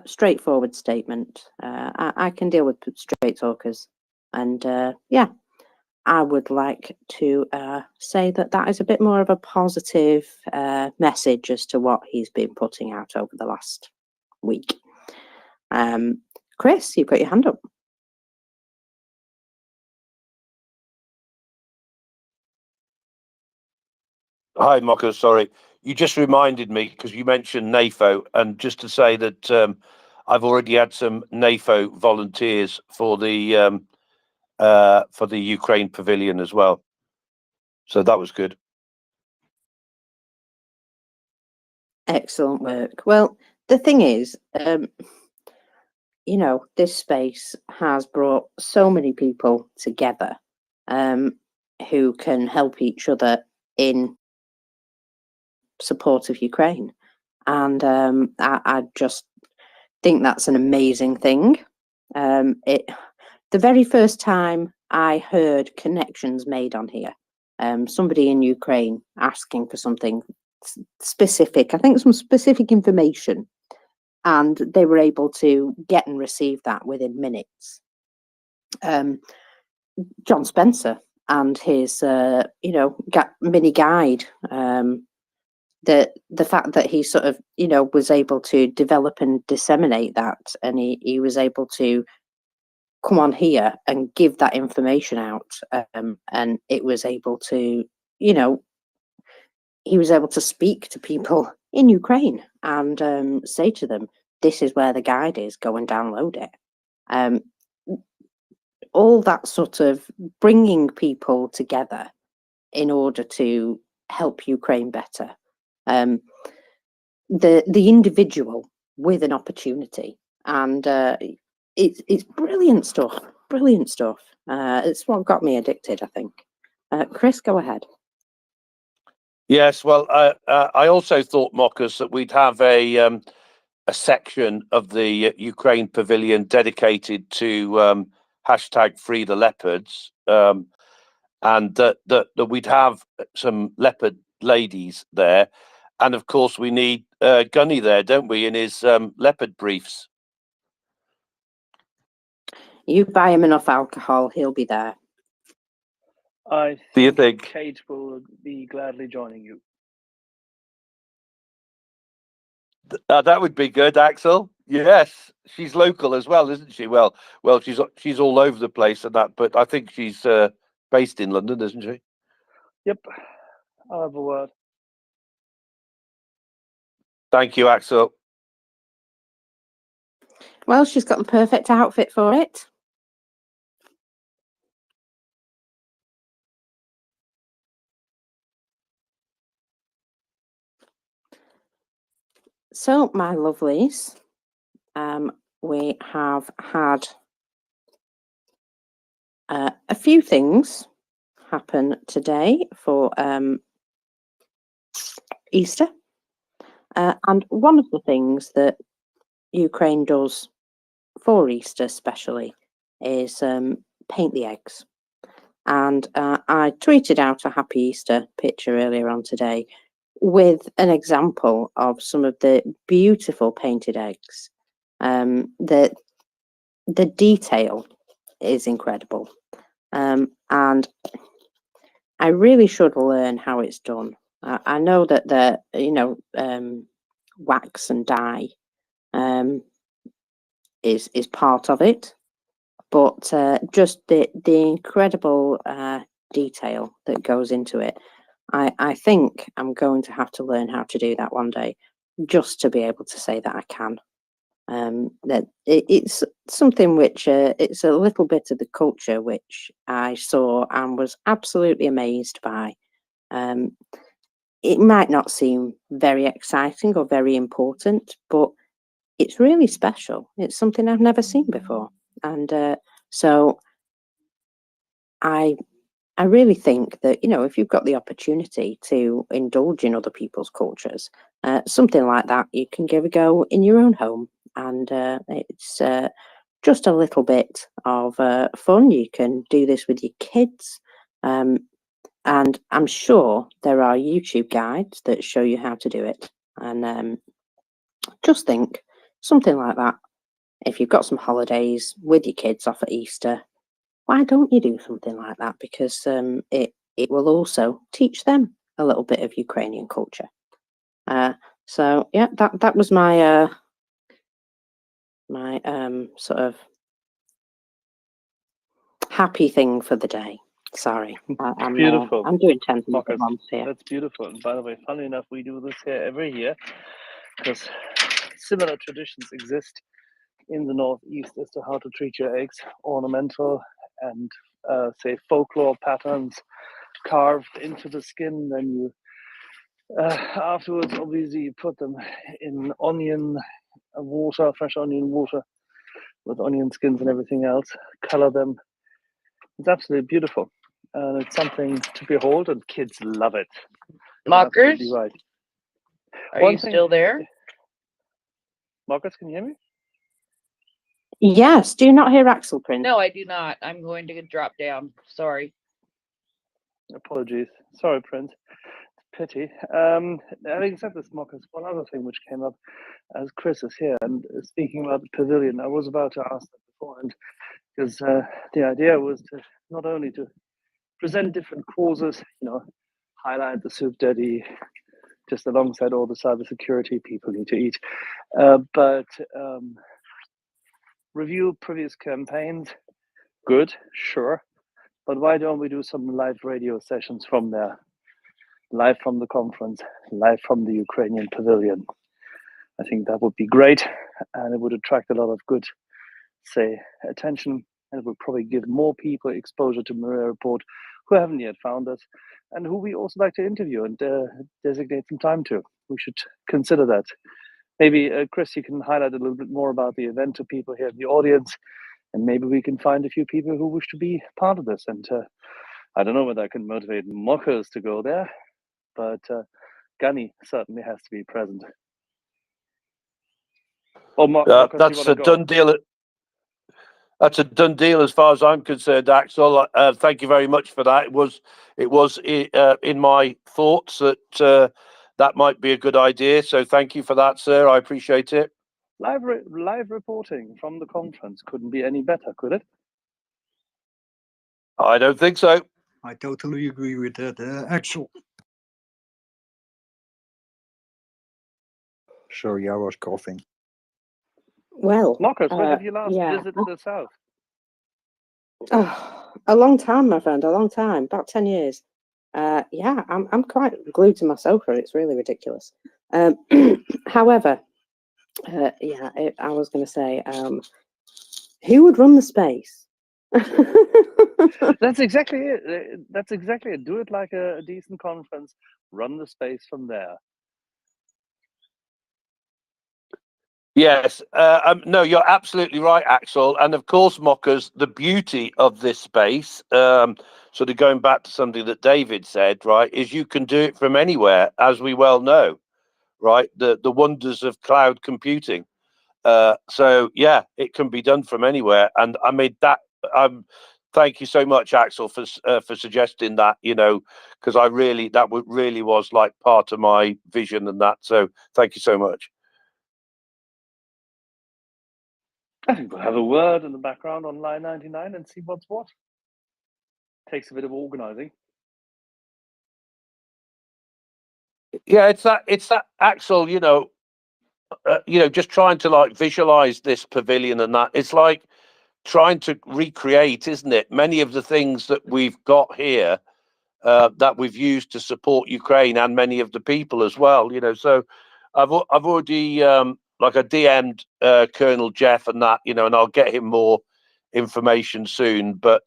straightforward statement. I can deal with straight talkers, and yeah, I would like to say that is a bit more of a positive message as to what he's been putting out over the last week. Chris, you've got your hand up. Hi, Mocha. Sorry, you just reminded me because you mentioned NAFO, and just to say that I've already had some NAFO volunteers for the Ukraine pavilion as well. So that was good. Excellent work. Well, the thing is, you know, this space has brought so many people together who can help each other in support of Ukraine. And I just think that's an amazing thing. The very first time I heard connections made on here, somebody in Ukraine asking for something specific, I think some specific information, and they were able to get and receive that within minutes. John Spencer and his, you know, mini guide, the fact that he sort of, you know, was able to develop and disseminate that, and he was able to come on here and give that information out, and it was able to, you know, he was able to speak to people in Ukraine and say to them, this is where the guide is, go and download it. All that sort of bringing people together in order to help Ukraine better. The individual with an opportunity, and it's brilliant stuff. Brilliant stuff. It's what got me addicted, I think. Chris, go ahead. Yes, well, I also thought, Mockers, that we'd have a section of the Ukraine pavilion dedicated to hashtag Free the Leopards, and that we'd have some leopard ladies there, and of course we need Gunny there, don't we, in his leopard briefs. You buy him enough alcohol, he'll be there. I Do you think Kate will be gladly joining you? That would be good, Axel? Yes, she's local as well, isn't she? Well, she's all over the place and that, but I think she's based in London, isn't she? Yep, I'll have a word. Thank you, Axel. Well, she's got the perfect outfit for it. So, my lovelies, we have had a few things happen today for Easter. And one of the things that Ukraine does for Easter especially is paint the eggs. And I tweeted out a Happy Easter picture earlier on today with an example of some of the beautiful painted eggs. The detail is incredible. And I really should learn how it's done. I know that the, you know, wax and dye is part of it, but just the incredible detail that goes into it. I think I'm going to have to learn how to do that one day, just to be able to say that I can. That it's something which it's a little bit of the culture which I saw and was absolutely amazed by. It might not seem very exciting or very important, but it's really special. It's something I've never seen before, and so I really think that, you know, if you've got the opportunity to indulge in other people's cultures, something like that you can give a go in your own home, and it's just a little bit of fun. You can do this with your kids, and I'm sure there are YouTube guides that show you how to do it. And just think, something like that, if you've got some holidays with your kids off at Easter, why don't you do something like that? Because it will also teach them a little bit of Ukrainian culture. So yeah, that was my my sort of happy thing for the day. Sorry, I'm Beautiful. I'm doing 10 things at Marcus, once here. that's beautiful. And by the way, funnily enough, we do this here every year because similar traditions exist in the Northeast as to how to treat your eggs, ornamental and say folklore patterns carved into the skin. Then you afterwards, obviously, you put them in onion water, fresh onion water with onion skins and everything else, color them. It's absolutely beautiful. And it's something to behold, and kids love it. You're Mockers, absolutely right. are One you thing, still there? Marcus, can you hear me? Yes, do you not hear Axel, Prince? No, I do not. I'm going to drop down. Sorry. Apologies. Sorry, Prince. Pity. Having said this, Marcus, one other thing which came up as Chris is here and speaking about the pavilion, I was about to ask that beforehand because the idea was to not only to present different causes, highlight the soup daddy just alongside all the cybersecurity people need to eat, but review previous campaigns. Good, sure, but why don't we do some live radio sessions from there? Live from the conference, live from the Ukrainian pavilion. I think that would be great, and it would attract a lot of good, say, attention, and it would probably give more people exposure to MriyaReport who haven't yet found us, and who we also like to interview and designate some time to. We should consider that. Maybe, Chris, you can highlight a little bit more about the event to people here in the audience, and maybe we can find a few people who wish to be part of this. And I don't know whether I can motivate mockers to go there, but Gunny certainly has to be present. Or Marcus, That's a done deal. That's a done deal as far as I'm concerned, Axel. Thank you very much for that. It was in my thoughts that that might be a good idea. So thank you for that, sir. I appreciate it. Live reporting from the conference couldn't be any better, could it? I don't think so. I totally agree with that, Axel. Sorry, I was coughing. Well, Marcus, when did you last yeah. visit the South? Oh, a long time, my friend, a long time, about 10 years. Yeah, I'm quite glued to my sofa. It's really ridiculous. However, yeah, I was going to say, who would run the space? That's exactly it. That's exactly it. Do it like a decent conference. Run the space from there. Yes, no, you're absolutely right, Axel. And of course, mockers, the beauty of this space, sort of going back to something that David said, right, is you can do it from anywhere, as we well know, right? The wonders of cloud computing. So yeah, it can be done from anywhere. And I mean that. Thank you so much, Axel, for suggesting that. Because that really was like part of my vision and that. So thank you so much. I think we'll have a word in the background on line 99 and see what's what. Takes a bit of organizing. Yeah, it's that Axel, just trying to like visualize this pavilion and that. It's like trying to recreate, isn't it? Many of the things that we've got here that we've used to support Ukraine and many of the people as well. So I've already like I DM'd Colonel Jeff and that, and I'll get him more information soon. But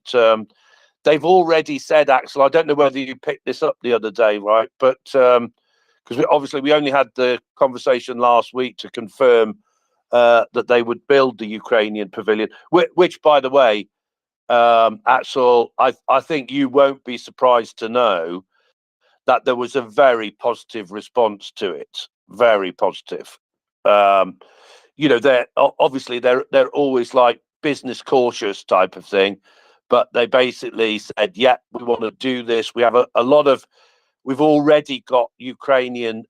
they've already said, Axel, I don't know whether you picked this up the other day, right? But because obviously we only had the conversation last week to confirm that they would build the Ukrainian pavilion, which by the way, Axel, I think you won't be surprised to know that there was a very positive response to it. Very positive. They're obviously they're always like business cautious type of thing, but they basically said, yeah, we want to do this. We have a lot of, we've already got Ukrainian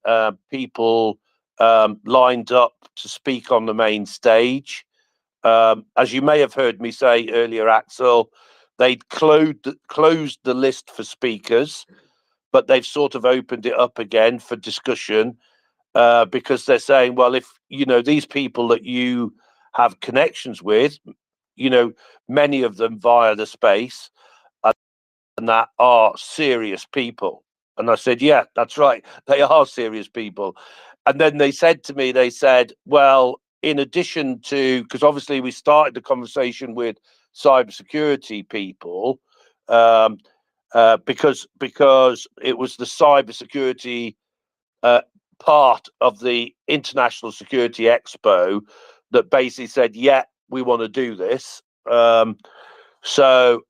people lined up to speak on the main stage. As you may have heard me say earlier, Axel, they'd closed the list for speakers, but they've sort of opened it up again for discussion because they're saying, well, if these people that you have connections with, many of them via the space, and that are serious people. And I said, yeah, that's right, they are serious people. And then they said to me, well, in addition to, because obviously we started the conversation with cybersecurity people, because it was the cybersecurity part of the International Security Expo that basically said, yeah, we want to do this. So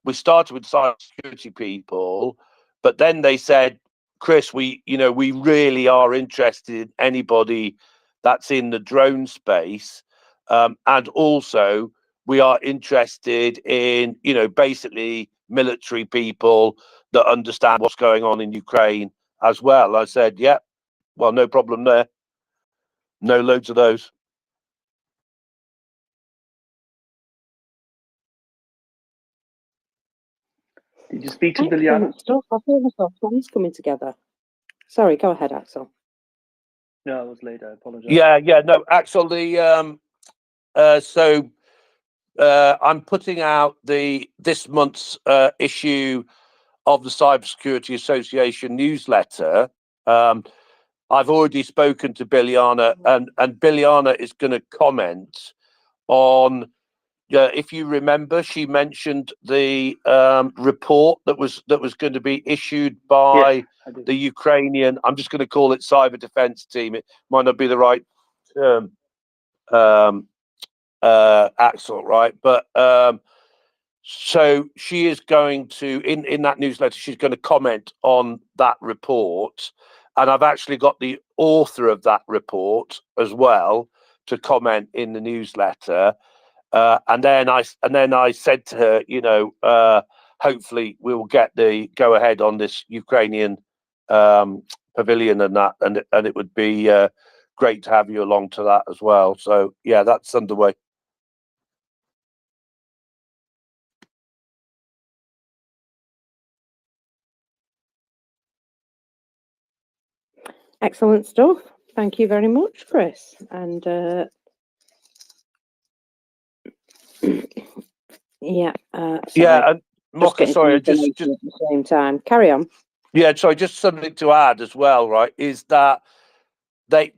we started with cybersecurity people, but then they said, Chris, we really are interested in anybody that's in the drone space, and also we are interested in basically military people that understand what's going on in Ukraine as well. I said, yeah, well, no problem there. No loads of those. Did you speak to Excellent Biljana? stuff. I feel myself plans coming together. Sorry, go ahead, Axel. No, I was late. I apologize. Yeah, no, Axel, I'm putting out this month's issue of the Cybersecurity Association newsletter. I've already spoken to Biljana, and Biljana is going to comment on. If you remember, she mentioned the report that was going to be issued by the Ukrainian. I'm just going to call it Cyber Defense Team. It might not be the right term, Axel, right? But so she is going to in that newsletter. She's going to comment on that report, and I've actually got the author of that report as well to comment in the newsletter. And then I said to her, hopefully we will get the go ahead on this Ukrainian pavilion and that, and it would be great to have you along to that as well. So yeah, that's underway. Excellent stuff. Thank you very much, Chris. And yeah, yeah, and just Mocha, sorry, just at the same time. Carry on. Yeah, sorry, just something to add as well, right? Is that they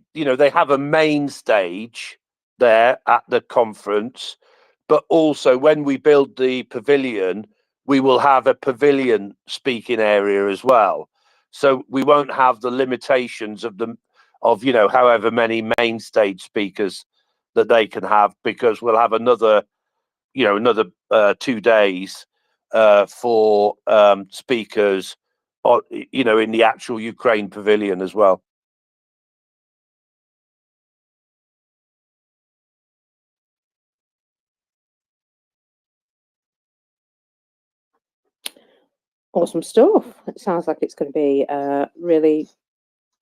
have a main stage there at the conference, but also when we build the pavilion, we will have a pavilion speaking area as well. So we won't have the limitations of however many main stage speakers that they can have, because we'll have another 2 days for speakers in the actual Ukraine pavilion as well. Awesome stuff. It sounds like it's going to be really,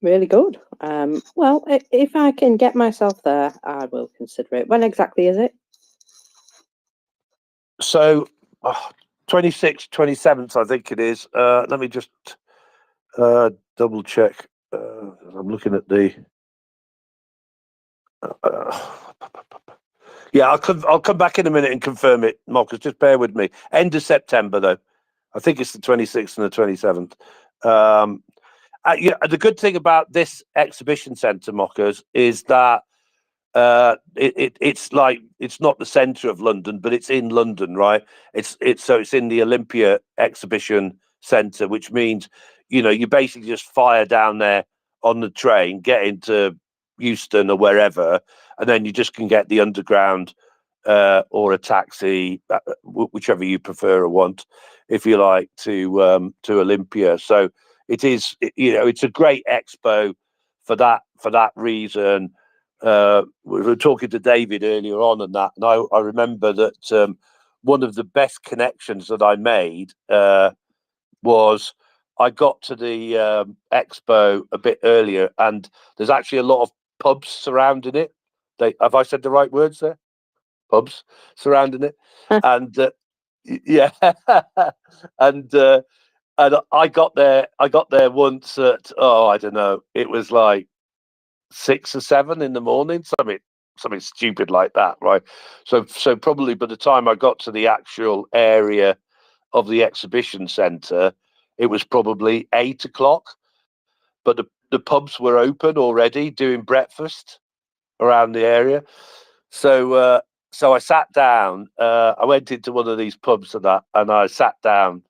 really good. Well, if I can get myself there, I will consider it. When exactly is it? So 26th, 27th, I think it is. Let me just double check. I'm looking at the. Yeah, I'll come back in a minute and confirm it, Marcus. Just bear with me. End of September, though. I think it's the 26th and the 27th. The good thing about this exhibition centre, Mockers, is that it's not the centre of London, but it's in London, right? It's in the Olympia Exhibition Centre, which means you basically just fire down there on the train, get into Euston or wherever, and then you just can get the underground or a taxi, whichever you prefer or want, if you like, to Olympia. So it is, it's a great expo for that reason. We were talking to David earlier on and I remember that one of the best connections that I made was I got to the expo a bit earlier, and there's actually a lot of pubs surrounding it. Have I said the right words there? Pubs surrounding it, and yeah, and I got there once at I don't know, it was like 6 or 7 in the morning, something something stupid like that, right? So probably by the time I got to the actual area of the exhibition centre, it was probably 8 o'clock, but the pubs were open already doing breakfast around the area. So I sat down. I went into one of these pubs and I sat down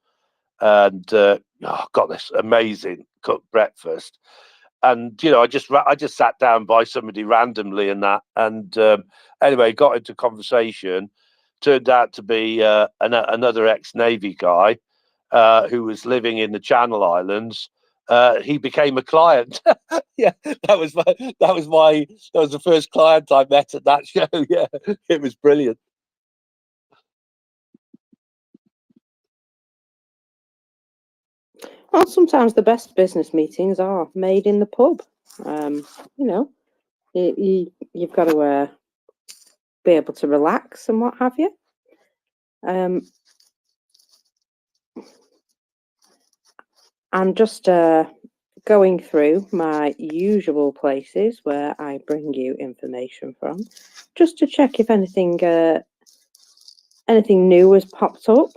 and got this amazing cooked breakfast. And I just sat down by somebody randomly and anyway, got into conversation. Turned out to be another ex-Navy guy who was living in the Channel Islands. He became a client. Yeah, that was the first client I met at that show. Yeah, it was brilliant. Well, sometimes the best business meetings are made in the pub. You've got to be able to relax and what have you. I'm just going through my usual places where I bring you information from, just to check if anything new has popped up.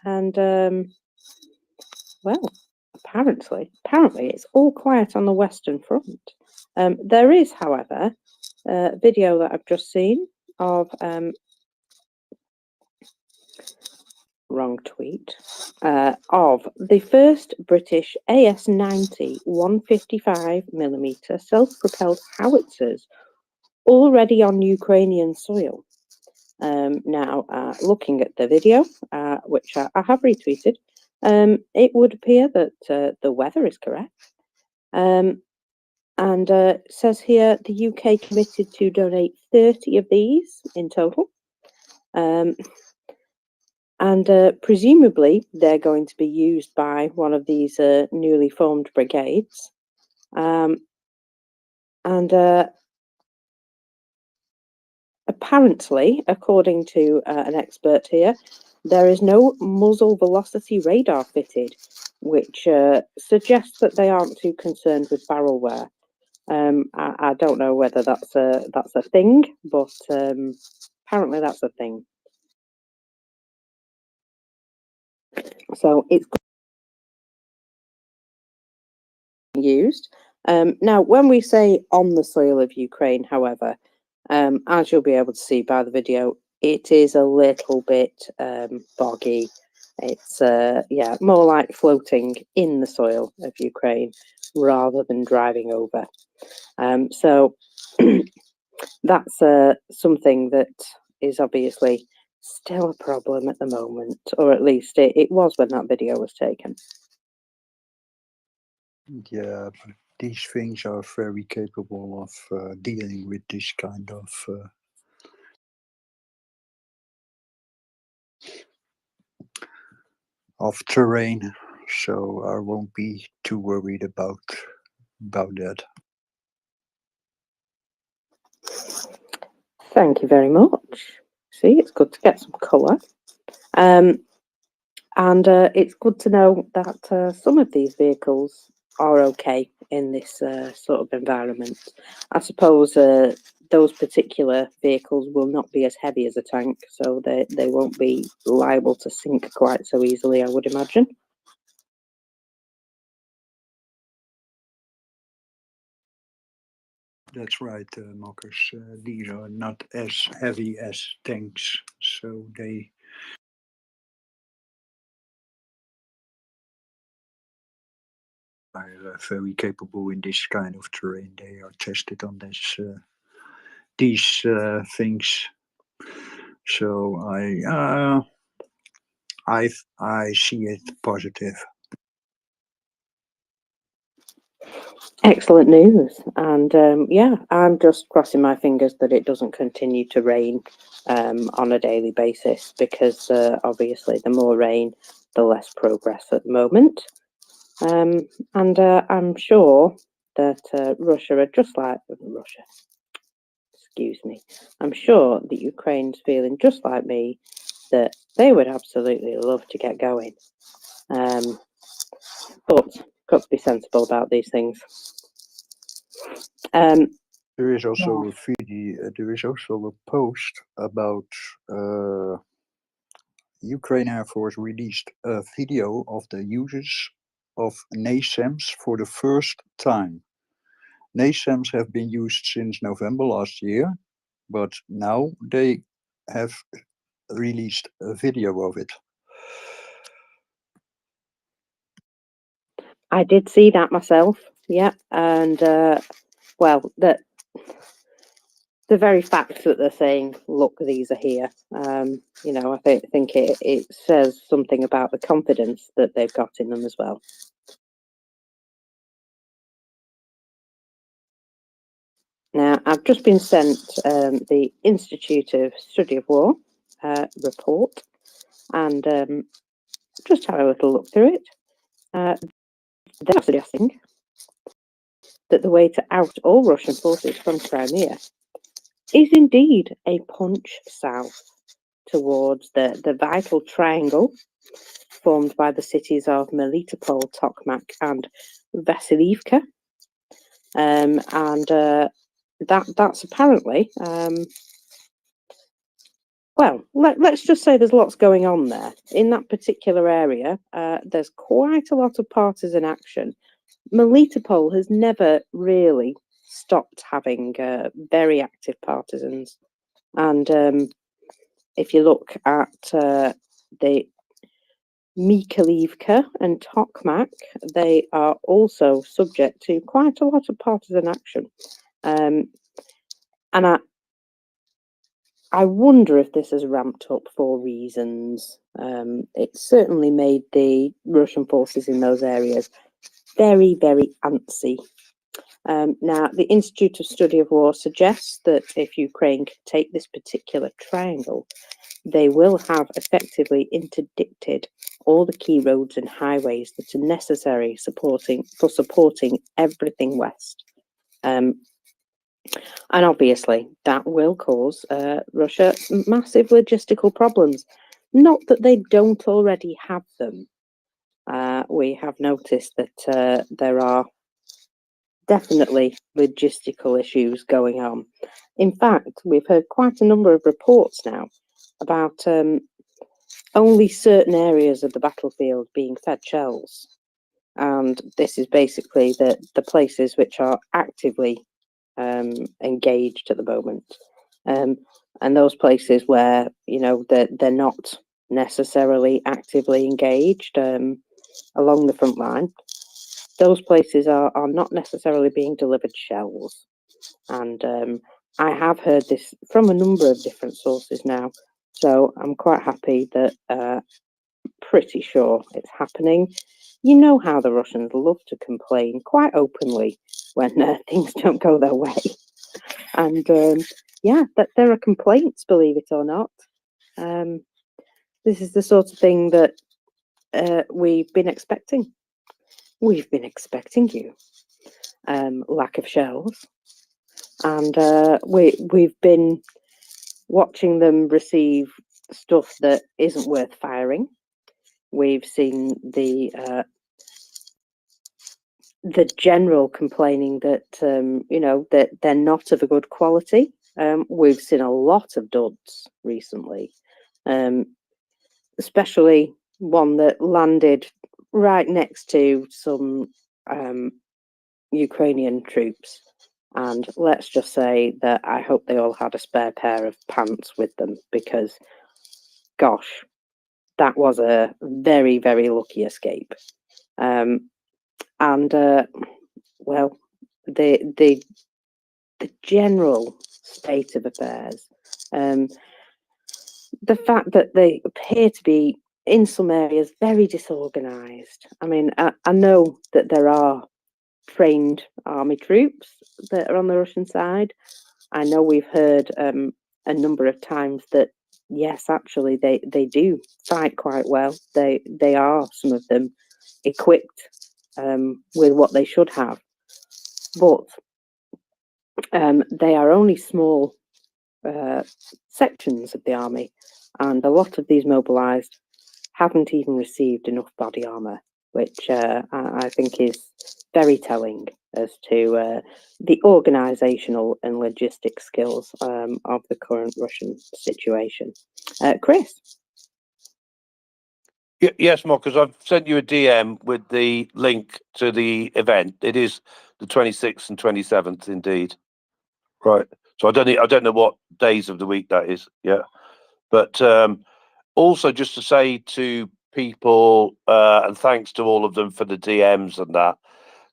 And well, apparently it's all quiet on the Western Front. There is, however, a video that I've just seen of wrong tweet of the first British AS-90 155mm self-propelled howitzers already on Ukrainian soil. Now, looking at the video, which I have retweeted, it would appear that the weather is correct. And it says here the UK committed to donate 30 of these in total. And presumably they're going to be used by one of these newly formed brigades. Apparently, according to an expert here, there is no muzzle velocity radar fitted, which suggests that they aren't too concerned with barrel wear. I don't know whether that's a thing, but apparently that's a thing. So it's used. Now, when we say on the soil of Ukraine, however, as you'll be able to see by the video, it is a little bit boggy. It's more like floating in the soil of Ukraine rather than driving over. So that's something that is obviously still a problem at the moment, or at least it was when that video was taken. Yeah, but these things are very capable of dealing with this kind of terrain, so I won't be too worried about that. Thank you very much. See, it's good to get some colour. And it's good to know that some of these vehicles are okay in this sort of environment. I suppose those particular vehicles will not be as heavy as a tank, so they won't be liable to sink quite so easily, I would imagine. That's right, Marcus. These are not as heavy as tanks, so they are very capable in this kind of terrain. They are tested on these things. So I see it positive. Excellent news. And I'm just crossing my fingers that it doesn't continue to rain on a daily basis, because obviously the more rain, the less progress at the moment. And I'm sure that Russia are just like Russia. Excuse me. I'm sure that Ukraine's feeling just like me, that they would absolutely love to get going. But got to be sensible about these things. There is also a video. There is also a post about Ukraine Air Force released a video of the uses of NASAMS for the first time. NASAMS have been used since November last year, but now they have released a video of it. I did see that myself, yeah, and well, the very fact that they're saying, look, these are here, you know, I think it says something about the confidence that they've got in them as well. Now, I've just been sent the Institute of Study of War report, and just had a little look through it. They're suggesting that the way to out all Russian forces from Crimea is indeed a punch south towards the vital triangle formed by the cities of Melitopol, Tokmak, and Vasilivka, and that's apparently well, let's just say there's lots going on there in that particular area. There's quite a lot of partisan action. Melitopol has never really stopped having very active partisans, and if you look at the Mykolivka and Tokmak, they are also subject to quite a lot of partisan action, and I wonder if this has ramped up for reasons. It certainly made the Russian forces in those areas very, very antsy. Now, the Institute of Study of War suggests that if Ukraine can take this particular triangle, they will have effectively interdicted all the key roads and highways that are necessary for supporting everything west. And obviously, that will cause Russia massive logistical problems. Not that they don't already have them. We have noticed that there are definitely logistical issues going on. In fact, we've heard quite a number of reports now about only certain areas of the battlefield being fed shells. And this is basically the places which are actively engaged at the moment, and those places where, you know, they're not necessarily actively engaged along the front line, those places are not necessarily being delivered shells. And I have heard this from a number of different sources now, so I'm quite happy that pretty sure it's happening. You know how the Russians love to complain quite openly when things don't go their way. And yeah, that there are complaints, believe it or not. This is the sort of thing that we've been expecting. We've been expecting you. Lack of shells. And we've been watching them receive stuff that isn't worth firing. We've seen the general complaining that you know, that they're not of a good quality. We've seen a lot of duds recently, especially one that landed right next to some Ukrainian troops. And let's just say that I hope they all had a spare pair of pants with them, because, gosh, that was a very, very lucky escape. And well, the general state of affairs, the fact that they appear to be in some areas very disorganized. I mean, I know that there are trained army troops that are on the Russian side. I know we've heard a number of times that yes, actually they do fight quite well. They are, some of them, equipped with what they should have, but they are only small sections of the army, and a lot of these mobilized haven't even received enough body armor, which I think is very telling. as to the organisational and logistic skills of the current Russian situation. Chris? Yes, Mark, because I've sent you a DM with the link to the event. It is the 26th and 27th, indeed. Right. So I don't know what days of the week that is. Yeah. But also just to say to people, and thanks to all of them for the DMs and that.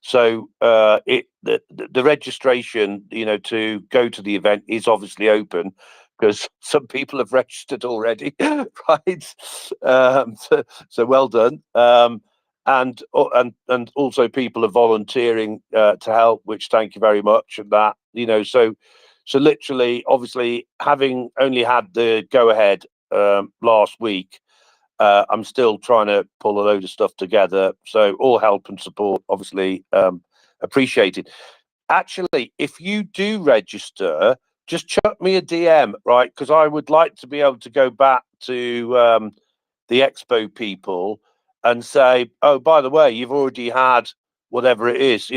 So the registration, to go to the event is obviously open because some people have registered already, right? So well done. And also people are volunteering to help, which thank you very much. And that, so literally, obviously, having only had the go ahead last week, I'm still trying to pull a load of stuff together. So all help and support, obviously, appreciated. Actually, if you do register, just chuck me a DM, right? Because I would like to be able to go back to the expo people and say, oh, by the way, you've already had whatever it is,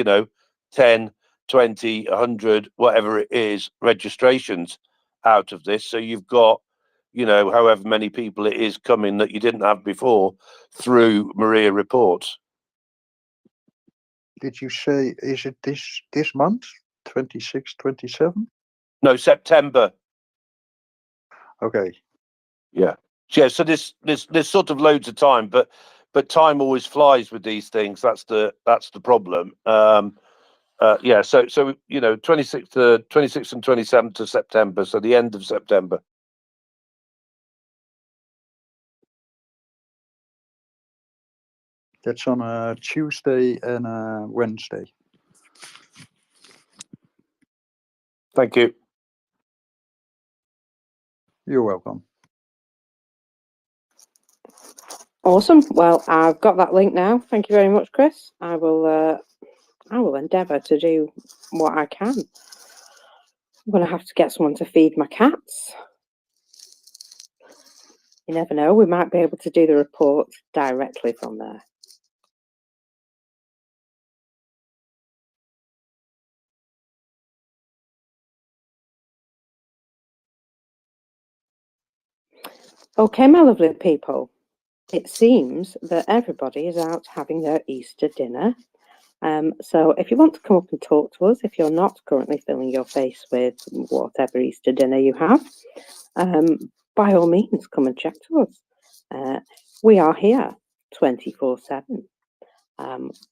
10, 20, 100, whatever it is, registrations out of this. So you've got, however many people it is coming that you didn't have before through MriyaReport. Did you say, is it this month, 26, 27? No, September. Okay. Yeah. Yeah. So there's sort of loads of time, but time always flies with these things. That's the problem. Yeah. So 26th and 27th of September. So the end of September. That's on a Tuesday and a Wednesday. Thank you. You're welcome. Awesome. Well, I've got that link now. Thank you very much, Chris. I will endeavour to do what I can. I'm going to have to get someone to feed my cats. You never know, we might be able to do the report directly from there. Okay, my lovely people, it seems that everybody is out having their Easter dinner. So if you want to come up and talk to us, if you're not currently filling your face with whatever Easter dinner you have, by all means, come and chat to us. We are here 24/7,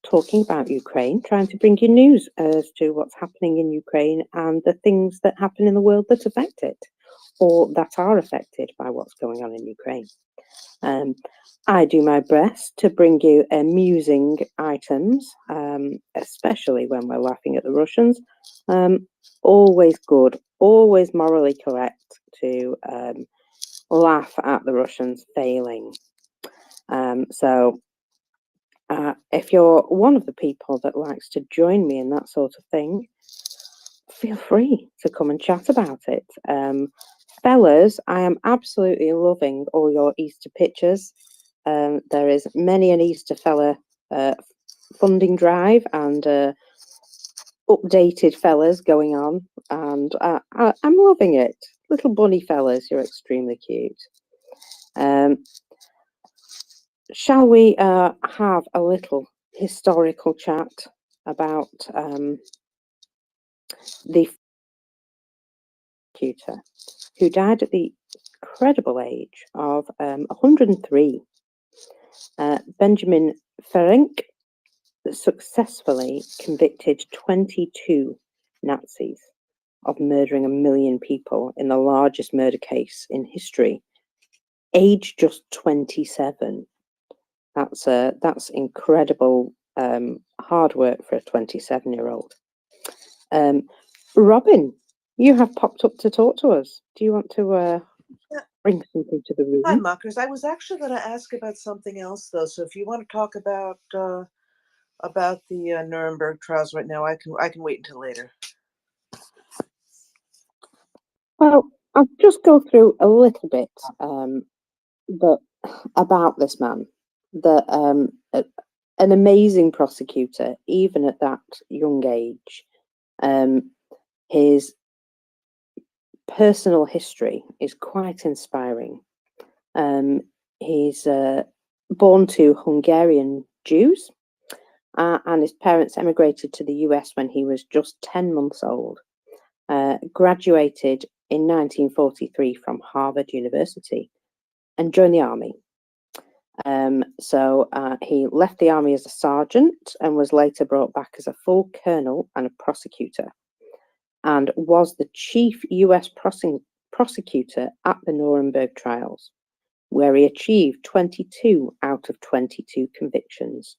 talking about Ukraine, trying to bring you news as to what's happening in Ukraine and the things that happen in the world that affect it, or that are affected by what's going on in Ukraine. I do my best to bring you amusing items, especially when we're laughing at the Russians. Always good, always morally correct to laugh at the Russians failing. So if you're one of the people that likes to join me in that sort of thing, feel free to come and chat about it. Fellas, I am absolutely loving all your Easter pictures. There is many an Easter fella funding drive and updated fellas going on, and I'm loving it. Little bunny fellas, you're extremely cute. Shall we have a little historical chat about the executor who died at the incredible age of 103. Benjamin Ferenc successfully convicted 22 Nazis of murdering 1 million people in the largest murder case in history, age just 27. That's incredible hard work for a 27-year-old. Robin, you have popped up to talk to us. Do you want to bring something to the room? Hi, Muckers. I was actually going to ask about something else, though. So if you want to talk about the Nuremberg trials right now, I can wait until later. Well, I'll just go through a little bit, but about this man that an amazing prosecutor, even at that young age. His personal history is quite inspiring. He's born to Hungarian Jews, and his parents emigrated to the US when he was just 10 months old. Graduated in 1943 from Harvard University and joined the army. So he left the army as a sergeant and was later brought back as a full colonel and a prosecutor, and was the chief US prosecutor at the Nuremberg trials, where he achieved 22 out of 22 convictions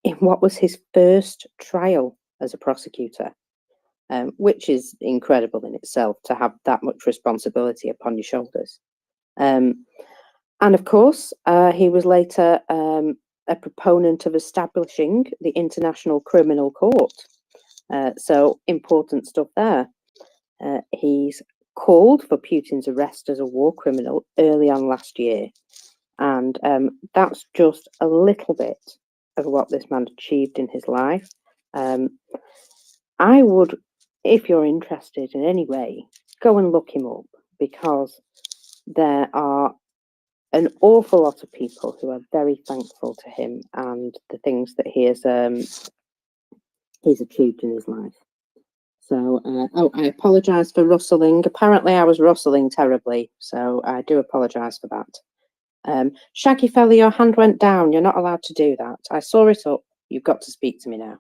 in what was his first trial as a prosecutor, which is incredible in itself to have that much responsibility upon your shoulders. And of course, he was later a proponent of establishing the International Criminal Court. So important stuff there. He's called for Putin's arrest as a war criminal early on last year. And that's just a little bit of what this man achieved in his life. I would, if you're interested in any way, go and look him up, because there are an awful lot of people who are very thankful to him and the things that he has he's achieved in his life. So, oh, I apologise for rustling. Apparently, I was rustling terribly, so I do apologise for that. Shaggy fella, your hand went down. You're not allowed to do that. I saw it up. You've got to speak to me now.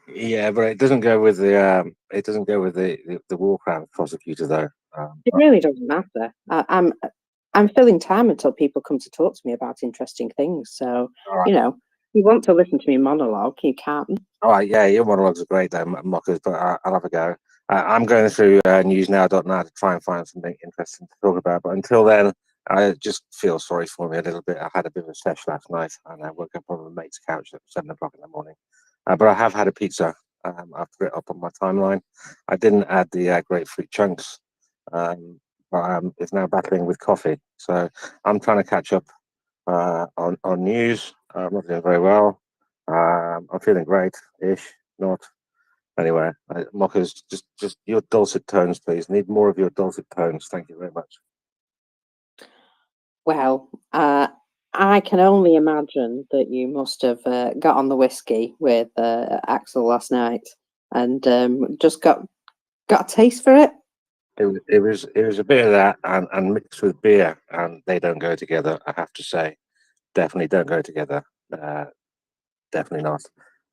Yeah, but it doesn't go with the the war crime prosecutor though. It really doesn't matter. I'm filling time until people come to talk to me about interesting things. So, all right. you know, if you want to listen to me monologue, you can. All right, yeah, your monologues are great though, Mockers, but I'll have a go. I'm going through newsnow.now to try and find something interesting to talk about, but until then, I just feel sorry for me a little bit. I had a bit of a sesh last night, and I woke up on my mate's couch at 7 o'clock in the morning. But I have had a pizza. I've put it up on my timeline. I didn't add the grapefruit chunks, but it's now battling with coffee. So I'm trying to catch up on news. I'm not doing very well. I'm feeling great-ish, not. Anyway, Mockers, just your dulcet tones, please. Need more of your dulcet tones. Thank you very much. Well, I can only imagine that you must have got on the whiskey with Axel last night and just got a taste for it. It was a bit of that and mixed with beer, and they don't go together. I have to say, definitely don't go together. Definitely not.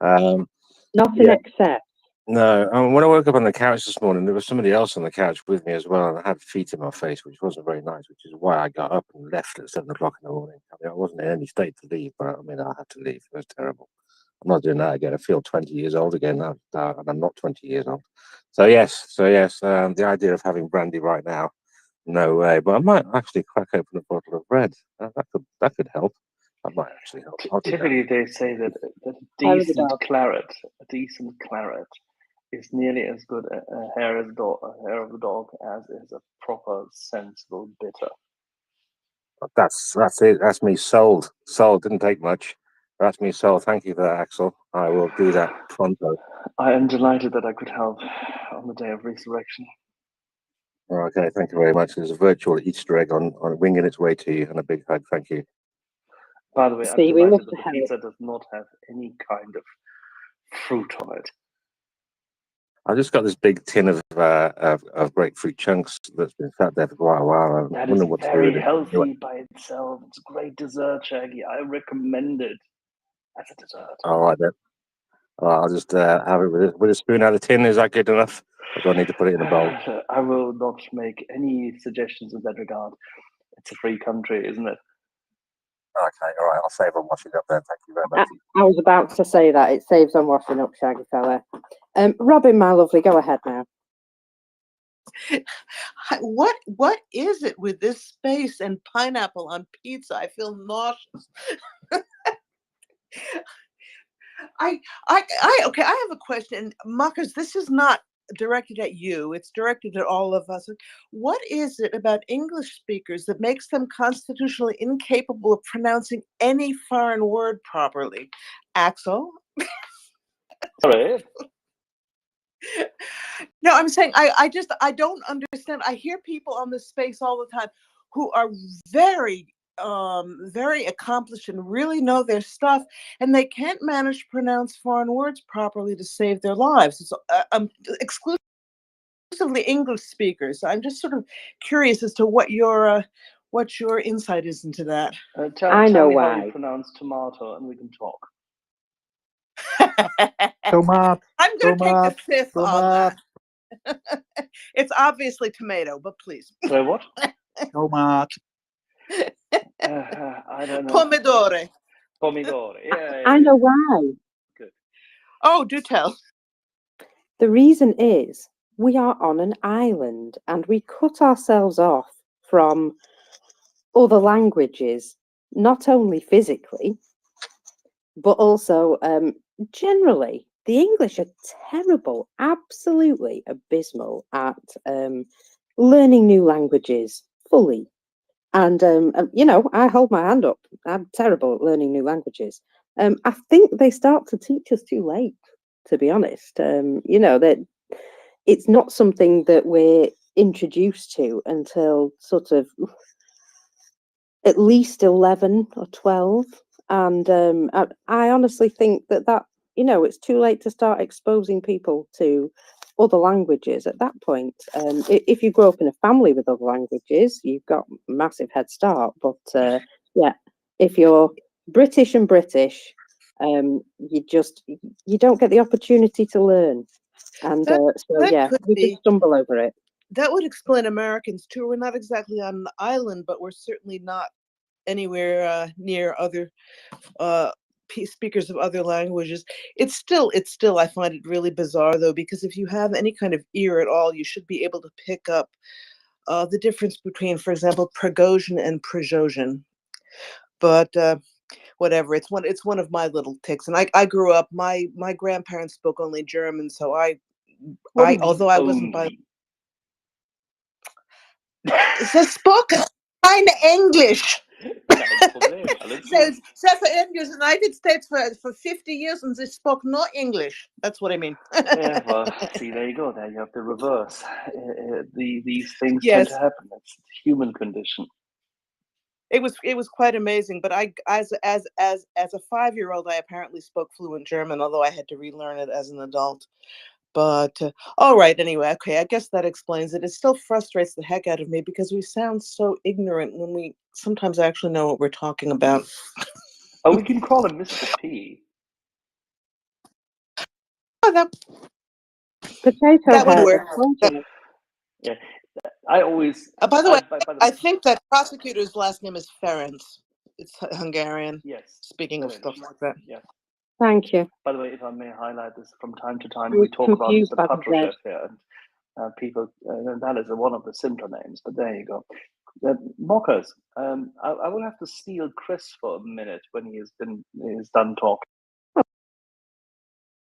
Not in Yeah. excess. No, when I woke up on the couch this morning, there was somebody else on the couch with me as well, and I had feet in my face, which wasn't very nice, which is why I got up and left at 7 o'clock in the morning. I mean, I wasn't in any state to leave, but I mean, I had to leave. It was terrible. I'm not doing that again. I feel 20 years old again now, and I'm not 20 years old. So yes, the idea of having brandy right now, no way. But I might actually crack open a bottle of red. That could help. That might actually help. I'll do that. Typically, they say that a Hair of the decent dog. claret is nearly as good a hair of the dog as is a proper sensible bitter. That's it. That's me sold. Sold. Didn't take much. That's me sold. Thank you for that, Axel. I will do that pronto. I am delighted that I could help on the day of resurrection. Okay, thank you very much. There's a virtual Easter egg on winging its way to you, and a big hug. Thank you. By the way, I'm See, we delighted must that the have pizza does not have any kind of fruit on it. I just got this big tin of grapefruit chunks that's been sat there for quite a while. I That is wonder what to do very with it. healthy by itself. It's a great dessert, Shaggy. I recommend it as a dessert. All right then. I'll just have it with a spoon out of the tin. Is that good enough? Or do I need to put it in a bowl? I will not make any suggestions in that regard. It's a free country, isn't it? Okay, all right. I'll save on washing up then. Thank you very much. I was about to say that. It saves on washing up, Shaggy fella. Robin, my lovely, go ahead now. What is it with this space and pineapple on pizza? I feel nauseous. Okay, I have a question. Mockers, this is not directed at you. It's directed at all of us. What is it about English speakers that makes them constitutionally incapable of pronouncing any foreign word properly? Axel? Sorry. No, I'm saying I don't understand. I hear people on this space all the time who are very very accomplished and really know their stuff, and they can't manage to pronounce foreign words properly to save their lives. It's exclusively English speakers. I'm just sort of curious as to what your insight is into that. Tell I know me how you why. pronounce tomato, and we can talk. Tomaat, I'm going to take the tomaat, fifth on tomaat, that. It's obviously tomato, but please. So what? tomaat. I don't know. Pomodoro. Pomidoro. Yeah, I know why. good. Oh, do tell. The reason is we are on an island and we cut ourselves off from other languages, not only physically, but also generally. The English are terrible, absolutely abysmal at learning new languages fully. And, you know, I hold my hand up. I'm terrible at learning new languages. I think they start to teach us too late, to be honest. You know, that it's not something that we're introduced to until sort of at least 11 or 12. And I honestly think that, you know, it's too late to start exposing people to other languages at that point. If you grow up in a family with other languages, you've got a massive head start. But yeah, if you're British, you don't get the opportunity to learn. And so yeah, we just stumble over it. That would explain Americans too. We're not exactly on an island, but we're certainly not anywhere near other speakers of other languages. It's still, I find it really bizarre though, because if you have any kind of ear at all, you should be able to pick up the difference between, for example, Prigozhin and Prigozhin. But whatever, it's one of my little ticks. And I grew up, my grandparents spoke only German, so although I wasn't by they spoke fine English. So for in the United States for 50 years and they spoke no English. That's what I mean. Yeah, well, see, there you go. There you have the reverse. These things tend Yes. to happen. It's the human condition. It was quite amazing. But I, as a 5-year-old, I apparently spoke fluent German, although I had to relearn it as an adult. But all right, anyway, okay, I guess that explains it. It still frustrates the heck out of me because we sound so ignorant when we sometimes actually know what we're talking about. Oh, we can call him Mr. P. Oh, that Potato would head. work. Yeah, I always. By the way, by the I think that prosecutor's last name is Ferenc. It's Hungarian. Yes. Speaking of stuff like that. Yeah. Thank you. By the way, if I may highlight this, from time to time I'm we talk about confused Mr. by the Patrushev Z. here, and people, that is one of the simpler names, but there you go. Mockers, I will have to steal Chris for a minute when he is done talking. Well,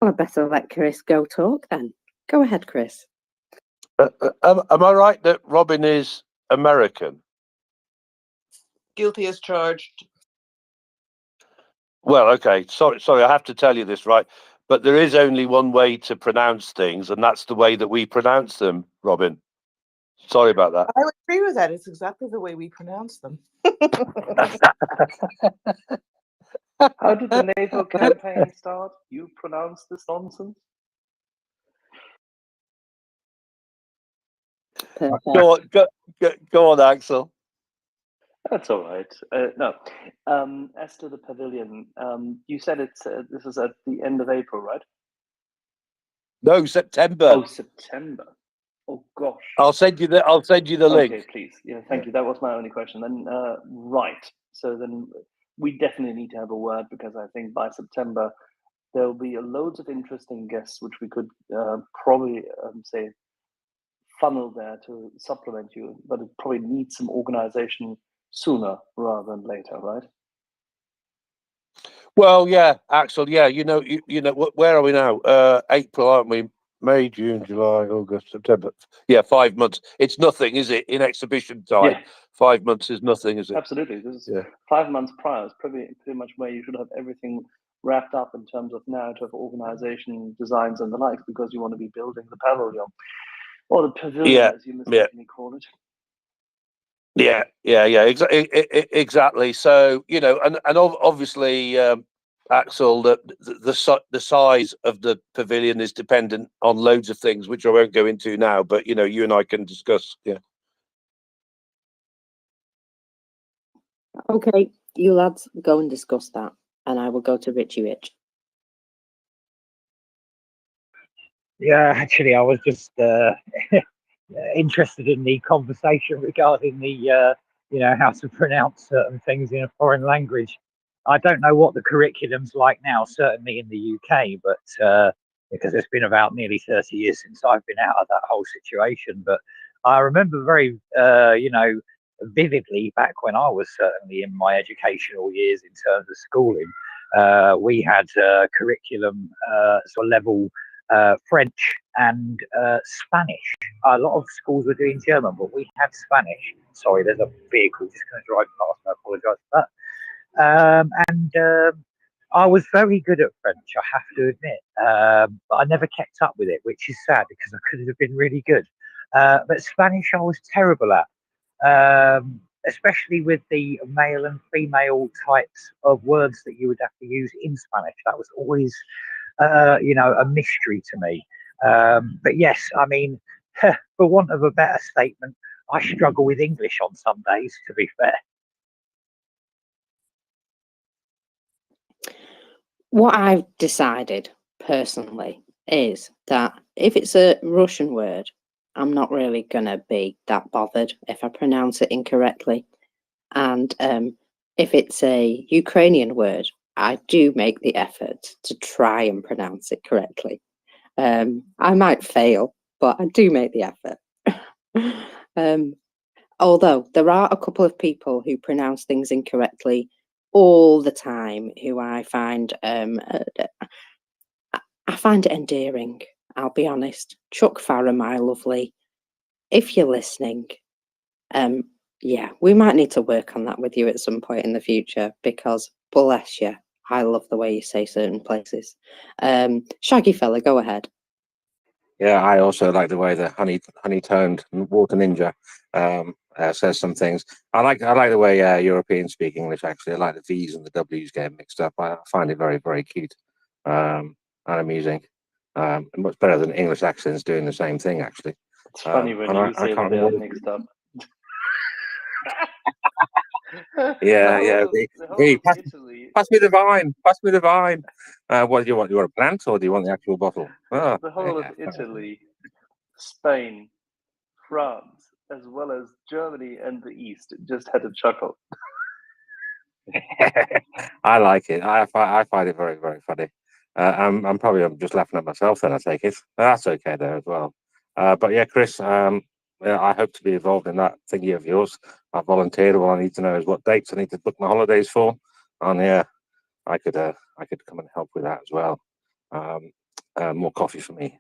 I better let Chris go talk then. Go ahead, Chris. Am I right that Robin is American? Guilty as charged. Well, okay. Sorry, I have to tell you this, right? But there is only one way to pronounce things, and that's the way that we pronounce them, Robin. Sorry about that. I would agree with that. It's exactly the way we pronounce them. How did the NATO campaign start? You pronounce this nonsense? Go on, Axel. That's all right. No, as to the pavilion, you said this is at the end of April, right? No, September. Oh, September. Oh gosh. I'll send you the link. Okay, please. Yeah, thank you. That was my only question. Then, right. So then, we definitely need to have a word, because I think by September there will be loads of interesting guests, which we could probably say funnel there to supplement you, but it probably needs some organization sooner rather than later, right? Well, yeah, Axel. Yeah, you know, where are we now? April, aren't we? May, June, July, August, September. Yeah, 5 months. It's nothing, is it? In exhibition time, Yeah. 5 months is nothing, is it? Absolutely. This is Yeah. 5 months prior is pretty much where you should have everything wrapped up in terms of narrative, organization, designs, and the likes, because you want to be building the pavilion or the pavilion, Yeah, as you yeah. mistakenly call it. Yeah, exactly. So, you know, and obviously, Axel, the size of the pavilion is dependent on loads of things, which I won't go into now. But you know, you and I can discuss. Yeah. Okay, you lads go and discuss that, and I will go to Richie Rich. Yeah, actually, I was just interested in the conversation regarding the, you know, how to pronounce certain things in a foreign language. I don't know what the curriculum's like now, certainly in the UK, but because it's been about nearly 30 years since I've been out of that whole situation. But I remember very, you know, vividly back when I was certainly in my educational years in terms of schooling, we had curriculum sort of level French and Spanish. A lot of schools were doing German, but we had Spanish. Sorry, there's a vehicle just going to drive past. I apologise for that. I was very good at French, I have to admit, but I never kept up with it, which is sad because I could have been really good. But Spanish, I was terrible at, especially with the male and female types of words that you would have to use in Spanish. That was always, you know, a mystery to me. But yes, I mean, for want of a better statement, I struggle with English on some days, to be fair. What I've decided personally is that if it's a Russian word, I'm not really going to be that bothered if I pronounce it incorrectly. And if it's a Ukrainian word, I do make the effort to try and pronounce it correctly. I might fail, but I do make the effort. Although there are a couple of people who pronounce things incorrectly all the time, who I find it endearing. I'll be honest. Chuck Farrer, my lovely, if you're listening, yeah, we might need to work on that with you at some point in the future, because bless you, I love the way you say certain places. Shaggy fella, go ahead. Yeah, I also like the way the honey-toned water ninja says some things. I like the way Europeans speak English. Actually, I like the V's and the W's getting mixed up. I find it very, very cute and amusing. Much better than English accents doing the same thing. Actually, It's funny when you say that they are mixed up. Yeah, the whole of pass me the vine. Pass me the vine. What do you want? You want a plant or do you want the actual bottle? Oh, the whole of Italy, Spain, France, as well as Germany and the East just had a chuckle. I like it. I find it very, very funny. I'm probably just laughing at myself then, I take it. That's okay there as well. But yeah, Chris, yeah, I hope to be involved in that thingy of yours. I volunteered. All I need to know is what dates I need to book my holidays for. And yeah, I could come and help with that as well. More coffee for me.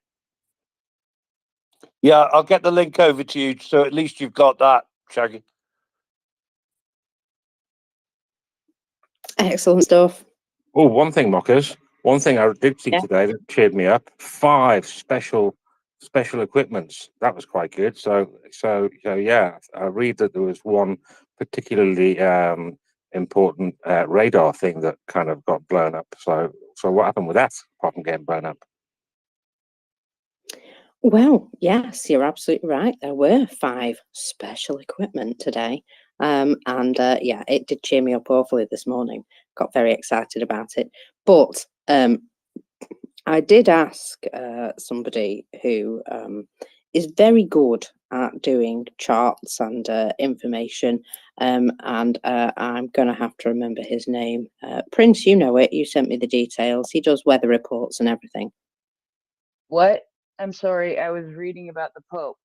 Yeah, I'll get the link over to you, so at least you've got that, Shaggy. Excellent stuff. Oh, one thing, Mockers. One thing I did see today that cheered me up: 5 special equipments. That was quite good. So yeah, I read that there was one particularly important radar thing that kind of got blown up. So what happened with that, apart from getting blown up? Well, yes, you're absolutely right. There were 5 special equipment today. And yeah, it did cheer me up awfully this morning. Got very excited about it. But I did ask somebody who is very good at doing charts and information. And I'm going to have to remember his name. Prince, you know it. You sent me the details. He does weather reports and everything. What? I'm sorry, I was reading about the Pope.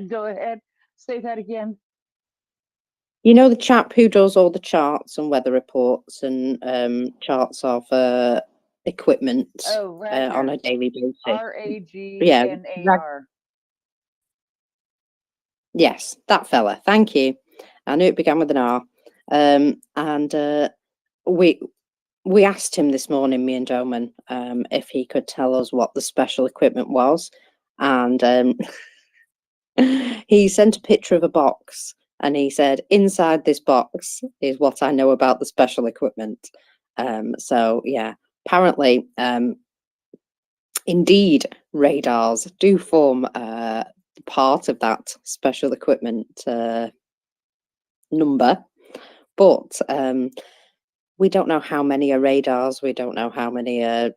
Go ahead, say that again. You know the chap who does all the charts and weather reports and charts of equipment Oh, Ragnar. on a daily basis. Yeah, RAGNAR. yes, that fella. Thank you. I knew it began with an R. And we asked him this morning, me and Doman, if he could tell us what the special equipment was, and he sent a picture of a box, and he said, "Inside this box is what I know about the special equipment." So yeah, apparently, indeed, radars do form part of that special equipment number, but we don't know how many are radars. We don't know how many are,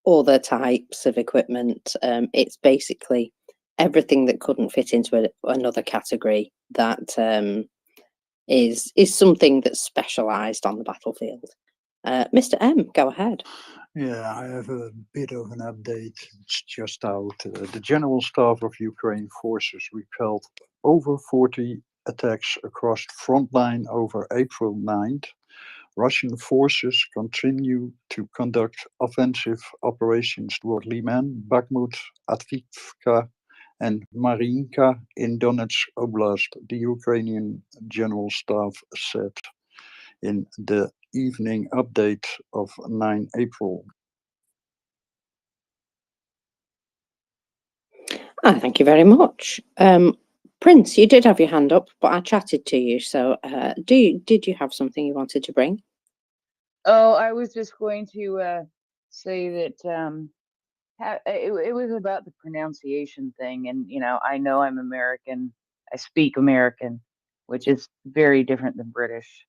other types of equipment. It's basically everything that couldn't fit into another category that is something that's specialized on the battlefield. Mr. M, go ahead. Yeah, I have a bit of an update. It's just out. The General Staff of Ukraine forces repelled over 40 attacks across the front line over April 9th. Russian forces continue to conduct offensive operations toward Liman, Bakhmut, Avdiivka, and Marinka in Donetsk Oblast, the Ukrainian General Staff said in the evening update of 9 April. Thank you very much. Prince, you did have your hand up, but I chatted to you. So did you have something you wanted to bring? Oh, I was just going to say that it was about the pronunciation thing. And, I know I'm American. I speak American, which is very different than British,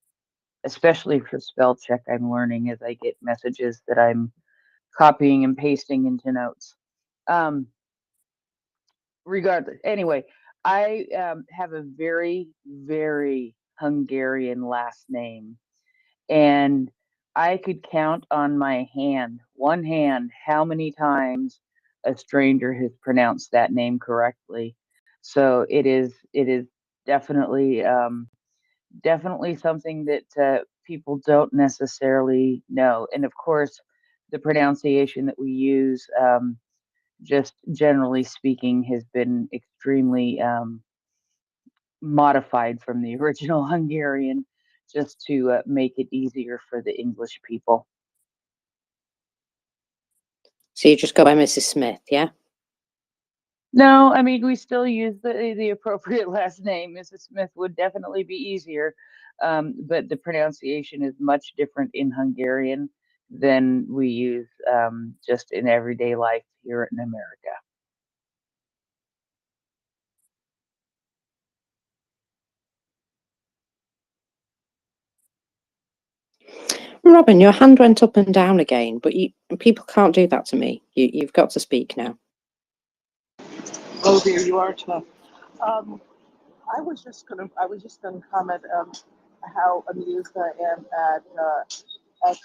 especially for spell check. I'm learning as I get messages that I'm copying and pasting into notes. Regardless, anyway, I have a very, very Hungarian last name, and I could count on one hand, how many times a stranger has pronounced that name correctly. So it is definitely definitely something that people don't necessarily know. And of course, the pronunciation that we use, just generally speaking, has been extremely modified from the original Hungarian, just to make it easier for the English people. So you just go by Mrs. Smith, yeah? No, I mean, we still use the appropriate last name. Mrs. Smith would definitely be easier, but the pronunciation is much different in Hungarian than we use just in everyday life here in America. Robin, your hand went up and down again, but people can't do that to me. You've got to speak now. Oh dear, you are tough. I was just gonna comment how amused I am at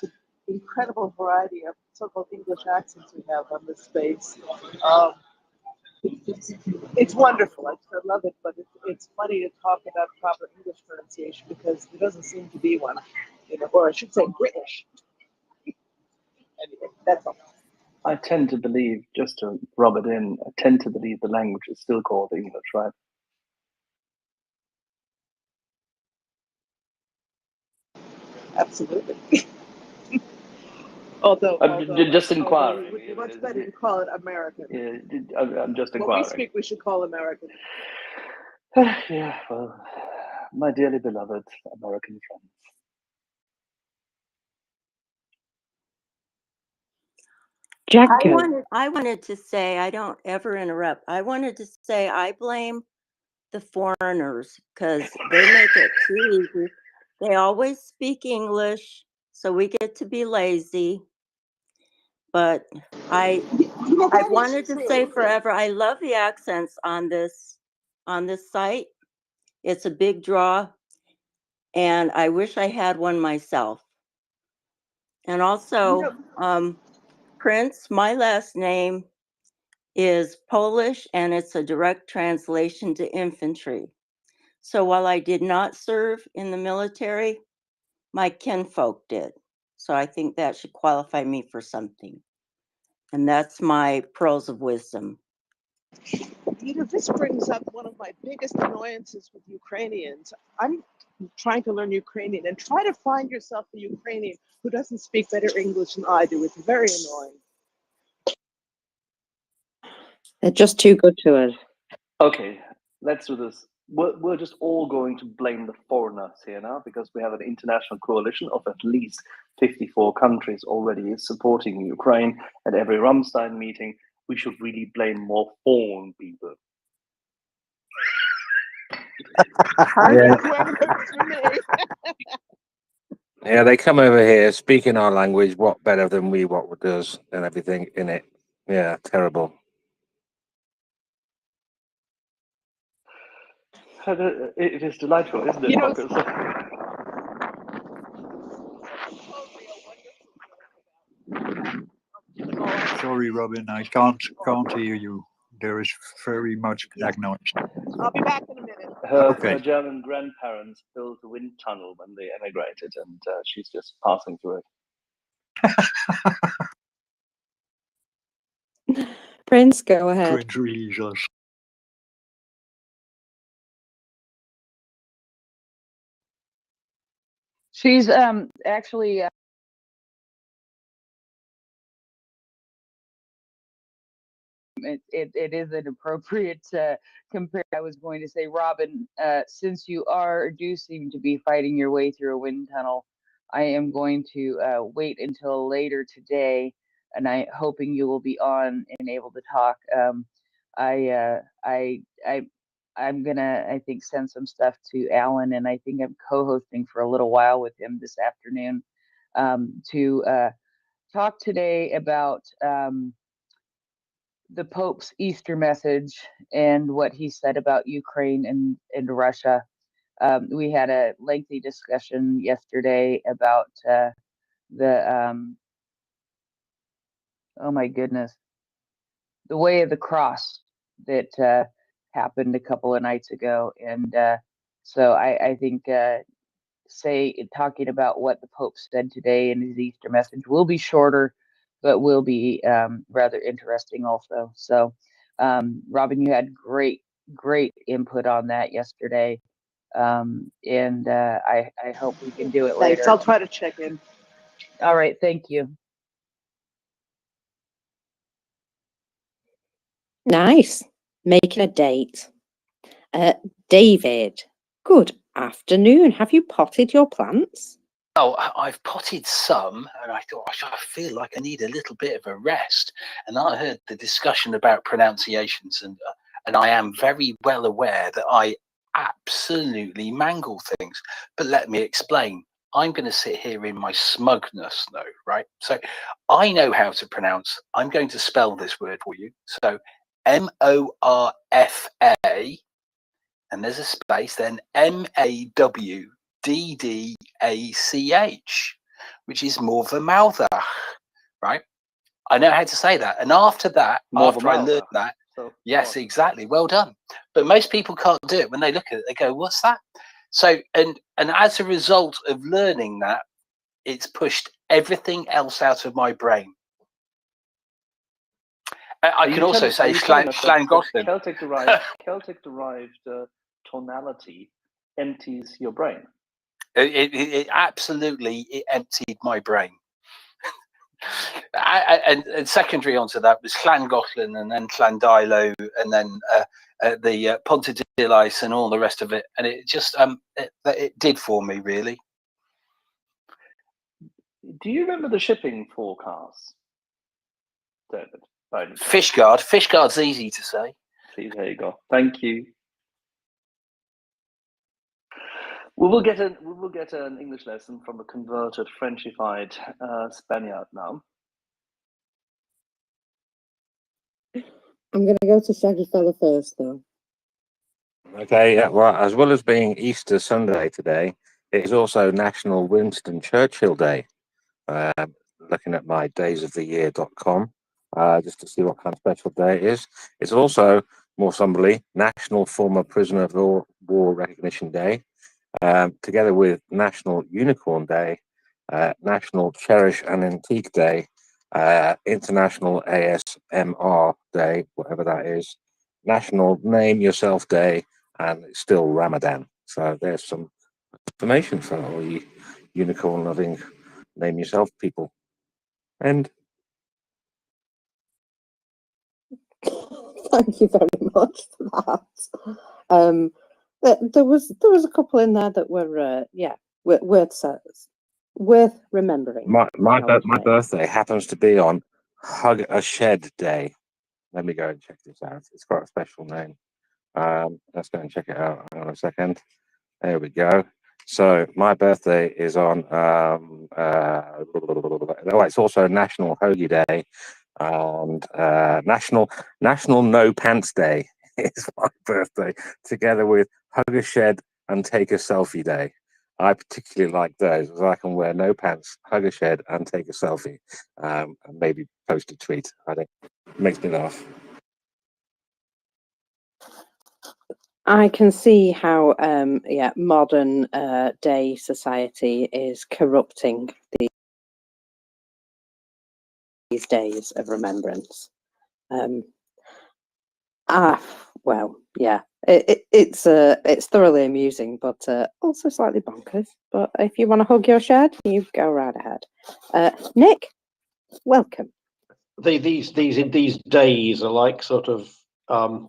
the incredible variety of so-called English accents we have on this space. It's wonderful. I love it, but it's funny to talk about proper English pronunciation because there doesn't seem to be one, or I should say British. Anyway, that's all. I tend to believe, just to rub it in, I tend to believe the language is still called English, right? Absolutely. Although just inquiring. It would be much better to call it American. Yeah, I'm just What we inquiring. speak, we should call American. Yeah, well, my dearly beloved American friends. Jack, I wanted to say, I don't ever interrupt. I wanted to say I blame the foreigners because they make it too easy. They always speak English, so we get to be lazy. But I wanted to say forever, I love the accents on this site. It's a big draw, and I wish I had one myself. And also, Prince, my last name is Polish, and it's a direct translation to infantry. So while I did not serve in the military, my kinfolk did. So I think that should qualify me for something. And that's my pearls of wisdom. This brings up one of my biggest annoyances with Ukrainians. I'm trying to learn Ukrainian, and try to find yourself a Ukrainian who doesn't speak better English than I do. It's very annoying. They're just too good to us. Okay, let's do this. We're just all going to blame the foreigners here now, because we have an international coalition of at least 54 countries already supporting Ukraine. At every Ramstein meeting, we should really blame more foreign people. Yeah, they come over here speaking our language. What better than we? What does and everything in it? Yeah, terrible. It is delightful, isn't it, You know, Marcus? Sorry, Robin, I can't hear you. There is very much back noise. I'll be back in a minute. Her German grandparents built a wind tunnel when they emigrated, and she's just passing through it. Prince, go ahead. Prince releases. She's actually it is an appropriate compare. I was going to say, Robin, since you do seem to be fighting your way through a wind tunnel, I am going to wait until later today, and I'm hoping you will be on and able to talk. I'm gonna, I think, send some stuff to Alan, and I think I'm co-hosting for a little while with him this afternoon to talk today about the Pope's Easter message and what he said about Ukraine and Russia. We had a lengthy discussion yesterday about oh my goodness, the way of the cross that happened a couple of nights ago. And so I think talking about what the Pope said today in his Easter message will be shorter, but will be rather interesting also. So, Robin, you had great input on that yesterday, and I hope we can do it later. Thanks. I'll try to check in. All right, thank you. Nice. Making a date. David, good afternoon. Have you potted your plants? Oh, I've potted some, and I thought I feel like I need a little bit of a rest. And I heard the discussion about pronunciations, and I am very well aware that I absolutely mangle things. But let me explain. I'm going to sit here in my smugness, though, right? So I know how to pronounce. I'm going to spell this word for you. So MORFA, and there's a space, then MAWDDACH, which is Morvermouthach, right? I know how to say that. And after that, after I learned that, yes, exactly, well done. But most people can't do it. When they look at it, they go, what's that? So, and as a result of learning that, it's pushed everything else out of my brain. I can also say Schlangochten. Celtic derived tonality empties your brain. It absolutely emptied my brain. And secondary onto that was Llangollen, and then Llandilo, and then the Pontedilais and all the rest of it. And it just it did for me, really. Do you remember the shipping forecast, David? Fishguard. Fishguard's easy to say. See, there you go. Thank you. We will get an English lesson from a converted Frenchified Spaniard now. I'm going to go to Shaggy Fella first, though. Okay, yeah, well, as well as being Easter Sunday today, it is also National Winston Churchill Day. Looking at my daysoftheyear.com, just to see what kind of special day it is. It's also, more somberly, National Former Prisoner of War Recognition Day, together with National Unicorn Day National Cherish an Antique Day, International ASMR Day, whatever that is, National Name Yourself Day, and it's still Ramadan. So there's some information for all you unicorn loving name yourself people. And Thank you very much for that. There was a couple in there that were worth remembering. my birthday happens to be on Hug a Shed Day. Let me go and check this out. It's got a special name. Let's go and check it out. Hang on a second. There we go. So my birthday is on it's also National Hoagie Day and National No Pants Day is my birthday, together with Hug a Shed and Take a Selfie Day. I particularly like those because I can wear no pants, hug a shed, and take a selfie, and maybe post a tweet. I think it makes me laugh. I can see how modern day society is corrupting these days of remembrance. Well, yeah, it's thoroughly amusing, but also slightly bonkers. But if you want to hug your shed, you go right ahead. Nick, welcome. These days are like sort of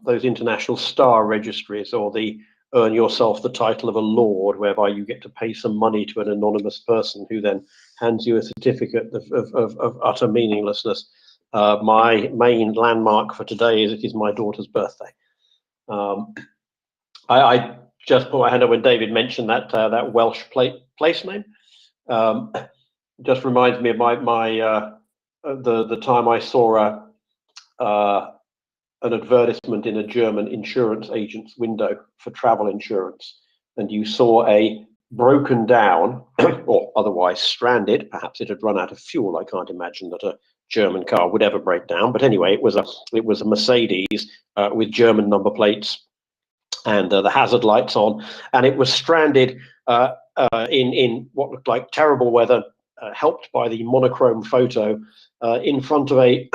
those international star registries, or the earn yourself the title of a lord, whereby you get to pay some money to an anonymous person who then hands you a certificate of utter meaninglessness. My main landmark for today is it is my daughter's birthday. I just put my hand up when David mentioned that Welsh place name. Just reminds me of the time I saw an advertisement in a German insurance agent's window for travel insurance, and you saw a broken down or otherwise stranded, perhaps it had run out of fuel. I can't imagine that a German car would ever break down, but anyway, it was a Mercedes with German number plates and the hazard lights on, and it was stranded in what looked like terrible weather, helped by the monochrome photo in front of a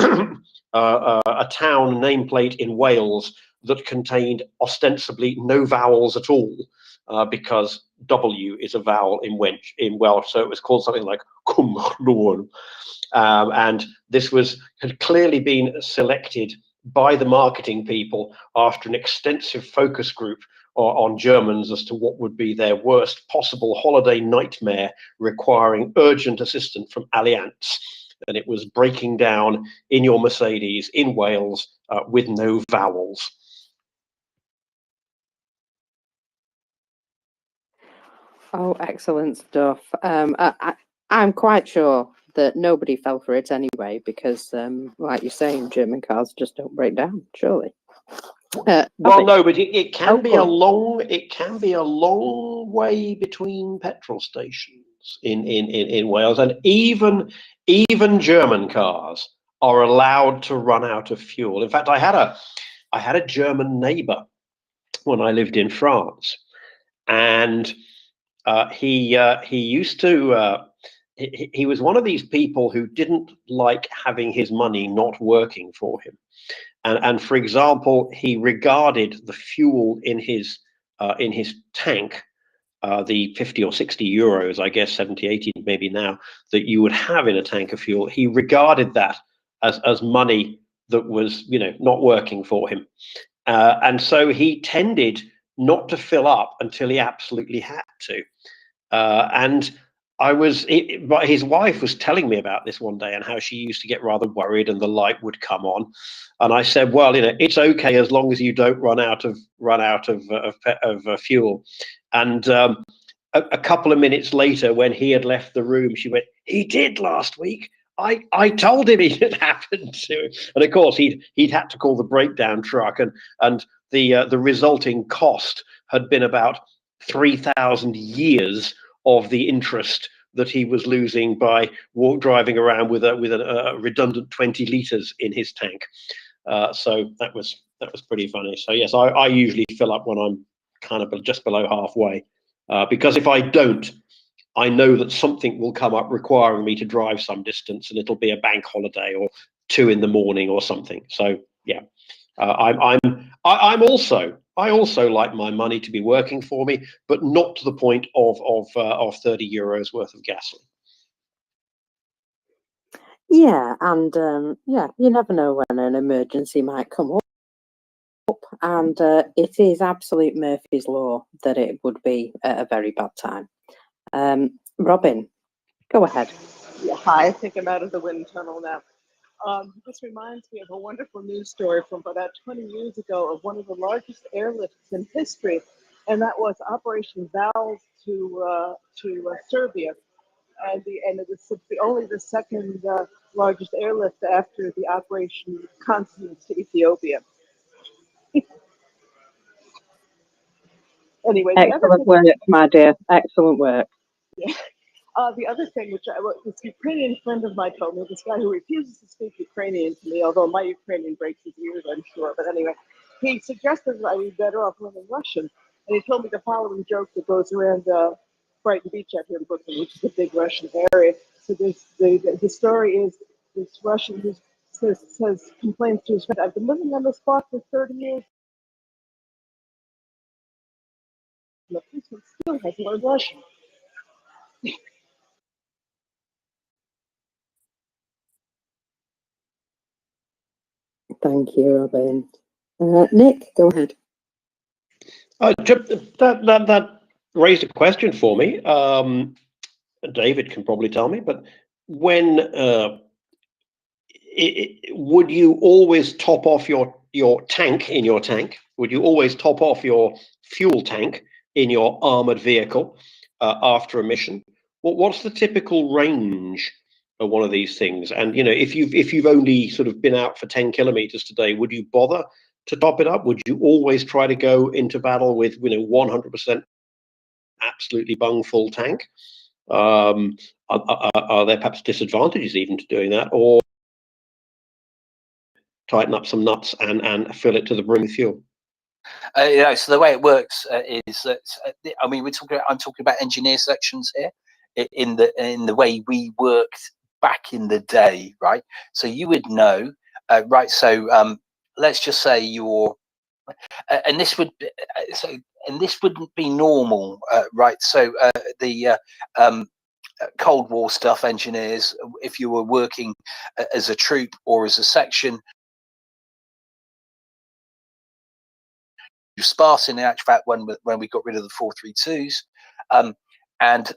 town nameplate in Wales that contained ostensibly no vowels at all, because W is a vowel in Welsh, so it was called something like Cwm Llwyn. And this had clearly been selected by the marketing people after an extensive focus group on Germans as to what would be their worst possible holiday nightmare requiring urgent assistance from Allianz. And it was breaking down in your Mercedes in Wales with no vowels. Oh, excellent stuff. I'm quite sure that nobody fell for it anyway, because, like you're saying, German cars just don't break down, surely. Well, no, but it can be a long way between petrol stations in Wales, and even German cars are allowed to run out of fuel. In fact, I had a German neighbor when I lived in France, and he used to. He was one of these people who didn't like having his money not working for him. And for example, he regarded the fuel in his tank, the 50 or 60 euros, I guess 70, 80 maybe now, that you would have in a tank of fuel. He regarded that as money that was, not working for him. And so he tended not to fill up until he absolutely had to. But his wife was telling me about this one day and how she used to get rather worried and the light would come on. And I said, well, it's okay as long as you don't run out of fuel. And a couple of minutes later, when he had left the room, she went, he did last week. I told him it had happened to him. And of course, he'd had to call the breakdown truck, and the resulting cost had been about 3,000 years of the interest that he was losing by driving around with a redundant 20 liters in his tank. So that was pretty funny. So yes, I usually fill up when I'm kind of just below halfway, because if I don't, I know that something will come up requiring me to drive some distance, and it'll be a bank holiday or 2 in the morning or something. So yeah, I also like my money to be working for me, but not to the point of 30 euros worth of gasoline. Yeah, and yeah, you never know when an emergency might come up, and it is absolute Murphy's Law that it would be at a very bad time. Robin, go ahead. Yeah, hi, I think I'm out of the wind tunnel now. This reminds me of a wonderful news story from about 20 years ago of one of the largest airlifts in history, and that was Operation Valve to Serbia, and it was only the second largest airlift after the Operation Continence to Ethiopia. Anyway, the other Excellent thing, work, my dear. Excellent work. yeah. The other thing, which this Ukrainian friend of mine told me, this guy who refuses to speak Ukrainian to me, although my Ukrainian breaks his ears, I'm sure. But anyway, he suggested that I'd be better off learning Russian. And he told me the following joke that goes around Brighton Beach out here in Brooklyn, which is a big Russian area. So the story is this Russian who complains to his friend, I've been living on this spot for 30 years. And the policeman still hasn't learned Russian. Thank you, Robin. Nick, go ahead. That raised a question for me. David can probably tell me, but when would you always top off your tank in your tank? Would you always top off your fuel tank in your armored vehicle after a mission? What's the typical range of one of these things? And if you've only sort of been out for 10 kilometers today, would you bother to top it up? Would you always try to go into battle with 100% absolutely bung full tank? Are there perhaps disadvantages even to doing that, or tighten up some nuts and fill it to the brim with fuel? So the way it works is that I mean I'm talking about engineer sections here in the way we worked back in the day, right? So you would know, right? So let's just say you're, and this wouldn't be normal, right? So the Cold War stuff engineers, if you were working as a troop or as a section, sparse in actual fact when we got rid of the 432s, and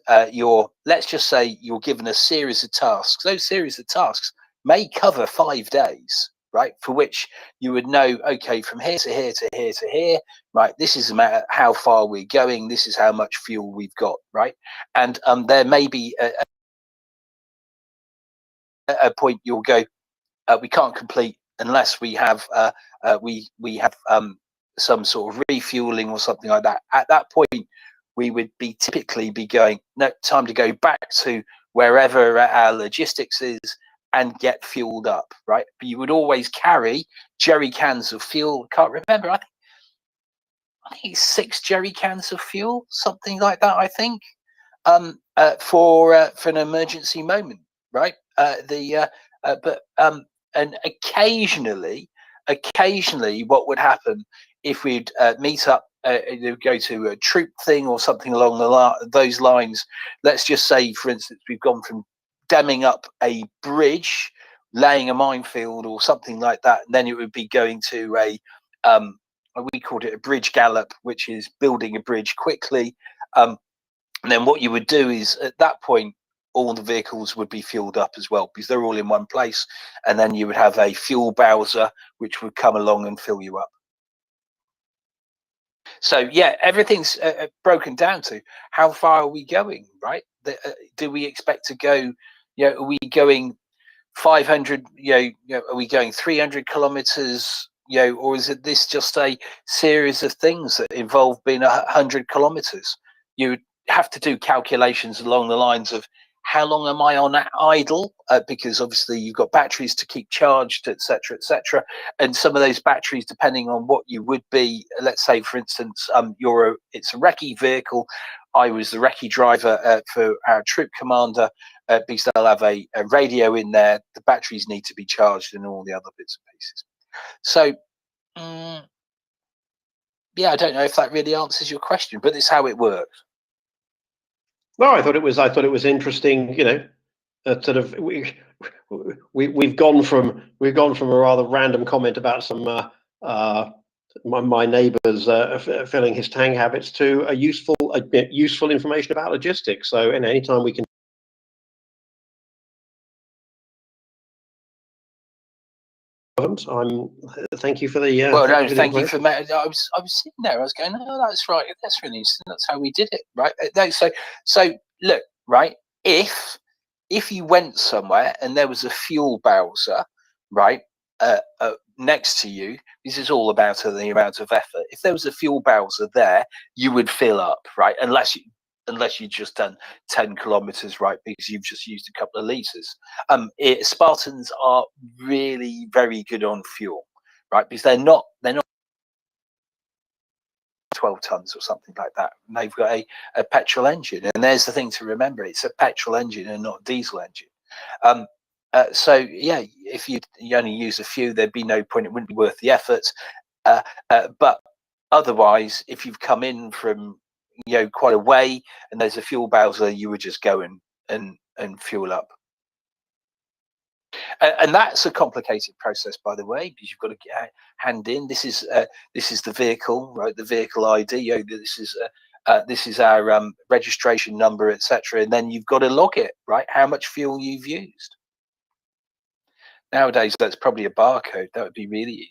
let's just say you're given a series of tasks. Those series of tasks may cover 5 days, right? For which you would know, okay, from here to here to here to here, right? This is about how far we're going. This is how much fuel we've got, right? And there may be a point you'll go, we can't complete unless we have we have some sort of refueling or something like that. At that point, we would typically be going, no, time to go back to wherever our logistics is and get fueled up, right? But you would always carry jerry cans of fuel. Can't remember. I think it's 6 jerry cans of fuel, something like that. I think for an emergency moment, right? And occasionally, what would happen if we'd meet up, go to a troop thing or something along those lines. Let's just say, for instance, we've gone from damming up a bridge, laying a minefield or something like that, and then it would be going to we called it a bridge gallop, which is building a bridge quickly. And then what you would do is at that point, all the vehicles would be fueled up as well because they're all in one place. And then you would have a fuel bowser, which would come along and fill you up. So yeah, everything's broken down to how far are we going, right? Do we expect to go, are we going 500, are we going 300 kilometers, or is this just a series of things that involve being 100 kilometers? You would have to do calculations along the lines of how long am I on idle? Because obviously you've got batteries to keep charged, etc., etc. And some of those batteries, depending on what you would be, let's say, for instance, it's a recce vehicle. I was the recce driver for our troop commander, because they'll have a radio in there. The batteries need to be charged and all the other bits and pieces. So, yeah, I don't know if that really answers your question, but it's how it works. No, I thought it was interesting. You know, sort of we've gone from a rather random comment about some my neighbour's filling his tang habits to a useful information about logistics. So, anytime we can. Thank you for the. Well, no, thank you for. I was sitting there. I was going, oh, that's right. That's really interesting. That's how we did it, right? No, so look, right. If you went somewhere and there was a fuel bowser, right, next to you, this is all about the amount of effort. If there was a fuel bowser there, you would fill up, right? Unless you've just done 10 kilometers, right, because you've just used a couple of liters. Spartans are really very good on fuel, right, because they're not 12 tons or something like that. And they've got a petrol engine, and there's the thing to remember: it's a petrol engine and not a diesel engine. So yeah, if you only use a few, there'd be no point. It wouldn't be worth the effort. But otherwise, if you've come in from quite a way and there's a fuel bowser, you would just go and fuel up. And that's a complicated process, by the way, because you've got to get hand in. This is the vehicle, right? The vehicle ID. This is our registration number, etc. And then you've got to log it, right? How much fuel you've used. Nowadays, that's probably a barcode. That would be really easy.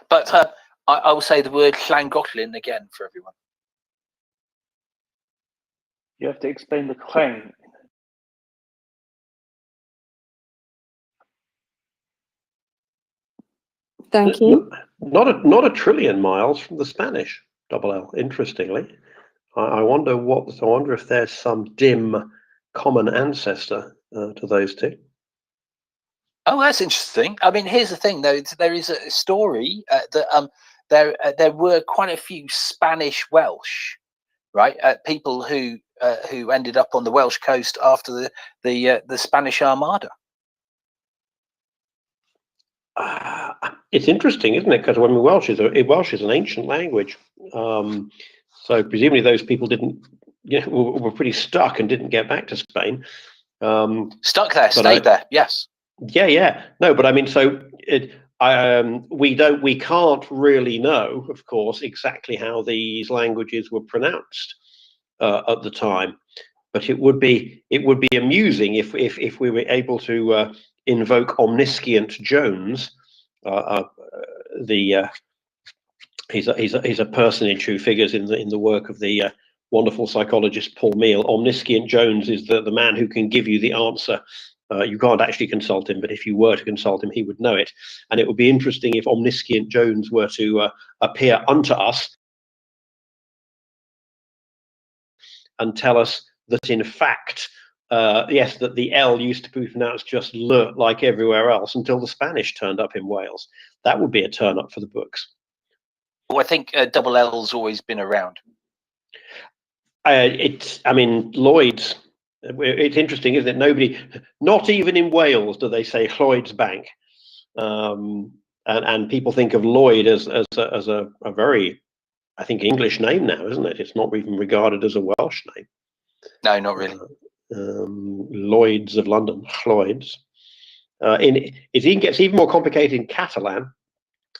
But I will say the word Llangoglin again for everyone. You have to explain the clang. Thank you. Not a trillion miles from the Spanish double L. Interestingly, I wonder if there's some dim common ancestor to those two. Oh, that's interesting. I mean, here's the thing, though. There is a story that there were quite a few Spanish Welsh, right? People who ended up on the Welsh coast after the Spanish Armada. It's interesting, isn't it? Because when Welsh is an ancient language, so presumably those people were pretty stuck and didn't get back to Spain. Stuck there, stayed there. Yes. Yeah. No, but I mean, so we can't really know, of course, exactly how these languages were pronounced at the time. But it would be amusing if we were able to invoke Omniscient Jones. He's a personage who figures in the work of the wonderful psychologist Paul Meal. Omniscient Jones is the man who can give you the answer. You can't actually consult him, but if you were to consult him, he would know it. And it would be interesting if Omniscient Jones were to appear unto us and tell us that, in fact, yes, that the L used to be pronounced just L like everywhere else until the Spanish turned up in Wales. That would be a turn up for the books. Well, I think double L's always been around. I mean, Lloyd's. It's interesting, isn't it? Not even in Wales do they say Lloyd's Bank, and people think of Lloyd as a very, I think, English name now, isn't it? It's not even regarded as a Welsh name. No, not really. Lloyd's of London, Lloyd's. It gets even more complicated in Catalan,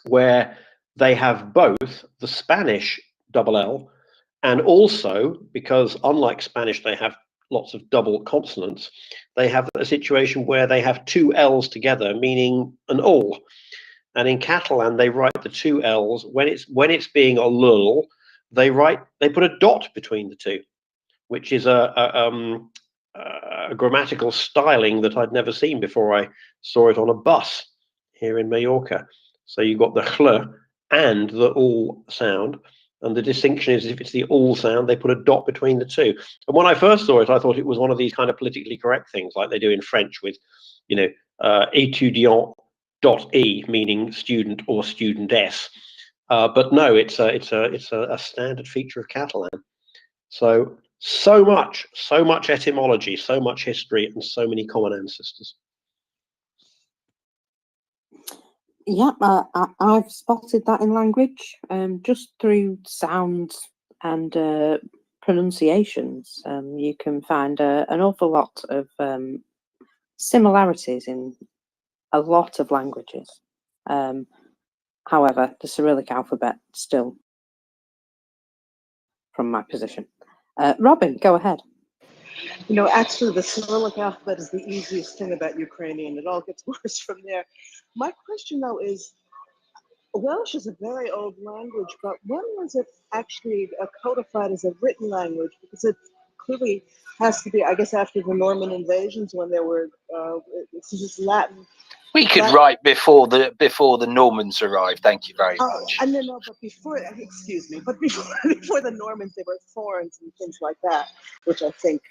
where they have both the Spanish double L, and also, because unlike Spanish, they have lots of double consonants, they have a situation where they have two L's together, meaning an all. And in Catalan, they write the two L's when it's being a lull. They put a dot between the two, which is a grammatical styling that I'd never seen before I saw it on a bus here in Mallorca. So you've got the chl and the all sound. And the distinction is if it's the all sound, they put a dot between the two. And when I first saw it, I thought it was one of these kind of politically correct things like they do in French with, étudiant .e, meaning student or studentess. But no, it's a standard feature of Catalan. So much etymology, so much history, and so many common ancestors. Yeah, I've spotted that in language, just through sounds and pronunciations. You can find an awful lot of similarities in a lot of languages. However, the Cyrillic alphabet still, from my position. Robin, go ahead. You know, actually, the Cyrillic alphabet is the easiest thing about Ukrainian. It all gets worse from there. My question, though, is Welsh is a very old language, but when was it actually codified as a written language? Because it clearly has to be, I guess, after the Norman invasions when there were, since it's Latin. We could write before the Normans arrived. Thank you very much. No, but before, excuse me, but before the Normans, there were thorns and things like that, which I think.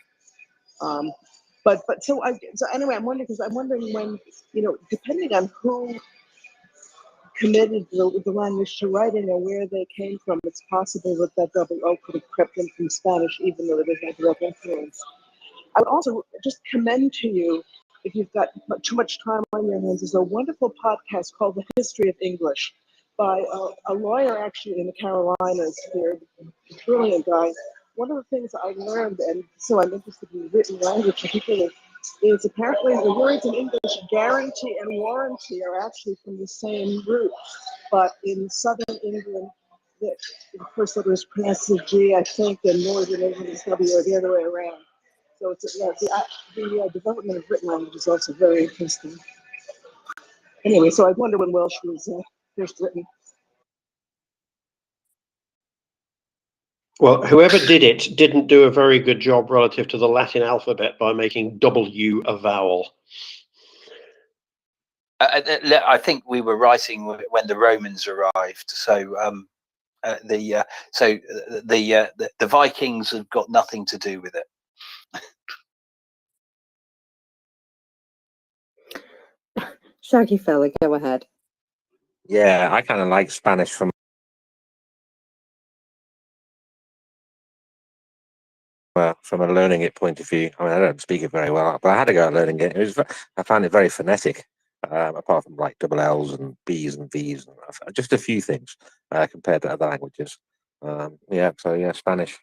So anyway, I'm wondering when, you know, depending on who committed the language to writing or where they came from, it's possible that that double O could have crept in from Spanish, even though it is a direct influence. I would also just commend to you, if you've got too much time on your hands, is a wonderful podcast called The History of English by a lawyer actually in the Carolinas here, a brilliant guy. One of the things I learned, and so I'm interested in written language particularly, is apparently the words in English guarantee and warranty are actually from the same root, but in southern England, the first letter is pronounced as G, I think, and northern England is W, or the other way around. So it's, the development of written language is also very interesting. Anyway, so I wonder when Welsh was first written. Well, whoever did it didn't do a very good job relative to the Latin alphabet by making W a vowel. I think we were writing when the Romans arrived, so the Vikings have got nothing to do with it. Shaggy fella, go ahead. Yeah, I kind of like Spanish from a learning it point of view. I mean, I don't speak it very well, but I had to go at learning it. I found it very phonetic, apart from like double L's and B's and V's, and just a few things compared to other languages. So Spanish.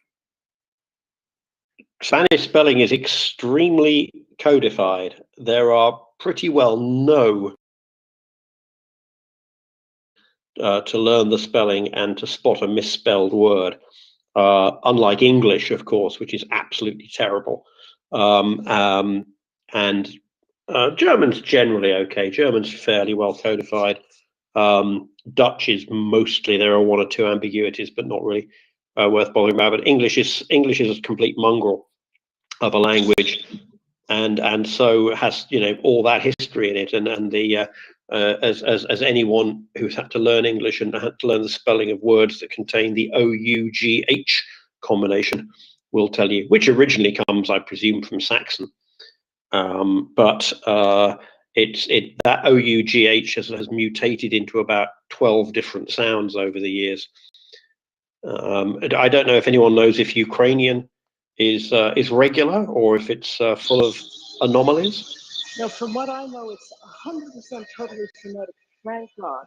Spanish spelling is extremely codified. There are pretty well no to learn the spelling and to spot a misspelled word. Unlike English, of course, which is absolutely terrible. And German's generally okay. German's fairly well codified. Dutch is mostly, there are one or two ambiguities, but not really worth bothering about. But English is a complete mongrel of a language, and so has, you know, all that history in it, and the as anyone who's had to learn English and had to learn the spelling of words that contain the OUGH combination will tell you, which originally comes, I presume, from Saxon, but that OUGH has mutated into about 12 different sounds over the years. I don't know if anyone knows if Ukrainian is regular or if it's full of anomalies. No, from what I know, it's 100% totally phonetic. Thank God.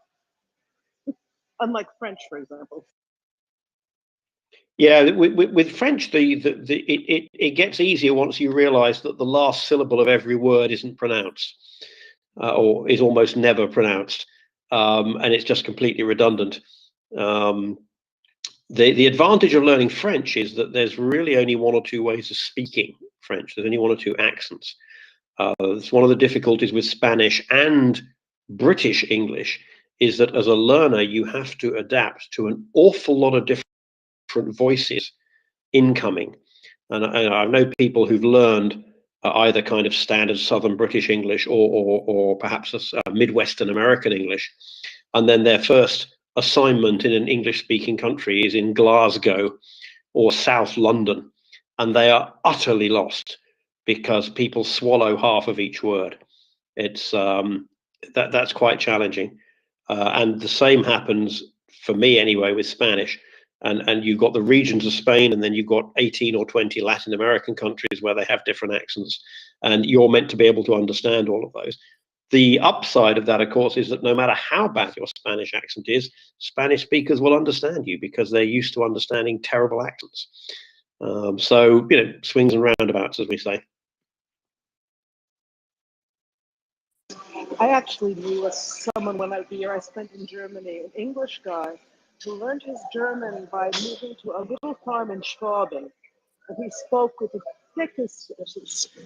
Unlike French, for example. Yeah, with French, it gets easier once you realise that the last syllable of every word isn't pronounced, or is almost never pronounced, and it's just completely redundant. The advantage of learning French is that there's really only one or two ways of speaking French. There's only one or two accents. It's one of the difficulties with Spanish and British English is that as a learner, you have to adapt to an awful lot of different voices incoming. And I know people who've learned either kind of standard Southern British English or perhaps a Midwestern American English. And then their first assignment in an English-speaking country is in Glasgow or South London. And they are utterly lost because people swallow half of each word. It's that's quite challenging. And the same happens for me anyway with Spanish. And you've got the regions of Spain, and then you've got 18 or 20 Latin American countries where they have different accents, and you're meant to be able to understand all of those. The upside of that, of course, is that no matter how bad your Spanish accent is, Spanish speakers will understand you because they're used to understanding terrible accents. So, swings and roundabouts, as we say. I actually knew someone when the year I spent in Germany, an English guy, who learned his German by moving to a little farm in Schwaben. And he spoke with the thickest,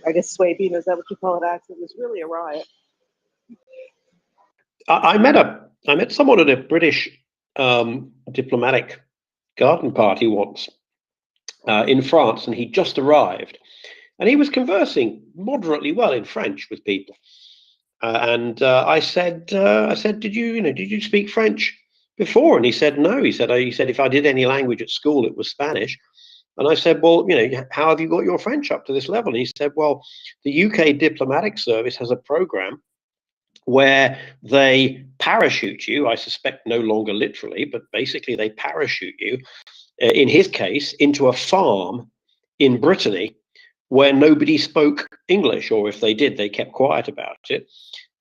I guess Swabian, is that what you call it, accent? It was really a riot. I met someone at a British diplomatic garden party once in France, and he just arrived, and he was conversing moderately well in French with people. And I said, did you speak French before? And he said, no. He said, if I did any language at school, it was Spanish. And I said, well, how have you got your French up to this level? And he said, well, the UK diplomatic service has a program where they parachute you, I suspect no longer literally, but basically they parachute you, in his case, into a farm in Brittany where nobody spoke English, or if they did, they kept quiet about it.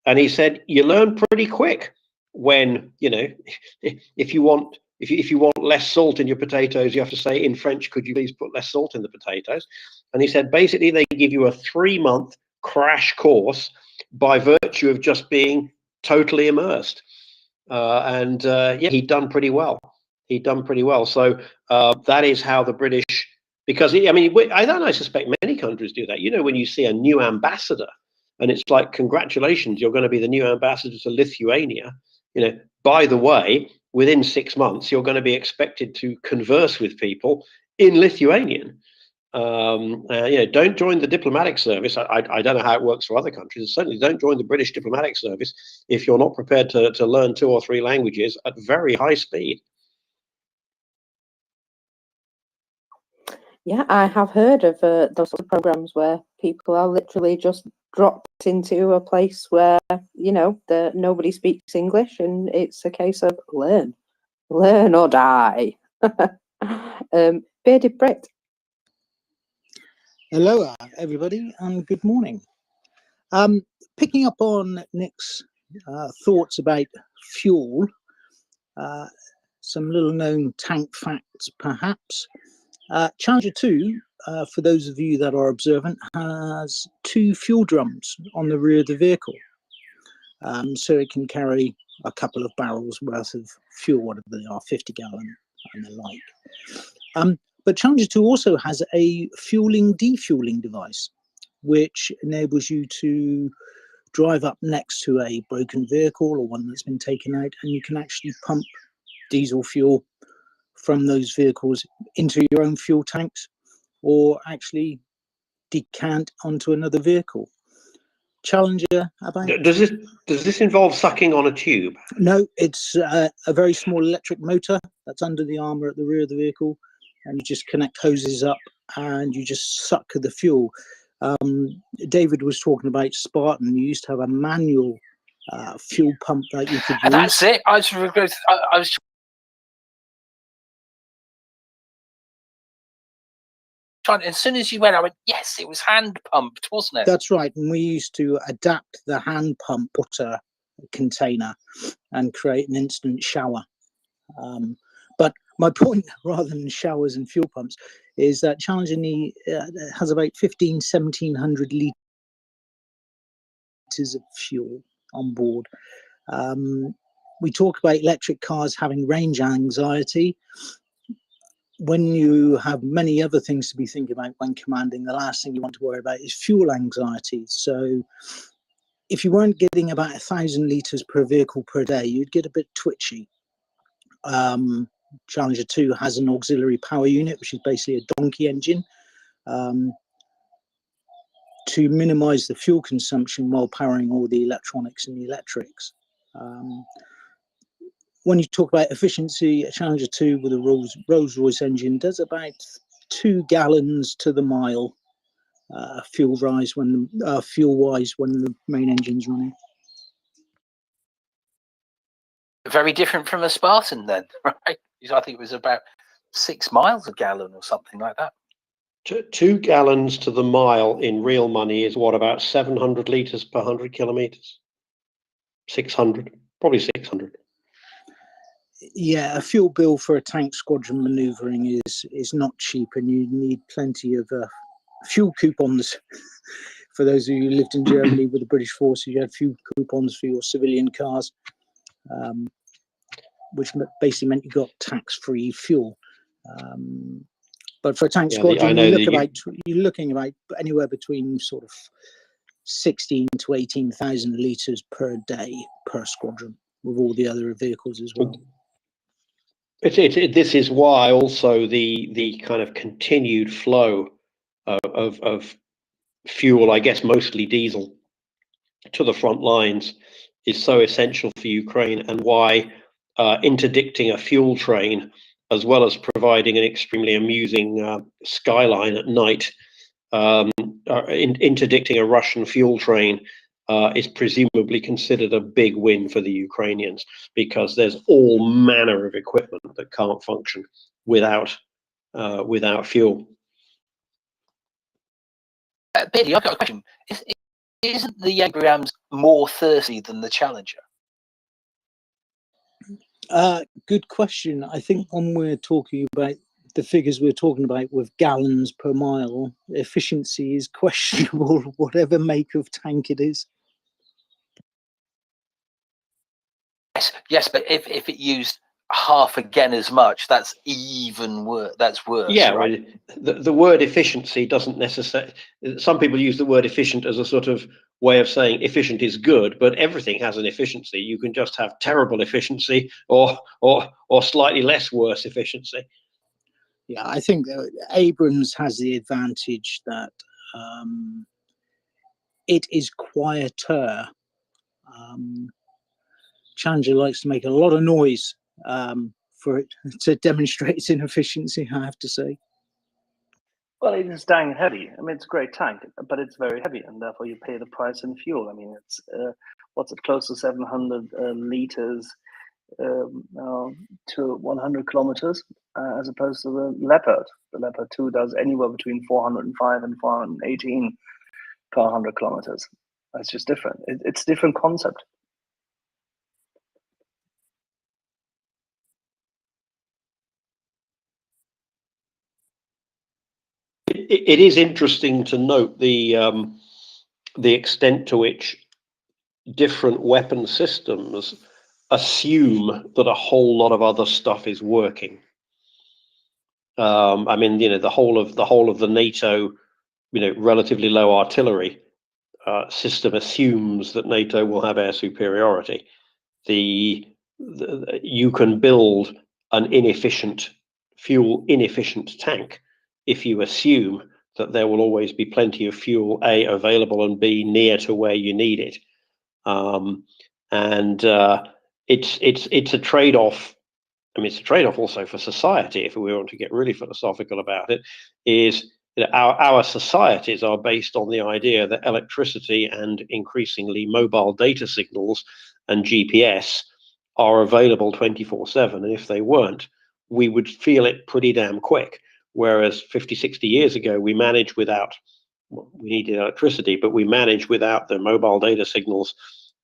And he said, you learn pretty quick when, if you want less salt in your potatoes, you have to say in French, could you please put less salt in the potatoes? And he said, basically, they give you a 3-month crash course by virtue of just being totally immersed. He'd done pretty well. So that is how the British, because I suspect many countries do that. When you see a new ambassador, and it's like, congratulations, you're going to be the new ambassador to Lithuania. By the way, within 6 months, you're going to be expected to converse with people in Lithuanian. Don't join the diplomatic service. I don't know how it works for other countries. Certainly don't join the British diplomatic service if you're not prepared to learn 2 or 3 languages at very high speed. Yeah, I have heard of those sort of programs where people are literally just dropped into a place where, nobody speaks English, and it's a case of learn or die. Bearded Brett. Hello, everybody, and good morning. Picking up on Nick's thoughts about fuel, some little known tank facts, perhaps. Challenger 2, for those of you that are observant, has 2 fuel drums on the rear of the vehicle. So it can carry a couple of barrels worth of fuel, whatever they are, 50 gallon and the like. But Challenger 2 also has a defueling device, which enables you to drive up next to a broken vehicle or one that's been taken out, and you can actually pump diesel fuel from those vehicles into your own fuel tanks, or actually decant onto another vehicle. Challenger, does this involve sucking on a tube? No, it's a very small electric motor that's under the armor at the rear of the vehicle, and you just connect hoses up and you just suck the fuel. David was talking about Spartan. You used to have a manual fuel pump that you could use. That's it. I was trying, as soon as you went, I went, yes, it was hand pumped, wasn't it? That's right. And we used to adapt the hand pump water container and create an instant shower. But my point, rather than showers and fuel pumps, is that Challenger has about 1,700 litres of fuel on board. We talk about electric cars having range anxiety. When you have many other things to be thinking about when commanding, the last thing you want to worry about is fuel anxiety. So if you weren't getting about 1,000 litres per vehicle per day, you'd get a bit twitchy. Challenger 2 has an auxiliary power unit, which is basically a donkey engine, to minimize the fuel consumption while powering all the electronics and the electrics. When you talk about efficiency, a Challenger 2 with a Rolls-Royce engine does about 2 gallons to the mile fuel-wise when the main engine's running. Very different from a Spartan then, right? I think it was about 6 miles a gallon or something like that. 2 gallons to the mile in real money is what, about 700 litres per 100 kilometres? 600, probably 600. Yeah, a fuel bill for a tank squadron manoeuvring is not cheap, and you need plenty of fuel coupons. For those of you who lived in Germany with the British forces, you had fuel coupons for your civilian cars, which basically meant you got tax-free fuel. But for a tank squadron, you're looking about anywhere between sort of 16 to 18,000 litres per day per squadron, with all the other vehicles as well. This is why also the kind of continued flow of fuel, I guess mostly diesel, to the front lines is so essential for Ukraine, and why interdicting a fuel train, as well as providing an extremely amusing skyline at night, interdicting a Russian fuel train is presumably considered a big win for the Ukrainians, because there's all manner of equipment that can't function without fuel. Billy, I've got a question. Isn't the Abrams more thirsty than the Challenger? Good question. I think when we're talking about the figures we're talking about with gallons per mile, efficiency is questionable, whatever make of tank it is. Yes, but if it used half again as much, that's even worse. That's worse. Yeah, right? The word efficiency doesn't necessarily. Some people use the word efficient as a sort of way of saying efficient is good, but everything has an efficiency. You can just have terrible efficiency or slightly less worse efficiency. Yeah, I think Abrams has the advantage that it is quieter. Challenger likes to make a lot of noise for it to demonstrate its inefficiency, I have to say. Well, it is dang heavy. I mean, it's a great tank, but it's very heavy, and therefore you pay the price in fuel. I mean, it's what's it, close to 700 liters to 100 kilometers, as opposed to the Leopard. The Leopard 2 does anywhere between 405 and 418 per 100 kilometers. That's just different. It's a different concept. It is interesting to note the extent to which different weapon systems assume that a whole lot of other stuff is working. I mean, the whole of the NATO, relatively low artillery system assumes that NATO will have air superiority. You can build an fuel inefficient tank if you assume that there will always be plenty of fuel, A, available, and B, near to where you need it. It's a trade-off. I mean, it's a trade-off also for society. If we want to get really philosophical about it, is our societies are based on the idea that electricity and increasingly mobile data signals and GPS are available 24/7, and if they weren't, we would feel it pretty damn quick. Whereas 50, 60 years ago, we managed without. We needed electricity, but we managed without the mobile data signals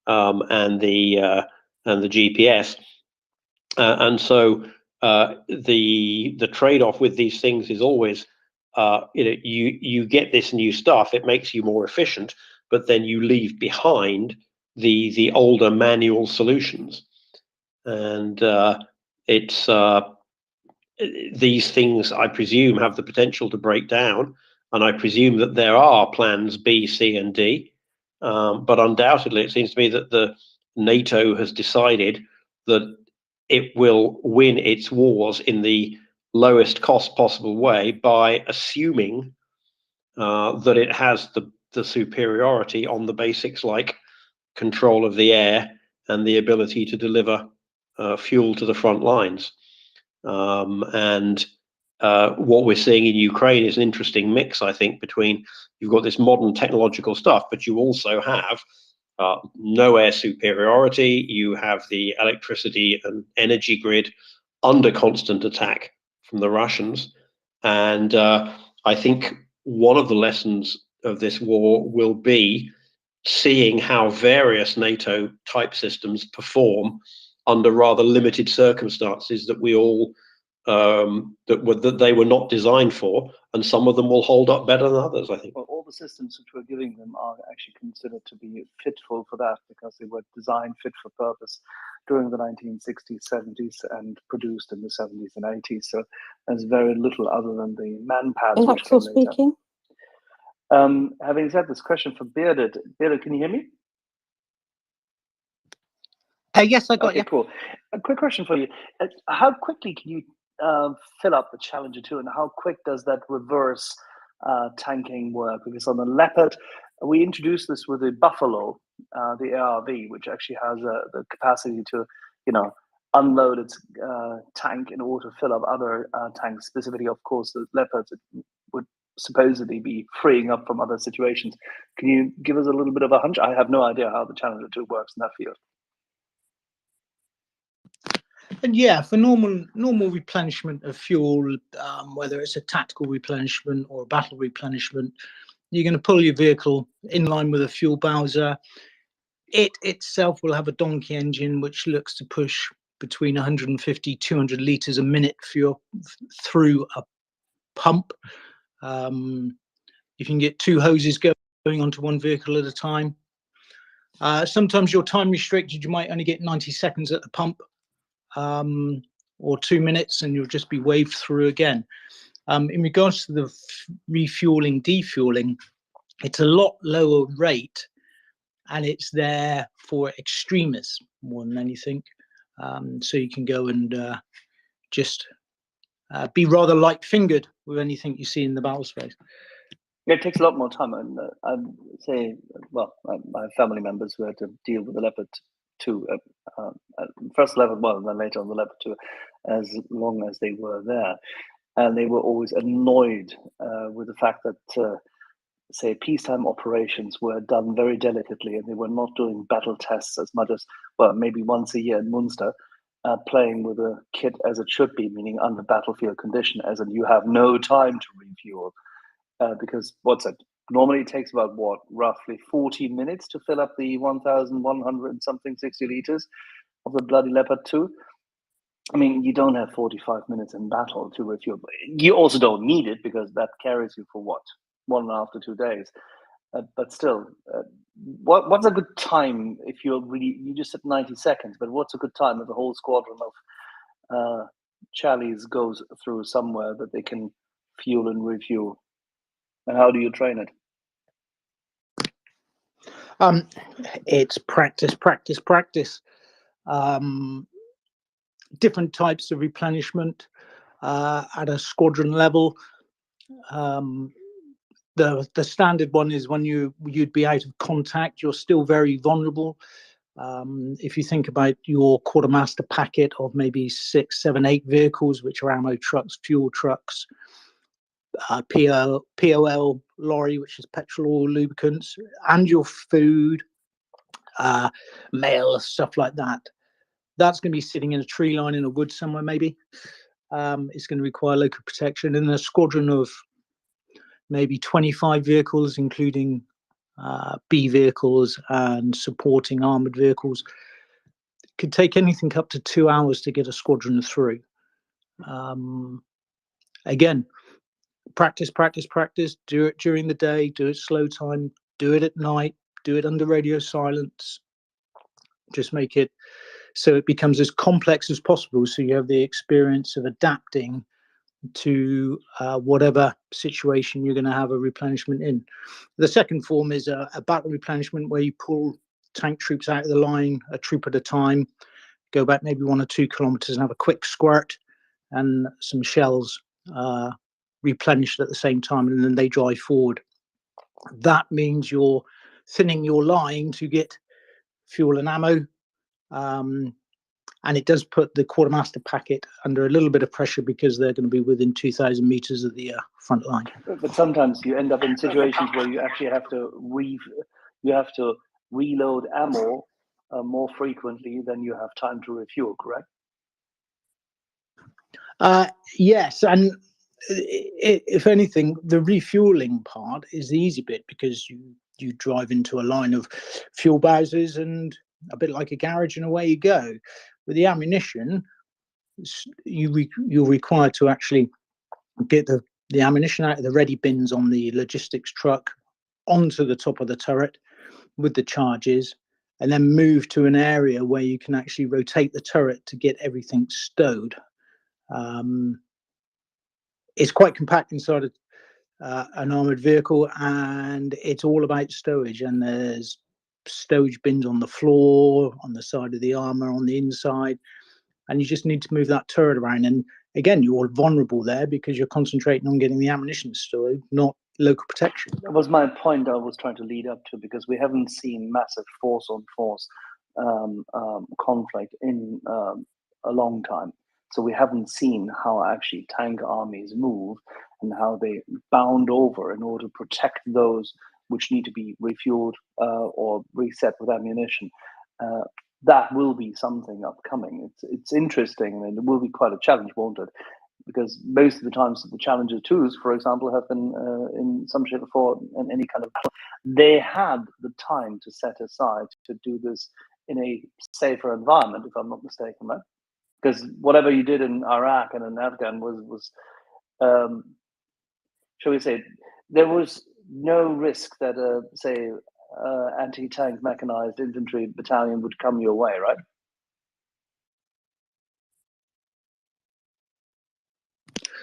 and the GPS. And so the trade-off with these things is always, you get this new stuff, it makes you more efficient, but then you leave behind the older manual solutions, and it's these things, I presume, have the potential to break down, and I presume that there are plans B, C, and D. But undoubtedly, it seems to me that the NATO has decided that it will win its wars in the lowest cost possible way by assuming that it has the superiority on the basics like control of the air and the ability to deliver fuel to the front lines. What we're seeing in Ukraine is an interesting mix, I think, between you've got this modern technological stuff, but you also have no air superiority. You have the electricity and energy grid under constant attack from the Russians. And I think one of the lessons of this war will be seeing how various NATO type systems perform under rather limited circumstances that we all that they were not designed for, and some of them will hold up better than others, I think. Well, all the systems which we're giving them are actually considered to be fitful for that, because they were designed fit for purpose during the 1960s, 70s, and produced in the 70s and 80s. So there's very little other than the manpads which came later. speaking. Having said this, question for Bearded. Bearded, can you hear me? Yes, I got Okay, you. cool. A quick question for you. How quickly can you fill up the Challenger 2, and how quick does that reverse tanking work? Because on the Leopard, we introduced this with the Buffalo, the ARV, which actually has the capacity to, unload its tank in order to fill up other tanks. Specifically, of course, the Leopards would supposedly be freeing up from other situations. Can you give us a little bit of a hunch? I have no idea how the Challenger 2 works in that field. And yeah, for normal replenishment of fuel, whether it's a tactical replenishment or a battle replenishment, you're going to pull your vehicle in line with a fuel bowser. It itself will have a donkey engine which looks to push between 150, 200 litres a minute through a pump. You can get two hoses going onto one vehicle at a time. Sometimes you're time restricted. You might only get 90 seconds at the pump, or 2 minutes, and you'll just be waved through again. In regards to the refueling, defueling, it's a lot lower rate, and it's there for extremists more than anything. So you can go and just be rather light-fingered with anything you see in the battle space. It takes a lot more time, and I'd say, well, I have family members who had to deal with the Leopard 2, first Leopard 1 and then later on the Leopard 2, as long as they were there. And they were always annoyed with the fact that, say, peacetime operations were done very delicately, and they were not doing battle tests as much as, well, maybe once a year in Munster, playing with a kit as it should be, meaning under battlefield condition, as in you have no time to refuel. Because normally it takes about roughly 40 minutes to fill up the 1,100 something 60 liters of the bloody Leopard 2. I mean, you don't have 45 minutes in battle to refuel. You also don't need it, because that carries you for 1.5 to 2 days. But still, what's a good time if you just said 90 seconds, but what's a good time if a whole squadron of Charlies goes through somewhere that they can fuel and refuel? And how do you train it? It's practice. Different types of replenishment at a squadron level. The standard one is when you'd be out of contact, you're still very vulnerable. If you think about your quartermaster packet of maybe 6, 7, 8 vehicles, which are ammo trucks, fuel trucks, POL lorry, which is petrol or lubricants, and your food, mail, stuff like that. That's going to be sitting in a tree line in a wood somewhere, maybe. It's going to require local protection. And a squadron of maybe 25 vehicles, including B vehicles and supporting armored vehicles, it could take anything up to 2 hours to get a squadron through. Again, practice. Do it during the day, do it slow time, do it at night, do it under radio silence. Just make it so it becomes as complex as possible, so you have the experience of adapting to whatever situation you're going to have a replenishment in. The second form is a battle replenishment, where you pull tank troops out of the line, a troop at a time, go back maybe 1 or 2 kilometers and have a quick squirt and some shells replenished at the same time, and then they drive forward. That means you're thinning your line to get fuel and ammo, and it does put the quartermaster packet under a little bit of pressure, because they're going to be within 2,000 meters of the front line. But sometimes you end up in situations where you actually have to reload ammo more frequently than you have time to refuel, correct? Yes, and if anything, the refueling part is the easy bit, because you drive into a line of fuel bowsers and a bit like a garage, and away you go. With the ammunition, you're required to actually get the ammunition out of the ready bins on the logistics truck onto the top of the turret with the charges, and then move to an area where you can actually rotate the turret to get everything stowed. It's quite compact inside an armored vehicle, and it's all about stowage. And there's stowage bins on the floor, on the side of the armor, on the inside, and you just need to move that turret around. And again, you're vulnerable there because you're concentrating on getting the ammunition stowed, not local protection. That was my point I was trying to lead up to, because we haven't seen massive force-on-force conflict in a long time. So we haven't seen how actually tank armies move and how they bound over in order to protect those which need to be refueled or reset with ammunition. That will be something upcoming. It's interesting, and it will be quite a challenge, won't it? Because most of the times the Challenger 2s, for example, have been in some shape or form in any kind of battle. They had the time to set aside to do this in a safer environment, if I'm not mistaken, right? Because whatever you did in Iraq and in Afghan was shall we say, there was no risk that say anti-tank mechanized infantry battalion would come your way, right?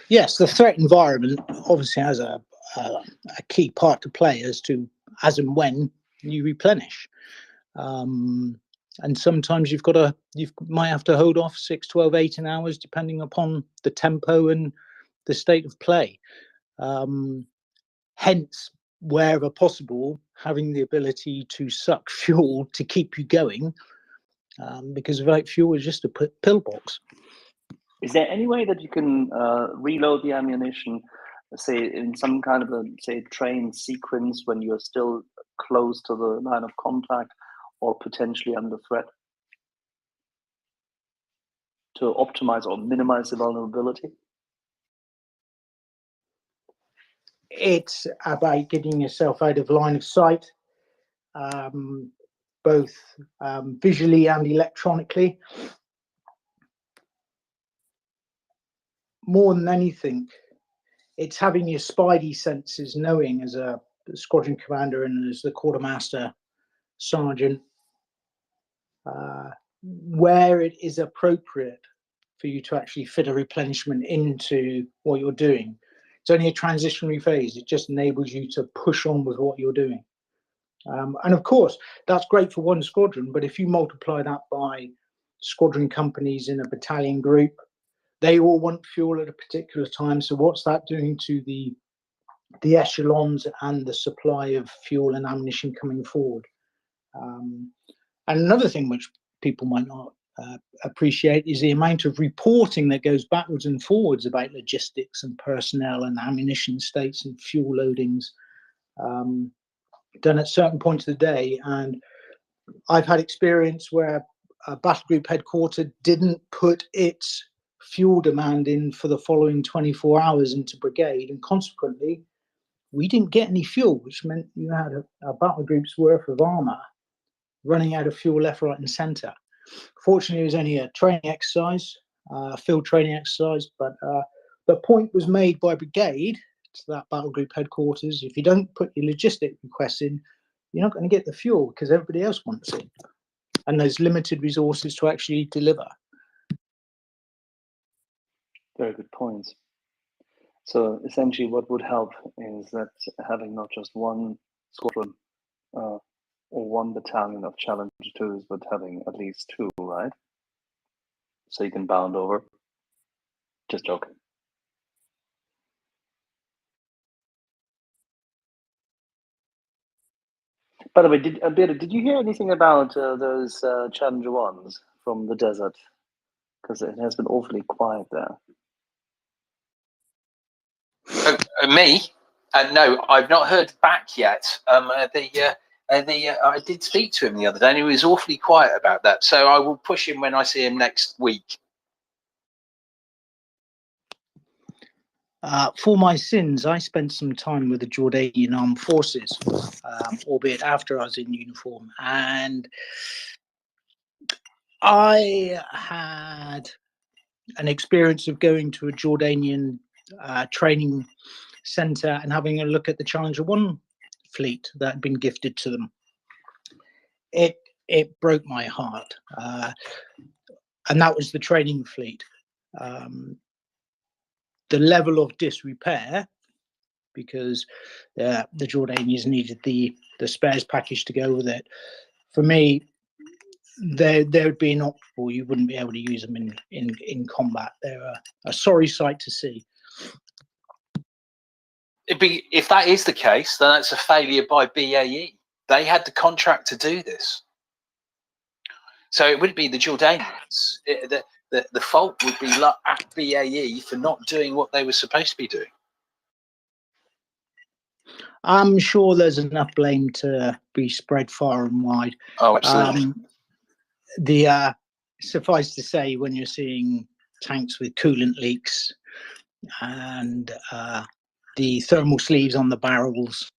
Yes, the threat environment obviously has a key part to play as and when you replenish. And sometimes you might have to hold off 6, 12, 18 hours, depending upon the tempo and the state of play. Hence, wherever possible, having the ability to suck fuel to keep you going, because without fuel, it's just a pillbox. Is there any way that you can reload the ammunition, say in some kind of a train sequence when you're still close to the line of contact or potentially under threat, to optimize or minimize the vulnerability? It's about getting yourself out of line of sight, both visually and electronically. More than anything, it's having your spidey senses, knowing as a squadron commander and as the quartermaster sergeant where it is appropriate for you to actually fit a replenishment into what you're doing. It's only a transitionary phase. It just enables you to push on with what you're doing. And of course, that's great for one squadron, but if you multiply that by squadron companies in a battalion group, they all want fuel at a particular time. So what's that doing to the echelons and the supply of fuel and ammunition coming forward? And another thing which people might not appreciate is the amount of reporting that goes backwards and forwards about logistics and personnel and ammunition states and fuel loadings done at certain points of the day. And I've had experience where a battle group headquarter didn't put its fuel demand in for the following 24 hours into brigade, and consequently we didn't get any fuel, which meant you had a battle group's worth of armor running out of fuel left, right and center. Fortunately, it was only a training exercise, field training exercise, but the point was made by brigade to that battle group headquarters: if you don't put your logistic requests in, you're not going to get the fuel because everybody else wants it, and there's limited resources to actually deliver. Very good points. So essentially what would help is that having not just one squadron or one battalion of Challenger 2s, but having at least 2, right? So you can bound over. Just joking. By the way, did you hear anything about those Challenger 1s from the desert? Because it has been awfully quiet there. Me? No, I've not heard back yet. I did speak to him the other day, and he was awfully quiet about that. So I will push him when I see him next week. For my sins, I spent some time with the Jordanian Armed Forces, albeit after I was in uniform, and I had an experience of going to a Jordanian training center and having a look at the Challenger 1 fleet that had been gifted to them. It broke my heart, and that was the training fleet. The level of disrepair, because the Jordanians needed the spares package to go with it. For me, there would be inoperable. You wouldn't be able to use them in combat. They're a sorry sight to see. If that is the case, then that's a failure by BAE. They had the contract to do this. So it would be the Jordanians. The fault would be at BAE for not doing what they were supposed to be doing. I'm sure there's enough blame to be spread far and wide. Oh, absolutely. Suffice to say, when you're seeing tanks with coolant leaks and the thermal sleeves on the barrels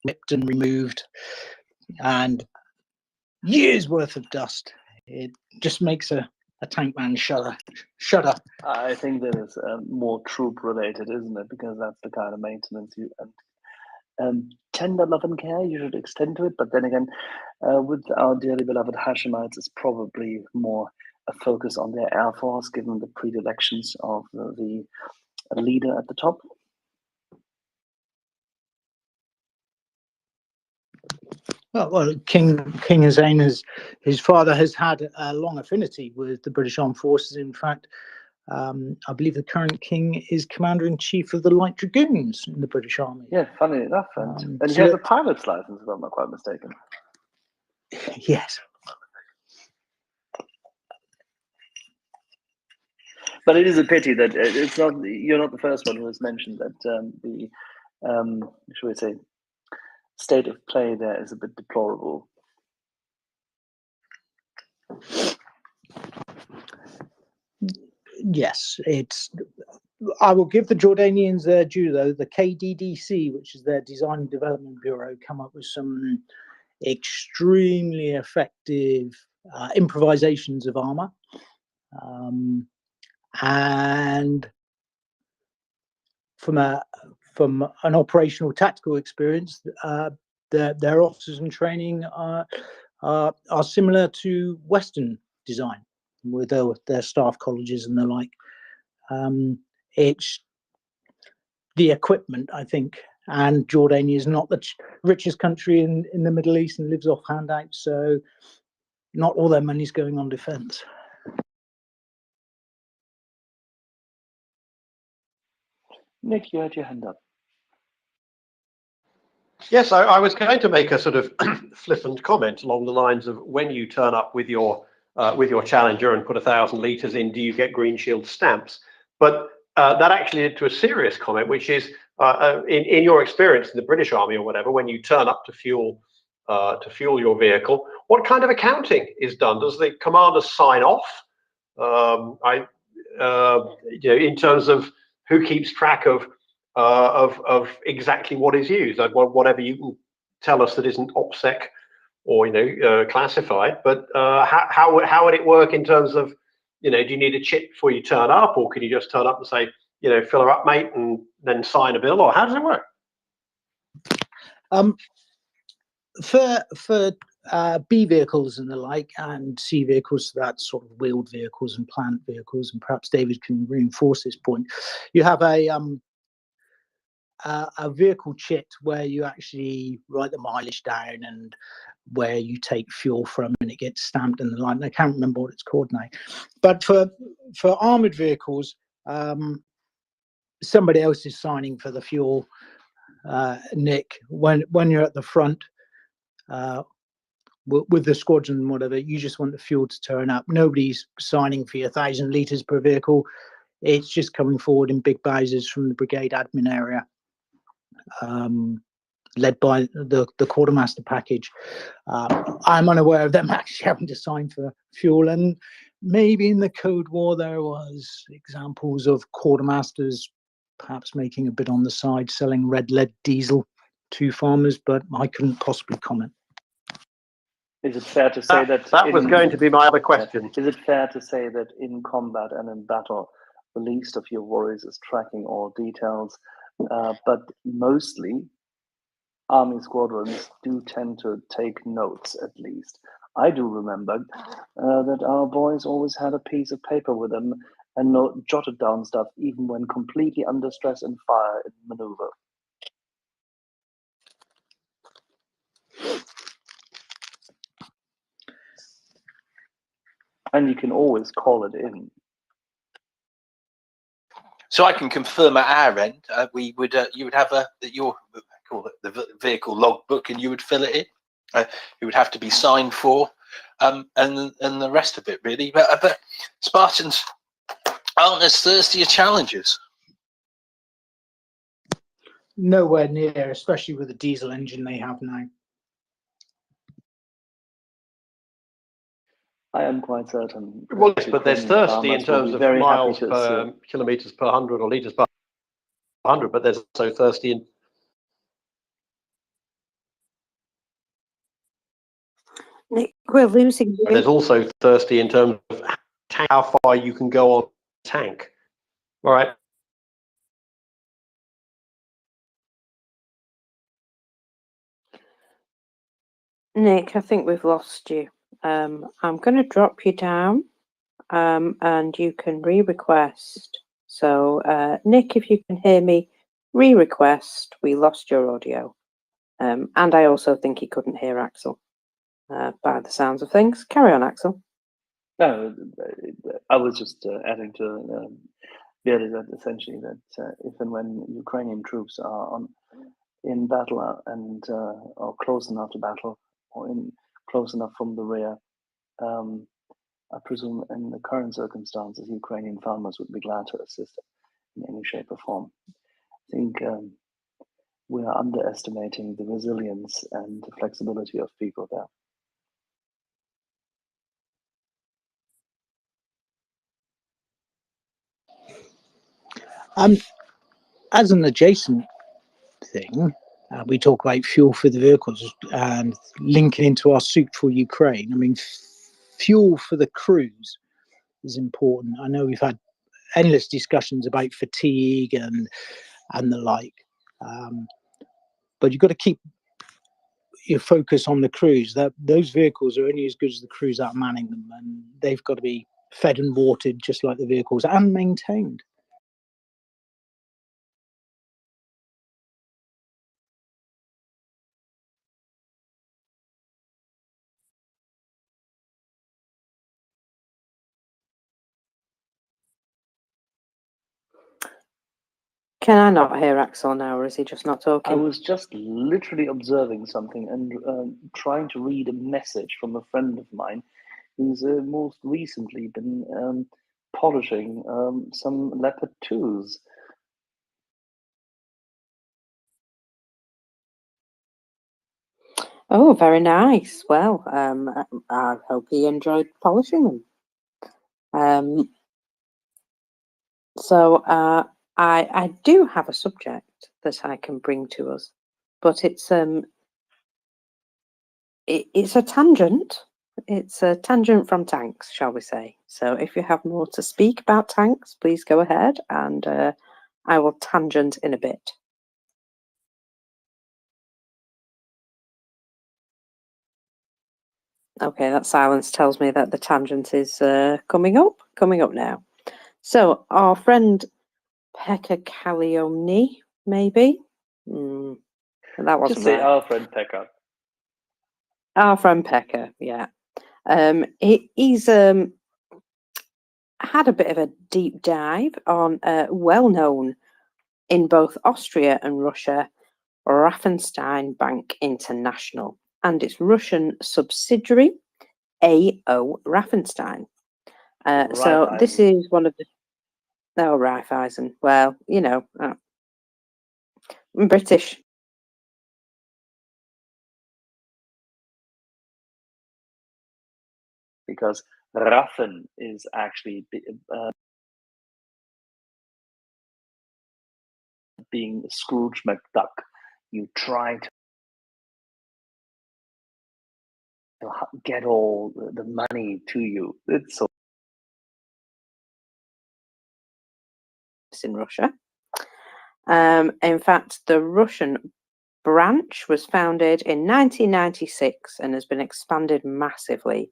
ripped and removed, and years worth of dust, it just makes a tank man shudder. I think that is more troop related, isn't it? Because that's the kind of maintenance you tender love and care you should extend to it. But then again, with our dearly beloved Hashemites, it's probably more a focus on their air force, given the predilections of the leader at the top. Well, King Hussein, his father has had a long affinity with the British Armed Forces. In fact, I believe the current king is Commander-in-Chief of the Light Dragoons in the British Army. Yeah, funny enough. And he so has a pilot's license, if I'm not quite mistaken. Yes. But it is a pity that you're not the first one who has mentioned that the shall we say, state of play there is a bit deplorable. Yes, I will give the Jordanians their due, though. The KDDC, which is their Design and Development Bureau, come up with some extremely effective improvisations of armor. And from an operational tactical experience, their officers in training are similar to Western design with their staff colleges and the like. It's the equipment, I think, and Jordania is not the richest country in the Middle East and lives off handouts, so not all their money's going on defense. Nick, you had your hand up. Yes, I was going to make a sort of flippant comment along the lines of, when you turn up with your Challenger and put 1,000 litres in, do you get Green Shield stamps? But that actually led to a serious comment, which is, in your experience in the British Army or whatever, when you turn up to fuel your vehicle, what kind of accounting is done? Does the commander sign off? In terms of who keeps track of exactly what is used, whatever you can tell us that isn't OPSEC or classified. But how would it work in terms of, do you need a chit before you turn up, or can you just turn up and say, fill her up, mate, and then sign a bill, or how does it work? For B vehicles and the like, and C vehicles, so that's sort of wheeled vehicles and plant vehicles, and perhaps David can reinforce this point. You have a vehicle chit where you actually write the mileage down and where you take fuel from, and it gets stamped and the like. And I can't remember what it's called now. But for armored vehicles, somebody else is signing for the fuel. Nick, when you're at the front with the squadron and whatever, you just want the fuel to turn up. Nobody's signing for your 1,000 litres per vehicle. It's just coming forward in big bowsers from the brigade admin area. led by the quartermaster package. I'm unaware of them actually having to sign for fuel, and maybe in the Code War there was examples of quartermasters perhaps making a bit on the side, selling red lead diesel to farmers, but I couldn't possibly comment. Is it fair to say that that was going to be my other question? Is it fair to say that in combat and in battle, the least of your worries is tracking all details, but mostly army squadrons do tend to take notes, at least. I do remember that our boys always had a piece of paper with them and jotted down stuff, even when completely under stress and fire in maneuver. And you can always call it in. So I can confirm at our end, we would you would have call it the vehicle logbook, and you would fill it in. It would have to be signed for, and the rest of it really. But Spartans aren't as thirsty as challengers. Nowhere near, especially with the diesel engine they have now. I am quite certain. Well, yes, but there's thirsty in terms of miles per kilometers per 100 or liters per 100, but there's also thirsty in. Nick, we're losing you. There's also thirsty in terms of how far you can go on tank. All right. Nick, I think we've lost you. I'm going to drop you down, and you can re-request. So, Nick, if you can hear me, re-request. We lost your audio. And I also think he couldn't hear Axel, by the sounds of things. Carry on, Axel. No, I was just adding to really that essentially that if and when Ukrainian troops are in battle and or close enough to battle or close enough from the rear, I presume in the current circumstances, Ukrainian farmers would be glad to assist in any shape or form. I think we are underestimating the resilience and the flexibility of people there. As an adjacent thing, we talk about fuel for the vehicles and linking into our Soup for Ukraine. I mean, fuel for the crews is important. I know we've had endless discussions about fatigue and the like, but you've got to keep your focus on the crews. That those vehicles are only as good as the crews that are manning them, and they've got to be fed and watered just like the vehicles and maintained. Can I not hear Axel now, or is he just not talking? I was just literally observing something and trying to read a message from a friend of mine who's most recently been polishing some Leopard 2s. Oh, very nice. Well, I hope he enjoyed polishing them. So I do have a subject that I can bring to us, but it's a tangent. It's a tangent from tanks, shall we say. So if you have more to speak about tanks, please go ahead, and I will tangent in a bit. Okay, that silence tells me that the tangent is coming up now. So our friend Pekka Kaliomni, maybe? That wasn't Just say right. our friend Pekka. Our friend Pekka, yeah. He's had a bit of a deep dive on well-known in both Austria and Russia, Raffenstein Bank International, and its Russian subsidiary, A.O. Raffenstein. So this is one of the... Oh, Raiffeisen. Well, you know, I'm British. because raffen is actually being Scrooge McDuck. You try to get all the money to you. It's so in Russia. In fact, the Russian branch was founded in 1996 and has been expanded massively.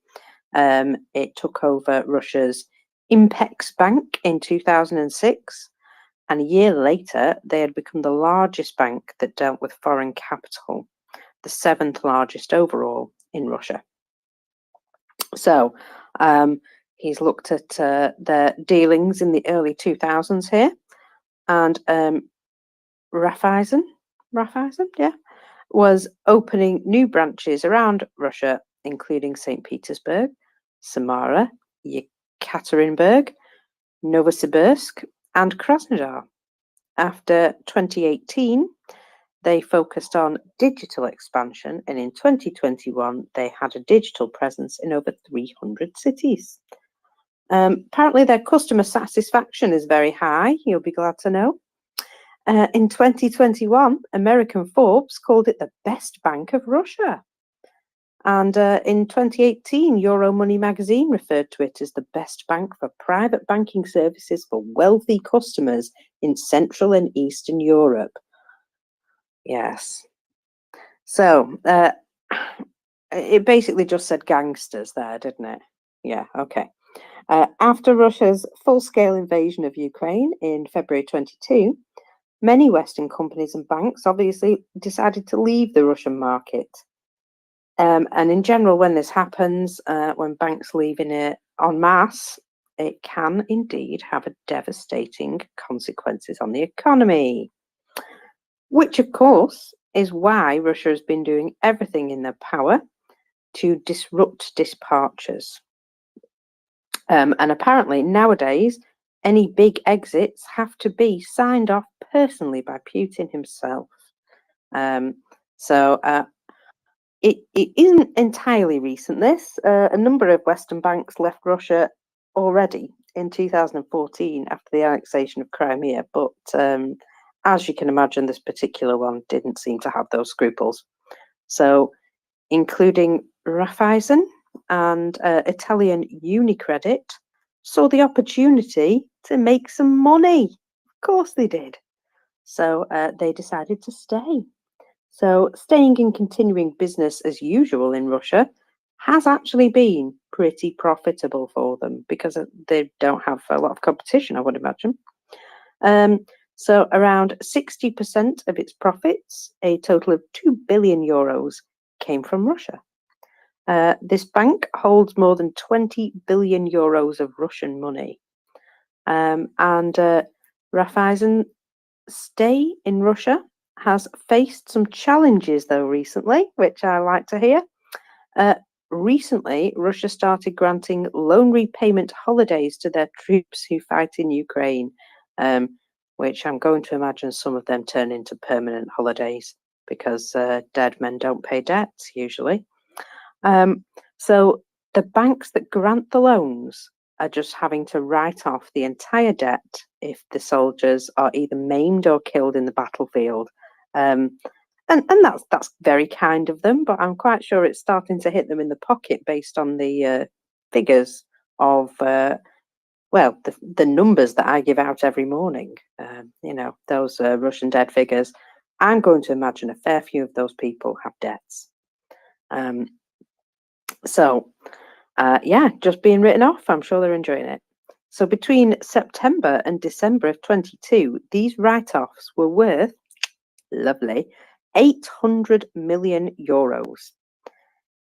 It took over Russia's Impex Bank in 2006, and a year later, they had become the largest bank that dealt with foreign capital, the 7th largest overall in Russia. So he's looked at their dealings in the early 2000s here, and Raiffeisen, yeah, was opening new branches around Russia, including St. Petersburg, Samara, Yekaterinburg, Novosibirsk, and Krasnodar. After 2018, they focused on digital expansion, and in 2021, they had a digital presence in over 300 cities. Apparently, their customer satisfaction is very high, you'll be glad to know. In 2021, American Forbes called it the best bank of Russia. And in 2018, Euromoney magazine referred to it as the best bank for private banking services for wealthy customers in Central and Eastern Europe. Yes. So it basically just said gangsters there, didn't it? Yeah, okay. After Russia's full-scale invasion of Ukraine in February 22, many Western companies and banks obviously decided to leave the Russian market. And in general, when this happens, when banks leave in it en masse, it can indeed have devastating consequences on the economy. Which, of course, is why Russia has been doing everything in their power to disrupt departures. And apparently, nowadays, any big exits have to be signed off personally by Putin himself. It isn't entirely recent, this. A number of Western banks left Russia already in 2014 after the annexation of Crimea, but as you can imagine, this particular one didn't seem to have those scruples. So, including Raiffeisen and Italian UniCredit, saw the opportunity to make some money. Of course they did. So they decided to stay. So staying and continuing business as usual in Russia has actually been pretty profitable for them because they don't have a lot of competition, I would imagine. So around 60% of its profits, a total of 2 billion euros, came from Russia. This bank holds more than 20 billion euros of Russian money. And Raiffeisen stay in Russia has faced some challenges, though, recently, which I like to hear. Recently, Russia started granting loan repayment holidays to their troops who fight in Ukraine, which I'm going to imagine some of them turn into permanent holidays because dead men don't pay debts, usually. So the banks that grant the loans are just having to write off the entire debt if the soldiers are either maimed or killed in the battlefield. And that's very kind of them, but I'm quite sure it's starting to hit them in the pocket based on the figures of, the numbers that I give out every morning. Those Russian dead figures. I'm going to imagine a fair few of those people have debts. Just being written off. I'm sure they're enjoying it. So between September and December of 22, these write-offs were worth, lovely, 800 million euros.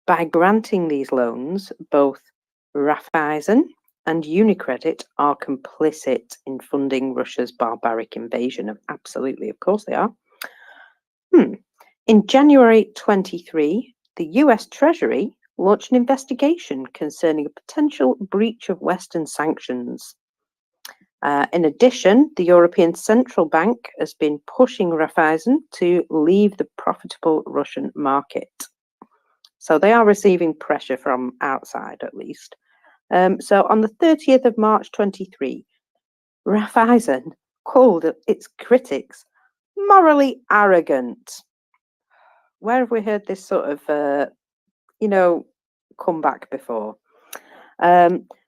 By granting these loans, both Raiffeisen and UniCredit are complicit in funding Russia's barbaric invasion. Absolutely, of course they are. In January 23, the US Treasury launched an investigation concerning a potential breach of Western sanctions. In addition, the European Central Bank has been pushing Raiffeisen to leave the profitable Russian market. So they are receiving pressure from outside, at least. So on the 30th of March 23, Raiffeisen called its critics morally arrogant. Where have we heard this sort of, comeback before?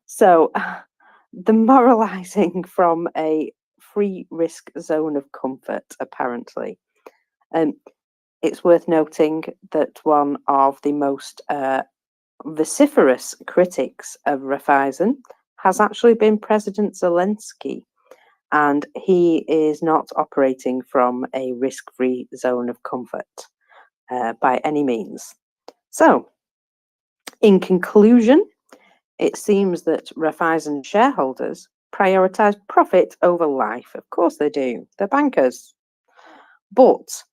So the moralizing from a free risk zone of comfort, apparently. It's worth noting that one of the most vociferous critics of Raiffeisen has actually been President Zelensky, and he is not operating from a risk-free zone of comfort by any means. So, in conclusion, it seems that Raiffeisen shareholders prioritize profit over life. Of course they do. They're bankers. But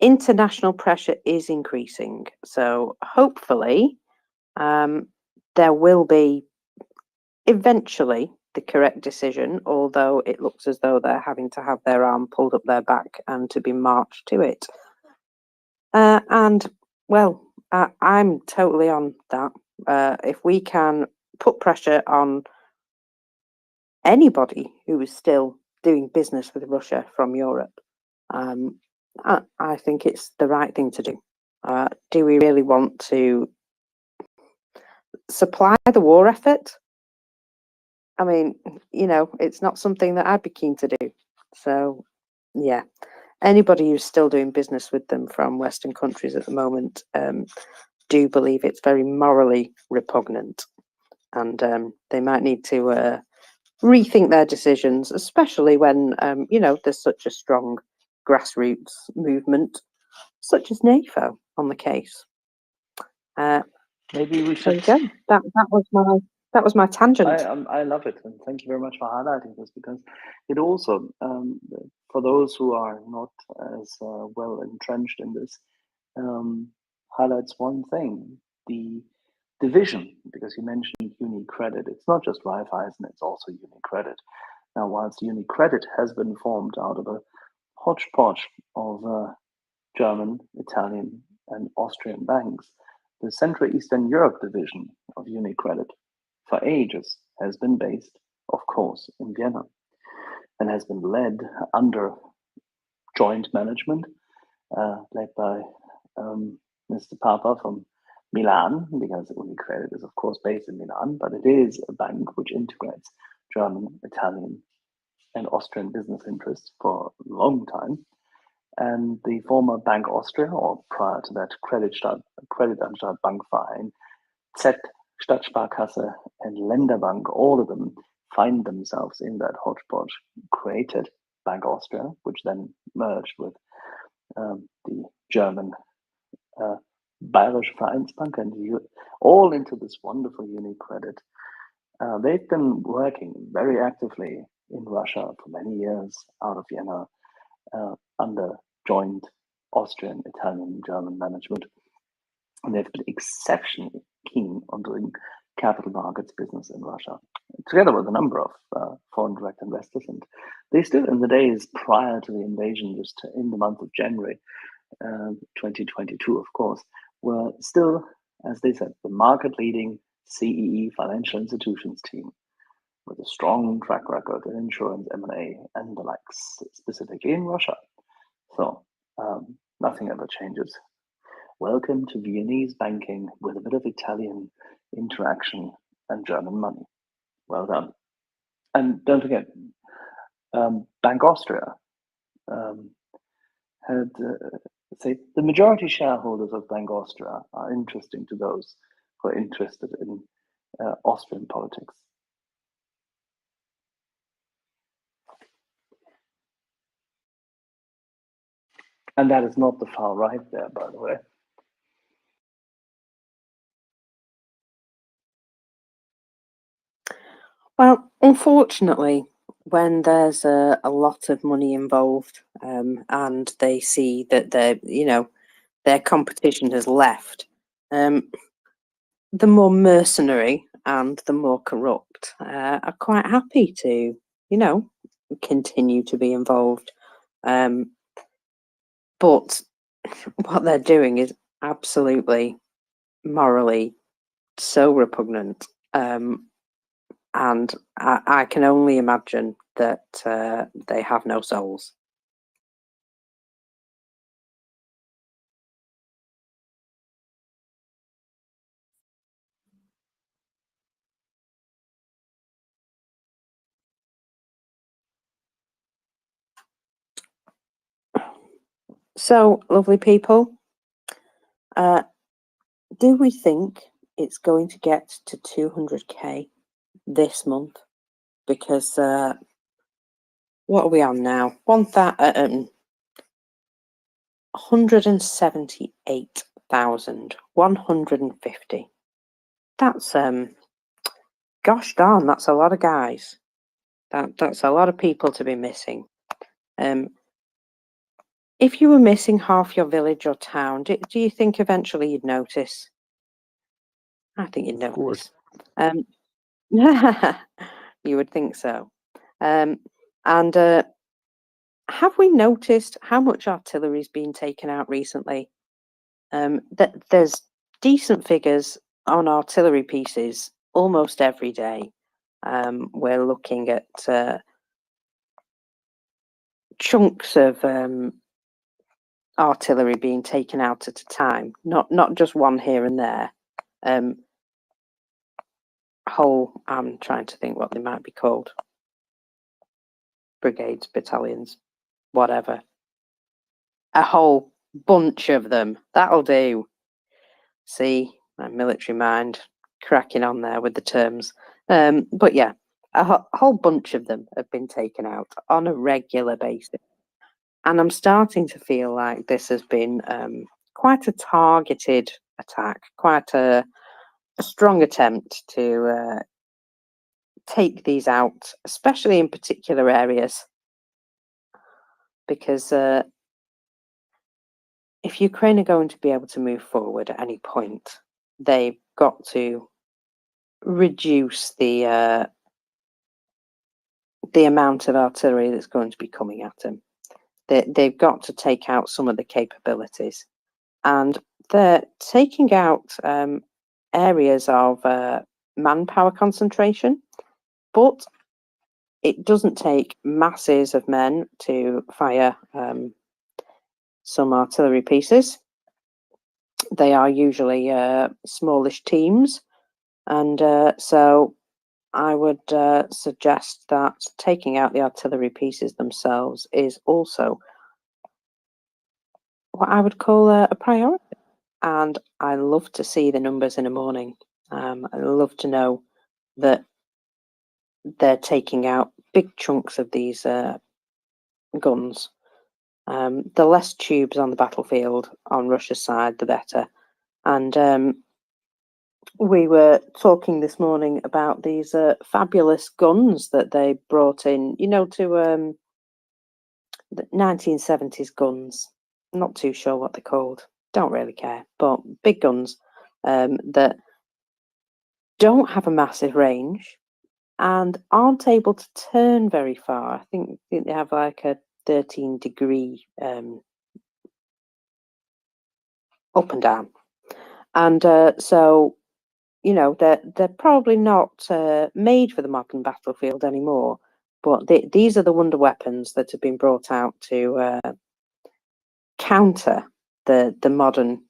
international pressure is increasing. So hopefully there will be eventually the correct decision, although it looks as though they're having to have their arm pulled up their back and to be marched to it. And well, I'm totally on that. If we can put pressure on anybody who is still doing business with Russia from Europe, I think it's the right thing to do. Do we really want to supply the war effort? I mean, it's not something that I'd be keen to do. So, yeah, anybody who's still doing business with them from Western countries at the moment do believe it's very morally repugnant, and they might need to rethink their decisions, especially when there's such a strong grassroots movement such as NAFO on the case. Maybe we There you should. go. That was my tangent. I love it, and thank you very much for highlighting this, because it also, for those who are not as well entrenched in this, highlights one thing: the division. Because you mentioned UniCredit, it's not just Raiffeisen; it's also UniCredit. Now, whilst UniCredit has been formed out of a hodgepodge of German, Italian, and Austrian banks, the Central Eastern Europe division of UniCredit for ages has been based, of course, in Vienna, and has been led under joint management, led by Mr. Papa from Milan, because UniCredit is, of course, based in Milan, but it is a bank which integrates German, Italian, and Austrian business interests for a long time. And the former Bank Austria, or prior to that, Kreditanstalt Bankverein, Z, Stadtsparkasse, and Länderbank, all of them find themselves in that hodgepodge created Bank Austria, which then merged with the German Bayerische Vereinsbank, and all into this wonderful UniCredit. They've been working very actively in Russia for many years out of Vienna under joint Austrian, Italian, German management. And they've been exceptionally keen on doing capital markets business in Russia, together with a number of foreign direct investors. And they still, in the days prior to the invasion, just in the month of January 2022, of course, were still, as they said, the market-leading CEE financial institutions team with a strong track record in insurance, M&A, and the likes, specifically in Russia. So nothing ever changes. Welcome to Viennese banking with a bit of Italian interaction and German money. Well done. And don't forget, Bank Austria had, say, the majority shareholders of Bank Austria are interesting to those who are interested in Austrian politics. And that is not the far right there, by the way. Well, unfortunately, when there's a lot of money involved, and they see that their competition has left, the more mercenary and the more corrupt are quite happy to, continue to be involved. But what they're doing is absolutely morally so repugnant. And I can only imagine that they have no souls. So, lovely people, do we think it's going to get to 200k this month? Because what are we on now? 178,150. That's gosh darn, that's a lot of guys. That's a lot of people to be missing. If you were missing half your village or town, do you think eventually you'd notice? I think you'd notice. You would think so. And have we noticed how much artillery's been taken out recently? That there's decent figures on artillery pieces almost every day. We're looking at chunks of artillery being taken out at a time, not just one here and there. Whole, I'm trying to think what they might be called. Brigades, battalions, whatever. A whole bunch of them. That'll do. See, my military mind cracking on there with the terms. But yeah, a whole bunch of them have been taken out on a regular basis. And I'm starting to feel like this has been quite a targeted attack, quite a strong attempt to take these out, especially in particular areas. Because if Ukraine are going to be able to move forward at any point, they've got to reduce the amount of artillery that's going to be coming at them. They've got to take out some of the capabilities, and they're taking out areas of manpower concentration, but it doesn't take masses of men to fire some artillery pieces. They are usually smallish teams, and so I would suggest that taking out the artillery pieces themselves is also what I would call a priority. And I love to see the numbers in the morning. I love to know that they're taking out big chunks of these guns. The less tubes on the battlefield on Russia's side, the better. And we were talking this morning about these fabulous guns that they brought in, you know, to the 1970s guns. I'm not too sure what they're called. Don't really care. But big guns that don't have a massive range and aren't able to turn very far. I think they have like a 13-degree up and down. And so, you know, they're probably not made for the modern battlefield anymore, but these are the wonder weapons that have been brought out to counter the modern.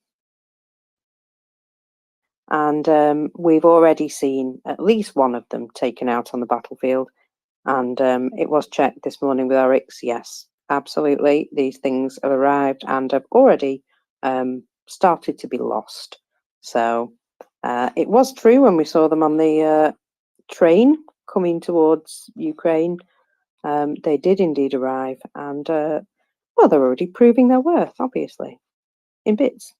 And we've already seen at least one of them taken out on the battlefield, and it was checked this morning with Oryx. Yes, absolutely, these things have arrived and have already started to be lost. So it was true when we saw them on the train coming towards Ukraine. They did indeed arrive, and well, they're already proving their worth, obviously, in bits.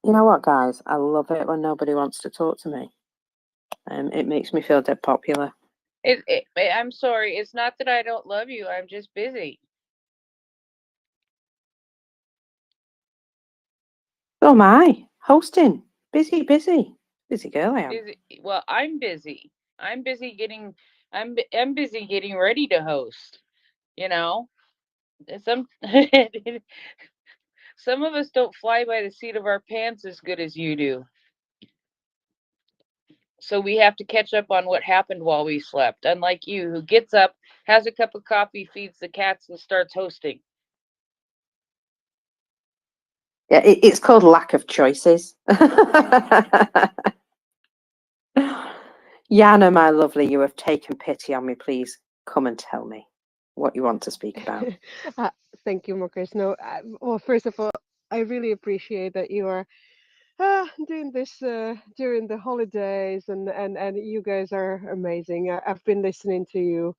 You know what, guys? I love it when nobody wants to talk to me. It makes me feel dead popular. I'm sorry. It's not that I don't love you. I'm just busy. Oh my, hosting. Busy girl I am. Busy. Well, I'm busy. I'm busy getting I'm busy getting ready to host. You know, some some of us don't fly by the seat of our pants as good as you do. So we have to catch up on what happened while we slept. Unlike you, who gets up, has a cup of coffee, feeds the cats, and starts hosting. Yeah, it's called lack of choices. Yana, my lovely, you have taken pity on me. Please come and tell me what you want to speak about. Thank you, Marcus. No, well, first of all, I really appreciate that you are doing this during the holidays, and you guys are amazing. I've been listening to you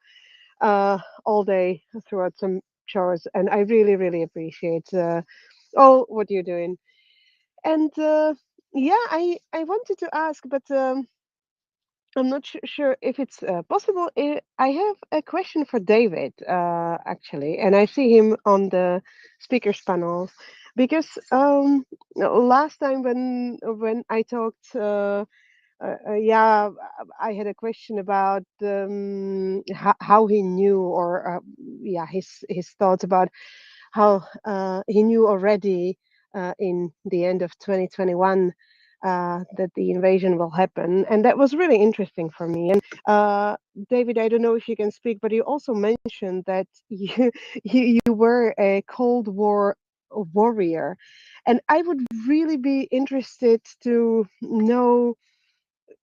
all day throughout some chores, and I really, really appreciate all what you're doing. And yeah, I wanted to ask, but I'm not sure if it's possible. I have a question for David, actually, and I see him on the speakers panel because last time when I talked, yeah, I had a question about how he knew, or yeah, his thoughts about how he knew already in the end of 2021 that the invasion will happen, and that was really interesting for me. And David, I don't know if you can speak, but you also mentioned that you were a Cold War warrior, and I would really be interested to know,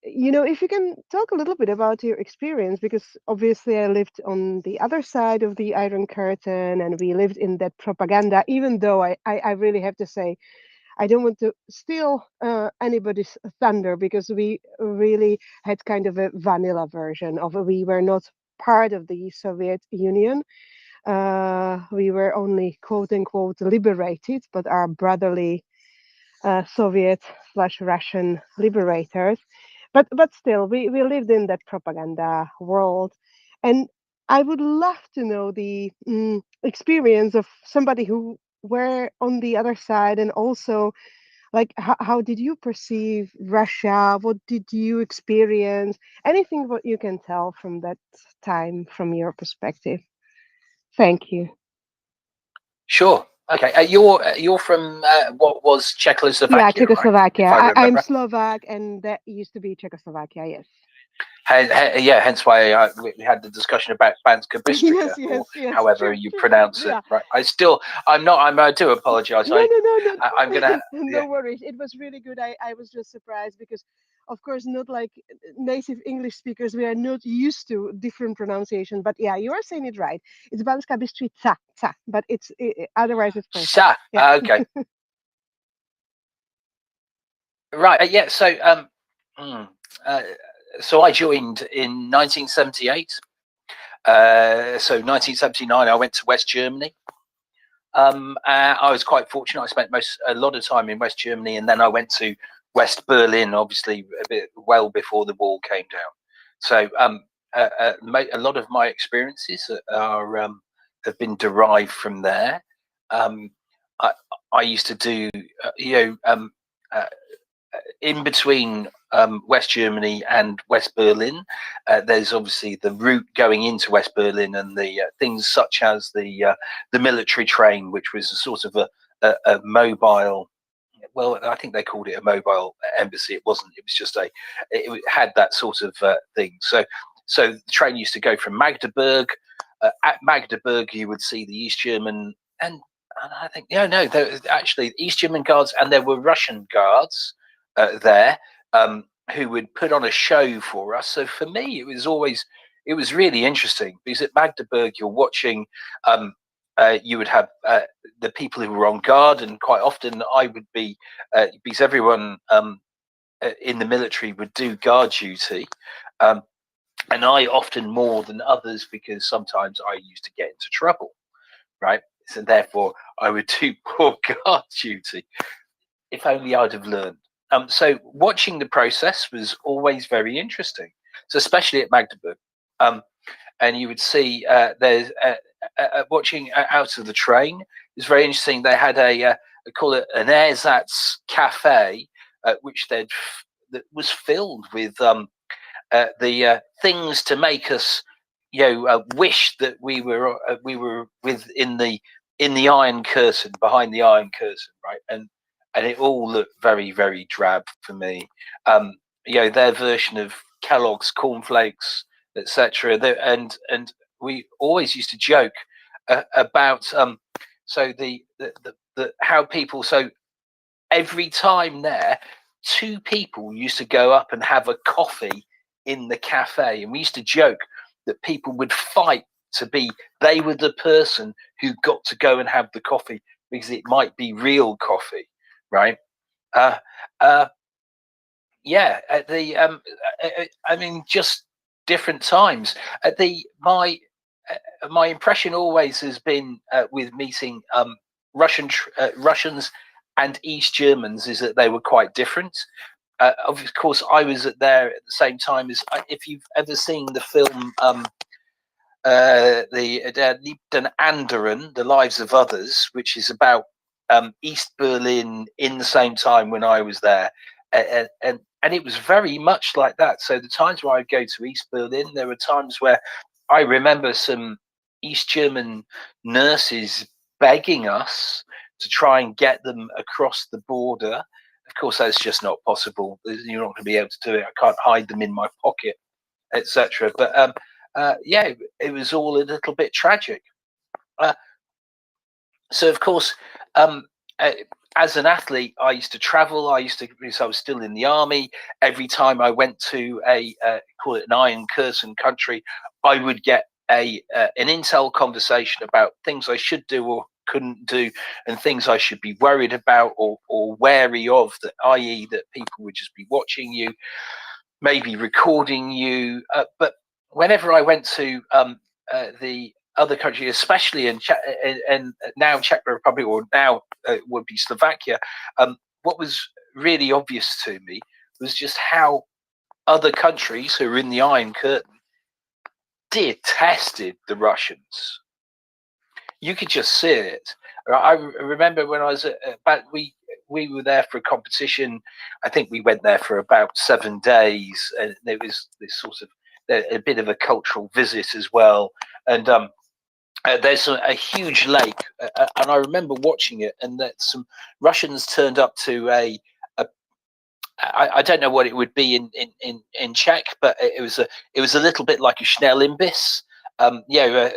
you know, if you can talk a little bit about your experience, because obviously I lived on the other side of the Iron Curtain, and we lived in that propaganda, even though I really have to say, I don't want to steal anybody's thunder, because we really had kind of a vanilla version of it. We were not part of the Soviet Union. We were only quote unquote liberated, but our brotherly Soviet/Russian liberators. But still, we lived in that propaganda world, and I would love to know the experience of somebody who were on the other side, and also like how did you perceive Russia? What did you experience? Anything what you can tell from that time from your perspective? Thank you. Sure. Okay. You're from what was Czechoslovakia, Yeah, right? Czechoslovakia. If I I'm remember. Slovak, and that used to be Czechoslovakia. Yes. Yeah, hence why we had the discussion about Banska Bystrica, Yes, or however true, you true. pronounce it. Yeah. Right. I do apologize. No, I'm gonna. no worries. It was really good. I was just surprised because, of course, not like native English speakers, we are not used to different pronunciation. But yeah, you are saying it right. It's Banska Bystrica, but it's otherwise it's perfect. Sa. Yeah. Okay. Right. Yeah. So I joined in 1978. So 1979, I went to West Germany. I was quite fortunate. I spent a lot of time in West Germany, and then I went to West Berlin, obviously well before the wall came down. So a lot of my experiences have been derived from there. I used to do, in between West Germany and West Berlin, there's obviously the route going into West Berlin, and the things such as the military train, which was a sort of a mobile. Well, I think they called it a mobile embassy. It wasn't. It was just it had that sort of thing. So the train used to go from Magdeburg. At Magdeburg, you would see the East German and I think there were actually East German guards, and there were Russian guards there who would put on a show for us. So for me, it was really interesting, because at Magdeburg you're watching. You would have the people who were on guard, and quite often I would be because everyone in the military would do guard duty. And I often more than others, because sometimes I used to get into trouble, right? So therefore, I would do poor guard duty. If only I'd have learned. So watching the process was always very interesting. So especially at Magdeburg, and you would see there's watching out of the train. It's very interesting. They had they call it an ersatz cafe, which that was filled with the things to make us, wish that we were in the Iron Curtain, behind the Iron Curtain, right? And it all looked very, very drab for me. Their version of Kellogg's cornflakes, etc. And we always used to joke about so the how people, so every time there, two people used to go up and have a coffee in the cafe, and we used to joke that people would fight to be, they were the person who got to go and have the coffee because it might be real coffee, right? Yeah, at the I mean, just different times. At my impression always has been with meeting Russians and East Germans is that they were quite different. Of course, I was there at the same time as, if you've ever seen the film the Anderen, The Lives of Others, which is about East Berlin in the same time when I was there, and it was very much like that. So the times where I'd go to East Berlin, there were times where I remember some East German nurses begging us to try and get them across the border. Of course, that's just not possible. You're not going to be able to do it. I can't hide them in my pocket, etc. But yeah, it was all a little bit tragic. So, of course, as an athlete, I used to travel. Because I was still in the army. Every time I went to call it an Iron Curtain country, I would get an intel conversation about things I should do or couldn't do, and things I should be worried about or wary of, that i.e. that people would just be watching you, maybe recording you. But whenever I went to the other country, especially in now Czech Republic, or now would be Slovakia, what was really obvious to me was just how other countries who are in the Iron Curtain detested the Russians. You could just see it. I remember when I was we were there for a competition. I think we went there for about 7 days, and there was this sort of a bit of a cultural visit as well. And there's a huge lake, and I remember watching it, and that some Russians turned up to I don't know what it would be in Czech, but it was a little bit like a Schnellimbiss,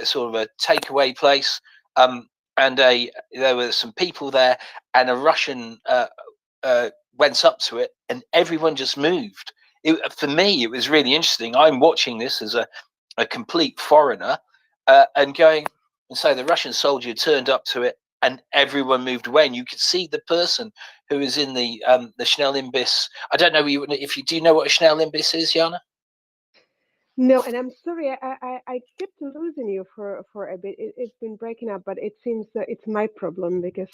sort of a takeaway place. And there were some people there, and a Russian went up to it, and everyone just moved. For me, it was really interesting. I'm watching this as a complete foreigner, and going, and so the Russian soldier turned up to it, and everyone moved away, and you could see the person who was in the Schnellimbiss. I don't know if you do you know what a Schnellimbiss is, Jana? No, and I'm sorry, I kept losing you for a bit. It's been breaking up, but it seems that it's my problem because.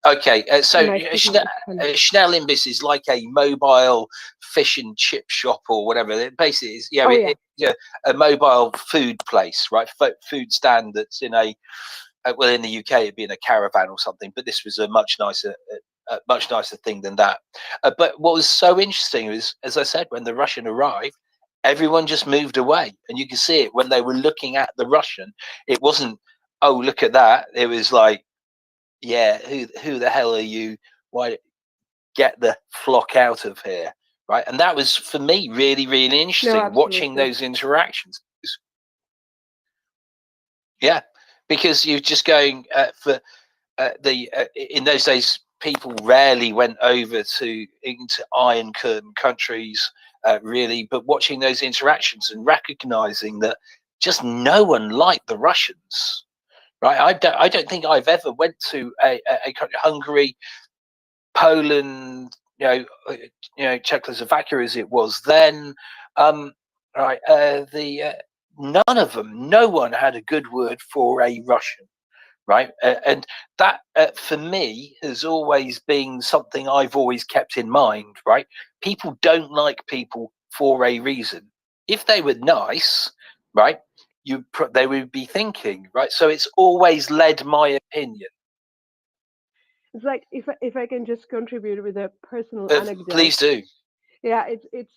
Okay, so Schnellimbiss is like a mobile fish and chip shop or whatever. It basically is, a mobile food place, right? Food stand that's in well, in the UK it'd be in a caravan or something, but this was a much nicer thing than that. But what was so interesting is, as I said, when the Russian arrived, everyone just moved away, and you can see it when they were looking at the Russian. It wasn't, oh, look at that. It was like, yeah, who the hell are you? Why, get the flock out of here, right? And that was, for me, really, really interesting, watching those interactions. Yeah, because you're just going for in those days, people rarely went over into Iron Curtain countries, really, but watching those interactions and recognizing that just no one liked the Russians, right? I don't think I've ever went to a country, Hungary, Poland, Czechoslovakia as it was then, right? None of them, no one had a good word for a Russian. Right, and that for me has always been something I've always kept in mind. Right, people don't like people for a reason. If they were nice, right, they would be thinking, right. So it's always led my opinion. It's like, if I can just contribute with a personal anecdote. Please do. Yeah, it's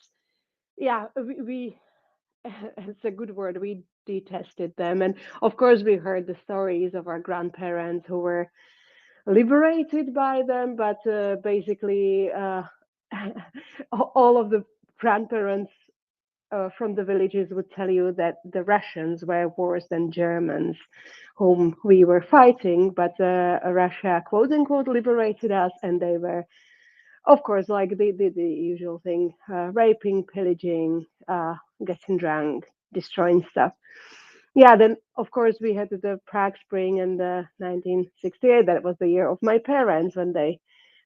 yeah, we it's a good word. We detested them, and of course, we heard the stories of our grandparents who were liberated by them, but basically, all of the grandparents from the villages would tell you that the Russians were worse than Germans, whom we were fighting, but Russia, quote unquote, liberated us, and they were, of course, like the usual thing, raping, pillaging, getting drunk, destroying stuff. Yeah, then of course we had the Prague Spring in the 1968. That was the year of my parents when they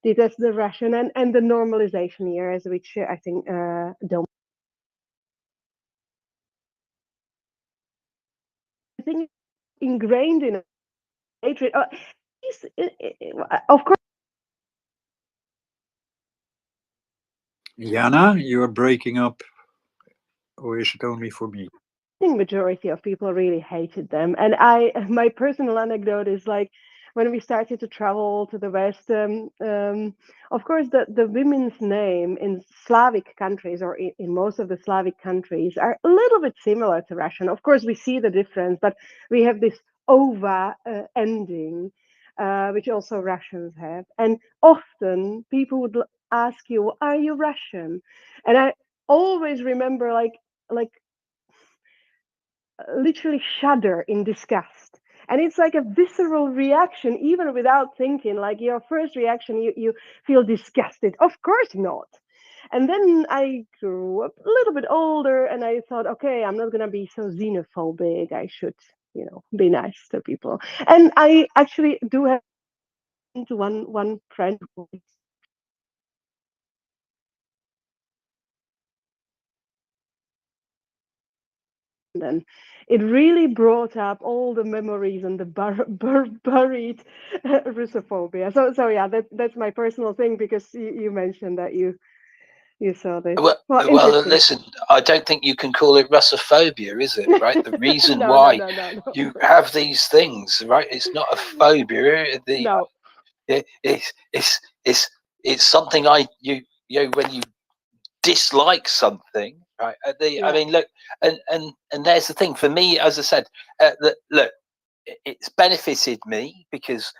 did as the Russian and the normalization years, which I think don't. I think ingrained in hatred. Of course. Jana, you are breaking up, or is it only for me? I think majority of people really hated them, and my personal anecdote is like when we started to travel to the West. Of course, the women's name in Slavic countries or in most of the Slavic countries are a little bit similar to Russian. Of course, we see the difference, but we have this ova ending, which also Russians have, and often people would ask you, "Are you Russian?" And I always remember like literally shudder in disgust. And it's like a visceral reaction, even without thinking. Like your first reaction, you feel disgusted. Of course not. And then I grew up a little bit older and I thought, okay, I'm not going to be so xenophobic. I should, be nice to people. And I actually do have one friend who then it really brought up all the memories and the buried Russophobia. So yeah, that's my personal thing because you mentioned that you saw this. Well, listen, I don't think you can call it Russophobia, is it? Right? The reason No, why no. you have these things, right? It's not a phobia. No. It's something you when you dislike something, right? I mean, look, and there's the thing for me, as I said, look, it's benefited me because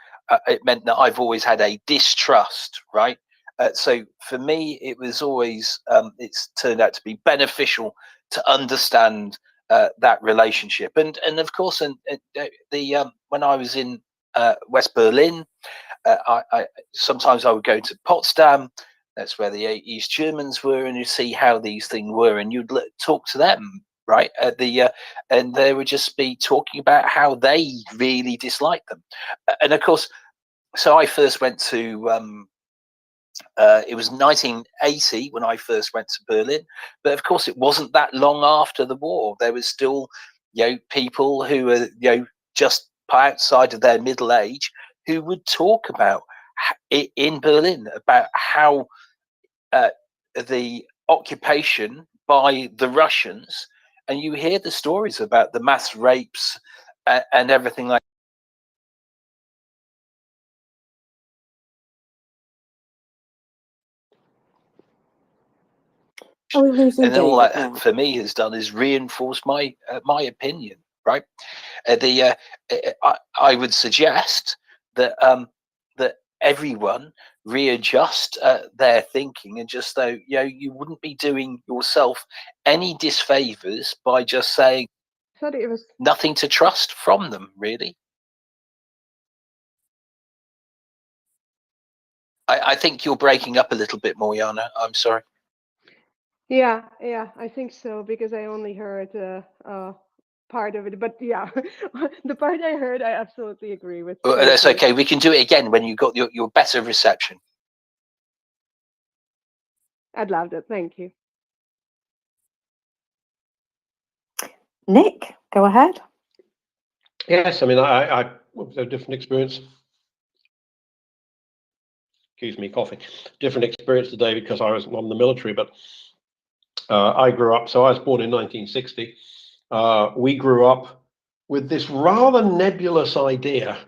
it meant that I've always had a distrust, right? So for me, it was always it's turned out to be beneficial to understand that relationship, and of course, and when I was in West Berlin, I sometimes I would go to Potsdam. That's where the East Germans were, and you see how these things were, and you'd talk to them, right? And they would just be talking about how they really disliked them, and of course, so I first went to. It was 1980 when I first went to Berlin, but of course, it wasn't that long after the war. There was still, people who were, just outside of their middle age who would talk about in Berlin about how the occupation by the Russians, and you hear the stories about the mass rapes and everything like. Are we losing And then all David that now? for me has done is reinforce my my opinion, right? I would suggest that that everyone readjust their thinking, and just though you wouldn't be doing yourself any disfavors by just saying nothing to trust from them, really. I think you're breaking up a little bit more, Jana. I'm sorry. Yeah, I think so because I only heard part of it, but yeah, the part I heard, I absolutely agree with. That's okay. We can do it again when you've got your better reception. I'd love that. Thank you. Nick, go ahead. Yes, I mean, I was a different experience. Excuse me, coffee. Different experience today because I was on the military, but I grew up. So I was born in 1960. We grew up with this rather nebulous idea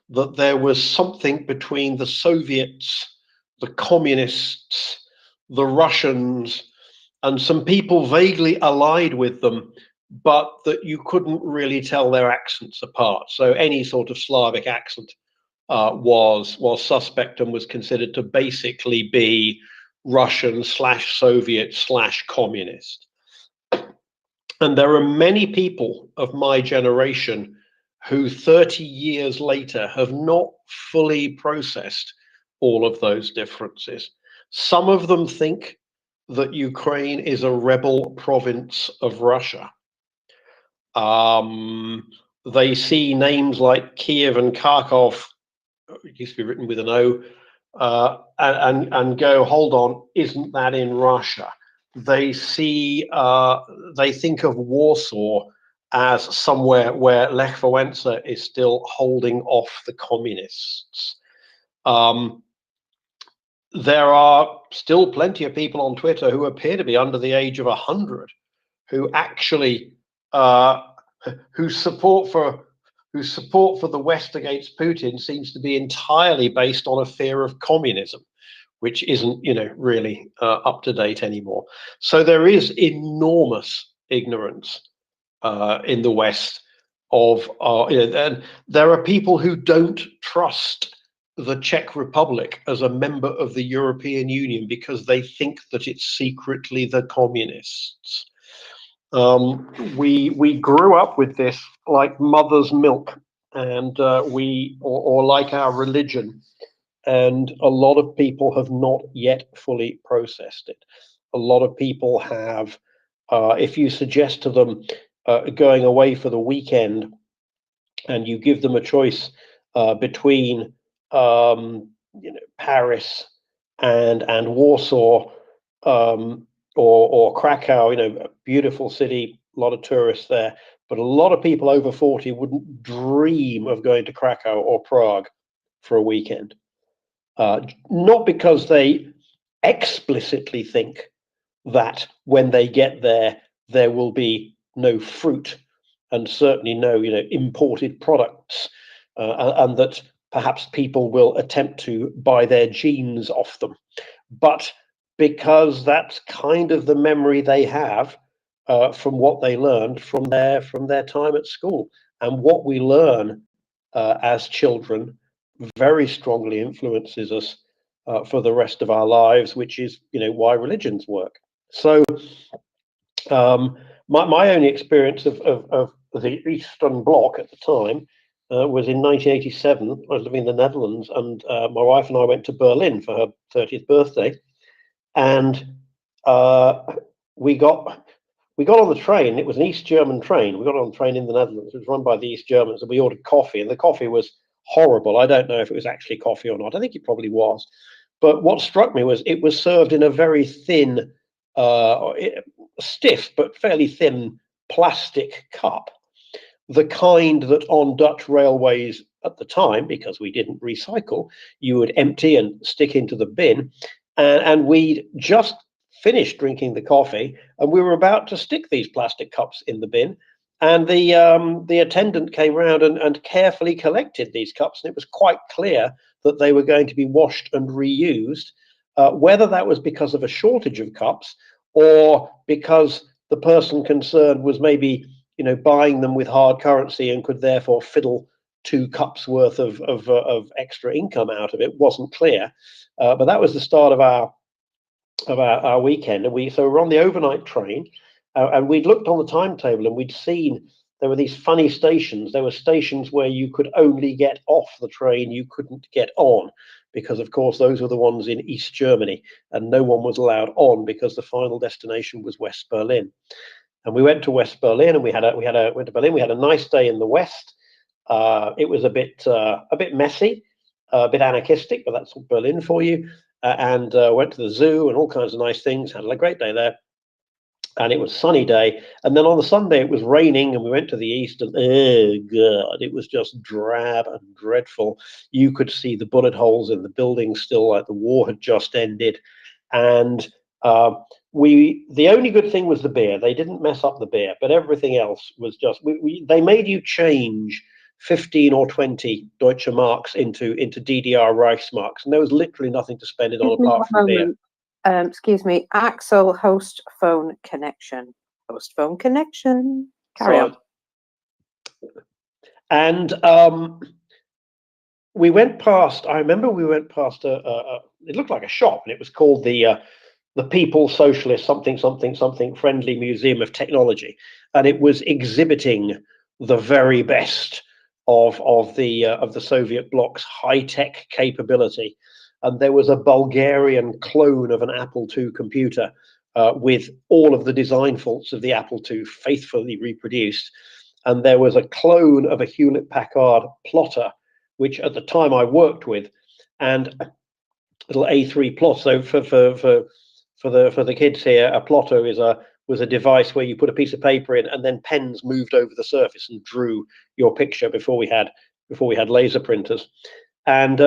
that there was something between the Soviets, the communists, the Russians, and some people vaguely allied with them, but that you couldn't really tell their accents apart. So any sort of Slavic accent was suspect and was considered to basically be Russian / Soviet / communist. And there are many people of my generation who 30 years later have not fully processed all of those differences. Some of them think that Ukraine is a rebel province of Russia. They see names like Kiev and Kharkov, it used to be written with an O, and go, hold on, isn't that in Russia? They see, they think of Warsaw as somewhere where Lech Wałęsa is still holding off the communists. There are still plenty of people on Twitter who appear to be under the age of 100 who actually whose support for the West against Putin seems to be entirely based on a fear of communism, which isn't, really up to date anymore. So there is enormous ignorance in the West of, and there are people who don't trust the Czech Republic as a member of the European Union because they think that it's secretly the communists. We grew up with this like mother's milk, and or like our religion, and a lot of people have not yet fully processed it. A lot of people have, if you suggest to them going away for the weekend, and you give them a choice between Paris and Warsaw, or Krakow, a beautiful city, a lot of tourists there, but a lot of people over 40 wouldn't dream of going to Krakow or Prague for a weekend. Not because they explicitly think that when they get there, there will be no fruit and certainly no, imported products, and that perhaps people will attempt to buy their jeans off them, but because that's kind of the memory they have from what they learned from their time at school. And what we learn as children very strongly influences us for the rest of our lives, which is, why religions work. So my only experience of the Eastern Bloc at the time was in 1987. I was living in the Netherlands, and my wife and I went to Berlin for her 30th birthday. And we got on the train. It was an East German train. We got on the train in the Netherlands. It was run by the East Germans, and we ordered coffee, and the coffee was horrible. I don't know if it was actually coffee or not. I think it probably was. But what struck me was it was served in a very thin, stiff but fairly thin plastic cup, the kind that on Dutch railways at the time, because we didn't recycle, you would empty and stick into the bin. And we'd just finished drinking the coffee, and we were about to stick these plastic cups in the bin. And the attendant came round and carefully collected these cups, and it was quite clear that they were going to be washed and reused. Whether that was because of a shortage of cups or because the person concerned was maybe, buying them with hard currency and could therefore fiddle 2 cups worth of extra income out of it, wasn't clear. But that was the start of our weekend, and we were on the overnight train, and we'd looked on the timetable, and we'd seen there were these funny stations. There were stations where you could only get off the train, you couldn't get on, because of course those were the ones in East Germany, and no one was allowed on because the final destination was West Berlin. And we went to West Berlin, and went to Berlin. We had a nice day in the West. It was a bit messy, a bit anarchistic, but that's Berlin for you. And went to the zoo and all kinds of nice things. Had a great day there. And it was a sunny day. And then on the Sunday, it was raining, and we went to the east, and oh God, it was just drab and dreadful. You could see the bullet holes in the buildings still, like the war had just ended. And the only good thing was the beer. They didn't mess up the beer, but everything else was just, they made you change 15 or 20 Deutsche Marks into DDR Reichsmarks, and there was literally nothing to spend it on apart from beer. Excuse me, Axel, host phone connection. Host phone connection. Carry on. And we went past, I remember we went past it looked like a shop, and it was called the People Socialist something Friendly Museum of Technology, and it was exhibiting the very best of the Soviet bloc's high-tech capability. And there was a Bulgarian clone of an Apple II computer with all of the design faults of the Apple II faithfully reproduced. And there was a clone of a Hewlett-Packard plotter, which at the time I worked with, and a little A3 plot. So for the kids here, a plotter was a device where you put a piece of paper in, and then pens moved over the surface and drew your picture before we had laser printers. And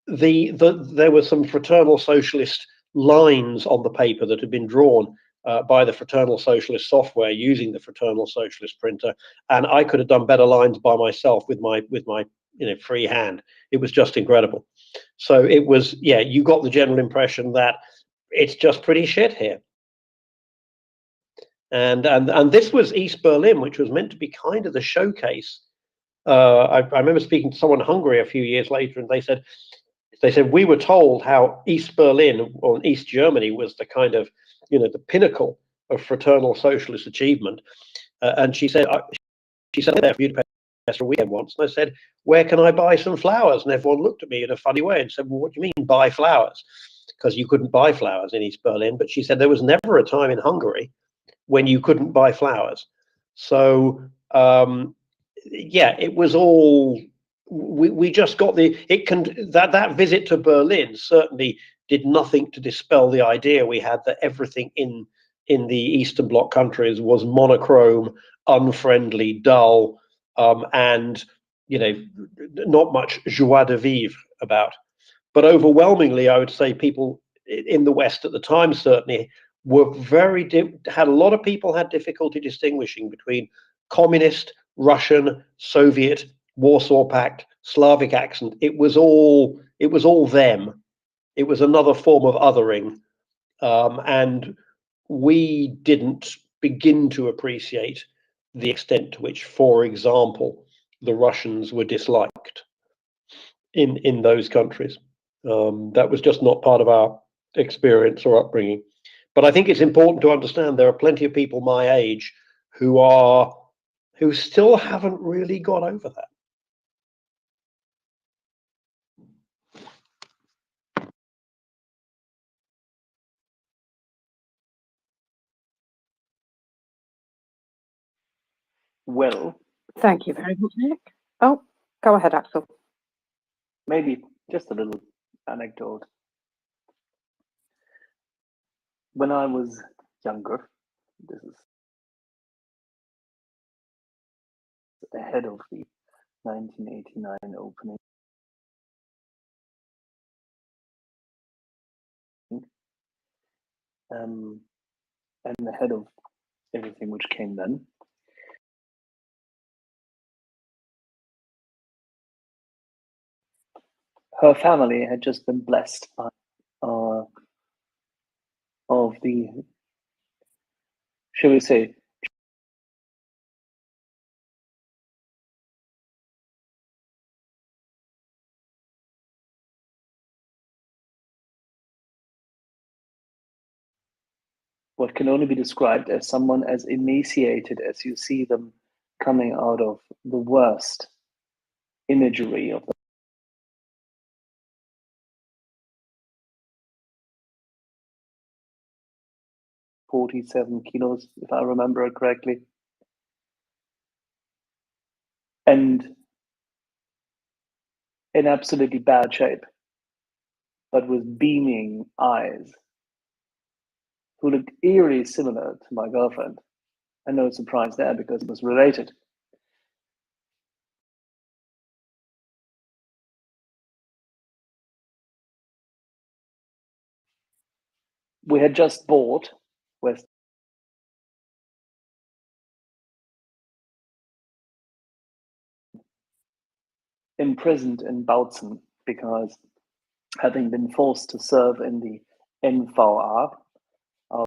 there were some fraternal socialist lines on the paper that had been drawn by the fraternal socialist software using the fraternal socialist printer, and I could have done better lines by myself with my free hand. It was just incredible. So it was, yeah, you got the general impression that it's just pretty shit here. And this was East Berlin, which was meant to be kind of the showcase. I remember speaking to someone in Hungary a few years later, and they said we were told how East Berlin or East Germany was the kind of, the pinnacle of fraternal socialist achievement. And she said there for Budapest for a weekend once, and I said, where can I buy some flowers? And everyone looked at me in a funny way and said, well, what do you mean buy flowers? Because you couldn't buy flowers in East Berlin. But she said there was never a time in Hungary when you couldn't buy flowers. So yeah, it was all, we just got that visit to Berlin certainly did nothing to dispel the idea we had that everything in the Eastern Bloc countries was monochrome, unfriendly, dull, and not much joie de vivre about. But overwhelmingly, I would say people in the West at the time certainly were had a lot of people had difficulty distinguishing between communist, Russian, Soviet, Warsaw Pact, Slavic accent. It was all them. It was another form of othering, and we didn't begin to appreciate the extent to which, for example, the Russians were disliked in those countries. That was just not part of our experience or upbringing. But I think it's important to understand there are plenty of people my age who still haven't really got over that. Well, Thank you very much, Nick. Oh, go ahead, Axel. maybe just a little anecdote. When I was younger, this is ahead of the 1989 opening, and ahead of everything which came then. Her family had just been blessed by of the, shall we say, what can only be described as someone as emaciated as you see them coming out of the worst imagery of the 47 kilos, if I remember it correctly. And in absolutely bad shape, but with beaming eyes, who looked eerily similar to my girlfriend. And no surprise there because it was related. We had just bought West imprisoned in Bautzen because having been forced to serve in the NVR